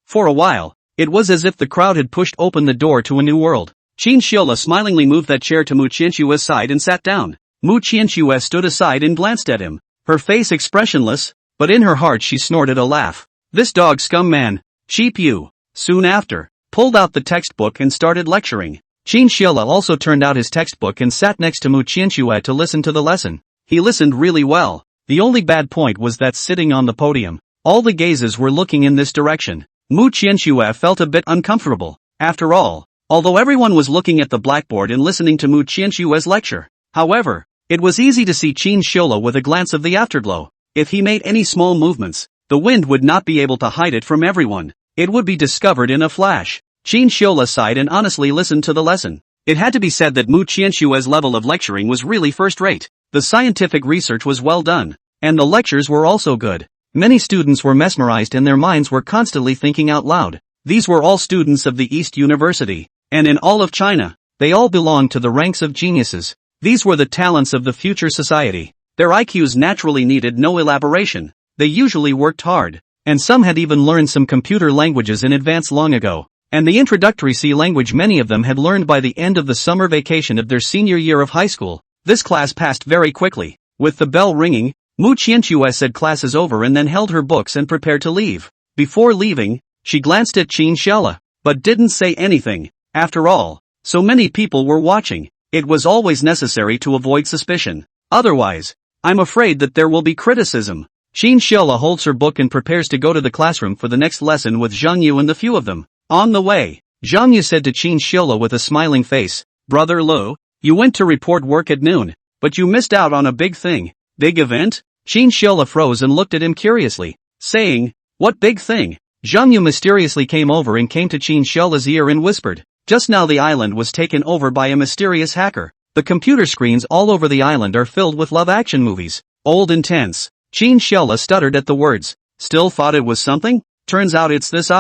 For a while, it was as if the crowd had pushed open the door to a new world. Qin Xiela smilingly moved that chair to Mu Qianxue's side and sat down. Mu Qianxue stood aside and glanced at him, her face expressionless, but in her heart she snorted a laugh. This dog scum man, cheap you. Soon after, pulled out the textbook and started lecturing. Qin Xiela also turned out his textbook and sat next to Mu Qianxue to listen to the lesson. He listened really well. The only bad point was that sitting on the podium, all the gazes were looking in this direction. Mu Qianxue felt a bit uncomfortable. After all, although everyone was looking at the blackboard and listening to Mu Qianxue's lecture, however, it was easy to see Qin Xiela with a glance of the afterglow. If he made any small movements, the wind would not be able to hide it from everyone. It would be discovered in a flash. Qin Xiela sighed and honestly listened to the lesson. It had to be said that Mu Qianxue's level of lecturing was really first-rate. The scientific research was well done, and the lectures were also good. Many students were mesmerized and their minds were constantly thinking out loud. These were all students of the East University, and in all of China, they all belonged to the ranks of geniuses. These were the talents of the future society. Their IQs naturally needed no elaboration. They usually worked hard, and some had even learned some computer languages in advance long ago. And the introductory C language many of them had learned by the end of the summer vacation of their senior year of high school. This class passed very quickly. With the bell ringing, Mu Qianxue said class is over and then held her books and prepared to leave. Before leaving, she glanced at Qin Xiela, but didn't say anything. After all, so many people were watching. It was always necessary to avoid suspicion. Otherwise, I'm afraid that there will be criticism. Qin Xiela holds her book and prepares to go to the classroom for the next lesson with Zhang Yu and the few of them. On the way, Zhang Yu said to Qin Xiela with a smiling face, Brother Lu, you went to report work at noon, but you missed out on a big thing. Big event? Qin Xiela froze and looked at him curiously, saying, what big thing? Zhang Yu mysteriously came over and came to Qin Xiela's ear and whispered, just now the island was taken over by a mysterious hacker. The computer screens all over the island are filled with love action movies. Old and tense. Qin Xiela stuttered at the words. Still thought it was something? Turns out it's this.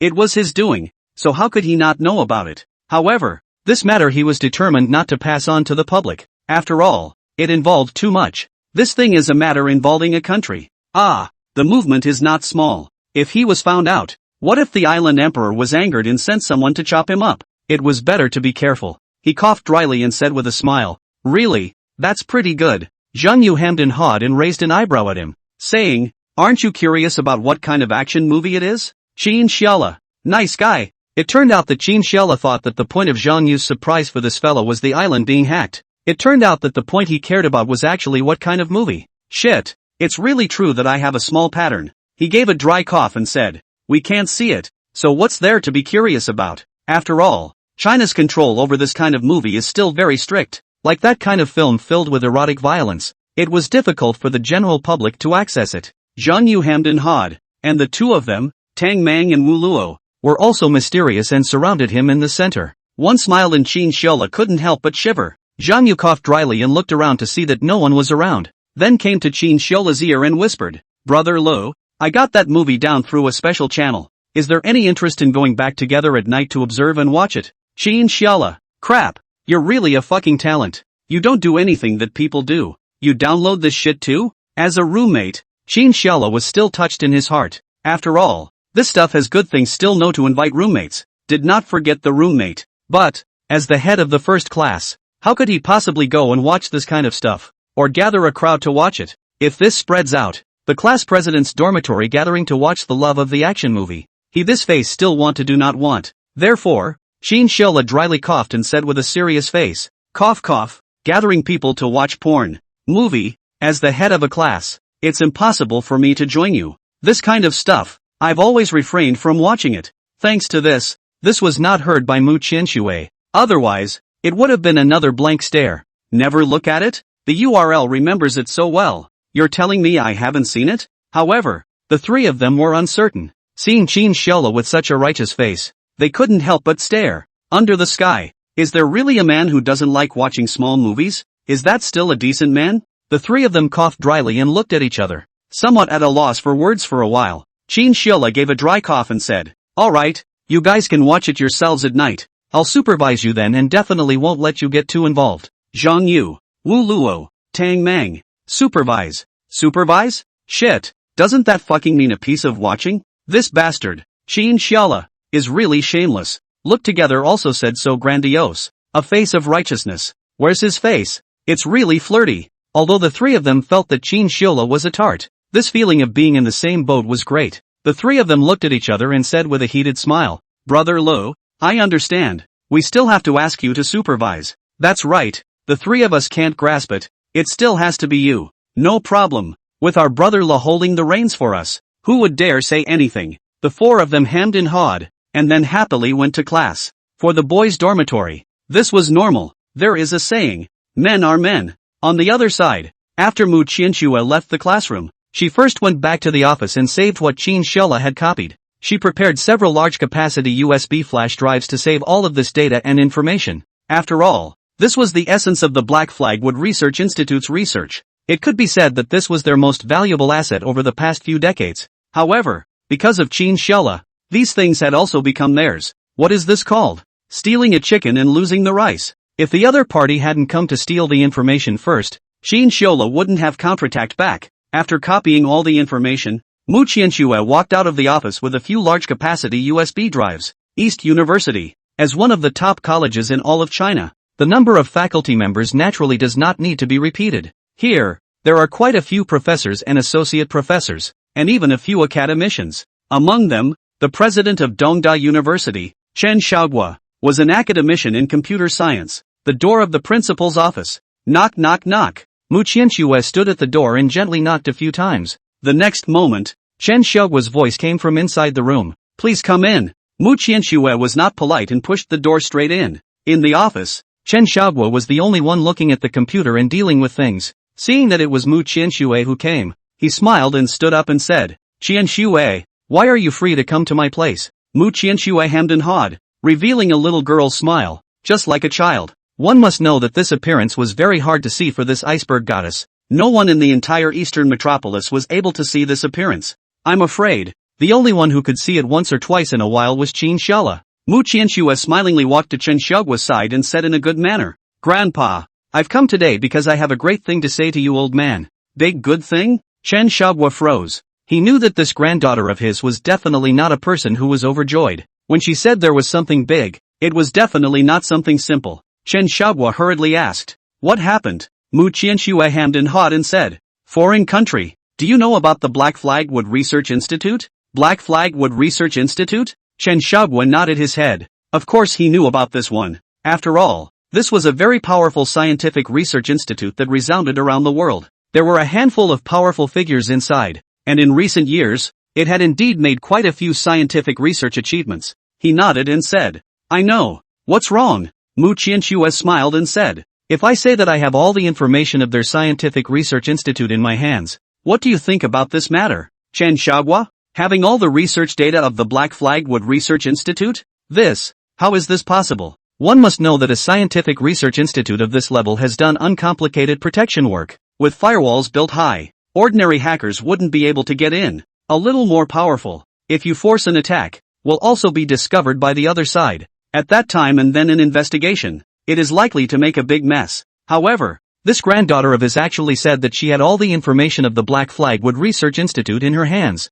It was his doing, so how could he not know about it? However, this matter he was determined not to pass on to the public. After all, it involved too much. This thing is a matter involving a country. The movement is not small. If he was found out, what if the island emperor was angered and sent someone to chop him up? It was better to be careful. He coughed dryly and said with a smile, really, that's pretty good. Zhang Yu hemmed and hawed and raised an eyebrow at him, saying, aren't you curious about what kind of action movie it is? Qin Xiela, nice guy. It turned out that Qin Xiela thought that the point of Zhang Yu's surprise for this fellow was the island being hacked. It turned out that the point he cared about was actually what kind of movie. Shit, it's really true that I have a small pattern. He gave a dry cough and said, we can't see it, so what's there to be curious about? After all, China's control over this kind of movie is still very strict. Like that kind of film filled with erotic violence, it was difficult for the general public to access it. Zhang Yu hemmed and hawed, and the two of them, Tang Mang and Wu Luo, were also mysterious and surrounded him in the center. One smiled and Qin Xiela couldn't help but shiver. Zhang Yu coughed dryly and looked around to see that no one was around, then came to Qin Xiela's ear and whispered, Brother Lu, I got that movie down through a special channel. Is there any interest in going back together at night to observe and watch it? Qin Xiela, crap, you're really a fucking talent. You don't do anything that people do. You download this shit too? As a roommate, Qin Xiela was still touched in his heart. After all, this stuff has good things still no to invite roommates. Did not forget the roommate. But, as the head of the first class, how could he possibly go and watch this kind of stuff? Or gather a crowd to watch it? If this spreads out, the class president's dormitory gathering to watch the love of the action movie. This face still want to do not want. Therefore, Qin Xiela dryly coughed and said with a serious face, cough cough, gathering people to watch porn movie, as the head of a class, it's impossible for me to join you. This kind of stuff, I've always refrained from watching it. Thanks to this was not heard by Mu Qianxue. Otherwise, it would have been another blank stare. Never look at it? The URL remembers it so well. You're telling me I haven't seen it? However, the three of them were uncertain. Seeing Qin Xiela with such a righteous face, they couldn't help but stare. Under the sky, Is there really a man who doesn't like watching small movies? Is that still a decent man? The three of them coughed dryly and looked at each other, somewhat at a loss for words for a while. Qin Shiola gave a dry cough and said, "Alright, you guys can watch it yourselves at night. I'll supervise you then and definitely won't let you get too involved." Zhang Yu, Wu Luo, Tang Mang. Supervise? Supervise? Shit, doesn't that fucking mean a piece of watching? This bastard, Qin Shiola, is really shameless. Look together also said so grandiose. A face of righteousness. Where's his face? It's really flirty. Although the three of them felt that Qin Shiola was a tart, this feeling of being in the same boat was great. The three of them looked at each other and said with a heated smile, "Brother Lo, I understand. We still have to ask you to supervise." "That's right. The three of us can't grasp it. It still has to be you." "No problem. With our brother La holding the reins for us, who would dare say anything?" The four of them hemmed and hawed, and then happily went to class. For the boys' dormitory, this was normal. There is a saying, men are men. On the other side, after Mu Qianxue left the classroom, she first went back to the office and saved what Qin Shiola had copied. She prepared several large-capacity USB flash drives to save all of this data and information. After all, this was the essence of the Black Flagwood Research Institute's research. It could be said that this was their most valuable asset over the past few decades. However, because of Qin Shiola, these things had also become theirs. What is this called? Stealing a chicken and losing the rice. If the other party hadn't come to steal the information first, Qin Shiola wouldn't have counterattacked back. After copying all the information, Mu Qianxue walked out of the office with a few large-capacity USB drives. East University, as one of the top colleges in all of China, the number of faculty members naturally does not need to be repeated. Here, there are quite a few professors and associate professors, and even a few academicians. Among them, the president of Dongda University, Chen Xiaogua, was an academician in computer science. The door of the principal's office. Knock knock knock. Mu Qianxue stood at the door and gently knocked a few times. The next moment, Chen Xiaogua's voice came from inside the room. "Please come in." Mu Qianxue was not polite and pushed the door straight in. In the office, Chen Xiaogua was the only one looking at the computer and dealing with things. Seeing that it was Mu Qianxue who came, he smiled and stood up and said, "Qianxue, why are you free to come to my place?" Mu Qianxue hemmed and hawed, revealing a little girl's smile, just like a child. One must know that this appearance was very hard to see for this iceberg goddess. No one in the entire eastern metropolis was able to see this appearance. I'm afraid, the only one who could see it once or twice in a while was Qin Shiola. Mu Qianxue smilingly walked to Chen Xiaogua's side and said in a good manner, "Grandpa, I've come today because I have a great thing to say to you, old man." "Big good thing?" Chen Xiaogua froze. He knew that this granddaughter of his was definitely not a person who was overjoyed. When she said there was something big, it was definitely not something simple. Chen Xiaogua hurriedly asked, "What happened?" Mu Qianxue hemmed and hawed and said, "Foreign country. Do you know about the Black Flagwood Research Institute?" "Black Flagwood Research Institute?" Chen Xiaogua nodded his head. Of course he knew about this one. After all, this was a very powerful scientific research institute that resounded around the world. There were a handful of powerful figures inside, and in recent years, it had indeed made quite a few scientific research achievements. He nodded and said, "I know. What's wrong?" Mu Qianxue smiled and said, "If I say that I have all the information of their scientific research institute in my hands, what do you think about this matter?" Chen Xiaogua? Having all the research data of the Black Flagwood Research Institute? How is this possible? One must know that a scientific research institute of this level has done uncomplicated protection work. With firewalls built high, ordinary hackers wouldn't be able to get in. A little more powerful, if you force an attack, will also be discovered by the other side. At that time and then an investigation, it is likely to make a big mess. However, this granddaughter of his actually said that she had all the information of the Black Flagwood Research Institute in her hands.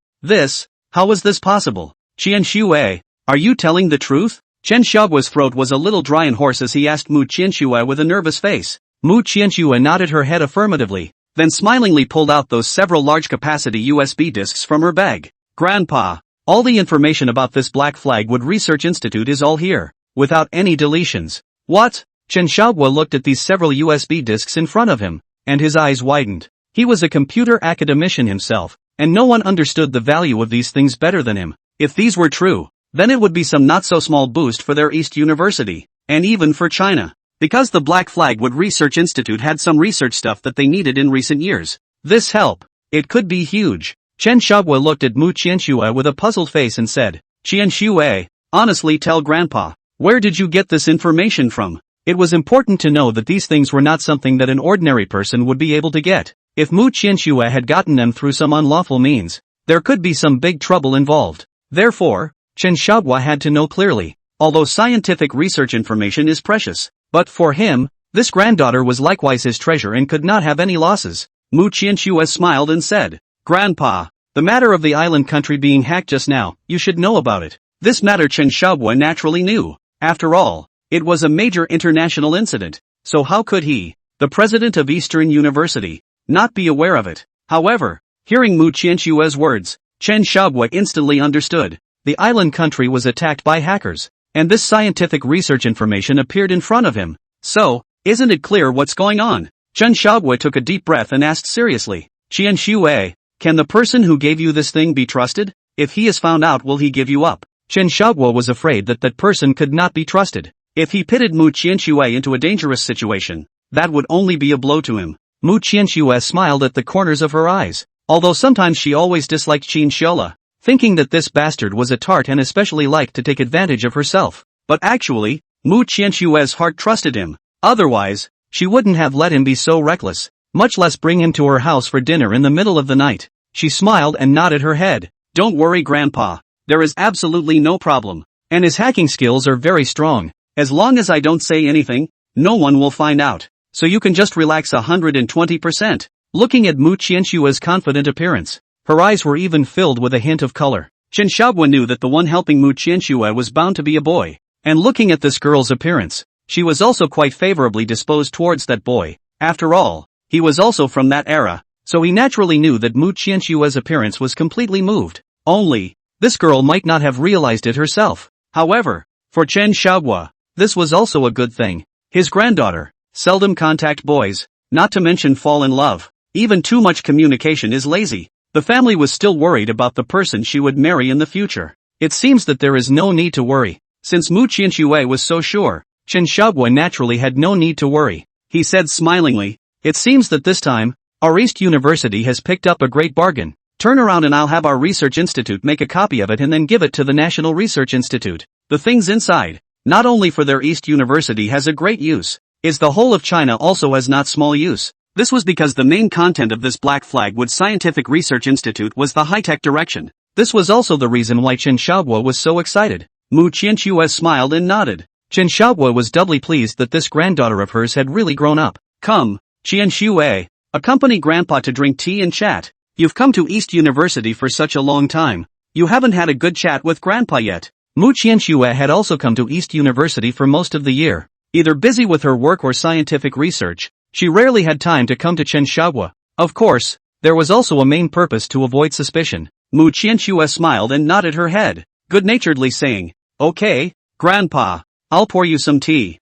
How was this possible? Qianxue, are you telling the truth? Chen Xiaogua's throat was a little dry and hoarse as he asked Mu Qianxue with a nervous face. Mu Qianxue nodded her head affirmatively, then smilingly pulled out those several large-capacity USB disks from her bag. "Grandpa, all the information about this Black Flagwood Research Institute is all here, without any deletions." "What?" Chen Xiaogua looked at these several USB disks in front of him, and his eyes widened. He was a computer academician himself, and no one understood the value of these things better than him. If these were true, then it would be some not-so-small boost for their East University, and even for China. Because the Black Flagwood Research Institute had some research stuff that they needed in recent years. This help, it could be huge. Chen Xiaogua looked at Mu Qianxue with a puzzled face and said, "Qianxue, honestly tell Grandpa, Where did you get this information from? It was important to know that these things were not something that an ordinary person would be able to get. If Mu Qianxue had gotten them through some unlawful means, there could be some big trouble involved. Therefore, Chen Xiaohua had to know clearly. Although scientific research information is precious, but for him, this granddaughter was likewise his treasure and could not have any losses. Mu Qianxue smiled and said, "Grandpa, the matter of the island country being hacked just now, you should know about it." This matter Chen Xiaohua naturally knew. After all, it was a major international incident, so how could he, the president of Eastern University, not be aware of it? However, hearing Mu Qianxue's words, Chen Xiaohua instantly understood. The island country was attacked by hackers, and this scientific research information appeared in front of him. So, isn't it clear what's going on? Chen Xiaohua took a deep breath and asked seriously, "Qianxue, can the person who gave you this thing be trusted? If he is found out, will he give you up?" Chen Xiaohua was afraid that that person could not be trusted. If he pitted Mu Qianxue into a dangerous situation, that would only be a blow to him. Mu Qianxue smiled at the corners of her eyes, although sometimes she always disliked Qin Shiola, thinking that this bastard was a tart and especially liked to take advantage of herself. But actually, Mu Qianxue's heart trusted him. Otherwise, she wouldn't have let him be so reckless, much less bring him to her house for dinner in the middle of the night. She smiled and nodded her head. "Don't worry, Grandpa. There is absolutely no problem. And his hacking skills are very strong. As long as I don't say anything, no one will find out. So you can just relax 120%. Looking at Mu Qianxue's confident appearance, her eyes were even filled with a hint of color. Chen Xiaohua knew that the one helping Mu Qianxue was bound to be a boy. And looking at this girl's appearance, she was also quite favorably disposed towards that boy. After all, he was also from that era, so he naturally knew that Mu Qianxue's appearance was completely moved. Only, this girl might not have realized it herself. However, for Chen Xiaohua, this was also a good thing. His granddaughter seldom contact boys, not to mention fall in love. Even too much communication is lazy. The family was still worried about the person she would marry in the future. It seems that there is no need to worry. Since Mu Qianxue was so sure, Chen Xiaohua naturally had no need to worry. He said smilingly, "It seems that this time, our East University has picked up a great bargain. Turn around and I'll have our research institute make a copy of it and then give it to the National Research Institute. The things inside, not only for their East University has a great use, is the whole of China also has not small use." This was because the main content of this Black Flagwood Scientific Research Institute was the high-tech direction. This was also the reason why Chen Xiaohua was so excited. Mu Qianxue smiled and nodded. Chen Xiaohua was doubly pleased that this granddaughter of hers had really grown up. "Come, Qianxue, accompany Grandpa to drink tea and chat. You've come to East University for such a long time. You haven't had a good chat with Grandpa yet." Mu Qianxue had also come to East University for most of the year. Either busy with her work or scientific research, she rarely had time to come to Chen Xiaohua. Of course, there was also a main purpose to avoid suspicion. Mu Qianxue smiled and nodded her head, good-naturedly saying, "Okay, Grandpa, I'll pour you some tea."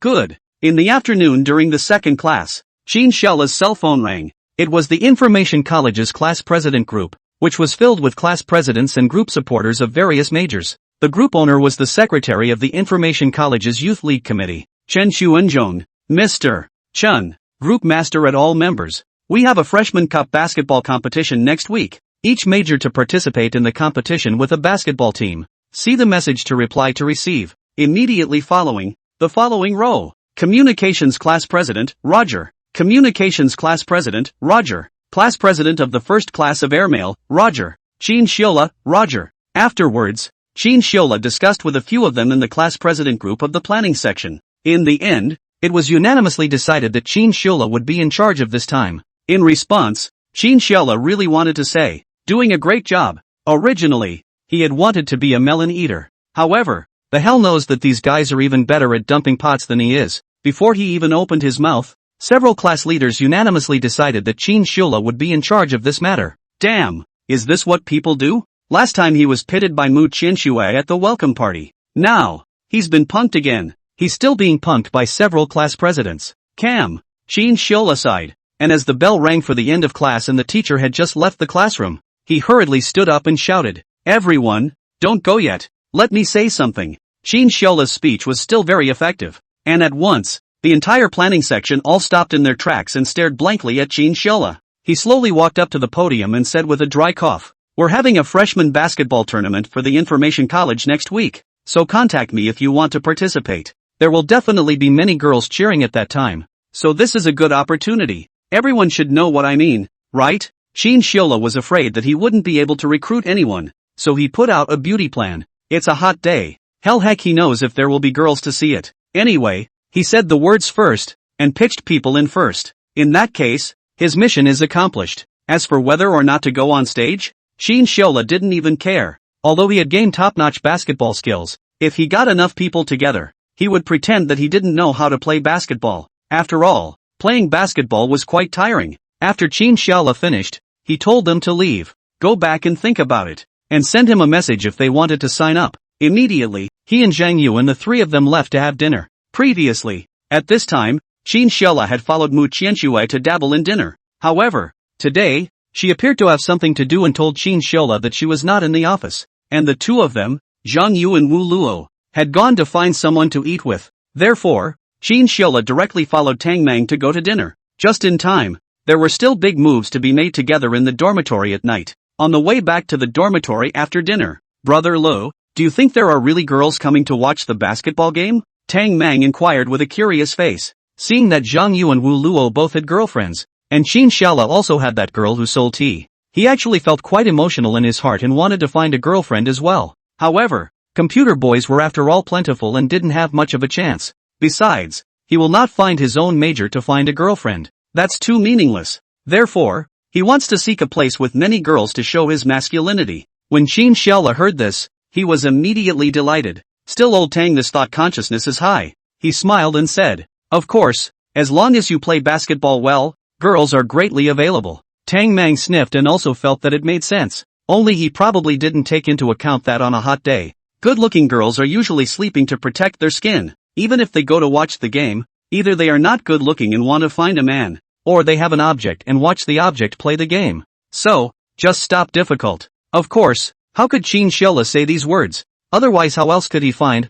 Good. In the afternoon during the second class, Qin Xiaola's cell phone rang. It was the Information College's class president group, which was filled with class presidents and group supporters of various majors. The group owner was the secretary of the Information College's Youth League Committee, Chen Xuanzhong. "Mr. Chen, group master at all members, we have a freshman cup basketball competition next week. Each major to participate in the competition with a basketball team. See the message to reply to receive." Immediately following, the following row. Communications Class President, Roger. Communications Class President, Roger. Class President of the First Class of Airmail, Roger. Qin Shiola, Roger. Afterwards, Qin Shiola discussed with a few of them in the class president group of the planning section. In the end, it was unanimously decided that Qin Shiola would be in charge of this time. In response, Qin Shiola really wanted to say, "Doing a great job." Originally, he had wanted to be a melon eater. However, the hell knows that these guys are even better at dumping pots than he is. Before he even opened his mouth, several class leaders unanimously decided that Qin Shiola would be in charge of this matter. Damn, is this what people do? Last time he was pitted by Mu Qianxue at the welcome party. Now, he's been punked again. He's still being punked by several class presidents. Qin Shiola sighed, and as the bell rang for the end of class and the teacher had just left the classroom, he hurriedly stood up and shouted, "Everyone, don't go yet. Let me say something." Qin Shiola's speech was still very effective, and at once, the entire planning section all stopped in their tracks and stared blankly at Qin Shiola. He slowly walked up to the podium and said with a dry cough, "We're having a freshman basketball tournament for the Information College next week. so contact me if you want to participate. There will definitely be many girls cheering at that time. So this is a good opportunity. Everyone should know what I mean, right? Shin Shiola was afraid that he wouldn't be able to recruit anyone, so he put out a beauty plan. It's a hot day. Hell heck, he knows if there will be girls to see it. Anyway, he said the words first, and pitched people in first. In that case, his mission is accomplished. As for whether or not to go on stage, Shin Shiola didn't even care. Although he had gained top-notch basketball skills, if he got enough people together, he would pretend that he didn't know how to play basketball. After all, playing basketball was quite tiring. After Shin Shiola finished, he told them to leave, go back and think about it, and send him a message if they wanted to sign up. Immediately, he and Zhang Yu and the three of them left to have dinner. Previously, at this time, Shin Shiola had followed Mu Qianshui to dabble in dinner. However, today, she appeared to have something to do and told Shin Shiola that she was not in the office, and the two of them, Zhang Yu and Wu Luo, had gone to find someone to eat with. Therefore, Shin Shiola directly followed Tang Mang to go to dinner. Just in time, there were still big moves to be made together in the dormitory at night. On the way back to the dormitory after dinner, Brother Lo, do you think there are really girls coming to watch the basketball game? Tang Mang inquired with a curious face. Seeing that Zhang Yu and Wu Luo both had girlfriends, and Shin Shiola also had that girl who sold tea, he actually felt quite emotional in his heart and wanted to find a girlfriend as well. However, computer boys were after all plentiful and didn't have much of a chance. Besides, he will not find his own major to find a girlfriend. That's too meaningless. Therefore, he wants to seek a place with many girls to show his masculinity. When Shin Shiola heard this, he was immediately delighted. Still old Tang, this thought consciousness is high. He smiled and said, of course, as long as you play basketball well, girls are greatly available. Tang Mang sniffed and also felt that it made sense. Only he probably didn't take into account that on a hot day, good-looking girls are usually sleeping to protect their skin. Even if they go to watch the game, either they are not good-looking and want to find a man, or they have an object and watch the object play the game. So, just stop difficult. Of course, how could Shin Shiola say these words? Otherwise how else could he find,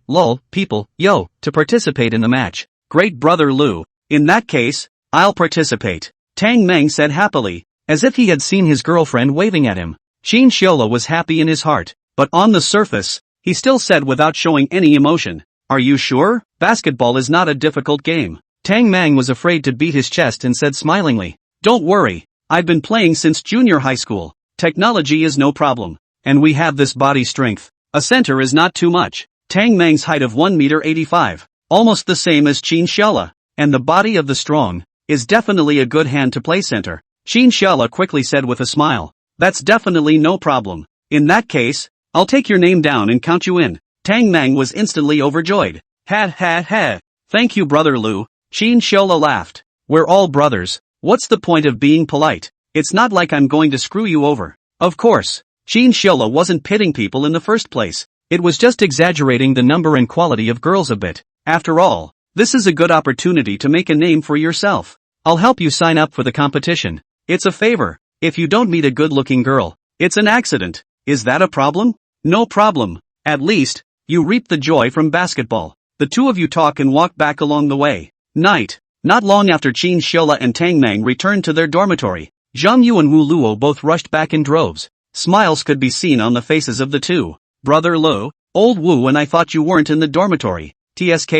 people, to participate in the match? Great Brother Lu. In that case, I'll participate. Tang Meng said happily, as if he had seen his girlfriend waving at him. Shin Shiola was happy in his heart, but on the surface, he still said without showing any emotion, are you sure? Basketball is not a difficult game. Tang Mang was afraid to beat his chest and said smilingly, don't worry, I've been playing since junior high school. Technology is no problem. And we have this body strength. A center is not too much. Tang Mang's height of 1.85 meters, almost the same as Shin Shiola, and the body of the strong, is definitely a good hand to play center. Shin Shiola quickly said with a smile, that's definitely no problem. In that case, I'll take your name down and count you in. Tang Mang was instantly overjoyed. Ha. Thank you Brother Lu. Shin Shiola laughed. We're all brothers. What's the point of being polite? It's not like I'm going to screw you over. Of course, Shin Shiola wasn't pitting people in the first place. It was just exaggerating the number and quality of girls a bit. After all, this is a good opportunity to make a name for yourself. I'll help you sign up for the competition. It's a favor. If you don't meet a good-looking girl, it's an accident. Is that a problem? No problem. At least, you reap the joy from basketball. The two of you talk and walk back along the way. Night. Not long after Shin Shiola and Tang Mang returned to their dormitory, Zhang Yu and Wu Luo both rushed back in droves. Smiles could be seen on the faces of the two. Brother Lo, old Wu, and I thought you weren't in the dormitory. TSK.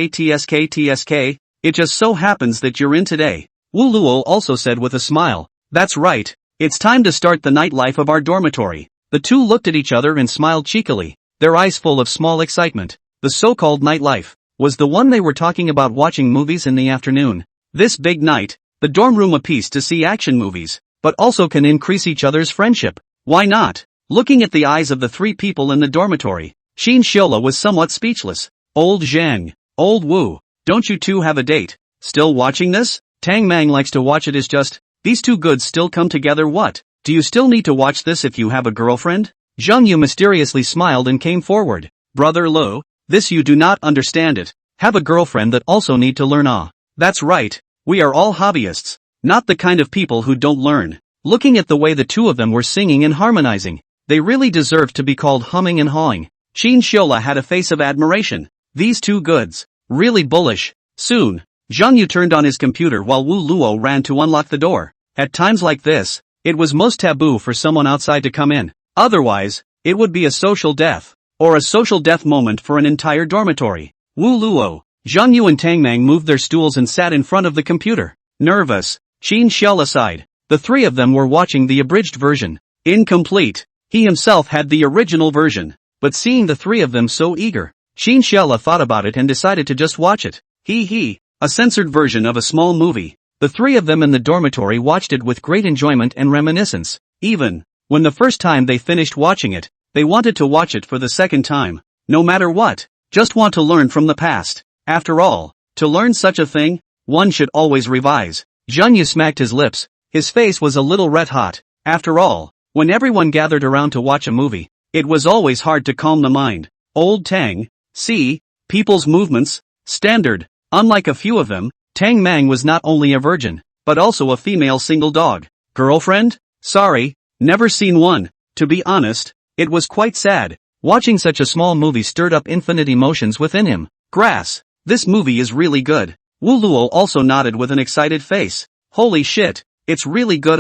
It just so happens that you're in today. Wu Luo also said with a smile. That's right. It's time to start the nightlife of our dormitory. The two looked at each other and smiled cheekily, their eyes full of small excitement. The so-called nightlife was the one they were talking about, watching movies in the afternoon. This big night, the dorm room apiece to see action movies, but also can increase each other's friendship. Why not? Looking at the eyes of the three people in the dormitory, Shin Shiola was somewhat speechless. Old Zhang, old Wu, don't you two have a date? Still watching this? Tang Mang likes to watch it. Is just, these two goods still come together. What? Do you still need to watch this if you have a girlfriend? Zhang Yu mysteriously smiled and came forward. Brother Lo, this you do not understand it. Have a girlfriend that also need to learn. That's right, we are all hobbyists, not the kind of people who don't learn. Looking at the way the two of them were singing and harmonizing, they really deserved to be called humming and hawing. Shin Shiola had a face of admiration. These two goods, really bullish. Soon, Zhang Yu turned on his computer while Wu Luo ran to unlock the door. At times like this, it was most taboo for someone outside to come in. Otherwise, it would be a social death. Or a social death moment for an entire dormitory. Wu Luo, Zhang Yu and Tang Mang moved their stools and sat in front of the computer. Nervous. Qin Xiao aside. The three of them were watching the abridged version. Incomplete. He himself had the original version. But seeing the three of them so eager, Qin Xiao thought about it and decided to just watch it. A censored version of a small movie. The three of them in the dormitory watched it with great enjoyment and reminiscence. Even when the first time they finished watching it, they wanted to watch it for the second time. No matter what, just want to learn from the past. After all, to learn such a thing, one should always revise. Zhang Yu smacked his lips. His face was a little red hot. After all, when everyone gathered around to watch a movie, it was always hard to calm the mind. Old Tang, see, people's movements, standard. Unlike a few of them, Tang Mang was not only a virgin, but also a female single dog. Girlfriend? Sorry, never seen one. To be honest, it was quite sad. Watching such a small movie stirred up infinite emotions within him. Grass. This movie is really good. Wu Luo also nodded with an excited face. Holy shit, it's really good.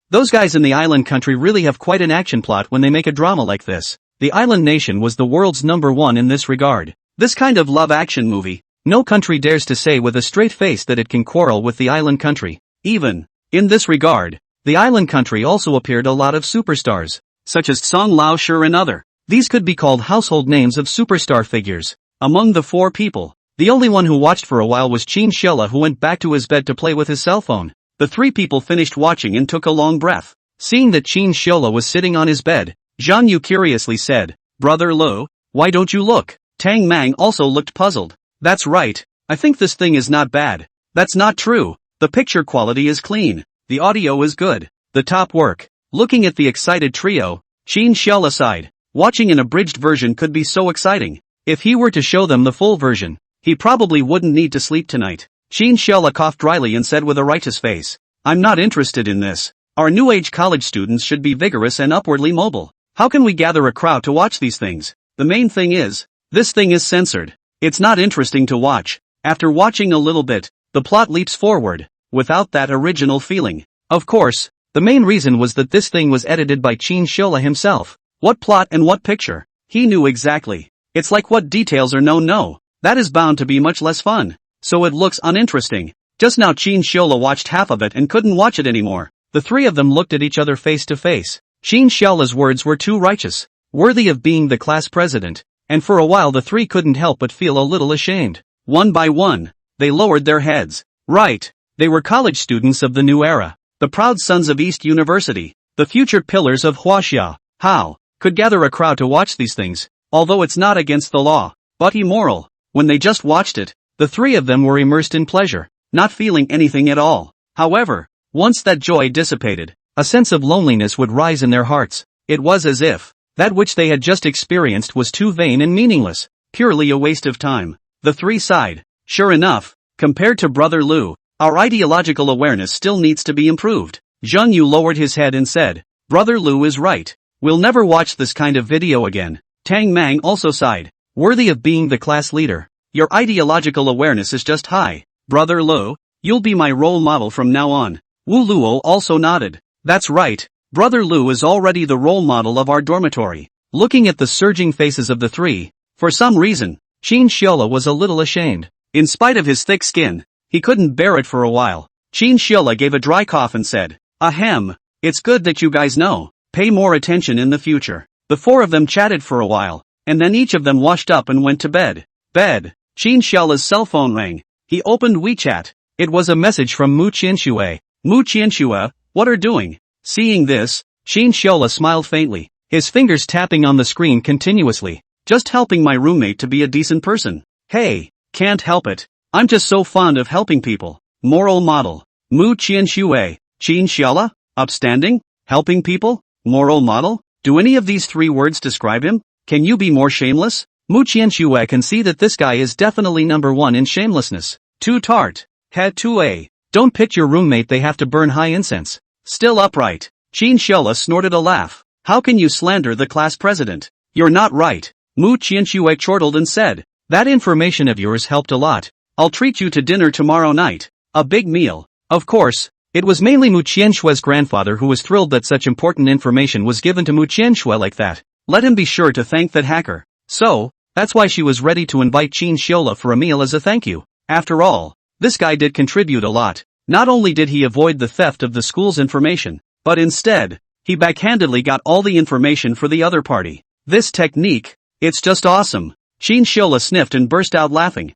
Those guys in the island country really have quite an action plot when they make a drama like this. The island nation was the world's #1 in this regard. This kind of love action movie, no country dares to say with a straight face that it can quarrel with the island country. Even in this regard, the island country also appeared a lot of superstars, such as Song Lao Shi and other. These could be called household names of superstar figures. Among the four people, the only one who watched for a while was Qin Xiao, who went back to his bed to play with his cell phone. The three people finished watching and took a long breath. Seeing that Qin Xiao was sitting on his bed, Zhang Yu curiously said, "Brother Lu, why don't you look?" Tang Mang also looked puzzled. "That's right, I think this thing is not bad." "That's not true. The picture quality is clean. The audio is good. The top work." Looking at the excited trio, Qin Xiao sighed. Watching an abridged version could be so exciting. If he were to show them the full version, he probably wouldn't need to sleep tonight. Qin Xiao coughed dryly and said with a righteous face, "I'm not interested in this. Our new age college students should be vigorous and upwardly mobile. How can we gather a crowd to watch these things? The main thing is, this thing is censored. It's not interesting to watch." After watching a little bit, the plot leaps forward, without that original feeling. Of course, the main reason was that this thing was edited by Qin Xiao himself. What plot and what picture? He knew exactly. It's like what details are known. No, that is bound to be much less fun. So it looks uninteresting. Just now Qin Xiao watched half of it and couldn't watch it anymore. The three of them looked at each other face to face. Qin Xiao's words were too righteous, worthy of being the class president, and for a while the three couldn't help but feel a little ashamed. One by one, they lowered their heads. Right, they were college students of the new era, the proud sons of East University, the future pillars of Huaxia. How could gather a crowd to watch these things, although it's not against the law, but immoral? When they just watched it, the three of them were immersed in pleasure, not feeling anything at all. However, once that joy dissipated, a sense of loneliness would rise in their hearts. It was as if that which they had just experienced was too vain and meaningless, purely a waste of time. The three sighed. Sure enough, compared to Brother Lu, our ideological awareness still needs to be improved. Zhang Yu lowered his head and said, "Brother Lu is right. We'll never watch this kind of video again." Tang Mang also sighed. Worthy of being the class leader. Your ideological awareness is just high. Brother Lu, you'll be my role model from now on. Wu Luo also nodded. That's right. Brother Lu is already the role model of our dormitory. Looking at the surging faces of the three, for some reason, Qin Xiao was a little ashamed. In spite of his thick skin, he couldn't bear it for a while. Qin Xiao gave a dry cough and said, "Ahem, it's good that you guys know. Pay more attention in the future." The four of them chatted for a while, and then each of them washed up and went to bed. Qin Xiao's cell phone rang. He opened WeChat. It was a message from Mu Qianxue. "Mu Qianxue, what are doing?" Seeing this, Qin Xiao smiled faintly, his fingers tapping on the screen continuously. "Just helping my roommate to be a decent person. Hey, can't help it. I'm just so fond of helping people." Moral model. Mu Qianxue, Qin Xiao, upstanding, helping people, moral model. Do any of these three words describe him? Can you be more shameless? Mu Qianxue can see that this guy is definitely #1 in shamelessness. Too tart. He too a. Don't pitch your roommate, they have to burn high incense. Still upright. Qin Xiao snorted a laugh. How can you slander the class president? You're not right. Mu Qianxue chortled and said, "That information of yours helped a lot. I'll treat you to dinner tomorrow night. A big meal." Of course, it was mainly Mu Qianxue's grandfather who was thrilled that such important information was given to Mu Qianxue like that. Let him be sure to thank that hacker. So, that's why she was ready to invite Chin Shiola for a meal as a thank you. After all, this guy did contribute a lot. Not only did he avoid the theft of the school's information, but instead, he backhandedly got all the information for the other party. This technique, it's just awesome. Chin Shiola sniffed and burst out laughing.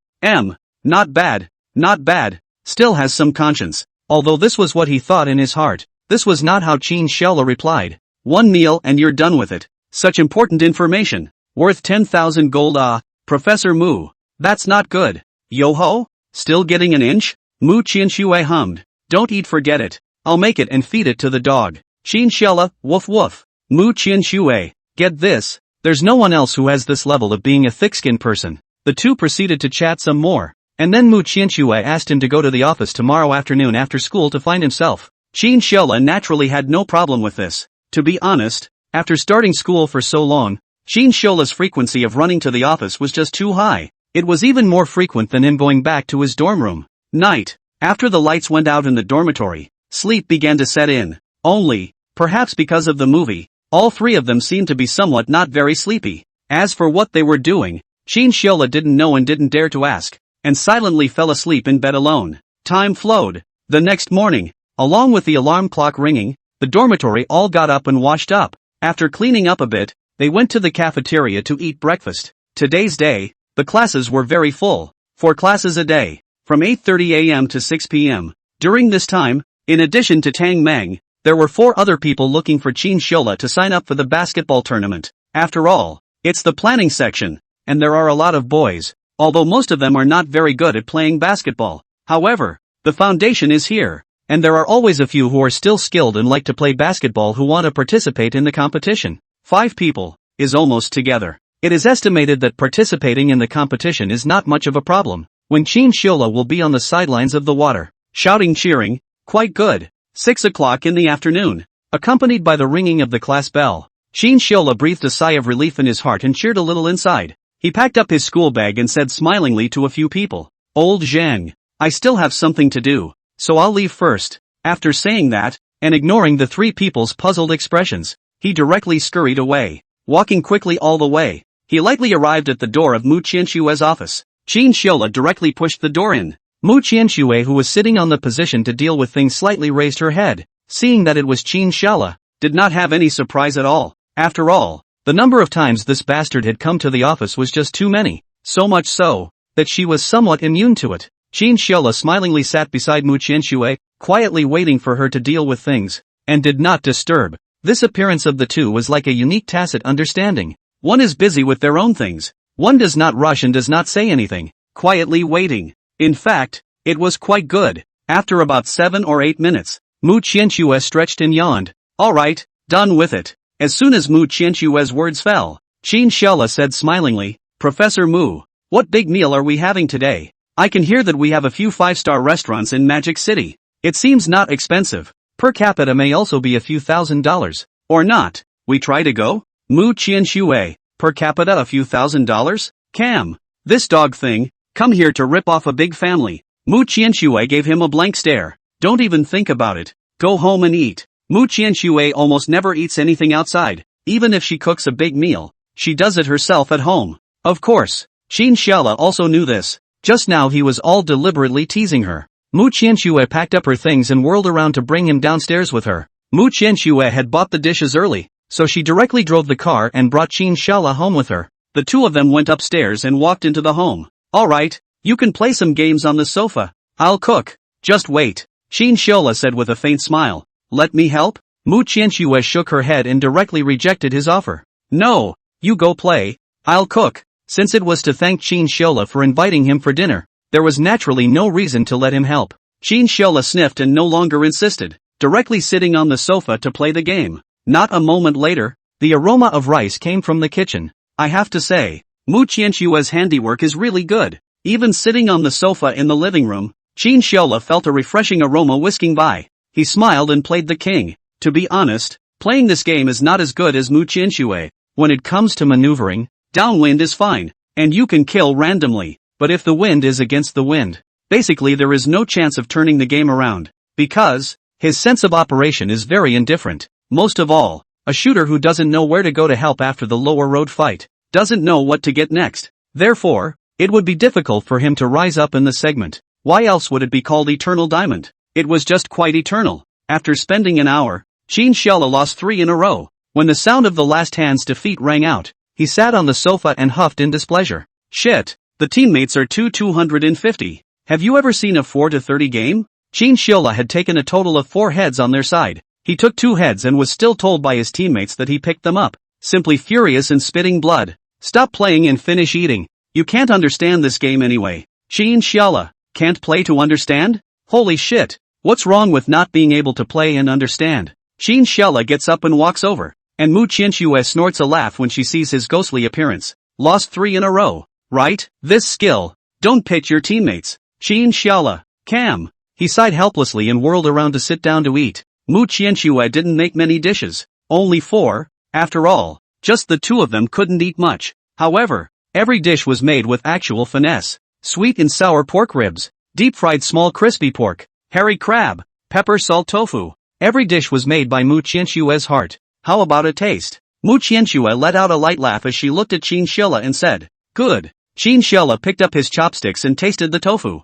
Not bad, not bad, still has some conscience. Although this was what he thought in his heart, this was not how Chin Shiola replied. One meal and you're done with it. Such important information. Worth 10,000 gold. Professor Mu. That's not good. Yo-ho? Still getting an inch? Mu Qianxue hummed. Don't eat, forget it. I'll make it and feed it to the dog. Chin Shiola, woof woof. Mu Qianxue. Get this. There's no one else who has this level of being a thick-skinned person. The two proceeded to chat some more. And then Mu Qianxue asked him to go to the office tomorrow afternoon after school to find himself. Chin Shiola naturally had no problem with this. To be honest, after starting school for so long, Chin Shiola's frequency of running to the office was just too high. It was even more frequent than him going back to his dorm room. Night. After the lights went out in the dormitory, sleep began to set in. Only, perhaps because of the movie, all three of them seemed to be somewhat not very sleepy. As for what they were doing, Chin Shiola didn't know and didn't dare to ask, and silently fell asleep in bed alone. Time flowed. The next morning, along with the alarm clock ringing, the dormitory all got up and washed up. After cleaning up a bit, they went to the cafeteria to eat breakfast. Today's day, the classes were very full. 4 classes a day, from 8:30 a.m. to 6 p.m. During this time, in addition to Tang Meng, there were 4 other people looking for Chin Shiola to sign up for the basketball tournament. After all, it's the planning section, and there are a lot of boys, although most of them are not very good at playing basketball. However, the foundation is here, and there are always a few who are still skilled and like to play basketball who want to participate in the competition. 5 people is almost together. It is estimated that participating in the competition is not much of a problem. When Chin Shiola will be on the sidelines of the water, shouting, cheering, quite good. 6 o'clock in the afternoon, accompanied by the ringing of the class bell, Chin Shiola breathed a sigh of relief in his heart and cheered a little inside. He packed up his school bag and said smilingly to a few people, "Old Zhang, I still have something to do, so I'll leave first." After saying that, and ignoring the 3 people's puzzled expressions, he directly scurried away. Walking quickly all the way, he lightly arrived at the door of Mu Qianshue's office. Chin Shiola directly pushed the door in. Mu Qianxue, who was sitting on the position to deal with things, slightly raised her head. Seeing that it was Chin Shiola, did not have any surprise at all. After all, the number of times this bastard had come to the office was just too many, so much so, that she was somewhat immune to it. Chin Shiola smilingly sat beside Mu Qianxue, quietly waiting for her to deal with things, and did not disturb. This appearance of the two was like a unique tacit understanding. One is busy with their own things. One does not rush and does not say anything, quietly waiting. In fact, it was quite good. After about 7 or 8 minutes, Mu Qianxue stretched and yawned. "Alright, done with it." As soon as Mu Qianxue's words fell, Chin Shiola said smilingly, "Professor Mu, what big meal are we having today? I can hear that we have a few 5-star restaurants in Magic City. It seems not expensive. Per capita may also be a few $1,000s. Or not. We try to go?" Mu Qianxue, per capita a few $1,000s? Cam. This dog thing, come here to rip off a big family. Mu Qianxue gave him a blank stare. Don't even think about it. Go home and eat. Mu Qianxue almost never eats anything outside. Even if she cooks a big meal, she does it herself at home. Of course, Chin Shiola also knew this. Just now he was all deliberately teasing her. Mu Qianxue packed up her things and whirled around to bring him downstairs with her. Mu Qianxue had bought the dishes early, so she directly drove the car and brought Chin Shiola home with her. The two of them went upstairs and walked into the home. "Alright, you can play some games on the sofa. I'll cook. Just wait," Chin Shiola said with a faint smile. "Let me help?" Mu Qianxue shook her head and directly rejected his offer. "No, you go play. I'll cook." Since it was to thank Chin Shiola for inviting him for dinner, there was naturally no reason to let him help. Chin Shiola sniffed and no longer insisted, directly sitting on the sofa to play the game. Not a moment later, the aroma of rice came from the kitchen. I have to say, Mu Qianshue's handiwork is really good. Even sitting on the sofa in the living room, Chin Shiola felt a refreshing aroma whisking by. He smiled and played the king. To be honest, playing this game is not as good as Mu Qianxue. When it comes to maneuvering, downwind is fine, and you can kill randomly. But if the wind is against the wind, basically there is no chance of turning the game around, because his sense of operation is very indifferent. Most of all, a shooter who doesn't know where to go to help after the lower road fight doesn't know what to get next. Therefore, it would be difficult for him to rise up in the segment. Why else would it be called Eternal Diamond? It was just quite eternal. After spending an hour, Qin Xiaola lost 3 in a row. When the sound of the last hand's defeat rang out, he sat on the sofa and huffed in displeasure. Shit, the teammates are 250. Have you ever seen a 4-30 game? Qin Xiaola had taken a total of 4 heads on their side. He took 2 heads and was still told by his teammates that he picked them up. Simply furious and spitting blood. Stop playing and finish eating. You can't understand this game anyway. Qin Xiaola, can't play to understand? Holy shit, what's wrong with not being able to play and understand? Qin Xiaola gets up and walks over, and Mu Qianxue snorts a laugh when she sees his ghostly appearance. Lost 3 in a row, right? This skill. Don't pitch your teammates. Qin Xiaola, Cam. He sighed helplessly and whirled around to sit down to eat. Mu Qianxue didn't make many dishes. Only 4, after all. Just the 2 of them couldn't eat much. However, every dish was made with actual finesse. Sweet and sour pork ribs, deep-fried small crispy pork, hairy crab, pepper salt tofu. Every dish was made by Mu Qianxue's heart. How about a taste? Mu Qianxue let out a light laugh as she looked at Qin Xiaola and said, good. Qin Xiaola picked up his chopsticks and tasted the tofu.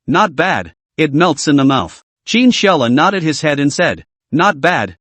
Not bad. It melts in the mouth. Qin Xiaola nodded his head and said, not bad,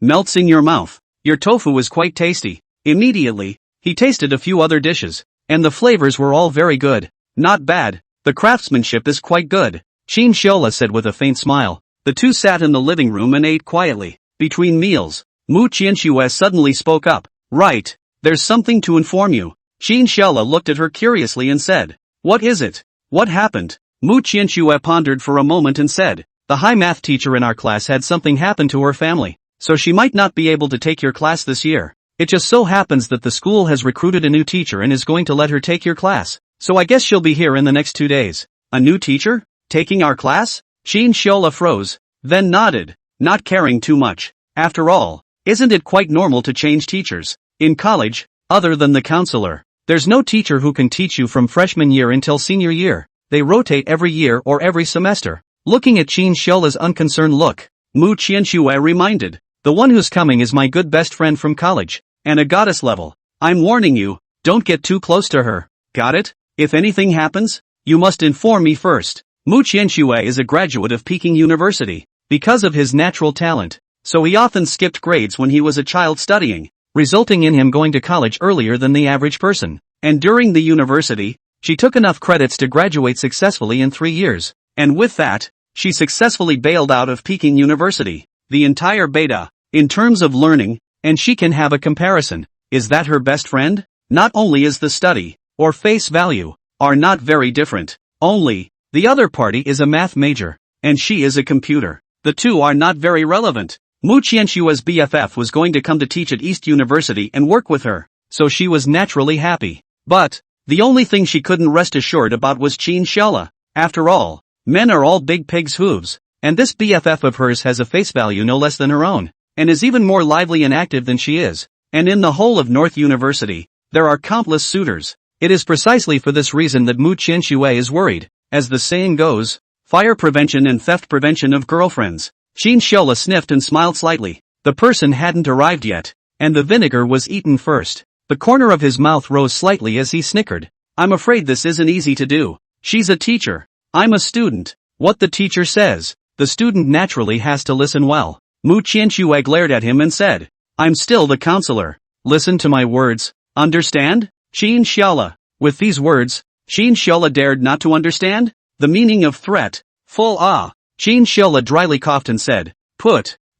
melts in your mouth. Your tofu is quite tasty. Immediately, he tasted a few other dishes, and the flavors were all very good. Not bad, the craftsmanship is quite good, Qin Xiaola said with a faint smile. The 2 sat in the living room and ate quietly. Between meals, Mu Qianxue suddenly spoke up. Right, there's something to inform you. Qin Xiaola looked at her curiously and said, what is it? What happened? Mu Qianxue pondered for a moment and said, the high math teacher in our class had something happen to her family, so she might not be able to take your class this year. It just so happens that the school has recruited a new teacher and is going to let her take your class, so I guess she'll be here in the next 2 days. A new teacher? Taking our class? Qin Xiaola froze, then nodded, not caring too much. After all, isn't it quite normal to change teachers? In college, other than the counselor, there's no teacher who can teach you from freshman year until senior year. They rotate every year or every semester. Looking at Qin Xiaola's unconcerned look, Mu Qianxue reminded, the one who's coming is my good best friend from college, and a goddess level. I'm warning you, don't get too close to her. Got it? If anything happens, you must inform me first. Mu Qianxue is a graduate of Peking University, because of his natural talent, so he often skipped grades when he was a child studying, resulting in him going to college earlier than the average person. And during the university, she took enough credits to graduate successfully in 3 years, and with that, she successfully bailed out of Peking University, the entire beta, in terms of learning, and she can have a comparison. Is that her best friend? Not only is the study, or face value, are not very different, only, the other party is a math major, and she is a computer. The 2 are not very relevant. Mu Qianxue's BFF was going to come to teach at East University and work with her, so she was naturally happy. But, the only thing she couldn't rest assured about was Qin Xiaola. After all, men are all big pigs' hooves, and this BFF of hers has a face value no less than her own, and is even more lively and active than she is. And in the whole of North University, there are countless suitors. It is precisely for this reason that Mu Qianxue is worried. As the saying goes, fire prevention and theft prevention of girlfriends. Qin Xiaola sniffed and smiled slightly. The person hadn't arrived yet, and the vinegar was eaten first. The corner of his mouth rose slightly as he snickered. I'm afraid this isn't easy to do. She's a teacher. I'm a student. What the teacher says, the student naturally has to listen well. Mu Qianxue glared at him and said, I'm still the counselor. Listen to my words. Understand? Qin Xiaola. With these words, Qin Xiaola dared not to understand the meaning of threat. Full Qin Xiaola dryly coughed and said,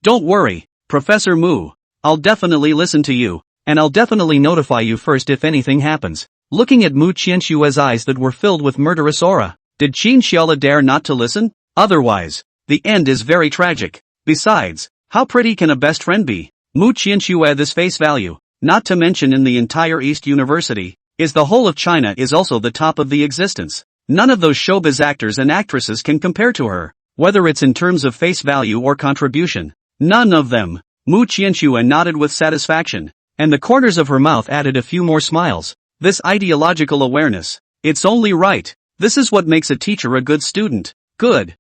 don't worry, Professor Mu. I'll definitely listen to you, and I'll definitely notify you first if anything happens. Looking at Mu Qianxue's eyes that were filled with murderous aura, did Qin Xiaola dare not to listen? Otherwise, the end is very tragic. Besides, how pretty can a best friend be? Mu Qianxue this face value, not to mention in the entire East University, is the whole of China is also the top of the existence. None of those showbiz actors and actresses can compare to her, whether it's in terms of face value or contribution. None of them. Mu Qianxue nodded with satisfaction, and the corners of her mouth added a few more smiles. This ideological awareness. It's only right. This is what makes a teacher a good student. Good.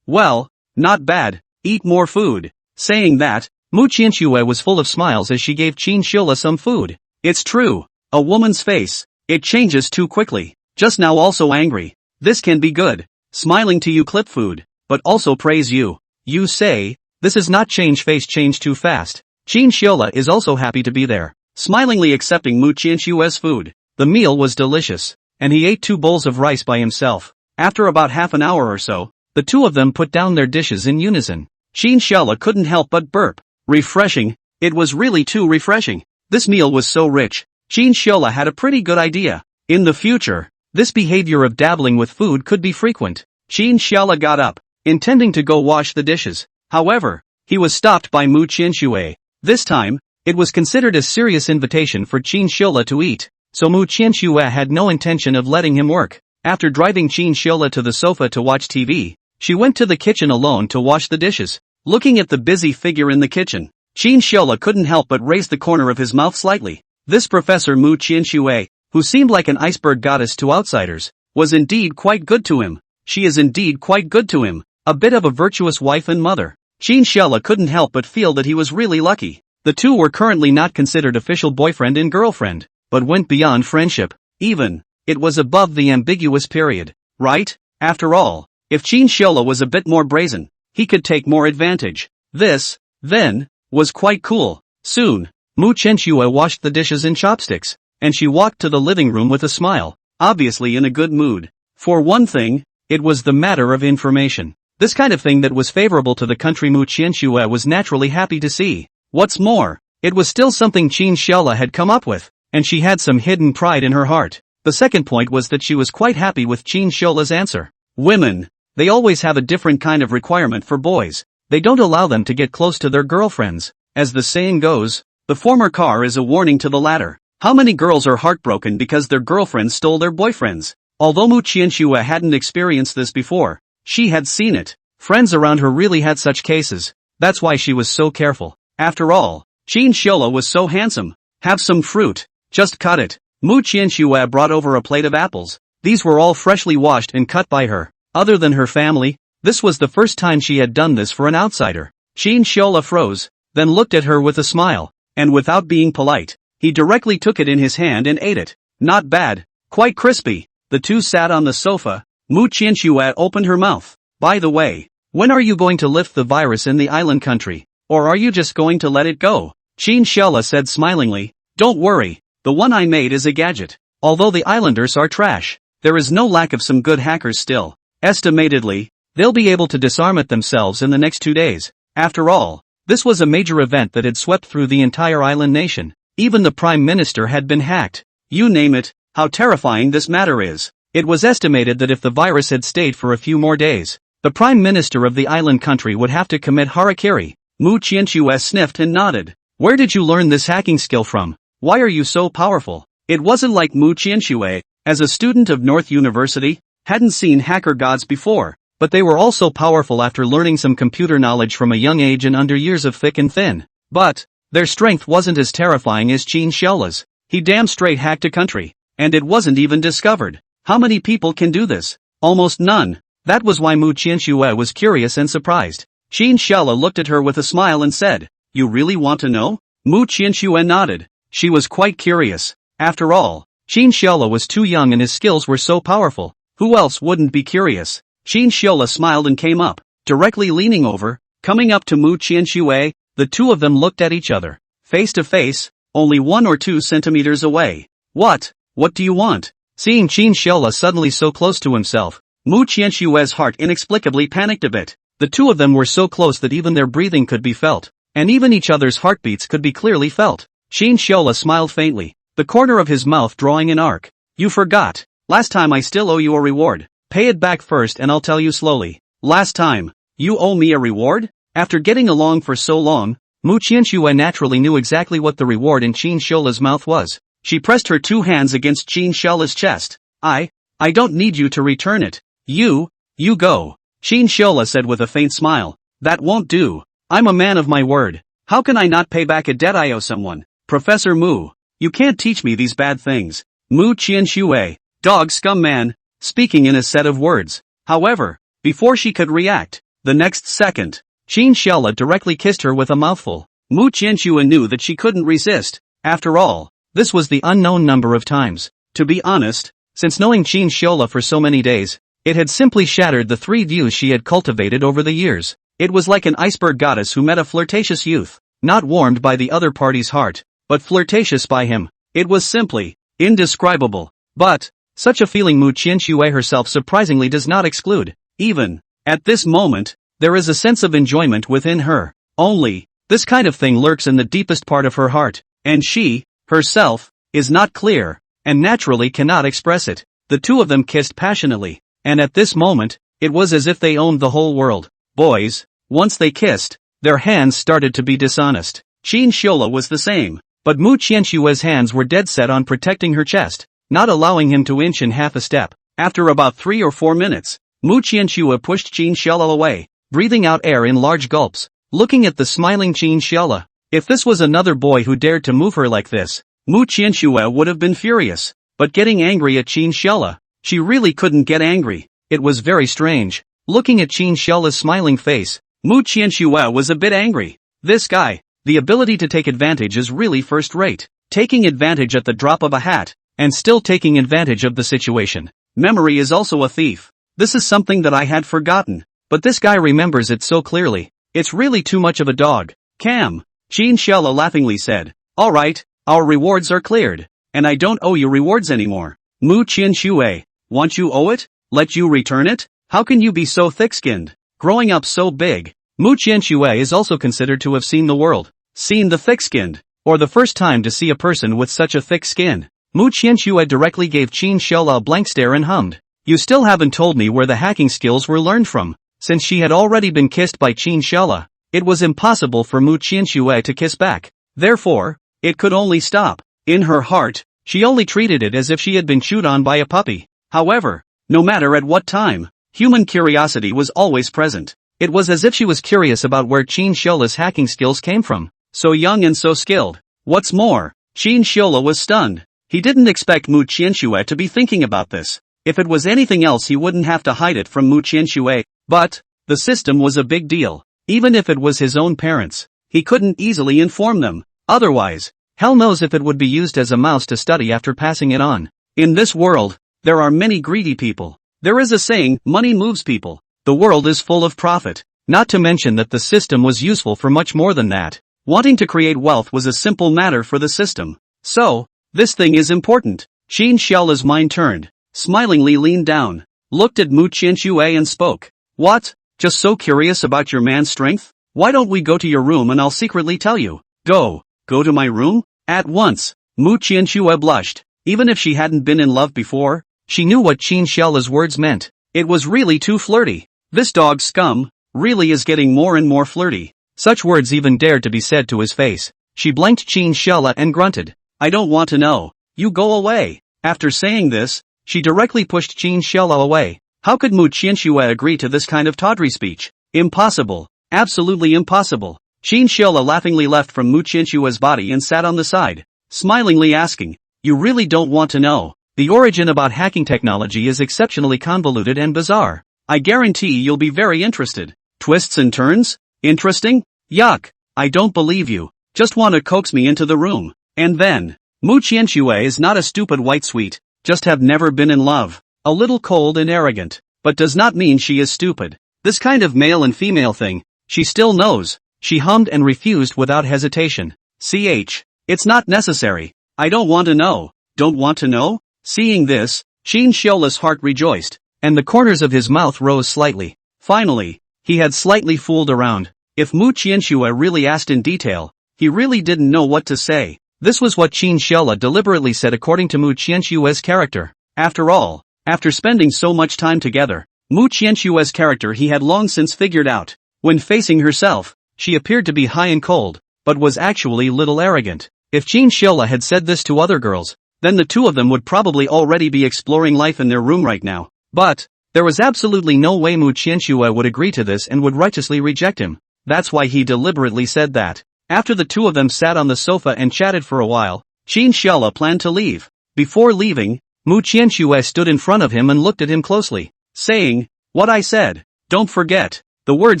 Well, not bad. Eat more food. Saying that, Mu Qianxue was full of smiles as she gave Qin Xiaola some food. It's true. A woman's face. It changes too quickly. Just now also angry. This can be good. Smiling to you clip food. But also praise you. You say, this is not change too fast. Qin Xiola is also happy to be there. Smilingly accepting Mu Qianshue's food. The meal was delicious. And he ate 2 bowls of rice by himself. After about half an hour or so, the two of them put down their dishes in unison. Qin Xiola couldn't help but burp. Refreshing. It was really too refreshing. This meal was so rich. Qin Xiola had a pretty good idea. In the future, this behavior of dabbling with food could be frequent. Qin Xiola got up, intending to go wash the dishes. However, he was stopped by Mu Qianxue. This time, it was considered a serious invitation for Qin Xiola to eat, so Mu Qianxue had no intention of letting him work. After driving Qin Xiola to the sofa to watch TV, she went to the kitchen alone to wash the dishes. Looking at the busy figure in the kitchen, Qin Xiola couldn't help but raise the corner of his mouth slightly. This Professor Mu Qianxue, who seemed like an iceberg goddess to outsiders, was indeed quite good to him. She is indeed quite good to him, a bit of a virtuous wife and mother. Qin Xiola couldn't help but feel that he was really lucky. The two were currently not considered official boyfriend and girlfriend, but went beyond friendship. Even, it was above the ambiguous period, right? After all, if Qin Xiola was a bit more brazen, he could take more advantage. This, then, was quite cool. Soon, Mu Qianxue washed the dishes in chopsticks, and she walked to the living room with a smile, obviously in a good mood. For one thing, it was the matter of information. This kind of thing that was favorable to the country Mu Qianxue was naturally happy to see. What's more, it was still something Qin Xiola had come up with, and she had some hidden pride in her heart. The second point was that she was quite happy with Qin Xiola's answer. Women, they always have a different kind of requirement for boys. They don't allow them to get close to their girlfriends. As the saying goes, the former car is a warning to the latter. How many girls are heartbroken because their girlfriends stole their boyfriends? Although Mu Qianxue hadn't experienced this before, she had seen it. Friends around her really had such cases. That's why she was so careful. After all, Qin Xiola was so handsome. Have some fruit. Just cut it. Mu Qianxue brought over a plate of apples. These were all freshly washed and cut by her. Other than her family, this was the first time she had done this for an outsider. Qin Xiola froze, then looked at her with a smile, and without being polite, he directly took it in his hand and ate it. Not bad. Quite crispy. The two sat on the sofa. Mu Qianxue opened her mouth. By the way, when are you going to lift the virus in the island country? Or are you just going to let it go? Qin Xiola said smilingly. Don't worry, the one I made is a gadget. Although the islanders are trash, there is no lack of some good hackers still. Estimatedly, they'll be able to disarm it themselves in the next 2 days. After all, this was a major event that had swept through the entire island nation. Even the Prime Minister had been hacked. You name it, how terrifying this matter is. It was estimated that if the virus had stayed for a few more days, the Prime Minister of the island country would have to commit harakiri. Mu Qianxue sniffed and nodded. Where did you learn this hacking skill from? Why are you so powerful? It wasn't like Mu Qianxue, as a student of North University, hadn't seen hacker gods before, but they were also powerful after learning some computer knowledge from a young age and under years of thick and thin. But, their strength wasn't as terrifying as Qin Xiola's. He damn straight hacked a country, and it wasn't even discovered. How many people can do this? Almost none. That was why Mu Qianxue was curious and surprised. Qin Xiola looked at her with a smile and said, You really want to know? Mu Qianxue nodded. She was quite curious. After all, Qin Xiola was too young and his skills were so powerful. Who else wouldn't be curious? Qin Xiola smiled and came up, directly leaning over, coming up to Mu Qianxue. The two of them looked at each other, face to face, only 1 or 2 centimeters away. What do you want? Seeing Qin Xiola suddenly so close to himself, Mu Qianxue's heart inexplicably panicked a bit. The two of them were so close that even their breathing could be felt, and even each other's heartbeats could be clearly felt. Qin Xiola smiled faintly, the corner of his mouth drawing an arc. You forgot. Last time I still owe you a reward. Pay it back first and I'll tell you slowly. Last time. You owe me a reward? After getting along for so long, Mu Qianxue naturally knew exactly what the reward in Qin Xiola's mouth was. She pressed her 2 hands against Qin Xiola's chest. I don't need you to return it. You go. Qin Xiola said with a faint smile. That won't do. I'm a man of my word. How can I not pay back a debt I owe someone? Professor Mu, you can't teach me these bad things. Mu Qianxue, dog scum man, speaking in a set of words. However, before she could react, the next second, Qin Xiola directly kissed her with a mouthful. Mu Qianxue knew that she couldn't resist. After all, This was the unknown number of times. To be honest, since knowing Qin Shiola for so many days, it had simply shattered the 3 views she had cultivated over the years. It was like an iceberg goddess who met a flirtatious youth, not warmed by the other party's heart, but flirtatious by him. It was simply indescribable. But such a feeling Mu Qianxue herself surprisingly does not exclude. Even at this moment, there is a sense of enjoyment within her. Only, this kind of thing lurks in the deepest part of her heart, and she, herself, is not clear, and naturally cannot express it. The two of them kissed passionately, and at this moment, it was as if they owned the whole world. Boys, once they kissed, their hands started to be dishonest. Qin Shiola was the same, but Mu Qianxue's hands were dead set on protecting her chest, not allowing him to inch in half a step. After about 3 or 4 minutes, Mu Qianxue pushed Qin Shiola away, breathing out air in large gulps, looking at the smiling Qin Shiola. If this was another boy who dared to move her like this, Mu Qianxue would have been furious, but getting angry at Qin Shiola, she really couldn't get angry. It was very strange. Looking at Qin Shiola's smiling face, Mu Qianxue was a bit angry. This guy, the ability to take advantage is really first rate. Taking advantage at the drop of a hat, and still taking advantage of the situation. Memory is also a thief. This is something that I had forgotten, but this guy remembers it so clearly. It's really too much of a dog. Cam, Qin Shiola laughingly said. Alright, our rewards are cleared, and I don't owe you rewards anymore. Mu Qianxue, want you owe it? Let you return it? How can you be so thick-skinned? Growing up so big, Mu Qianxue is also considered to have seen the world. Seen the thick-skinned, or the first time to see a person with such a thick skin. Mu Qianxue directly gave Qin Shiola a blank stare and hummed. You still haven't told me where the hacking skills were learned from. Since she had already been kissed by Qin Shiola, it was impossible for Mu Qianxue to kiss back. Therefore, it could only stop. In her heart, she only treated it as if she had been chewed on by a puppy. However, no matter at what time, human curiosity was always present. It was as if she was curious about where Qin Shiola's hacking skills came from. So young and so skilled. What's more, Qin Shiola was stunned. He didn't expect Mu Qianxue to be thinking about this. If it was anything else he wouldn't have to hide it from Mu Qianxue. But, the system was a big deal. Even if it was his own parents, he couldn't easily inform them. Otherwise, hell knows if it would be used as a mouse to study after passing it on. In this world, there are many greedy people. There is a saying, money moves people. The world is full of profit. Not to mention that the system was useful for much more than that. Wanting to create wealth was a simple matter for the system. So, this thing is important. Qin Shiola's mind turned, smilingly leaned down, looked at Mu Qianxue and spoke. What? Just so curious about your man's strength? Why don't we go to your room and I'll secretly tell you? Go to my room? At once. Mu Qianxue blushed. Even if she hadn't been in love before, she knew what Qin Shiola's words meant. It was really too flirty. This dog scum really is getting more and more flirty. Such words even dared to be said to his face. She blinked Qin Shiola and grunted. I don't want to know. You go away. After saying this, she directly pushed Qin Shiola away. How could Mu Qianxue agree to this kind of tawdry speech? Impossible. Absolutely impossible. Qin Shiola laughingly left from Mu Qianxue's body and sat on the side, smilingly asking, you really don't want to know. The origin about hacking technology is exceptionally convoluted and bizarre. I guarantee you'll be very interested. Twists and turns? Interesting? Yuck. I don't believe you. Just want to coax me into the room. And then, Mu Qianxue is not a stupid white sweet, just have never been in love. A little cold and arrogant, but does not mean she is stupid. This kind of male and female thing, she still knows. She hummed and refused without hesitation. It's not necessary. I don't want to know. Don't want to know? Seeing this, Qin Shiola's heart rejoiced, and the corners of his mouth rose slightly. Finally, he had slightly fooled around. If Mu Qianxue really asked in detail, he really didn't know what to say. This was what Qin Shiola deliberately said according to Mu Qianxue's character. After all, after spending so much time together, Mu Qianxue's character he had long since figured out. When facing herself, she appeared to be high and cold, but was actually little arrogant. If Qin Shiola had said this to other girls, then the two of them would probably already be exploring life in their room right now. But, there was absolutely no way Mu Qianxue would agree to this and would righteously reject him. That's why he deliberately said that. After the two of them sat on the sofa and chatted for a while, Qin Shiola planned to leave. Before leaving, Mu Qianxue stood in front of him and looked at him closely, saying, what I said. Don't forget. The word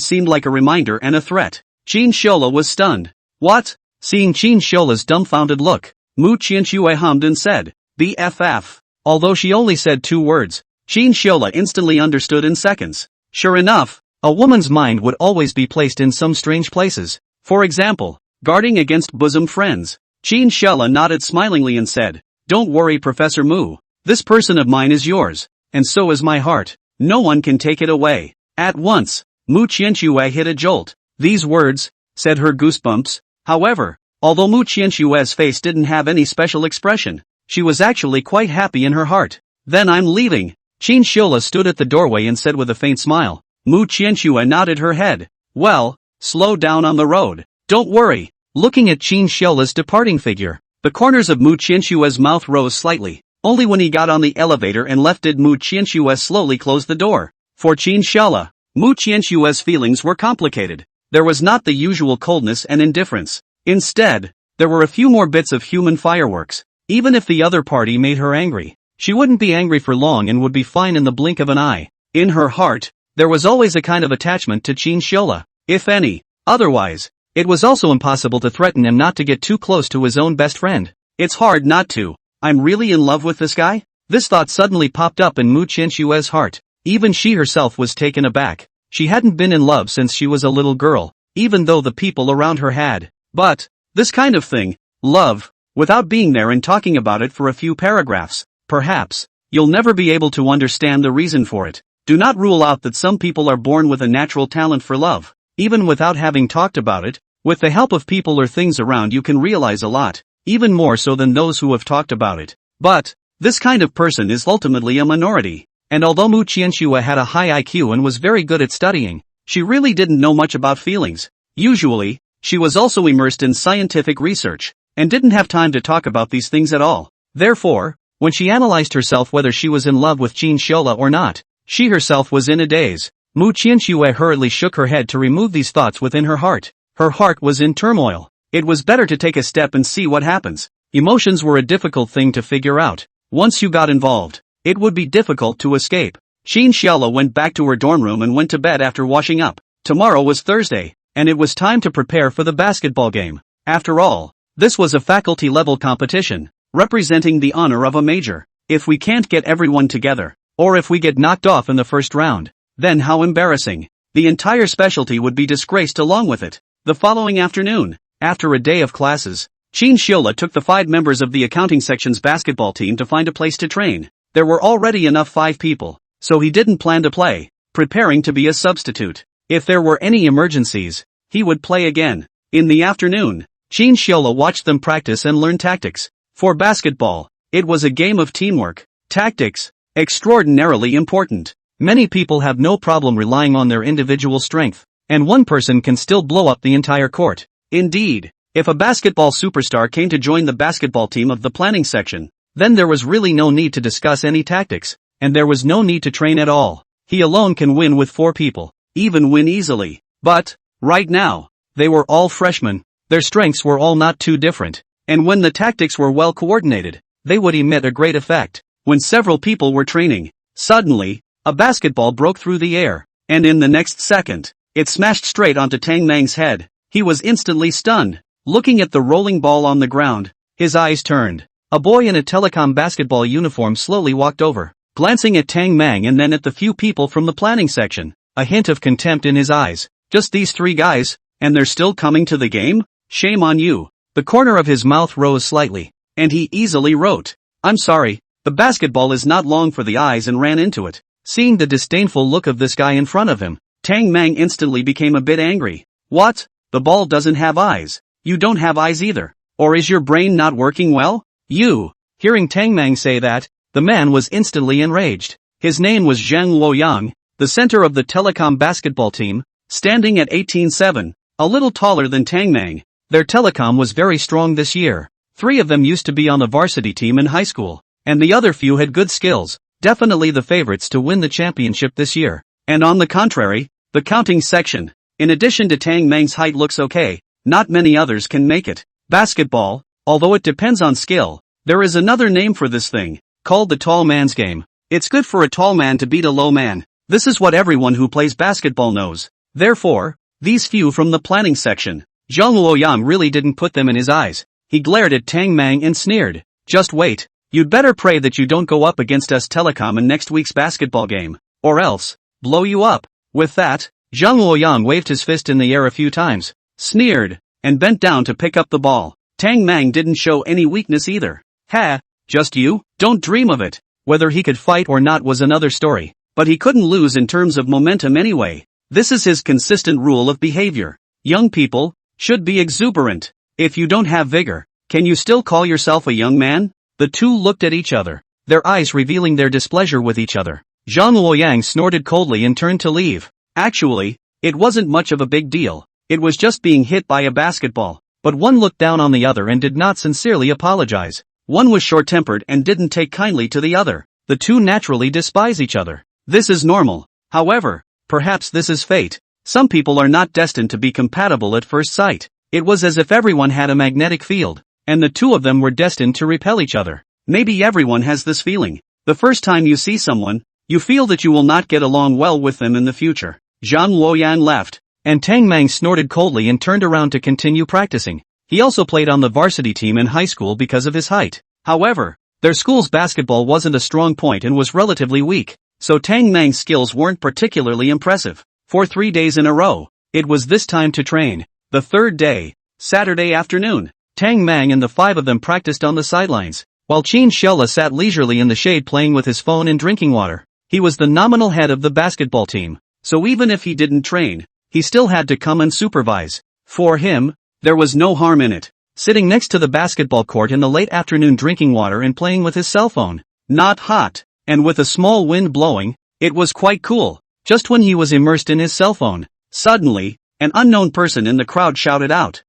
seemed like a reminder and a threat. Qin Shiola was stunned. What? Seeing Qin Shiola's dumbfounded look, Mu Qianxue hummed and said, BFF. Although she only said 2 words, Qin Shiola instantly understood in seconds. Sure enough, a woman's mind would always be placed in some strange places. For example, guarding against bosom friends. Qin Shiola nodded smilingly and said, Don't worry, Professor Mu. This person of mine is yours, and so is my heart. No one can take it away. At once, Mu Qianxue hit a jolt. These words, said her goosebumps. However, although Mu Qianxue's face didn't have any special expression, she was actually quite happy in her heart. Then I'm leaving. Qin Shiola stood at the doorway and said with a faint smile. Mu Qianxue nodded her head. Well, slow down on the road. Don't worry. Looking at Qin Shiola's departing figure, the corners of Mu Qianxue's mouth rose slightly. Only when he got on the elevator and left did Mu Qianxue slowly close the door. For Qin Shiola, Mu Qianxue's feelings were complicated. There was not the usual coldness and indifference. Instead, there were a few more bits of human fireworks. Even if the other party made her angry, she wouldn't be angry for long and would be fine in the blink of an eye. In her heart, there was always a kind of attachment to Qin Shiola, if any. Otherwise, it was also impossible to threaten him not to get too close to his own best friend. It's hard not to. I'm really in love with this guy? This thought suddenly popped up in Mu Qianxue's heart. Even she herself was taken aback. She hadn't been in love since she was a little girl, even though the people around her had. But, this kind of thing, love, without being there and talking about it for a few paragraphs, perhaps, you'll never be able to understand the reason for it. Do not rule out that some people are born with a natural talent for love. Even without having talked about it, with the help of people or things around you can realize a lot, even more so than those who have talked about it. But, this kind of person is ultimately a minority. And although Mu Qianxue had a high IQ and was very good at studying, she really didn't know much about feelings. Usually, she was also immersed in scientific research, and didn't have time to talk about these things at all. Therefore, when she analyzed herself whether she was in love with Qin Shiola or not, she herself was in a daze. Mu Qianxue hurriedly shook her head to remove these thoughts within her heart. Her heart was in turmoil. It was better to take a step and see what happens. Emotions were a difficult thing to figure out. Once you got involved, it would be difficult to escape. Qin Shiola went back to her dorm room and went to bed after washing up. Tomorrow was Thursday, and it was time to prepare for the basketball game. After all, this was a faculty-level competition, representing the honor of a major. If we can't get everyone together, or if we get knocked off in the first round, then how embarrassing. The entire specialty would be disgraced along with it. The following afternoon, after a day of classes, Qin Shiola took the 5 members of the accounting section's basketball team to find a place to train. There were already enough 5 people, so he didn't plan to play, preparing to be a substitute. If there were any emergencies, he would play again. In the afternoon, Qin Shiola watched them practice and learn tactics. For basketball, it was a game of teamwork. Tactics, extraordinarily important. Many people have no problem relying on their individual strength, and one person can still blow up the entire court. Indeed, if a basketball superstar came to join the basketball team of the planning section, then there was really no need to discuss any tactics, and there was no need to train at all. He alone can win with 4 people, even win easily. But, right now, they were all freshmen, their strengths were all not too different, and when the tactics were well coordinated, they would emit a great effect. When several people were training, suddenly, a basketball broke through the air, and in the next second, it smashed straight onto Tang Mang's head. He was instantly stunned. Looking at the rolling ball on the ground, his eyes turned. A boy in a telecom basketball uniform slowly walked over, glancing at Tang Mang and then at the few people from the planning section, a hint of contempt in his eyes. Just these 3 guys, and they're still coming to the game? Shame on you. The corner of his mouth rose slightly, and he easily wrote, I'm sorry, the basketball is not long for the eyes, and ran into it. Seeing the disdainful look of this guy in front of him, Tang Mang instantly became a bit angry. What? The ball doesn't have eyes. You don't have eyes either. Or is your brain not working well? You. Hearing Tang Mang say that, the man was instantly enraged. His name was Zhang Luoyang, the center of the telecom basketball team, standing at 18'7", a little taller than Tang Mang. Their telecom was very strong this year. 3 of them used to be on the varsity team in high school, and the other few had good skills, definitely the favorites to win the championship this year. And on the contrary, the counting section, in addition to Tang Mang's height, looks okay, not many others can make it. Basketball, although it depends on skill, there is another name for this thing, called the tall man's game. It's good for a tall man to beat a low man. This is what everyone who plays basketball knows. Therefore, these few from the planning section, Zhang Luoyang really didn't put them in his eyes. He glared at Tang Mang and sneered. Just wait. You'd better pray that you don't go up against us Telecom in next week's basketball game. Or else, blow you up. With that, Zhang Luoyang waved his fist in the air a few times, sneered, and bent down to pick up the ball. Tang Mang didn't show any weakness either. Ha, just you? Don't dream of it. Whether he could fight or not was another story, but he couldn't lose in terms of momentum anyway. This is his consistent rule of behavior. Young people should be exuberant. If you don't have vigor, can you still call yourself a young man? The two looked at each other, their eyes revealing their displeasure with each other. Zhang Luoyang snorted coldly and turned to leave. Actually, it wasn't much of a big deal. It was just being hit by a basketball. But one looked down on the other and did not sincerely apologize. One was short-tempered and didn't take kindly to the other. The two naturally despise each other. This is normal. However, perhaps this is fate. Some people are not destined to be compatible at first sight. It was as if everyone had a magnetic field, and the two of them were destined to repel each other. Maybe everyone has this feeling. The first time you see someone, you feel that you will not get along well with them in the future. Zhang Luoyang left, and Tang Mang snorted coldly and turned around to continue practicing. He also played on the varsity team in high school because of his height. However, their school's basketball wasn't a strong point and was relatively weak, so Tang Mang's skills weren't particularly impressive. For 3 days in a row, it was this time to train. The third day, Saturday afternoon, Tang Mang and the five of them practiced on the sidelines, while Qin Xiaola sat leisurely in the shade playing with his phone and drinking water. He was the nominal head of the basketball team, so even if he didn't train, he still had to come and supervise. For him, there was no harm in it. Sitting next to the basketball court in the late afternoon drinking water and playing with his cell phone. Not hot, and with a small wind blowing, it was quite cool. Just when he was immersed in his cell phone, suddenly, an unknown person in the crowd shouted out,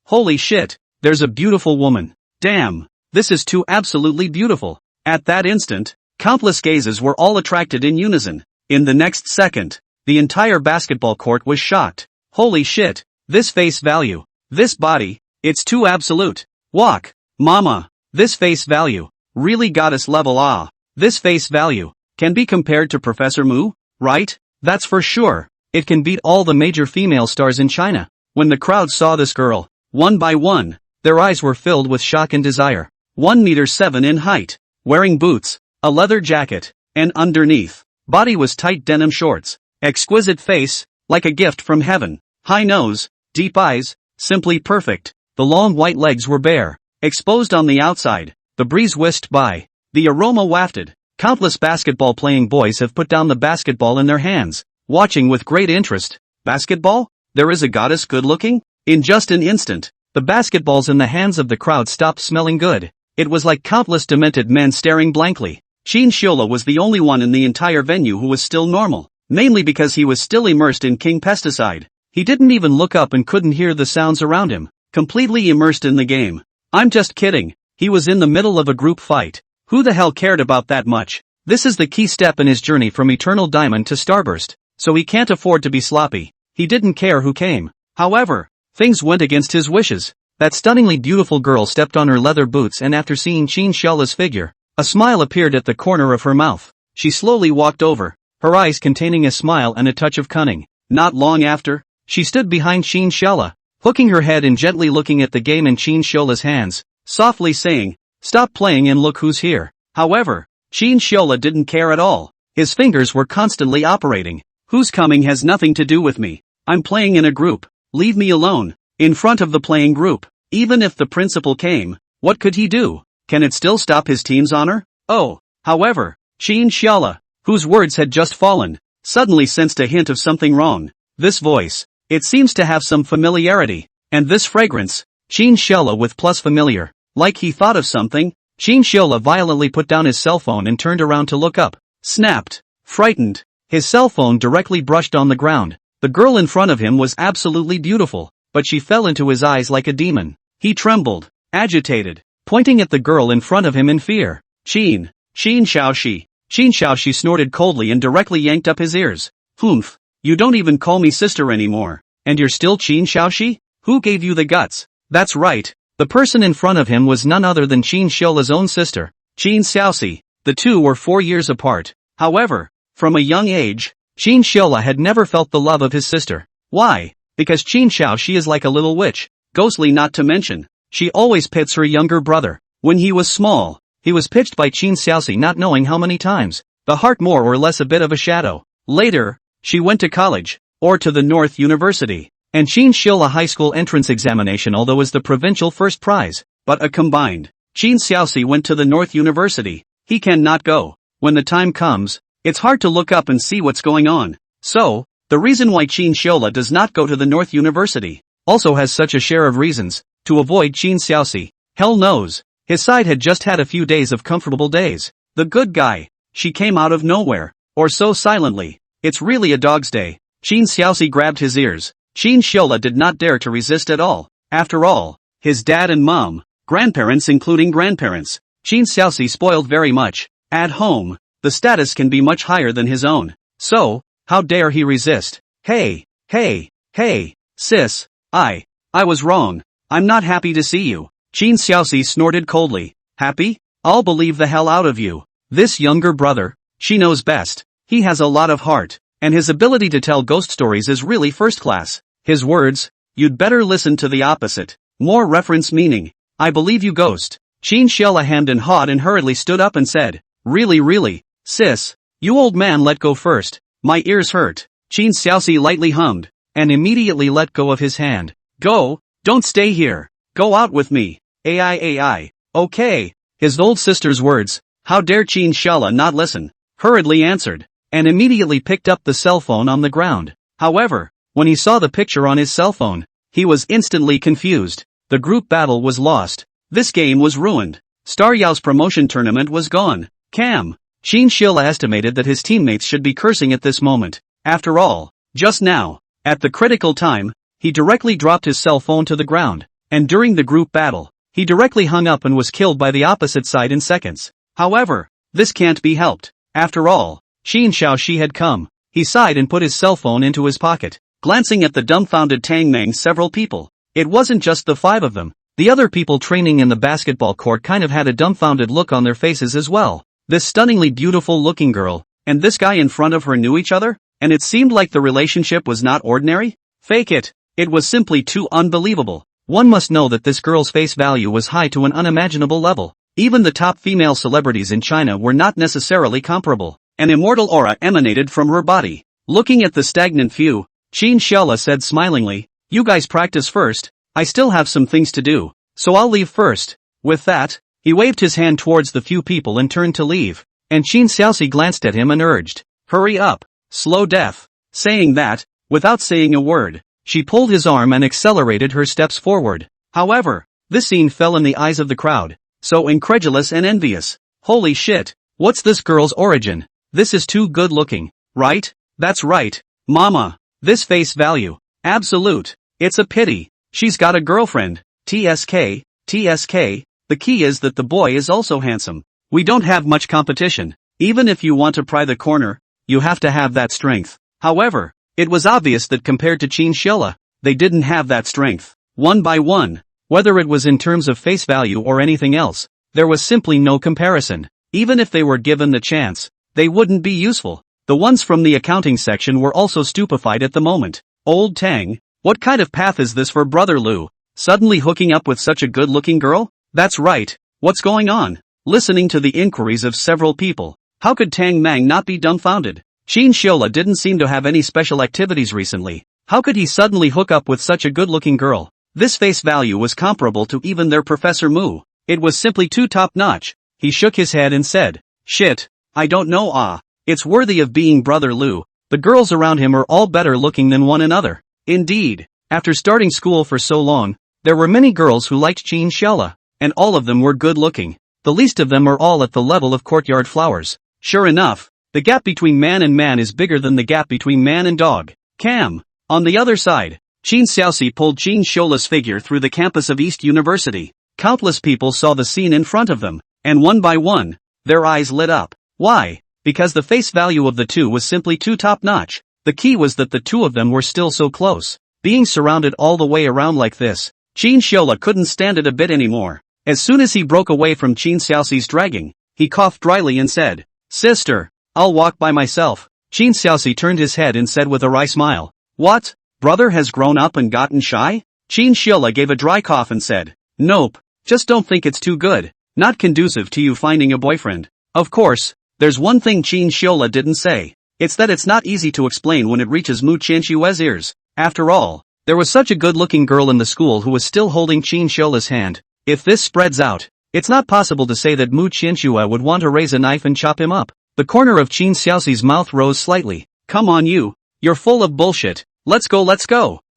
Holy shit, there's a beautiful woman. Damn, this is too absolutely beautiful. At that instant, countless gazes were all attracted in unison. In the next second, the entire basketball court was shocked. Holy shit, this face value, this body, it's too absolute. Walk, mama, this face value, really goddess level this face value, can be compared to Professor Mu, right? That's for sure. It can beat all the major female stars in China. When the crowd saw this girl, one by one, their eyes were filled with shock and desire. 1.7 meters in height, wearing boots, a leather jacket, and underneath, body was tight denim shorts. Exquisite face, like a gift from heaven. High nose, deep eyes, simply perfect. The long white legs were bare, exposed on the outside. The breeze whisked by. The aroma wafted. Countless basketball-playing boys have put down the basketball in their hands, watching with great interest. Basketball? There is a goddess good-looking? In just an instant, the basketballs in the hands of the crowd stopped smelling good. It was like countless demented men staring blankly. Qin Xiaola was the only one in the entire venue who was still normal, mainly because he was still immersed in King Pesticide. He didn't even look up and couldn't hear the sounds around him, completely immersed in the game. I'm just kidding, he was in the middle of a group fight. Who the hell cared about that much? This is the key step in his journey from Eternal Diamond to Starburst, so he can't afford to be sloppy. He didn't care who came. However, things went against his wishes. That stunningly beautiful girl stepped on her leather boots, and after seeing Qin Xiaola's figure, a smile appeared at the corner of her mouth. She slowly walked over, her eyes containing a smile and a touch of cunning. Not long after, she stood behind Qin Xiaola, hooking her head and gently looking at the game in Qin Xiaola's hands, softly saying, "Stop playing and look who's here." However, Qin Xiaola didn't care at all. His fingers were constantly operating. Who's coming has nothing to do with me. I'm playing in a group. Leave me alone. In front of the playing group. Even if the principal came, what could he do? Can it still stop his team's honor? Oh, however, Qin Xiaola, whose words had just fallen, suddenly sensed a hint of something wrong. This voice, it seems to have some familiarity. And this fragrance, Qin Xiaola with plus familiar. Like he thought of something, Qin Xiaola violently put down his cell phone and turned around to look up. Snapped. Frightened. His cell phone directly brushed on the ground. The girl in front of him was absolutely beautiful, but she fell into his eyes like a demon. He trembled, agitated, pointing at the girl in front of him in fear. Qin Xiaoxi snorted coldly and directly yanked up his ears. Humph, you don't even call me sister anymore, and you're still Qin Xiaoxi? Who gave you the guts? That's right, the person in front of him was none other than Qin Xiaola's own sister, Qin Xiaoxi. The two were 4 years apart. However, from a young age, Qin Xiaola had never felt the love of his sister. Why? Because Qin Xiaoxi is like a little witch, ghostly not to mention. She always pits her younger brother. When he was small, he was pitched by Qin Xiaoxi not knowing how many times. The heart more or less a bit of a shadow. Later, she went to college, or to the North University, and Qin Shila high school entrance examination although was the provincial first prize, but a combined. Qin Xiaoxi went to the North University. He cannot go. When the time comes, it's hard to look up and see what's going on. So, the reason why Qin Shiola does not go to the North University also has such a share of reasons. To avoid Qin Xiaoxi, hell knows. His side had just had a few days of comfortable days. The good guy. She came out of nowhere. Or so silently. It's really a dog's day. Qin Xiaoxi grabbed his ears. Qin Shiola did not dare to resist at all. After all, his dad and mom, grandparents including grandparents, Qin Xiaoxi spoiled very much. At home, the status can be much higher than his own. So, how dare he resist? Hey, sis, I was wrong. I'm not happy to see you. Qin Xiaoxi snorted coldly. Happy? I'll believe the hell out of you. This younger brother, she knows best. He has a lot of heart, and his ability to tell ghost stories is really first class. His words, you'd better listen to the opposite. More reference meaning. I believe you ghost. Qin Xiaola hemmed and hawed and hurriedly stood up and said, really, sis, you old man let go first. My ears hurt. Qin Xiaoxi lightly hummed, and immediately let go of his hand. Go, don't stay here. Go out with me. Ai. Okay. His old sister's words, how dare Qin Xiaola not listen, hurriedly answered, and immediately picked up the cell phone on the ground. However, when he saw the picture on his cell phone, he was instantly confused. The group battle was lost. This game was ruined. Star Yao's promotion tournament was gone. Qin Xiaola estimated that his teammates should be cursing at this moment. After all, just now, at the critical time, he directly dropped his cell phone to the ground, and during the group battle, he directly hung up and was killed by the opposite side in seconds. However, this can't be helped. After all, Qin Xiaoxi had come. He sighed and put his cell phone into his pocket, glancing at the dumbfounded Tang Meng several people. It wasn't just the 5 of them. The other people training in the basketball court kind of had a dumbfounded look on their faces as well. This stunningly beautiful looking girl, and this guy in front of her knew each other, and it seemed like the relationship was not ordinary? Fake it. It was simply too unbelievable. One must know that this girl's face value was high to an unimaginable level. Even the top female celebrities in China were not necessarily comparable. An immortal aura emanated from her body. Looking at the stagnant few, Qin Xiaola said smilingly, you guys practice first. I still have some things to do, so I'll leave first. With that, he waved his hand towards the few people and turned to leave. And Qin Xiaoxi glanced at him and urged, hurry up, slow death. Saying that, without saying a word, she pulled his arm and accelerated her steps forward. However, this scene fell in the eyes of the crowd, so incredulous and envious. Holy shit, what's this girl's origin? This is too good looking, right? That's right, mama. This face value. Absolute. It's a pity. She's got a girlfriend. TSK. The key is that the boy is also handsome. We don't have much competition. Even if you want to pry the corner, you have to have that strength. However, it was obvious that compared to Qin Shila, they didn't have that strength. One by one, whether it was in terms of face value or anything else, there was simply no comparison. Even if they were given the chance, they wouldn't be useful. The ones from the accounting section were also stupefied at the moment. Old Tang, what kind of path is this for Brother Lu? Suddenly hooking up with such a good-looking girl? That's right. What's going on? Listening to the inquiries of several people, how could Tang Mang not be dumbfounded? Qin Shiola didn't seem to have any special activities recently. How could he suddenly hook up with such a good-looking girl? This face value was comparable to even their Professor Mu. It was simply too top-notch. He shook his head and said, shit, I don't know it's worthy of being Brother Lu. The girls around him are all better looking than one another. Indeed, after starting school for so long, there were many girls who liked Qin Shiola, and all of them were good looking. The least of them are all at the level of courtyard flowers. Sure enough, the gap between man and man is bigger than the gap between man and dog. Cam. On the other side, Qin Xiaoxi pulled Qin Shiola's figure through the campus of East University. Countless people saw the scene in front of them, and one by one, their eyes lit up. Why? Because the face value of the two was simply too top-notch. The key was that the two of them were still so close. Being surrounded all the way around like this, Qin Shiola couldn't stand it a bit anymore. As soon as he broke away from Qin Xiaoxi's dragging, he coughed dryly and said, sister, I'll walk by myself. Qin Xiaoxi turned his head and said with a wry smile, what? Brother has grown up and gotten shy? Qin Shiola gave a dry cough and said, Nope, just don't think it's too good. Not conducive to you finding a boyfriend. Of course, there's one thing Qin Shiola didn't say. It's that it's not easy to explain when it reaches Mu Qianshue's ears. After all, there was such a good-looking girl in the school who was still holding Qin Shiola's hand. If this spreads out, it's not possible to say that Mu Qianshue would want to raise a knife and chop him up. The corner of Qin Xiaoxi's mouth rose slightly. Come on you're full of bullshit. Let's go.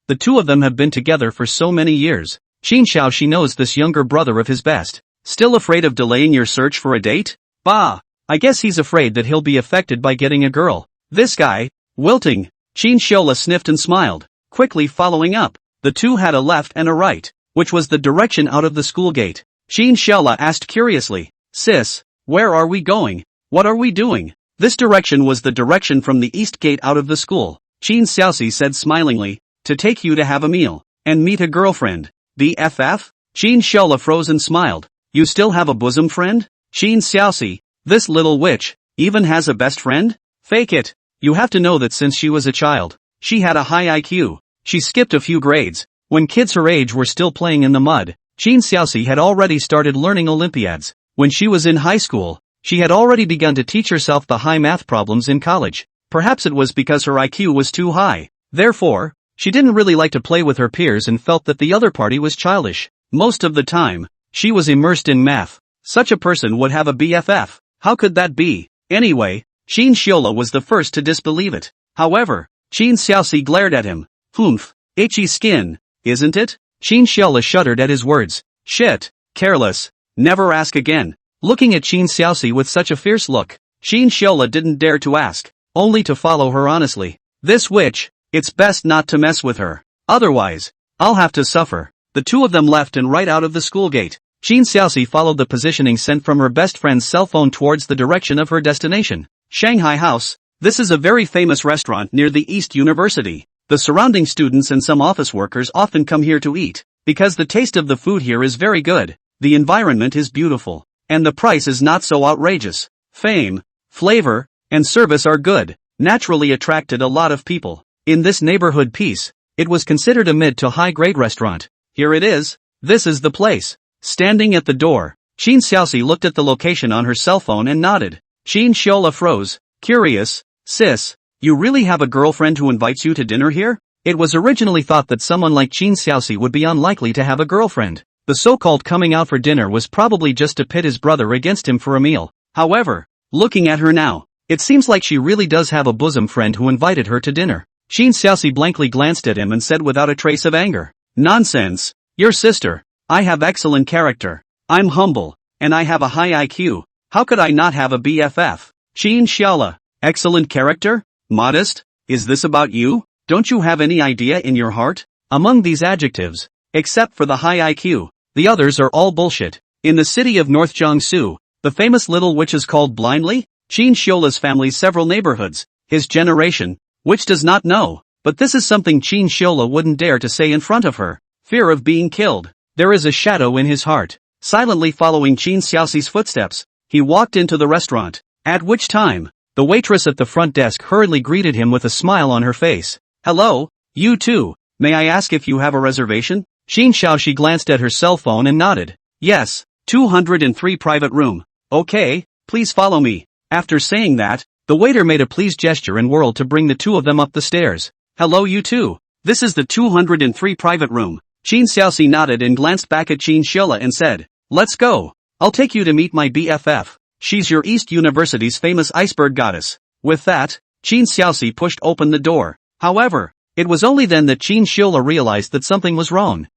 The two of them have been together for so many years. Qin Xiaoxi knows this younger brother of his best. Still afraid of delaying your search for a date? Bah! I guess he's afraid that he'll be affected by getting a girl. This guy, wilting. Qin Shiola sniffed and smiled, quickly following up. The two had a left and a right, which was the direction out of the school gate. Qin Shiola asked curiously, Sis, where are we going? What are we doing? This direction was the direction from the east gate out of the school. Qin Xiaoxi said smilingly, to take you to have a meal, and meet a girlfriend. BFF? Qin Shiola froze and smiled. You still have a bosom friend? Qin Xiaoxi, this little witch, even has a best friend? Fake it. You have to know that since she was a child, she had a high IQ. She skipped a few grades. When kids her age were still playing in the mud, Qin Xiaoxi had already started learning Olympiads. When she was in high school, she had already begun to teach herself the high math problems in college. Perhaps it was because her IQ was too high. Therefore, she didn't really like to play with her peers and felt that the other party was childish. Most of the time, she was immersed in math. Such a person would have a BFF. How could that be? Anyway, Qin Shiola was the first to disbelieve it. However, Qin Xiaoxi glared at him. Humph, itchy skin, isn't it? Qin Shiola shuddered at his words. Shit, careless, never ask again. Looking at Qin Xiaoxi with such a fierce look, Qin Shiola didn't dare to ask, only to follow her honestly. This witch, it's best not to mess with her. Otherwise, I'll have to suffer. The two of them left and right out of the school gate. Qin Xiaoxi followed the positioning sent from her best friend's cell phone towards the direction of her destination. Shanghai House. This is a very famous restaurant near the East University. The surrounding students and some office workers often come here to eat, because the taste of the food here is very good, the environment is beautiful, and the price is not so outrageous. Fame, flavor, and service are good, naturally attracted a lot of people. In this neighborhood piece, it was considered a mid to high grade restaurant. Here it is, this is the place. Standing at the door, Qin Xiaoxi looked at the location on her cell phone and nodded. Qin Shiola froze, curious. Sis, you really have a girlfriend who invites you to dinner here? It was originally thought that someone like Qin Xiaoxi would be unlikely to have a girlfriend. The so-called coming out for dinner was probably just to pit his brother against him for a meal. However, looking at her now, it seems like she really does have a bosom friend who invited her to dinner. Qin Xiaoxi blankly glanced at him and said without a trace of anger, Nonsense, your sister. I have excellent character. I'm humble, and I have a high IQ. How could I not have a BFF? Qin Shiola, excellent character? Modest? Is this about you? Don't you have any idea in your heart? Among these adjectives, except for the high IQ, the others are all bullshit. In the city of North Jiangsu, the famous little witch is called blindly? Qin Shiola's family's several neighborhoods, his generation, which does not know, but this is something Qin Shiola wouldn't dare to say in front of her. Fear of being killed. There is a shadow in his heart. Silently following Qin Xiaoxi's footsteps, he walked into the restaurant, at which time, the waitress at the front desk hurriedly greeted him with a smile on her face. Hello, you too, may I ask if you have a reservation? Qin Xiaoxi glanced at her cell phone and nodded. Yes, 203 private room. Okay, please follow me. After saying that, the waiter made a pleased gesture and whirled to bring the two of them up the stairs. Hello you too. This is the 203 private room. Qin Xiaoxi nodded and glanced back at Qin Shiola and said, Let's go. I'll take you to meet my BFF. She's your East University's famous iceberg goddess. With that, Qin Xiaoxi pushed open the door. However, it was only then that Qin Shiola realized that something was wrong.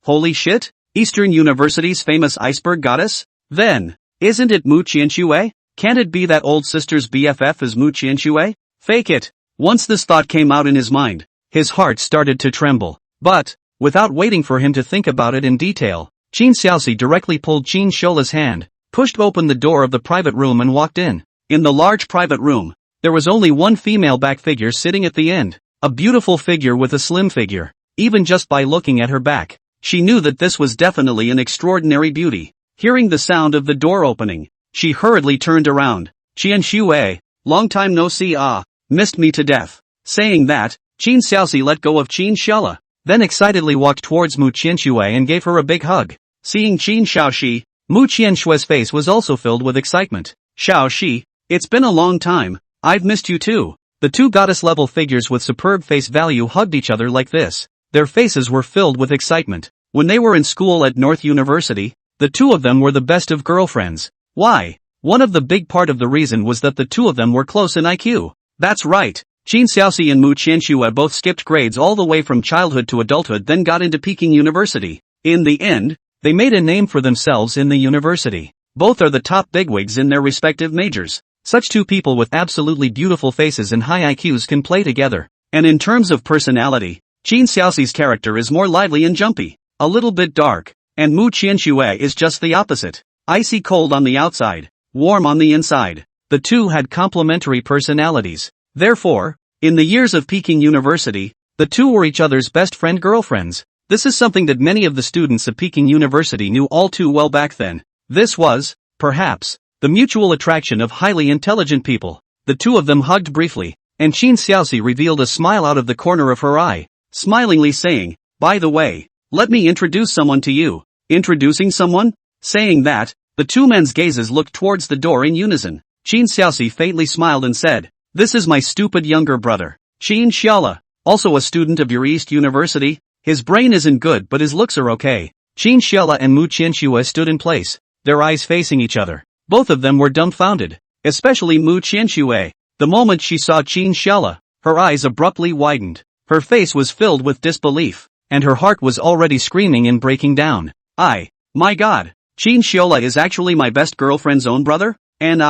Holy shit? Eastern University's famous iceberg goddess? Then, isn't it Mu Qianshue? Can't it be that old sister's BFF is Mu Qianshue? Fake it. Once this thought came out in his mind, his heart started to tremble. But, without waiting for him to think about it in detail, Qin Xiaoxi directly pulled Qin Shiola's hand, pushed open the door of the private room and walked in. In the large private room, there was only one female back figure sitting at the end. A beautiful figure with a slim figure. Even just by looking at her back, she knew that this was definitely an extraordinary beauty. Hearing the sound of the door opening, she hurriedly turned around. Qianshue, long time no see missed me to death. Saying that, Qin Xiaoxi let go of Qin Shiola, then excitedly walked towards Mu Qianshue and gave her a big hug. Seeing Qin Xiaoxi, Mu Qianshui's face was also filled with excitement. Xiaoxi, it's been a long time, I've missed you too. The two goddess-level figures with superb face value hugged each other like this. Their faces were filled with excitement. When they were in school at North University, the two of them were the best of girlfriends. Why? One of the big part of the reason was that the two of them were close in IQ. That's right. Qin Xiaoxi and Mu Qianxue both skipped grades all the way from childhood to adulthood, then got into Peking University. In the end, they made a name for themselves in the university. Both are the top bigwigs in their respective majors. Such two people with absolutely beautiful faces and high IQs can play together. And in terms of personality, Qin Xiaoxi's character is more lively and jumpy, a little bit dark, and Mu Qianxue is just the opposite. Icy cold on the outside, warm on the inside. The two had complementary personalities. Therefore, in the years of Peking University, the two were each other's best friend girlfriends. This is something that many of the students of Peking University knew all too well back then. This was, perhaps, the mutual attraction of highly intelligent people. The two of them hugged briefly, and Qin Xiaoxi revealed a smile out of the corner of her eye, smilingly saying, "By the way, let me introduce someone to you." Introducing someone? Saying that, the two men's gazes looked towards the door in unison. Qin Xiaoxi faintly smiled and said, "This is my stupid younger brother, Qin Xiaola, also a student of your East University. His brain isn't good but his looks are okay." Qin Xiaola and Mu Qianxue stood in place, their eyes facing each other. Both of them were dumbfounded, especially Mu Qianxue. The moment she saw Qin Xiaola, her eyes abruptly widened. Her face was filled with disbelief, and her heart was already screaming and breaking down. My God, Qin Xiaola is actually my best girlfriend's own brother? And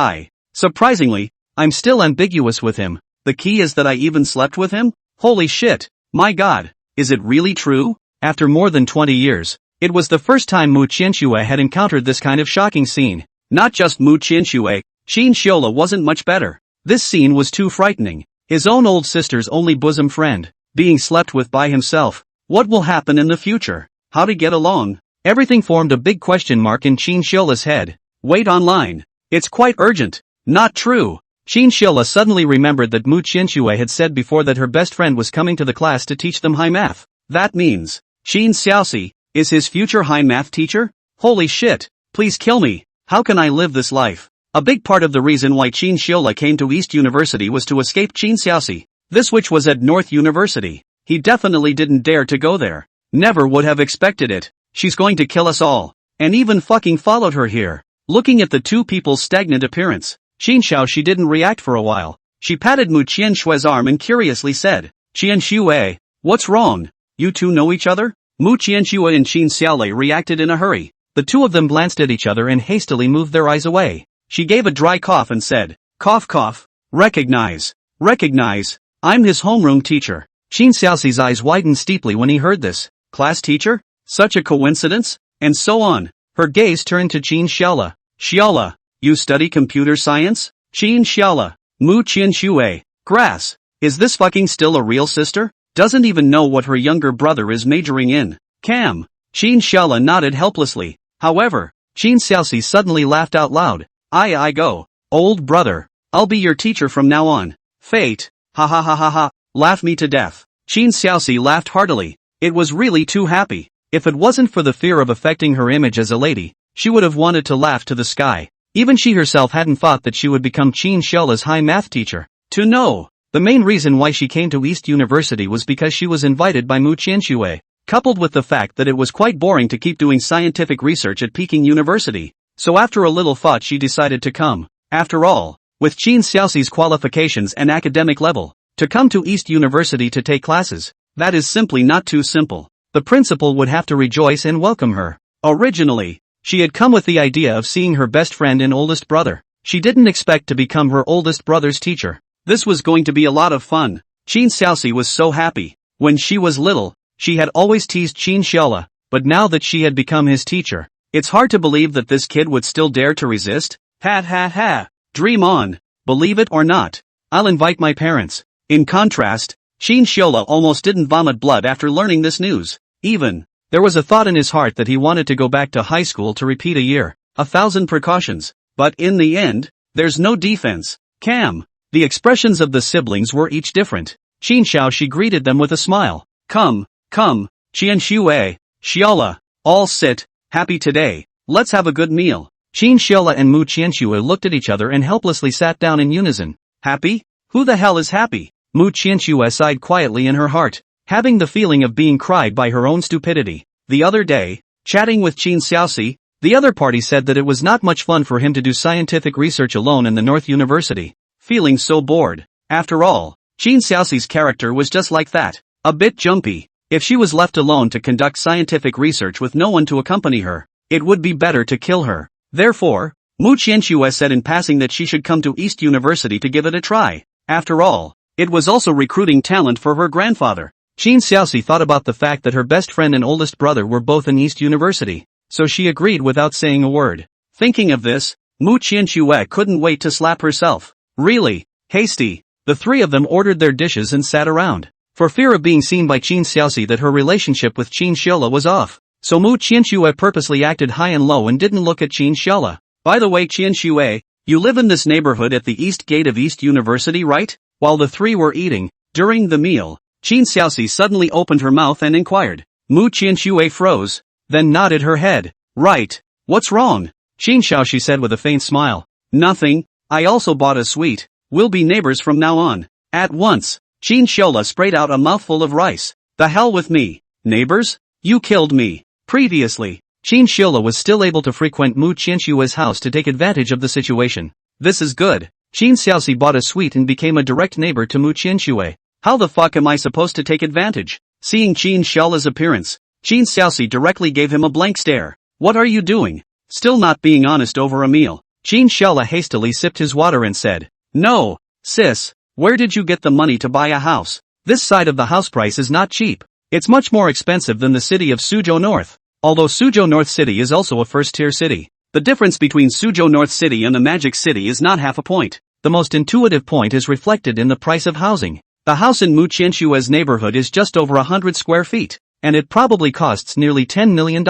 surprisingly, I'm still ambiguous with him. The key is that I even slept with him? Holy shit, my God, is it really true? After more than 20 years, it was the first time Mu Qianxue had encountered this kind of shocking scene. Not just Mu Qianxue, Qin Xiaola wasn't much better. This scene was too frightening. His own old sister's only bosom friend, being slept with by himself. What will happen in the future? How to get along? Everything formed a big question mark in Qin Xiaola's head. Wait online. It's quite urgent. Not true. Qin Xiaola suddenly remembered that Mu Qianxue had said before that her best friend was coming to the class to teach them high math. That means, Qin Xiaoxi is his future high math teacher? Holy shit, please kill me. How can I live this life? A big part of the reason why Qin Xiaola came to East University was to escape Qin Xiaoxi. This which was at North University. He definitely didn't dare to go there. Never would have expected it. She's going to kill us all. And even fucking followed her here. Looking at the two people's stagnant appearance, Qin Xiaoxi didn't react for a while. She patted Mu Qianshue's arm and curiously said, "Qianxue, what's wrong? You two know each other?" Mu Qianxue and Qin Xiaolei reacted in a hurry. The two of them glanced at each other and hastily moved their eyes away. She gave a dry cough and said, "Cough cough, recognize, I'm his homeroom teacher." Qin Xiaoxi's eyes widened steeply when he heard this. Class teacher? Such a coincidence? And so on. Her gaze turned to Qin Xiaola. "Xiaola, you study computer science?" Qin Xiaola, Mu Qianxue, grass. Is this fucking still a real sister? Doesn't even know what her younger brother is majoring in. Cam. Qin Xiaola nodded helplessly. However, Qin Xiaoxi suddenly laughed out loud. I go. Old brother. I'll be your teacher from now on. Fate. Ha ha ha ha ha. Laugh me to death. Qin Xiaoxi laughed heartily. It was really too happy. If it wasn't for the fear of affecting her image as a lady, she would have wanted to laugh to the sky. Even she herself hadn't thought that she would become Qin Xiaola's high math teacher. To know. The main reason why she came to East University was because she was invited by Mu Qianxue, coupled with the fact that it was quite boring to keep doing scientific research at Peking University. So after a little thought she decided to come. After all, with Qin Xiaoxi's qualifications and academic level, to come to East University to take classes, that is simply not too simple. The principal would have to rejoice and welcome her. Originally, she had come with the idea of seeing her best friend and oldest brother. She didn't expect to become her oldest brother's teacher. This was going to be a lot of fun. Qin Xiaoxi was so happy. When she was little, she had always teased Qin Xiaola, but now that she had become his teacher, it's hard to believe that this kid would still dare to resist. Ha. Dream on. Believe it or not. I'll invite my parents. In contrast, Qin Xiaola almost didn't vomit blood after learning this news. Even, there was a thought in his heart that he wanted to go back to high school to repeat a year, 1,000 precautions. But in the end, there's no defense. Cam. The expressions of the siblings were each different. Qin Xiaoxi greeted them with a smile. Come, Qianxue, Xiaola, all sit. Happy today, let's have a good meal. Qin Xiaola and Mu Qianxue looked at each other and helplessly sat down in unison. Happy? Who the hell is happy? Mu Qianxue sighed quietly in her heart, having the feeling of being cried by her own stupidity. The other day, chatting with Qin Xiaoxi, the other party said that it was not much fun for him to do scientific research alone in the North University, feeling so bored. After all, Qin Xiaoxi's character was just like that, a bit jumpy. If she was left alone to conduct scientific research with no one to accompany her, it would be better to kill her. Therefore, Mu Qianxue said in passing that she should come to East University to give it a try. After all, it was also recruiting talent for her grandfather. Qin Xiaoxi thought about the fact that her best friend and oldest brother were both in East University, so she agreed without saying a word. Thinking of this, Mu Qianxue couldn't wait to slap herself. Really, hasty. The three of them ordered their dishes and sat around. For fear of being seen by Qin Xiaoxi that her relationship with Qin Xiaola was off, so Mu Qianxue purposely acted high and low and didn't look at Qin Xiaola. By the way, Qianxue, you live in this neighborhood at the east gate of East University, right? While the three were eating, during the meal, Qin Xiaoxi suddenly opened her mouth and inquired. Mu Qianxue froze, then nodded her head. Right. What's wrong? Qin Xiaoxi said with a faint smile. Nothing, I also bought a sweet. We'll be neighbors from now on. At once, Qin Xiaola sprayed out a mouthful of rice. The hell with me. Neighbors? You killed me. Previously, Qin Xiaola was still able to frequent Mu Qianxue's house to take advantage of the situation. This is good. Qin Xiaoxi bought a sweet and became a direct neighbor to Mu Qianxue. How the fuck am I supposed to take advantage? Seeing Qin Xiaola's appearance, Qin Xiaoxi directly gave him a blank stare. What are you doing? Still not being honest over a meal. Qin Xiaola hastily sipped his water and said, No, sis, where did you get the money to buy a house? This side of the house price is not cheap. It's much more expensive than the city of Suzhou North. Although Suzhou North City is also a first-tier city, the difference between Suzhou North City and the Magic City is not half a point. The most intuitive point is reflected in the price of housing. The house in Mu Qianxue's neighborhood is just over 100 square feet, and it probably costs nearly $10 million.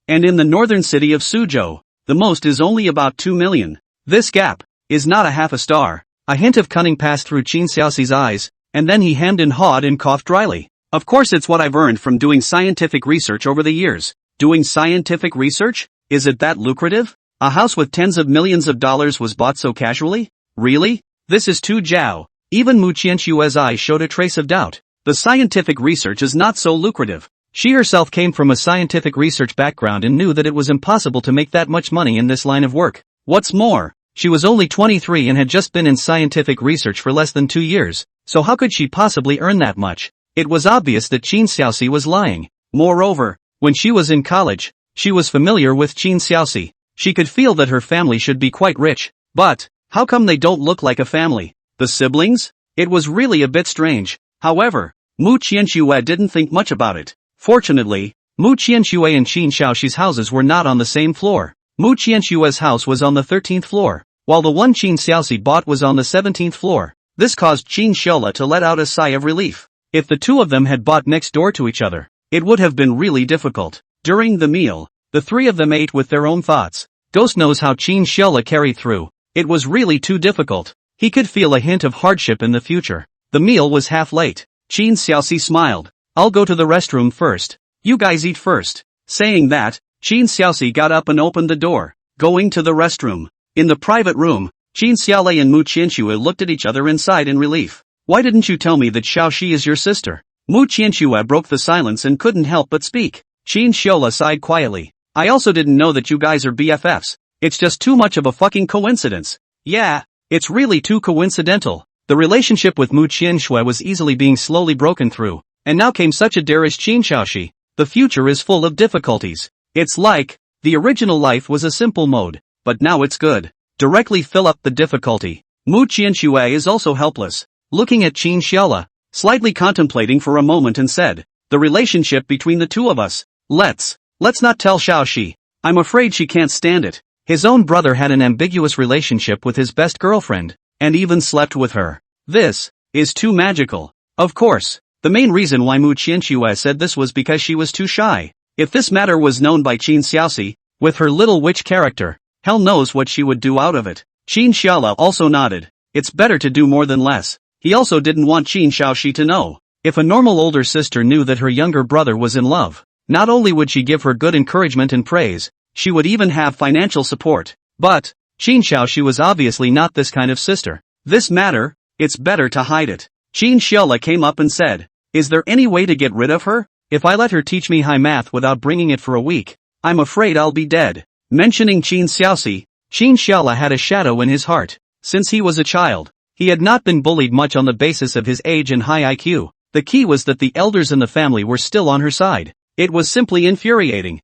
And in the northern city of Suzhou, the most is only about 2 million. This gap is not a half a star. A hint of cunning passed through Qin Xiaoxi's eyes, and then he hemmed and hawed and coughed dryly. Of course it's what I've earned from doing scientific research over the years. Doing scientific research? Is it that lucrative? A house with tens of millions of dollars was bought so casually? Really? This is too jiao. Even Mu Qianxue's eyes showed a trace of doubt. The scientific research is not so lucrative. She herself came from a scientific research background and knew that it was impossible to make that much money in this line of work. What's more, she was only 23 and had just been in scientific research for less than 2 years, so how could she possibly earn that much? It was obvious that Qin Xiaoxi was lying. Moreover, when she was in college, she was familiar with Qin Xiaoxi. She could feel that her family should be quite rich. But, how come they don't look like a family? The siblings? It was really a bit strange. However, Mu Qianxue didn't think much about it. Fortunately, Mu Qianxue and Qin Xiaoxi's houses were not on the same floor. Mu Qianxue's house was on the 13th floor, while the one Qin Xiaoxi bought was on the 17th floor. This caused Qin Xiaola to let out a sigh of relief. If the two of them had bought next door to each other, it would have been really difficult. During the meal, the three of them ate with their own thoughts. Ghost knows how Qin Xiaola carried through. It was really too difficult. He could feel a hint of hardship in the future. The meal was half late. Qin Xiaoxi smiled. I'll go to the restroom first. You guys eat first. Saying that, Qin Xiaoxi got up and opened the door, going to the restroom. In the private room, Qin Xiaolei and Mu Qianxue looked at each other and sighed in relief. Why didn't you tell me that Xiaoxi is your sister? Mu Qianxue broke the silence and couldn't help but speak. Qin Xiaola sighed quietly. I also didn't know that you guys are BFFs. It's just too much of a fucking coincidence. Yeah, it's really too coincidental. The relationship with Mu Qianxue was easily being slowly broken through, and now came such a dare as Qin Xiaoxi. The future is full of difficulties. It's like, the original life was a simple mode, but now it's good. Directly fill up the difficulty. Mu Qianxue is also helpless, looking at Qin Xiaola, slightly contemplating for a moment and said, the relationship between the two of us. Let's not tell Xiaoxi. I'm afraid she can't stand it. His own brother had an ambiguous relationship with his best girlfriend, and even slept with her. This is too magical. Of course, the main reason why Mu Qianxue said this was because she was too shy. If this matter was known by Qin Xiaoxi, with her little witch character, hell knows what she would do out of it. Qin Xiaola also nodded. It's better to do more than less. He also didn't want Qin Xiaoxi to know. If a normal older sister knew that her younger brother was in love, Not only would she give her good encouragement and praise, she would even have financial support. But, Qin Xiaoxi was obviously not this kind of sister. This matter, it's better to hide it. Qin Xiaola came up and said, "Is there any way to get rid of her? If I let her teach me high math without bringing it for a week, I'm afraid I'll be dead." Mentioning Qin Xiaoxi, Qin Xiaola had a shadow in his heart. Since he was a child, he had not been bullied much on the basis of his age and high IQ. The key was that the elders in the family were still on her side. It was simply infuriating.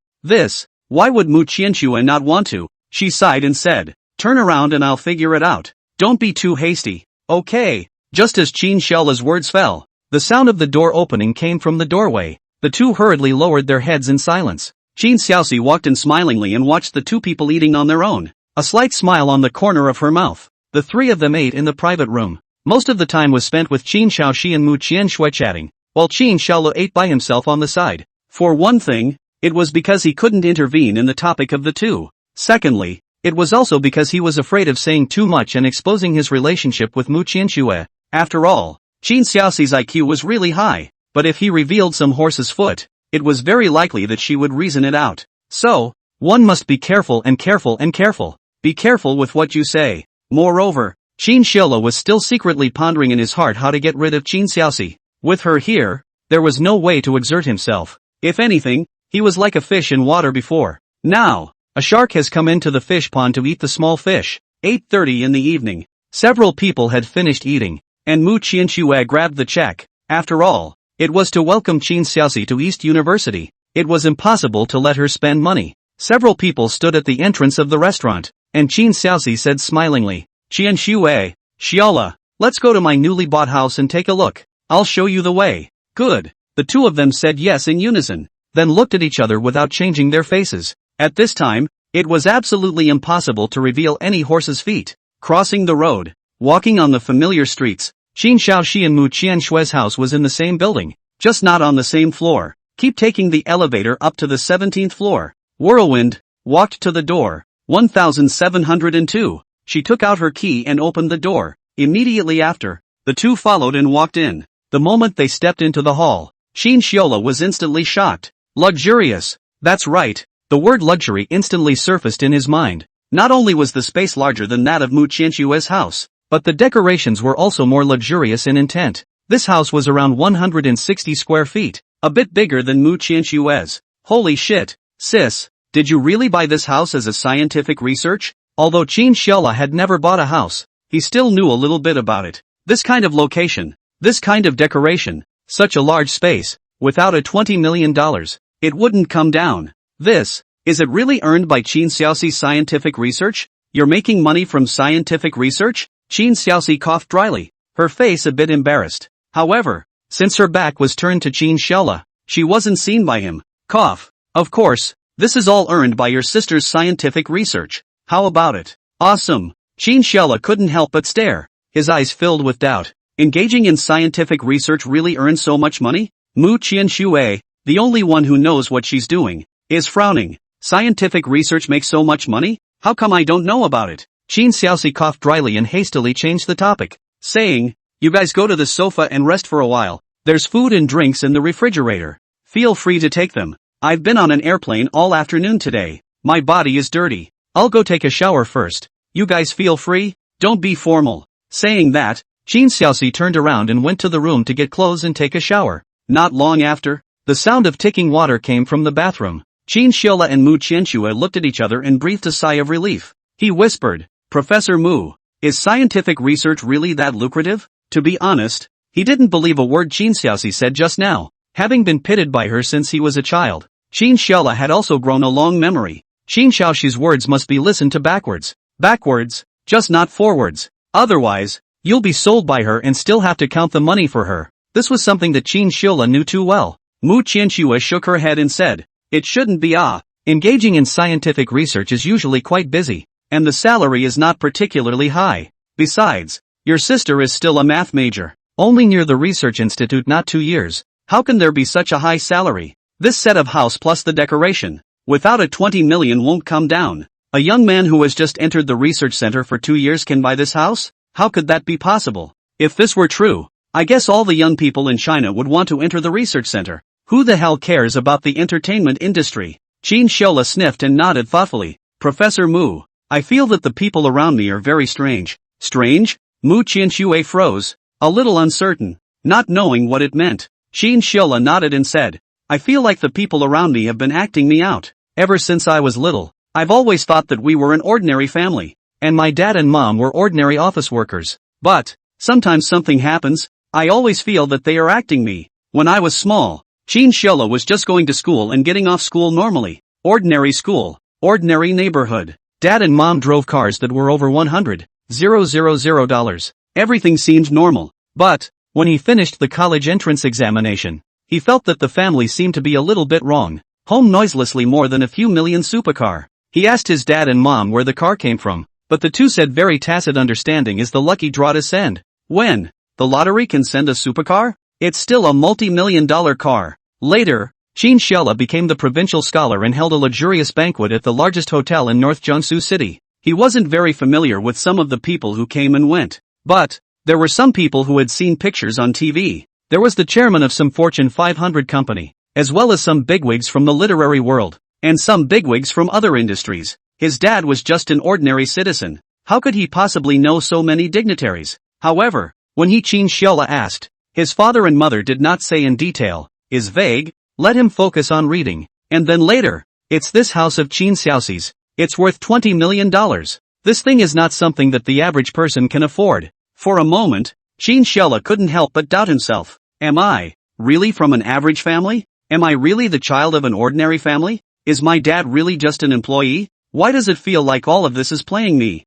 Why would Mu Qianxue not want to? She sighed and said, "Turn around and I'll figure it out. Don't be too hasty." Okay. Just as Qin Xiaola's words fell, the sound of the door opening came from the doorway. The two hurriedly lowered their heads in silence. Qin Xiaoxi walked in smilingly and watched the two people eating on their own, a slight smile on the corner of her mouth. The three of them ate in the private room. Most of the time was spent with Qin Xiaoxi and Mu Qianxue chatting, while Qin Xiaola ate by himself on the side. For one thing, it was because he couldn't intervene in the topic of the two. Secondly, it was also because he was afraid of saying too much and exposing his relationship with Mu Qianxue. After all, Qin Xiaoxi's IQ was really high, but if he revealed some horse's foot, it was very likely that she would reason it out. So, one must be careful and careful and careful. Be careful with what you say. Moreover, Qin Xiaola was still secretly pondering in his heart how to get rid of Qin Xiaoxi. With her here, there was no way to exert himself. If anything, he was like a fish in water before. Now, a shark has come into the fish pond to eat the small fish. 8:30 in the evening. Several people had finished eating, and Mu Qianxue grabbed the check. After all, it was to welcome Qin Xiaoxi to East University. It was impossible to let her spend money. Several people stood at the entrance of the restaurant, and Qin Xiaoxi said smilingly, "Qianxue, Xiaola, let's go to my newly bought house and take a look. I'll show you the way." Good. The two of them said yes in unison, then looked at each other without changing their faces. At this time, it was absolutely impossible to reveal any horse's feet. Crossing the road, walking on the familiar streets, Qin Xiaoxi and Mu Qianshue's house was in the same building, just not on the same floor. Keep taking the elevator up to the 17th floor. Whirlwind walked to the door. 1702. She took out her key and opened the door. Immediately after, the two followed and walked in. The moment they stepped into the hall, Qin Xiaola was instantly shocked. Luxurious. That's right. The word luxury instantly surfaced in his mind. Not only was the space larger than that of Mu Qianshue's house, but the decorations were also more luxurious in intent. This house was around 160 square feet, a bit bigger than Mu Qianshue's. Holy shit, sis, did you really buy this house as a scientific research? Although Qin Xiaola had never bought a house, he still knew a little bit about it. This kind of location, this kind of decoration, such a large space, without a $20 million, it wouldn't come down. Is it really earned by Qin Xiaoxi's scientific research? You're making money from scientific research? Qin Xiaoxi coughed dryly, her face a bit embarrassed. However, since her back was turned to Qin Xiaola, she wasn't seen by him. Cough. Of course, this is all earned by your sister's scientific research. How about it? Awesome. Qin Xiaola couldn't help but stare, his eyes filled with doubt. Engaging in scientific research really earns so much money? Mu Qianxue, the only one who knows what she's doing, is frowning. Scientific research makes so much money? How come I don't know about it? Qin Xiaoxi coughed dryly and hastily changed the topic, saying, "You guys go to the sofa and rest for a while. There's food and drinks in the refrigerator. Feel free to take them. I've been on an airplane all afternoon today. My body is dirty. I'll go take a shower first. You guys feel free? Don't be formal." Saying that, Qin Xiaoxi turned around and went to the room to get clothes and take a shower. Not long after, the sound of ticking water came from the bathroom. Qin Xiaola and Mu Qianxue looked at each other and breathed a sigh of relief. He whispered, "Professor Mu, is scientific research really that lucrative?" To be honest, he didn't believe a word Qin Xiaoxi said just now. Having been pitted by her since he was a child, Qin Xiaola had also grown a long memory. Qin Xiaoxi's words must be listened to backwards. Backwards, just not forwards. Otherwise, you'll be sold by her and still have to count the money for her. This was something that Qin Xiaola knew too well. Mu Qianxue shook her head and said, "It shouldn't be. Engaging in scientific research is usually quite busy, and the salary is not particularly high. Besides, your sister is still a math major, only near the research institute not 2 years. How can there be such a high salary? This set of house plus the decoration, without a 20 million won't come down. A young man who has just entered the research center for 2 years can buy this house? How could that be possible? If this were true, I guess all the young people in China would want to enter the research center." Who the hell cares about the entertainment industry? Chin Shola sniffed and nodded thoughtfully. Professor Mu, I feel that the people around me are very strange. Strange? Mu Qianxue froze, a little uncertain, not knowing what it meant. Chin Shola nodded and said, I feel like the people around me have been acting me out. Ever since I was little, I've always thought that we were an ordinary family, and my dad and mom were ordinary office workers. But, sometimes something happens, I always feel that they are acting me. When I was small, Chin Shola was just going to school and getting off school normally. Ordinary school, ordinary neighborhood. Dad and mom drove cars that were over $100,000. Everything seemed normal. But, when he finished the college entrance examination, he felt that the family seemed to be a little bit wrong. Home noiselessly more than a few million supercar. He asked his dad and mom where the car came from, but the two said very tacit understanding is the lucky draw to send. When? The lottery can send a supercar? It's still a multi-million-dollar car. Later, Chin Shola became the provincial scholar and held a luxurious banquet at the largest hotel in North Jiangsu City. He wasn't very familiar with some of the people who came and went. But, there were some people who had seen pictures on TV. There was the chairman of some Fortune 500 company, as well as some bigwigs from the literary world, and some bigwigs from other industries. His dad was just an ordinary citizen. How could he possibly know so many dignitaries? However, when Chin Shola asked, his father and mother did not say in detail, is vague, let him focus on reading. And then later, it's this house of Chin Xiaoxi's. It's worth $20 million. This thing is not something that the average person can afford. For a moment, Chin Shola couldn't help but doubt himself. Am I really from an average family? Am I really the child of an ordinary family? Is my dad really just an employee? Why does it feel like all of this is playing me?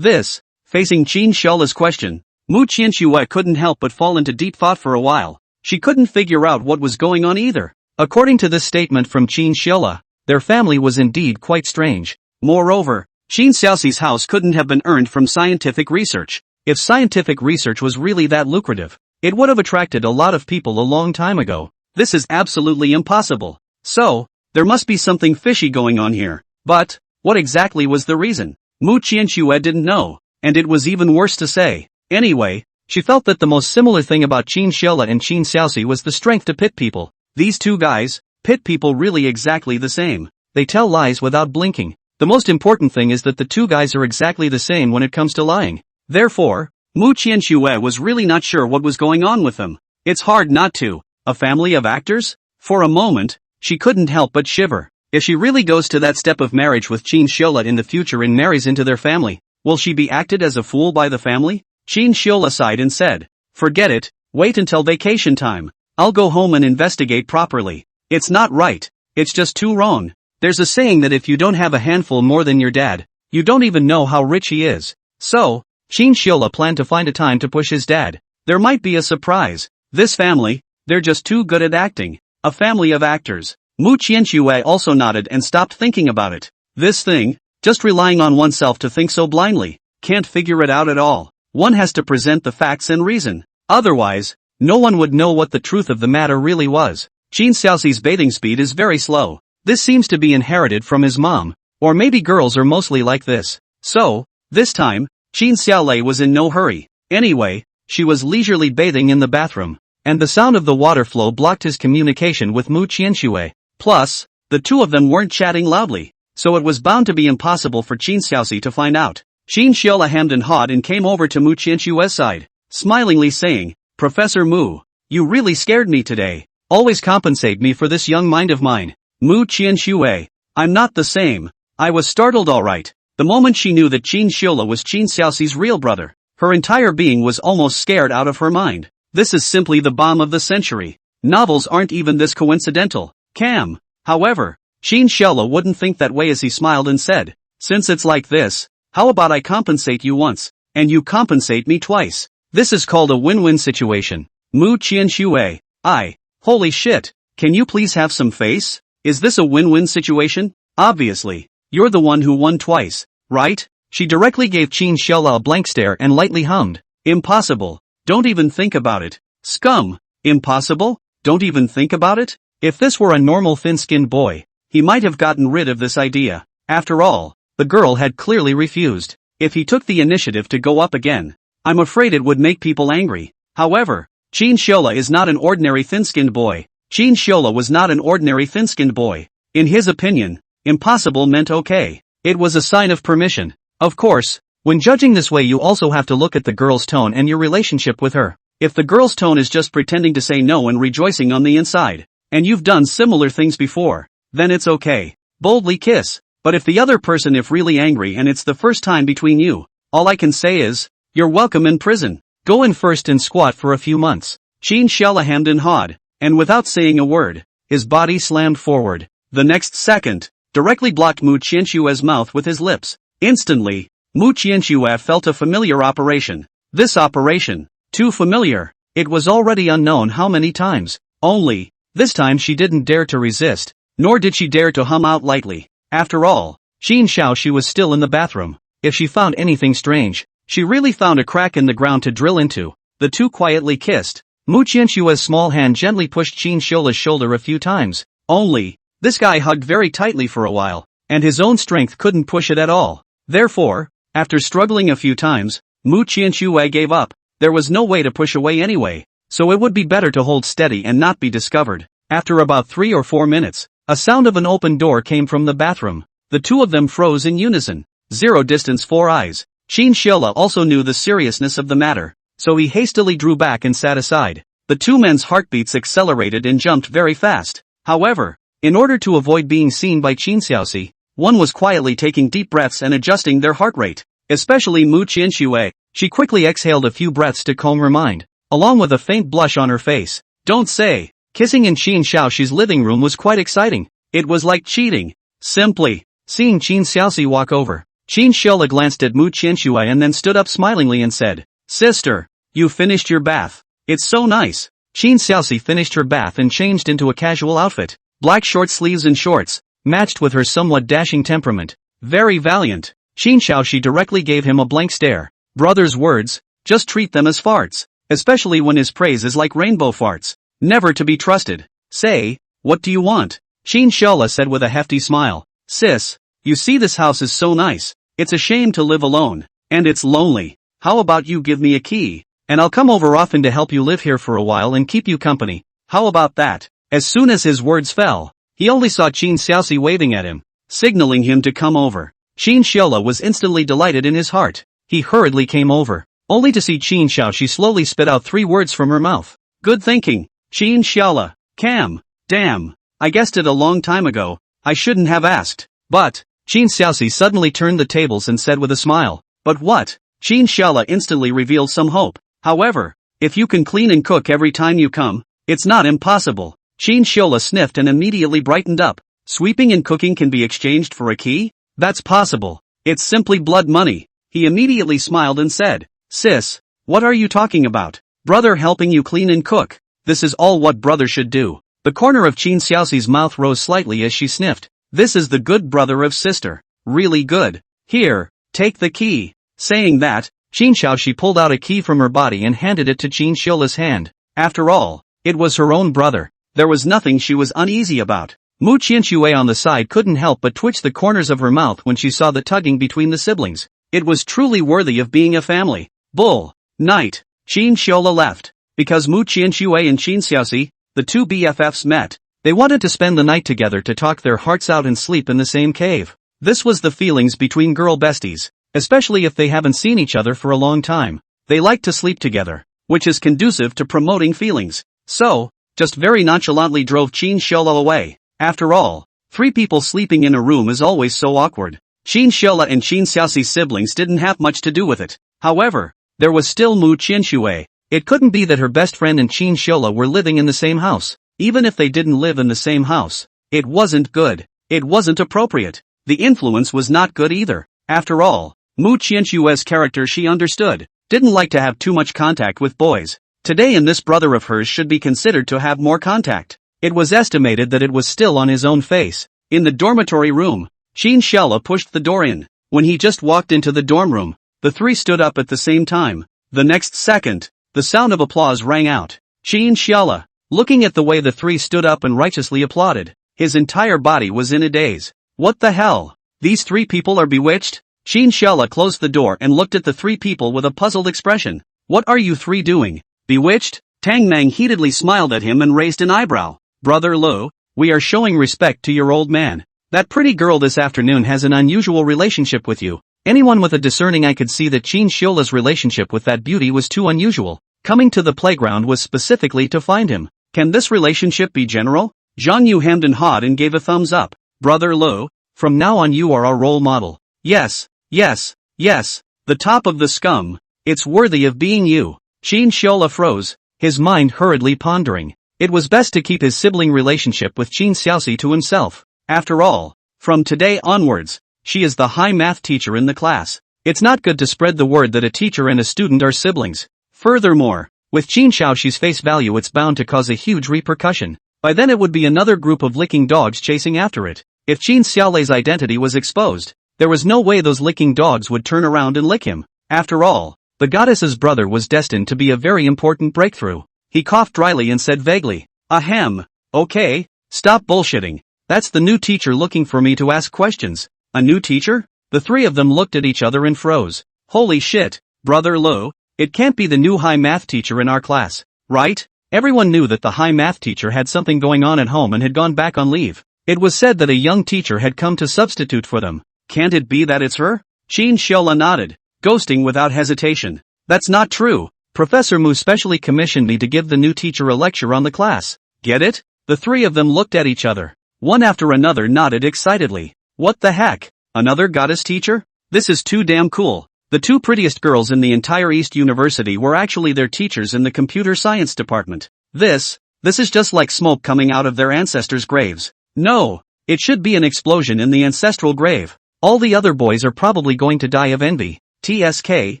Facing Chin Shola's question, Mu Qianxue couldn't help but fall into deep thought for a while. She couldn't figure out what was going on either. According to this statement from Chin Shola, their family was indeed quite strange. Moreover, Chin Xiaoxi's house couldn't have been earned from scientific research. If scientific research was really that lucrative, it would have attracted a lot of people a long time ago. This is absolutely impossible. So, there must be something fishy going on here. But, what exactly was the reason? Mu Qianxue didn't know, and it was even worse to say. Anyway, she felt that the most similar thing about Chin Shola and Chin Xiaoxi was the strength to pit people. These two guys, pit people really exactly the same. They tell lies without blinking. The most important thing is that the two guys are exactly the same when it comes to lying. Therefore, Mu Qianxue was really not sure what was going on with them. It's hard not to. A family of actors? For a moment, she couldn't help but shiver. If she really goes to that step of marriage with Chin Shola in the future and marries into their family, will she be acted as a fool by the family? Chin Shola sighed and said, forget it, wait until vacation time. I'll go home and investigate properly. It's not right. It's just too wrong. There's a saying that if you don't have a handful more than your dad, you don't even know how rich he is. So, Chin Shola planned to find a time to push his dad. There might be a surprise. This family, they're just too good at acting. A family of actors. Mu Qianxue also nodded and stopped thinking about it. This thing, just relying on oneself to think so blindly, can't figure it out at all. One has to present the facts and reason. Otherwise, no one would know what the truth of the matter really was. Chin Xiaoxi's bathing speed is very slow. This seems to be inherited from his mom. Or maybe girls are mostly like this. So, this time, Chin Xiaolei was in no hurry. Anyway, she was leisurely bathing in the bathroom, and the sound of the water flow blocked his communication with Mu Qianxue. Plus, the two of them weren't chatting loudly, so it was bound to be impossible for Chin Xiaoxi to find out. Chin Shola hemmed and hawed and came over to Mu Qianxue's side, smilingly saying, Professor Mu, you really scared me today. Always compensate me for this young mind of mine. Mu Qianxue, I'm not the same. I was startled alright. The moment she knew that Chin Shola was Chin Xiaoxi's real brother, her entire being was almost scared out of her mind. This is simply the bomb of the century. Novels aren't even this coincidental. Cam. However, Chin Shola wouldn't think that way as he smiled and said, since it's like this, how about I compensate you once, and you compensate me twice? This is called a win-win situation. Mu Qianxue, holy shit, can you please have some face? Is this a win-win situation? Obviously, you're the one who won twice, right? She directly gave Chin Shola a blank stare and lightly hummed. Impossible. Don't even think about it. Scum. Impossible? Don't even think about it? If this were a normal thin-skinned boy, he might have gotten rid of this idea. After all, the girl had clearly refused. If he took the initiative to go up again, I'm afraid it would make people angry. However, Chin Shola is not an ordinary thin-skinned boy. Qin Shiola was not an ordinary thin-skinned boy. In his opinion, impossible meant okay. It was a sign of permission. Of course, when judging this way you also have to look at the girl's tone and your relationship with her. If the girl's tone is just pretending to say no and rejoicing on the inside, and you've done similar things before, then it's okay. Boldly kiss. But if the other person is really angry and it's the first time between you, all I can say is, you're welcome in prison. Go in first and squat for a few months. Qin Shiola hemmed and hawed, and without saying a word, his body slammed forward. The next second, directly blocked Mu Qianshue's mouth with his lips. Instantly, Mu Qianshue felt a familiar operation. This operation, too familiar. It was already unknown how many times. Only, this time she didn't dare to resist, nor did she dare to hum out lightly. After all, Qin Shaoxi was still in the bathroom. If she found anything strange, she really found a crack in the ground to drill into. The two quietly kissed. Mu Qianshue's small hand gently pushed Qin Shiola's shoulder a few times. Only, this guy hugged very tightly for a while, and his own strength couldn't push it at all. Therefore, after struggling a few times, Mu Qianshue gave up. There was no way to push away anyway, so it would be better to hold steady and not be discovered. After about 3 or 4 minutes, a sound of an open door came from the bathroom. The two of them froze in unison. 0 distance 4 eyes. Qin Shiola also knew the seriousness of the matter, so he hastily drew back and sat aside. The two men's heartbeats accelerated and jumped very fast. However, in order to avoid being seen by Qin Xiaoxi, one was quietly taking deep breaths and adjusting their heart rate. Especially Mu Qianshue. She quickly exhaled a few breaths to calm her mind, along with a faint blush on her face. Don't say. Kissing in Qin Xiaoxi's living room was quite exciting. It was like cheating. Simply. Seeing Qin Xiaoxi walk over, Qin Shiola glanced at Mu Qianshue and then stood up smilingly and said, "Sister, you finished your bath. It's so nice." Qin Xiaoxi finished her bath and changed into a casual outfit. Black short sleeves and shorts, matched with her somewhat dashing temperament. Very valiant. Qin Xiaoxi directly gave him a blank stare. Brother's words, just treat them as farts. Especially when his praise is like rainbow farts. Never to be trusted. Say, what do you want? Qin Shiola said with a hefty smile. Sis, you see this house is so nice. It's a shame to live alone. And it's lonely. How about you give me a key? And I'll come over often to help you live here for a while and keep you company. How about that? As soon as his words fell, he only saw Qin Xiaoxi waving at him, signaling him to come over. Qin Shiola was instantly delighted in his heart. He hurriedly came over, only to see Qin Xiaoxi slowly spit out 3 words from her mouth. Good thinking, Qin Shiola. Cam. Damn. I guessed it a long time ago. I shouldn't have asked. But, Qin Xiaoxi suddenly turned the tables and said with a smile. But what? Qin Shiola instantly revealed some hope. However, if you can clean and cook every time you come, it's not impossible. Qin Shiola sniffed and immediately brightened up. Sweeping and cooking can be exchanged for a key? That's possible. It's simply blood money. He immediately smiled and said, Sis, what are you talking about? Brother helping you clean and cook. This is all what brother should do. The corner of Qin Xiaoxi's mouth rose slightly as she sniffed. This is the good brother of sister. Really good. Here, take the key. Saying that, Qin Xiaoxi pulled out a key from her body and handed it to Qin Shiola's hand. After all, it was her own brother. There was nothing she was uneasy about. Mu Qianshue on the side couldn't help but twitch the corners of her mouth when she saw the tugging between the siblings. It was truly worthy of being a family. Bull. Night. Qin Shiola left. Because Mu Qianshue and Qin Xiaoxi, the two BFFs met. They wanted to spend the night together to talk their hearts out and sleep in the same cave. This was the feelings between girl besties, especially if they haven't seen each other for a long time. They like to sleep together, which is conducive to promoting feelings. So, just very nonchalantly drove Qin Shiola away. After all, 3 people sleeping in a room is always so awkward. Qin Shiola and Qin Xiaoxi's siblings didn't have much to do with it. However, there was still Mu Qianshue. It couldn't be that her best friend and Qin Shiola were living in the same house. Even if they didn't live in the same house, it wasn't good. It wasn't appropriate. The influence was not good either. After all, Mu Qianshue's character she understood, didn't like to have too much contact with boys. Today and this brother of hers should be considered to have more contact. It was estimated that it was still on his own face. In the dormitory room, Qin Shiola pushed the door in. When he just walked into the dorm room, the 3 stood up at the same time. The next second, the sound of applause rang out. Qin Shiola, looking at the way the 3 stood up and righteously applauded, his entire body was in a daze. What the hell? These 3 people are bewitched? Qin Shiola closed the door and looked at the 3 people with a puzzled expression. What are you 3 doing? Bewitched? Tang Mang heatedly smiled at him and raised an eyebrow. Brother Lo, we are showing respect to your old man. That pretty girl this afternoon has an unusual relationship with you. Anyone with a discerning eye could see that Qin Xiola's relationship with that beauty was too unusual. Coming to the playground was specifically to find him. Can this relationship be general? Zhang Yu hemmed and hawed and gave a thumbs up. Brother Lo, from now on you are our role model. Yes, yes, yes, the top of the scum. It's worthy of being you. Qin Xiola froze, his mind hurriedly pondering. It was best to keep his sibling relationship with Qin Xiaoxi to himself. After all, from today onwards, she is the high math teacher in the class. It's not good to spread the word that a teacher and a student are siblings. Furthermore, with Qin Xiaoxi's face value it's bound to cause a huge repercussion. By then it would be another group of licking dogs chasing after it. If Qin Xiaolei's identity was exposed, there was no way those licking dogs would turn around and lick him. After all, the goddess's brother was destined to be a very important breakthrough. He coughed dryly and said vaguely, ahem, okay, stop bullshitting. That's the new teacher looking for me to ask questions. A new teacher? The three of them looked at each other and froze. Holy shit, Brother Lo, it can't be the new high math teacher in our class, right? Everyone knew that the high math teacher had something going on at home and had gone back on leave. It was said that a young teacher had come to substitute for them. Can't it be that it's her? Qin Xiola nodded, ghosting without hesitation. That's not true. Professor Mu specially commissioned me to give the new teacher a lecture on the class. Get it? The three of them looked at each other. One after another nodded excitedly. What the heck? Another goddess teacher? This is too damn cool. The two prettiest girls in the entire East University were actually their teachers in the computer science department. This is just like smoke coming out of their ancestors' graves. No, it should be an explosion in the ancestral grave. All the other boys are probably going to die of envy. TSK,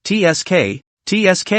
TSK, TSK.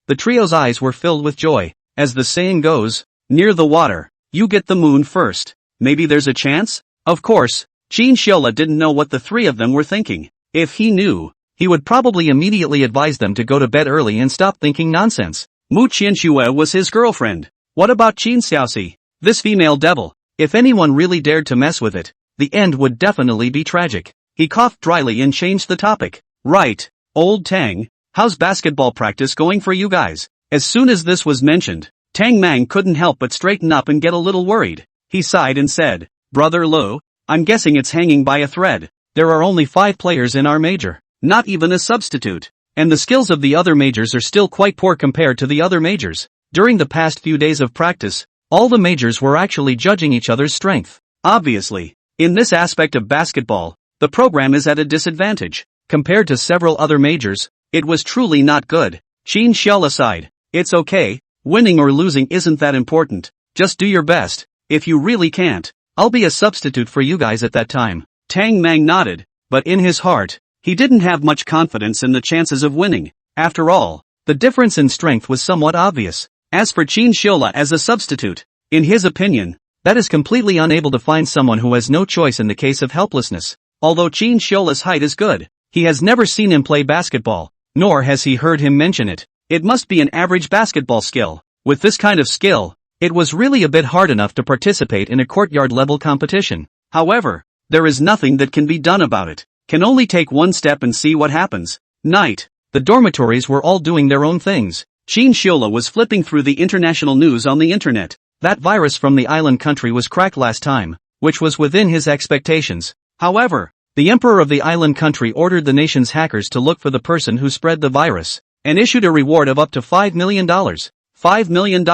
The trio's eyes were filled with joy. As the saying goes, near the water, you get the moon first. Maybe there's a chance? Of course, Qin Xiola didn't know what the three of them were thinking. If he knew, he would probably immediately advise them to go to bed early and stop thinking nonsense. Mu Qianxue was his girlfriend. What about Qin Xiaoxi? This female devil. If anyone really dared to mess with it, the end would definitely be tragic. He coughed dryly and changed the topic. Right, old Tang, how's basketball practice going for you guys? As soon as this was mentioned, Tang Mang couldn't help but straighten up and get a little worried. He sighed and said, Brother Lo, I'm guessing it's hanging by a thread. There are only 5 players in our major, not even a substitute. And the skills of the other majors are still quite poor compared to the other majors. During the past few days of practice, all the majors were actually judging each other's strength. Obviously, in this aspect of basketball, the program is at a disadvantage. Compared to several other majors, it was truly not good. Qin Xiaola sighed. It's okay, winning or losing isn't that important. Just do your best. If you really can't, I'll be a substitute for you guys at that time. Tang Mang nodded, but in his heart, he didn't have much confidence in the chances of winning. After all, the difference in strength was somewhat obvious. As for Qin Xiaola as a substitute, in his opinion, that is completely unable to find someone who has no choice in the case of helplessness. Although Qin Xiola's height is good, he has never seen him play basketball, nor has he heard him mention it. It must be an average basketball skill. With this kind of skill, it was really a bit hard enough to participate in a courtyard-level competition. However, there is nothing that can be done about it. Can only take one step and see what happens. Night. The dormitories were all doing their own things. Qin Xiola was flipping through the international news on the internet. That virus from the island country was cracked last time, which was within his expectations. However, the emperor of the island country ordered the nation's hackers to look for the person who spread the virus, and issued a reward of up to $5 million. $5 million.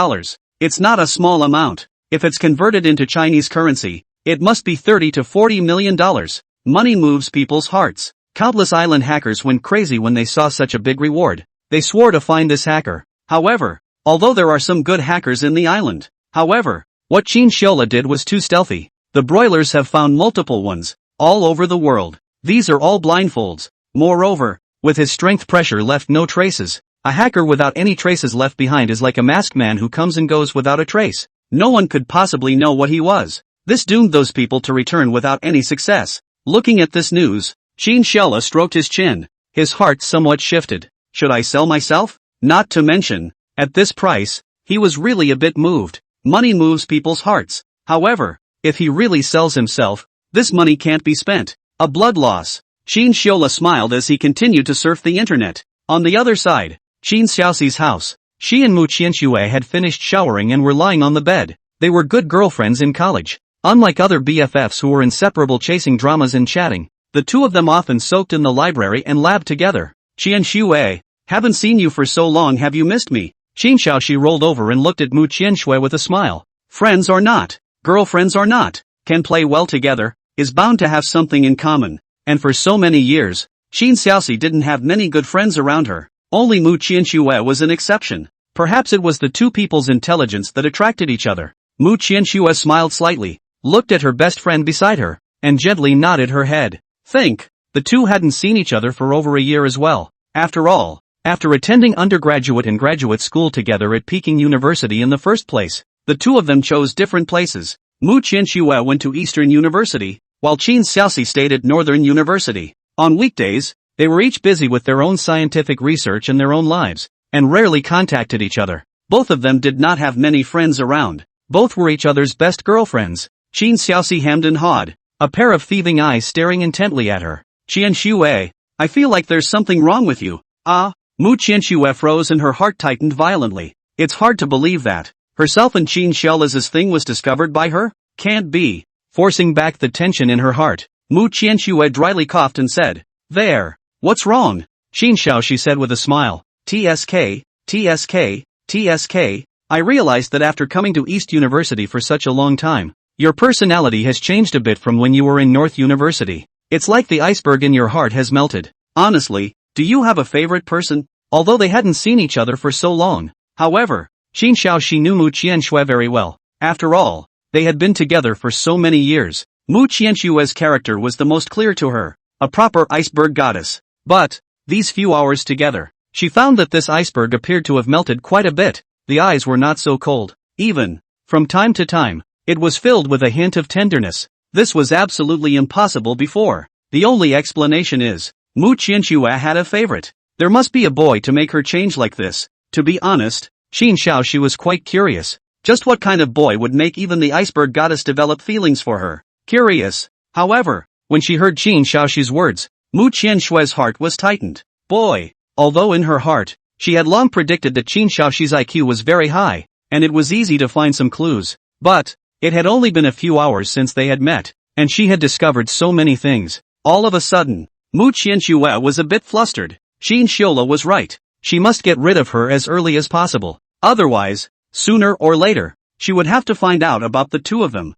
It's not a small amount. If it's converted into Chinese currency, it must be $30 to $40 million. Money moves people's hearts. Countless island hackers went crazy when they saw such a big reward. They swore to find this hacker. However, although there are some good hackers in the island, what Qin Xiola did was too stealthy. The broilers have found multiple ones, all over the world. These are all blindfolds. Moreover, with his strength pressure left no traces. A hacker without any traces left behind is like a masked man who comes and goes without a trace. No one could possibly know what he was. This doomed those people to return without any success. Looking at this news, Qin Xiola stroked his chin. His heart somewhat shifted. Should I sell myself? Not to mention, at this price, he was really a bit moved. Money moves people's hearts. However, if he really sells himself, this money can't be spent. A blood loss. Qin Xiola smiled as he continued to surf the internet. On the other side, Qin Xiaoxi's house. She and Mu Qianxue had finished showering and were lying on the bed. They were good girlfriends in college. Unlike other BFFs who were inseparable chasing dramas and chatting, the two of them often soaked in the library and lab together. Qian Shui, haven't seen you for so long, have you missed me? Qin Xiaoxi rolled over and looked at Mu Qianshui with a smile. Friends or not, girlfriends or not, can play well together, is bound to have something in common. And for so many years, Qin Xiaoxi didn't have many good friends around her. Only Mu Qianshui was an exception. Perhaps it was the two people's intelligence that attracted each other. Mu Qianshui smiled slightly, looked at her best friend beside her, and gently nodded her head. The two hadn't seen each other for over a year as well. After all, after attending undergraduate and graduate school together at Peking University in the first place, the two of them chose different places. Mu Qianshui went to Eastern University, while Qin Xiaoxi stayed at Northern University. On weekdays, they were each busy with their own scientific research and their own lives, and rarely contacted each other. Both of them did not have many friends around. Both were each other's best girlfriends. Qin Xiaoxi hemmed and hawed, a pair of thieving eyes staring intently at her. Qian Shui, I feel like there's something wrong with you. Mu Qianshui froze and her heart tightened violently. It's hard to believe that. Herself and Qin Xiaola's thing was discovered by her? Can't be. Forcing back the tension in her heart, Mu Qianshui dryly coughed and said, There. What's wrong? Qin Xiaoxi said with a smile. TSK, TSK, TSK. I realized that after coming to East University for such a long time, your personality has changed a bit from when you were in North University. It's like the iceberg in your heart has melted. Honestly, do you have a favorite person? Although they hadn't seen each other for so long. However, Qin Xiaoxi knew Mu Qianshui very well. After all, they had been together for so many years. Mu Qianshui's character was the most clear to her. A proper iceberg goddess. But, these few hours together, she found that this iceberg appeared to have melted quite a bit. The eyes were not so cold. Even, from time to time, it was filled with a hint of tenderness. This was absolutely impossible before. The only explanation is, Mu Qianshui had a favorite. There must be a boy to make her change like this. To be honest, Qin Xiaoxi was quite curious. Just what kind of boy would make even the iceberg goddess develop feelings for her? Curious. However, when she heard Qin Xiaoxi's words, Mu Qianshui's heart was tightened. Boy. Although in her heart, she had long predicted that Qin Xiaoxi's IQ was very high, and it was easy to find some clues. But, it had only been a few hours since they had met, and she had discovered so many things. All of a sudden, Mu Qianshui was a bit flustered. Qin Xiaola was right. She must get rid of her as early as possible. Otherwise, sooner or later, she would have to find out about the two of them.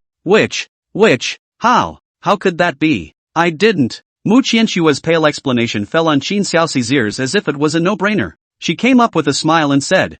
How could that be? I didn't. Mu Qianshui's pale explanation fell on Qin Xiaoxi's ears as if it was a no-brainer. She came up with a smile and said,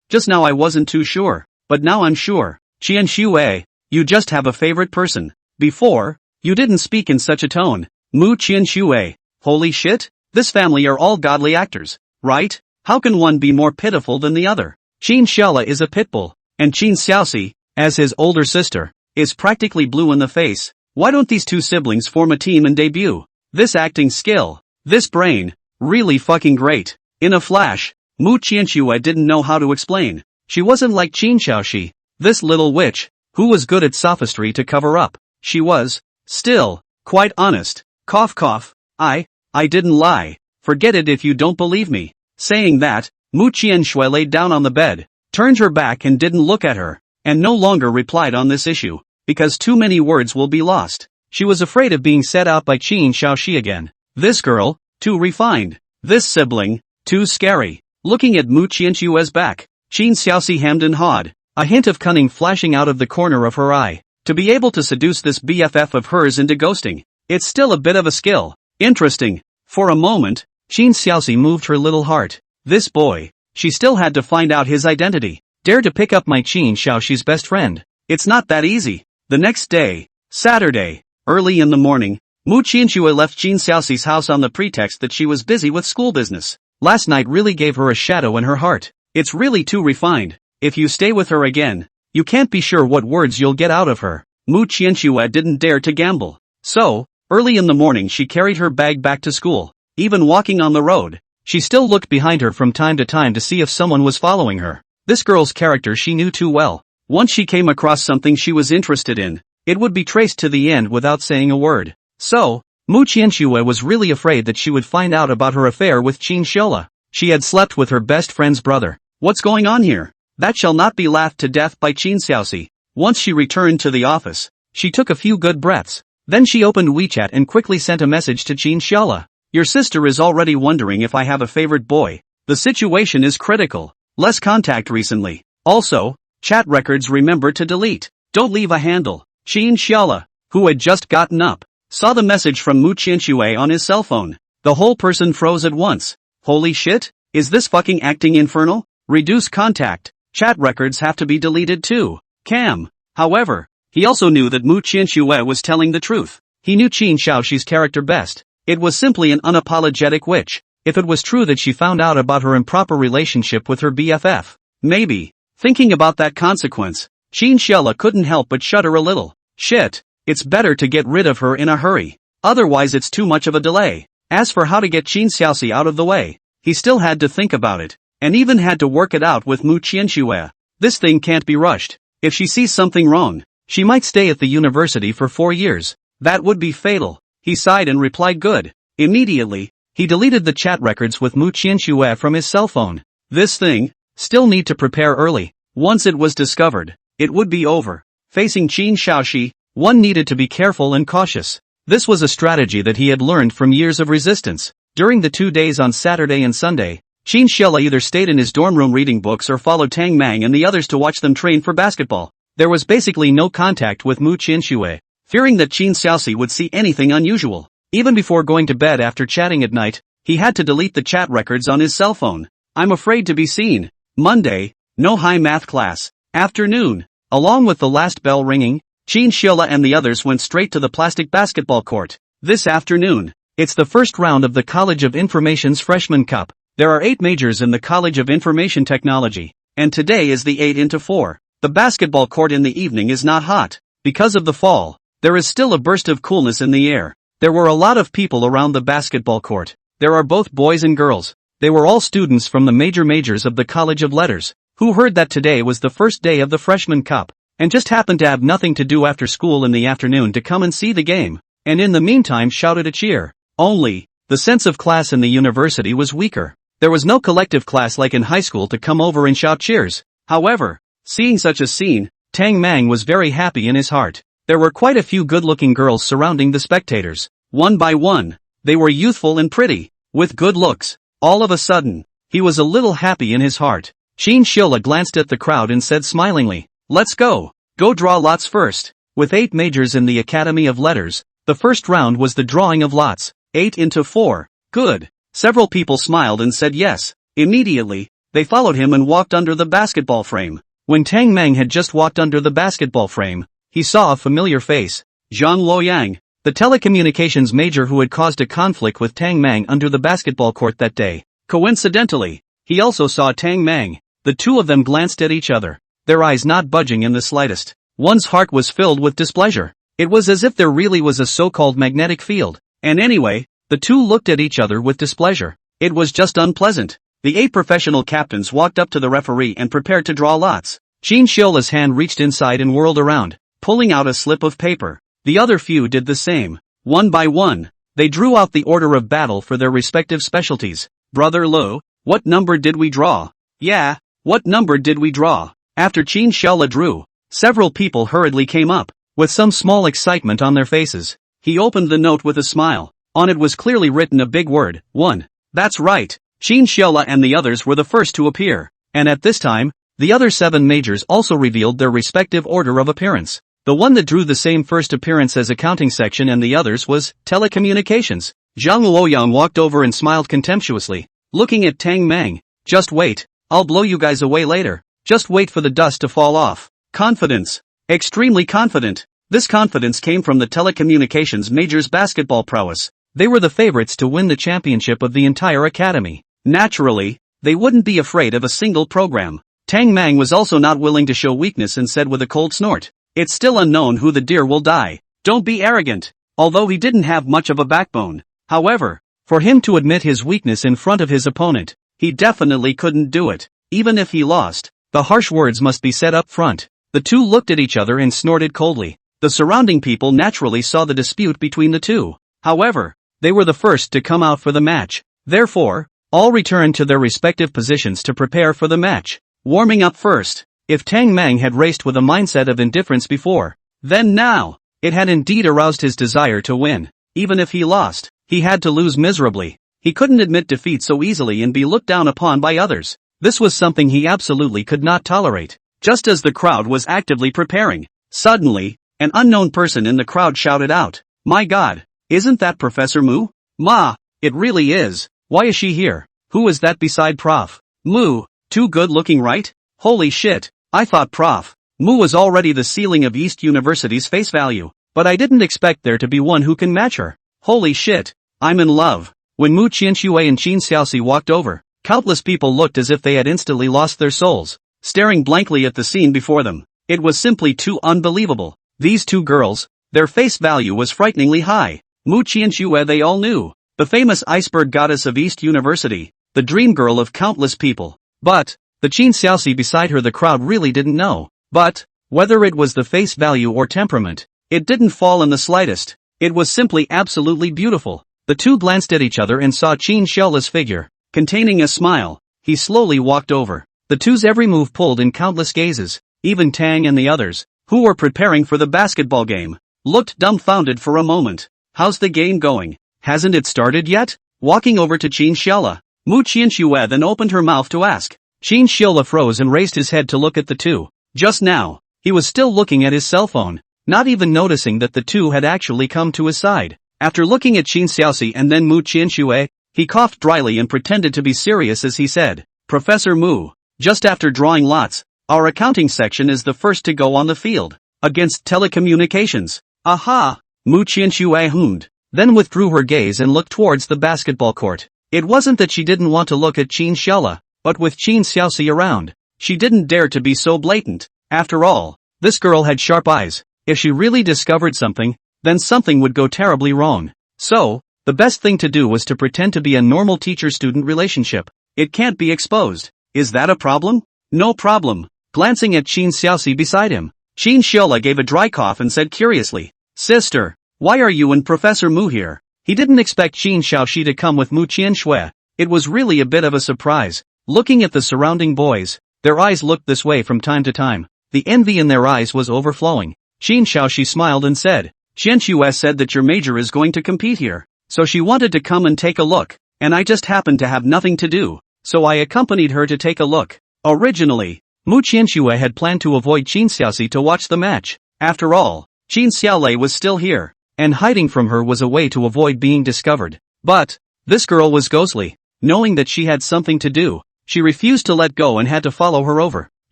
just now I wasn't too sure, but now I'm sure. Qian Shui, you just have a favorite person. Before, you didn't speak in such a tone. Mu Qian Shui, holy shit, this family are all godly actors, right? How can one be more pitiful than the other? Qin Xiaola is a pitbull, and Qin Xiaoxi, as his older sister, is practically blue in the face. Why don't these two siblings form a team and debut? This acting skill, this brain, really fucking great. In a flash, Mu Qianshui didn't know how to explain. She wasn't like Qin Xiaoxi, this little witch, who was good at sophistry to cover up. She was, still, quite honest. Cough cough, I didn't lie. Forget it if you don't believe me. Saying that, Mu Qianshui laid down on the bed, turned her back and didn't look at her, and no longer replied on this issue, because too many words will be lost. She was afraid of being set out by Qin Xiaoxi again. This girl, too refined. This sibling, too scary. Looking at Mu Qianshui's back, Qin Xiaoxi hemmed and hawed, a hint of cunning flashing out of the corner of her eye. To be able to seduce this BFF of hers into ghosting, it's still a bit of a skill. Interesting. For a moment, Qin Xiaoxi moved her little heart. This boy, she still had to find out his identity. Dare to pick up my Qin Xiaoxi's best friend. It's not that easy. The next day, Saturday, early in the morning, Mu Qianshui left Qin Xiaoxi's house on the pretext that she was busy with school business. Last night really gave her a shadow in her heart. It's really too refined. If you stay with her again, you can't be sure what words you'll get out of her. Mu Qianshui didn't dare to gamble. So, early in the morning she carried her bag back to school. Even walking on the road, she still looked behind her from time to time to see if someone was following her. This girl's character she knew too well. Once she came across something she was interested in, it would be traced to the end without saying a word. So, Mu Qianshui was really afraid that she would find out about her affair with Qin Xiaola. She had slept with her best friend's brother. What's going on here? That shall not be laughed to death by Qin Xiaoxi. Once she returned to the office, she took a few good breaths. Then she opened WeChat and quickly sent a message to Qin Xiaola. Your sister is already wondering if I have a favorite boy. The situation is critical. Less contact recently. Also, chat records remember to delete. Don't leave a handle. Qin Xiaola, who had just gotten up, saw the message from Mu Qianxue on his cell phone. The whole person froze at once. Holy shit, is this fucking acting infernal? Reduce contact. Chat records have to be deleted too. Cam. However, he also knew that Mu Qianxue was telling the truth. He knew Qin Xiaoxi's character best. It was simply an unapologetic witch. If it was true that she found out about her improper relationship with her BFF, maybe. Thinking about that consequence, Qin Xiaola couldn't help but shudder a little. Shit, it's better to get rid of her in a hurry. Otherwise it's too much of a delay. As for how to get Qin Xiaoxi out of the way, he still had to think about it, and even had to work it out with Mu Qianxue. This thing can't be rushed. If she sees something wrong, she might stay at the university for 4 years. That would be fatal. He sighed and replied good. Immediately, he deleted the chat records with Mu Qianxue from his cell phone. This thing, still need to prepare early. Once it was discovered, it would be over. Facing Qin Xiaoxi, one needed to be careful and cautious. This was a strategy that he had learned from years of resistance. During the 2 days on Saturday and Sunday, Qin Xiaola either stayed in his dorm room reading books or followed Tang Mang and the others to watch them train for basketball. There was basically no contact with Mu Qianxue, fearing that Qin Xiaoxi would see anything unusual. Even before going to bed after chatting at night, he had to delete the chat records on his cell phone. I'm afraid to be seen. Monday, no high math class. Afternoon. Along with the last bell ringing, Qin Xiaola and the others went straight to the plastic basketball court. This afternoon, it's the first round of the College of Information's Freshman Cup. There are 8 majors in the College of Information Technology, and today is the 8-into-4. The basketball court in the evening is not hot. Because of the fall, there is still a burst of coolness in the air. There were a lot of people around the basketball court. There are both boys and girls. They were all students from the majors of the College of Letters, who heard that today was the first day of the Freshman Cup, and just happened to have nothing to do after school in the afternoon to come and see the game, and in the meantime shouted a cheer. Only, the sense of class in the university was weaker. There was no collective class like in high school to come over and shout cheers. However, seeing such a scene, Tang Mang was very happy in his heart. There were quite a few good-looking girls surrounding the spectators. One by one, they were youthful and pretty, with good looks. All of a sudden, he was a little happy in his heart. Qin Xiaola glanced at the crowd and said smilingly, "Let's go. Go draw lots first." With 8 majors in the Academy of Letters, the first round was the drawing of lots. 8-into-4. Good. Several people smiled and said yes. Immediately, they followed him and walked under the basketball frame. When Tang Mang had just walked under the basketball frame, he saw a familiar face. Zhang Luoyang, the telecommunications major who had caused a conflict with Tang Mang under the basketball court that day. Coincidentally, he also saw Tang Mang. The two of them glanced at each other, their eyes not budging in the slightest. One's heart was filled with displeasure. It was as if there really was a so-called magnetic field. And anyway, the two looked at each other with displeasure. It was just unpleasant. The 8 professional captains walked up to the referee and prepared to draw lots. Qin Xiaola's hand reached inside and whirled around, pulling out a slip of paper. The other few did the same. One by one, they drew out the order of battle for their respective specialties. Brother Lo, what number did we draw? Yeah, what number did we draw? After Qin Xiaola drew, several people hurriedly came up, with some small excitement on their faces. He opened the note with a smile. On it was clearly written a big word, 1. That's right. Qin Xiaola and the others were the first to appear. And at this time, the other 7 majors also revealed their respective order of appearance. The one that drew the same first appearance as accounting section and the others was telecommunications. Zhang Luoyang walked over and smiled contemptuously, looking at Tang Mang. Just wait, I'll blow you guys away later. Just wait for the dust to fall off. Confidence. Extremely confident. This confidence came from the telecommunications major's basketball prowess. They were the favorites to win the championship of the entire academy. Naturally, they wouldn't be afraid of a single program. Tang Mang was also not willing to show weakness and said with a cold snort, "It's still unknown who the deer will die. Don't be arrogant." Although he didn't have much of a backbone, however, for him to admit his weakness in front of his opponent, he definitely couldn't do it. Even if he lost, the harsh words must be said up front. The two looked at each other and snorted coldly. The surrounding people naturally saw the dispute between the two. However, they were the first to come out for the match. Therefore, all returned to their respective positions to prepare for the match. warming up first. If Tang Mang had raced with a mindset of indifference before, then now, it had indeed aroused his desire to win. Even if he lost, he had to lose miserably. He couldn't admit defeat so easily and be looked down upon by others. This was something he absolutely could not tolerate. Just as the crowd was actively preparing, suddenly, an unknown person in the crowd shouted out, "My God, isn't that Professor Mu? Ma, it really is. Why is she here? Who is that beside Prof. Mu? Too good looking, right? Holy shit, I thought Prof. Mu was already the ceiling of East University's face value, but I didn't expect there to be one who can match her. Holy shit, I'm in love." When Mu Qianxue and Qin Xiaoxi walked over, countless people looked as if they had instantly lost their souls, staring blankly at the scene before them. It was simply too unbelievable. These two girls, their face value was frighteningly high. Mu Qianxue they all knew, the famous iceberg goddess of East University, the dream girl of countless people. But, the Qin Xiaoxi beside her the crowd really didn't know. But, whether it was the face value or temperament, it didn't fall in the slightest. It was simply absolutely beautiful. The two glanced at each other and saw Qin Xiaola's figure. Containing a smile, he slowly walked over. The two's every move pulled in countless gazes. Even Tang and the others, who were preparing for the basketball game, looked dumbfounded for a moment. "How's the game going? Hasn't it started yet?" Walking over to Qin Xiaola, Mu Qianxue then opened her mouth to ask. Qin Xiaola froze and raised his head to look at the two. Just now, he was still looking at his cell phone, not even noticing that the two had actually come to his side. After looking at Qin Xiaoxi and then Mu Qianxue, he coughed dryly and pretended to be serious as he said, "Professor Mu, just after drawing lots, our accounting section is the first to go on the field, against telecommunications." "Aha!" Mu Qianxue hummed, then withdrew her gaze and looked towards the basketball court. It wasn't that she didn't want to look at Qin Xiaola, but with Qin Xiaoxi around, she didn't dare to be so blatant. After all, this girl had sharp eyes. If she really discovered something, then something would go terribly wrong. So, the best thing to do was to pretend to be a normal teacher-student relationship. It can't be exposed. Is that a problem? No problem. Glancing at Qin Xiaoxi beside him, Qin Xiaola gave a dry cough and said curiously, "Sister, why are you and Professor Mu here?" He didn't expect Qin Xiaoxi to come with Mu Qianxue. It was really a bit of a surprise. Looking at the surrounding boys, their eyes looked this way from time to time. The envy in their eyes was overflowing. Qin Xiaoxi smiled and said, "Qianxue said that your major is going to compete here, so she wanted to come and take a look, and I just happened to have nothing to do, so I accompanied her to take a look." Originally, Mu Qianxue had planned to avoid Qin Xiaoxi to watch the match. After all, Qin Xiaolei was still here, and hiding from her was a way to avoid being discovered. But, this girl was ghostly. Knowing that she had something to do, she refused to let go and had to follow her over.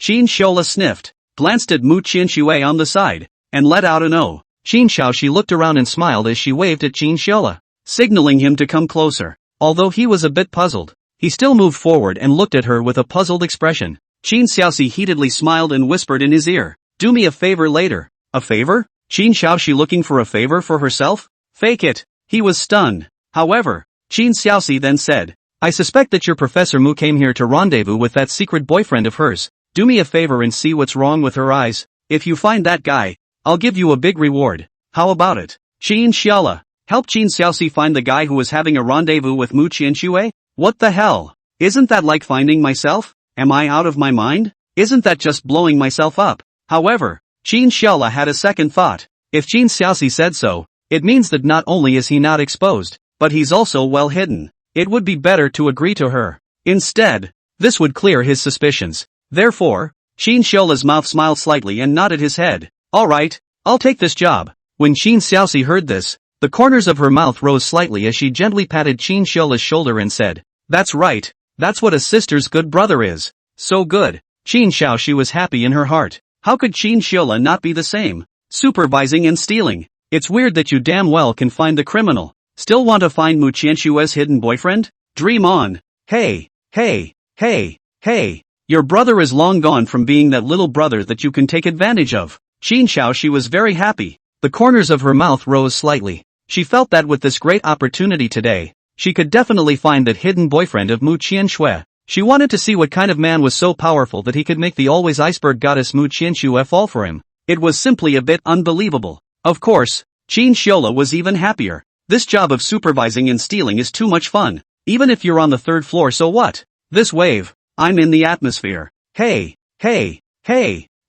Qin Xiaola sniffed, glanced at Mu Qianxue on the side, and let out an "oh." Qin Xiaoxi looked around and smiled as she waved at Qin Xiaola, signaling him to come closer. Although he was a bit puzzled, he still moved forward and looked at her with a puzzled expression. Qin Xiaoxi heatedly smiled and whispered in his ear, "Do me a favor later." A favor? Qin Xiaoxi looking for a favor for herself? Fake it. He was stunned. However, Qin Xiaoxi then said, "I suspect that your Professor Mu came here to rendezvous with that secret boyfriend of hers. Do me a favor and see what's wrong with her eyes. If you find that guy, I'll give you a big reward. How about it?" Qin Xiaola, help Qin Xiaoxi find the guy who was having a rendezvous with Mu Qianxue? What the hell? Isn't that like finding myself? Am I out of my mind? Isn't that just blowing myself up? However, Qin Xiaola had a second thought. If Qin Xiaoxi said so, it means that not only is he not exposed, but he's also well hidden. It would be better to agree to her. Instead, this would clear his suspicions. Therefore, Qin Xiaola's mouth smiled slightly and nodded his head. "Alright, I'll take this job." When Qin Xiaoxi heard this, the corners of her mouth rose slightly as she gently patted Qin Xiaola's shoulder and said, "That's right, that's what a sister's good brother is. So good." Qin Xiaoxi was happy in her heart. How could Qin Xiaola not be the same? Supervising and stealing. It's weird that you damn well can find the criminal. Still want to find Mu Qianxue's hidden boyfriend? Dream on. Hey, hey, hey, hey. Your brother is long gone from being that little brother that you can take advantage of. Qin Xiaoxi was very happy. The corners of her mouth rose slightly. She felt that with this great opportunity today, she could definitely find that hidden boyfriend of Mu Qianxue. She wanted to see what kind of man was so powerful that he could make the always iceberg goddess Mu Qianxue fall for him. It was simply a bit unbelievable. Of course, Qin Xiaola was even happier. This job of supervising and stealing is too much fun. Even if you're on the third floor, so what? This wave, I'm in the atmosphere. Hey,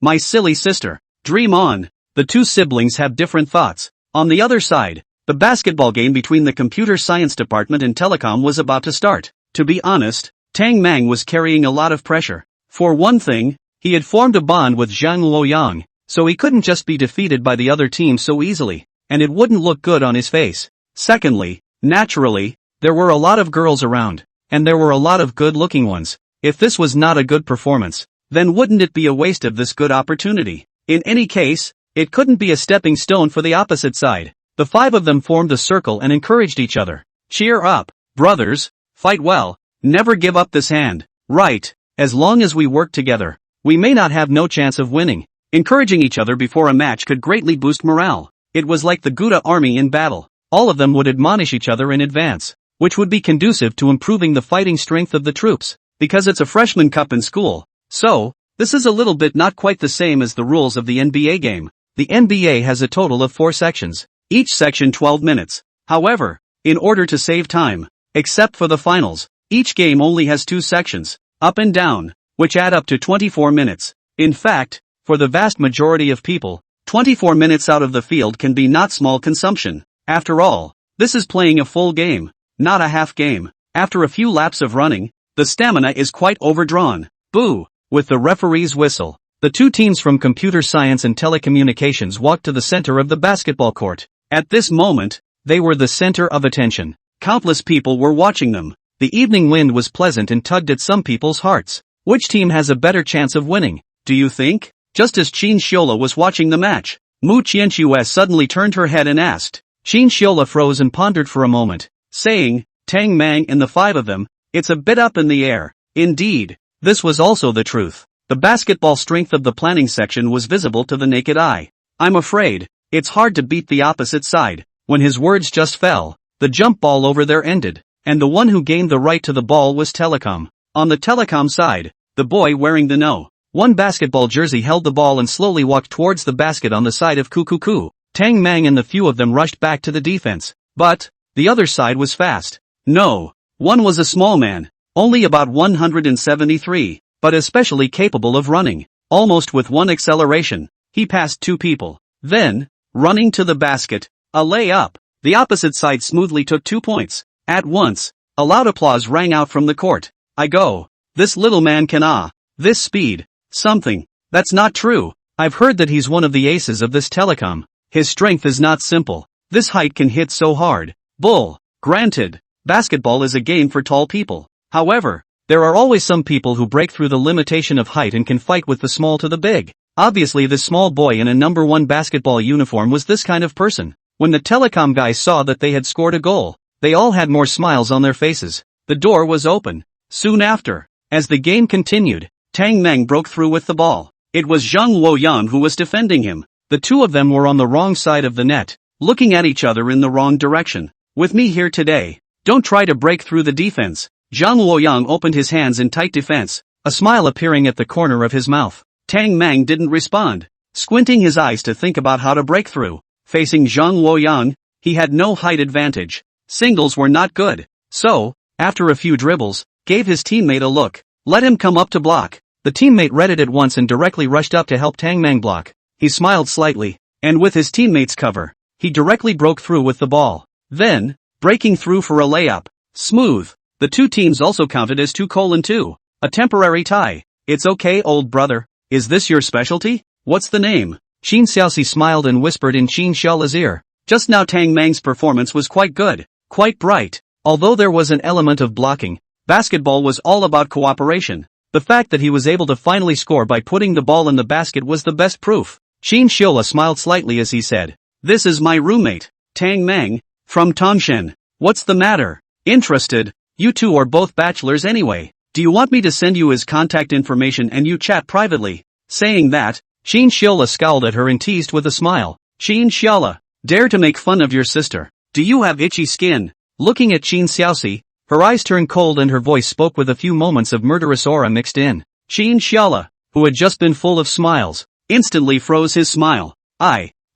my silly sister. Dream on. The two siblings have different thoughts. On the other side, the basketball game between the computer science department and telecom was about to start. To be honest, Tang Mang was carrying a lot of pressure. For one thing, he had formed a bond with Zhang Luoyang, so he couldn't just be defeated by the other team so easily, and it wouldn't look good on his face. Secondly, naturally, there were a lot of girls around, and there were a lot of good-looking ones. If this was not a good performance, then wouldn't it be a waste of this good opportunity? In any case, it couldn't be a stepping stone for the opposite side. The five of them formed a circle and encouraged each other. Cheer up, brothers, fight well, never give up this hand. Right, as long as we work together, we may not have no chance of winning. Encouraging each other before a match could greatly boost morale. It was like the Gouda army in battle. All of them would admonish each other in advance, which would be conducive to improving the fighting strength of the troops, because it's a freshman cup in school. So, this is a little bit not quite the same as the rules of the NBA game. The NBA has a total of 4 sections, each section 12 minutes. However, in order to save time, except for the finals, each game only has 2 sections, up and down, which add up to 24 minutes. In fact, for the vast majority of people, 24 minutes out of the field can be not small consumption. After all, this is playing a full game, not a half game. After a few laps of running, the stamina is quite overdrawn. Boo! With the referee's whistle, the two teams from computer science and telecommunications walked to the center of the basketball court. At this moment, they were the center of attention. Countless people were watching them. The evening wind was pleasant and tugged at some people's hearts. Which team has a better chance of winning, do you think? Just as Qin Xiola was watching the match, Mu Qianxue suddenly turned her head and asked. Qin Xiola froze and pondered for a moment, saying, Tang Mang and the 5 of them, it's a bit up in the air. Indeed, this was also the truth. The basketball strength of the planning section was visible to the naked eye. I'm afraid, it's hard to beat the opposite side. When his words just fell, the jump ball over there ended, and the one who gained the right to the ball was Telecom. On the Telecom side, the boy wearing the No. 1 basketball jersey held the ball and slowly walked towards the basket on the side of Kukuku. Tang Mang and the few of them rushed back to the defense. But, the other side was fast. No. 1 was a small man, only about 173, but especially capable of running. Almost with one acceleration, he passed 2 people. Then, running to the basket, a layup. The opposite side smoothly took 2 points. At once, a loud applause rang out from the court. I go. This little man can this speed. Something. That's not true. I've heard that he's one of the aces of this telecom. His strength is not simple. This height can hit so hard. Bull. Granted, basketball is a game for tall people. However, there are always some people who break through the limitation of height and can fight with the small to the big. Obviously this small boy in a number 1 basketball uniform was this kind of person. When the telecom guys saw that they had scored a goal, they all had more smiles on their faces. The door was open. Soon after, as the game continued, Tang Meng broke through with the ball. It was Zhang Luoyang who was defending him. The two of them were on the wrong side of the net, looking at each other in the wrong direction. With me here today, don't try to break through the defense. Zhang Luoyang opened his hands in tight defense, a smile appearing at the corner of his mouth. Tang Meng didn't respond, squinting his eyes to think about how to break through. Facing Zhang Luoyang, he had no height advantage. Singles were not good. So, after a few dribbles, gave his teammate a look. Let him come up to block. The teammate read it at once and directly rushed up to help Tang Meng block. He smiled slightly, and with his teammate's cover, he directly broke through with the ball. Then, breaking through for a layup. Smooth. The two teams also counted as 2:2. A temporary tie. It's okay, old brother. Is this your specialty? What's the name? Qin Xiaoxi smiled and whispered in Qin Xiaola's ear. Just now Tang Meng's performance was quite good, quite bright. Although there was an element of blocking, basketball was all about cooperation. The fact that he was able to finally score by putting the ball in the basket was the best proof. Qin Xiola smiled slightly as he said, "This is my roommate, Tang Meng, from Tangshan. What's the matter? Interested? You two are both bachelors anyway. Do you want me to send you his contact information and you chat privately?" Saying that, Qin Xiola scowled at her and teased with a smile. "Qin Xiola, dare to make fun of your sister. Do you have itchy skin?" Looking at Qin Xiaoxi, her eyes turned cold and her voice spoke with a few moments of murderous aura mixed in. Qin Xiaola, who had just been full of smiles, instantly froze his smile.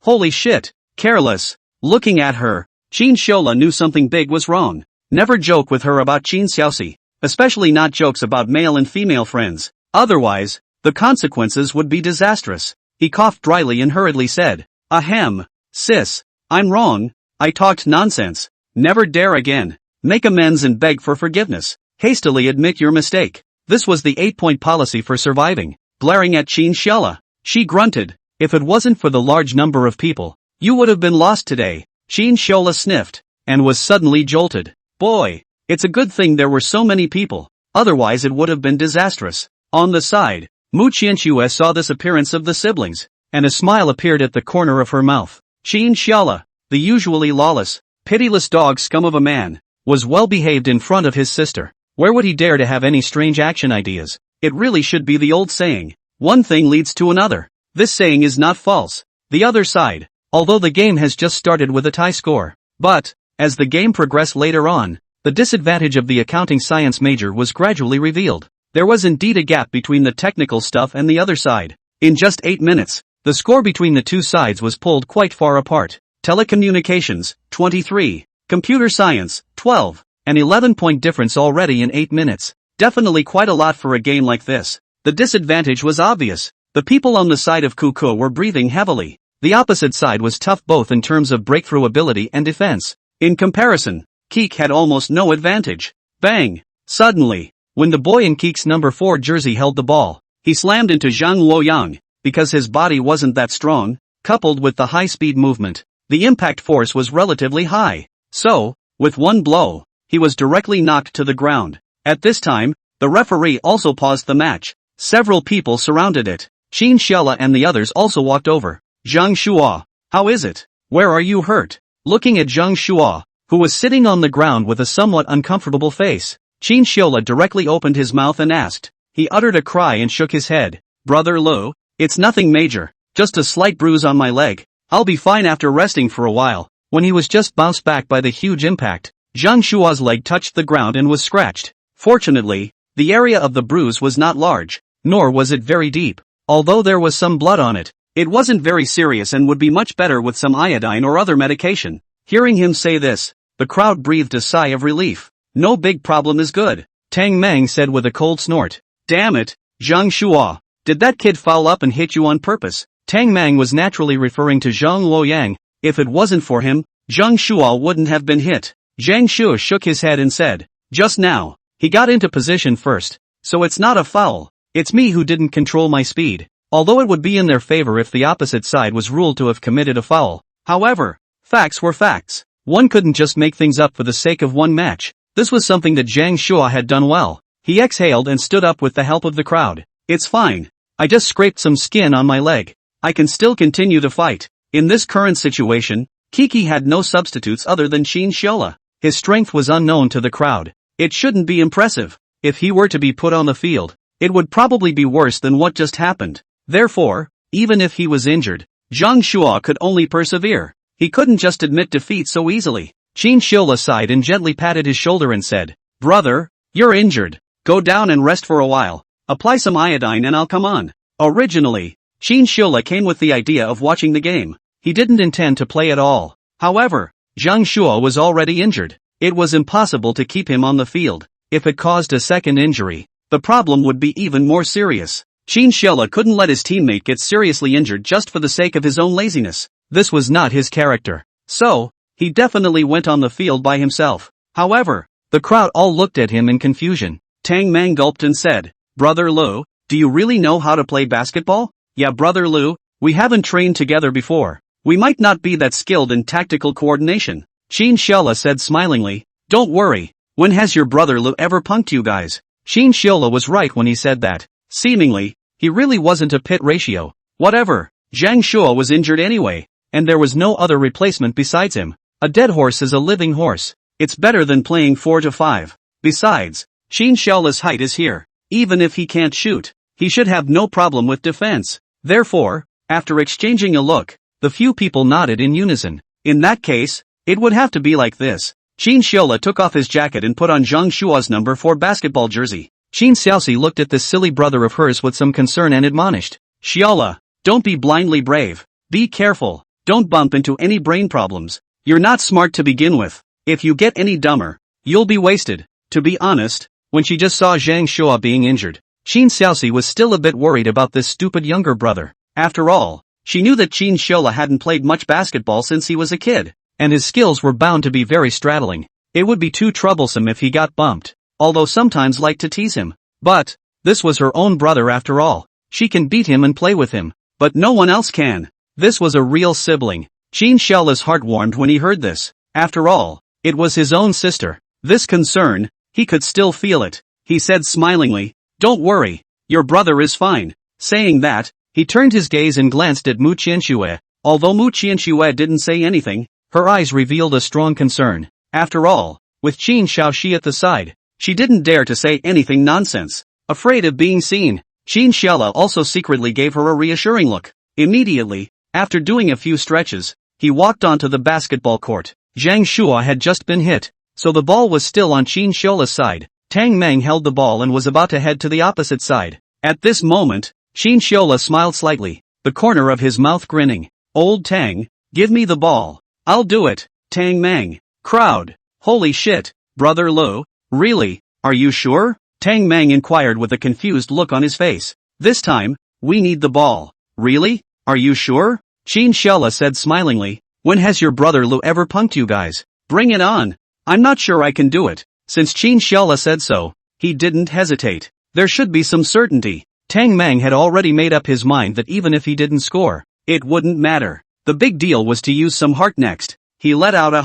Holy shit, careless. Looking at her, Qin Xiola knew something big was wrong. Never joke with her about Qin Xiaoxi, especially not jokes about male and female friends. Otherwise, the consequences would be disastrous. He coughed dryly and hurriedly said, Ahem, sis, I'm wrong, I talked nonsense. Never dare again. Make amends and beg for forgiveness. Hastily admit your mistake. This was the 8-point policy for surviving. Glaring at Qin Xiaola, she grunted, if it wasn't for the large number of people, you would have been lost today. Qin Xiaola sniffed, and was suddenly jolted. Boy, it's a good thing there were so many people, otherwise it would have been disastrous. On the side, Mu Qianxue saw this appearance of the siblings, and a smile appeared at the corner of her mouth. Qin Xiaola, the usually lawless, pitiless dog scum of a man, was well behaved in front of his sister. Where would he dare to have any strange action ideas? It really should be the old saying, one thing leads to another. This saying is not false. The other side, although the game has just started with a tie score. But, as the game progressed later on, the disadvantage of the accounting science major was gradually revealed. There was indeed a gap between the technical stuff and the other side. In just 8 minutes, the score between the two sides was pulled quite far apart. Telecommunications, 23. Computer science, 12. An 11-point difference already in 8 minutes. Definitely quite a lot for a game like this. The disadvantage was obvious. The people on the side of Kuko were breathing heavily. The opposite side was tough both in terms of breakthrough ability and defense. In comparison, Keek had almost no advantage. Bang! Suddenly, when the boy in Keek's number 4 jersey held the ball, he slammed into Zhang Luoyang. Because his body wasn't that strong, coupled with the high-speed movement, the impact force was relatively high. So, with one blow, he was directly knocked to the ground. At this time, the referee also paused the match. Several people surrounded it. Qin Xiaola and the others also walked over. Zhang Shuo, how is it? Where are you hurt? Looking at Zhang Shuo, who was sitting on the ground with a somewhat uncomfortable face, Qin Xiaola directly opened his mouth and asked. He uttered a cry and shook his head. Brother Lu, it's nothing major, just a slight bruise on my leg. I'll be fine after resting for a while. When he was just bounced back by the huge impact, Zhang Shuo's leg touched the ground and was scratched. Fortunately, the area of the bruise was not large, nor was it very deep. Although there was some blood on it, it wasn't very serious and would be much better with some iodine or other medication. Hearing him say this, the crowd breathed a sigh of relief. No big problem is good, Tang Mang said with a cold snort. Damn it, Zhang Shuo, did that kid foul up and hit you on purpose? Tang Mang was naturally referring to Zhang Luoyang. If it wasn't for him, Zhang Shuo wouldn't have been hit. Zhang Shu shook his head and said, just now, he got into position first, so it's not a foul. It's me who didn't control my speed. Although it would be in their favor if the opposite side was ruled to have committed a foul. However, facts were facts. One couldn't just make things up for the sake of one match. This was something that Zhang Shuo had done well. He exhaled and stood up with the help of the crowd. It's fine. I just scraped some skin on my leg. I can still continue to fight. In this current situation, Kiki had no substitutes other than Qin Xiaola. His strength was unknown to the crowd. It shouldn't be impressive. If he were to be put on the field, it would probably be worse than what just happened. Therefore, even if he was injured, Zhang Shuo could only persevere. He couldn't just admit defeat so easily. Qin Xiaola sighed and gently patted his shoulder and said, Brother, you're injured. Go down and rest for a while. Apply some iodine and I'll come on. Originally, Qin Xiaola came with the idea of watching the game. He didn't intend to play at all. However, Zhang Shuo was already injured. It was impossible to keep him on the field. If it caused a second injury, the problem would be even more serious. Qin Xiaola couldn't let his teammate get seriously injured just for the sake of his own laziness. This was not his character. So, he definitely went on the field by himself. However, the crowd all looked at him in confusion. Tang Mang gulped and said, Brother Lu, do you really know how to play basketball? Yeah, Brother Lu, we haven't trained together before. We might not be that skilled in tactical coordination. Qin Xiaola said smilingly, Don't worry. When has your brother Lu ever punked you guys? Qin Xiaola was right when he said that. Seemingly, he really wasn't a pit ratio. Whatever, Zhang Shuo was injured anyway, and there was no other replacement besides him. A dead horse is a living horse. It's better than playing 4 to 5. Besides, Qin Xiaola's height is here. Even if he can't shoot, he should have no problem with defense. Therefore, after exchanging a look, the few people nodded in unison. In that case, it would have to be like this. Qin Xiaola took off his jacket and put on Zhang Shuo's number 4 basketball jersey. Qin Xiaoxi looked at this silly brother of hers with some concern and admonished. Xiaola, don't be blindly brave. Be careful. Don't bump into any brain problems. You're not smart to begin with. If you get any dumber, you'll be wasted. To be honest, when she just saw Zhang Shuo being injured, Qin Xiaoxi was still a bit worried about this stupid younger brother. After all, she knew that Qin Shiola hadn't played much basketball since he was a kid, and his skills were bound to be very straddling. It would be too troublesome if he got bumped, although sometimes liked to tease him. But this was her own brother after all. She can beat him and play with him, but no one else can. This was a real sibling. Qin Shiola's heart warmed when he heard this. After all, it was his own sister. This concern, he could still feel it. He said smilingly, "Don't worry, your brother is fine." Saying that, he turned his gaze and glanced at Mu Qianxue. Although Mu Qianxue didn't say anything, her eyes revealed a strong concern. After all, with Qin Xiaoxi at the side, she didn't dare to say anything nonsense. Afraid of being seen, Qin Shiola also secretly gave her a reassuring look. Immediately, after doing a few stretches, he walked onto the basketball court. Zhang Shua had just been hit, so the ball was still on Qin Shiola's side. Tang Meng held the ball and was about to head to the opposite side. At this moment, Qin Shiola smiled slightly, the corner of his mouth grinning. "Old Tang, give me the ball. I'll do it." Tang Meng. Crowd. "Holy shit, Brother Lu, really, are you sure?" Tang Meng inquired with a confused look on his face. "This time, we need the ball." "Really? Are you sure?" Qin Shiola said smilingly. "When has your brother Lu ever punked you guys? Bring it on." "I'm not sure I can do it." Since Qin Shiola said so, he didn't hesitate. There should be some certainty. Tang Meng had already made up his mind that even if he didn't score, it wouldn't matter. The big deal was to use some heart next. He let out a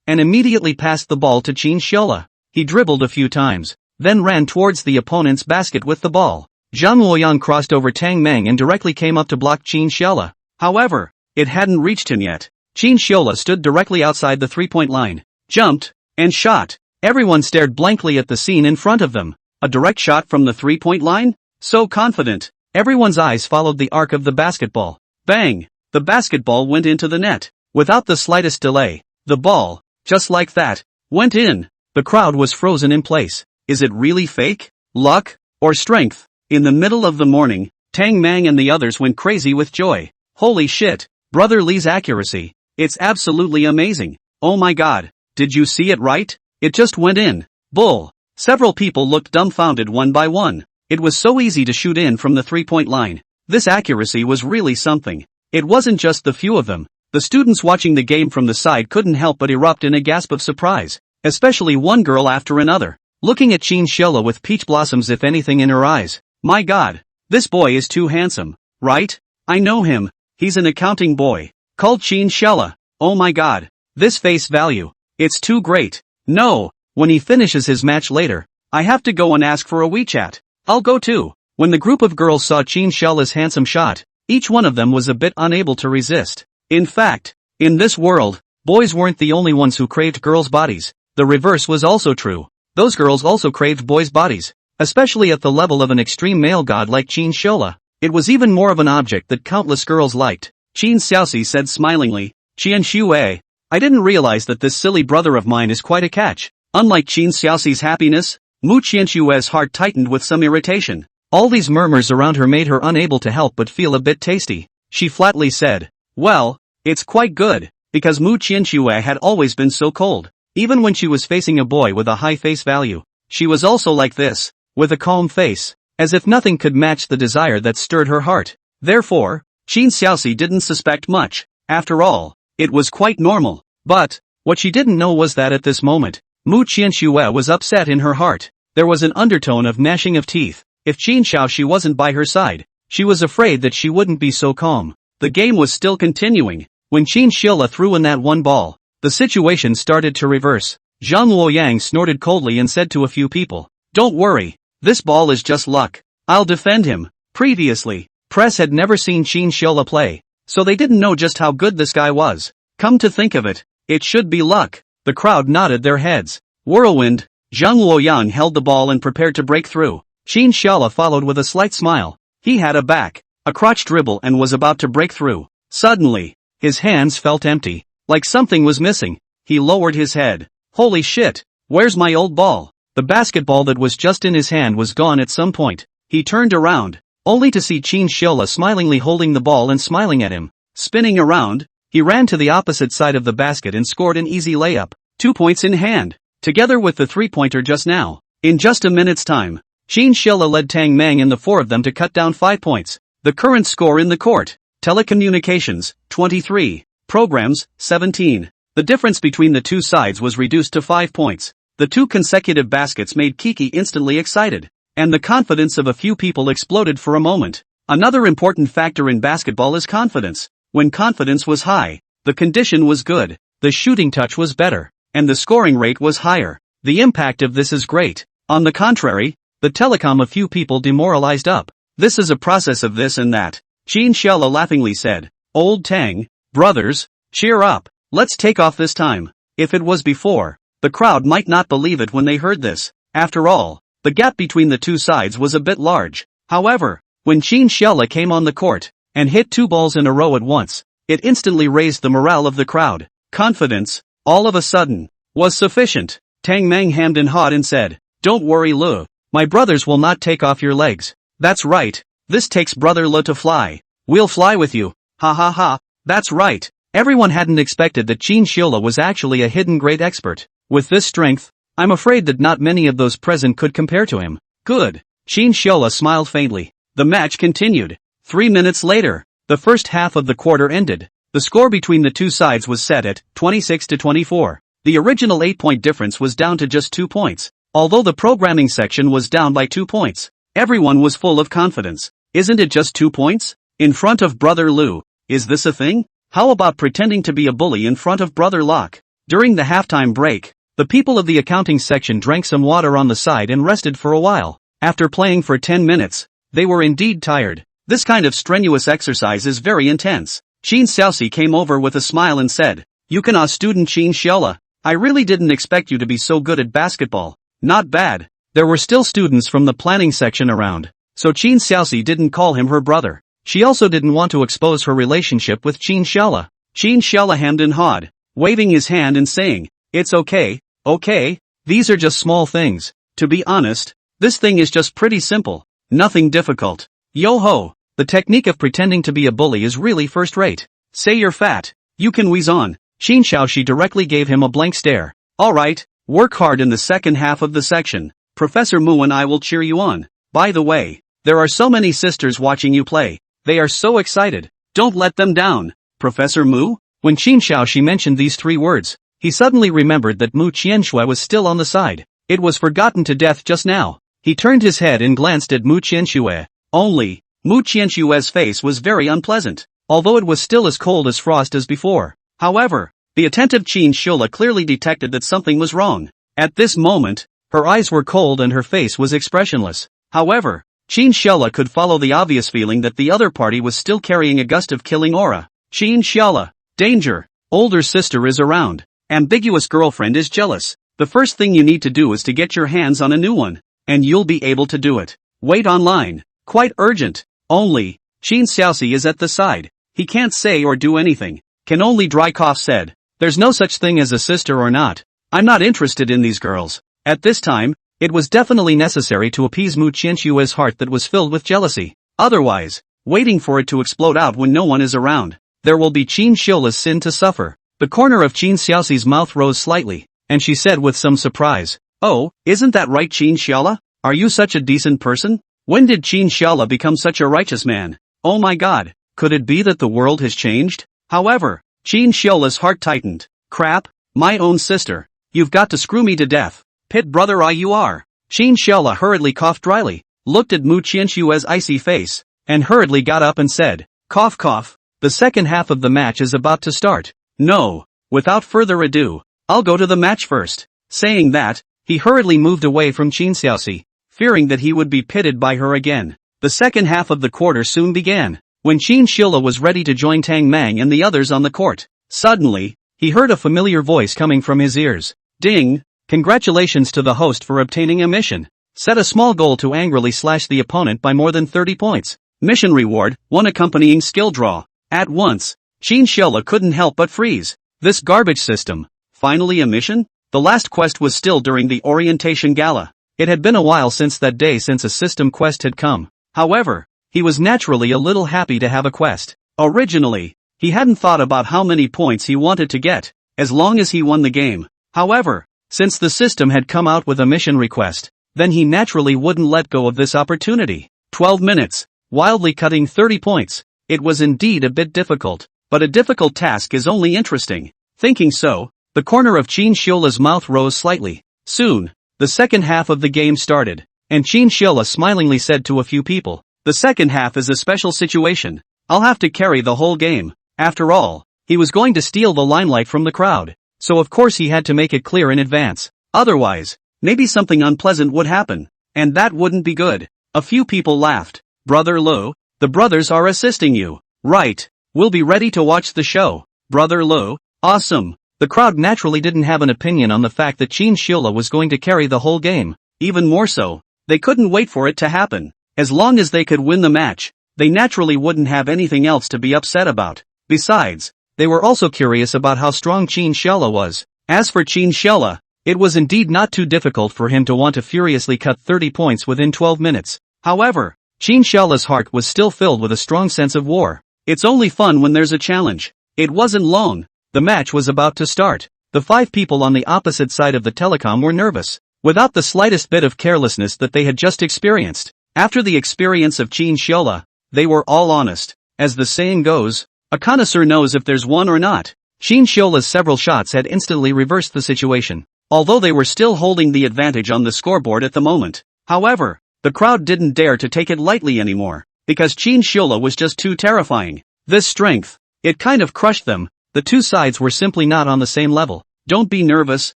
and immediately passed the ball to Qin Shiola. He dribbled a few times, then ran towards the opponent's basket with the ball. Zhang Luoyang crossed over Tang Meng and directly came up to block Qin Shiola. However, it hadn't reached him yet. Qin Shiola stood directly outside the three-point line, jumped, and shot. Everyone stared blankly at the scene in front of them. A direct shot from the three-point line? So confident. Everyone's eyes followed the arc of the basketball. Bang! The basketball went into the net. Without the slightest delay, the ball, just like that, went in. The crowd was frozen in place. Is it really fake, luck, or strength? In the middle of the morning, Tang Meng and the others went crazy with joy. Holy shit, Brother Li's accuracy. It's absolutely amazing. Oh my god, did you see it right? It just went in. Bull. Several people looked dumbfounded one by one. It was so easy to shoot in from the three-point line. This accuracy was really something. It wasn't just the few of them. The students watching the game from the side couldn't help but erupt in a gasp of surprise, especially one girl after another, looking at Qin Shiola with peach blossoms if anything in her eyes. My god, this boy is too handsome, right? I know him, he's an accounting boy, called Qin Shiola. Oh my god, this face value, it's too great. No, when he finishes his match later, I have to go and ask for a WeChat. I'll go too. When the group of girls saw Qin Shiola's handsome shot, each one of them was a bit unable to resist. In fact, in this world, boys weren't the only ones who craved girls' bodies. The reverse was also true. Those girls also craved boys' bodies, especially at the level of an extreme male god like Qin Shiola. It was even more of an object that countless girls liked. Qin Xiaoxi said smilingly, "Qian Xue, I didn't realize that this silly brother of mine is quite a catch." Unlike Qin Xiaoxi's happiness, Mu Qianxue's heart tightened with some irritation. All these murmurs around her made her unable to help but feel a bit tasty. She flatly said, "Well, it's quite good, because Mu Qianxue had always been so cold. Even when she was facing a boy with a high face value, she was also like this, with a calm face, as if nothing could match the desire that stirred her heart. Therefore, Qin Xiaoxi didn't suspect much. After all, it was quite normal. But what she didn't know was that at this moment, Mu Qianxue was upset in her heart. There was an undertone of gnashing of teeth. If Qin Xiaoxi wasn't by her side, she was afraid that she wouldn't be so calm. The game was still continuing. When Qin Shiola threw in that one ball, the situation started to reverse. Zhang Luoyang snorted coldly and said to a few people, "Don't worry, this ball is just luck. I'll defend him." Previously, press had never seen Qin Shiola play, so they didn't know just how good this guy was. Come to think of it, it should be luck. The crowd nodded their heads. Whirlwind. Zhang Luoyang held the ball and prepared to break through. Qin Shiola followed with a slight smile. He had a crotch dribble and was about to break through. Suddenly, his hands felt empty, like something was missing. He lowered his head. Holy shit, where's my old ball? The basketball that was just in his hand was gone at some point. He turned around, only to see Qin Shiola smilingly holding the ball and smiling at him. Spinning around, he ran to the opposite side of the basket and scored an easy layup. 2 points in hand, together with the three-pointer just now. In just a minute's time, Qin Shilla led Tang Mang and the four of them to cut down 5 points. The current score in the court. Telecommunications, 23. Programs, 17. The difference between the two sides was reduced to 5 points. The two consecutive baskets made Kiki instantly excited, and the confidence of a few people exploded for a moment. Another important factor in basketball is confidence. When confidence was high, the condition was good, the shooting touch was better, and the scoring rate was higher. The impact of this is great. On the contrary, the telecom a few people demoralized up. This is a process of this and that. Qin Shilla laughingly said, "Old Tang, brothers, cheer up, let's take off this time." If it was before, the crowd might not believe it when they heard this. After all, the gap between the two sides was a bit large. However, when Qin Shilla came on the court, and hit 2 balls in a row at once, it instantly raised the morale of the crowd. Confidence, all of a sudden, was sufficient. Tang Mang hemmed and hawed and said, "Don't worry Le, my brothers will not take off your legs." "That's right, this takes brother Le to fly. We'll fly with you, ha ha ha." That's right, everyone hadn't expected that Qin Shilla was actually a hidden great expert. With this strength, I'm afraid that not many of those present could compare to him. Good. Qin Shilla smiled faintly. The match continued. 3 minutes later, the first half of the quarter ended. The score between the two sides was set at 26-24. The original 8-point difference was down to just 2 points. Although the programming section was down by 2 points, everyone was full of confidence. Isn't it just 2 points? In front of Brother Lu, is this a thing? How about pretending to be a bully in front of Brother Locke? During the halftime break, the people of the accounting section drank some water on the side and rested for a while. After playing for 10 minutes, they were indeed tired. This kind of strenuous exercise is very intense. Qin Xiaoxi came over with a smile and said, "You can student Qin Shilla. I really didn't expect you to be so good at basketball." Not bad. There were still students from the planning section around, so Qin Xiaoxi didn't call him her brother. She also didn't want to expose her relationship with Qin Shilla. Qin Shilla hemmed and hawed, waving his hand and saying, "It's okay, okay, these are just small things. To be honest, this thing is just pretty simple. Nothing difficult. Yo-ho, the technique of pretending to be a bully is really first-rate. Say you're fat, you can wheeze on." Qin Xiaoxi directly gave him a blank stare. "Alright, work hard in the second half of the section. Professor Mu and I will cheer you on. By the way, there are so many sisters watching you play. They are so excited. Don't let them down." Professor Mu? When Qin Xiaoxi mentioned these 3 words, he suddenly remembered that Mu Qianxue was still on the side. It was forgotten to death just now. He turned his head and glanced at Mu Qianxue. Only, Mu Qianxue's face was very unpleasant, although it was still as cold as frost as before. However, the attentive Qin Shilla clearly detected that something was wrong. At this moment, her eyes were cold and her face was expressionless. However, Qin Shilla could follow the obvious feeling that the other party was still carrying a gust of killing aura. Qin Shilla, danger, older sister is around, ambiguous girlfriend is jealous. The first thing you need to do is to get your hands on a new one, and you'll be able to do it. Wait online, quite urgent. Only, Qin Xiaoxi is at the side. He can't say or do anything, can only dry cough said, "There's no such thing as a sister or not. I'm not interested in these girls." At this time, it was definitely necessary to appease Mu Qianxue's heart that was filled with jealousy. Otherwise, waiting for it to explode out when no one is around, there will be Qin Shilla's sin to suffer. The corner of Qin Xiaoxi's mouth rose slightly, and she said with some surprise, "Oh, isn't that right Qin Shilla? Are you such a decent person? When did Qin Shilla become such a righteous man? Oh my god, could it be that the world has changed?" However, Qin Shilla's heart tightened. "Crap, my own sister. You've got to screw me to death. Pit brother you are." Qin Shilla hurriedly coughed dryly, looked at Mu Qianxue's icy face, and hurriedly got up and said, "Cough cough, the second half of the match is about to start. No, without further ado, I'll go to the match first." Saying that, he hurriedly moved away from Qin Xiaoxi, fearing that he would be pitted by her again. The second half of the quarter soon began. When Qin Shilla was ready to join Tang Mang and the others on the court, suddenly, he heard a familiar voice coming from his ears. "Ding! Congratulations to the host for obtaining a mission. Set a small goal to angrily slash the opponent by more than 30 points. Mission reward, 1 accompanying skill draw." At once, Qin Shilla couldn't help but freeze. This garbage system. Finally a mission? The last quest was still during the orientation gala. It had been a while since that day since a system quest had come. However, he was naturally a little happy to have a quest. Originally, he hadn't thought about how many points he wanted to get, as long as he won the game. However, since the system had come out with a mission request, then he naturally wouldn't let go of this opportunity. 12 minutes, wildly cutting 30 points. It was indeed a bit difficult, but a difficult task is only interesting. Thinking so, the corner of Qin Xiola's mouth rose slightly. Soon, the second half of the game started, and Qin Xiola smilingly said to a few people, "The second half is a special situation. I'll have to carry the whole game." After all, he was going to steal the limelight from the crowd, so of course he had to make it clear in advance. Otherwise, maybe something unpleasant would happen, and that wouldn't be good. A few people laughed. "Brother Lo, the brothers are assisting you. Right. We'll be ready to watch the show. Brother Lo, awesome." The crowd naturally didn't have an opinion on the fact that Qin Xiola was going to carry the whole game. Even more so, they couldn't wait for it to happen. As long as they could win the match, they naturally wouldn't have anything else to be upset about. Besides, they were also curious about how strong Qin Xiola was. As for Qin Xiola, it was indeed not too difficult for him to want to furiously cut 30 points within 12 minutes. However, Qin Xiola's heart was still filled with a strong sense of war. It's only fun when there's a challenge. It wasn't long. The match was about to start. The 5 people on the opposite side of the telecom were nervous, without the slightest bit of carelessness that they had just experienced. After the experience of Qin Xiola, they were all honest. As the saying goes, a connoisseur knows if there's one or not. Qin Xiola's several shots had instantly reversed the situation, although they were still holding the advantage on the scoreboard at the moment. However, the crowd didn't dare to take it lightly anymore, because Qin Xiola was just too terrifying. This strength, it kind of crushed them. The two sides were simply not on the same level. Don't be nervous,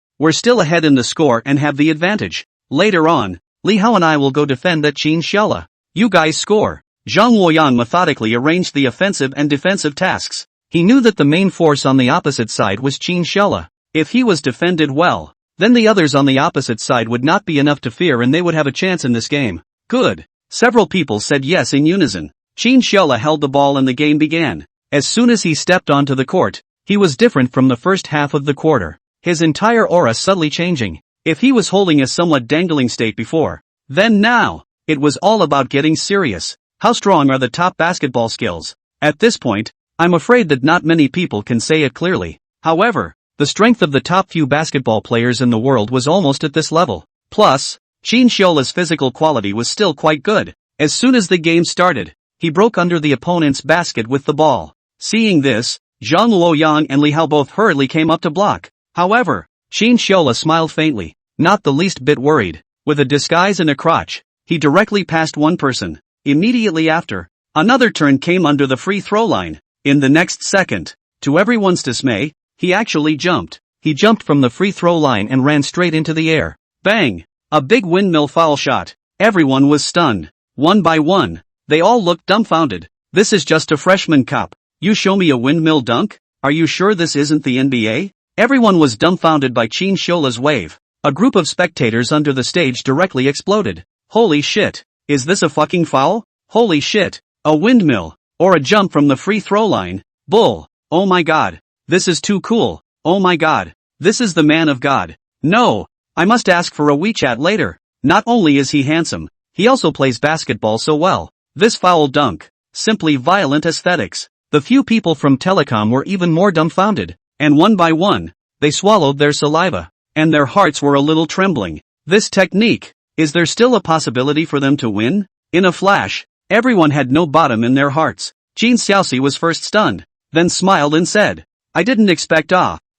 we're still ahead in the score and have the advantage. Later on, Li Hao and I will go defend that Qin Xiola. You guys score. Zhang Luoyang methodically arranged the offensive and defensive tasks. He knew that the main force on the opposite side was Qin Xiola. If he was defended well, then the others on the opposite side would not be enough to fear and they would have a chance in this game. Good. Several people said yes in unison. Qin Xiola held the ball and the game began. As soon as he stepped onto the court, he was different from the first half of the quarter. His entire aura subtly changing. If he was holding a somewhat dangling state before, then now, it was all about getting serious. How strong are the top basketball skills? At this point, I'm afraid that not many people can say it clearly. However, the strength of the top few basketball players in the world was almost at this level. Plus, Qin Xiola's physical quality was still quite good. As soon as the game started, he broke under the opponent's basket with the ball. Seeing this, Zhang Luoyang and Li Hao both hurriedly came up to block. However, Qin Xiola smiled faintly, not the least bit worried. With a disguise and a crotch, he directly passed one person. Immediately after, another turn came under the free throw line. In the next second, to everyone's dismay, he actually jumped. He jumped from the free throw line and ran straight into the air. Bang! A big windmill foul shot. Everyone was stunned. One by one, they all looked dumbfounded. This is just a freshman cup. You show me a windmill dunk? Are you sure this isn't the NBA? Everyone was dumbfounded by Qin Xiola's wave. A group of spectators under the stage directly exploded. Holy shit! Is this a fucking foul? Holy shit! A windmill, or a jump from the free throw line? Bull! Oh my god! This is too cool! Oh my god! This is the man of God! No! I must ask for a WeChat later. Not only is he handsome, he also plays basketball so well. This foul dunk. Simply violent aesthetics. The few people from Telecom were even more dumbfounded, and one by one, they swallowed their saliva, and their hearts were a little trembling. This technique, is there still a possibility for them to win? In a flash, everyone had no bottom in their hearts. Qin Xiaoxi was first stunned, then smiled and said, I didn't expect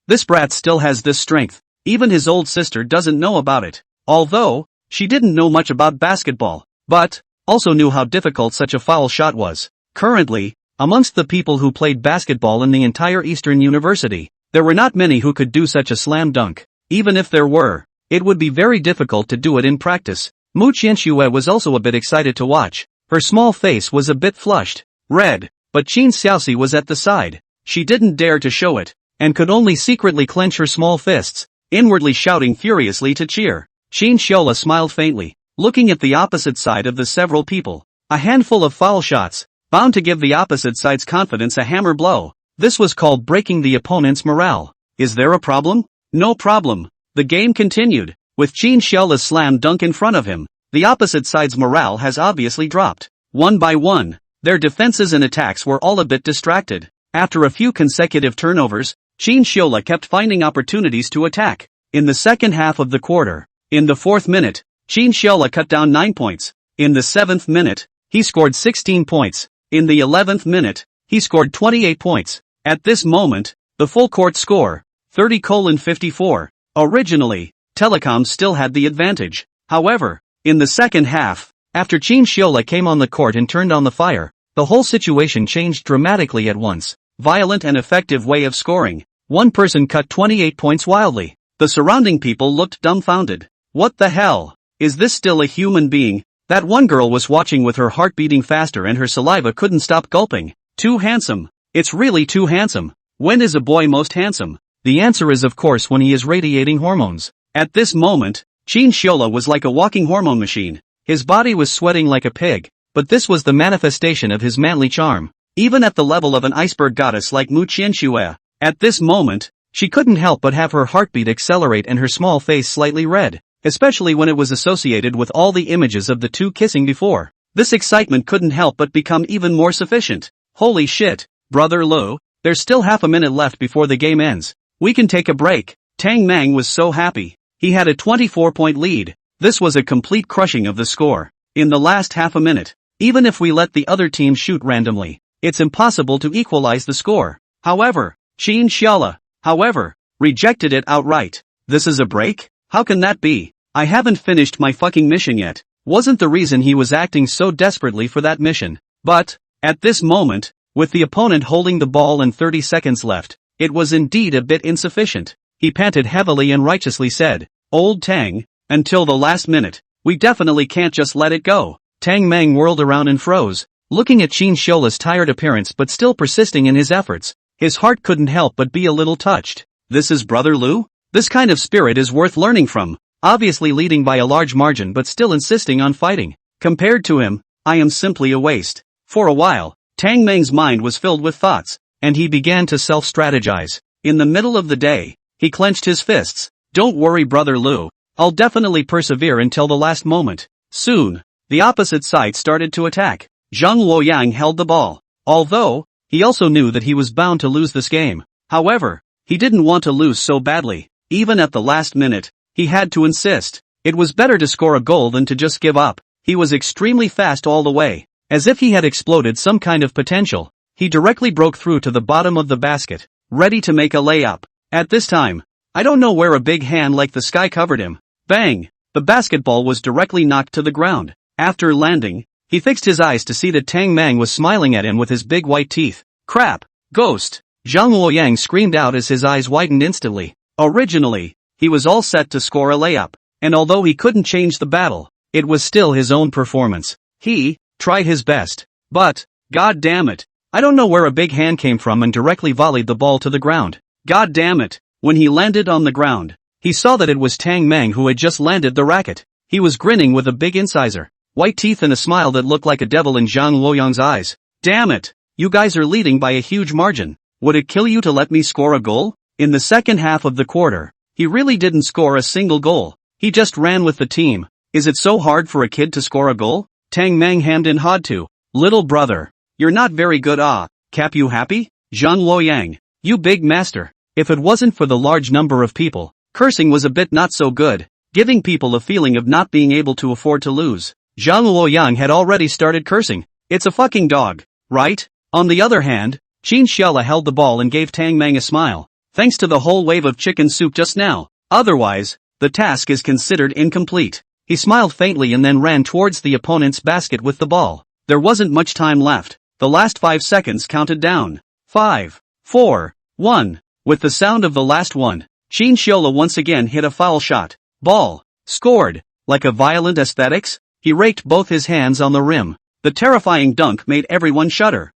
this brat still has this strength. Even his old sister doesn't know about it. Although, she didn't know much about basketball, but also knew how difficult such a foul shot was. Currently, amongst the people who played basketball in the entire Eastern University, there were not many who could do such a slam dunk. Even if there were, it would be very difficult to do it in practice. Mu Qianxue was also a bit excited to watch. Her small face was a bit flushed, red, but Qin Xiaoxi was at the side. She didn't dare to show it, and could only secretly clench her small fists, inwardly shouting furiously to cheer. Qin Xiola smiled faintly, looking at the opposite side of the several people. A handful of foul shots, bound to give the opposite side's confidence a hammer blow. This was called breaking the opponent's morale. Is there a problem? No problem. The game continued. With Qin Xiola's slam dunk in front of him, the opposite side's morale has obviously dropped. One by one, their defenses and attacks were all a bit distracted. After a few consecutive turnovers, Qin Xiola kept finding opportunities to attack. In the second half of the quarter, in the fourth minute, Qin Xiaola cut down 9 points. In the 7th minute, he scored 16 points. In the 11th minute, he scored 28 points. At this moment, the full court score, 30:54. Originally, Telecom still had the advantage. However, in the second half, after Qin Xiaola came on the court and turned on the fire, the whole situation changed dramatically at once. Violent and effective way of scoring. One person cut 28 points wildly. The surrounding people looked dumbfounded. What the hell? Is this still a human being? That one girl was watching with her heart beating faster and her saliva couldn't stop gulping. Too handsome. It's really too handsome. When is a boy most handsome? The answer is of course when he is radiating hormones. At this moment, Qin Xiaola was like a walking hormone machine. His body was sweating like a pig, but this was the manifestation of his manly charm. Even at the level of an iceberg goddess like Mu Qianxue, at this moment, she couldn't help but have her heartbeat accelerate and her small face slightly red, especially when it was associated with all the images of the two kissing before. This excitement couldn't help but become even more sufficient. Holy shit, brother Lu, there's still half a minute left before the game ends. We can take a break. Tang Mang was so happy. He had a 24-point lead. This was a complete crushing of the score. In the last half a minute, even if we let the other team shoot randomly, it's impossible to equalize the score. However, Qin Xiaola, rejected it outright. This is a break? How can that be? I haven't finished my fucking mission yet. Wasn't the reason he was acting so desperately for that mission. But, at this moment, with the opponent holding the ball and 30 seconds left, it was indeed a bit insufficient. He panted heavily and righteously said, "Old Tang, until the last minute, we definitely can't just let it go." Tang Mang whirled around and froze, looking at Qin Xiaola's tired appearance but still persisting in his efforts. His heart couldn't help but be a little touched. This is Brother Lu? This kind of spirit is worth learning from. Obviously leading by a large margin but still insisting on fighting. Compared to him, I am simply a waste. For a while, Tang Meng's mind was filled with thoughts, and he began to self-strategize. In the middle of the day, he clenched his fists. Don't worry Brother Lu, I'll definitely persevere until the last moment. Soon, the opposite side started to attack. Zhang Luoyang held the ball. Although, he also knew that he was bound to lose this game. However, he didn't want to lose so badly. Even at the last minute, he had to insist. It was better to score a goal than to just give up. He was extremely fast all the way. As if he had exploded some kind of potential, he directly broke through to the bottom of the basket, ready to make a layup. At this time, I don't know where a big hand like the sky covered him. Bang! The basketball was directly knocked to the ground. After landing, he fixed his eyes to see that Tang Mang was smiling at him with his big white teeth. Crap! Ghost! Zhang Luoyang screamed out as his eyes widened instantly. Originally, he was all set to score a layup, and although he couldn't change the battle, it was still his own performance. He tried his best, but, god damn it, I don't know where a big hand came from and directly volleyed the ball to the ground. God damn it, when he landed on the ground, he saw that it was Tang Mang who had just landed the racket. He was grinning with a big incisor, white teeth and a smile that looked like a devil in Zhang Luoyang's eyes. Damn it, you guys are leading by a huge margin. Would it kill you to let me score a goal? In the second half of the quarter, he really didn't score a single goal. He just ran with the team. Is it so hard for a kid to score a goal? Tang Mang hammed and hawed to. Little brother, you're not very good. Cap, you happy? Zhang Luoyang, you big master. If it wasn't for the large number of people, cursing was a bit not so good, giving people a feeling of not being able to afford to lose. Zhang Luoyang had already started cursing. It's a fucking dog, right? On the other hand, Qin Xiaola held the ball and gave Tang Mang a smile. Thanks to the whole wave of chicken soup just now. Otherwise, the task is considered incomplete. He smiled faintly and then ran towards the opponent's basket with the ball. There wasn't much time left. The last 5 seconds counted down. 5, 4, 1. With the sound of the last one, Qin Xiaola once again hit a foul shot. Ball. Scored. Like a violent aesthetics, he raked both his hands on the rim. The terrifying dunk made everyone shudder.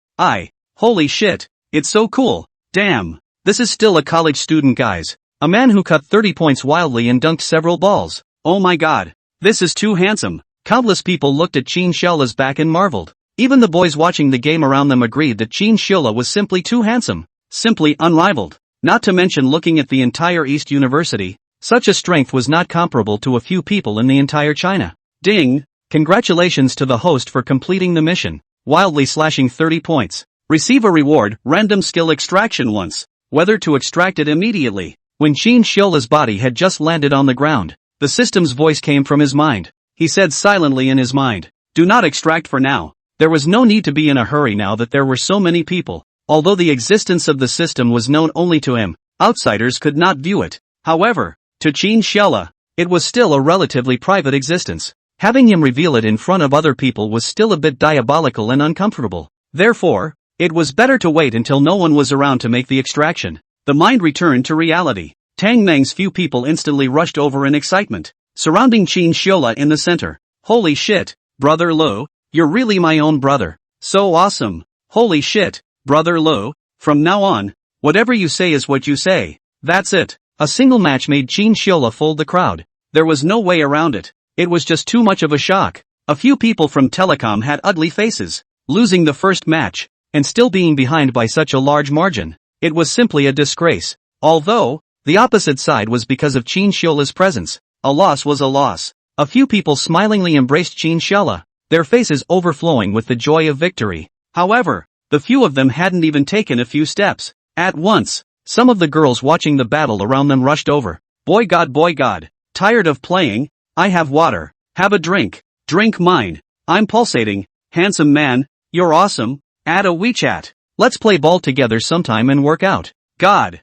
Holy shit. It's so cool. Damn. This is still a college student, guys. A man who cut 30 points wildly and dunked several balls. Oh my god. This is too handsome. Countless people looked at Qin Xiaola's back and marveled. Even the boys watching the game around them agreed that Qin Xiaola was simply too handsome. Simply unrivaled. Not to mention looking at the entire East University, such a strength was not comparable to a few people in the entire China. Ding! Congratulations to the host for completing the mission. Wildly slashing 30 points. Receive a reward, random skill extraction once. Whether to extract it immediately. When Qin Xiaola's body had just landed on the ground, the system's voice came from his mind. he said silently in his mind. Do not extract for now. There was no need to be in a hurry now that there were so many people. Although the existence of the system was known only to him, outsiders could not view it. However, to Qin Xiaola, it was still a relatively private existence. Having him reveal it in front of other people was still a bit diabolical and uncomfortable. Therefore, it was better to wait until no one was around to make the extraction. The mind returned to reality. Tang Meng's few people instantly rushed over in excitement, surrounding Qin Xiaola in the center. Holy shit, Brother Lu, you're really my own brother. So awesome. Holy shit, Brother Lu, from now on, whatever you say is what you say. That's it. A single match made Qin Xiaola fold the crowd. There was no way around it. It was just too much of a shock. A few people from Telecom had ugly faces. Losing the first match, and still being behind by such a large margin. It was simply a disgrace. Although, the opposite side was because of Qin Xiaola's presence. A loss was a loss. A few people smilingly embraced Qin Xiaola, their faces overflowing with the joy of victory. However, the few of them hadn't even taken a few steps. At once, some of the girls watching the battle around them rushed over. Boy god, tired of playing? I have water. Have a drink. Drink mine. I'm pulsating. Handsome man, you're awesome. Add a WeChat. Let's play ball together sometime and work out. God.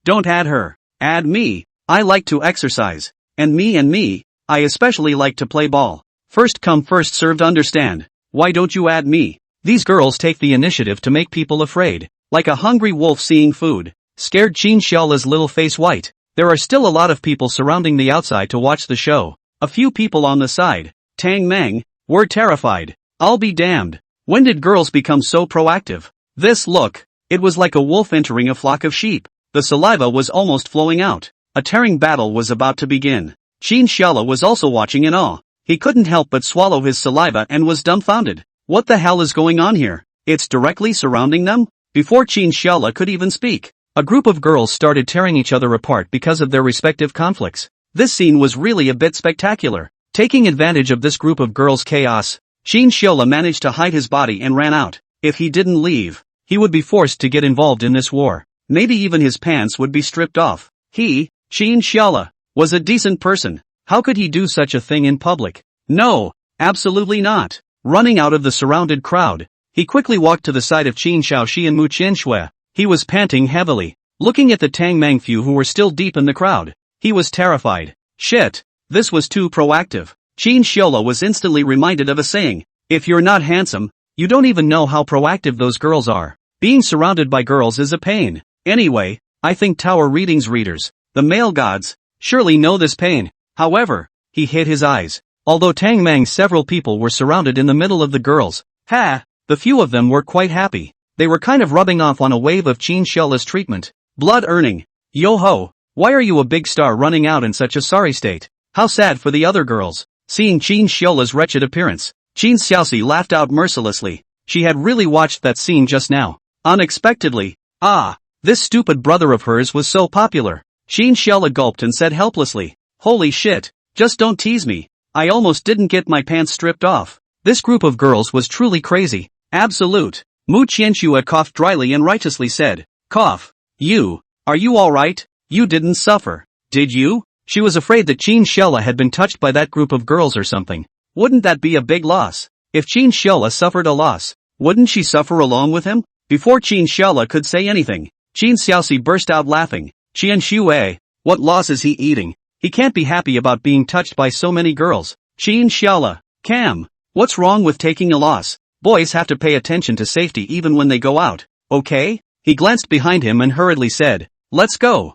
Don't add her. Add me. I like to exercise. And me, I especially like to play ball. First come first served, understand. Why don't you add me? These girls take the initiative to make people afraid. Like a hungry wolf seeing food. Scared Qin Xiaola's little face white. There are still a lot of people surrounding the outside to watch the show. A few people on the side, Tang Meng, were terrified. I'll be damned. When did girls become so proactive? This look, it was like a wolf entering a flock of sheep. The saliva was almost flowing out. A tearing battle was about to begin. Qin Xiaola was also watching in awe. He couldn't help but swallow his saliva and was dumbfounded. What the hell is going on here? It's directly surrounding them? Before Qin Xiaola could even speak, a group of girls started tearing each other apart because of their respective conflicts. This scene was really a bit spectacular. Taking advantage of this group of girls' chaos, Qin Xiaola managed to hide his body and ran out. If he didn't leave, he would be forced to get involved in this war. Maybe even his pants would be stripped off. He, Qin Xiaola, was a decent person. How could he do such a thing in public? No, absolutely not. Running out of the surrounded crowd, he quickly walked to the side of Qin Shaoxi and Mu Qianxue. He was panting heavily, looking at the Tang Meng few who were still deep in the crowd. He was terrified. Shit, this was too proactive. Qin Xiaola was instantly reminded of a saying. If you're not handsome, you don't even know how proactive those girls are. Being surrounded by girls is a pain. Anyway, I think tower readings readers, the male gods, surely know this pain. However, he hid his eyes. Although Tang Meng's several people were surrounded in the middle of the girls, the few of them were quite happy. They were kind of rubbing off on a wave of Qin Xiaola's treatment. Blood earning. Yo ho, why are you a big star running out in such a sorry state? How sad for the other girls. Seeing Qin Xiaola's wretched appearance, Qin Xiaoxi laughed out mercilessly. She had really watched that scene just now. Unexpectedly. This stupid brother of hers was so popular. Qin Xiaola gulped and said helplessly. Holy shit, just don't tease me. I almost didn't get my pants stripped off. This group of girls was truly crazy. Absolute. Mu Qianxue coughed dryly and righteously said, Cough. Are you alright? You didn't suffer, did you? She was afraid that Qin Xiaola had been touched by that group of girls or something. Wouldn't that be a big loss? If Qin Xiaola suffered a loss, wouldn't she suffer along with him? Before Qin Xiaola could say anything, Qin Xiaoxi burst out laughing. Qianxue, what loss is he eating? He can't be happy about being touched by so many girls. Qin Xiaola, Cam, what's wrong with taking a loss? Boys have to pay attention to safety even when they go out, okay? He glanced behind him and hurriedly said, Let's go.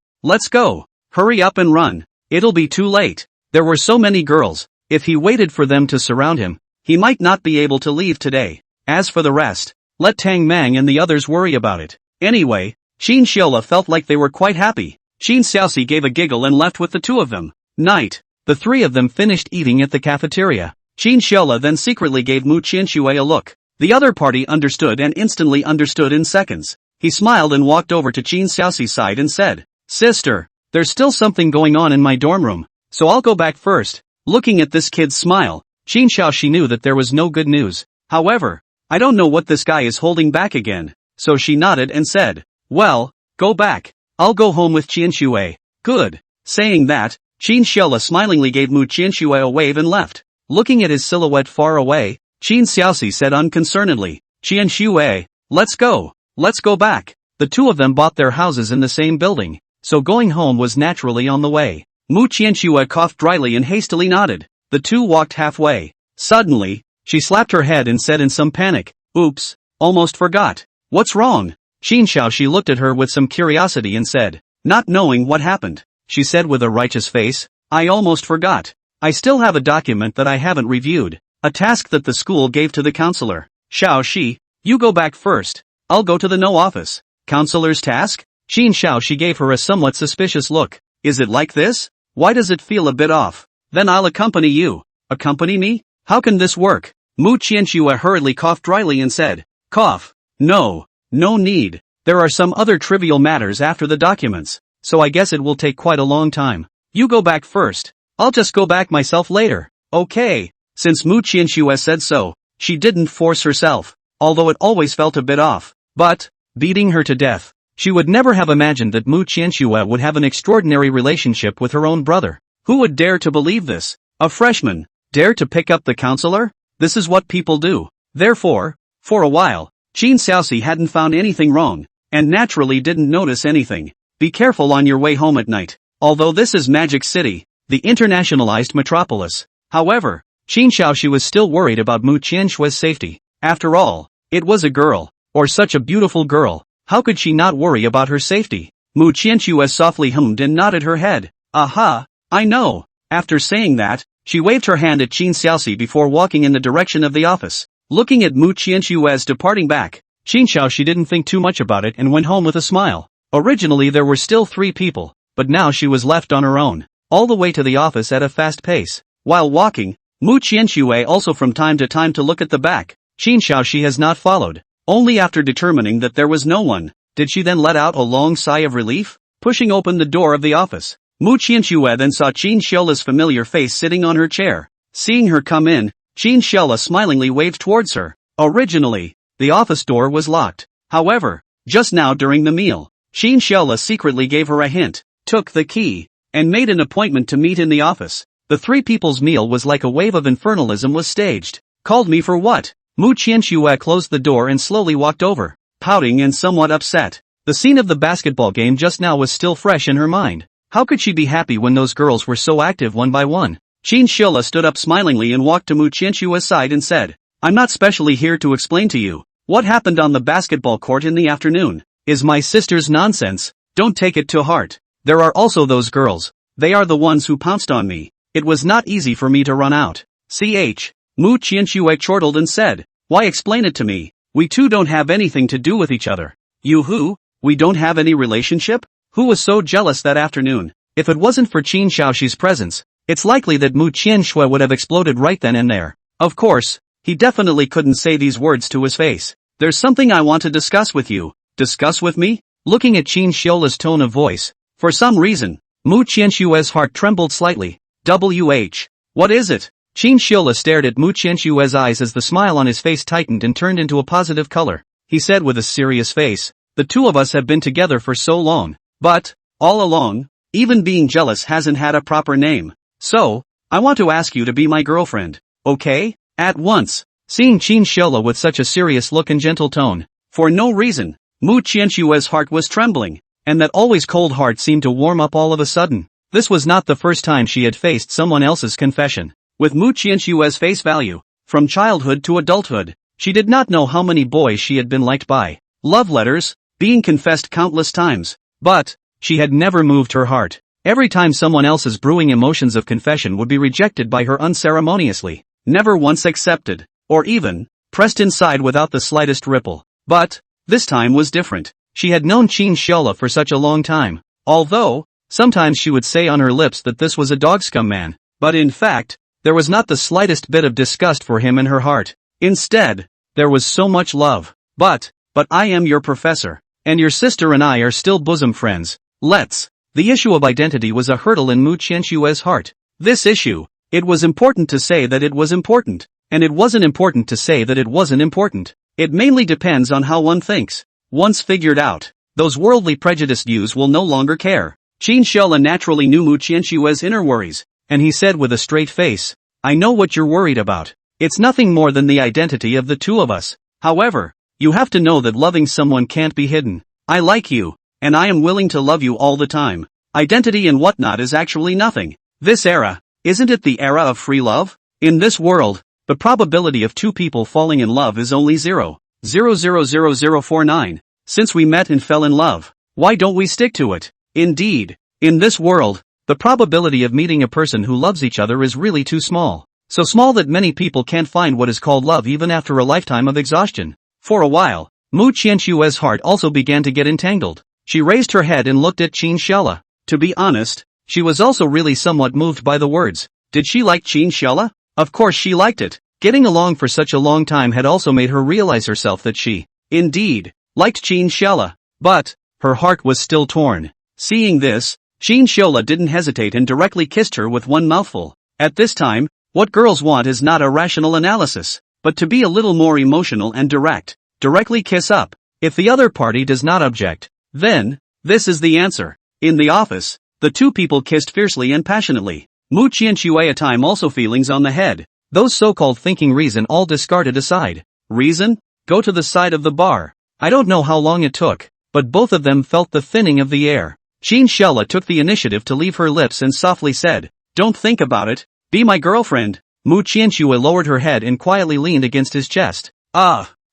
Hurry up and run. It'll be too late. There were so many girls. If he waited for them to surround him, he might not be able to leave today. As for the rest, let Tang Meng and the others worry about it. Anyway, Qin Xiaola felt like they were quite happy. Qin Xiaoxi gave a giggle and left with the two of them. Night. The three of them finished eating at the cafeteria. Qin Xiaola then secretly gave Mu Qianxue a look. The other party understood and instantly understood in seconds. He smiled and walked over to Qin Xiaoxi's side and said, Sister, there's still something going on in my dorm room, so I'll go back first. Looking at this kid's smile, Qin Xiaoxi knew that there was no good news. However, I don't know what this guy is holding back again, so she nodded and said, Well, go back. I'll go home with Qianxue. Good. Saying that, Qin Xiaola smilingly gave Mu Qianxue a wave and left. Looking at his silhouette far away, Qin Xiaoxi said unconcernedly, Qianxue, let's go. Let's go back. The two of them bought their houses in the same building, so going home was naturally on the way. Mu Qianxue coughed dryly and hastily nodded. The two walked halfway. Suddenly, she slapped her head and said in some panic, oops, almost forgot. What's wrong? Qin Xiaoxi looked at her with some curiosity and said, not knowing what happened, she said with a righteous face, I almost forgot. I still have a document that I haven't reviewed, a task that the school gave to the counselor. Xiaoxi, you go back first. I'll go to the no office. Counselor's task? Qin Xiaoxi gave her a somewhat suspicious look. Is it like this? Why does it feel a bit off? Then I'll accompany you. Accompany me? How can this work? Mu Qianxue hurriedly coughed dryly and said, cough. No need. There are some other trivial matters after the documents, so I guess it will take quite a long time. You go back first. I'll just go back myself later. Okay. Since Mu Qianxue said so, she didn't force herself, although it always felt a bit off. But, beating her to death, she would never have imagined that Mu Qianxue would have an extraordinary relationship with her own brother. Who would dare to believe this? A freshman, dare to pick up the counselor? This is what people do. Therefore, for a while, Qin Xiaoxi hadn't found anything wrong, and naturally didn't notice anything. Be careful on your way home at night. Although this is Magic City, the internationalized metropolis. However, Qin Xiaoxi was still worried about Mu Qianxue's safety. After all, it was a girl, or such a beautiful girl. How could she not worry about her safety? Mu Qianxue softly hummed and nodded her head. Aha, I know. After saying that, she waved her hand at Qin Xiaoxi before walking in the direction of the office. Looking at Mu Qianxue's departing back, Qin Xiaoxi didn't think too much about it and went home with a smile. Originally there were still 3 people, but now she was left on her own, all the way to the office at a fast pace. While walking, Mu Qianxue also from time to time to look at the back. Qin Xiaoxi has not followed. Only after determining that there was no one, did she then let out a long sigh of relief. Pushing open the door of the office, Mu Qianxue then saw Qin Xiaola's familiar face sitting on her chair. Seeing her come in, Qin Xiaola smilingly waved towards her. Originally, the office door was locked. However, just now during the meal, Qin Xiaola secretly gave her a hint, took the key, and made an appointment to meet in the office. The 3 people's meal was like a wave of infernalism was staged. Called me for what? Mu Qianxue closed the door and slowly walked over, pouting and somewhat upset. The scene of the basketball game just now was still fresh in her mind. How could she be happy when those girls were so active one by one? Qin Xiaola stood up smilingly and walked to Mu Qianxue's side and said, I'm not specially here to explain to you what happened on the basketball court in the afternoon. Is my sister's nonsense. Don't take it to heart. There are also those girls. They are the ones who pounced on me. It was not easy for me to run out. Mu Qianxue chortled and said, why explain it to me? We two don't have anything to do with each other. You who? We don't have any relationship? Who was so jealous that afternoon? If it wasn't for Qin Xiaoxi's presence, it's likely that Mu Qianxue would have exploded right then and there. Of course, he definitely couldn't say these words to his face. There's something I want to discuss with you. Discuss with me? Looking at Qin Xiaola's tone of voice, for some reason, Mu Qianxue's heart trembled slightly. What is it? Qin Xiaola stared at Mu Qianxue's eyes as the smile on his face tightened and turned into a positive color. He said with a serious face, the two of us have been together for so long, but, all along, even being jealous hasn't had a proper name. So, I want to ask you to be my girlfriend. Okay? At once. Seeing Qin Xiaola with such a serious look and gentle tone, for no reason, Mu Qianxue's heart was trembling, and that always cold heart seemed to warm up all of a sudden. This was not the first time she had faced someone else's confession. With Mu Qianxue's face value, from childhood to adulthood, she did not know how many boys she had been liked by. Love letters, being confessed countless times. But, she had never moved her heart. Every time someone else's brewing emotions of confession would be rejected by her unceremoniously, never once accepted, or even, pressed inside without the slightest ripple. But, this time was different. She had known Qin Xiaola for such a long time. Although, sometimes she would say on her lips that this was a dogscum man. But in fact, there was not the slightest bit of disgust for him in her heart. Instead, there was so much love. But I am your professor, and your sister and I are still bosom friends. The issue of identity was a hurdle in Mu Qianxue's heart. This issue, it was important to say that it was important, and it wasn't important to say that it wasn't important. It mainly depends on how one thinks. Once figured out, those worldly prejudiced views will no longer care. Qin Shela naturally knew Mu Qianshue's inner worries, and he said with a straight face, I know what you're worried about. It's nothing more than the identity of the two of us. However, you have to know that loving someone can't be hidden. I like you, and I am willing to love you all the time. Identity and whatnot is actually nothing. This era, isn't it the era of free love? In this world, the probability of two people falling in love is only 0.000049. Since we met and fell in love, why don't we stick to it? Indeed, in this world, the probability of meeting a person who loves each other is really too small. So small that many people can't find what is called love even after a lifetime of exhaustion. For a while, Mu Qianshue's heart also began to get entangled. She raised her head and looked at Qin Shela. To be honest, she was also really somewhat moved by the words. Did she like Qin Shela? Of course she liked it. Getting along for such a long time had also made her realize herself that she, indeed, liked Qin Shela. But, her heart was still torn. Seeing this, Qin Shela didn't hesitate and directly kissed her with one mouthful. At this time, what girls want is not a rational analysis, but to be a little more emotional and direct. Directly kiss up. If the other party does not object, then, this is the answer. In the office, the two people kissed fiercely and passionately. Mu Qianshue a time also feelings on the head. Those so-called thinking reason all discarded aside. Reason? Go to the side of the bar. I don't know how long it took, but both of them felt the thinning of the air. Qin Shela took the initiative to leave her lips and softly said, Don't think about it. Be my girlfriend. Mu Qianshue lowered her head and quietly leaned against his chest.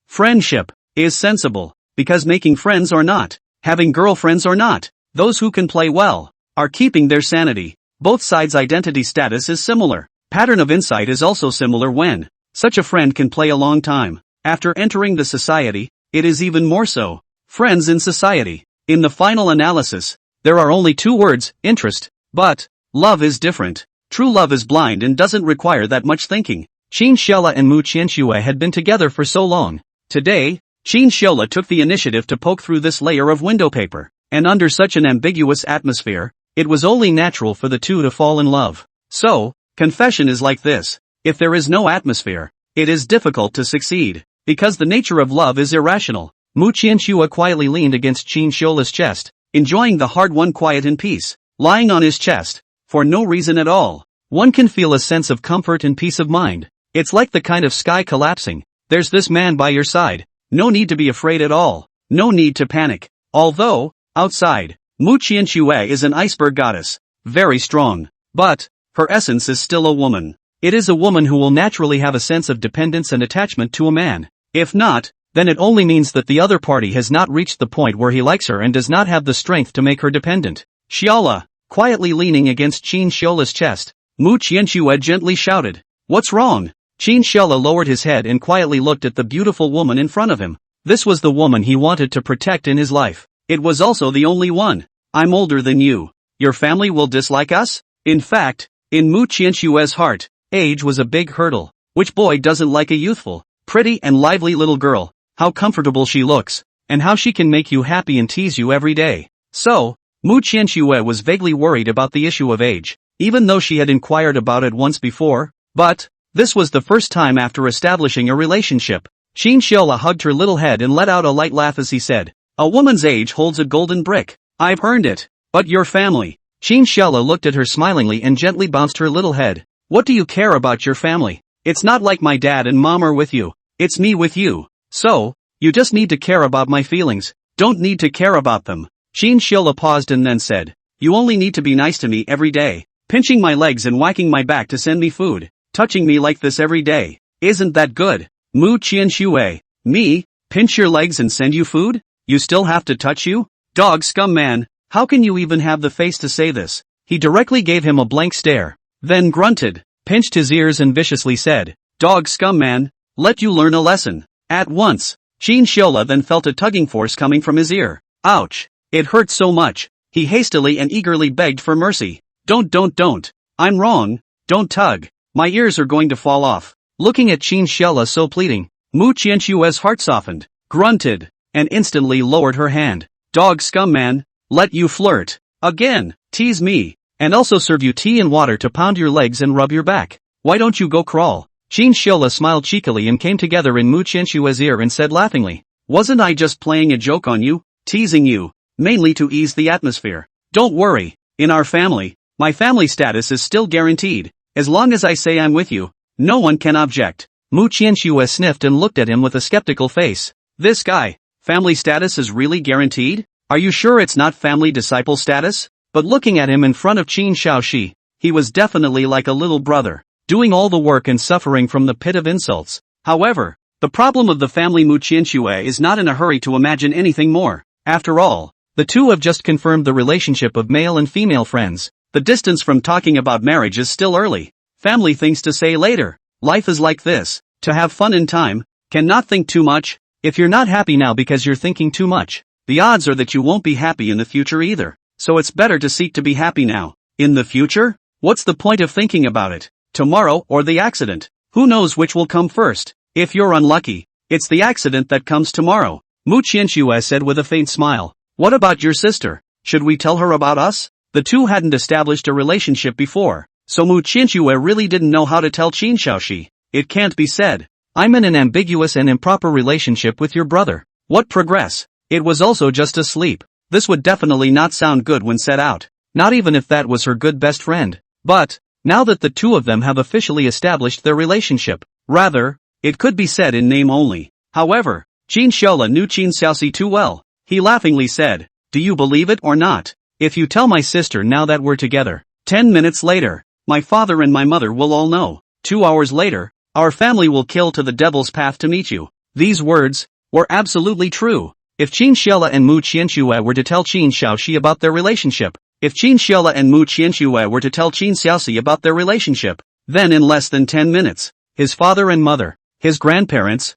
Friendship is sensible, because making friends or not, having girlfriends or not, those who can play well, are keeping their sanity. Both sides' identity status is similar. Pattern of insight is also similar when such a friend can play a long time. After entering the society, it is even more so. Friends in society. In the final analysis, there are only two words, interest, but love is different. True love is blind and doesn't require that much thinking. Qin Shela and Mu Qianshue had been together for so long. Today, Qin Shela took the initiative to poke through this layer of window paper, and under such an ambiguous atmosphere, it was only natural for the two to fall in love. So, confession is like this. If there is no atmosphere, it is difficult to succeed, because the nature of love is irrational. Mu Qianshue quietly leaned against Qin Shela's chest, enjoying the hard-won quiet and peace. Lying on his chest, for no reason at all, one can feel a sense of comfort and peace of mind. It's like the kind of sky collapsing. There's this man by your side. No need to be afraid at all. No need to panic. Although, outside, Mu Qianshue is an iceberg goddess. Very strong. But, her essence is still a woman. It is a woman who will naturally have a sense of dependence and attachment to a man. If not, then it only means that the other party has not reached the point where he likes her and does not have the strength to make her dependent. Xiala, quietly leaning against Qin Shela's chest, Mu Qianshue gently shouted, What's wrong? Qin Shela lowered his head and quietly looked at the beautiful woman in front of him. This was the woman he wanted to protect in his life. It was also the only one. I'm older than you. Your family will dislike us? In fact, in Mu Qianshue's heart, age was a big hurdle. Which boy doesn't like a youthful, pretty and lively little girl? How comfortable she looks, and how she can make you happy and tease you every day. So, Mu Qianshue was vaguely worried about the issue of age, even though she had inquired about it once before, but this was the first time after establishing a relationship. Qin Shela hugged her little head and let out a light laugh as he said, A woman's age holds a golden brick. I've earned it. But your family. Qin Shela looked at her smilingly and gently bounced her little head. What do you care about your family? It's not like my dad and mom are with you. It's me with you. So, you just need to care about my feelings. Don't need to care about them. Qin Shela paused and then said, You only need to be nice to me every day. Pinching my legs and whacking my back to send me food. Touching me like this every day. Isn't that good? Mu Qianshue. Me? Pinch your legs and send you food? You still have to touch you? Dog scum man. How can you even have the face to say this? He directly gave him a blank stare. Then grunted, pinched his ears and viciously said, Dog scum man. Let you learn a lesson. At once, Qin Shela then felt a tugging force coming from his ear. Ouch. It hurt so much. He hastily and eagerly begged for mercy. Don't. I'm wrong. Don't tug. My ears are going to fall off. Looking at Qin Shela so pleading, Mu Qianshue's heart softened, grunted, and instantly lowered her hand. Dog scum man, let you flirt. Again, tease me, and also serve you tea and water to pound your legs and rub your back. Why don't you go crawl? Qin Shela smiled cheekily and came together in Mu Qianshue's ear and said laughingly, Wasn't I just playing a joke on you, teasing you, mainly to ease the atmosphere? Don't worry, In our family, my family status is still guaranteed. As long as I say I'm with you, no one can object. Mu Qianxue sniffed and looked at him with a skeptical face. This guy, family status is really guaranteed? Are you sure it's not family disciple status? But looking at him in front of Qin Shaoxi, he was definitely like a little brother, doing all the work and suffering from the pit of insults. However, the problem of the family Mu Qianxue is not in a hurry to imagine anything more. After all, the two have just confirmed the relationship of male and female friends. The distance from talking about marriage is still early. Family things to say later. Life is like this. To have fun in time, cannot think too much. If you're not happy now because you're thinking too much, the odds are that you won't be happy in the future either. So it's better to seek to be happy now. In the future? What's the point of thinking about it? Tomorrow or the accident? Who knows which will come first? If you're unlucky, it's the accident that comes tomorrow. Mu Qianxue said with a faint smile. What about your sister? Should we tell her about us? The two hadn't established a relationship before, so Mu Qianxue really didn't know how to tell Qin Shaoxi. It can't be said. I'm in an ambiguous and improper relationship with your brother. What progress? It was also just asleep. This would definitely not sound good when said out. Not even if that was her good best friend. But, now that the two of them have officially established their relationship, rather, it could be said in name only. However, Qin Xiaola knew Qin Xiaoxi too well. He laughingly said, do you believe it or not? If you tell my sister now that we're together, 10 minutes later, my father and my mother will all know. 2 hours later, our family will kill to the devil's path to meet you. These words were absolutely true. If Qin Xiaola and Mu Qianxue were to tell Qin Shaoxi about their relationship, if Qin Xiaola and Mu Qianxue were to tell Qin Xiaoxi about their relationship, then in less than 10 minutes, his father and mother, his grandparents,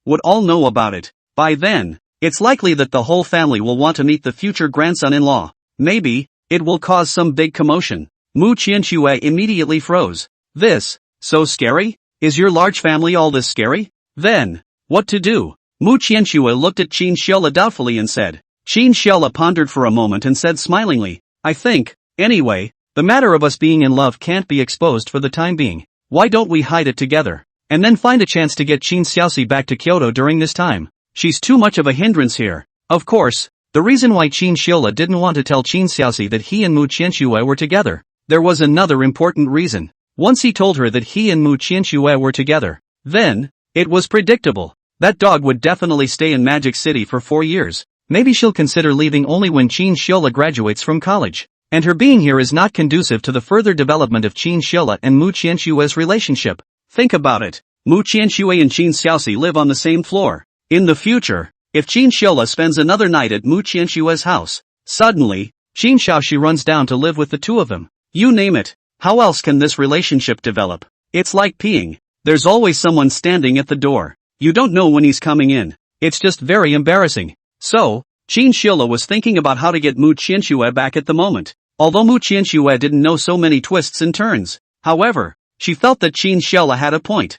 would all know about it. By then, it's likely that the whole family will want to meet the future grandson-in-law. Maybe, it will cause some big commotion. Mu Qianxue immediately froze. This, so scary? Is your large family all this scary? Then, what to do? Mu Qianxue looked at Qin Xiaola doubtfully and said. Qin Xiaola pondered for a moment and said smilingly, I think, anyway, the matter of us being in love can't be exposed for the time being. Why don't we hide it together, and then find a chance to get Qin Xiaoxi back to Kyoto during this time? She's too much of a hindrance here. Of course, the reason why Qin Xiaola didn't want to tell Qin Xiaoxi that he and Mu Qianxue were together, there was another important reason. Once he told her that he and Mu Qianxue were together, then, it was predictable. That dog would definitely stay in Magic City for 4 years. Maybe she'll consider leaving only when Qin Xiaola graduates from college. And her being here is not conducive to the further development of Qin Xiaola and Mu Qianxue's relationship. Think about it. Mu Qianxue and Qin Xiaoxi live on the same floor. In the future, if Qin Xiaola spends another night at Mu Qianxue's house, suddenly, Qin Shaoxi runs down to live with the two of them. You name it. How else can this relationship develop? It's like peeing. There's always someone standing at the door. You don't know when he's coming in. It's just very embarrassing. So, Qin Xiaola was thinking about how to get Mu Qianxue back at the moment. Although Mu Qianxue didn't know so many twists and turns. However, she felt that Qin Xiaola had a point.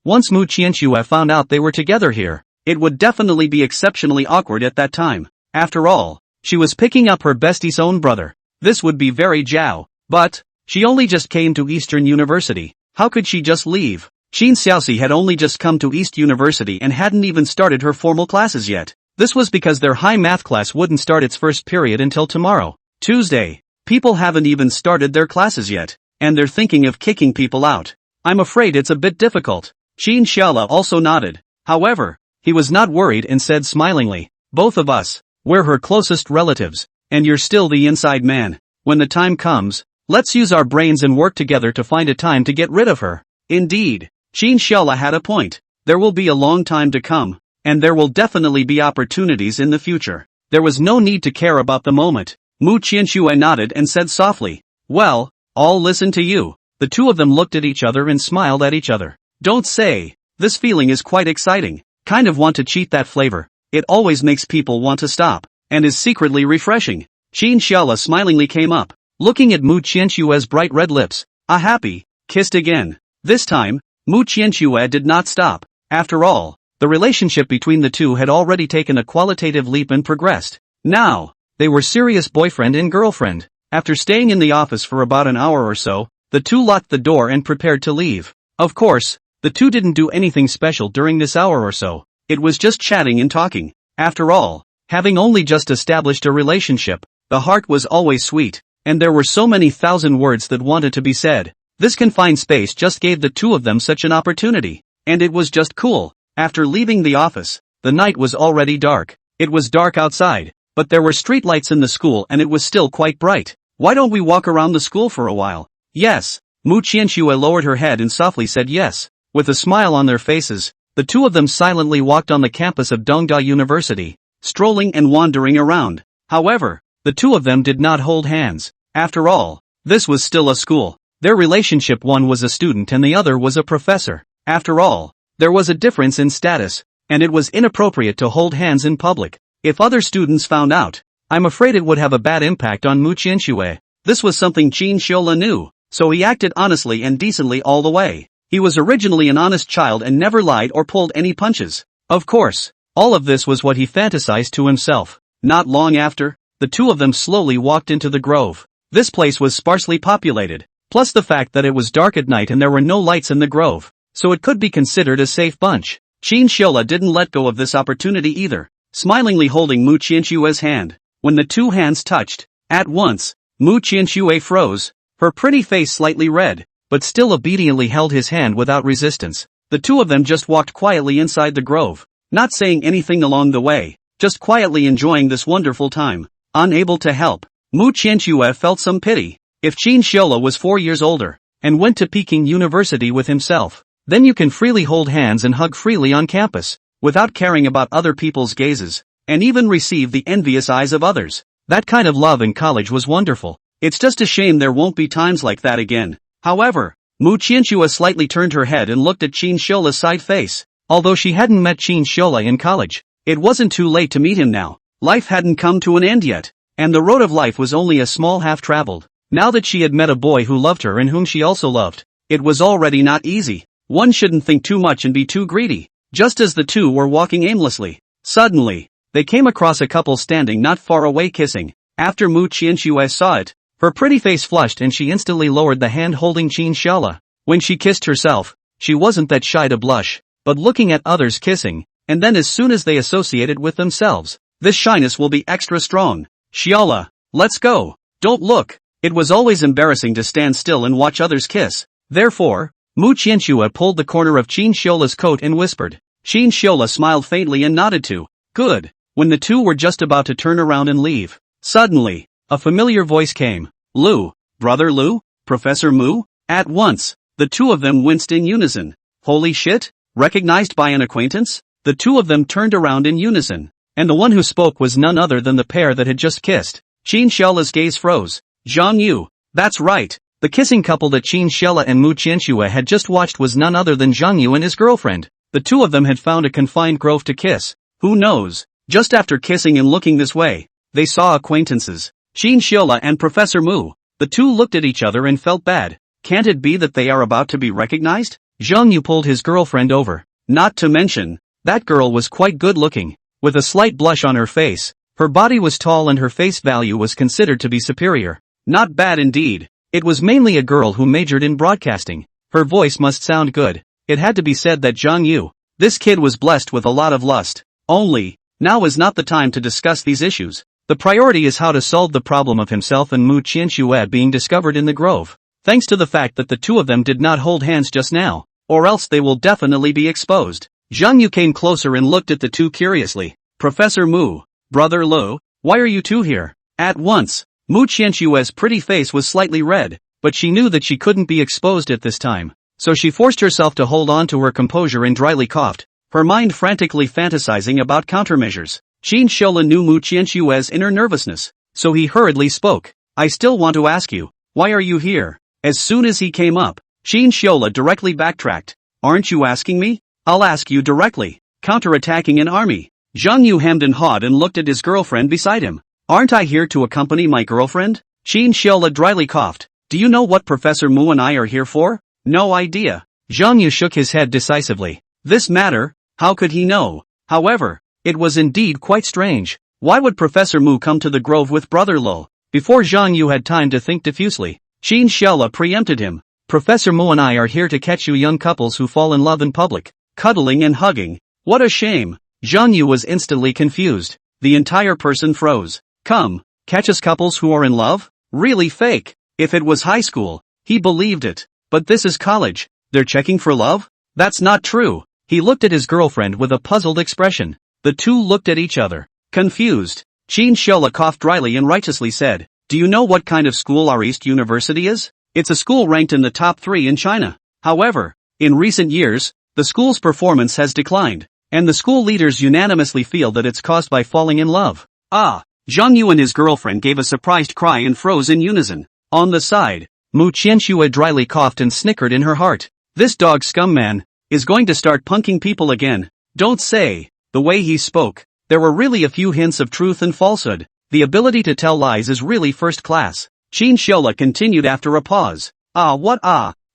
Once Mu Qianxue found out they were together here, it would definitely be exceptionally awkward at that time. After all, she was picking up her bestie's own brother. This would be very Jiao. But, she only just came to Eastern University. How could she just leave? Qin Xiaoxi had only just come to East University and hadn't even started her formal classes yet. This was because their high math class wouldn't start its first period until tomorrow, Tuesday. People haven't even started their classes yet, and they're thinking of kicking people out. I'm afraid it's a bit difficult. Qin Xiaola also nodded. However, he was not worried and said smilingly, both of us, we're her closest relatives, and you're still the inside man. When the time comes, let's use our brains and work together to find a time to get rid of her. Indeed, Qin Xiaola had a point. There will be a long time to come, and there will definitely be opportunities in the future. There was no need to care about the moment. Mu Qianxue nodded and said softly, well, I'll listen to you. The two of them looked at each other and smiled at each other. Don't say, this feeling is quite exciting. Kind of want to cheat that flavor. It always makes people want to stop, and is secretly refreshing. Qin Xiaola smilingly came up, looking at Mu Qianxue's bright red lips. A happy, kissed again. This time, Mu Qianxue did not stop. After all, the relationship between the two had already taken a qualitative leap and progressed. Now, they were serious boyfriend and girlfriend. After staying in the office for about an hour or so, the two locked the door and prepared to leave. Of course, the two didn't do anything special during this hour or so. It was just chatting and talking. After all, having only just established a relationship, The heart was always sweet, and there were so many thousand words that wanted to be said. This confined space just gave the two of them such an opportunity. And it was just cool. After leaving the office, the night was already dark. It was dark outside, but there were streetlights in the school and it was still quite bright. Why don't we walk around the school for a while? Yes. Mu Qianxue lowered her head and softly said yes. With a smile on their faces, the two of them silently walked on the campus of Dongda University, strolling and wandering around. However, the two of them did not hold hands. After all, this was still a school. Their relationship, one was a student and the other was a professor. After all, there was a difference in status, and it was inappropriate to hold hands in public. If other students found out, I'm afraid it would have a bad impact on Mu Qianxue. This was something Qin Shiola knew, so he acted honestly and decently all the way. He was originally an honest child and never lied or pulled any punches. Of course, all of this was what he fantasized to himself. Not long after, the two of them slowly walked into the grove. This place was sparsely populated, plus the fact that it was dark at night and there were no lights in the grove, so it could be considered a safe bunch. Qin Shiola didn't let go of this opportunity either, smilingly holding Mu Qianxue's hand. When the two hands touched, at once, Mu Qianxue froze, her pretty face slightly red, but still obediently held his hand without resistance. The two of them just walked quietly inside the grove, not saying anything along the way, just quietly enjoying this wonderful time. Unable to help, Mu Qianxue felt some pity. If Qin Shiola was 4 years older, and went to Peking University with himself, then you can freely hold hands and hug freely on campus, without caring about other people's gazes, and even receive the envious eyes of others. That kind of love in college was wonderful. It's just a shame there won't be times like that again. However, Mu Qianxue slightly turned her head and looked at Qin Shiola's side face. Although she hadn't met Qin Shiola in college, it wasn't too late to meet him now. Life hadn't come to an end yet, and the road of life was only a small half traveled. Now that she had met a boy who loved her and whom she also loved, it was already not easy. One shouldn't think too much and be too greedy. Just as the two were walking aimlessly, suddenly, they came across a couple standing not far away kissing. After Mu Qianxue saw it, her pretty face flushed and she instantly lowered the hand holding Qin Shiola. When she kissed herself, she wasn't that shy to blush, but looking at others kissing, and then as soon as they associated with themselves, this shyness will be extra strong. Shiola, let's go. Don't look. It was always embarrassing to stand still and watch others kiss. Therefore, Mu Qianxue pulled the corner of Qin Shiola's coat and whispered. Qin Shiola smiled faintly and nodded too. Good. When the two were just about to turn around and leave, suddenly, a familiar voice came. Lu, brother Lu, Professor Mu? At once, the two of them winced in unison. Holy shit, recognized by an acquaintance? The two of them turned around in unison, and the one who spoke was none other than the pair that had just kissed. Qin Shiola's gaze froze. Zhang Yu, that's right. The kissing couple that Qin Shiola and Mu Qianxue had just watched was none other than Zhang Yu and his girlfriend. The two of them had found a confined grove to kiss. Who knows? Just after kissing and looking this way, they saw acquaintances. Qin Shiola and Professor Mu. The two looked at each other and felt bad. Can't it be that they are about to be recognized? Zhang Yu pulled his girlfriend over. Not to mention, that girl was quite good looking. With a slight blush on her face, her body was tall and her face value was considered to be superior. Not bad indeed. It was mainly a girl who majored in broadcasting. Her voice must sound good. It had to be said that Zhang Yu, this kid was blessed with a lot of lust. Only, now is not the time to discuss these issues. The priority is how to solve the problem of himself and Mu Qianxue being discovered in the grove. Thanks to the fact that the two of them did not hold hands just now, or else they will definitely be exposed. Zhang Yu came closer and looked at the two curiously. Professor Mu, brother Lu, why are you two here? At once, Mu Qianxue's pretty face was slightly red, but she knew that she couldn't be exposed at this time, so she forced herself to hold on to her composure and dryly coughed, her mind frantically fantasizing about countermeasures. Qin Shiola knew Mu Qianxue's inner nervousness, so he hurriedly spoke. I still want to ask you, why are you here? As soon as he came up, Qin Shiola directly backtracked. Aren't you asking me? I'll ask you directly. Counterattacking an army. Zhang Yu hemmed and hawed and looked at his girlfriend beside him. Aren't I here to accompany my girlfriend? Qin Shiola dryly coughed. Do you know what Professor Mu and I are here for? No idea. Zhang Yu shook his head decisively. This matter? How could he know? However, it was indeed quite strange. Why would Professor Mu come to the grove with brother Lu? Before Zhang Yu had time to think diffusely, Qin Shiola preempted him. Professor Mu and I are here to catch you young couples who fall in love in public, cuddling and hugging. What a shame. Zhang Yu was instantly confused. The entire person froze. Come, Catches couples who are in love? Really fake. If it was high school, he believed it. But this is college. They're checking for love? That's not true. He looked at his girlfriend with a puzzled expression. The two looked at each other, confused. Qin Shola coughed dryly and righteously said, "Do you know what kind of school our East University is? It's a school ranked in the top 3 in China. However, in recent years, the school's performance has declined, and the school leaders unanimously feel that it's caused by falling in love." Ah! Zhang Yu and his girlfriend gave a surprised cry and froze in unison. On the side, Mu Qianxue dryly coughed and snickered in her heart. This dog scum man is going to start punking people again. Don't say. The way he spoke, there were really a few hints of truth and falsehood. The ability to tell lies is really first class. Qin Shola continued after a pause.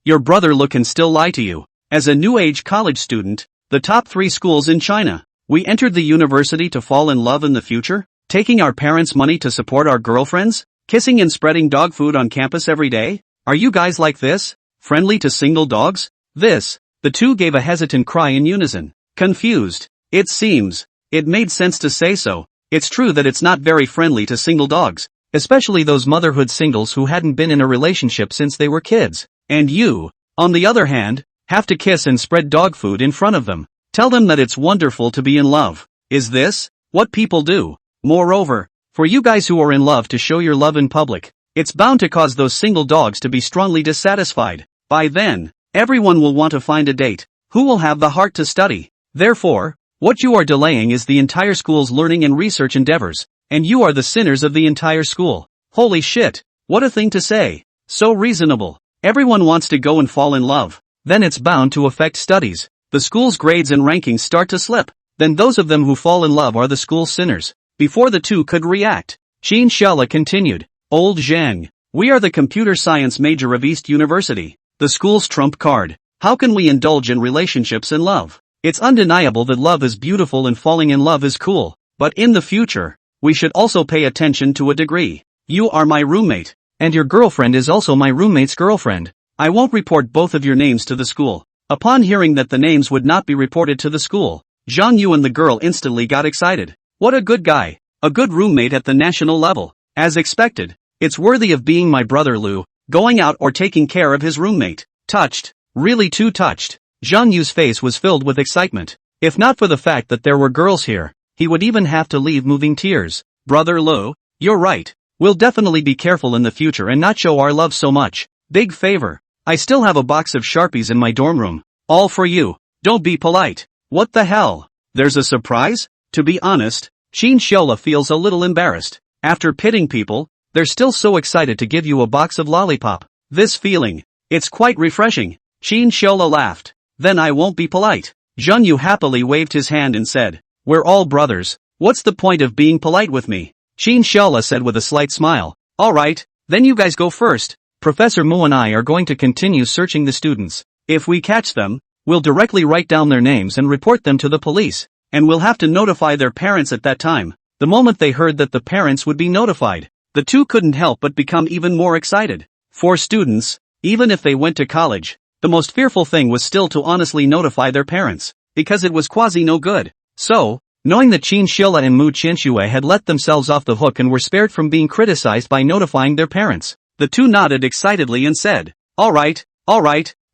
Your brother Lu can still lie to you. As a new-age college student, the top 3 schools in China, we entered the university to fall in love in the future? Taking our parents' money to support our girlfriends? Kissing and spreading dog food on campus every day? Are you guys like this? Friendly to single dogs? This. The two gave a hesitant cry in unison. Confused. It seems. It made sense to say so. It's true that it's not very friendly to single dogs, especially those motherhood singles who hadn't been in a relationship since they were kids. And you, on the other hand, have to kiss and spread dog food in front of them. Tell them that it's wonderful to be in love. Is this what people do? Moreover, for you guys who are in love to show your love in public, it's bound to cause those single dogs to be strongly dissatisfied. By then, everyone will want to find a date. Who will have the heart to study? Therefore, what you are delaying is the entire school's learning and research endeavors, and you are the sinners of the entire school. Holy shit, what a thing to say. So reasonable. Everyone wants to go and fall in love. Then it's bound to affect studies. The school's grades and rankings start to slip. Then those of them who fall in love are the school's sinners. Before the two could react, Qin Shala continued, "Old Zhang, we are the computer science major of East University, the school's trump card. How can we indulge in relationships and love? It's undeniable that love is beautiful and falling in love is cool, but in the future, we should also pay attention to a degree. You are my roommate, and your girlfriend is also my roommate's girlfriend. I won't report both of your names to the school." Upon hearing that the names would not be reported to the school, Zhang Yu and the girl instantly got excited. What a good guy. A good roommate at the national level. As expected, it's worthy of being my brother Lu, going out or taking care of his roommate. Touched. Really too touched. Zhang Yu's face was filled with excitement. If not for the fact that there were girls here, he would even have to leave moving tears. Brother Lu, you're right. We'll definitely be careful in the future and not show our love so much. Big favor. I still have a box of Sharpies in my dorm room. All for you. Don't be polite. What the hell? There's a surprise? To be honest, Qin Shola feels a little embarrassed. After pitting people, they're still so excited to give you a box of lollipop. This feeling, it's quite refreshing. Qin Shola laughed. Then I won't be polite. Zhang Yu happily waved his hand and said, "We're all brothers. What's the point of being polite with me?" Qin Shola said with a slight smile. "Alright, then you guys go first. Professor Mu and I are going to continue searching the students. If we catch them, we'll directly write down their names and report them to the police. And we'll have to notify their parents at that time." The moment they heard that the parents would be notified, the two couldn't help but become even more excited. For students, even if they went to college, the most fearful thing was still to honestly notify their parents, because it was quasi no good. So, knowing that Qin Shila and Mu Qianxue had let themselves off the hook and were spared from being criticized by notifying their parents, the two nodded excitedly and said, alright,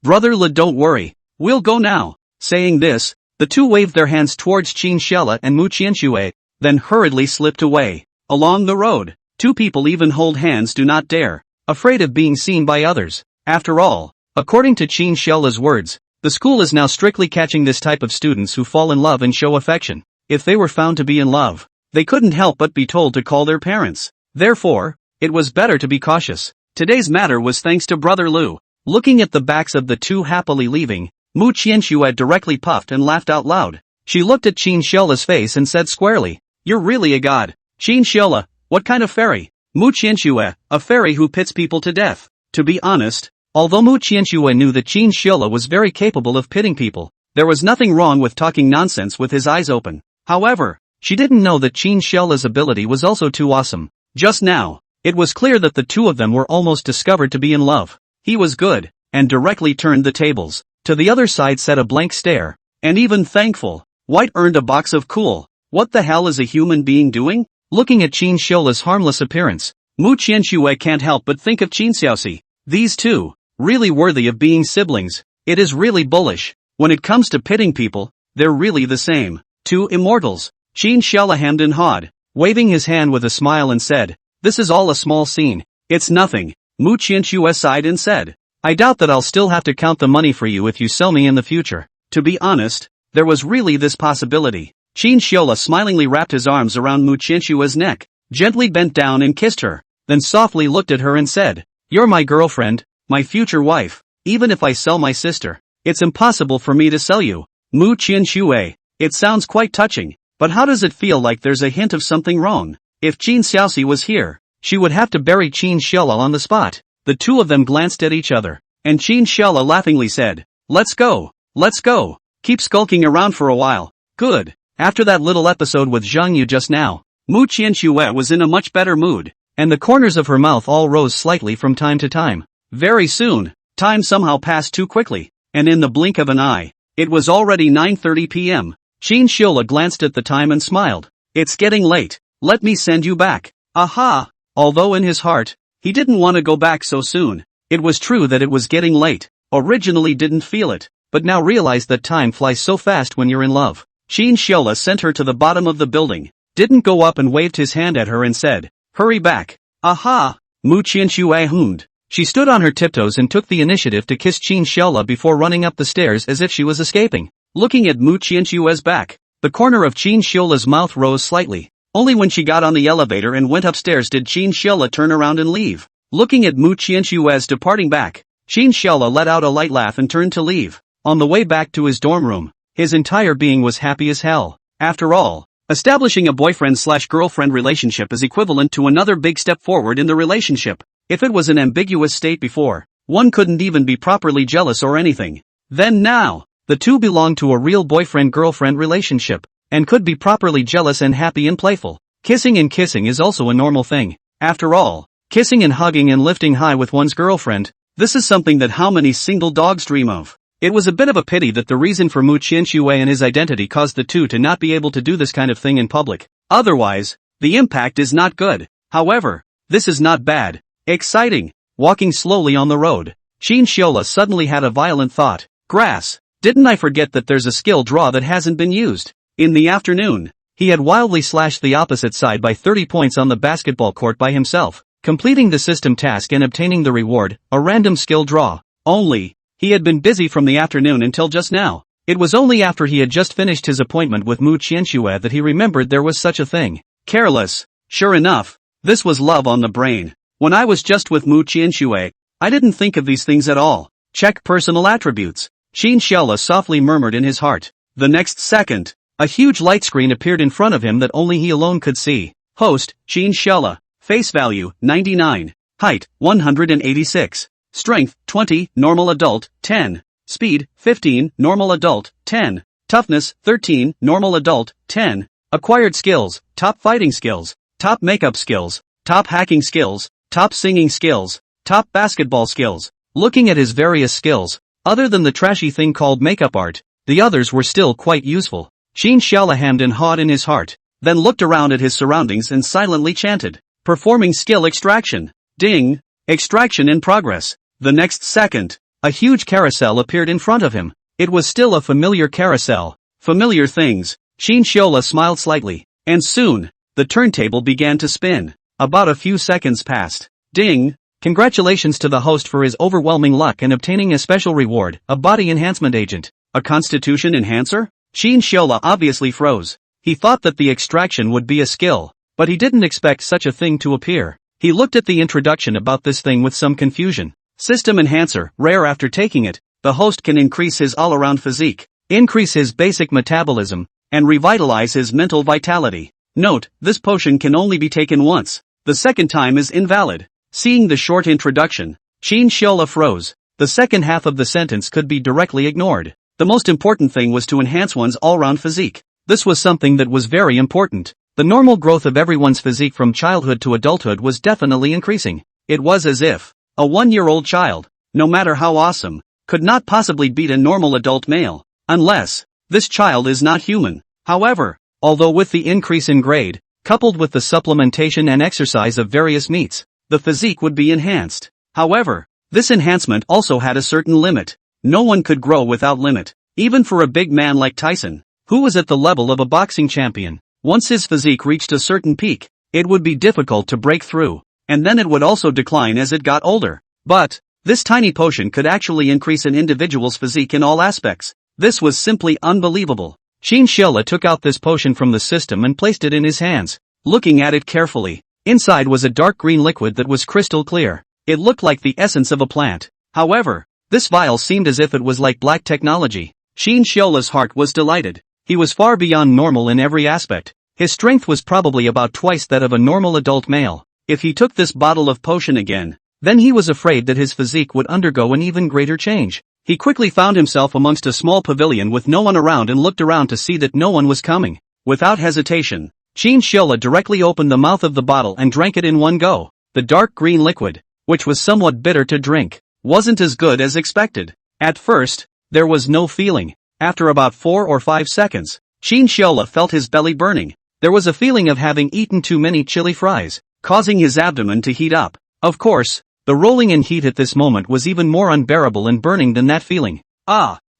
brother Le, don't worry, we'll go now." Saying this, the two waved their hands towards Qin Shela and Mu Qianxue, then hurriedly slipped away. Along the road, two people even hold hands do not dare, afraid of being seen by others. After all, according to Qin Shela's words, the school is now strictly catching this type of students who fall in love and show affection. If they were found to be in love, they couldn't help but be told to call their parents. Therefore, it was better to be cautious. Today's matter was thanks to Brother Lu. Looking at the backs of the two happily leaving, Mu Qianxue directly puffed and laughed out loud. She looked at Qin Shela's face and said squarely, "You're really a god." Qin Shela, what kind of fairy? Mu Qianxue, a fairy who pits people to death. To be honest, although Mu Qianxue knew that Qin Shela was very capable of pitting people, there was nothing wrong with talking nonsense with his eyes open. However, she didn't know that Qin Shela's ability was also too awesome. Just now, it was clear that the two of them were almost discovered to be in love. He was good, and directly turned the tables. To the other side sat a blank stare, and even thankful. White earned a box of cool. What the hell is a human being doing? Looking at Qin Xiola's harmless appearance, Mu Qianxue can't help but think of Qin Xiaoxi. These two, really worthy of being siblings. It is really bullish. When it comes to pitting people, they're really the same. Two immortals. Qin Xiola hemmed and hawed, waving his hand with a smile and said, "This is all a small scene. It's nothing." Mu Qianxue sighed and said, "I doubt that I'll still have to count the money for you if you sell me in the future." To be honest, there was really this possibility. Qin Xiola smilingly wrapped his arms around Mu Qianxue's neck, gently bent down and kissed her, then softly looked at her and said, "You're my girlfriend, my future wife. Even if I sell my sister, it's impossible for me to sell you." Mu Qianxue, it sounds quite touching, but how does it feel like there's a hint of something wrong? If Qin Xiaoxi was here, she would have to bury Qin Xiola on the spot. The two of them glanced at each other, and Qin Xiola laughingly said, "Let's go, let's go. Keep skulking around for a while." Good. After that little episode with Zhang Yu just now, Mu Qianxue was in a much better mood, and the corners of her mouth all rose slightly from time to time. Very soon, time somehow passed too quickly, and in the blink of an eye, it was already 9:30 p.m. Qin Xiola glanced at the time and smiled. "It's getting late. Let me send you back." Aha! Although in his heart, he didn't want to go back so soon. It was true that it was getting late. Originally didn't feel it, but now realized that time flies so fast when you're in love. Qin Xiola sent her to the bottom of the building, didn't go up and waved his hand at her and said, "Hurry back." Aha! Mu Qianxue hummed. She stood on her tiptoes and took the initiative to kiss Qin Xiola before running up the stairs as if she was escaping. Looking at Mu Qianxue's back, the corner of Qin Xiola's mouth rose slightly. Only when she got on the elevator and went upstairs did Qin Xiola turn around and leave. Looking at Mu Qianxue's departing back, Qin Xiola let out a light laugh and turned to leave. On the way back to his dorm room, his entire being was happy as hell. After all, establishing a boyfriend/girlfriend relationship is equivalent to another big step forward in the relationship. If it was an ambiguous state before, one couldn't even be properly jealous or anything. Then now, the two belong to a real boyfriend-girlfriend relationship, and could be properly jealous and happy and playful. Kissing and kissing is also a normal thing. After all, kissing and hugging and lifting high with one's girlfriend, this is something that how many single dogs dream of. It was a bit of a pity that the reason for Mu Qianxue and his identity caused the two to not be able to do this kind of thing in public. Otherwise, the impact is not good. However, this is not bad. Exciting. Walking slowly on the road, Qin Xiola suddenly had a violent thought. Grass. Didn't I forget that there's a skill draw that hasn't been used? In the afternoon, he had wildly slashed the opposite side by 30 points on the basketball court by himself, completing the system task and obtaining the reward, a random skill draw. Only, he had been busy from the afternoon until just now. It was only after he had just finished his appointment with Mu Qianxue that he remembered there was such a thing. Careless. Sure enough, this was love on the brain. When I was just with Mu Qianxue, I didn't think of these things at all. Check personal attributes. Qin Xiola softly murmured in his heart. The next second, a huge light screen appeared in front of him that only he alone could see. Host, Qin Xiola. Face value, 99. Height, 186. Strength, 20, normal adult, 10. Speed, 15, normal adult, 10. Toughness, 13, normal adult, 10. Acquired skills, top fighting skills, top makeup skills, top hacking skills, top singing skills, top basketball skills. Looking at his various skills, other than the trashy thing called makeup art, the others were still quite useful. Qin Xiola hemmed and hawed in his heart, then looked around at his surroundings and silently chanted, "Performing skill extraction. Ding! Extraction in progress." The next second, a huge carousel appeared in front of him. It was still a familiar carousel. Familiar things. Qin Xiola smiled slightly, and soon, the turntable began to spin. About a few seconds passed. Ding! Congratulations to the host for his overwhelming luck in obtaining a special reward, a body enhancement agent. A constitution enhancer? Qin Xiola obviously froze. He thought that the extraction would be a skill, but he didn't expect such a thing to appear. He looked at the introduction about this thing with some confusion. System enhancer, rare. After taking it, the host can increase his all-around physique, increase his basic metabolism, and revitalize his mental vitality. Note, this potion can only be taken once. The second time is invalid. Seeing the short introduction, Qin Xiola froze. The second half of the sentence could be directly ignored. The most important thing was to enhance one's all-round physique. This was something that was very important. The normal growth of everyone's physique from childhood to adulthood was definitely increasing. It was as if a 1-year-old child, no matter how awesome, could not possibly beat a normal adult male, unless this child is not human. However, although with the increase in grade, coupled with the supplementation and exercise of various meats, the physique would be enhanced. However, this enhancement also had a certain limit. No one could grow without limit, even for a big man like Tyson, who was at the level of a boxing champion. Once his physique reached a certain peak, it would be difficult to break through, and then it would also decline as it got older. But this tiny potion could actually increase an individual's physique in all aspects. This was simply unbelievable. Chinchilla took out this potion from the system and placed it in his hands. Looking at it carefully, inside was a dark green liquid that was crystal clear. It looked like the essence of a plant. However, this vial seemed as if it was like black technology. Chinchilla's heart was delighted. He was far beyond normal in every aspect. His strength was probably about twice that of a normal adult male. If he took this bottle of potion again, then he was afraid that his physique would undergo an even greater change. He quickly found himself amongst a small pavilion with no one around and looked around to see that no one was coming. Without hesitation, Chinchilla directly opened the mouth of the bottle and drank it in one go. The dark green liquid, which was somewhat bitter to drink, wasn't as good as expected. At first, there was no feeling. After about 4 or 5 seconds, Chinchilla felt his belly burning. There was a feeling of having eaten too many chili fries, causing his abdomen to heat up. Of course, the rolling in heat at this moment was even more unbearable and burning than that feeling.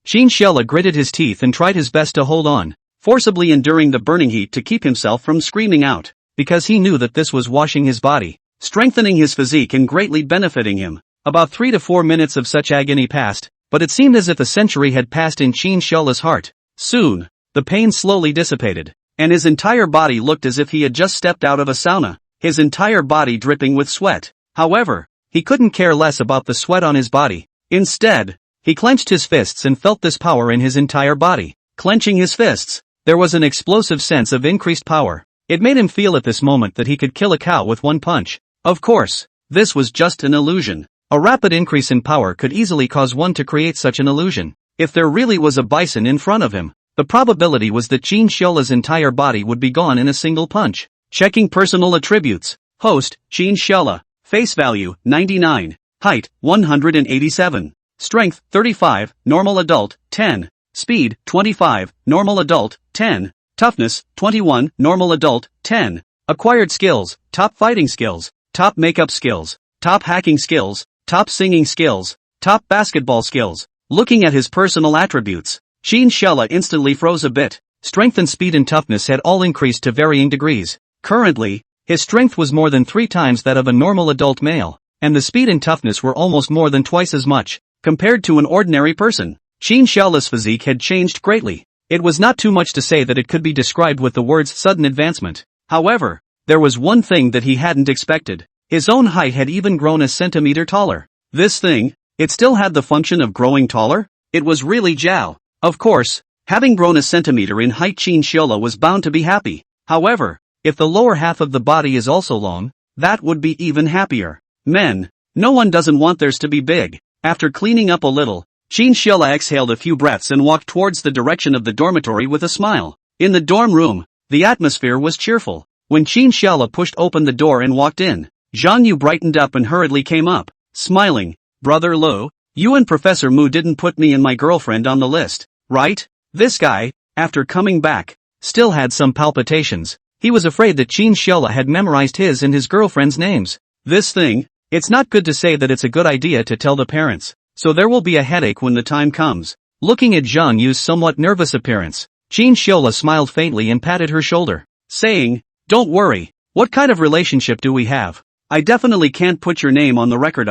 Chinchilla gritted his teeth and tried his best to hold on, forcibly enduring the burning heat to keep himself from screaming out, because he knew that this was washing his body, strengthening his physique and greatly benefiting him. About 3 to 4 minutes of such agony passed, but it seemed as if a century had passed in Chinchilla's heart. Soon, the pain slowly dissipated, and his entire body looked as if he had just stepped out of a sauna, his entire body dripping with sweat. However, he couldn't care less about the sweat on his body. Instead, he clenched his fists and felt this power in his entire body. Clenching his fists, there was an explosive sense of increased power. It made him feel at this moment that he could kill a cow with one punch. Of course, this was just an illusion. A rapid increase in power could easily cause one to create such an illusion. If there really was a bison in front of him, the probability was that Chinchilla's entire body would be gone in a single punch. Checking personal attributes. Host, Chinchilla. Face value, 99. Height, 187. Strength, 35, normal adult, 10. Speed, 25, normal adult, 10. Toughness, 21, normal adult, 10. Acquired skills, top fighting skills, top makeup skills, top hacking skills, top singing skills, top basketball skills. Looking at his personal attributes, Chinchilla instantly froze a bit. Strength and speed and toughness had all increased to varying degrees. Currently, his strength was more than 3 times that of a normal adult male, and the speed and toughness were almost more than twice as much, compared to an ordinary person. Chinchilla's physique had changed greatly. It was not too much to say that it could be described with the words sudden advancement. However, there was one thing that he hadn't expected. His own height had even grown a centimeter taller. This thing, it still had the function of growing taller? It was really Jiao. Of course, having grown a centimeter in height, Chinchilla was bound to be happy. However, if the lower half of the body is also long, that would be even happier. Men, no one doesn't want theirs to be big. After cleaning up a little, Chinchilla exhaled a few breaths and walked towards the direction of the dormitory with a smile. In the dorm room, the atmosphere was cheerful. When Chinchilla pushed open the door and walked in, Zhang Yu brightened up and hurriedly came up, smiling. Brother Lu, you and Professor Mu didn't put me and my girlfriend on the list, right? This guy, after coming back, still had some palpitations. He was afraid that Chinchilla had memorized his and his girlfriend's names. This thing, it's not good to say that it's a good idea to tell the parents, so there will be a headache when the time comes. Looking at Zhang Yu's somewhat nervous appearance, Chinchilla smiled faintly and patted her shoulder, saying, "Don't worry, what kind of relationship do we have? I definitely can't put your name on the record.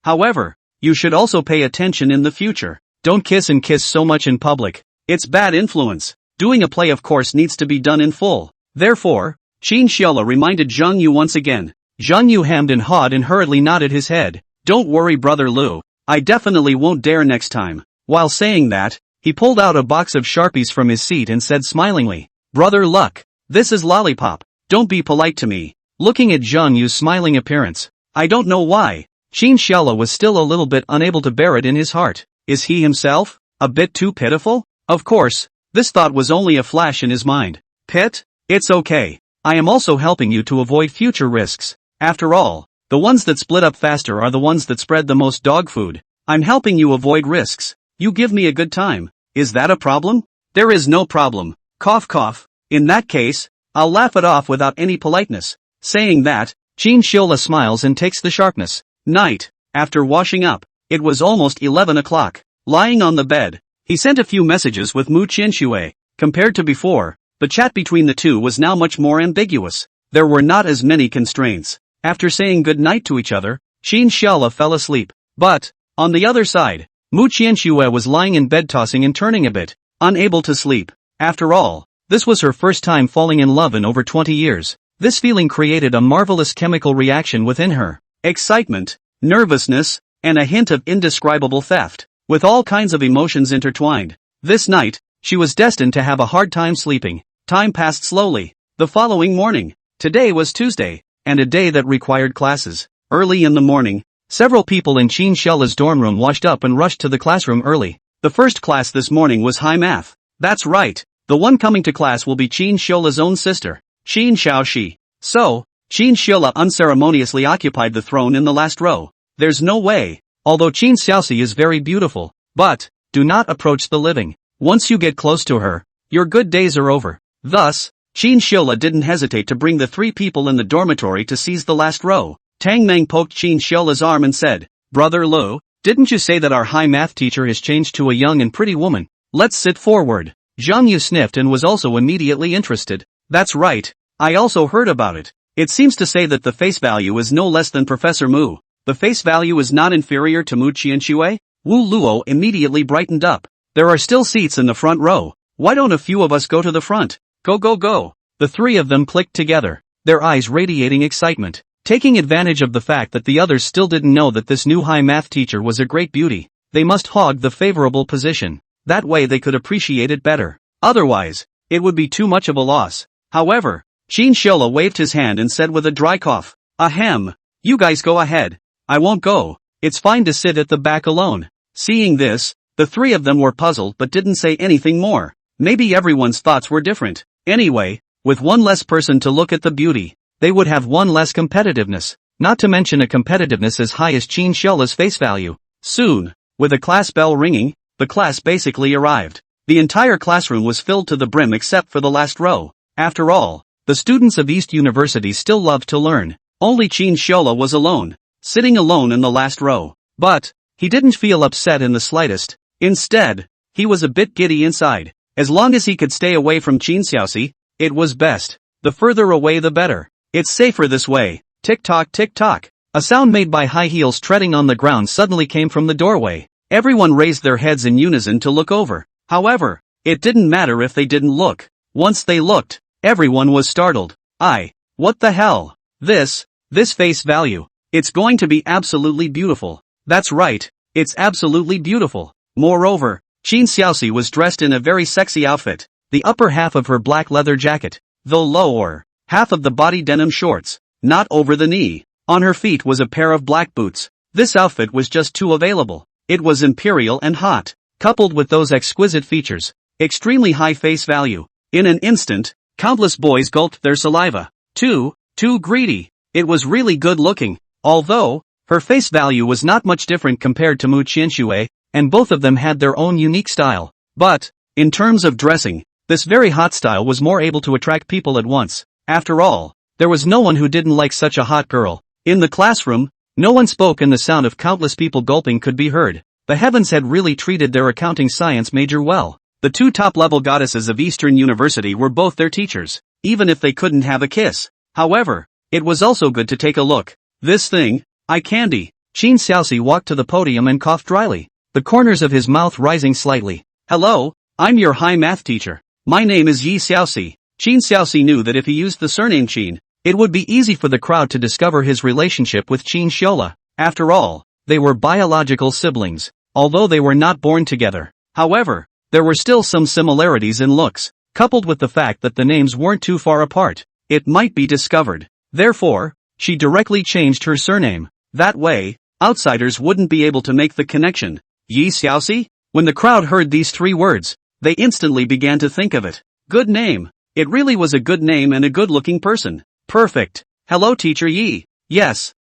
However, you should also pay attention in the future. Don't kiss and kiss so much in public. It's bad influence. Doing a play of course needs to be done in full." Therefore, Chinchilla reminded Zhang Yu once again. Zhang Yu hemmed and hawed and hurriedly nodded his head. "Don't worry, Brother Lu. I definitely won't dare next time." While saying that, he pulled out a box of Sharpies from his seat and said smilingly, "Brother Luck, this is Lollipop. Don't be polite to me." Looking at Zhang Yu's smiling appearance, I don't know why, Chinchilla was still a little bit unable to bear it in his heart. Is he himself a bit too pitiful? Of course, this thought was only a flash in his mind. Pit? It's okay. I am also helping you to avoid future risks. After all, the ones that split up faster are the ones that spread the most dog food. I'm helping you avoid risks. You give me a good time. Is that a problem? There is no problem. Cough cough. In that case, I'll laugh it off without any politeness. Saying that, Chin Shiola smiles and takes the sharpness. Night. After washing up, it was almost 11 o'clock. Lying on the bed, he sent a few messages with Mu Qianxue. Compared to before, the chat between the two was now much more ambiguous. There were not as many constraints. After saying good night to each other, Chin Shiola fell asleep. But, on the other side, Mu Qianxue was lying in bed tossing and turning a bit, unable to sleep. After all, this was her first time falling in love in over 20 years. This feeling created a marvelous chemical reaction within her. Excitement, nervousness, and a hint of indescribable theft, with all kinds of emotions intertwined. This night, she was destined to have a hard time sleeping. Time passed slowly. The following morning, today was Tuesday, and a day that required classes. Early in the morning, several people in Chin Shiola's dorm room washed up and rushed to the classroom early. The first class this morning was high math. That's right, the one coming to class will be Chin Shiola's own sister, Chin Xiaoxi. So, Chin Shiola unceremoniously occupied the throne in the last row. There's no way, although Chin Xiaoxi is very beautiful, but, do not approach the living. Once you get close to her, your good days are over. Thus, Chin Shiola didn't hesitate to bring the three people in the dormitory to seize the last row. Tang Meng poked Chin Shiola's arm and said, Brother Lu, didn't you say that our high math teacher has changed to a young and pretty woman? Let's sit forward. Zhang Yu sniffed and was also immediately interested. That's right, I also heard about it. It seems to say that the face value is no less than Professor Mu. The face value is not inferior to Mu Qianxue? Wu Luo immediately brightened up. There are still seats in the front row. Why don't a few of us go to the front? Go go go. The three of them clicked together, their eyes radiating excitement. Taking advantage of the fact that the others still didn't know that this new high math teacher was a great beauty, they must hog the favorable position. That way they could appreciate it better. Otherwise, it would be too much of a loss. However, Chin Shiola waved his hand and said with a dry cough, Ahem, you guys go ahead. I won't go. It's fine to sit at the back alone. Seeing this, the three of them were puzzled but didn't say anything more. Maybe everyone's thoughts were different. Anyway, with one less person to look at the beauty, they would have one less competitiveness, not to mention a competitiveness as high as Chin Shiola's face value. Soon, with a class bell ringing, the class basically arrived. The entire classroom was filled to the brim except for the last row. After all, the students of East University still loved to learn. Only Chin Shiola was alone, sitting alone in the last row. But, he didn't feel upset in the slightest. Instead, he was a bit giddy inside. As long as he could stay away from Chin Xiaoxi, it was best. The further away the better. It's safer this way. Tick-tock tick-tock. A sound made by high heels treading on the ground suddenly came from the doorway. Everyone raised their heads in unison to look over. However, it didn't matter if they didn't look. Once they looked, everyone was startled. What the hell? This face value. It's going to be absolutely beautiful. That's right, it's absolutely beautiful. Moreover, Chin Xiaoxi was dressed in a very sexy outfit. The upper half of her black leather jacket, the lower half of the body denim shorts, not over the knee. On her feet was a pair of black boots. This outfit was just too available. It was imperial and hot, coupled with those exquisite features. Extremely high face value. In an instant, countless boys gulped their saliva. Too greedy. It was really good looking. Although, her face value was not much different compared to Mu Qianxue, and both of them had their own unique style. But, in terms of dressing, this very hot style was more able to attract people at once. After all, there was no one who didn't like such a hot girl. In the classroom, no one spoke and the sound of countless people gulping could be heard. The heavens had really treated their accounting science major well. The two top-level goddesses of Eastern University were both their teachers, even if they couldn't have a kiss. However, it was also good to take a look. This thing, eye candy. Chin Xiaoxi walked to the podium and coughed dryly, the corners of his mouth rising slightly. Hello, I'm your high math teacher. My name is Yi Xiaoxi. Chin Xiaoxi knew that if he used the surname Chin, it would be easy for the crowd to discover his relationship with Chin Shiola. After all, they were biological siblings, although they were not born together. However, there were still some similarities in looks, coupled with the fact that the names weren't too far apart. It might be discovered. Therefore, she directly changed her surname. That way, outsiders wouldn't be able to make the connection. Yi Xiaoxi? When the crowd heard these three words, they instantly began to think of it. Good name. It really was a good name and a good-looking person. Perfect. Hello teacher Yi. Yes.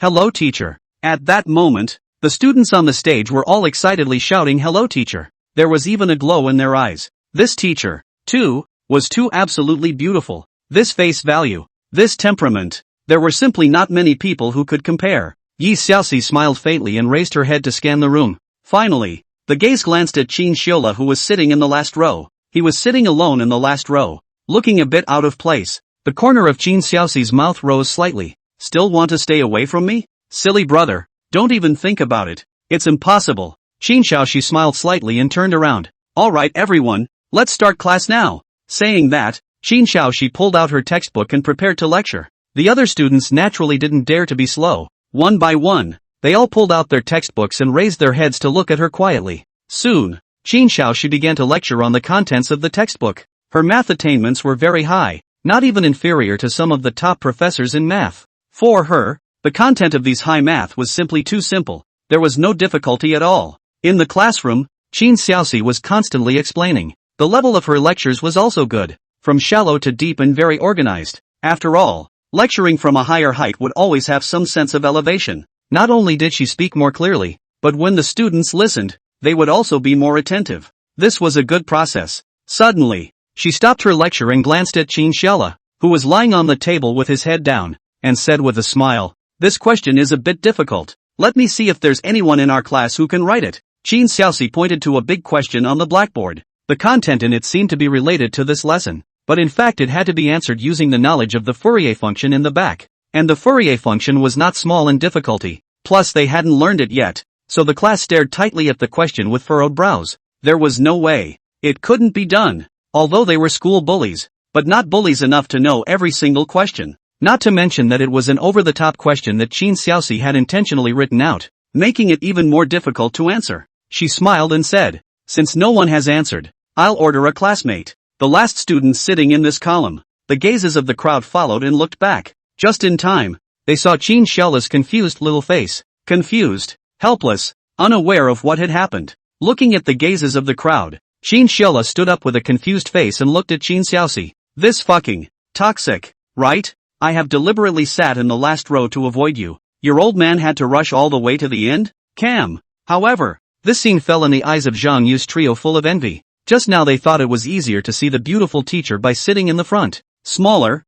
Hello teacher. At that moment, the students on the stage were all excitedly shouting hello teacher. There was even a glow in their eyes. This teacher, too, was too absolutely beautiful. This face value, this temperament, there were simply not many people who could compare. Yi Xiaoxi smiled faintly and raised her head to scan the room. Finally, the gaze glanced at Qin Xiola, who was sitting in the last row. He was sitting alone in the last row, looking a bit out of place. The corner of Qin Xiaoxi's mouth rose slightly. Still want to stay away from me? Silly brother, don't even think about it. It's impossible. Qin Xiaoxi smiled slightly and turned around. Alright everyone, let's start class now. Saying that, Qin Xiaoxi pulled out her textbook and prepared to lecture. The other students naturally didn't dare to be slow. One by one, they all pulled out their textbooks and raised their heads to look at her quietly. Soon, Qin Xiaoxi began to lecture on the contents of the textbook. Her math attainments were very high, not even inferior to some of the top professors in math. For her, the content of these high math was simply too simple. There was no difficulty at all. In the classroom, Qin Xiaoxi was constantly explaining. The level of her lectures was also good, from shallow to deep and very organized. After all, lecturing from a higher height would always have some sense of elevation. Not only did she speak more clearly, but when the students listened, they would also be more attentive. This was a good process. Suddenly, she stopped her lecture and glanced at Qin Xiaola, who was lying on the table with his head down, and said with a smile, "This question is a bit difficult. Let me see if there's anyone in our class who can write it." Qin Xiaoxi pointed to a big question on the blackboard. The content in it seemed to be related to this lesson, but in fact it had to be answered using the knowledge of the Fourier function in the back. And the Fourier function was not small in difficulty, plus they hadn't learned it yet, so the class stared tightly at the question with furrowed brows. There was no way. It couldn't be done. Although they were school bullies, but not bullies enough to know every single question. Not to mention that it was an over-the-top question that Qin Xiaoxi had intentionally written out, making it even more difficult to answer. She smiled and said, "Since no one has answered, I'll order a classmate." The last student sitting in this column. The gazes of the crowd followed and looked back. Just in time, they saw Qin Xiaola's confused little face. Confused, helpless, unaware of what had happened. Looking at the gazes of the crowd, Qin Xiaola stood up with a confused face and looked at Qin Xiaoxi. "This fucking toxic, right? I have deliberately sat in the last row to avoid you. Your old man had to rush all the way to the end? Cam." However, this scene fell in the eyes of Zhang Yu's trio full of envy. Just now they thought it was easier to see the beautiful teacher by sitting in the front. Smaller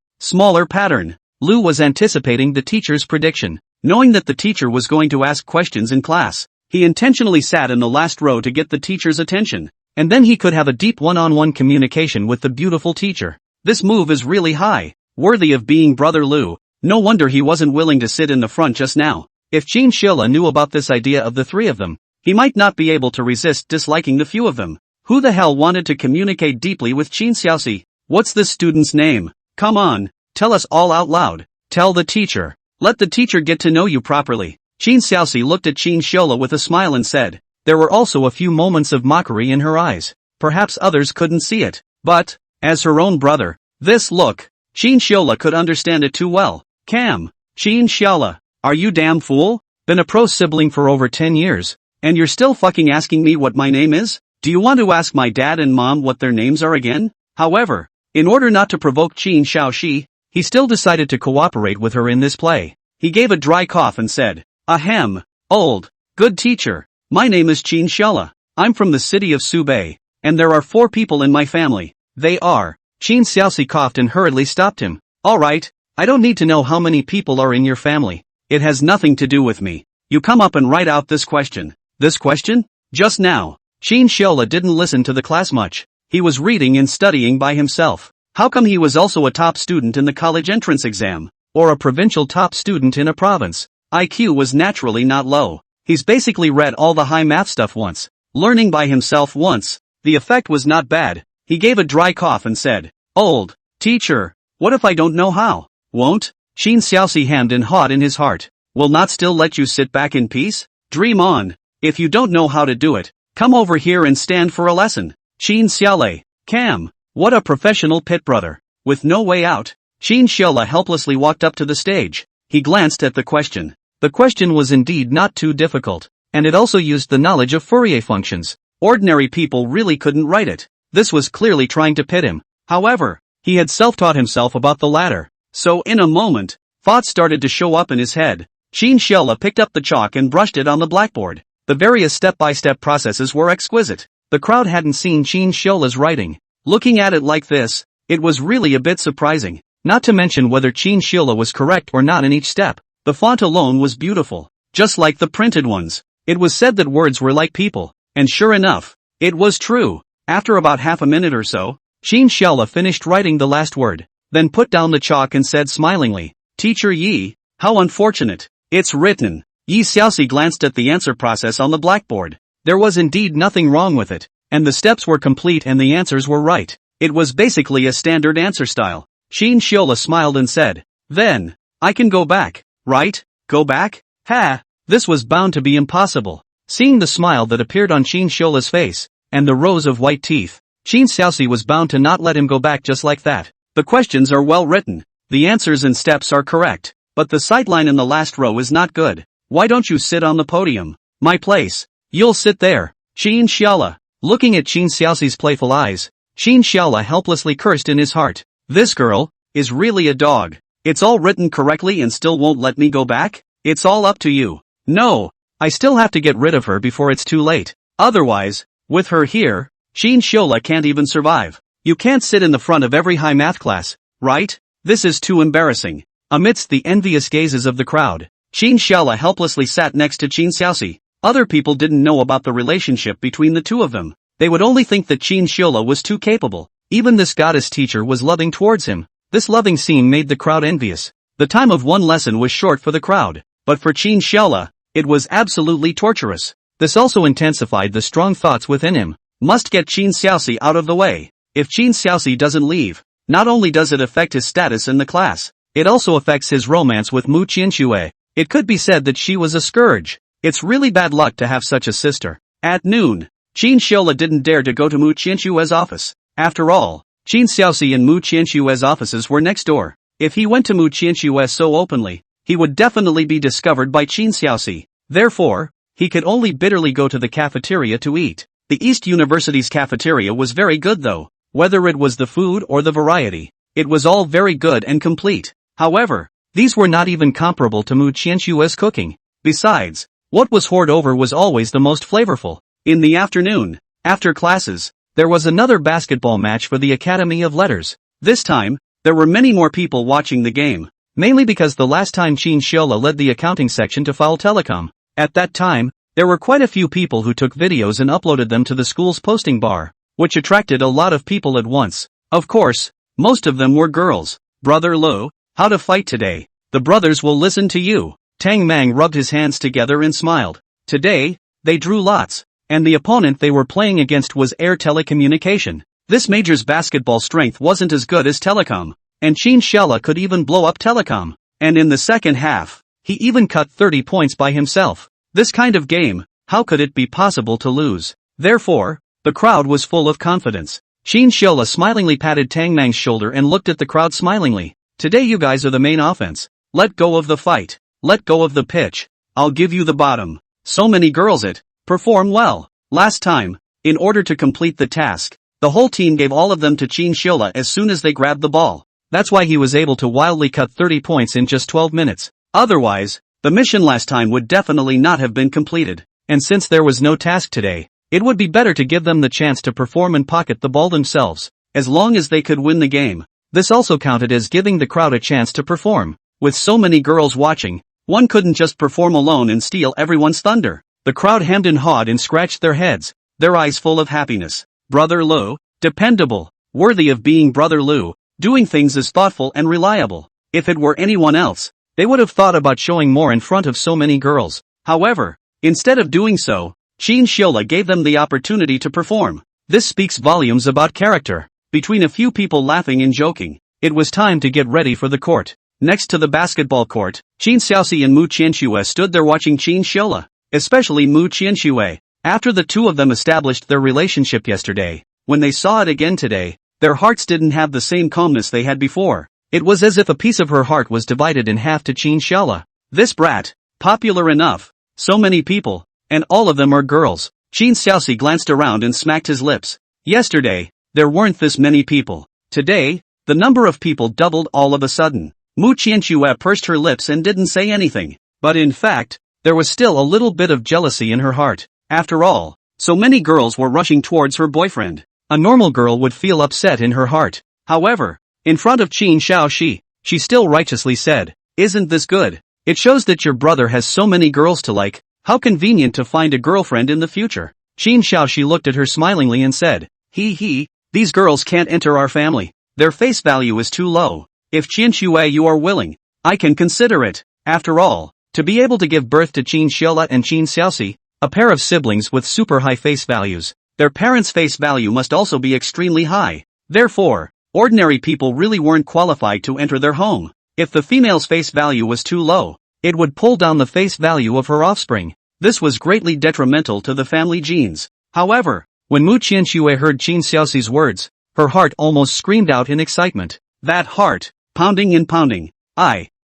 pattern. Lu was anticipating the teacher's prediction. Knowing that the teacher was going to ask questions in class, he intentionally sat in the last row to get the teacher's attention, and then he could have a deep one-on-one communication with the beautiful teacher. This move is really high, worthy of being Brother Lu. No wonder he wasn't willing to sit in the front just now. If Qin Xiola knew about this idea of the three of them, he might not be able to resist disliking the few of them. Who the hell wanted to communicate deeply with Qin Xiaoxi? What's this student's name? Come on, tell us all out loud. Tell the teacher. Let the teacher get to know you properly. Qin Xiaoxi looked at Qin Xiola with a smile and said. There were also a few moments of mockery in her eyes. Perhaps others couldn't see it, but, as her own brother, this look, Qin Xiola could understand it too well. Qin Xiola, are you damn fool? Been a pro sibling for over 10 years, and you're still fucking asking me what my name is? Do you want to ask my dad and mom what their names are again? However, in order not to provoke Qin Xiaoxi, he still decided to cooperate with her in this play. He gave a dry cough and said, "Ahem, old, good teacher. My name is Qin Xiola. I'm from the city of Subei, and there are 4 people in my family. They are." Qin Xiaoxi coughed and hurriedly stopped him. "Alright, I don't need to know how many people are in your family. It has nothing to do with me. You come up and write out this question." This question? Just now, Qin Xiola didn't listen to the class much. He was reading and studying by himself. How come he was also a top student in the college entrance exam, or a provincial top student in a province? IQ was naturally not low. He's basically read all the high math stuff once, learning by himself once. The effect was not bad. He gave a dry cough and said, "Old teacher, what if I don't know how?" "Won't?" Qin Xiaoxi hemmed and hawed in his heart. "Will not still let you sit back in peace? Dream on. If you don't know how to do it, come over here and stand for a lesson." Qin Xiaolei, Cam, what a professional pit brother. With no way out, Qin Xiola helplessly walked up to the stage. He glanced at the question. The question was indeed not too difficult, and it also used the knowledge of Fourier functions. Ordinary people really couldn't write it. This was clearly trying to pit him. However, he had self-taught himself about the latter. So in a moment, thoughts started to show up in his head. Qin Xiola picked up the chalk and brushed it on the blackboard. The various step-by-step processes were exquisite. The crowd hadn't seen Qin Xiola's writing, Looking at it like this, it was really a bit surprising. Not to mention whether Chin Shiola was correct or not in each step. The font alone was beautiful, just like the printed ones. It was said that words were like people, and sure enough, it was true. After about half a minute or so, Chin Shiola finished writing the last word, then put down the chalk and said smilingly, "Teacher Yi, how unfortunate. It's written." Yi Xiaoxi glanced at the answer process on the blackboard. There was indeed nothing wrong with it, and the steps were complete and the answers were right. It was basically a standard answer style. Chin Shiola smiled and said, "Then, I can go back, right? Go back? Ha! This was bound to be impossible." Seeing the smile that appeared on Chin Shiola's face, and the rows of white teeth, Chin Xiaoxi was bound to not let him go back just like that. The questions are well written, the answers and steps are correct, but the sightline in the last row is not good. Why don't you sit on the podium? My place. You'll sit there. Chin Shiola. Looking at Chin Xiaoxi's playful eyes, Chin Shiola helplessly cursed in his heart. This girl is really a dog. It's all written correctly and still won't let me go back? It's all up to you. No, I still have to get rid of her before it's too late. Otherwise, with her here, Chin Shiola can't even survive. You can't sit in the front of every high math class, right? This is too embarrassing. Amidst the envious gazes of the crowd, Chin Shiola helplessly sat next to Chin Xiaoxi. Other people didn't know about the relationship between the two of them. They would only think that Chin Shiola was too capable. Even this goddess teacher was loving towards him. This loving scene made the crowd envious. The time of one lesson was short for the crowd, but for Chin Shiola, it was absolutely torturous. This also intensified the strong thoughts within him. Must get Chin Xiaoxi out of the way. If Chin Xiaoxi doesn't leave, not only does it affect his status in the class, it also affects his romance with Mu Qianxue. It could be said that she was a scourge. It's really bad luck to have such a sister. At noon, Chin Shiola didn't dare to go to Mu Qianxue's office. After all, Chin Xiaoxi and Mu Qianxue's offices were next door. If he went to Mu Qianxue so openly, he would definitely be discovered by Chin Xiaoxi. Therefore, he could only bitterly go to the cafeteria to eat. The East University's cafeteria was very good though. Whether it was the food or the variety, it was all very good and complete. However, these were not even comparable to Mu Qianxue's cooking. Besides, what was poured over was always the most flavorful. In the afternoon, after classes, there was another basketball match for the Academy of Letters. This time, there were many more people watching the game, mainly because the last time Chin Shiola led the accounting section to Foul Telecom. At that time, there were quite a few people who took videos and uploaded them to the school's posting bar, which attracted a lot of people at once. Of course, most of them were girls. Brother Lu, how to fight today? The brothers will listen to you. Tang Mang rubbed his hands together and smiled. Today, they drew lots, and the opponent they were playing against was Air Telecommunication. This major's basketball strength wasn't as good as Telecom, and Chin Shiola could even blow up Telecom. And in the second half, he even cut 30 points by himself. This kind of game, how could it be possible to lose? Therefore, the crowd was full of confidence. Chin Shiola smilingly patted Tang Mang's shoulder and looked at the crowd smilingly. Today you guys are the main offense. Let go of the fight. Let go of the pitch. I'll give you the bottom. So many girls perform well. Last time, in order to complete the task, the whole team gave all of them to Chin Shiola as soon as they grabbed the ball. That's why he was able to wildly cut 30 points in just 12 minutes. Otherwise, the mission last time would definitely not have been completed. And since there was no task today, it would be better to give them the chance to perform and pocket the ball themselves, as long as they could win the game. This also counted as giving the crowd a chance to perform. With so many girls watching, one couldn't just perform alone and steal everyone's thunder. The crowd hemmed and hawed and scratched their heads, their eyes full of happiness. Brother Lu, dependable, worthy of being Brother Lu, doing things as thoughtful and reliable. If it were anyone else, they would have thought about showing more in front of so many girls. However, instead of doing so, Chin Shiola gave them the opportunity to perform. This speaks volumes about character. Between a few people laughing and joking, it was time to get ready for the court. Next to the basketball court, Chin Xiaoxi and Mu Qianxue stood there watching Chin Shiola, especially Mu Qianxue. After the two of them established their relationship yesterday, when they saw it again today, their hearts didn't have the same calmness they had before. It was as if a piece of her heart was divided in half to Chin Shiola. This brat, popular enough, so many people, and all of them are girls. Chin Xiaoxi glanced around and smacked his lips. Yesterday, there weren't this many people. Today, the number of people doubled all of a sudden. Mu Qianxue pursed her lips and didn't say anything. But in fact, there was still a little bit of jealousy in her heart. After all, so many girls were rushing towards her boyfriend. a normal girl would feel upset in her heart. However, in front of Qin Xiaoxi, she still righteously said, "Isn't this good? It shows that your brother has so many girls to like. How convenient to find a girlfriend in the future." Qin Xiaoxi looked at her smilingly and said, "He, these girls can't enter our family. Their face value is too low. If Qin Xue you are willing, I can consider it." After all, to be able to give birth to Qin Xiaola and Qin Xiaoxi, a pair of siblings with super high face values, their parents' face value must also be extremely high. Therefore, ordinary people really weren't qualified to enter their home. If the female's face value was too low, it would pull down the face value of her offspring. This was greatly detrimental to the family genes. However, when Mu Qianxue heard Qin Xiaoxi's words, her heart almost screamed out in excitement. That heart, pounding and pounding.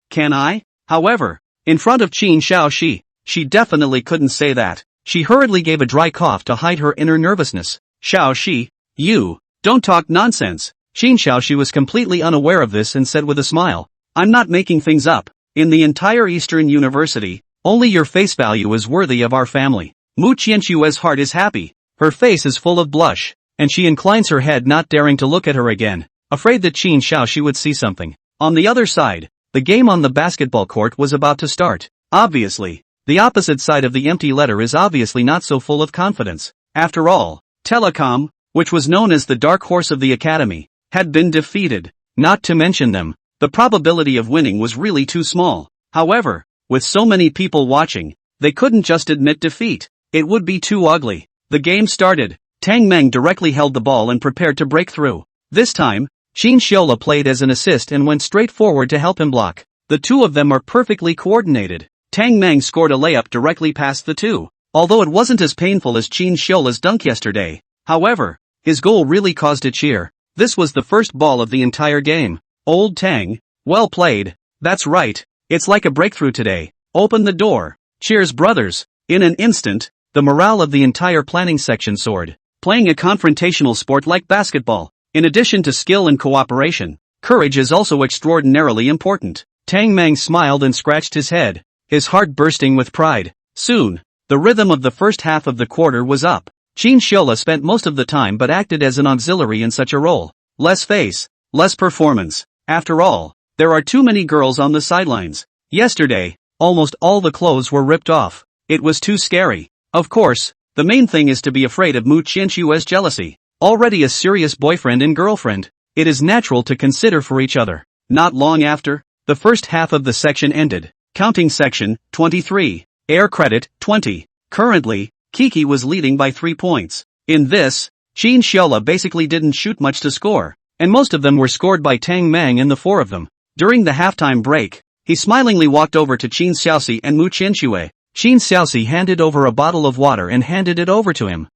Can I? However, in front of Qin Xiaoxi, she definitely couldn't say that. She hurriedly gave a dry cough to hide her inner nervousness. "Xiaoxi, you, don't talk nonsense." Qin Xiaoxi was completely unaware of this and said with a smile, "I'm not making things up. In the entire Eastern University, only your face value is worthy of our family." Mu Qianxue's heart is happy. Her face is full of blush, and she inclines her head, not daring to look at her again, afraid that Qin Xiaoxi would see something. On the other side, the game on the basketball court was about to start. Obviously, the opposite side of the empty letter is obviously not so full of confidence. After all, Telecom, which was known as the dark horse of the academy, had been defeated. Not to mention them, the probability of winning was really too small. However, with so many people watching, they couldn't just admit defeat. It would be too ugly. The game started. Tang Meng directly held the ball and prepared to break through. This time, Qin Xiola played as an assist and went straight forward to help him block. The two of them are perfectly coordinated. Tang Meng scored a layup directly past the two. Although it wasn't as painful as Qin Xiola's dunk yesterday, however, his goal really caused a cheer. This was the first ball of the entire game. Old Tang, well played. That's right. It's like a breakthrough today. Open the door. Cheers, brothers. In an instant, the morale of the entire planning section soared. Playing a confrontational sport like basketball, in addition to skill and cooperation, courage is also extraordinarily important. Tang Meng smiled and scratched his head, his heart bursting with pride. Soon, the rhythm of the first half of the quarter was up. Qin Xiola spent most of the time but acted as an auxiliary in such a role. Less face, less performance. After all, there are too many girls on the sidelines. Yesterday, almost all the clothes were ripped off. It was too scary. Of course, the main thing is to be afraid of Mu Qianxue's jealousy. Already a serious boyfriend and girlfriend, it is natural to consider for each other. Not long after, the first half of the section ended. Counting section, 23. Air credit, 20. Currently, Kiki was leading by 3 points. In this, Qin Xiola basically didn't shoot much to score, and most of them were scored by Tang Meng and the four of them. During the halftime break, he smilingly walked over to Qin Xiaoxi and Mu Qianxue. Qin Xiaoxi handed over a bottle of water and handed it over to him.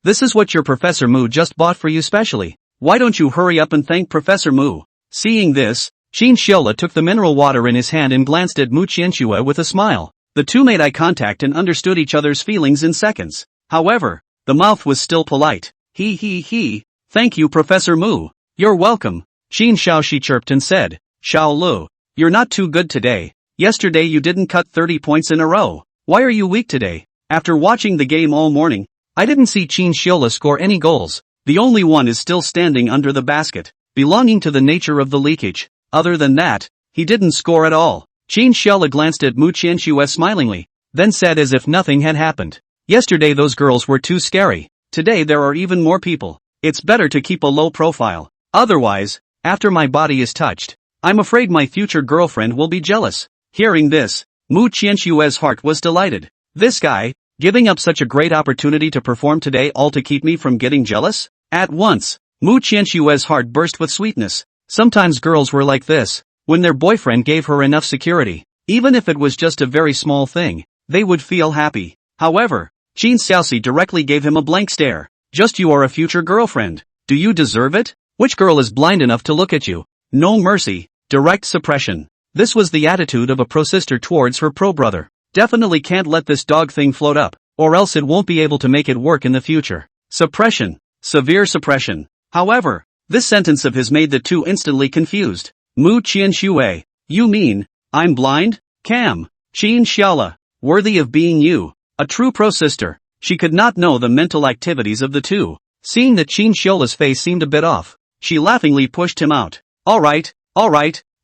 This is what your Professor Mu just bought for you specially. Why don't you hurry up and thank Professor Mu? Seeing this, Qin Xiola took the mineral water in his hand and glanced at Mu Qianxue with a smile. The two made eye contact and understood each other's feelings in seconds. However, the mouth was still polite. Thank you, Professor Mu. You're welcome. Qin Xiaoxi chirped and said, Xiao Lu, you're not too good today. Yesterday you didn't cut 30 points in a row. Why are you weak today? After watching the game all morning, I didn't see Qin Xiola score any goals. The only one is still standing under the basket, belonging to the nature of the leakage. Other than that, he didn't score at all. Qin Xiola glanced at Mu Qianxue smilingly, then said as if nothing had happened. Yesterday those girls were too scary. Today there are even more people. It's better to keep a low profile. Otherwise, after my body is touched, I'm afraid my future girlfriend will be jealous. Hearing this, Mu Qianxue's heart was delighted. This guy, giving up such a great opportunity to perform today all to keep me from getting jealous? At once, Mu Qianxue's heart burst with sweetness. Sometimes girls were like this. When their boyfriend gave her enough security, even if it was just a very small thing, they would feel happy. However, Qin Xiaoxi directly gave him a blank stare. Just you are a future girlfriend. Do you deserve it? Which girl is blind enough to look at you? No mercy, direct suppression. This was the attitude of a pro-sister towards her pro-brother. Definitely can't let this dog thing float up, or else it won't be able to make it work in the future. Suppression. Severe suppression. However, this sentence of his made the two instantly confused. Mu Qianxue, you mean, I'm blind? Cam. Qin Xiaola, worthy of being you. A true pro-sister. She could not know the mental activities of the two. Seeing that Qin Xiola's face seemed a bit off, she laughingly pushed him out. Alright,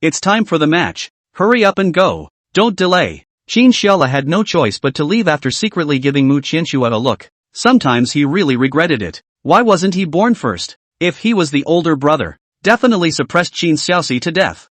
it's time for the match. Hurry up and go. Don't delay. Qin Xiola had no choice but to leave after secretly giving Mu Qianxue a look. Sometimes he really regretted it. Why wasn't he born first? If he was the older brother, definitely suppressed Qin Xiaoxi to death.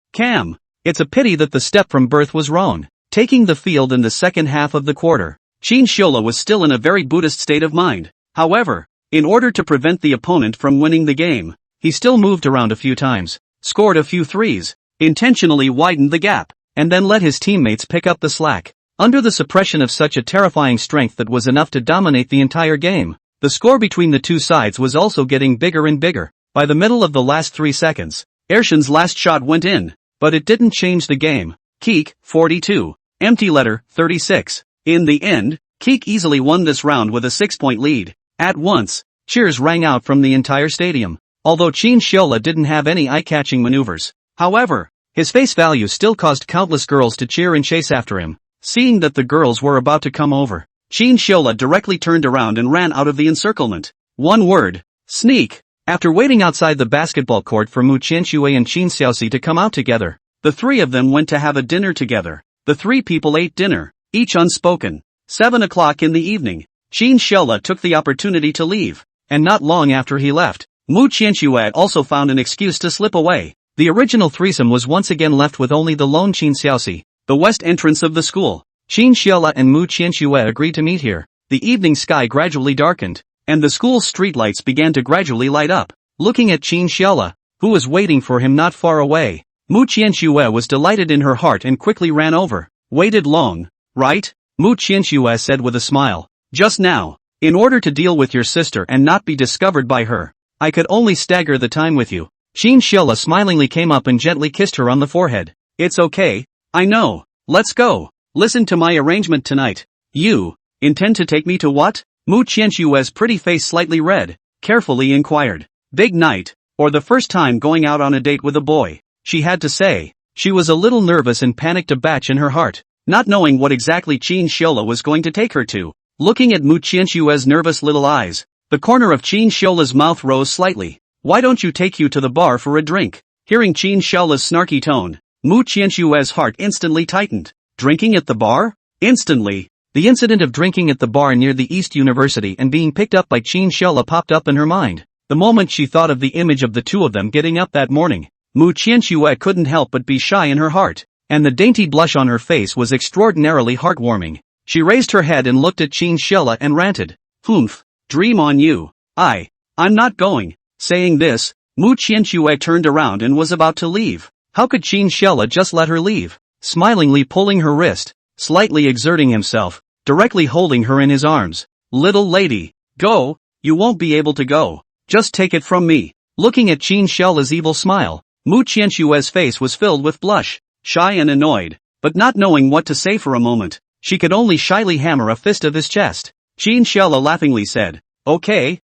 It's a pity that the step from birth was wrong. Taking the field in the second half of the quarter, Qin Xiola was still in a very Buddhist state of mind. However, in order to prevent the opponent from winning the game, he still moved around a few times, scored a few threes, intentionally widened the gap, and then let his teammates pick up the slack. Under the suppression of such a terrifying strength that was enough to dominate the entire game, the score between the two sides was also getting bigger and bigger. By the middle of the last 3 seconds, Ershin's last shot went in, but it didn't change the game. Keek, 42. Empty letter, 36. In the end, Keek easily won this round with a 6-point lead. At once, cheers rang out from the entire stadium. Although Qin Xiola didn't have any eye-catching maneuvers, however, his face value still caused countless girls to cheer and chase after him. Seeing that the girls were about to come over, Qin Xiola directly turned around and ran out of the encirclement. One word: sneak. After waiting outside the basketball court for Mu Qianxue and Qin Xiaoxi to come out together, the three of them went to have a dinner together. The three people ate dinner, each unspoken. 7 o'clock in the evening, Qin Xiola took the opportunity to leave, and not long after he left, Mu Qianxue also found an excuse to slip away. The original threesome was once again left with only the lone Qin Xiaoxi. The west entrance of the school. Qin Xiola and Mu Qianxue agreed to meet here. The evening sky gradually darkened, and the school's streetlights began to gradually light up. Looking at Qin Xiola, who was waiting for him not far away, Mu Qianxue was delighted in her heart and quickly ran over. Waited long, right? Mu Qianxue said with a smile. Just now, in order to deal with your sister and not be discovered by her, I could only stagger the time with you. Qin Xiola smilingly came up and gently kissed her on the forehead. It's okay, I know. Let's go. Listen to my arrangement tonight. You intend to take me to what? Mu Qianxue's pretty face slightly red, carefully inquired. Big night, or the first time going out on a date with a boy, she had to say. She was a little nervous and panicked a batch in her heart, not knowing what exactly Qin Xiola was going to take her to. Looking at Mu Qianxue's nervous little eyes, the corner of Qin Xiola's mouth rose slightly. Why don't you take you to the bar for a drink? Hearing Qin Xiola's snarky tone, Mu Qianxue's heart instantly tightened. Drinking at the bar? Instantly, the incident of drinking at the bar near the East University and being picked up by Qin Xiola popped up in her mind. The moment she thought of the image of the two of them getting up that morning, Mu Qianxue couldn't help but be shy in her heart, and the dainty blush on her face was extraordinarily heartwarming. She raised her head and looked at Qin Xiola and ranted. Dream on you. I'm not going. Saying this, Mu Qianxue turned around and was about to leave. How could Qin Xiola just let her leave? Smilingly pulling her wrist, slightly exerting himself, directly holding her in his arms. Little lady, go, you won't be able to go. Just take it from me. Looking at Qin Xiola's evil smile, Mu Qianxue's face was filled with blush, shy and annoyed, but not knowing what to say for a moment, she could only shyly hammer a fist of his chest. Qin Xiola laughingly said, Okay,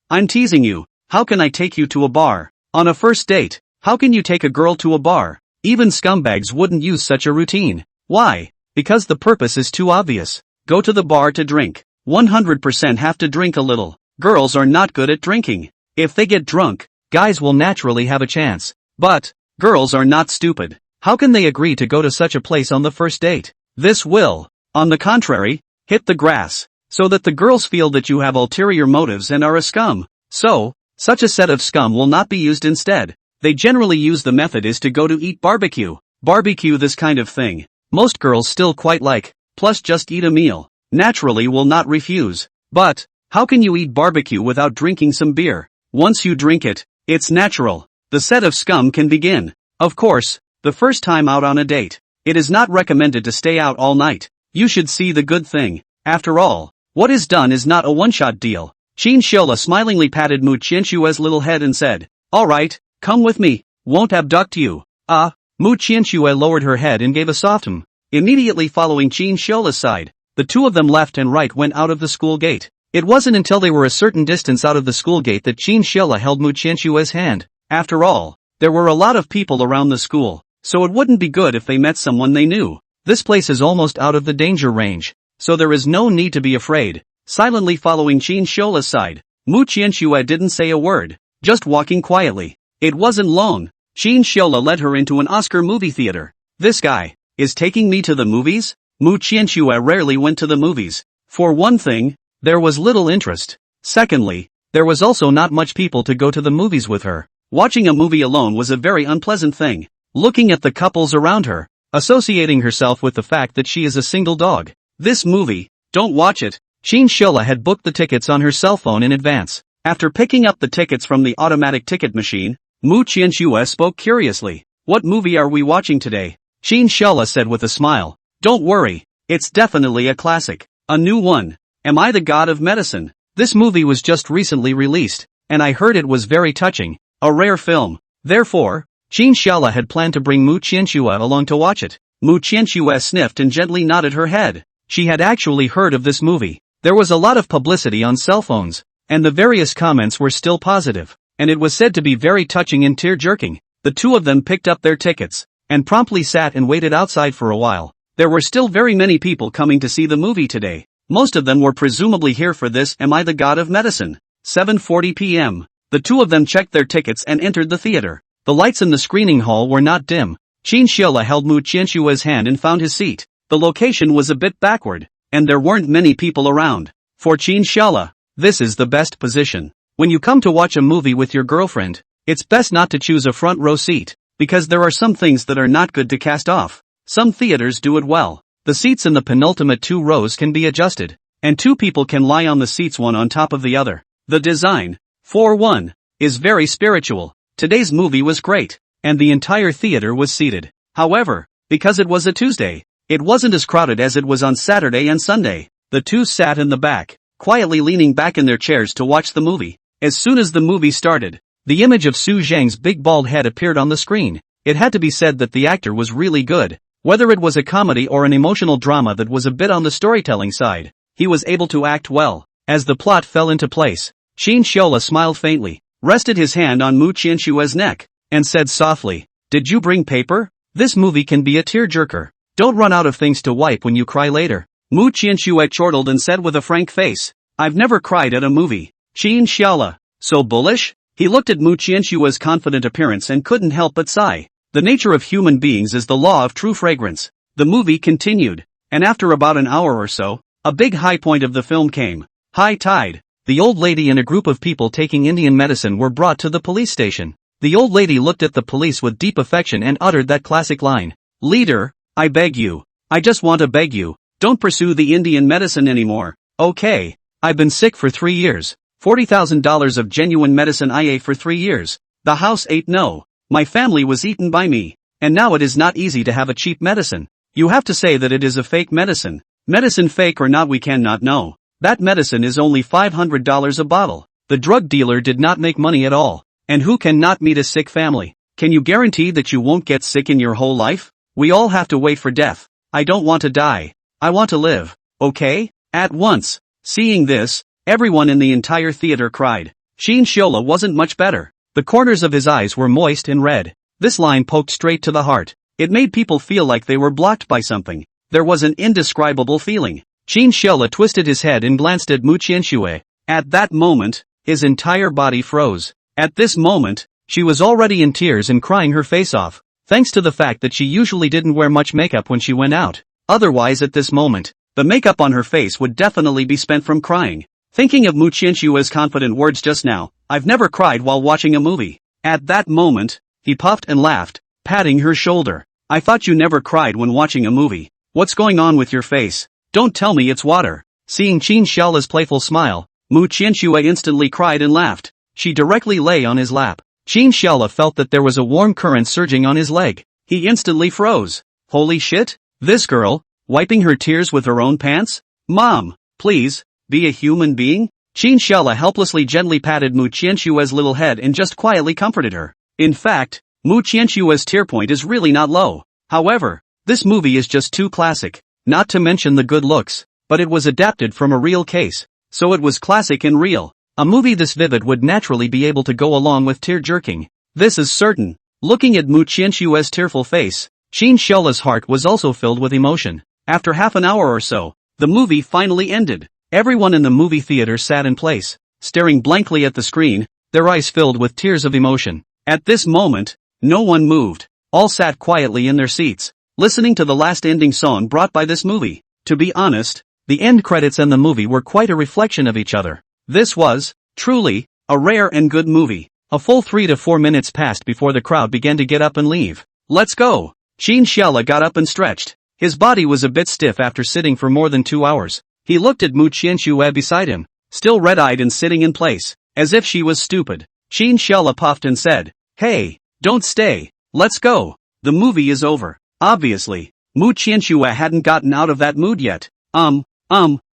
I'm teasing you. How can I take you to a bar? On a first date, how can you take a girl to a bar? Even scumbags wouldn't use such a routine. Why? Because the purpose is too obvious. Go to the bar to drink. 100% have to drink a little. Girls are not good at drinking. If they get drunk, guys will naturally have a chance. But, girls are not stupid. How can they agree to go to such a place on the first date? This will, on the contrary, hit the grass, so that the girls feel that you have ulterior motives and are a scum. So, such a set of scum will not be used instead. They generally use the method is to go to eat barbecue. Barbecue this kind of thing. Most girls still quite like, plus just eat a meal. Naturally will not refuse. But, how can you eat barbecue without drinking some beer? Once you drink it, it's natural. The set of scum can begin. Of course, the first time out on a date, it is not recommended to stay out all night. You should see the good thing. After all, what is done is not a one-shot deal. Qin Xiola smilingly patted Mu Qianxue's little head and said, Alright, come with me, won't abduct you. Mu Qianxue lowered her head and gave a soft Immediately following Qin Xiola's side, the two of them left and right went out of the school gate. It wasn't until they were a certain distance out of the school gate that Qin Xiola held Mu Qianxue's hand. After all, there were a lot of people around the school, so it wouldn't be good if they met someone they knew. This place is almost out of the danger range, so there is no need to be afraid. Silently following Qin Xiola's side, Mu Qianxue didn't say a word, just walking quietly. It wasn't long. Qin Xiaola led her into an Oscar movie theater. This guy is taking me to the movies? Mu Qianxue rarely went to the movies. For one thing, there was little interest. Secondly, there was also not much people to go to the movies with her. Watching a movie alone was a very unpleasant thing. Looking at the couples around her, associating herself with the fact that she is a single dog. This movie, don't watch it. Qin Xiaola had booked the tickets on her cell phone in advance. After picking up the tickets from the automatic ticket machine, Mu Qianxue spoke curiously. What movie are we watching today? Qin Xiaola said with a smile. Don't worry, it's definitely a classic. A new one. Am I the God of Medicine? This movie was just recently released, and I heard it was very touching. A rare film. Therefore, Qin Xiaola had planned to bring Mu Qianxue along to watch it. Mu Qianxue sniffed and gently nodded her head. She had actually heard of this movie. There was a lot of publicity on cell phones, and the various comments were still positive, and it was said to be very touching and tear-jerking. The two of them picked up their tickets, and promptly sat and waited outside for a while. There were still very many people coming to see the movie today. Most of them were presumably here for this Am I the God of Medicine? 7:40 p.m. The two of them checked their tickets and entered the theater. The lights in the screening hall were not dim. Qin Xiaola held Mu Qianxue's hand and found his seat. The location was a bit backward, and there weren't many people around. For Qin Xiaola, this is the best position. When you come to watch a movie with your girlfriend, it's best not to choose a front row seat, because there are some things that are not good to cast off. Some theaters do it well. The seats in the penultimate 2 rows can be adjusted, and 2 people can lie on the seats one on top of the other. The design, for one, is very spiritual. Today's movie was great, and the entire theater was seated. However, because it was a Tuesday, it wasn't as crowded as it was on Saturday and Sunday. The two sat in the back, quietly leaning back in their chairs to watch the movie. As soon as the movie started, the image of Su Zhang's big bald head appeared on the screen. It had to be said that the actor was really good. Whether it was a comedy or an emotional drama that was a bit on the storytelling side, he was able to act well. As the plot fell into place, Qin Xiaola smiled faintly, rested his hand on Mu Qianxue's neck, and said softly, "Did you bring paper? This movie can be a tearjerker. Don't run out of things to wipe when you cry later." Mu Qianxue chortled and said with a frank face, "I've never cried at a movie." Qin Xiaola, so bullish? He looked at Mu Qianxue's confident appearance and couldn't help but sigh. The nature of human beings is the law of true fragrance. The movie continued, and after about an hour or so, a big high point of the film came. High tide. The old lady and a group of people taking Indian medicine were brought to the police station. The old lady looked at the police with deep affection and uttered that classic line, "Leader, I beg you. I just want to beg you, don't pursue the Indian medicine anymore, okay? I've been sick for 3 years. $40,000 of genuine medicine I ate for 3 years. The house ate no. My family was eaten by me. And now it is not easy to have a cheap medicine. You have to say that it is a fake medicine. Medicine fake or not we cannot know. That medicine is only $500 a bottle. The drug dealer did not make money at all. And who cannot meet a sick family? Can you guarantee that you won't get sick in your whole life? We all have to wait for death. I don't want to die. I want to live. Okay? At once." Seeing this, everyone in the entire theater cried. Qin Xiaola wasn't much better. The corners of his eyes were moist and red. This line poked straight to the heart. It made people feel like they were blocked by something. There was an indescribable feeling. Qin Xiaola twisted his head and glanced at Mu Qianxue. At that moment, his entire body froze. At this moment, she was already in tears and crying her face off, thanks to the fact that she usually didn't wear much makeup when she went out. Otherwise at this moment, the makeup on her face would definitely be spent from crying. Thinking of Mu Qianxue's confident words just now, "I've never cried while watching a movie." At that moment, he puffed and laughed, patting her shoulder. "I thought you never cried when watching a movie. What's going on with your face? Don't tell me it's water." Seeing Qin Xiaola's playful smile, Mu Qianxue instantly cried and laughed. She directly lay on his lap. Qin Xiaola felt that there was a warm current surging on his leg. He instantly froze. Holy shit? This girl, wiping her tears with her own pants? Mom, please, be a human being? Qin Xiaola helplessly gently patted Mu Qianxue's little head and just quietly comforted her. In fact, Mu Qianxue's tear point is really not low. However, this movie is just too classic, not to mention the good looks, but it was adapted from a real case, so it was classic and real. A movie this vivid would naturally be able to go along with tear-jerking. This is certain. Looking at Mu Qianxue's tearful face, Qin Xiaola's heart was also filled with emotion. After half an hour or so, the movie finally ended. Everyone in the movie theater sat in place. staring blankly at the screen, their eyes filled with tears of emotion. At this moment, no one moved. All sat quietly in their seats, listening to the last ending song brought by this movie. To be honest, the end credits and the movie were quite a reflection of each other. This was, truly, a rare and good movie. A full 3 to 4 minutes passed before the crowd began to get up and leave. Let's go! Qin Xiaola got up and stretched. His body was a bit stiff after sitting for more than 2 hours. He looked at Mu Qianxue beside him, still red-eyed and sitting in place, as if she was stupid. Qin Xiaola puffed and said, "Hey, don't stay. Let's go. The movie is over." Obviously, Mu Qianxue hadn't gotten out of that mood yet.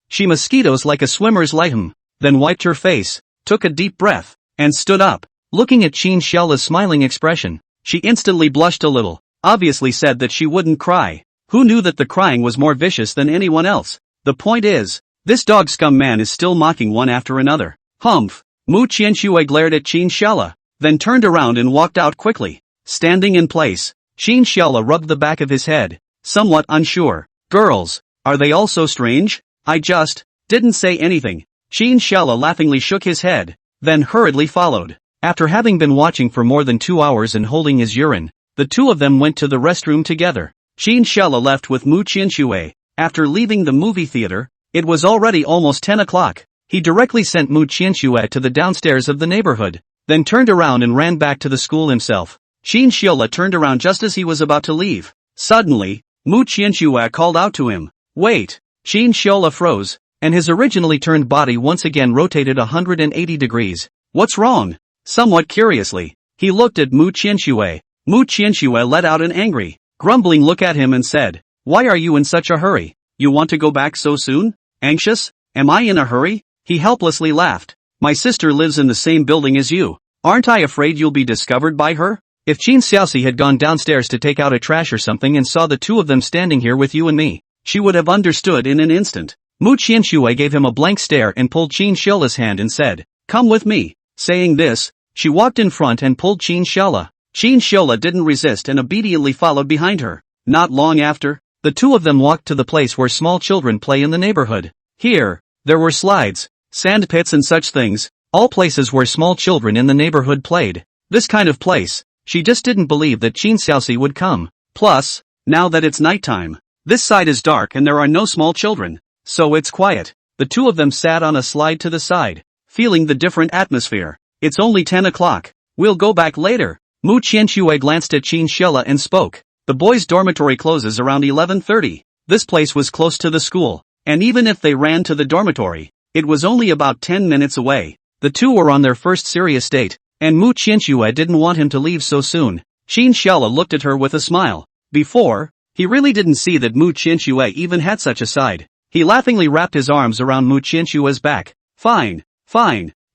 She mosquitoes like a swimmer's lighten, then wiped her face, took a deep breath, and stood up. Looking at Qin Xiaola's smiling expression, she instantly blushed a little, obviously said that she wouldn't cry. Who knew that the crying was more vicious than anyone else? The point is, this dog scum man is still mocking one after another. Humph! Mu Qianxue glared at Qin Xiaola, then turned around and walked out quickly. Standing in place, Qin Xiaola rubbed the back of his head, somewhat unsure. Girls, are they all so strange? I just didn't say anything. Qin Xiaola laughingly shook his head, then hurriedly followed. After having been watching for more than 2 hours and holding his urine, the two of them went to the restroom together. Qin Xiaola left with Mu Qianxue. After leaving the movie theater, it was already almost 10 o'clock. He directly sent Mu Qianxue to the downstairs of the neighborhood, then turned around and ran back to the school himself. Qin Xiaola turned around just as he was about to leave. Suddenly, Mu Qianxue called out to him. Wait! Qin Xiaola froze, and his originally turned body once again rotated 180 degrees. What's wrong? Somewhat curiously, he looked at Mu Qianxue. Mu Qianxue let out an angry, grumbling look at him and said, Why are you in such a hurry? You want to go back so soon? Anxious? Am I in a hurry? He helplessly laughed. My sister lives in the same building as you. Aren't I afraid you'll be discovered by her? If Qin Xiaoxi had gone downstairs to take out a trash or something and saw the two of them standing here with you and me, she would have understood in an instant. Mu Qianxue gave him a blank stare and pulled Qin Xiaola's hand and said, Come with me. Saying this, she walked in front and pulled Qin Xiaola. Qin Xiaola didn't resist and obediently followed behind her. Not long after, the two of them walked to the place where small children play in the neighborhood. Here, there were slides, sand pits and such things, all places where small children in the neighborhood played. This kind of place, she just didn't believe that Qin Xiaoxi would come. Plus, now that it's nighttime, this side is dark and there are no small children, so it's quiet. The two of them sat on a slide to the side, feeling the different atmosphere. It's only 10 o'clock. We'll go back later. Mu Qianxue glanced at Qin Xiaola and spoke. The boys' dormitory closes around 11:30. This place was close to the school, and even if they ran to the dormitory, it was only about 10 minutes away. The two were on their first serious date, and Mu Qianxue didn't want him to leave so soon. Qin Xiaola looked at her with a smile. Before, he really didn't see that Mu Qianxue even had such a side. He laughingly wrapped his arms around Mu Qianxue's back. Fine.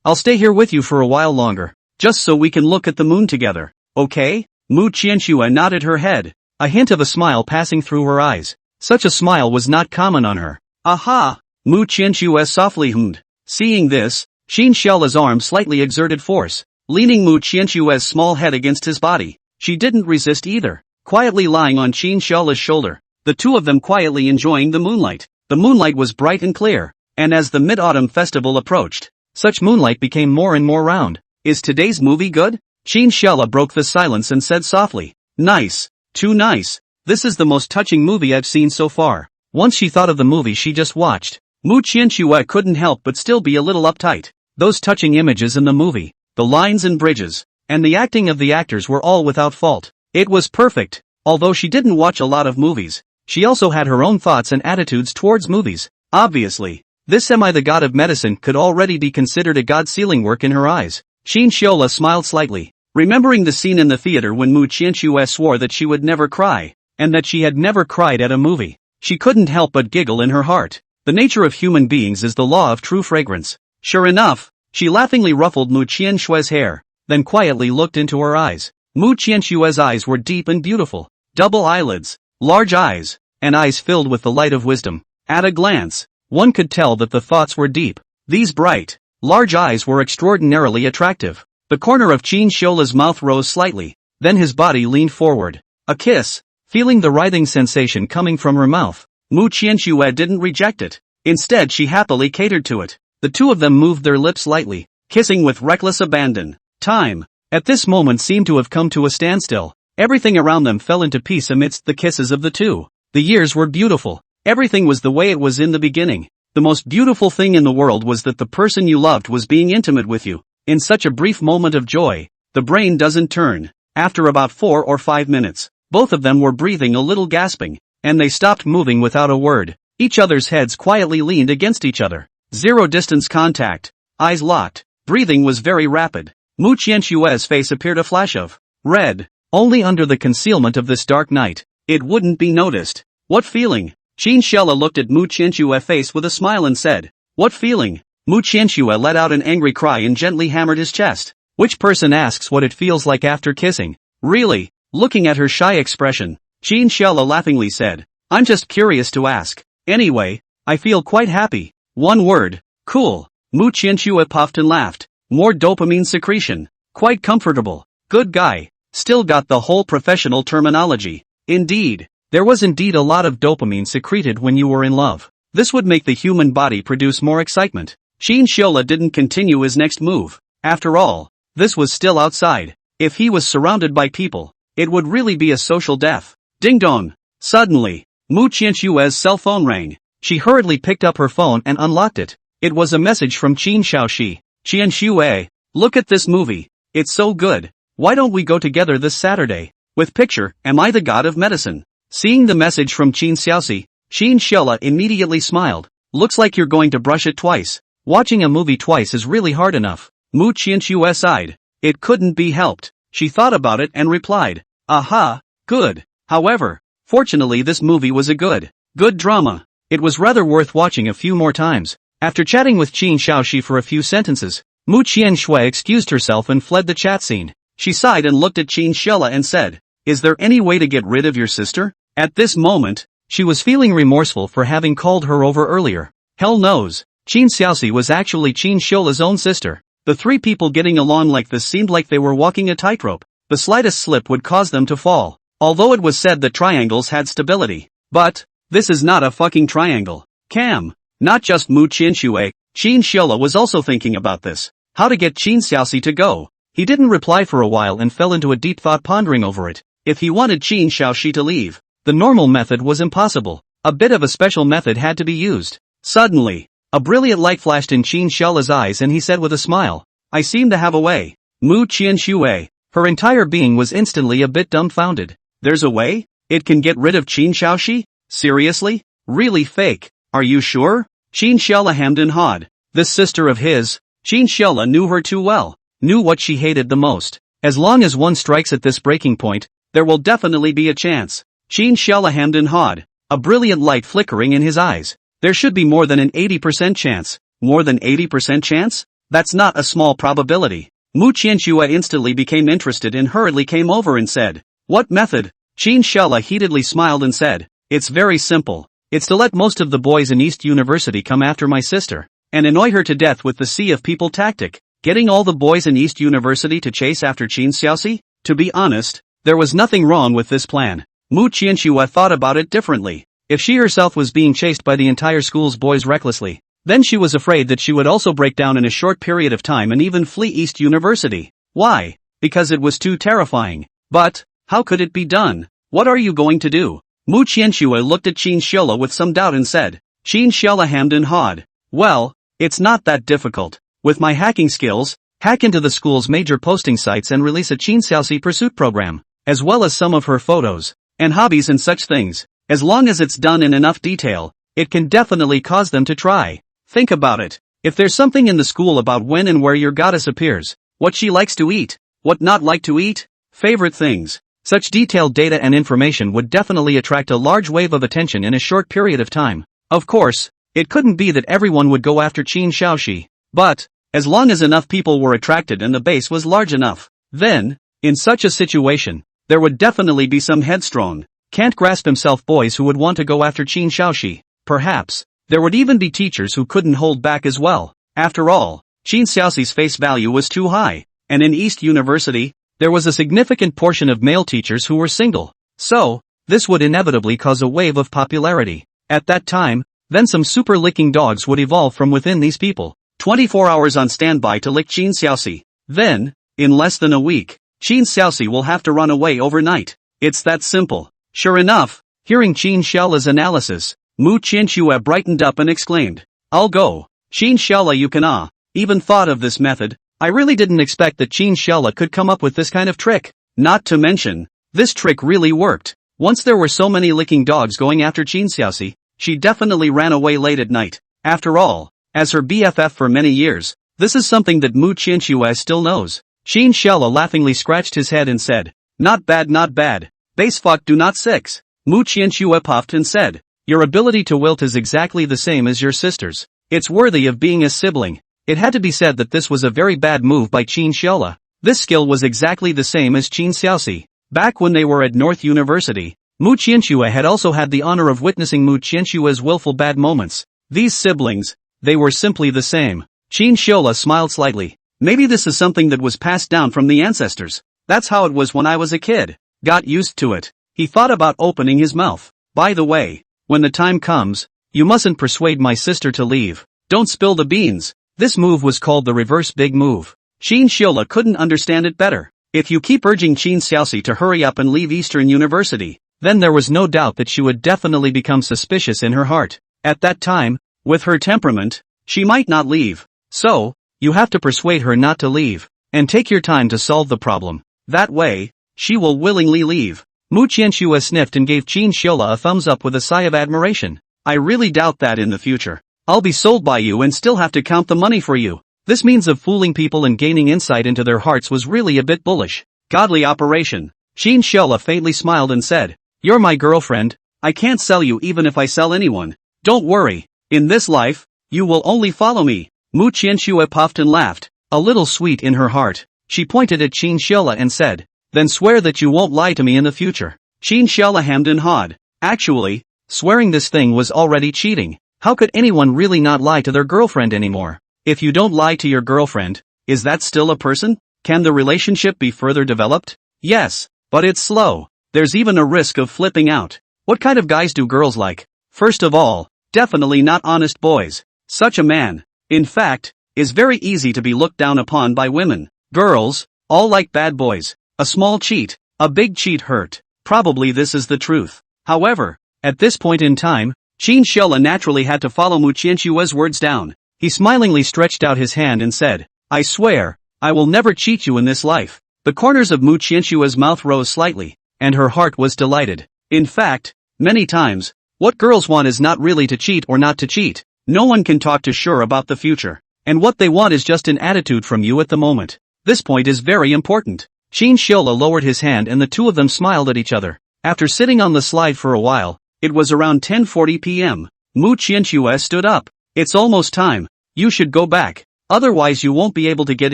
I'll stay here with you for a while longer, just so we can look at the moon together, okay? Mu Qianxue nodded her head, a hint of a smile passing through her eyes. Such a smile was not common on her. Aha! Mu Qianxue softly hummed. Seeing this, Qin Xiaola's arm slightly exerted force, leaning Mu Qianxue's small head against his body. She didn't resist either, quietly lying on Qin Xiaola's shoulder, the two of them quietly enjoying the moonlight. The moonlight was bright and clear, and as the Mid-Autumn Festival approached, such moonlight became more and more round. Is today's movie good? Qin Xiaola broke the silence and said softly. Nice. Too nice. This is the most touching movie I've seen so far. Once she thought of the movie she just watched, Mu Qianxue couldn't help but still be a little uptight. Those touching images in the movie, the lines and bridges, and the acting of the actors were all without fault. It was perfect. Although she didn't watch a lot of movies, she also had her own thoughts and attitudes towards movies. Obviously, this the god of medicine could already be considered a God-sealing work in her eyes. Qin Xiaola smiled slightly, remembering the scene in the theater when Mu Qianxue swore that she would never cry, and that she had never cried at a movie. She couldn't help but giggle in her heart. The nature of human beings is the law of true fragrance. Sure enough, she laughingly ruffled Mu Qianxue's hair, then quietly looked into her eyes. Mu Qianxue's eyes were deep and beautiful, double eyelids, large eyes, and eyes filled with the light of wisdom. At a glance, one could tell that the thoughts were deep. These bright, large eyes were extraordinarily attractive. The corner of Qin Xiaola's mouth rose slightly, then his body leaned forward. A kiss. Feeling the writhing sensation coming from her mouth, Mu Qianxue didn't reject it. Instead she happily catered to it. The two of them moved their lips lightly, kissing with reckless abandon. Time, at this moment, seemed to have come to a standstill. Everything around them fell into peace amidst the kisses of the two. The years were beautiful. Everything was the way it was in the beginning. The most beautiful thing in the world was that the person you loved was being intimate with you. In such a brief moment of joy, the brain doesn't turn. After about 4 or 5 minutes, both of them were breathing a little, gasping, and they stopped moving without a word. Each other's heads quietly leaned against each other. Zero distance contact. Eyes locked. Breathing was very rapid. Mu Qianshue's face appeared a flash of red. Only under the concealment of this dark night, it wouldn't be noticed. What feeling? Qin Shella looked at Mu Qianshue's face with a smile and said, "What feeling?" Mu Qianshue let out an angry cry and gently hammered his chest. Which person asks what it feels like after kissing? Really? Looking at her shy expression, Qin Shella laughingly said, "I'm just curious to ask. Anyway, I feel quite happy." One word. Cool. Mu Qianshue puffed and laughed. More dopamine secretion. Quite comfortable. Good guy. Still got the whole professional terminology. Indeed. There was indeed a lot of dopamine secreted when you were in love. This would make the human body produce more excitement. Qin Shella didn't continue his next move. After all, this was still outside. If he was surrounded by people, it would really be a social death. Ding dong. Suddenly, Mu Qianshue's cell phone rang. She hurriedly picked up her phone and unlocked it. It was a message from Qin Shaoxi. "Qianshue, look at this movie. It's so good. Why don't we go together this Saturday? With picture, am I the god of medicine?" Seeing the message from Qin Xiaoxi, Qin Shella immediately smiled. "Looks like you're going to brush it twice. Watching a movie twice is really hard enough." Mu Qianshue sighed. It couldn't be helped. She thought about it and replied, "Aha, good. However, fortunately this movie was a good drama. It was rather worth watching a few more times." After chatting with Qin Shaoxi for a few sentences, Mu Qianshue excused herself and fled the chat scene. She sighed and looked at Qin Shella and said, "Is there any way to get rid of your sister?" At this moment, she was feeling remorseful for having called her over earlier. Hell knows. Qin Xiaoxi was actually Qin Shola's own sister. The three people getting along like this seemed like they were walking a tightrope. The slightest slip would cause them to fall. Although it was said that triangles had stability. But, this is not a fucking triangle. Cam. Not just Mu Qianshue, Qin Shola was also thinking about this. How to get Qin Xiaoxi to go. He didn't reply for a while and fell into a deep thought, pondering over it. If he wanted Qin Xiaoxi to leave, the normal method was impossible. A bit of a special method had to be used. Suddenly, a brilliant light flashed in Qin Shola's eyes and he said with a smile, "I seem to have a way." Mu Qianshue, her entire being was instantly a bit dumbfounded. There's a way? It can get rid of Qin Xiaoxi? Seriously? Really fake? Are you sure? Qin Shola hemmed and hawed. This sister of his, Qin Shola knew her too well, knew what she hated the most. As long as one strikes at this breaking point, there will definitely be a chance. Qin Shola hemmed and hawed, a brilliant light flickering in his eyes. There should be more than an 80% chance. More than 80% chance? That's not a small probability. Mu Qianshue instantly became interested and hurriedly came over and said, "What method?" Qin Shola heatedly smiled and said, "It's very simple. It's to let most of the boys in East University come after my sister, and annoy her to death with the sea of people tactic. Getting all the boys in East University to chase after Qin Xiaoxi? To be honest, there was nothing wrong with this plan." Mu Qianshue thought about it differently. If she herself was being chased by the entire school's boys recklessly, then she was afraid that she would also break down in a short period of time and even flee East University. Why? Because it was too terrifying. But, how could it be done? What are you going to do? Mu Qianshue looked at Qin Shola with some doubt and said. Qin Shola hemmed and hawed. Well, it's not that difficult. With my hacking skills, hack into the school's major posting sites and release a Qin Xiaoxi pursuit program, as well as some of her photos, and hobbies and such things. As long as it's done in enough detail, it can definitely cause them to try. Think about it. If there's something in the school about when and where your goddess appears, what she likes to eat, what not like to eat, favorite things, such detailed data and information would definitely attract a large wave of attention in a short period of time. Of course, it couldn't be that everyone would go after Qin Xiaoxi, but, as long as enough people were attracted and the base was large enough, then, in such a situation, there would definitely be some headstrong, can't grasp himself boys who would want to go after Qin Xiaoxi. Perhaps, there would even be teachers who couldn't hold back as well. After all, Qin Xiaoxi's face value was too high, and in East University, there was a significant portion of male teachers who were single. So, this would inevitably cause a wave of popularity. At that time, then some super licking dogs would evolve from within these people. 24 hours on standby to lick Qin Xiaoxi. Then, in less than a week, Qin Xiaoxi will have to run away overnight. It's that simple. Sure enough, hearing Qin Xiaola's analysis, Mu Qianxue brightened up and exclaimed, "I'll go. Qin Xiaola, you can even thought of this method. I really didn't expect that Qin Xiaola could come up with this kind of trick. Not to mention, this trick really worked. Once there were so many licking dogs going after Qin Xiaoxi, she definitely ran away late at night. After all, as her BFF for many years, this is something that Mu Qianxue still knows." Qin Xiaola laughingly scratched his head and said, "Not bad, not bad. Base fuck do not six." Mu Qianxue puffed and said, "Your ability to wilt is exactly the same as your sister's. It's worthy of being a sibling." It had to be said that this was a very bad move by Qin Xiaola. This skill was exactly the same as Qin Xiaoxi. Back when they were at North University, Mu Qianxue had also had the honor of witnessing Mu Qianxue's willful bad moments. These siblings, they were simply the same. Qin Xiaola smiled slightly. "Maybe this is something that was passed down from the ancestors. That's how it was when I was a kid. Got used to it." He thought about opening his mouth. "By the way, when the time comes, you mustn't persuade my sister to leave. Don't spill the beans." This move was called the reverse big move. Qin Xiaola couldn't understand it better. If you keep urging Qin Xiaoxi to hurry up and leave Eastern University, then there was no doubt that she would definitely become suspicious in her heart. At that time, with her temperament, she might not leave. So, you have to persuade her not to leave, and take your time to solve the problem. That way, she will willingly leave. Mu Qianxue sniffed and gave Qin Xiaola a thumbs up with a sigh of admiration. "I really doubt that in the future. I'll be sold by you and still have to count the money for you." This means of fooling people and gaining insight into their hearts was really a bit bullish. Godly operation. Qin Xiaola faintly smiled and said, "You're my girlfriend. I can't sell you even if I sell anyone. Don't worry. In this life, you will only follow me." Mu Qianxue puffed and laughed, a little sweet in her heart. She pointed at Qin Xiaola and said, "Then swear that you won't lie to me in the future." Qin Xiaola hemmed and hawed. Actually, swearing this thing was already cheating. How could anyone really not lie to their girlfriend anymore? If you don't lie to your girlfriend, is that still a person? Can the relationship be further developed? Yes, but it's slow. There's even a risk of flipping out. What kind of guys do girls like? First of all, definitely not honest boys. Such a man, in fact, is very easy to be looked down upon by women. Girls, all like bad boys. A small cheat, a big cheat hurt. Probably this is the truth. However, at this point in time, Qin Xiaola naturally had to follow Mu Qianxue's words down. He smilingly stretched out his hand and said, "I swear, I will never cheat you in this life." The corners of Mu Qianxue's mouth rose slightly, and her heart was delighted. In fact, many times, what girls want is not really to cheat or not to cheat. No one can talk to sure about the future, and what they want is just an attitude from you at the moment. This point is very important. Qin Xiaola lowered his hand and the two of them smiled at each other. After sitting on the slide for a while, it was around 10:40 p.m. Mu Qianxue stood up. "It's almost time. You should go back. Otherwise you won't be able to get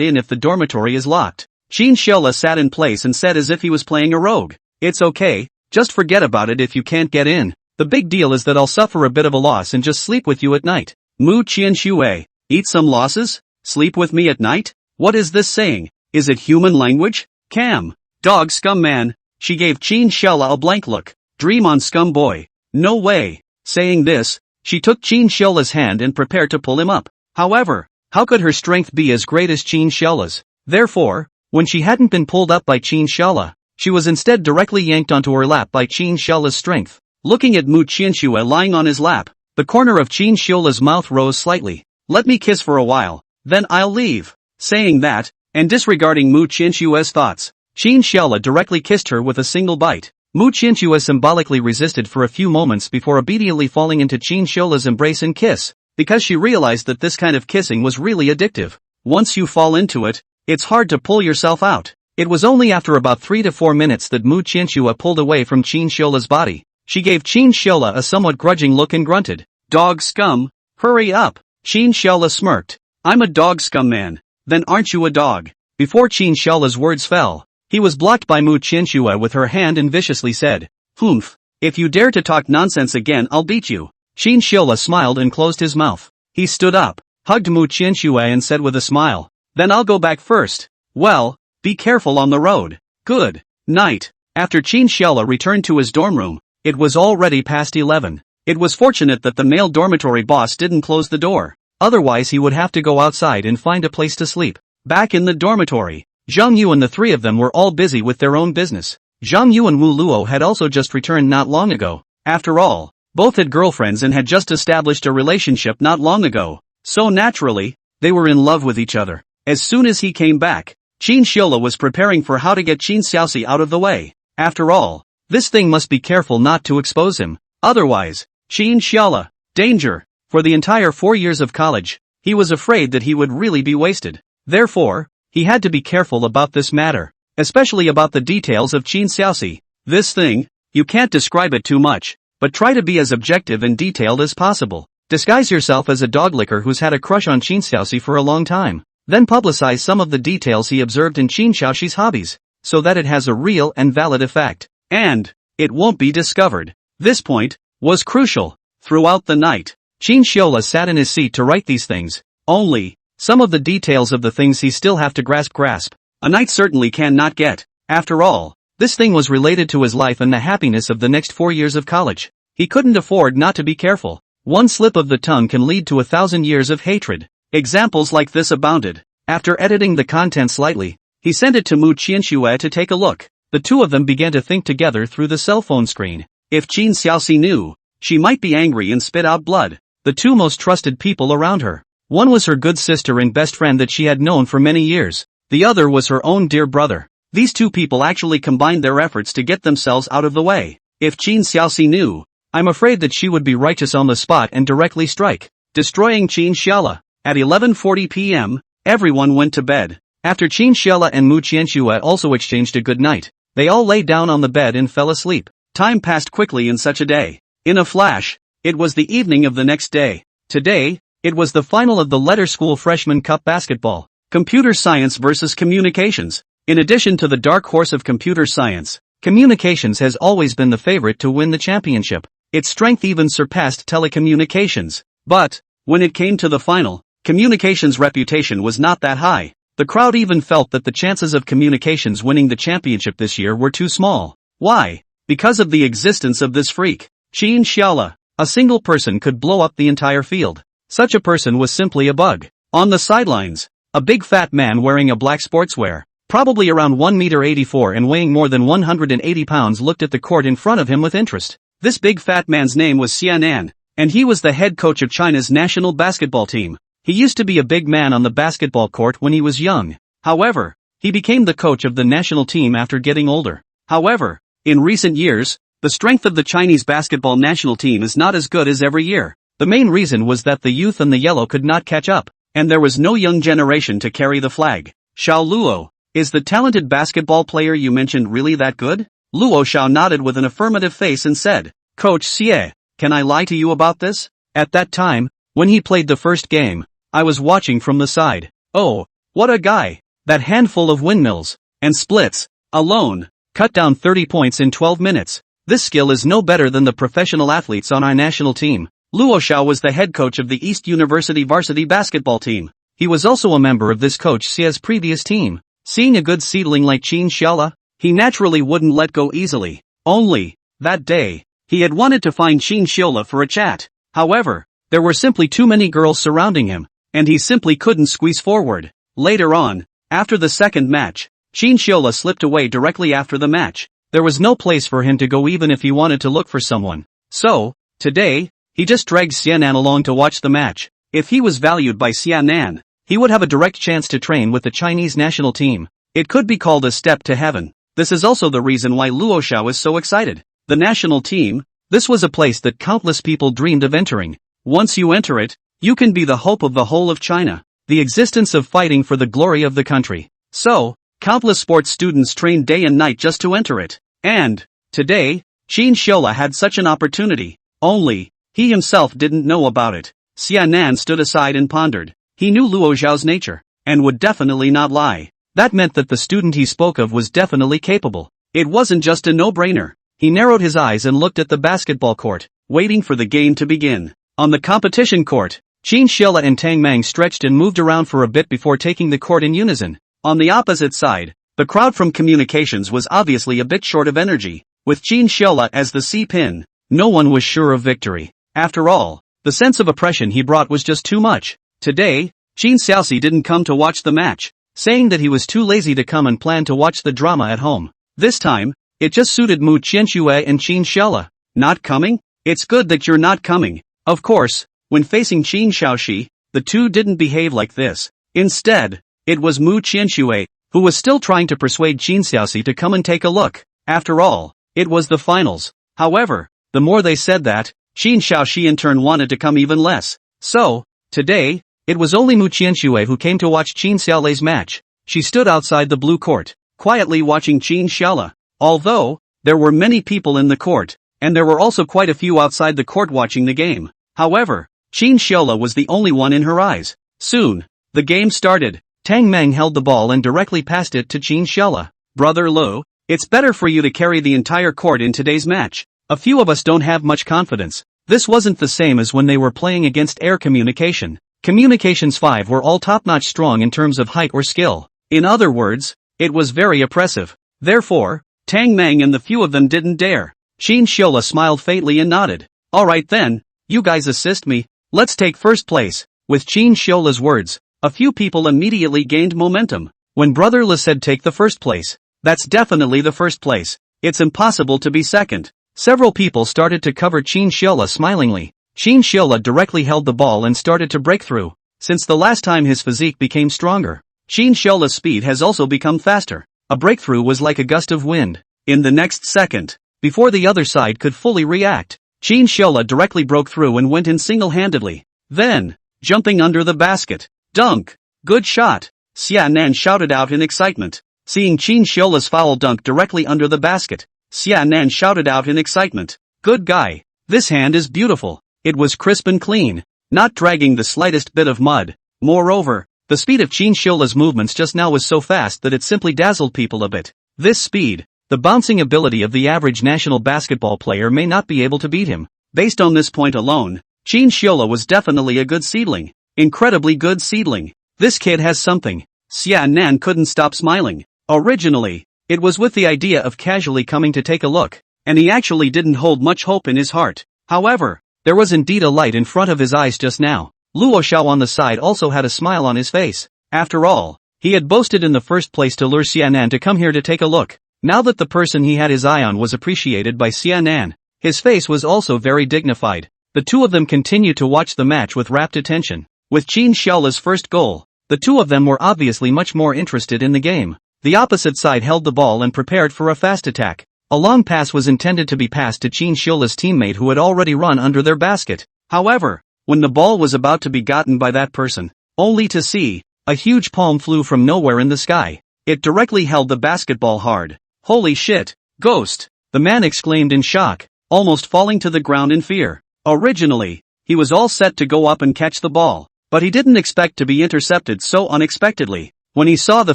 in if the dormitory is locked." Qin Xiaola sat in place and said as if he was playing a rogue, "It's okay, just forget about it if you can't get in. The big deal is that I'll suffer a bit of a loss and just sleep with you at night." Mu Qianxue, eat some losses? Sleep with me at night? What is this saying? Is it human language? Cam. Dog scum man. She gave Qin Xiaola a blank look. Dream on scum boy. No way. Saying this, she took Qin Xiaola's hand and prepared to pull him up. However, how could her strength be as great as Qin Xiaola's? Therefore, when she hadn't been pulled up by Qin Xiaola, she was instead directly yanked onto her lap by Qin Xiaola's strength. Looking at Mu Qianxue lying on his lap, the corner of Qin Xiaola's mouth rose slightly. "Let me kiss for a while, then I'll leave." Saying that, and disregarding Mu Qianxue's thoughts, Qin Xiaola directly kissed her with a single bite. Mu Qianxue symbolically resisted for a few moments before obediently falling into Qin Xiaola's embrace and kiss, because she realized that this kind of kissing was really addictive. Once you fall into it, it's hard to pull yourself out. It was only after about 3 to 4 minutes that Mu Qianxue pulled away from Qin Xiaola's body. She gave Qin Xiaola a somewhat grudging look and grunted, "Dog scum, hurry up." Qin Xiaola smirked. "I'm a dog scum man. Then aren't you a dog?" Before Qin Xiaola's words fell, he was blocked by Mu Qianxue with her hand and viciously said, "Humph. If you dare to talk nonsense again I'll beat you." Qin Xiaola smiled and closed his mouth. He stood up, hugged Mu Qianxue and said with a smile, "Then I'll go back first. Well, be careful on the road. Good night." After Qin Xiaola returned to his dorm room, it was already past 11. It was fortunate that the male dormitory boss didn't close the door. otherwise he would have to go outside and find a place to sleep. Back in the dormitory, Zhang Yu and the three of them were all busy with their own business. Zhang Yu and Wu Luo had also just returned not long ago. After all, both had girlfriends and had just established a relationship not long ago. So naturally, they were in love with each other. As soon as he came back, Qin Xiaola was preparing for how to get Qin Xiaoxi out of the way. After all, this thing must be careful not to expose him. Otherwise, Qin Xiaola, danger. For the entire 4 years of college, he was afraid that he would really be wasted. Therefore, he had to be careful about this matter, especially about the details of Qin Xiaoxi. This thing, you can't describe it too much, but try to be as objective and detailed as possible. Disguise yourself as a dog licker who's had a crush on Qin Xiaoxi for a long time. Then publicize some of the details he observed in Qin Xiaoxi's hobbies, so that it has a real and valid effect. And it won't be discovered. This point was crucial. Throughout the night, Qin Xiaola sat in his seat to write these things. Only some of the details of the things he still have to grasp. A knight certainly cannot get. After all, this thing was related to his life and the happiness of the next 4 years of college. He couldn't afford not to be careful. One slip of the tongue can lead to 1,000 years of hatred. Examples like this abounded. After editing the content slightly, he sent it to Mu Qianxue to take a look. The two of them began to think together through the cell phone screen. If Qin Xiaoxi knew, she might be angry and spit out blood. The two most trusted people around her. One was her good sister and best friend that she had known for many years. The other was her own dear brother. These two people actually combined their efforts to get themselves out of the way. If Qin Xiaoxi knew, I'm afraid that she would be righteous on the spot and directly strike, destroying Qin Xiaola. At 11:40 p.m., everyone went to bed. After Qin Xiaola and Mu Qianxue also exchanged a good night, they all lay down on the bed and fell asleep. Time passed quickly in such a day. In a flash, it was the evening of the next day. Today, it was the final of the Letter School Freshman Cup basketball. Computer science versus communications. In addition to the dark horse of computer science, communications has always been the favorite to win the championship. Its strength even surpassed telecommunications. But, when it came to the final, communications' reputation was not that high. The crowd even felt that the chances of communications winning the championship this year were too small. Why? Because of the existence of this freak, Qin Xiaola. A single person could blow up the entire field. Such a person was simply a bug. On the sidelines, a big fat man wearing a black sportswear, probably around 1.84 m and weighing more than 180 pounds, looked at the court in front of him with interest. This big fat man's name was Xianan, and he was the head coach of China's national basketball team. He used to be a big man on the basketball court when he was young. However, he became the coach of the national team after getting older. However, in recent years, the strength of the Chinese basketball national team is not as good as every year. The main reason was that the youth and the yellow could not catch up, and there was no young generation to carry the flag. Xiao Luo, is the talented basketball player you mentioned really that good? Luo Xiao nodded with an affirmative face and said, Coach Xie, can I lie to you about this? At that time, when he played the first game, I was watching from the side. Oh, what a guy! That handful of windmills and splits alone cut down 30 points in 12 minutes. This skill is no better than the professional athletes on our national team. Luo Xiao was the head coach of the East University varsity basketball team. He was also a member of this coach Xie's previous team. Seeing a good seedling like Qin Xiaola, he naturally wouldn't let go easily. Only, that day, he had wanted to find Qin Xiaola for a chat. However, there were simply too many girls surrounding him, and he simply couldn't squeeze forward. Later on, after the second match, Qin Xiaola slipped away directly after the match. There was no place for him to go even if he wanted to look for someone. So, today, he just dragged Xianan along to watch the match. If he was valued by Xianan, he would have a direct chance to train with the Chinese national team. It could be called a step to heaven. This is also the reason why Luo Xiao is so excited. The national team, this was a place that countless people dreamed of entering. Once you enter it, you can be the hope of the whole of China. The existence of fighting for the glory of the country. So, countless sports students trained day and night just to enter it. And, today, Qin Xiaola had such an opportunity. Only, he himself didn't know about it. Xianan stood aside and pondered. He knew Luo Xiao's nature, and would definitely not lie. That meant that the student he spoke of was definitely capable. It wasn't just a no-brainer. He narrowed his eyes and looked at the basketball court, waiting for the game to begin. On the competition court, Qin Xiaola and Tang Mang stretched and moved around for a bit before taking the court in unison. On the opposite side, the crowd from communications was obviously a bit short of energy. With Qin Xiaola as the C-pin, no one was sure of victory. After all, the sense of oppression he brought was just too much. Today, Qin Xiaoxi didn't come to watch the match, saying that he was too lazy to come and planned to watch the drama at home. This time, it just suited Mu Qianxue and Qin Xiaola. Not coming? It's good that you're not coming. Of course, when facing Qin Xiaoxi, the two didn't behave like this. Instead, it was Mu Qianxue, who was still trying to persuade Qin Xiaoxi to come and take a look. After all, it was the finals. However, the more they said that, Qin Xiaoxi in turn wanted to come even less. So, today, it was only Mu Qianxue who came to watch Qin Xiaolei's match. She stood outside the blue court, quietly watching Qin Xiaola. Although, there were many people in the court, and there were also quite a few outside the court watching the game. However, Qin Xiaola was the only one in her eyes. Soon, the game started. Tang Meng held the ball and directly passed it to Qin Xiaola. Brother Lu, it's better for you to carry the entire court in today's match. A few of us don't have much confidence. This wasn't the same as when they were playing against Air Communication. Communications 5 were all top-notch strong in terms of height or skill. In other words, it was very oppressive. Therefore, Tang Meng and the few of them didn't dare. Qin Xiaola smiled faintly and nodded. Alright then, you guys assist me. Let's take first place. With Qin Xiaola's words, a few people immediately gained momentum. When Brother Li said take the first place, that's definitely the first place. It's impossible to be second. Several people started to cover Qin Xiaola smilingly. Qin Xiaola directly held the ball and started to break through. Since the last time his physique became stronger, Qin Xiaola's speed has also become faster. A breakthrough was like a gust of wind. In the next second, before the other side could fully react, Qin Xiaola directly broke through and went in single-handedly. Then, jumping under the basket. Dunk! Good shot! Xia Nan shouted out in excitement. Seeing Qin Xiaola's foul dunk directly under the basket, Xia Nan shouted out in excitement. Good guy! This hand is beautiful. It was crisp and clean, not dragging the slightest bit of mud. Moreover, the speed of Qin Xiaola's movements just now was so fast that it simply dazzled people a bit. This speed, the bouncing ability of the average national basketball player may not be able to beat him. Based on this point alone, Qin Xiaola was definitely a good seedling. Incredibly good seedling. This kid has something. Xia Nan couldn't stop smiling. Originally, it was with the idea of casually coming to take a look, and he actually didn't hold much hope in his heart. However, there was indeed a light in front of his eyes just now. Luo Xiao on the side also had a smile on his face. After all, he had boasted in the first place to lure Xianan to come here to take a look. Now that the person he had his eye on was appreciated by Xianan, his face was also very dignified. The two of them continued to watch the match with rapt attention. With Qin Xiaola's first goal, the two of them were obviously much more interested in the game. The opposite side held the ball and prepared for a fast attack. A long pass was intended to be passed to Qin Xiaola's teammate who had already run under their basket. However, when the ball was about to be gotten by that person, only to see, a huge palm flew from nowhere in the sky. It directly held the basketball hard. Holy shit, ghost! The man exclaimed in shock, almost falling to the ground in fear. Originally, he was all set to go up and catch the ball, but he didn't expect to be intercepted so unexpectedly. When he saw the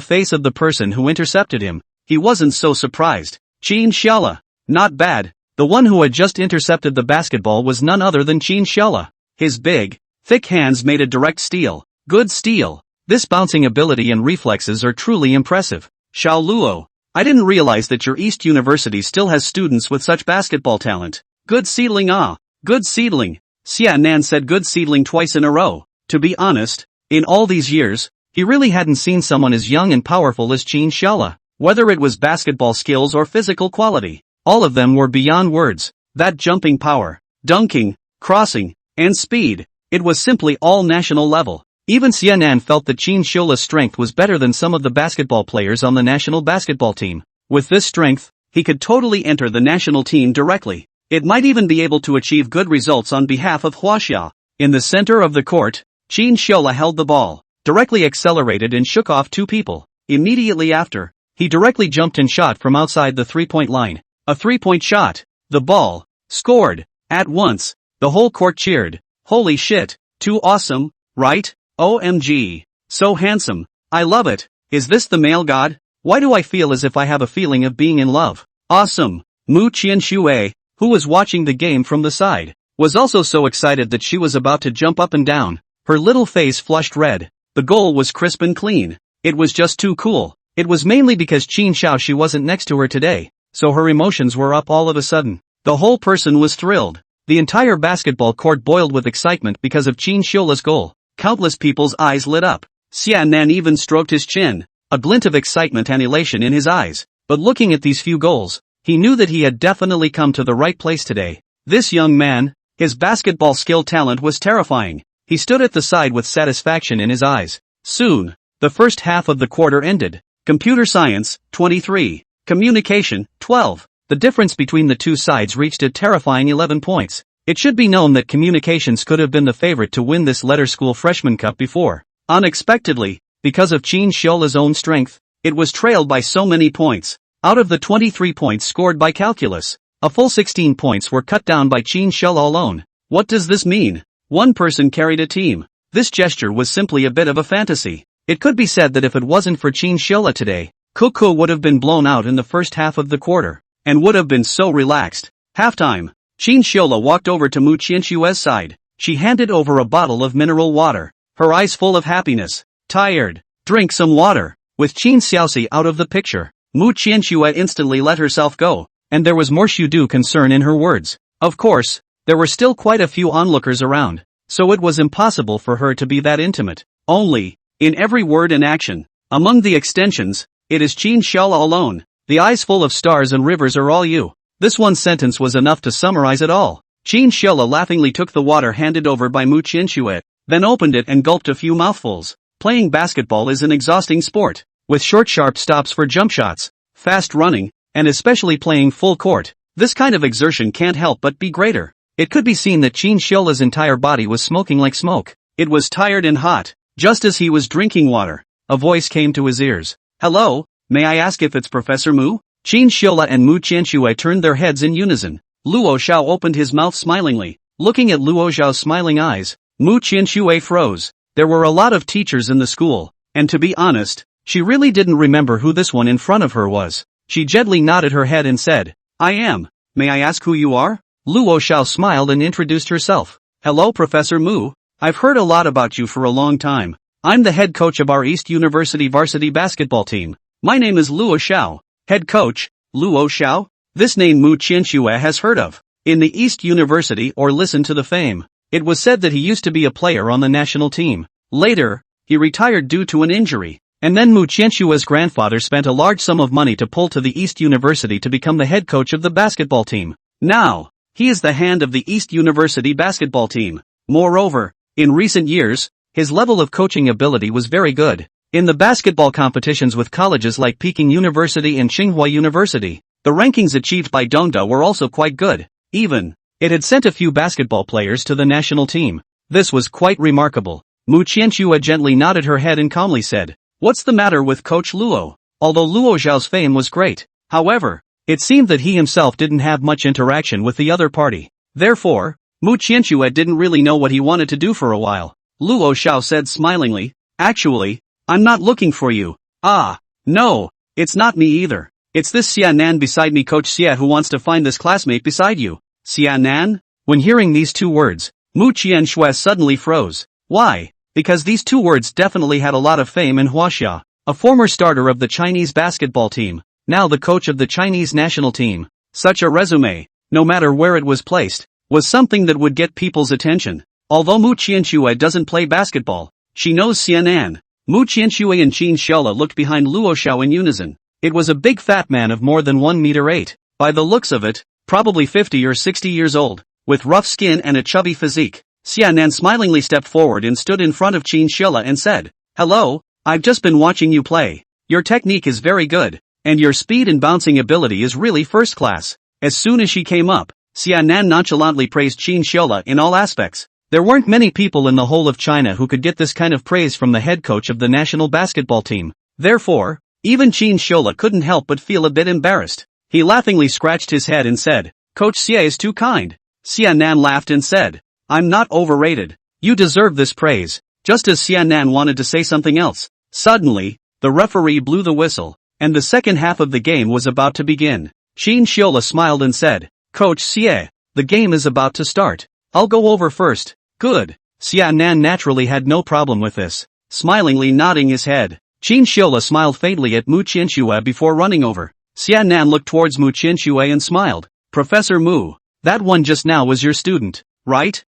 face of the person who intercepted him, he wasn't so surprised. Qin Xiaola. Not bad. The one who had just intercepted the basketball was none other than Qin Xiaola. His big, thick hands made a direct steal. Good steal. This bouncing ability and reflexes are truly impressive. Xiao Luo, I didn't realize that your East University still has students with such basketball talent. Good seedling ah. Good seedling. Xia Nan said good seedling twice in a row. To be honest, in all these years, he really hadn't seen someone as young and powerful as Qin Xiaola. Whether it was basketball skills or physical quality, all of them were beyond words. That jumping power, dunking, crossing, and speed, it was simply all national level. Even Xianan felt that Qin Xiaola's strength was better than some of the basketball players on the national basketball team. With this strength, he could totally enter the national team directly. It might even be able to achieve good results on behalf of Huaxia. In the center of the court, Qin Xiaola held the ball, directly accelerated and shook off two people. Immediately after, he directly jumped and shot from outside the three-point line. A three-point shot. The ball. Scored. At once, the whole court cheered. Holy shit. Too awesome, right? OMG. So handsome. I love it. Is this the male god? Why do I feel as if I have a feeling of being in love? Awesome. Mu Qianxue, who was watching the game from the side, was also so excited that she was about to jump up and down. Her little face flushed red. The goal was crisp and clean. It was just too cool. It was mainly because Qin Xiaoxi wasn't next to her today, so her emotions were up all of a sudden. The whole person was thrilled. The entire basketball court boiled with excitement because of Qin Xiaola's goal. Countless people's eyes lit up. Xian Nan even stroked his chin, a glint of excitement and elation in his eyes. But looking at these few goals, he knew that he had definitely come to the right place today. This young man, his basketball skill talent was terrifying. He stood at the side with satisfaction in his eyes. Soon, the first half of the quarter ended. Computer science, 23. Communication, 12. The difference between the two sides reached a terrifying 11 points. It should be known that communications could have been the favorite to win this letter school freshman cup before. Unexpectedly, because of Qin Xiola's own strength, it was trailed by so many points. Out of the 23 points scored by calculus, a full 16 points were cut down by Qin Xiola alone. What does this mean? One person carried a team. This gesture was simply a bit of a fantasy. It could be said that if it wasn't for Qin Xiola today, Kuku would have been blown out in the first half of the quarter, and would have been so relaxed. Halftime. Qin Xiola walked over to Mu Qianxue's side. She handed over a bottle of mineral water, her eyes full of happiness. Tired. Drink some water. With Qin Xiaoxi out of the picture, Mu Qianxue instantly let herself go, and there was more Shudu concern in her words. Of course, there were still quite a few onlookers around, so it was impossible for her to be that intimate. Only, in every word and action, among the extensions, it is Qin Xiaola alone. The eyes full of stars and rivers are all you. This one sentence was enough to summarize it all. Qin Xiaola laughingly took the water handed over by Mu Qianxue, then opened it and gulped a few mouthfuls. Playing basketball is an exhausting sport, with short sharp stops for jump shots, fast running, and especially playing full court. This kind of exertion can't help but be greater. It could be seen that Qin Xiola's entire body was smoking like smoke. It was tired and hot. Just as he was drinking water, a voice came to his ears. Hello, may I ask if it's Professor Mu? Qin Xiola and Mu Qianxue turned their heads in unison. Luo Xiao opened his mouth smilingly. Looking at Luo Xiao's smiling eyes, Mu Qianxue froze. There were a lot of teachers in the school, and to be honest, she really didn't remember who this one in front of her was. She gently nodded her head and said, I am. May I ask who you are? Luo Xiao smiled and introduced herself. Hello Professor Mu. I've heard a lot about you for a long time. I'm the head coach of our East University varsity basketball team. My name is Luo Xiao. Head coach, Luo Xiao? This name Mu Qianxue has heard of. In the East University or listened to the fame. It was said that he used to be a player on the national team. Later, he retired due to an injury. And then Mu Qianxue's grandfather spent a large sum of money to pull to the East University to become the head coach of the basketball team. Now, he is the hand of the East University basketball team. Moreover, in recent years, his level of coaching ability was very good. In the basketball competitions with colleges like Peking University and Tsinghua University, the rankings achieved by Dongda were also quite good. Even, it had sent a few basketball players to the national team. This was quite remarkable. Mu Qianxue gently nodded her head and calmly said, What's the matter with Coach Luo? Although Luo Xiao's fame was great, however, it seemed that he himself didn't have much interaction with the other party. Therefore, Mu Qianxue didn't really know what he wanted to do for a while. Luo Xiao said smilingly, Actually, I'm not looking for you. Ah, no, it's not me either. It's this Xian Nan beside me, Coach Xie, who wants to find this classmate beside you. Xian Nan? When hearing these two words, Mu Qianxue suddenly froze. Why? Because these two words definitely had a lot of fame in Huaxia, a former starter of the Chinese basketball team, now the coach of the Chinese national team. Such a resume, no matter where it was placed, was something that would get people's attention. Although Mu Qianxue doesn't play basketball, she knows Xian Nan. Mu Qianxue and Qin Xiaola looked behind Luo Xiao in unison. It was a big fat man of more than 1 meter 8. By the looks of it, probably 50 or 60 years old, with rough skin and a chubby physique. Xian Nan smilingly stepped forward and stood in front of Qin Xiaola and said, Hello, I've just been watching you play. Your technique is very good, and your speed and bouncing ability is really first class. As soon as she came up, Xian Nan nonchalantly praised Qin Xiaola in all aspects. There weren't many people in the whole of China who could get this kind of praise from the head coach of the national basketball team. Therefore, even Qin Xiaola couldn't help but feel a bit embarrassed. He laughingly scratched his head and said, Coach Xie is too kind. Xian Nan laughed and said, I'm not overrated. You deserve this praise. Just as Xian Nan wanted to say something else, suddenly, the referee blew the whistle, and the second half of the game was about to begin. Qin Xiaola smiled and said, Coach Xie, the game is about to start. I'll go over first. Good. Xian Nan naturally had no problem with this, smilingly nodding his head. Qin Xiaola smiled faintly at Mu Qianxue before running over. Xian Nan looked towards Mu Qianxue and smiled. Professor Mu, that one just now was your student, right?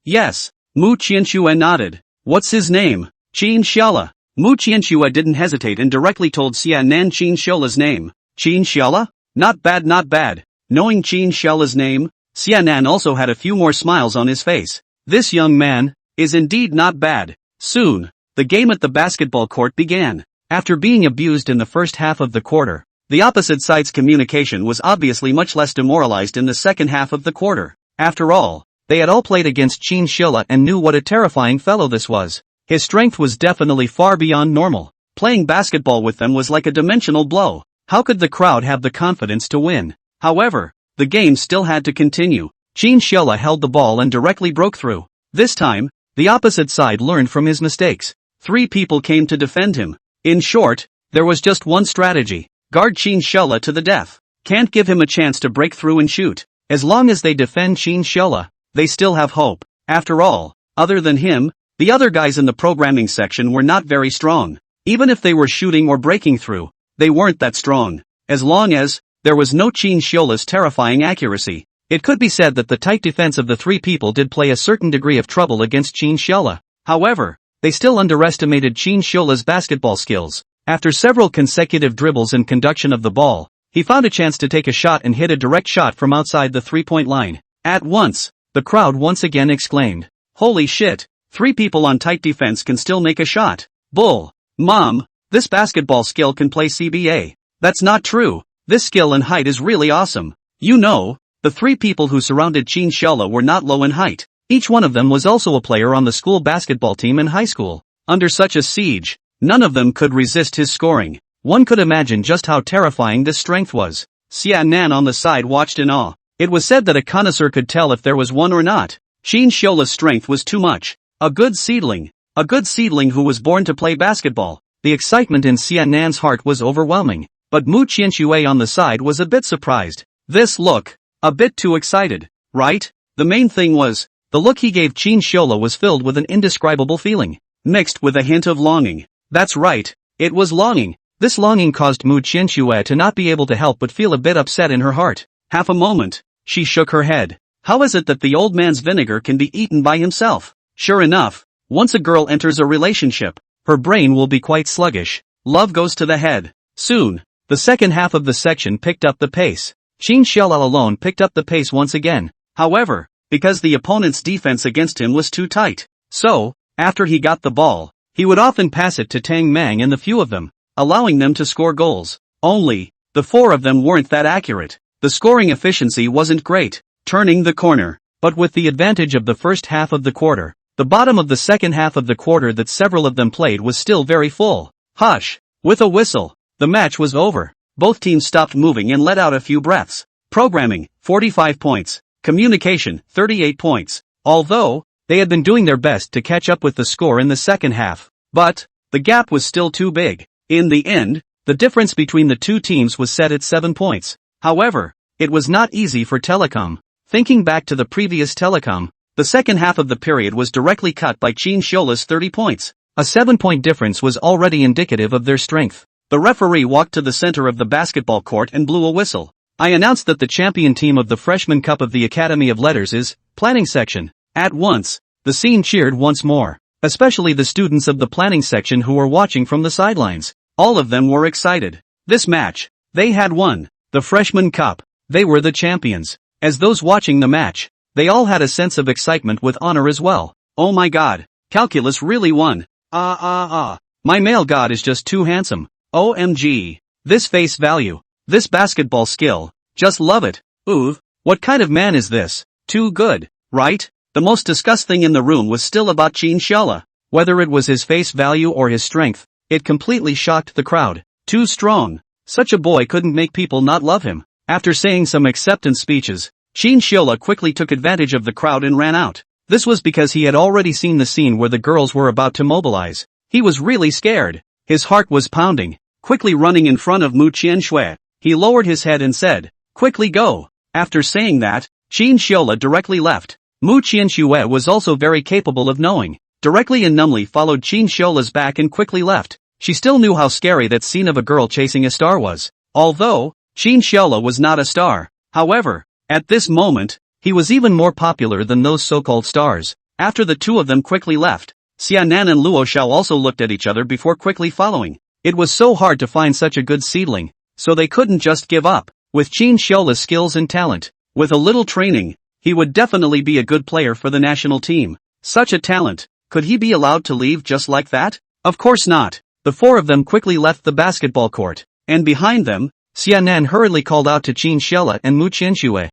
Yes. Mu Qianxue nodded. What's his name? Qin Xiaola. Mu Qianxue didn't hesitate and directly told Xia Nan Qin Xiaola's name. Qin Xiaola? Not bad, not bad. Knowing Qin Xiaola's name, Xia Nan also had a few more smiles on his face. This young man is indeed not bad. Soon, the game at the basketball court began. After being abused in the first half of the quarter, the opposite side's communication was obviously much less demoralized in the second half of the quarter. After all, they had all played against Qin Xiaola and knew what a terrifying fellow this was. His strength was definitely far beyond normal. Playing basketball with them was like a dimensional blow. How could the crowd have the confidence to win? However, the game still had to continue. Qin Xiaola held the ball and directly broke through. This time, the opposite side learned from his mistakes. 3 people came to defend him. In short, there was just one strategy. Guard Qin Xiaola to the death. Can't give him a chance to break through and shoot. As long as they defend Qin Xiaola, they still have hope. After all, other than him, the other guys in the programming section were not very strong. Even if they were shooting or breaking through, they weren't that strong. As long as there was no Qin Xiaola's terrifying accuracy, it could be said that the tight defense of the 3 people did play a certain degree of trouble against Qin Xiaola. However, they still underestimated Qin Xiaola's basketball skills. After several consecutive dribbles and conduction of the ball, he found a chance to take a shot and hit a direct shot from outside the 3-point line. At once, the crowd once again exclaimed, "Holy shit, 3 people on tight defense can still make a shot. Bull. Mom, this basketball skill can play CBA. That's not true. This skill and height is really awesome." You know, the 3 people who surrounded Qin Xiaola were not low in height. Each one of them was also a player on the school basketball team in high school. Under such a siege, none of them could resist his scoring. One could imagine just how terrifying this strength was. Xia Nan on the side watched in awe. It was said that a connoisseur could tell if there was one or not. Qin Xiaola's strength was too much. A good seedling who was born to play basketball. The excitement in Xia Nan's heart was overwhelming. But Mu Qianxue on the side was a bit surprised. This look, a bit too excited, right? The main thing was, the look he gave Qin Xiaola was filled with an indescribable feeling, mixed with a hint of longing. That's right, it was longing. This longing caused Mu Qianxue to not be able to help but feel a bit upset in her heart. Half a moment, she shook her head. How is it that the old man's vinegar can be eaten by himself? Sure enough, once a girl enters a relationship, her brain will be quite sluggish. Love goes to the head. Soon, the second half of the section picked up the pace. Qin Xiaola alone picked up the pace once again. However, because the opponent's defense against him was too tight. So, after he got the ball, he would often pass it to Tang Mang and the few of them, allowing them to score goals. Only, the 4 of them weren't that accurate. The scoring efficiency wasn't great. Turning the corner. But with the advantage of the first half of the quarter, the bottom of the second half of the quarter that several of them played was still very full. Hush! With a whistle, the match was over. Both teams stopped moving and let out a few breaths. Programming, 45 points. Communication, 38 points. Although, they had been doing their best to catch up with the score in the second half. But, the gap was still too big. In the end, the difference between the 2 teams was set at 7 points. However, it was not easy for Telecom. Thinking back to the previous Telecom, the second half of the period was directly cut by Qin Xiaola's 30 points. A 7-point difference was already indicative of their strength. The referee walked to the center of the basketball court and blew a whistle. I announced that the champion team of the Freshman Cup of the Academy of Letters is planning section. At once, the scene cheered once more, especially the students of the planning section who were watching from the sidelines. All of them were excited. This match, they had won the Freshman Cup. They were the champions. As those watching the match, they all had a sense of excitement with honor as well. Oh my god, calculus really won. My male god is just too handsome. OMG. This face value. This basketball skill. Just love it. Ooh, what kind of man is this? Too good, right? The most discussed thing in the room was still about Qin Xiaola. Whether it was his face value or his strength, it completely shocked the crowd. Too strong. Such a boy couldn't make people not love him. After saying some acceptance speeches, Qin Xiaola quickly took advantage of the crowd and ran out. This was because he had already seen the scene where the girls were about to mobilize. He was really scared. His heart was pounding. Quickly running in front of Mu Qianxue, he lowered his head and said, "Quickly go." After saying that, Qin Xiaola directly left. Mu Qianxue was also very capable of knowing. Directly and numbly followed Qin Xiaola's back and quickly left. She still knew how scary that scene of a girl chasing a star was. Although, Qin Xiaola was not a star. However, at this moment, he was even more popular than those so-called stars. After the 2 of them quickly left, Xianan and Luo Xiao also looked at each other before quickly following. It was so hard to find such a good seedling, so they couldn't just give up. With Qin Xiola's skills and talent, with a little training, he would definitely be a good player for the national team. Such a talent, could he be allowed to leave just like that? Of course not. The four of them quickly left the basketball court, and behind them, Xianan hurriedly called out to Qin Xiela and Mu Qianxue.